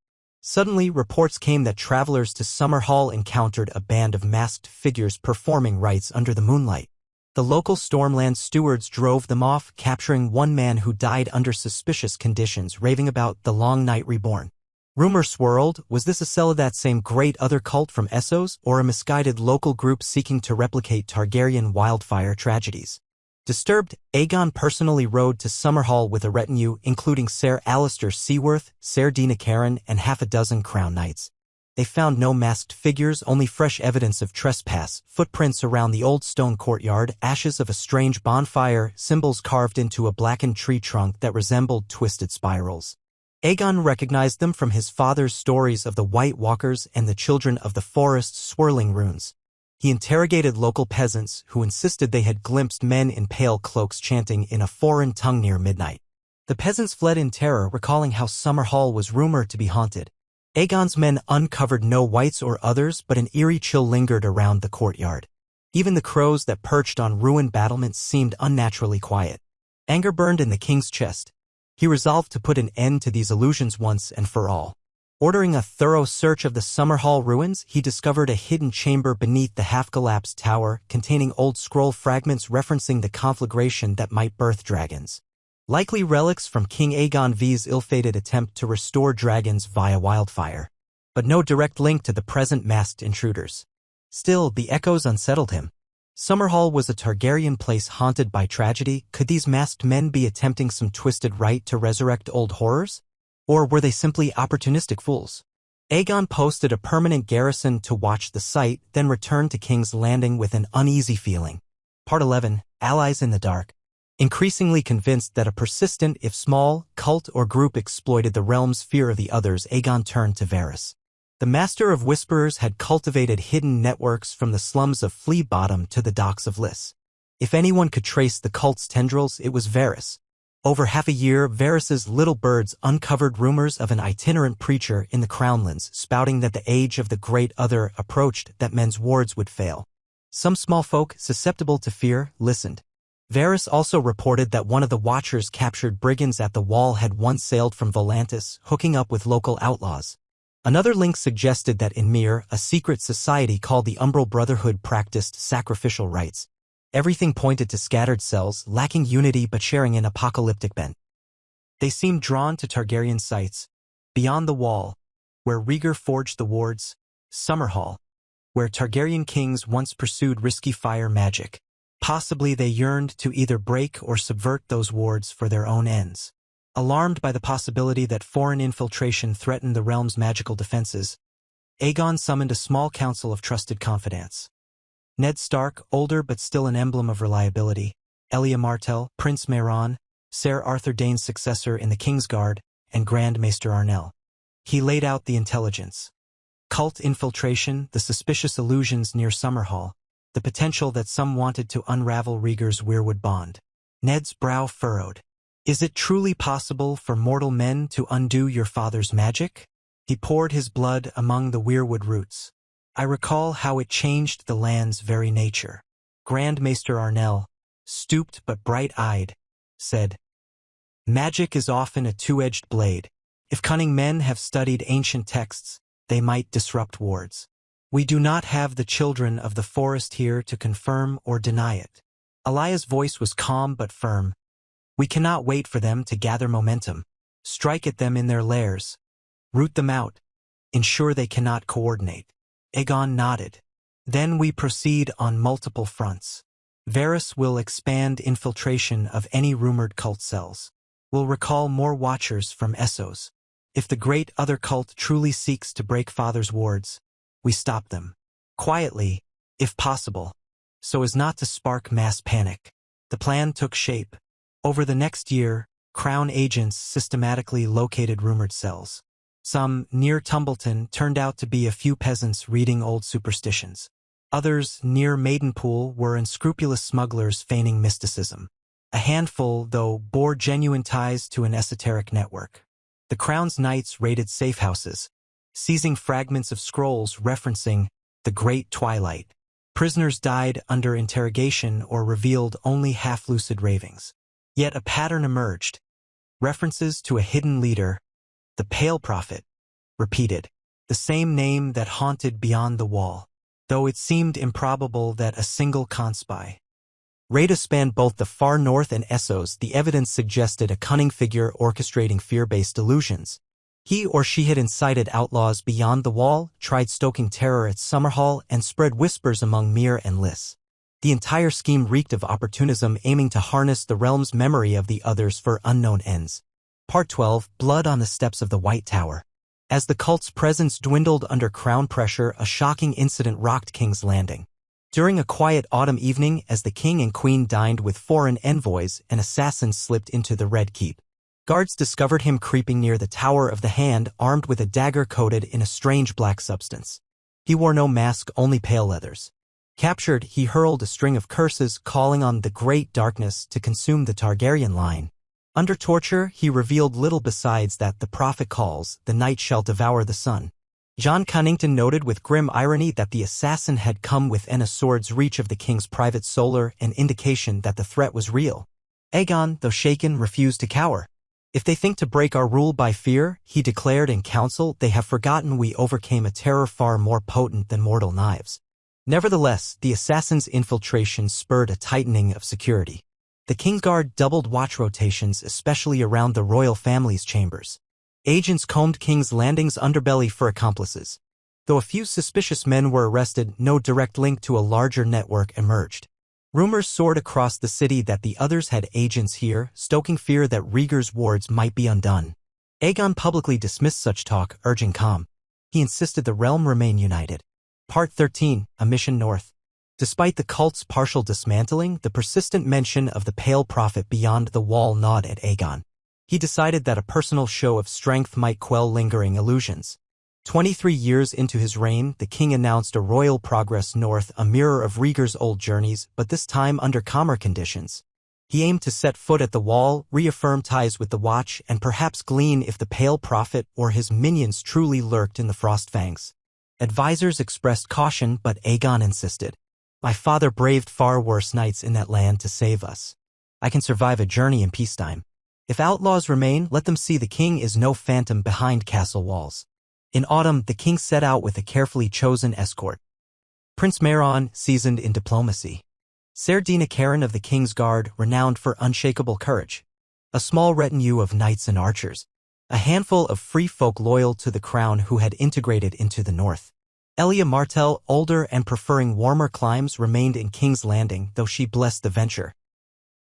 Suddenly, reports came that travelers to Summerhall encountered a band of masked figures performing rites under the moonlight. The local Stormland stewards drove them off, capturing one man who died under suspicious conditions, raving about the long night reborn. Rumor swirled, was this a cell of that same great other cult from Essos, or a misguided local group seeking to replicate Targaryen wildfire tragedies? Disturbed, Aegon personally rode to Summerhall with a retinue including Ser Alistair Seaworth, Ser Dina Caron, and half a dozen crown knights. They found no masked figures, only fresh evidence of trespass, footprints around the old stone courtyard, ashes of a strange bonfire, symbols carved into a blackened tree trunk that resembled twisted spirals. Aegon recognized them from his father's stories of the White Walkers and the Children of the Forest swirling runes. He interrogated local peasants who insisted they had glimpsed men in pale cloaks chanting in a foreign tongue near midnight. The peasants fled in terror, recalling how Summerhall was rumored to be haunted. Aegon's men uncovered no wights or others, but an eerie chill lingered around the courtyard. Even the crows that perched on ruined battlements seemed unnaturally quiet. Anger burned in the king's chest. He resolved to put an end to these illusions once and for all. Ordering a thorough search of the Summerhall ruins, he discovered a hidden chamber beneath the half-collapsed tower, containing old scroll fragments referencing the conflagration that might birth dragons. Likely relics from King Aegon V's ill-fated attempt to restore dragons via wildfire. But no direct link to the present masked intruders. Still, the echoes unsettled him. Summerhall was a Targaryen place haunted by tragedy. Could these masked men be attempting some twisted rite to resurrect old horrors? Or were they simply opportunistic fools? Aegon posted a permanent garrison to watch the site, then returned to King's Landing with an uneasy feeling. Part 11. Allies in the Dark. Increasingly convinced that a persistent, if small, cult or group exploited the realm's fear of the others, Aegon turned to Varys. The Master of Whisperers had cultivated hidden networks from the slums of Flea Bottom to the docks of Lys. If anyone could trace the cult's tendrils, it was Varys. Over half a year, Varys's little birds uncovered rumors of an itinerant preacher in the Crownlands, spouting that the age of the Great Other approached, that men's wards would fail. Some small folk, susceptible to fear, listened. Varys also reported that one of the Watchers captured brigands at the Wall had once sailed from Volantis, hooking up with local outlaws. Another link suggested that in Myr, a secret society called the Umbral Brotherhood practiced sacrificial rites. Everything pointed to scattered cells, lacking unity but sharing an apocalyptic bent. They seemed drawn to Targaryen sites, beyond the Wall, where Rhaegar forged the wards, Summerhall, where Targaryen kings once pursued risky fire magic. Possibly they yearned to either break or subvert those wards for their own ends. Alarmed by the possibility that foreign infiltration threatened the realm's magical defenses, Aegon summoned a small council of trusted confidants. Ned Stark, older but still an emblem of reliability, Elia Martell, Prince Mairon, Ser Arthur Dayne's successor in the Kingsguard, and Grand Maester Arnell. He laid out the intelligence. Cult infiltration, the suspicious illusions near Summerhall, the potential that some wanted to unravel Rhaegar's weirwood bond. Ned's brow furrowed. Is it truly possible for mortal men to undo your father's magic? He poured his blood among the weirwood roots. I recall how it changed the land's very nature. Grand Maester Arnell, stooped but bright-eyed, said, Magic is often a two-edged blade. If cunning men have studied ancient texts, they might disrupt wards. We do not have the children of the forest here to confirm or deny it. Elia's voice was calm but firm. We cannot wait for them to gather momentum. Strike at them in their lairs. Root them out. Ensure they cannot coordinate. Aegon nodded. Then we proceed on multiple fronts. Varys will expand infiltration of any rumored cult cells. We'll recall more Watchers from Essos. If the Great Other cult truly seeks to break Father's wards, we stop them. Quietly, if possible, so as not to spark mass panic. The plan took shape. Over the next year, Crown agents systematically located rumored cells. Some, near Tumbleton, turned out to be a few peasants reading old superstitions. Others, near Maidenpool, were unscrupulous smugglers feigning mysticism. A handful, though, bore genuine ties to an esoteric network. The Crown's knights raided safe houses, seizing fragments of scrolls referencing the Great Twilight. Prisoners died under interrogation or revealed only half-lucid ravings. Yet a pattern emerged. References to a hidden leader, the Pale Prophet, repeated, the same name that haunted Beyond the Wall, though it seemed improbable that a single conspy. Raids spanned both the far north and Essos. The evidence suggested a cunning figure orchestrating fear-based delusions. He or she had incited outlaws beyond the wall, tried stoking terror at Summerhall, and spread whispers among Mir and Lys. The entire scheme reeked of opportunism, aiming to harness the realm's memory of the others for unknown ends. Part 12, Blood on the Steps of the White Tower. As the cult's presence dwindled under crown pressure, a shocking incident rocked King's Landing. During a quiet autumn evening, as the king and queen dined with foreign envoys, an assassin slipped into the Red Keep. Guards discovered him creeping near the Tower of the Hand, armed with a dagger coated in a strange black substance. He wore no mask, only pale leathers. Captured, he hurled a string of curses, calling on the Great Darkness to consume the Targaryen line. Under torture, he revealed little besides that the prophet calls, the night shall devour the sun. John Cunnington noted with grim irony that the assassin had come within a sword's reach of the king's private solar, an indication that the threat was real. Aegon, though shaken, refused to cower. If they think to break our rule by fear, he declared in council, they have forgotten we overcame a terror far more potent than mortal knives. Nevertheless, the assassin's infiltration spurred a tightening of security. The Kingsguard doubled watch rotations, especially around the royal family's chambers. Agents combed King's Landing's underbelly for accomplices. Though a few suspicious men were arrested, no direct link to a larger network emerged. Rumors soared across the city that the others had agents here, stoking fear that Rhaegar's wards might be undone. Aegon publicly dismissed such talk, urging calm. He insisted the realm remain united. Part 13, A Mission North. Despite the cult's partial dismantling, the persistent mention of the Pale Prophet beyond the wall gnawed at Aegon. He decided that a personal show of strength might quell lingering illusions. 23 years into his reign, the king announced a royal progress north, a mirror of Rhaegar's old journeys, but this time under calmer conditions. He aimed to set foot at the wall, reaffirm ties with the Watch, and perhaps glean if the Pale Prophet or his minions truly lurked in the Frostfangs. Advisors expressed caution, but Aegon insisted. My father braved far worse nights in that land to save us. I can survive a journey in peacetime. If outlaws remain, let them see the king is no phantom behind castle walls. In autumn, the king set out with a carefully chosen escort. Prince Mairon, seasoned in diplomacy. Ser Dina Karen of the King's Guard, renowned for unshakable courage. A small retinue of knights and archers. A handful of free folk loyal to the crown who had integrated into the north. Elia Martell, older and preferring warmer climes, remained in King's Landing, though she blessed the venture.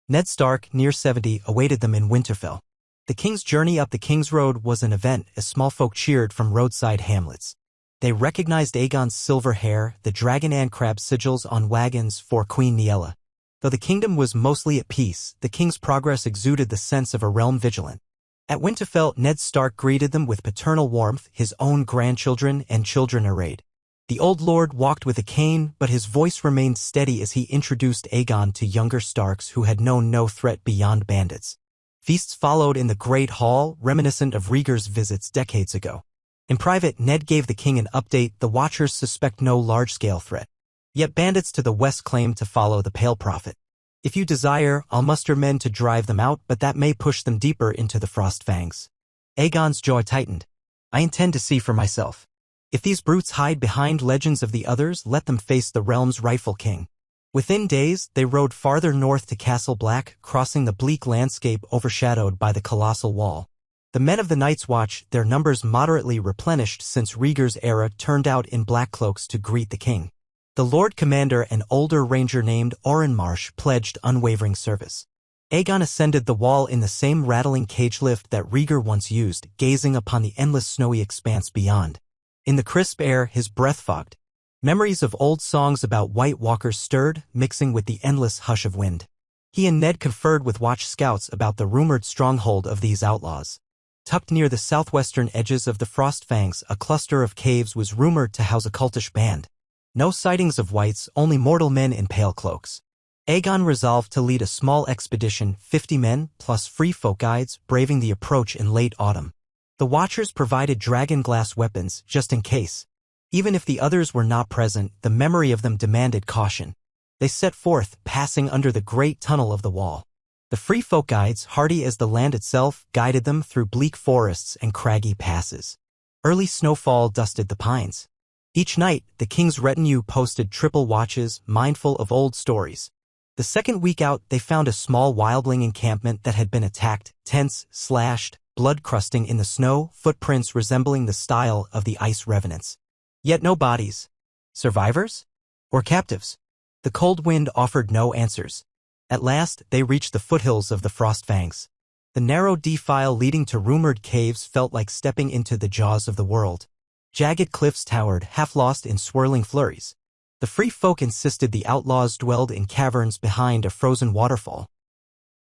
Ned Stark, near 70, awaited them in Winterfell. The king's journey up the King's Road was an event as small folk cheered from roadside hamlets. They recognized Aegon's silver hair, the dragon and crab sigils on wagons for Queen Niella. Though the kingdom was mostly at peace, the king's progress exuded the sense of a realm vigilant. At Winterfell, Ned Stark greeted them with paternal warmth, his own grandchildren and children arrayed. The old lord walked with a cane, but his voice remained steady as he introduced Aegon to younger Starks who had known no threat beyond bandits. Feasts followed in the Great Hall, reminiscent of Rhaegar's visits decades ago. In private, Ned gave the king an update. The Watchers suspect no large-scale threat. Yet bandits to the west claim to follow the Pale Prophet. If you desire, I'll muster men to drive them out, but that may push them deeper into the Frostfangs. Aegon's jaw tightened. I intend to see for myself. If these brutes hide behind legends of the others, let them face the realm's rightful king. Within days, they rode farther north to Castle Black, crossing the bleak landscape overshadowed by the colossal wall. The men of the Night's Watch, their numbers moderately replenished since Rhaegar's era, turned out in black cloaks to greet the king. The Lord Commander, an older ranger named Oren Marsh, pledged unwavering service. Aegon ascended the wall in the same rattling cage lift that Rhaegar once used, gazing upon the endless snowy expanse beyond. In the crisp air, his breath fogged. Memories of old songs about White Walkers stirred, mixing with the endless hush of wind. He and Ned conferred with watch scouts about the rumored stronghold of these outlaws. Tucked near the southwestern edges of the Frostfangs, a cluster of caves was rumored to house a cultish band. No sightings of whites, only mortal men in pale cloaks. Aegon resolved to lead a small expedition, 50 men, plus free folk guides, braving the approach in late autumn. The Watchers provided dragon glass weapons, just in case. Even if the others were not present, the memory of them demanded caution. They set forth, passing under the great tunnel of the wall. The free folk guides, hardy as the land itself, guided them through bleak forests and craggy passes. Early snowfall dusted the pines. Each night, the king's retinue posted triple watches, mindful of old stories. The second week out, they found a small wildling encampment that had been attacked, tents slashed, blood crusting in the snow, footprints resembling the style of the ice revenants. Yet no bodies. Survivors? Or captives? The cold wind offered no answers. At last, they reached the foothills of the Frostfangs. The narrow defile leading to rumored caves felt like stepping into the jaws of the world. Jagged cliffs towered, half lost in swirling flurries. The free folk insisted the outlaws dwelled in caverns behind a frozen waterfall.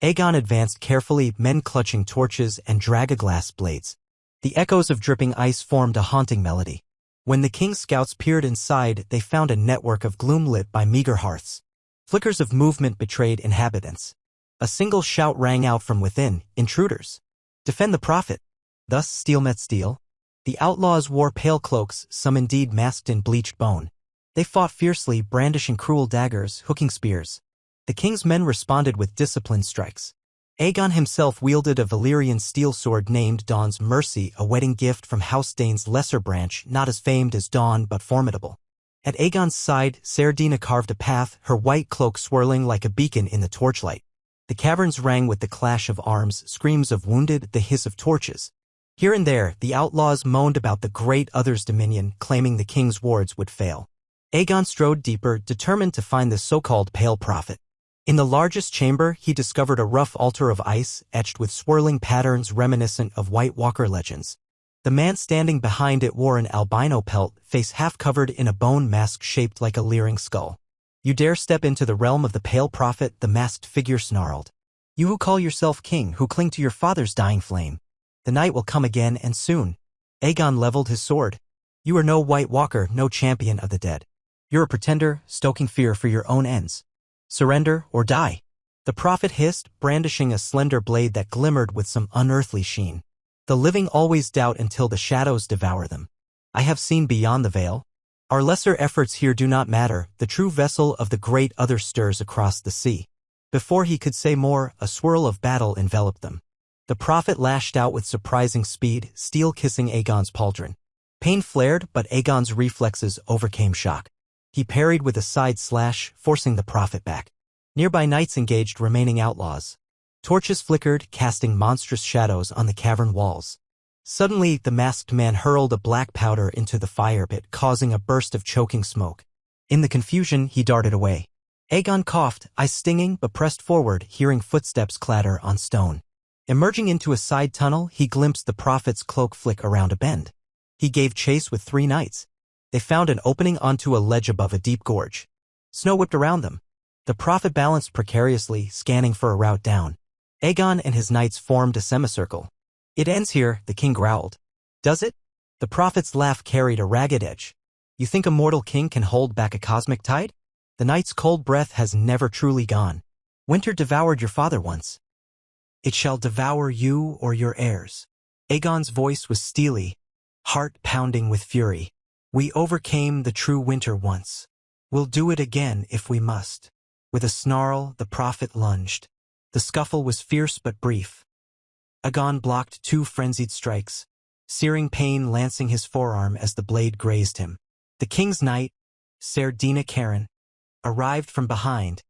Aegon advanced carefully, men clutching torches and dragaglass blades. The echoes of dripping ice formed a haunting melody. When the king's scouts peered inside, they found a network of gloom lit by meager hearths. Flickers of movement betrayed inhabitants. A single shout rang out from within, "Intruders! Defend the prophet!" Thus steel met steel. The outlaws wore pale cloaks, some indeed masked in bleached bone. They fought fiercely, brandishing cruel daggers, hooking spears. The king's men responded with disciplined strikes. Aegon himself wielded a Valyrian steel sword named Dawn's Mercy, a wedding gift from House Dane's lesser branch, not as famed as Dawn but formidable. At Aegon's side, Serdina carved a path, her white cloak swirling like a beacon in the torchlight. The caverns rang with the clash of arms, screams of wounded, the hiss of torches. Here and there, the outlaws moaned about the great other's dominion, claiming the king's wards would fail. Aegon strode deeper, determined to find the so-called Pale Prophet. In the largest chamber, he discovered a rough altar of ice, etched with swirling patterns reminiscent of White Walker legends. The man standing behind it wore an albino pelt, face half covered in a bone mask shaped like a leering skull. "You dare step into the realm of the Pale Prophet?" the masked figure snarled. "You who call yourself king, who cling to your father's dying flame. The night will come again, and soon." Aegon leveled his sword. "You are no White Walker, no champion of the dead. You're a pretender, stoking fear for your own ends. Surrender or die." The prophet hissed, brandishing a slender blade that glimmered with some unearthly sheen. "The living always doubt until the shadows devour them. I have seen beyond the veil. Our lesser efforts here do not matter. The true vessel of the great other stirs across the sea." Before he could say more, a swirl of battle enveloped them. The prophet lashed out with surprising speed, steel kissing Aegon's pauldron. Pain flared, but Aegon's reflexes overcame shock. He parried with a side slash, forcing the prophet back. Nearby knights engaged remaining outlaws. Torches flickered, casting monstrous shadows on the cavern walls. Suddenly, the masked man hurled a black powder into the fire pit, causing a burst of choking smoke. In the confusion, he darted away. Aegon coughed, eyes stinging, but pressed forward, hearing footsteps clatter on stone. Emerging into a side tunnel, he glimpsed the prophet's cloak flick around a bend. He gave chase with 3 knights. They found an opening onto a ledge above a deep gorge. Snow whipped around them. The prophet balanced precariously, scanning for a route down. Aegon and his knights formed a semicircle. "It ends here," the king growled. "Does it?" The prophet's laugh carried a ragged edge. "You think a mortal king can hold back a cosmic tide? The knight's cold breath has never truly gone. Winter devoured your father once. It shall devour you or your heirs." Aegon's voice was steely, heart pounding with fury. "We overcame the true winter once. We'll do it again if we must." With a snarl, the prophet lunged. The scuffle was fierce but brief. Aegon blocked 2 frenzied strikes, searing pain lancing his forearm as the blade grazed him. The king's knight, Serdina Karen, arrived from behind,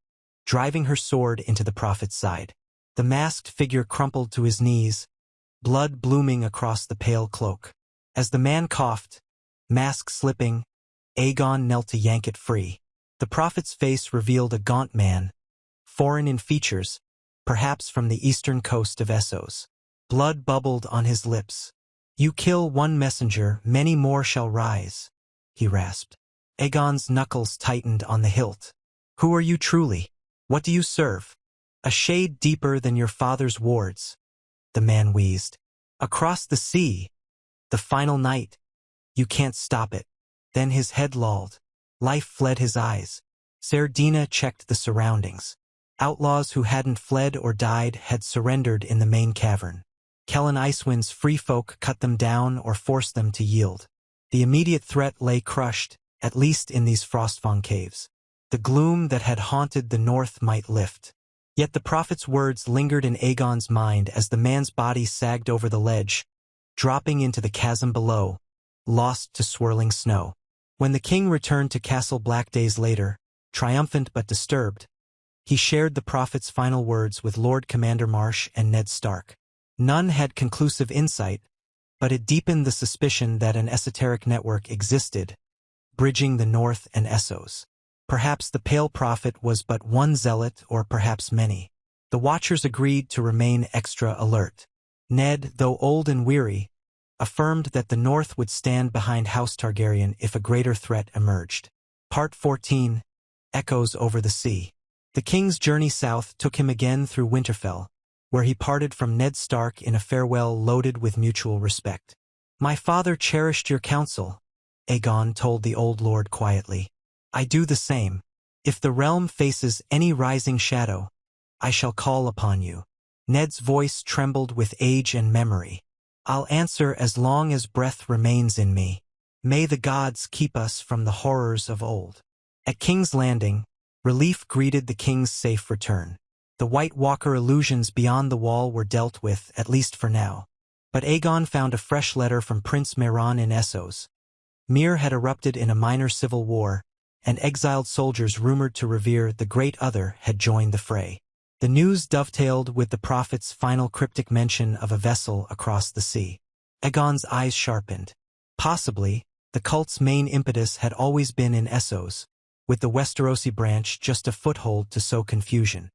driving her sword into the prophet's side. The masked figure crumpled to his knees, blood blooming across the pale cloak. As the man coughed, mask slipping, Aegon knelt to yank it free. The prophet's face revealed a gaunt man, foreign in features, perhaps from the eastern coast of Essos. Blood bubbled on his lips. "You kill one messenger, many more shall rise," he rasped. Aegon's knuckles tightened on the hilt. "Who are you truly? What do you serve?" A shade deeper than your father's wards, the man wheezed. Across the sea, the final night, you can't stop it. Then his head lolled. Life fled his eyes. Sardina checked the surroundings. Outlaws who hadn't fled or died had surrendered in the main cavern. Kellen Icewind's free folk cut them down or forced them to yield. The immediate threat lay crushed, at least in these Frostfang caves. The gloom that had haunted the north might lift. Yet the prophet's words lingered in Aegon's mind as the man's body sagged over the ledge, dropping into the chasm below, lost to swirling snow. When the king returned to Castle Black days later, triumphant but disturbed, he shared the prophet's final words with Lord Commander Marsh and Ned Stark. None had conclusive insight, but it deepened the suspicion that an esoteric network existed, bridging the North and Essos. Perhaps the Pale Prophet was but one zealot, or perhaps many. The Watchers agreed to remain extra alert. Ned, though old and weary, affirmed that the North would stand behind House Targaryen if a greater threat emerged. Part 14. Echoes over the Sea. The king's journey south took him again through Winterfell, where he parted from Ned Stark in a farewell loaded with mutual respect. "My father cherished your counsel," Aegon told the old lord quietly. "I do the same. If the realm faces any rising shadow, I shall call upon you." Ned's voice trembled with age and memory. "I'll answer as long as breath remains in me. May the gods keep us from the horrors of old." At King's Landing, relief greeted the king's safe return. The White Walker illusions beyond the wall were dealt with, at least for now. But Aegon found a fresh letter from Prince Mehran in Essos. Myr had erupted in a minor civil war, and exiled soldiers rumored to revere the Great Other had joined the fray. The news dovetailed with the prophet's final cryptic mention of a vessel across the sea. Aegon's eyes sharpened. Possibly, the cult's main impetus had always been in Essos, with the Westerosi branch just a foothold to sow confusion.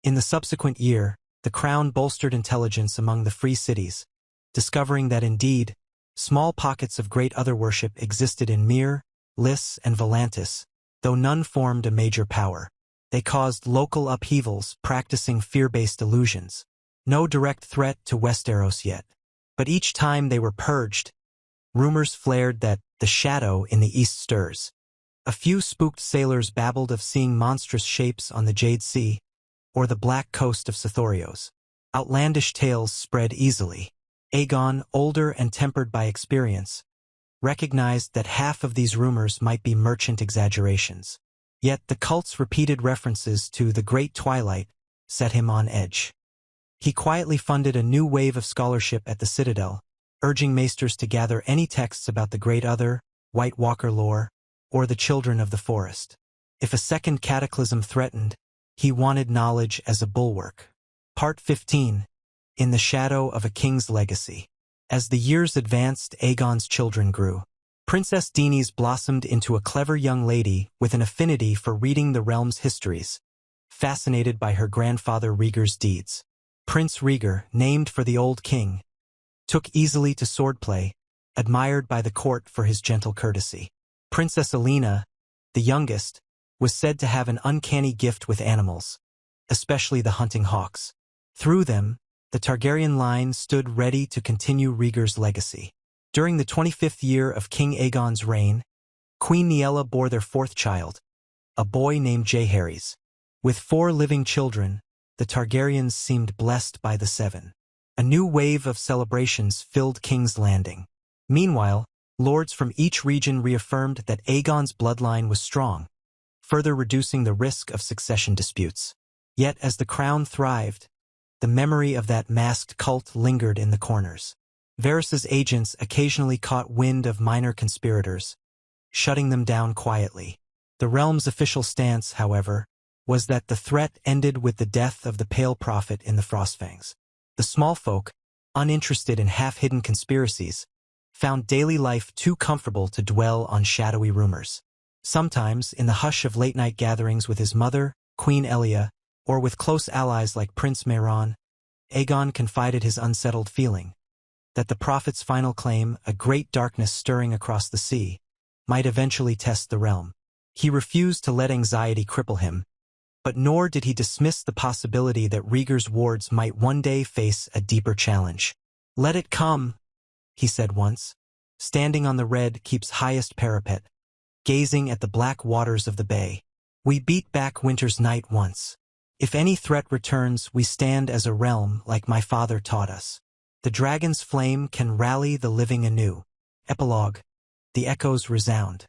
In the subsequent year, the crown bolstered intelligence among the free cities, discovering that indeed, small pockets of Great Other worship existed in Myr, Lys, and Volantis, though none formed a major power. They caused local upheavals, practicing fear-based illusions. No direct threat to Westeros yet. But each time they were purged, rumors flared that the shadow in the east stirs. A few spooked sailors babbled of seeing monstrous shapes on the Jade Sea, or the black coast of Sithorios. Outlandish tales spread easily. Aegon, older and tempered by experience, recognized that half of these rumors might be merchant exaggerations. Yet the cult's repeated references to the Great Twilight set him on edge. He quietly funded a new wave of scholarship at the Citadel, urging maesters to gather any texts about the Great Other, White Walker lore, or the Children of the Forest. If a second cataclysm threatened, he wanted knowledge as a bulwark. Part 15. In the Shadow of a King's Legacy. As the years advanced, Aegon's children grew. Princess Daenerys blossomed into a clever young lady with an affinity for reading the realm's histories, fascinated by her grandfather Rhaegar's deeds. Prince Rhaegar, named for the old king, took easily to swordplay, admired by the court for his gentle courtesy. Princess Alina, the youngest, was said to have an uncanny gift with animals, especially the hunting hawks. Through them, the Targaryen line stood ready to continue Rhaegar's legacy. During the 25th year of King Aegon's reign, Queen Niella bore their fourth child, a boy named Jaehaerys. With 4 living children, the Targaryens seemed blessed by the 7. A new wave of celebrations filled King's Landing. Meanwhile, lords from each region reaffirmed that Aegon's bloodline was strong, further reducing the risk of succession disputes. Yet as the crown thrived, the memory of that masked cult lingered in the corners. Varys's agents occasionally caught wind of minor conspirators, shutting them down quietly. The realm's official stance, however, was that the threat ended with the death of the Pale Prophet in the Frostfangs. The small folk, uninterested in half-hidden conspiracies, found daily life too comfortable to dwell on shadowy rumors. Sometimes, in the hush of late-night gatherings with his mother, Queen Elia, or with close allies like Prince Mehran, Aegon confided his unsettled feeling that the prophet's final claim, a great darkness stirring across the sea, might eventually test the realm. He refused to let anxiety cripple him, But nor did he dismiss the possibility that Rhaegar's wards might one day face a deeper challenge. "Let it come," he said once, standing on the Red Keep's highest parapet, gazing at the black waters of the bay. "We beat back winter's night once. If any threat returns, we stand as a realm like my father taught us. The dragon's flame can rally the living anew." Epilogue. The echoes resound.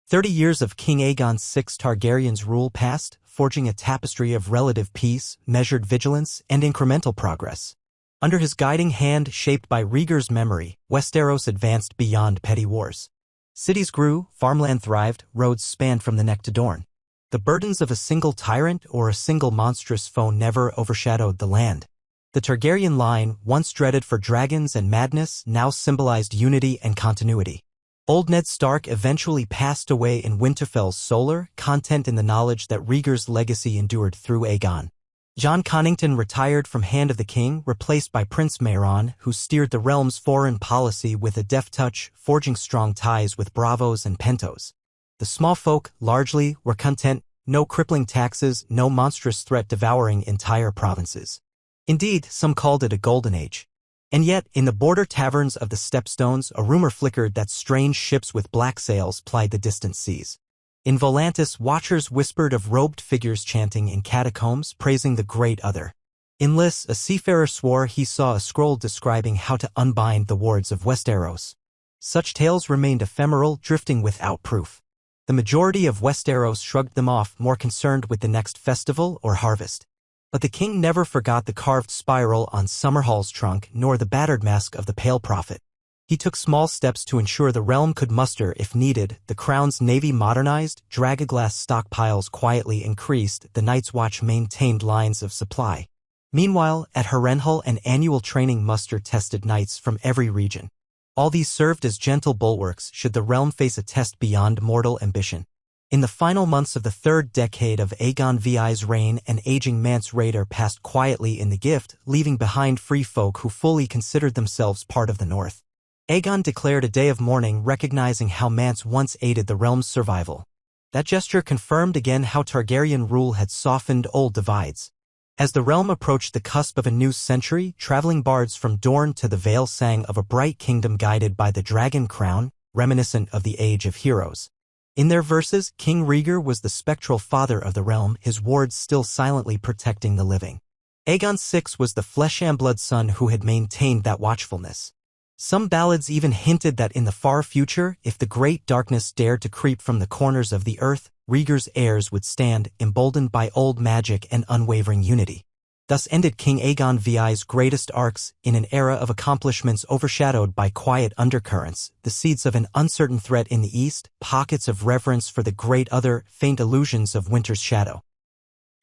30 years of King Aegon VI Targaryen's rule passed, forging a tapestry of relative peace, measured vigilance, and incremental progress. Under his guiding hand shaped by Rhaegar's memory, Westeros advanced beyond petty wars. Cities grew, farmland thrived, roads spanned from the neck to Dorne. The burdens of a single tyrant or a single monstrous foe never overshadowed the land. The Targaryen line, once dreaded for dragons and madness, now symbolized unity and continuity. Old Ned Stark eventually passed away in Winterfell's solar, content in the knowledge that Rhaegar's legacy endured through Aegon. Jon Connington retired from Hand of the King, replaced by Prince Mairon, who steered the realm's foreign policy with a deft touch, forging strong ties with Bravos and Pentos. The small folk, largely, were content, no crippling taxes, no monstrous threat devouring entire provinces. Indeed, some called it a golden age. And yet, in the border taverns of the Stepstones, a rumor flickered that strange ships with black sails plied the distant seas. In Volantis, watchers whispered of robed figures chanting in catacombs, praising the Great Other. In Lys, a seafarer swore he saw a scroll describing how to unbind the wards of Westeros. Such tales remained ephemeral, drifting without proof. The majority of Westeros shrugged them off, more concerned with the next festival or harvest. But the king never forgot the carved spiral on Summerhall's trunk, nor the battered mask of the Pale Prophet. He took small steps to ensure the realm could muster if needed. The crown's navy modernized, dragaglass stockpiles quietly increased, the Night's Watch maintained lines of supply. Meanwhile, at Harrenhal, an annual training muster tested knights from every region. All these served as gentle bulwarks should the realm face a test beyond mortal ambition. In the final months of the third decade of Aegon VI's reign, an aging Mance Rayder passed quietly in the gift, leaving behind free folk who fully considered themselves part of the North. Aegon declared a day of mourning, recognizing how Mance once aided the realm's survival. That gesture confirmed again how Targaryen rule had softened old divides. As the realm approached the cusp of a new century, traveling bards from Dorne to the Vale sang of a bright kingdom guided by the dragon crown, reminiscent of the Age of Heroes. In their verses, King Rhaegar was the spectral father of the realm, his wards still silently protecting the living. Aegon VI was the flesh-and-blood son who had maintained that watchfulness. Some ballads even hinted that in the far future, if the great darkness dared to creep from the corners of the earth, Rhaegar's heirs would stand, emboldened by old magic and unwavering unity. Thus ended King Aegon VI's greatest arcs, in an era of accomplishments overshadowed by quiet undercurrents, the seeds of an uncertain threat in the east, pockets of reverence for the Great Other, faint illusions of winter's shadow.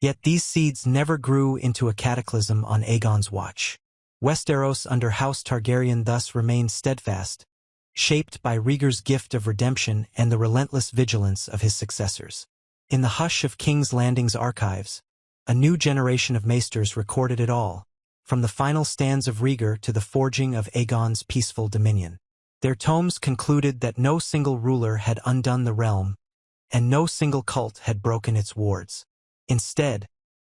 Yet these seeds never grew into a cataclysm on Aegon's watch. Westeros under House Targaryen thus remained steadfast, shaped by Rhaegar's gift of redemption and the relentless vigilance of his successors. In the hush of King's Landing's archives, a new generation of maesters recorded it all, from the final stands of Rhaegar to the forging of Aegon's peaceful dominion. Their tomes concluded that no single ruler had undone the realm, and no single cult had broken its wards. Instead,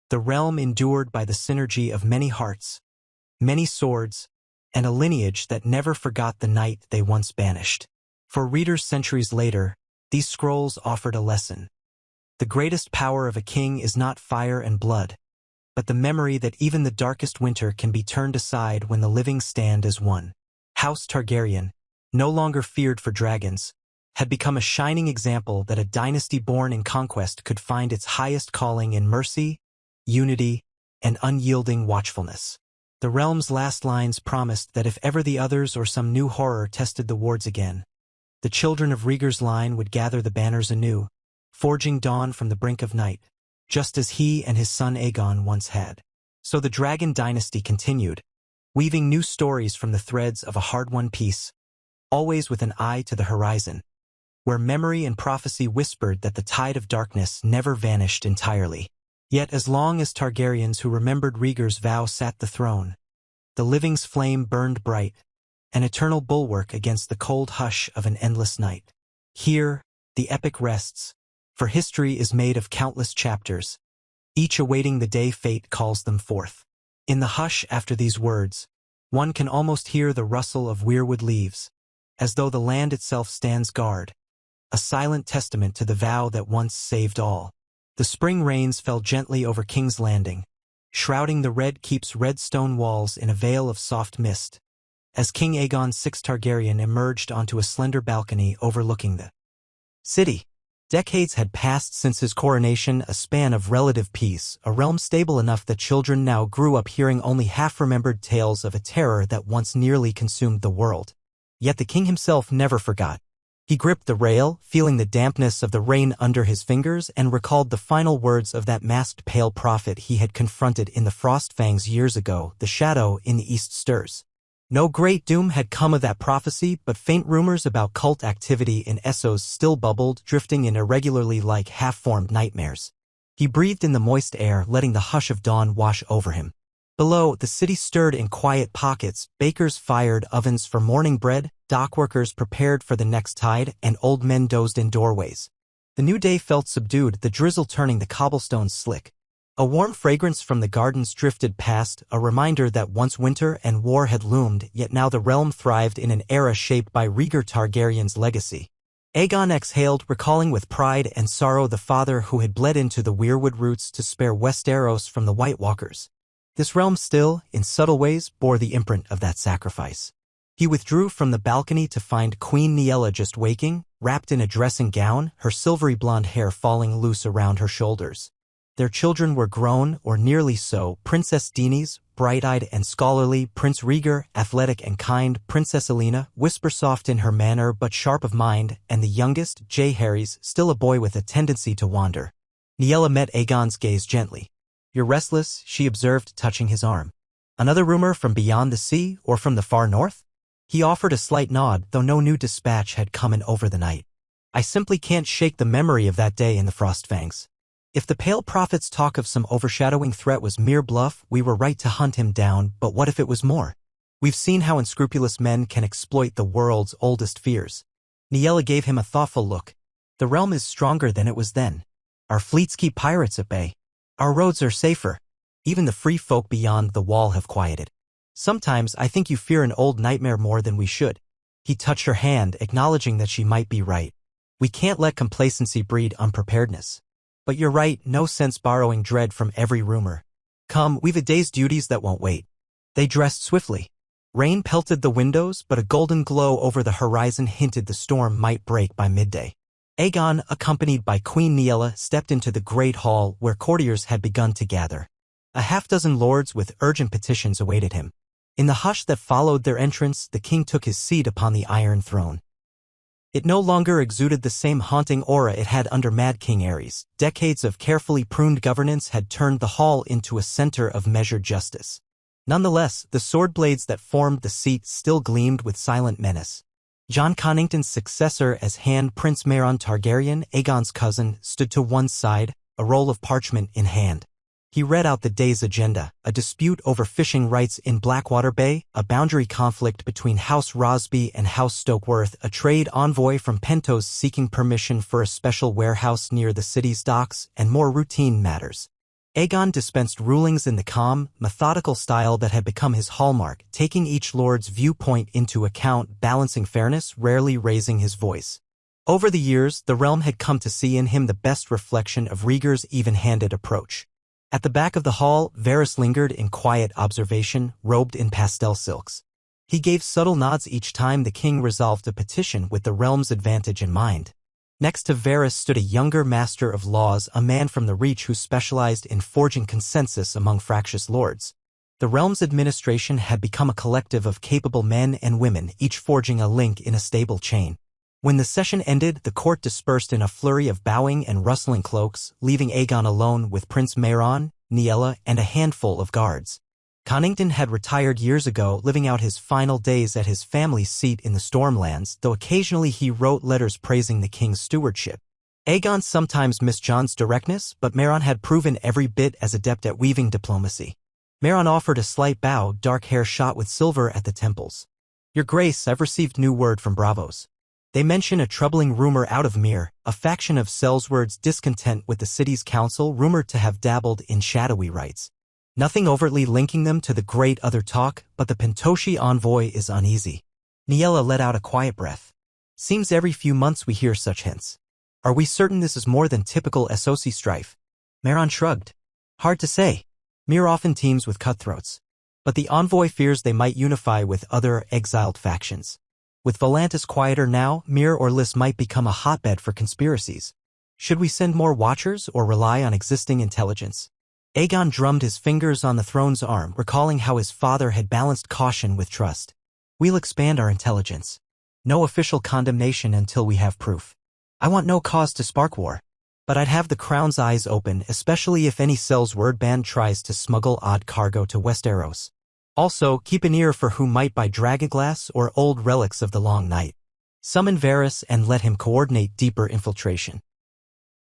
the realm endured by the synergy of many hearts, many swords, and a lineage that never forgot the night they once banished. For readers centuries later, these scrolls offered a lesson. The greatest power of a king is not fire and blood, but the memory that even the darkest winter can be turned aside when the living stand as one. House Targaryen, no longer feared for dragons, had become a shining example that a dynasty born in conquest could find its highest calling in mercy, unity, and unyielding watchfulness. The realm's last lines promised that if ever the others or some new horror tested the wards again, the children of Rhaegar's line would gather the banners anew, forging dawn from the brink of night, just as he and his son Aegon once had. So the Dragon Dynasty continued, weaving new stories from the threads of a hard-won peace, always with an eye to the horizon, where memory and prophecy whispered that the tide of darkness never vanished entirely. Yet as long as Targaryens who remembered Rhaegar's vow sat the throne, the living's flame burned bright, an eternal bulwark against the cold hush of an endless night. Here, the epic rests, for history is made of countless chapters, each awaiting the day fate calls them forth. In the hush after these words, one can almost hear the rustle of weirwood leaves, as though the land itself stands guard, a silent testament to the vow that once saved all. The spring rains fell gently over King's Landing, shrouding the Red Keep's red stone walls in a veil of soft mist, as King Aegon VI Targaryen emerged onto a slender balcony overlooking the city. Decades had passed since his coronation, a span of relative peace, a realm stable enough that children now grew up hearing only half-remembered tales of a terror that once nearly consumed the world. Yet the king himself never forgot. He gripped the rail, feeling the dampness of the rain under his fingers, and recalled the final words of that masked pale prophet he had confronted in the Frostfangs years ago. The shadow in the east stirs. No great doom had come of that prophecy, but faint rumors about cult activity in Essos still bubbled, drifting in irregularly like half-formed nightmares. He breathed in the moist air, letting the hush of dawn wash over him. Below, the city stirred in quiet pockets. Bakers fired ovens for morning bread, dockworkers prepared for the next tide, and old men dozed in doorways. The new day felt subdued, the drizzle turning the cobblestones slick. A warm fragrance from the gardens drifted past, a reminder that once winter and war had loomed, yet now the realm thrived in an era shaped by Rhaegar Targaryen's legacy. Aegon exhaled, recalling with pride and sorrow the father who had bled into the weirwood roots to spare Westeros from the White Walkers. This realm still, in subtle ways, bore the imprint of that sacrifice. He withdrew from the balcony to find Queen Lyanna just waking, wrapped in a dressing gown, her silvery blonde hair falling loose around her shoulders. Their children were grown, or nearly so, Princess Daenerys, bright-eyed and scholarly, Prince Rhaegar, athletic and kind, Princess Elena, whisper-soft in her manner but sharp of mind, and the youngest, Aerys, still a boy with a tendency to wander. Lyanna met Aegon's gaze gently. "You're restless," she observed, touching his arm. "Another rumor from beyond the sea, or from the far north?" He offered a slight nod, though no new dispatch had come in over the night. "I simply can't shake the memory of that day in the Frostfangs. If the Pale Prophet's talk of some overshadowing threat was mere bluff, we were right to hunt him down, but what if it was more? We've seen how unscrupulous men can exploit the world's oldest fears." Lyanna gave him a thoughtful look. "The realm is stronger than it was then. Our fleets keep pirates at bay. Our roads are safer. Even the free folk beyond the wall have quieted. Sometimes I think you fear an old nightmare more than we should." He touched her hand, acknowledging that she might be right. "We can't let complacency breed unpreparedness. But you're right, no sense borrowing dread from every rumor. Come, we've a day's duties that won't wait." They dressed swiftly. Rain pelted the windows, but a golden glow over the horizon hinted the storm might break by midday. Aegon, accompanied by Queen Lyanna, stepped into the great hall where courtiers had begun to gather. A half-dozen lords with urgent petitions awaited him. In the hush that followed their entrance, the king took his seat upon the Iron Throne. It no longer exuded the same haunting aura it had under Mad King Aerys. Decades of carefully pruned governance had turned the hall into a center of measured justice. Nonetheless, the sword blades that formed the seat still gleamed with silent menace. Jon Connington's successor as Hand Prince Meryn Targaryen, Aegon's cousin, stood to one side, a roll of parchment in hand. He read out the day's agenda: a dispute over fishing rights in Blackwater Bay, a boundary conflict between House Rosby and House Stokeworth, a trade envoy from Pentos seeking permission for a special warehouse near the city's docks, and more routine matters. Aegon dispensed rulings in the calm, methodical style that had become his hallmark, taking each lord's viewpoint into account, balancing fairness, rarely raising his voice. Over the years, the realm had come to see in him the best reflection of Rhaegar's even-handed approach. At the back of the hall, Varys lingered in quiet observation, robed in pastel silks. He gave subtle nods each time the king resolved a petition with the realm's advantage in mind. Next to Varys stood a younger master of laws, a man from the Reach who specialized in forging consensus among fractious lords. The realm's administration had become a collective of capable men and women, each forging a link in a stable chain. When the session ended, the court dispersed in a flurry of bowing and rustling cloaks, leaving Aegon alone with Prince Meryn, Lyanna, and a handful of guards. Connington had retired years ago, living out his final days at his family's seat in the Stormlands, though occasionally he wrote letters praising the king's stewardship. Aegon sometimes missed Jon's directness, but Meryn had proven every bit as adept at weaving diplomacy. Meryn offered a slight bow, dark hair shot with silver at the temples. "Your Grace, I've received new word from Bravos. They mention a troubling rumor out of Myr, a faction of Sellsword's discontent with the city's council rumored to have dabbled in shadowy rites. Nothing overtly linking them to the great other talk, but the Pentoshi envoy is uneasy. Niella let out a quiet breath. Seems every few months we hear such hints. Are we certain this is more than typical SOC strife? Meron shrugged. Hard to say. Myr often teams with cutthroats. But the envoy fears they might unify with other exiled factions. With Volantis quieter now, Myr or Lys might become a hotbed for conspiracies. Should we send more watchers or rely on existing intelligence? Aegon drummed his fingers on the throne's arm, recalling how his father had balanced caution with trust. We'll expand our intelligence. No official condemnation until we have proof. I want no cause to spark war. But I'd have the Crown's eyes open, especially if any Sellsword band tries to smuggle odd cargo to Westeros. Also, keep an ear for who might buy dragonglass or old relics of the Long Night. Summon Varys and let him coordinate deeper infiltration.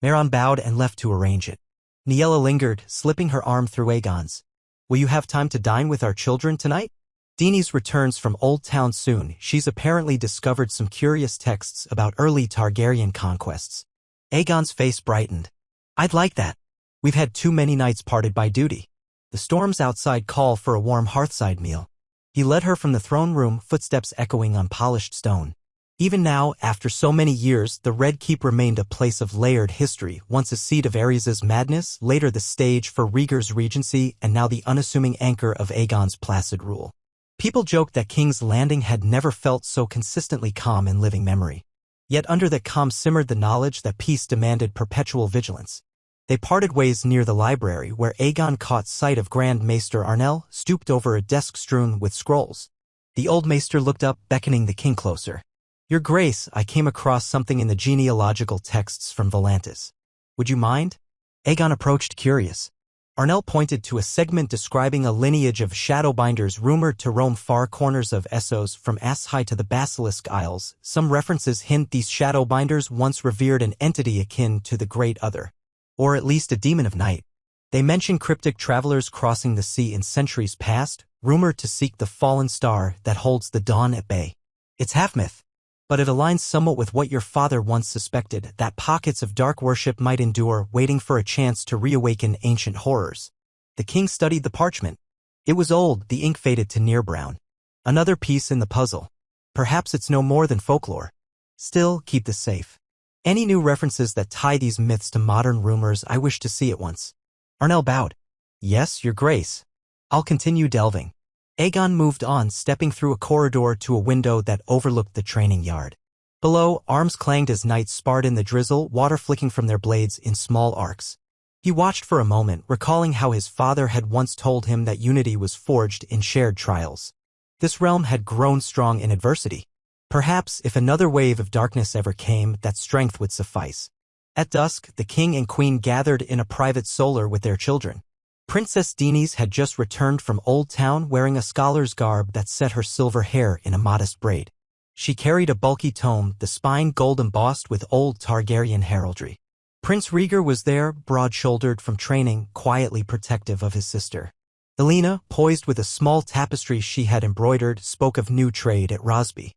Meron bowed and left to arrange it. Niella lingered, slipping her arm through Aegon's. Will you have time to dine with our children tonight? Dini's returns from Old Town soon. She's apparently discovered some curious texts about early Targaryen conquests. Aegon's face brightened. I'd like that. We've had too many nights parted by duty. The storms outside call for a warm hearthside meal. He led her from the throne room, footsteps echoing on polished stone. Even now, after so many years, the Red Keep remained a place of layered history, once a seat of Aerys' madness, later the stage for Rhaegar's regency, and now the unassuming anchor of Aegon's placid rule. People joked that King's Landing had never felt so consistently calm in living memory. Yet under that calm simmered the knowledge that peace demanded perpetual vigilance. They parted ways near the library where Aegon caught sight of Grand Maester Arnell, stooped over a desk strewn with scrolls. The old maester looked up, beckoning the king closer. Your Grace, I came across something in the genealogical texts from Volantis. Would you mind? Aegon approached, curious. Arnell pointed to a segment describing a lineage of shadowbinders rumored to roam far corners of Essos from Asshai to the Basilisk Isles. Some references hint these shadowbinders once revered an entity akin to the Great Other. Or at least a demon of night. They mention cryptic travelers crossing the sea in centuries past, rumored to seek the fallen star that holds the dawn at bay. It's half myth. But it aligns somewhat with what your father once suspected, that pockets of dark worship might endure, waiting for a chance to reawaken ancient horrors. The king studied the parchment. It was old, the ink faded to near brown. Another piece in the puzzle. Perhaps it's no more than folklore. Still, keep this safe. Any new references that tie these myths to modern rumors I wish to see at once. Arnell bowed. Yes, your grace. I'll continue delving. Aegon moved on, stepping through a corridor to a window that overlooked the training yard. Below, arms clanged as knights sparred in the drizzle, water flicking from their blades in small arcs. He watched for a moment, recalling how his father had once told him that unity was forged in shared trials. This realm had grown strong in adversity. Perhaps, if another wave of darkness ever came, that strength would suffice. At dusk, the king and queen gathered in a private solar with their children. Princess Dini's had just returned from Old Town wearing a scholar's garb that set her silver hair in a modest braid. She carried a bulky tome, the spine gold embossed with old Targaryen heraldry. Prince Rhaegar was there, broad-shouldered from training, quietly protective of his sister. Elena, poised with a small tapestry she had embroidered, spoke of new trade at Rosby.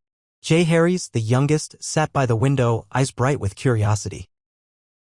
Aerys, the youngest, sat by the window, eyes bright with curiosity.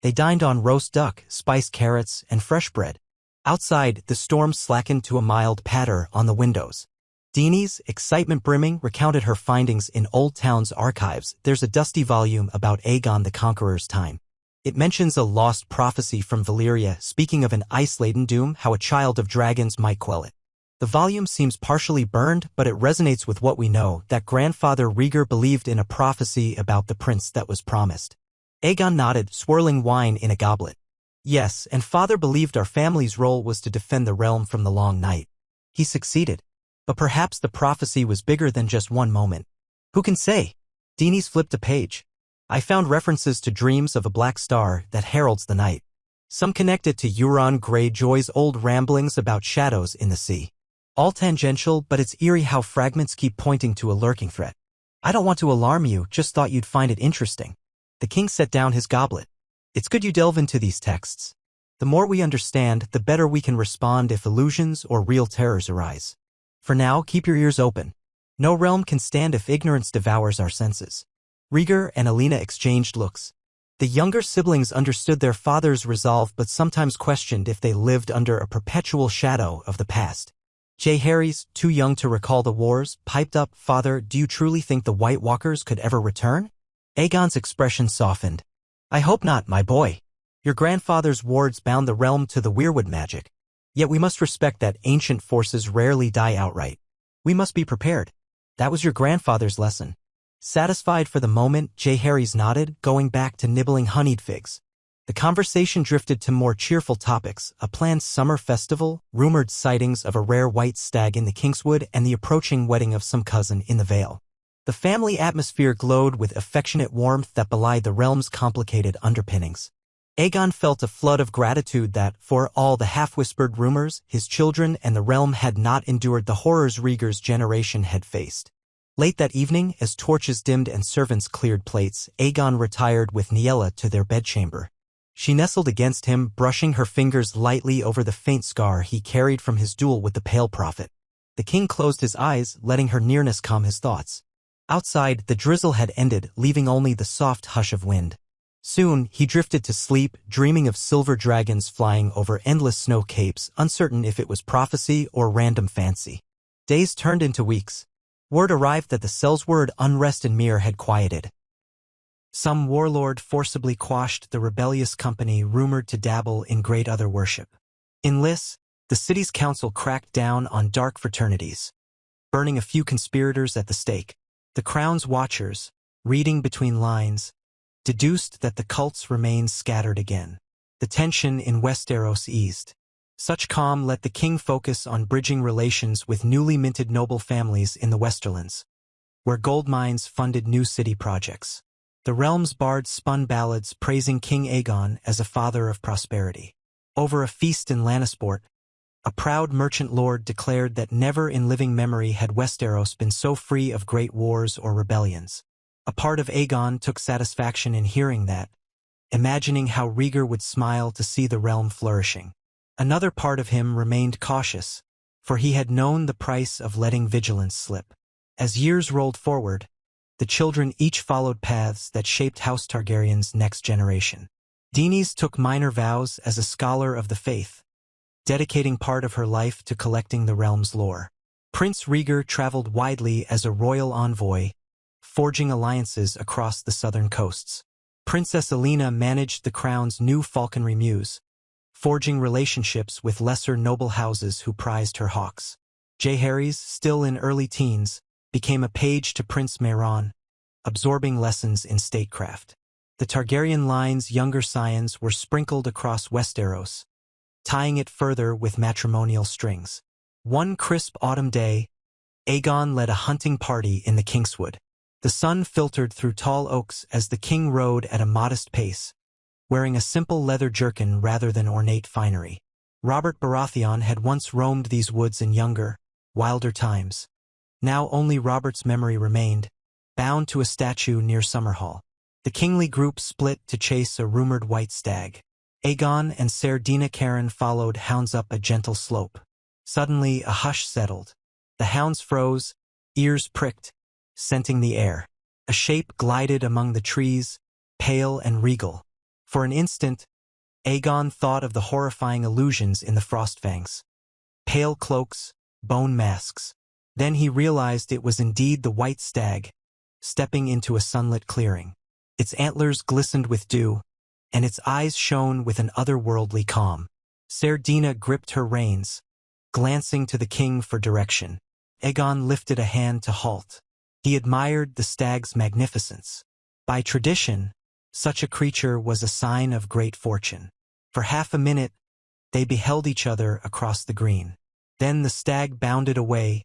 They dined on roast duck, spiced carrots, and fresh bread. Outside, the storm slackened to a mild patter on the windows. Dini's, excitement brimming, recounted her findings in Old Town's archives. There's a dusty volume about Aegon the Conqueror's time. It mentions a lost prophecy from Valyria, speaking of an ice-laden doom, how a child of dragons might quell it. The volume seems partially burned, but it resonates with what we know, that grandfather Rhaegar believed in a prophecy about the prince that was promised. Aegon nodded, swirling wine in a goblet. Yes, and father believed our family's role was to defend the realm from the Long Night. He succeeded. But perhaps the prophecy was bigger than just one moment. Who can say? Dini's flipped a page. I found references to dreams of a black star that heralds the night. Some connect it to Euron Greyjoy's old ramblings about shadows in the sea. All tangential, but it's eerie how fragments keep pointing to a lurking threat. I don't want to alarm you, just thought you'd find it interesting. The king set down his goblet. It's good you delve into these texts. The more we understand, the better we can respond if illusions or real terrors arise. For now, keep your ears open. No realm can stand if ignorance devours our senses. Rhaegar and Alina exchanged looks. The younger siblings understood their father's resolve but sometimes questioned if they lived under a perpetual shadow of the past. Aerys, too young to recall the wars, piped up, "Father, do you truly think the White Walkers could ever return?" Aegon's expression softened. "I hope not, my boy. Your grandfather's wards bound the realm to the weirwood magic. Yet we must respect that ancient forces rarely die outright. We must be prepared. That was your grandfather's lesson." Satisfied for the moment, Aerys nodded, going back to nibbling honeyed figs. The conversation drifted to more cheerful topics: a planned summer festival, rumored sightings of a rare white stag in the Kingswood, and the approaching wedding of some cousin in the Vale. The family atmosphere glowed with affectionate warmth that belied the realm's complicated underpinnings. Aegon felt a flood of gratitude that, for all the half-whispered rumors, his children and the realm had not endured the horrors Rhaegar's generation had faced. Late that evening, as torches dimmed and servants cleared plates, Aegon retired with Niella to their bedchamber. She nestled against him, brushing her fingers lightly over the faint scar he carried from his duel with the Pale Prophet. The king closed his eyes, letting her nearness calm his thoughts. Outside, the drizzle had ended, leaving only the soft hush of wind. Soon, he drifted to sleep, dreaming of silver dragons flying over endless snow capes, uncertain if it was prophecy or random fancy. Days turned into weeks. Word arrived that the Sellsword unrest in Myr had quieted. Some warlord forcibly quashed the rebellious company rumored to dabble in great other worship. In Lys, the city's council cracked down on dark fraternities, burning a few conspirators at the stake. The Crown's watchers, reading between lines, deduced that the cults remained scattered again. The tension in Westeros eased. Such calm let the king focus on bridging relations with newly minted noble families in the Westerlands, where gold mines funded new city projects. The realm's bards spun ballads praising King Aegon as a father of prosperity. Over a feast in Lannisport, a proud merchant lord declared that never in living memory had Westeros been so free of great wars or rebellions. A part of Aegon took satisfaction in hearing that, imagining how Rhaegar would smile to see the realm flourishing. Another part of him remained cautious, for he had known the price of letting vigilance slip. As years rolled forward, the children each followed paths that shaped House Targaryen's next generation. Daenerys took minor vows as a scholar of the faith, dedicating part of her life to collecting the realm's lore. Prince Rhaegar traveled widely as a royal envoy, forging alliances across the southern coasts. Princess Alina managed the crown's new falconry muse, forging relationships with lesser noble houses who prized her hawks. Aerys, still in early teens, became a page to Prince Mehran, absorbing lessons in statecraft. The Targaryen line's younger scions were sprinkled across Westeros, tying it further with matrimonial strings. One crisp autumn day, Aegon led a hunting party in the Kingswood. The sun filtered through tall oaks as the king rode at a modest pace, wearing a simple leather jerkin rather than ornate finery. Robert Baratheon had once roamed these woods in younger, wilder times. Now only Robert's memory remained, bound to a statue near Summerhall. The kingly group split to chase a rumored white stag. Aegon and Ser Dinah followed hounds up a gentle slope. Suddenly a hush settled. The hounds froze, ears pricked, scenting the air. A shape glided among the trees, pale and regal. For an instant, Aegon thought of the horrifying illusions in the Frostfangs. Pale cloaks, bone masks. Then he realized it was indeed the white stag, stepping into a sunlit clearing. Its antlers glistened with dew, and its eyes shone with an otherworldly calm. Ser Dinah gripped her reins, glancing to the king for direction. Aegon lifted a hand to halt. He admired the stag's magnificence. By tradition, such a creature was a sign of great fortune. For half a minute, they beheld each other across the green. Then the stag bounded away,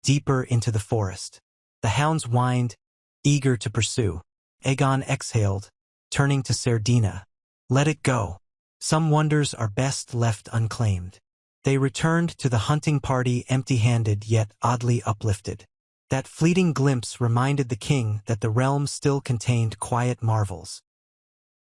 deeper into the forest. The hounds whined, eager to pursue. Aegon exhaled, turning to Ser Dinah. "Let it go. Some wonders are best left unclaimed." They returned to the hunting party empty-handed yet oddly uplifted. That fleeting glimpse reminded the king that the realm still contained quiet marvels,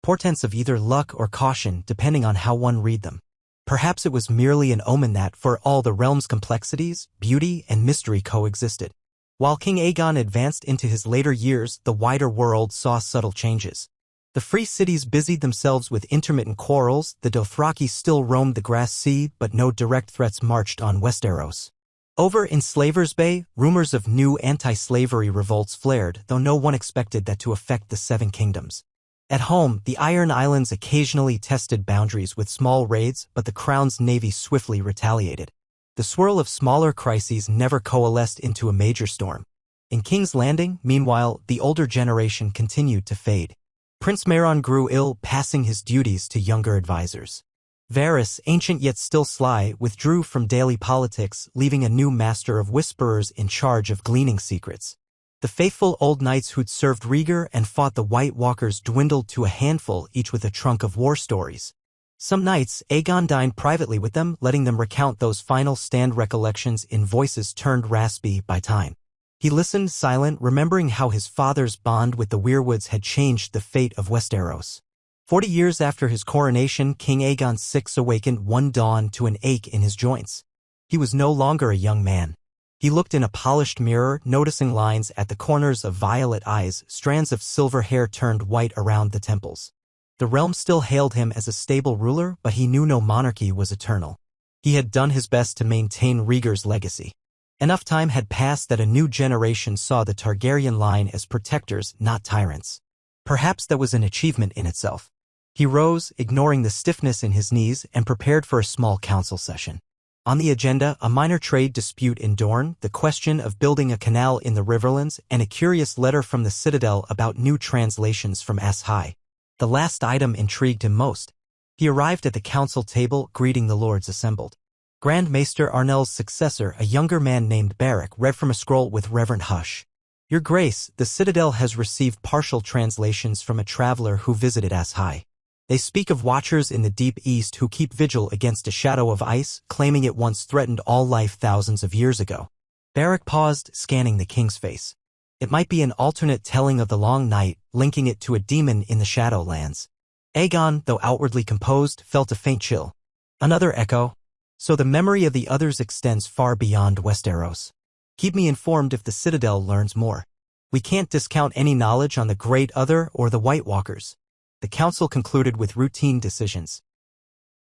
portents of either luck or caution depending on how one read them. Perhaps it was merely an omen that, for all the realm's complexities, beauty and mystery coexisted. While King Aegon advanced into his later years, the wider world saw subtle changes. The free cities busied themselves with intermittent quarrels, the Dothraki still roamed the Grass Sea, but no direct threats marched on Westeros. Over in Slaver's Bay, rumors of new anti-slavery revolts flared, though no one expected that to affect the Seven Kingdoms. At home, the Iron Islands occasionally tested boundaries with small raids, but the Crown's navy swiftly retaliated. The swirl of smaller crises never coalesced into a major storm. In King's Landing, meanwhile, the older generation continued to fade. Prince Mairon grew ill, passing his duties to younger advisors. Varys, ancient yet still sly, withdrew from daily politics, leaving a new master of whisperers in charge of gleaning secrets. The faithful old knights who'd served Rhaegar and fought the White Walkers dwindled to a handful, each with a trunk of war stories. Some nights, Aegon dined privately with them, letting them recount those final stand recollections in voices turned raspy by time. He listened silent, remembering how his father's bond with the weirwoods had changed the fate of Westeros. 40 years after his coronation, King Aegon VI awakened one dawn to an ache in his joints. He was no longer a young man. He looked in a polished mirror, noticing lines at the corners of violet eyes, strands of silver hair turned white around the temples. The realm still hailed him as a stable ruler, but he knew no monarchy was eternal. He had done his best to maintain Rhaegar's legacy. Enough time had passed that a new generation saw the Targaryen line as protectors, not tyrants. Perhaps that was an achievement in itself. He rose, ignoring the stiffness in his knees, and prepared for a small council session. On the agenda, a minor trade dispute in Dorne, the question of building a canal in the Riverlands, and a curious letter from the Citadel about new translations from Ass High. The last item intrigued him most. He arrived at the council table, greeting the lords assembled. Grand Maester Arnell's successor, a younger man named Beric, read from a scroll with reverent hush. Your Grace, the Citadel has received partial translations from a traveler who visited Ass High. They speak of watchers in the deep east who keep vigil against a shadow of ice, claiming it once threatened all life thousands of years ago. Beric paused, scanning the king's face. It might be an alternate telling of the long night, linking it to a demon in the Shadowlands. Aegon, though outwardly composed, felt a faint chill. Another echo. So the memory of the others extends far beyond Westeros. Keep me informed if the Citadel learns more. We can't discount any knowledge on the Great Other or the White Walkers. The council concluded with routine decisions.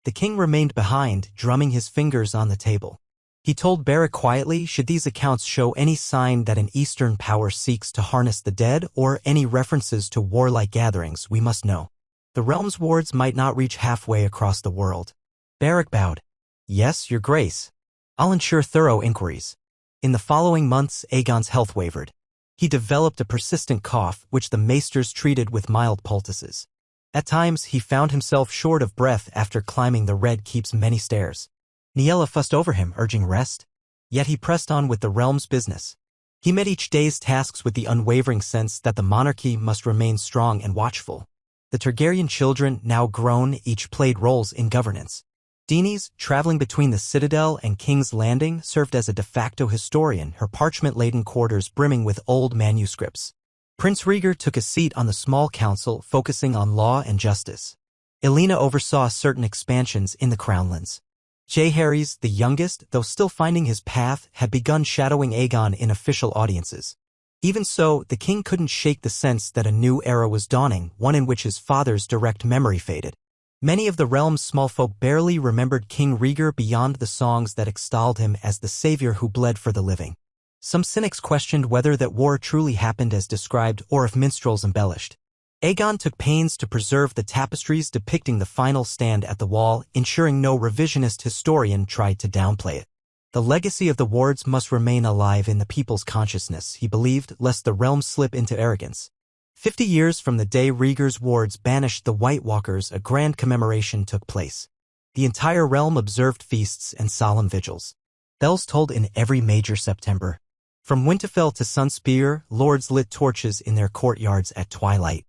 The king remained behind, drumming his fingers on the table. He told Beric quietly, should these accounts show any sign that an eastern power seeks to harness the dead or any references to warlike gatherings, we must know. The realm's wards might not reach halfway across the world. Beric bowed. Yes, your grace. I'll ensure thorough inquiries. In the following months, Aegon's health wavered. He developed a persistent cough, which the maesters treated with mild poultices. At times, he found himself short of breath after climbing the Red Keep's many stairs. Niella fussed over him, urging rest. Yet he pressed on with the realm's business. He met each day's tasks with the unwavering sense that the monarchy must remain strong and watchful. The Targaryen children, now grown, each played roles in governance. Daenerys, traveling between the Citadel and King's Landing, served as a de facto historian, her parchment-laden quarters brimming with old manuscripts. Prince Rhaegar took a seat on the small council, focusing on law and justice. Elena oversaw certain expansions in the Crownlands. Jaehaerys, the youngest, though still finding his path, had begun shadowing Aegon in official audiences. Even so, the king couldn't shake the sense that a new era was dawning, one in which his father's direct memory faded. Many of the realm's small folk barely remembered King Rhaegar beyond the songs that extolled him as the savior who bled for the living. Some cynics questioned whether that war truly happened as described or if minstrels embellished. Aegon took pains to preserve the tapestries depicting the final stand at the wall, ensuring no revisionist historian tried to downplay it. The legacy of the wards must remain alive in the people's consciousness, he believed, lest the realm slip into arrogance. 50 years from the day Rhaegar's wards banished the White Walkers, a grand commemoration took place. The entire realm observed feasts and solemn vigils. Bells tolled in every major September. From Winterfell to Sunspear, lords lit torches in their courtyards at twilight.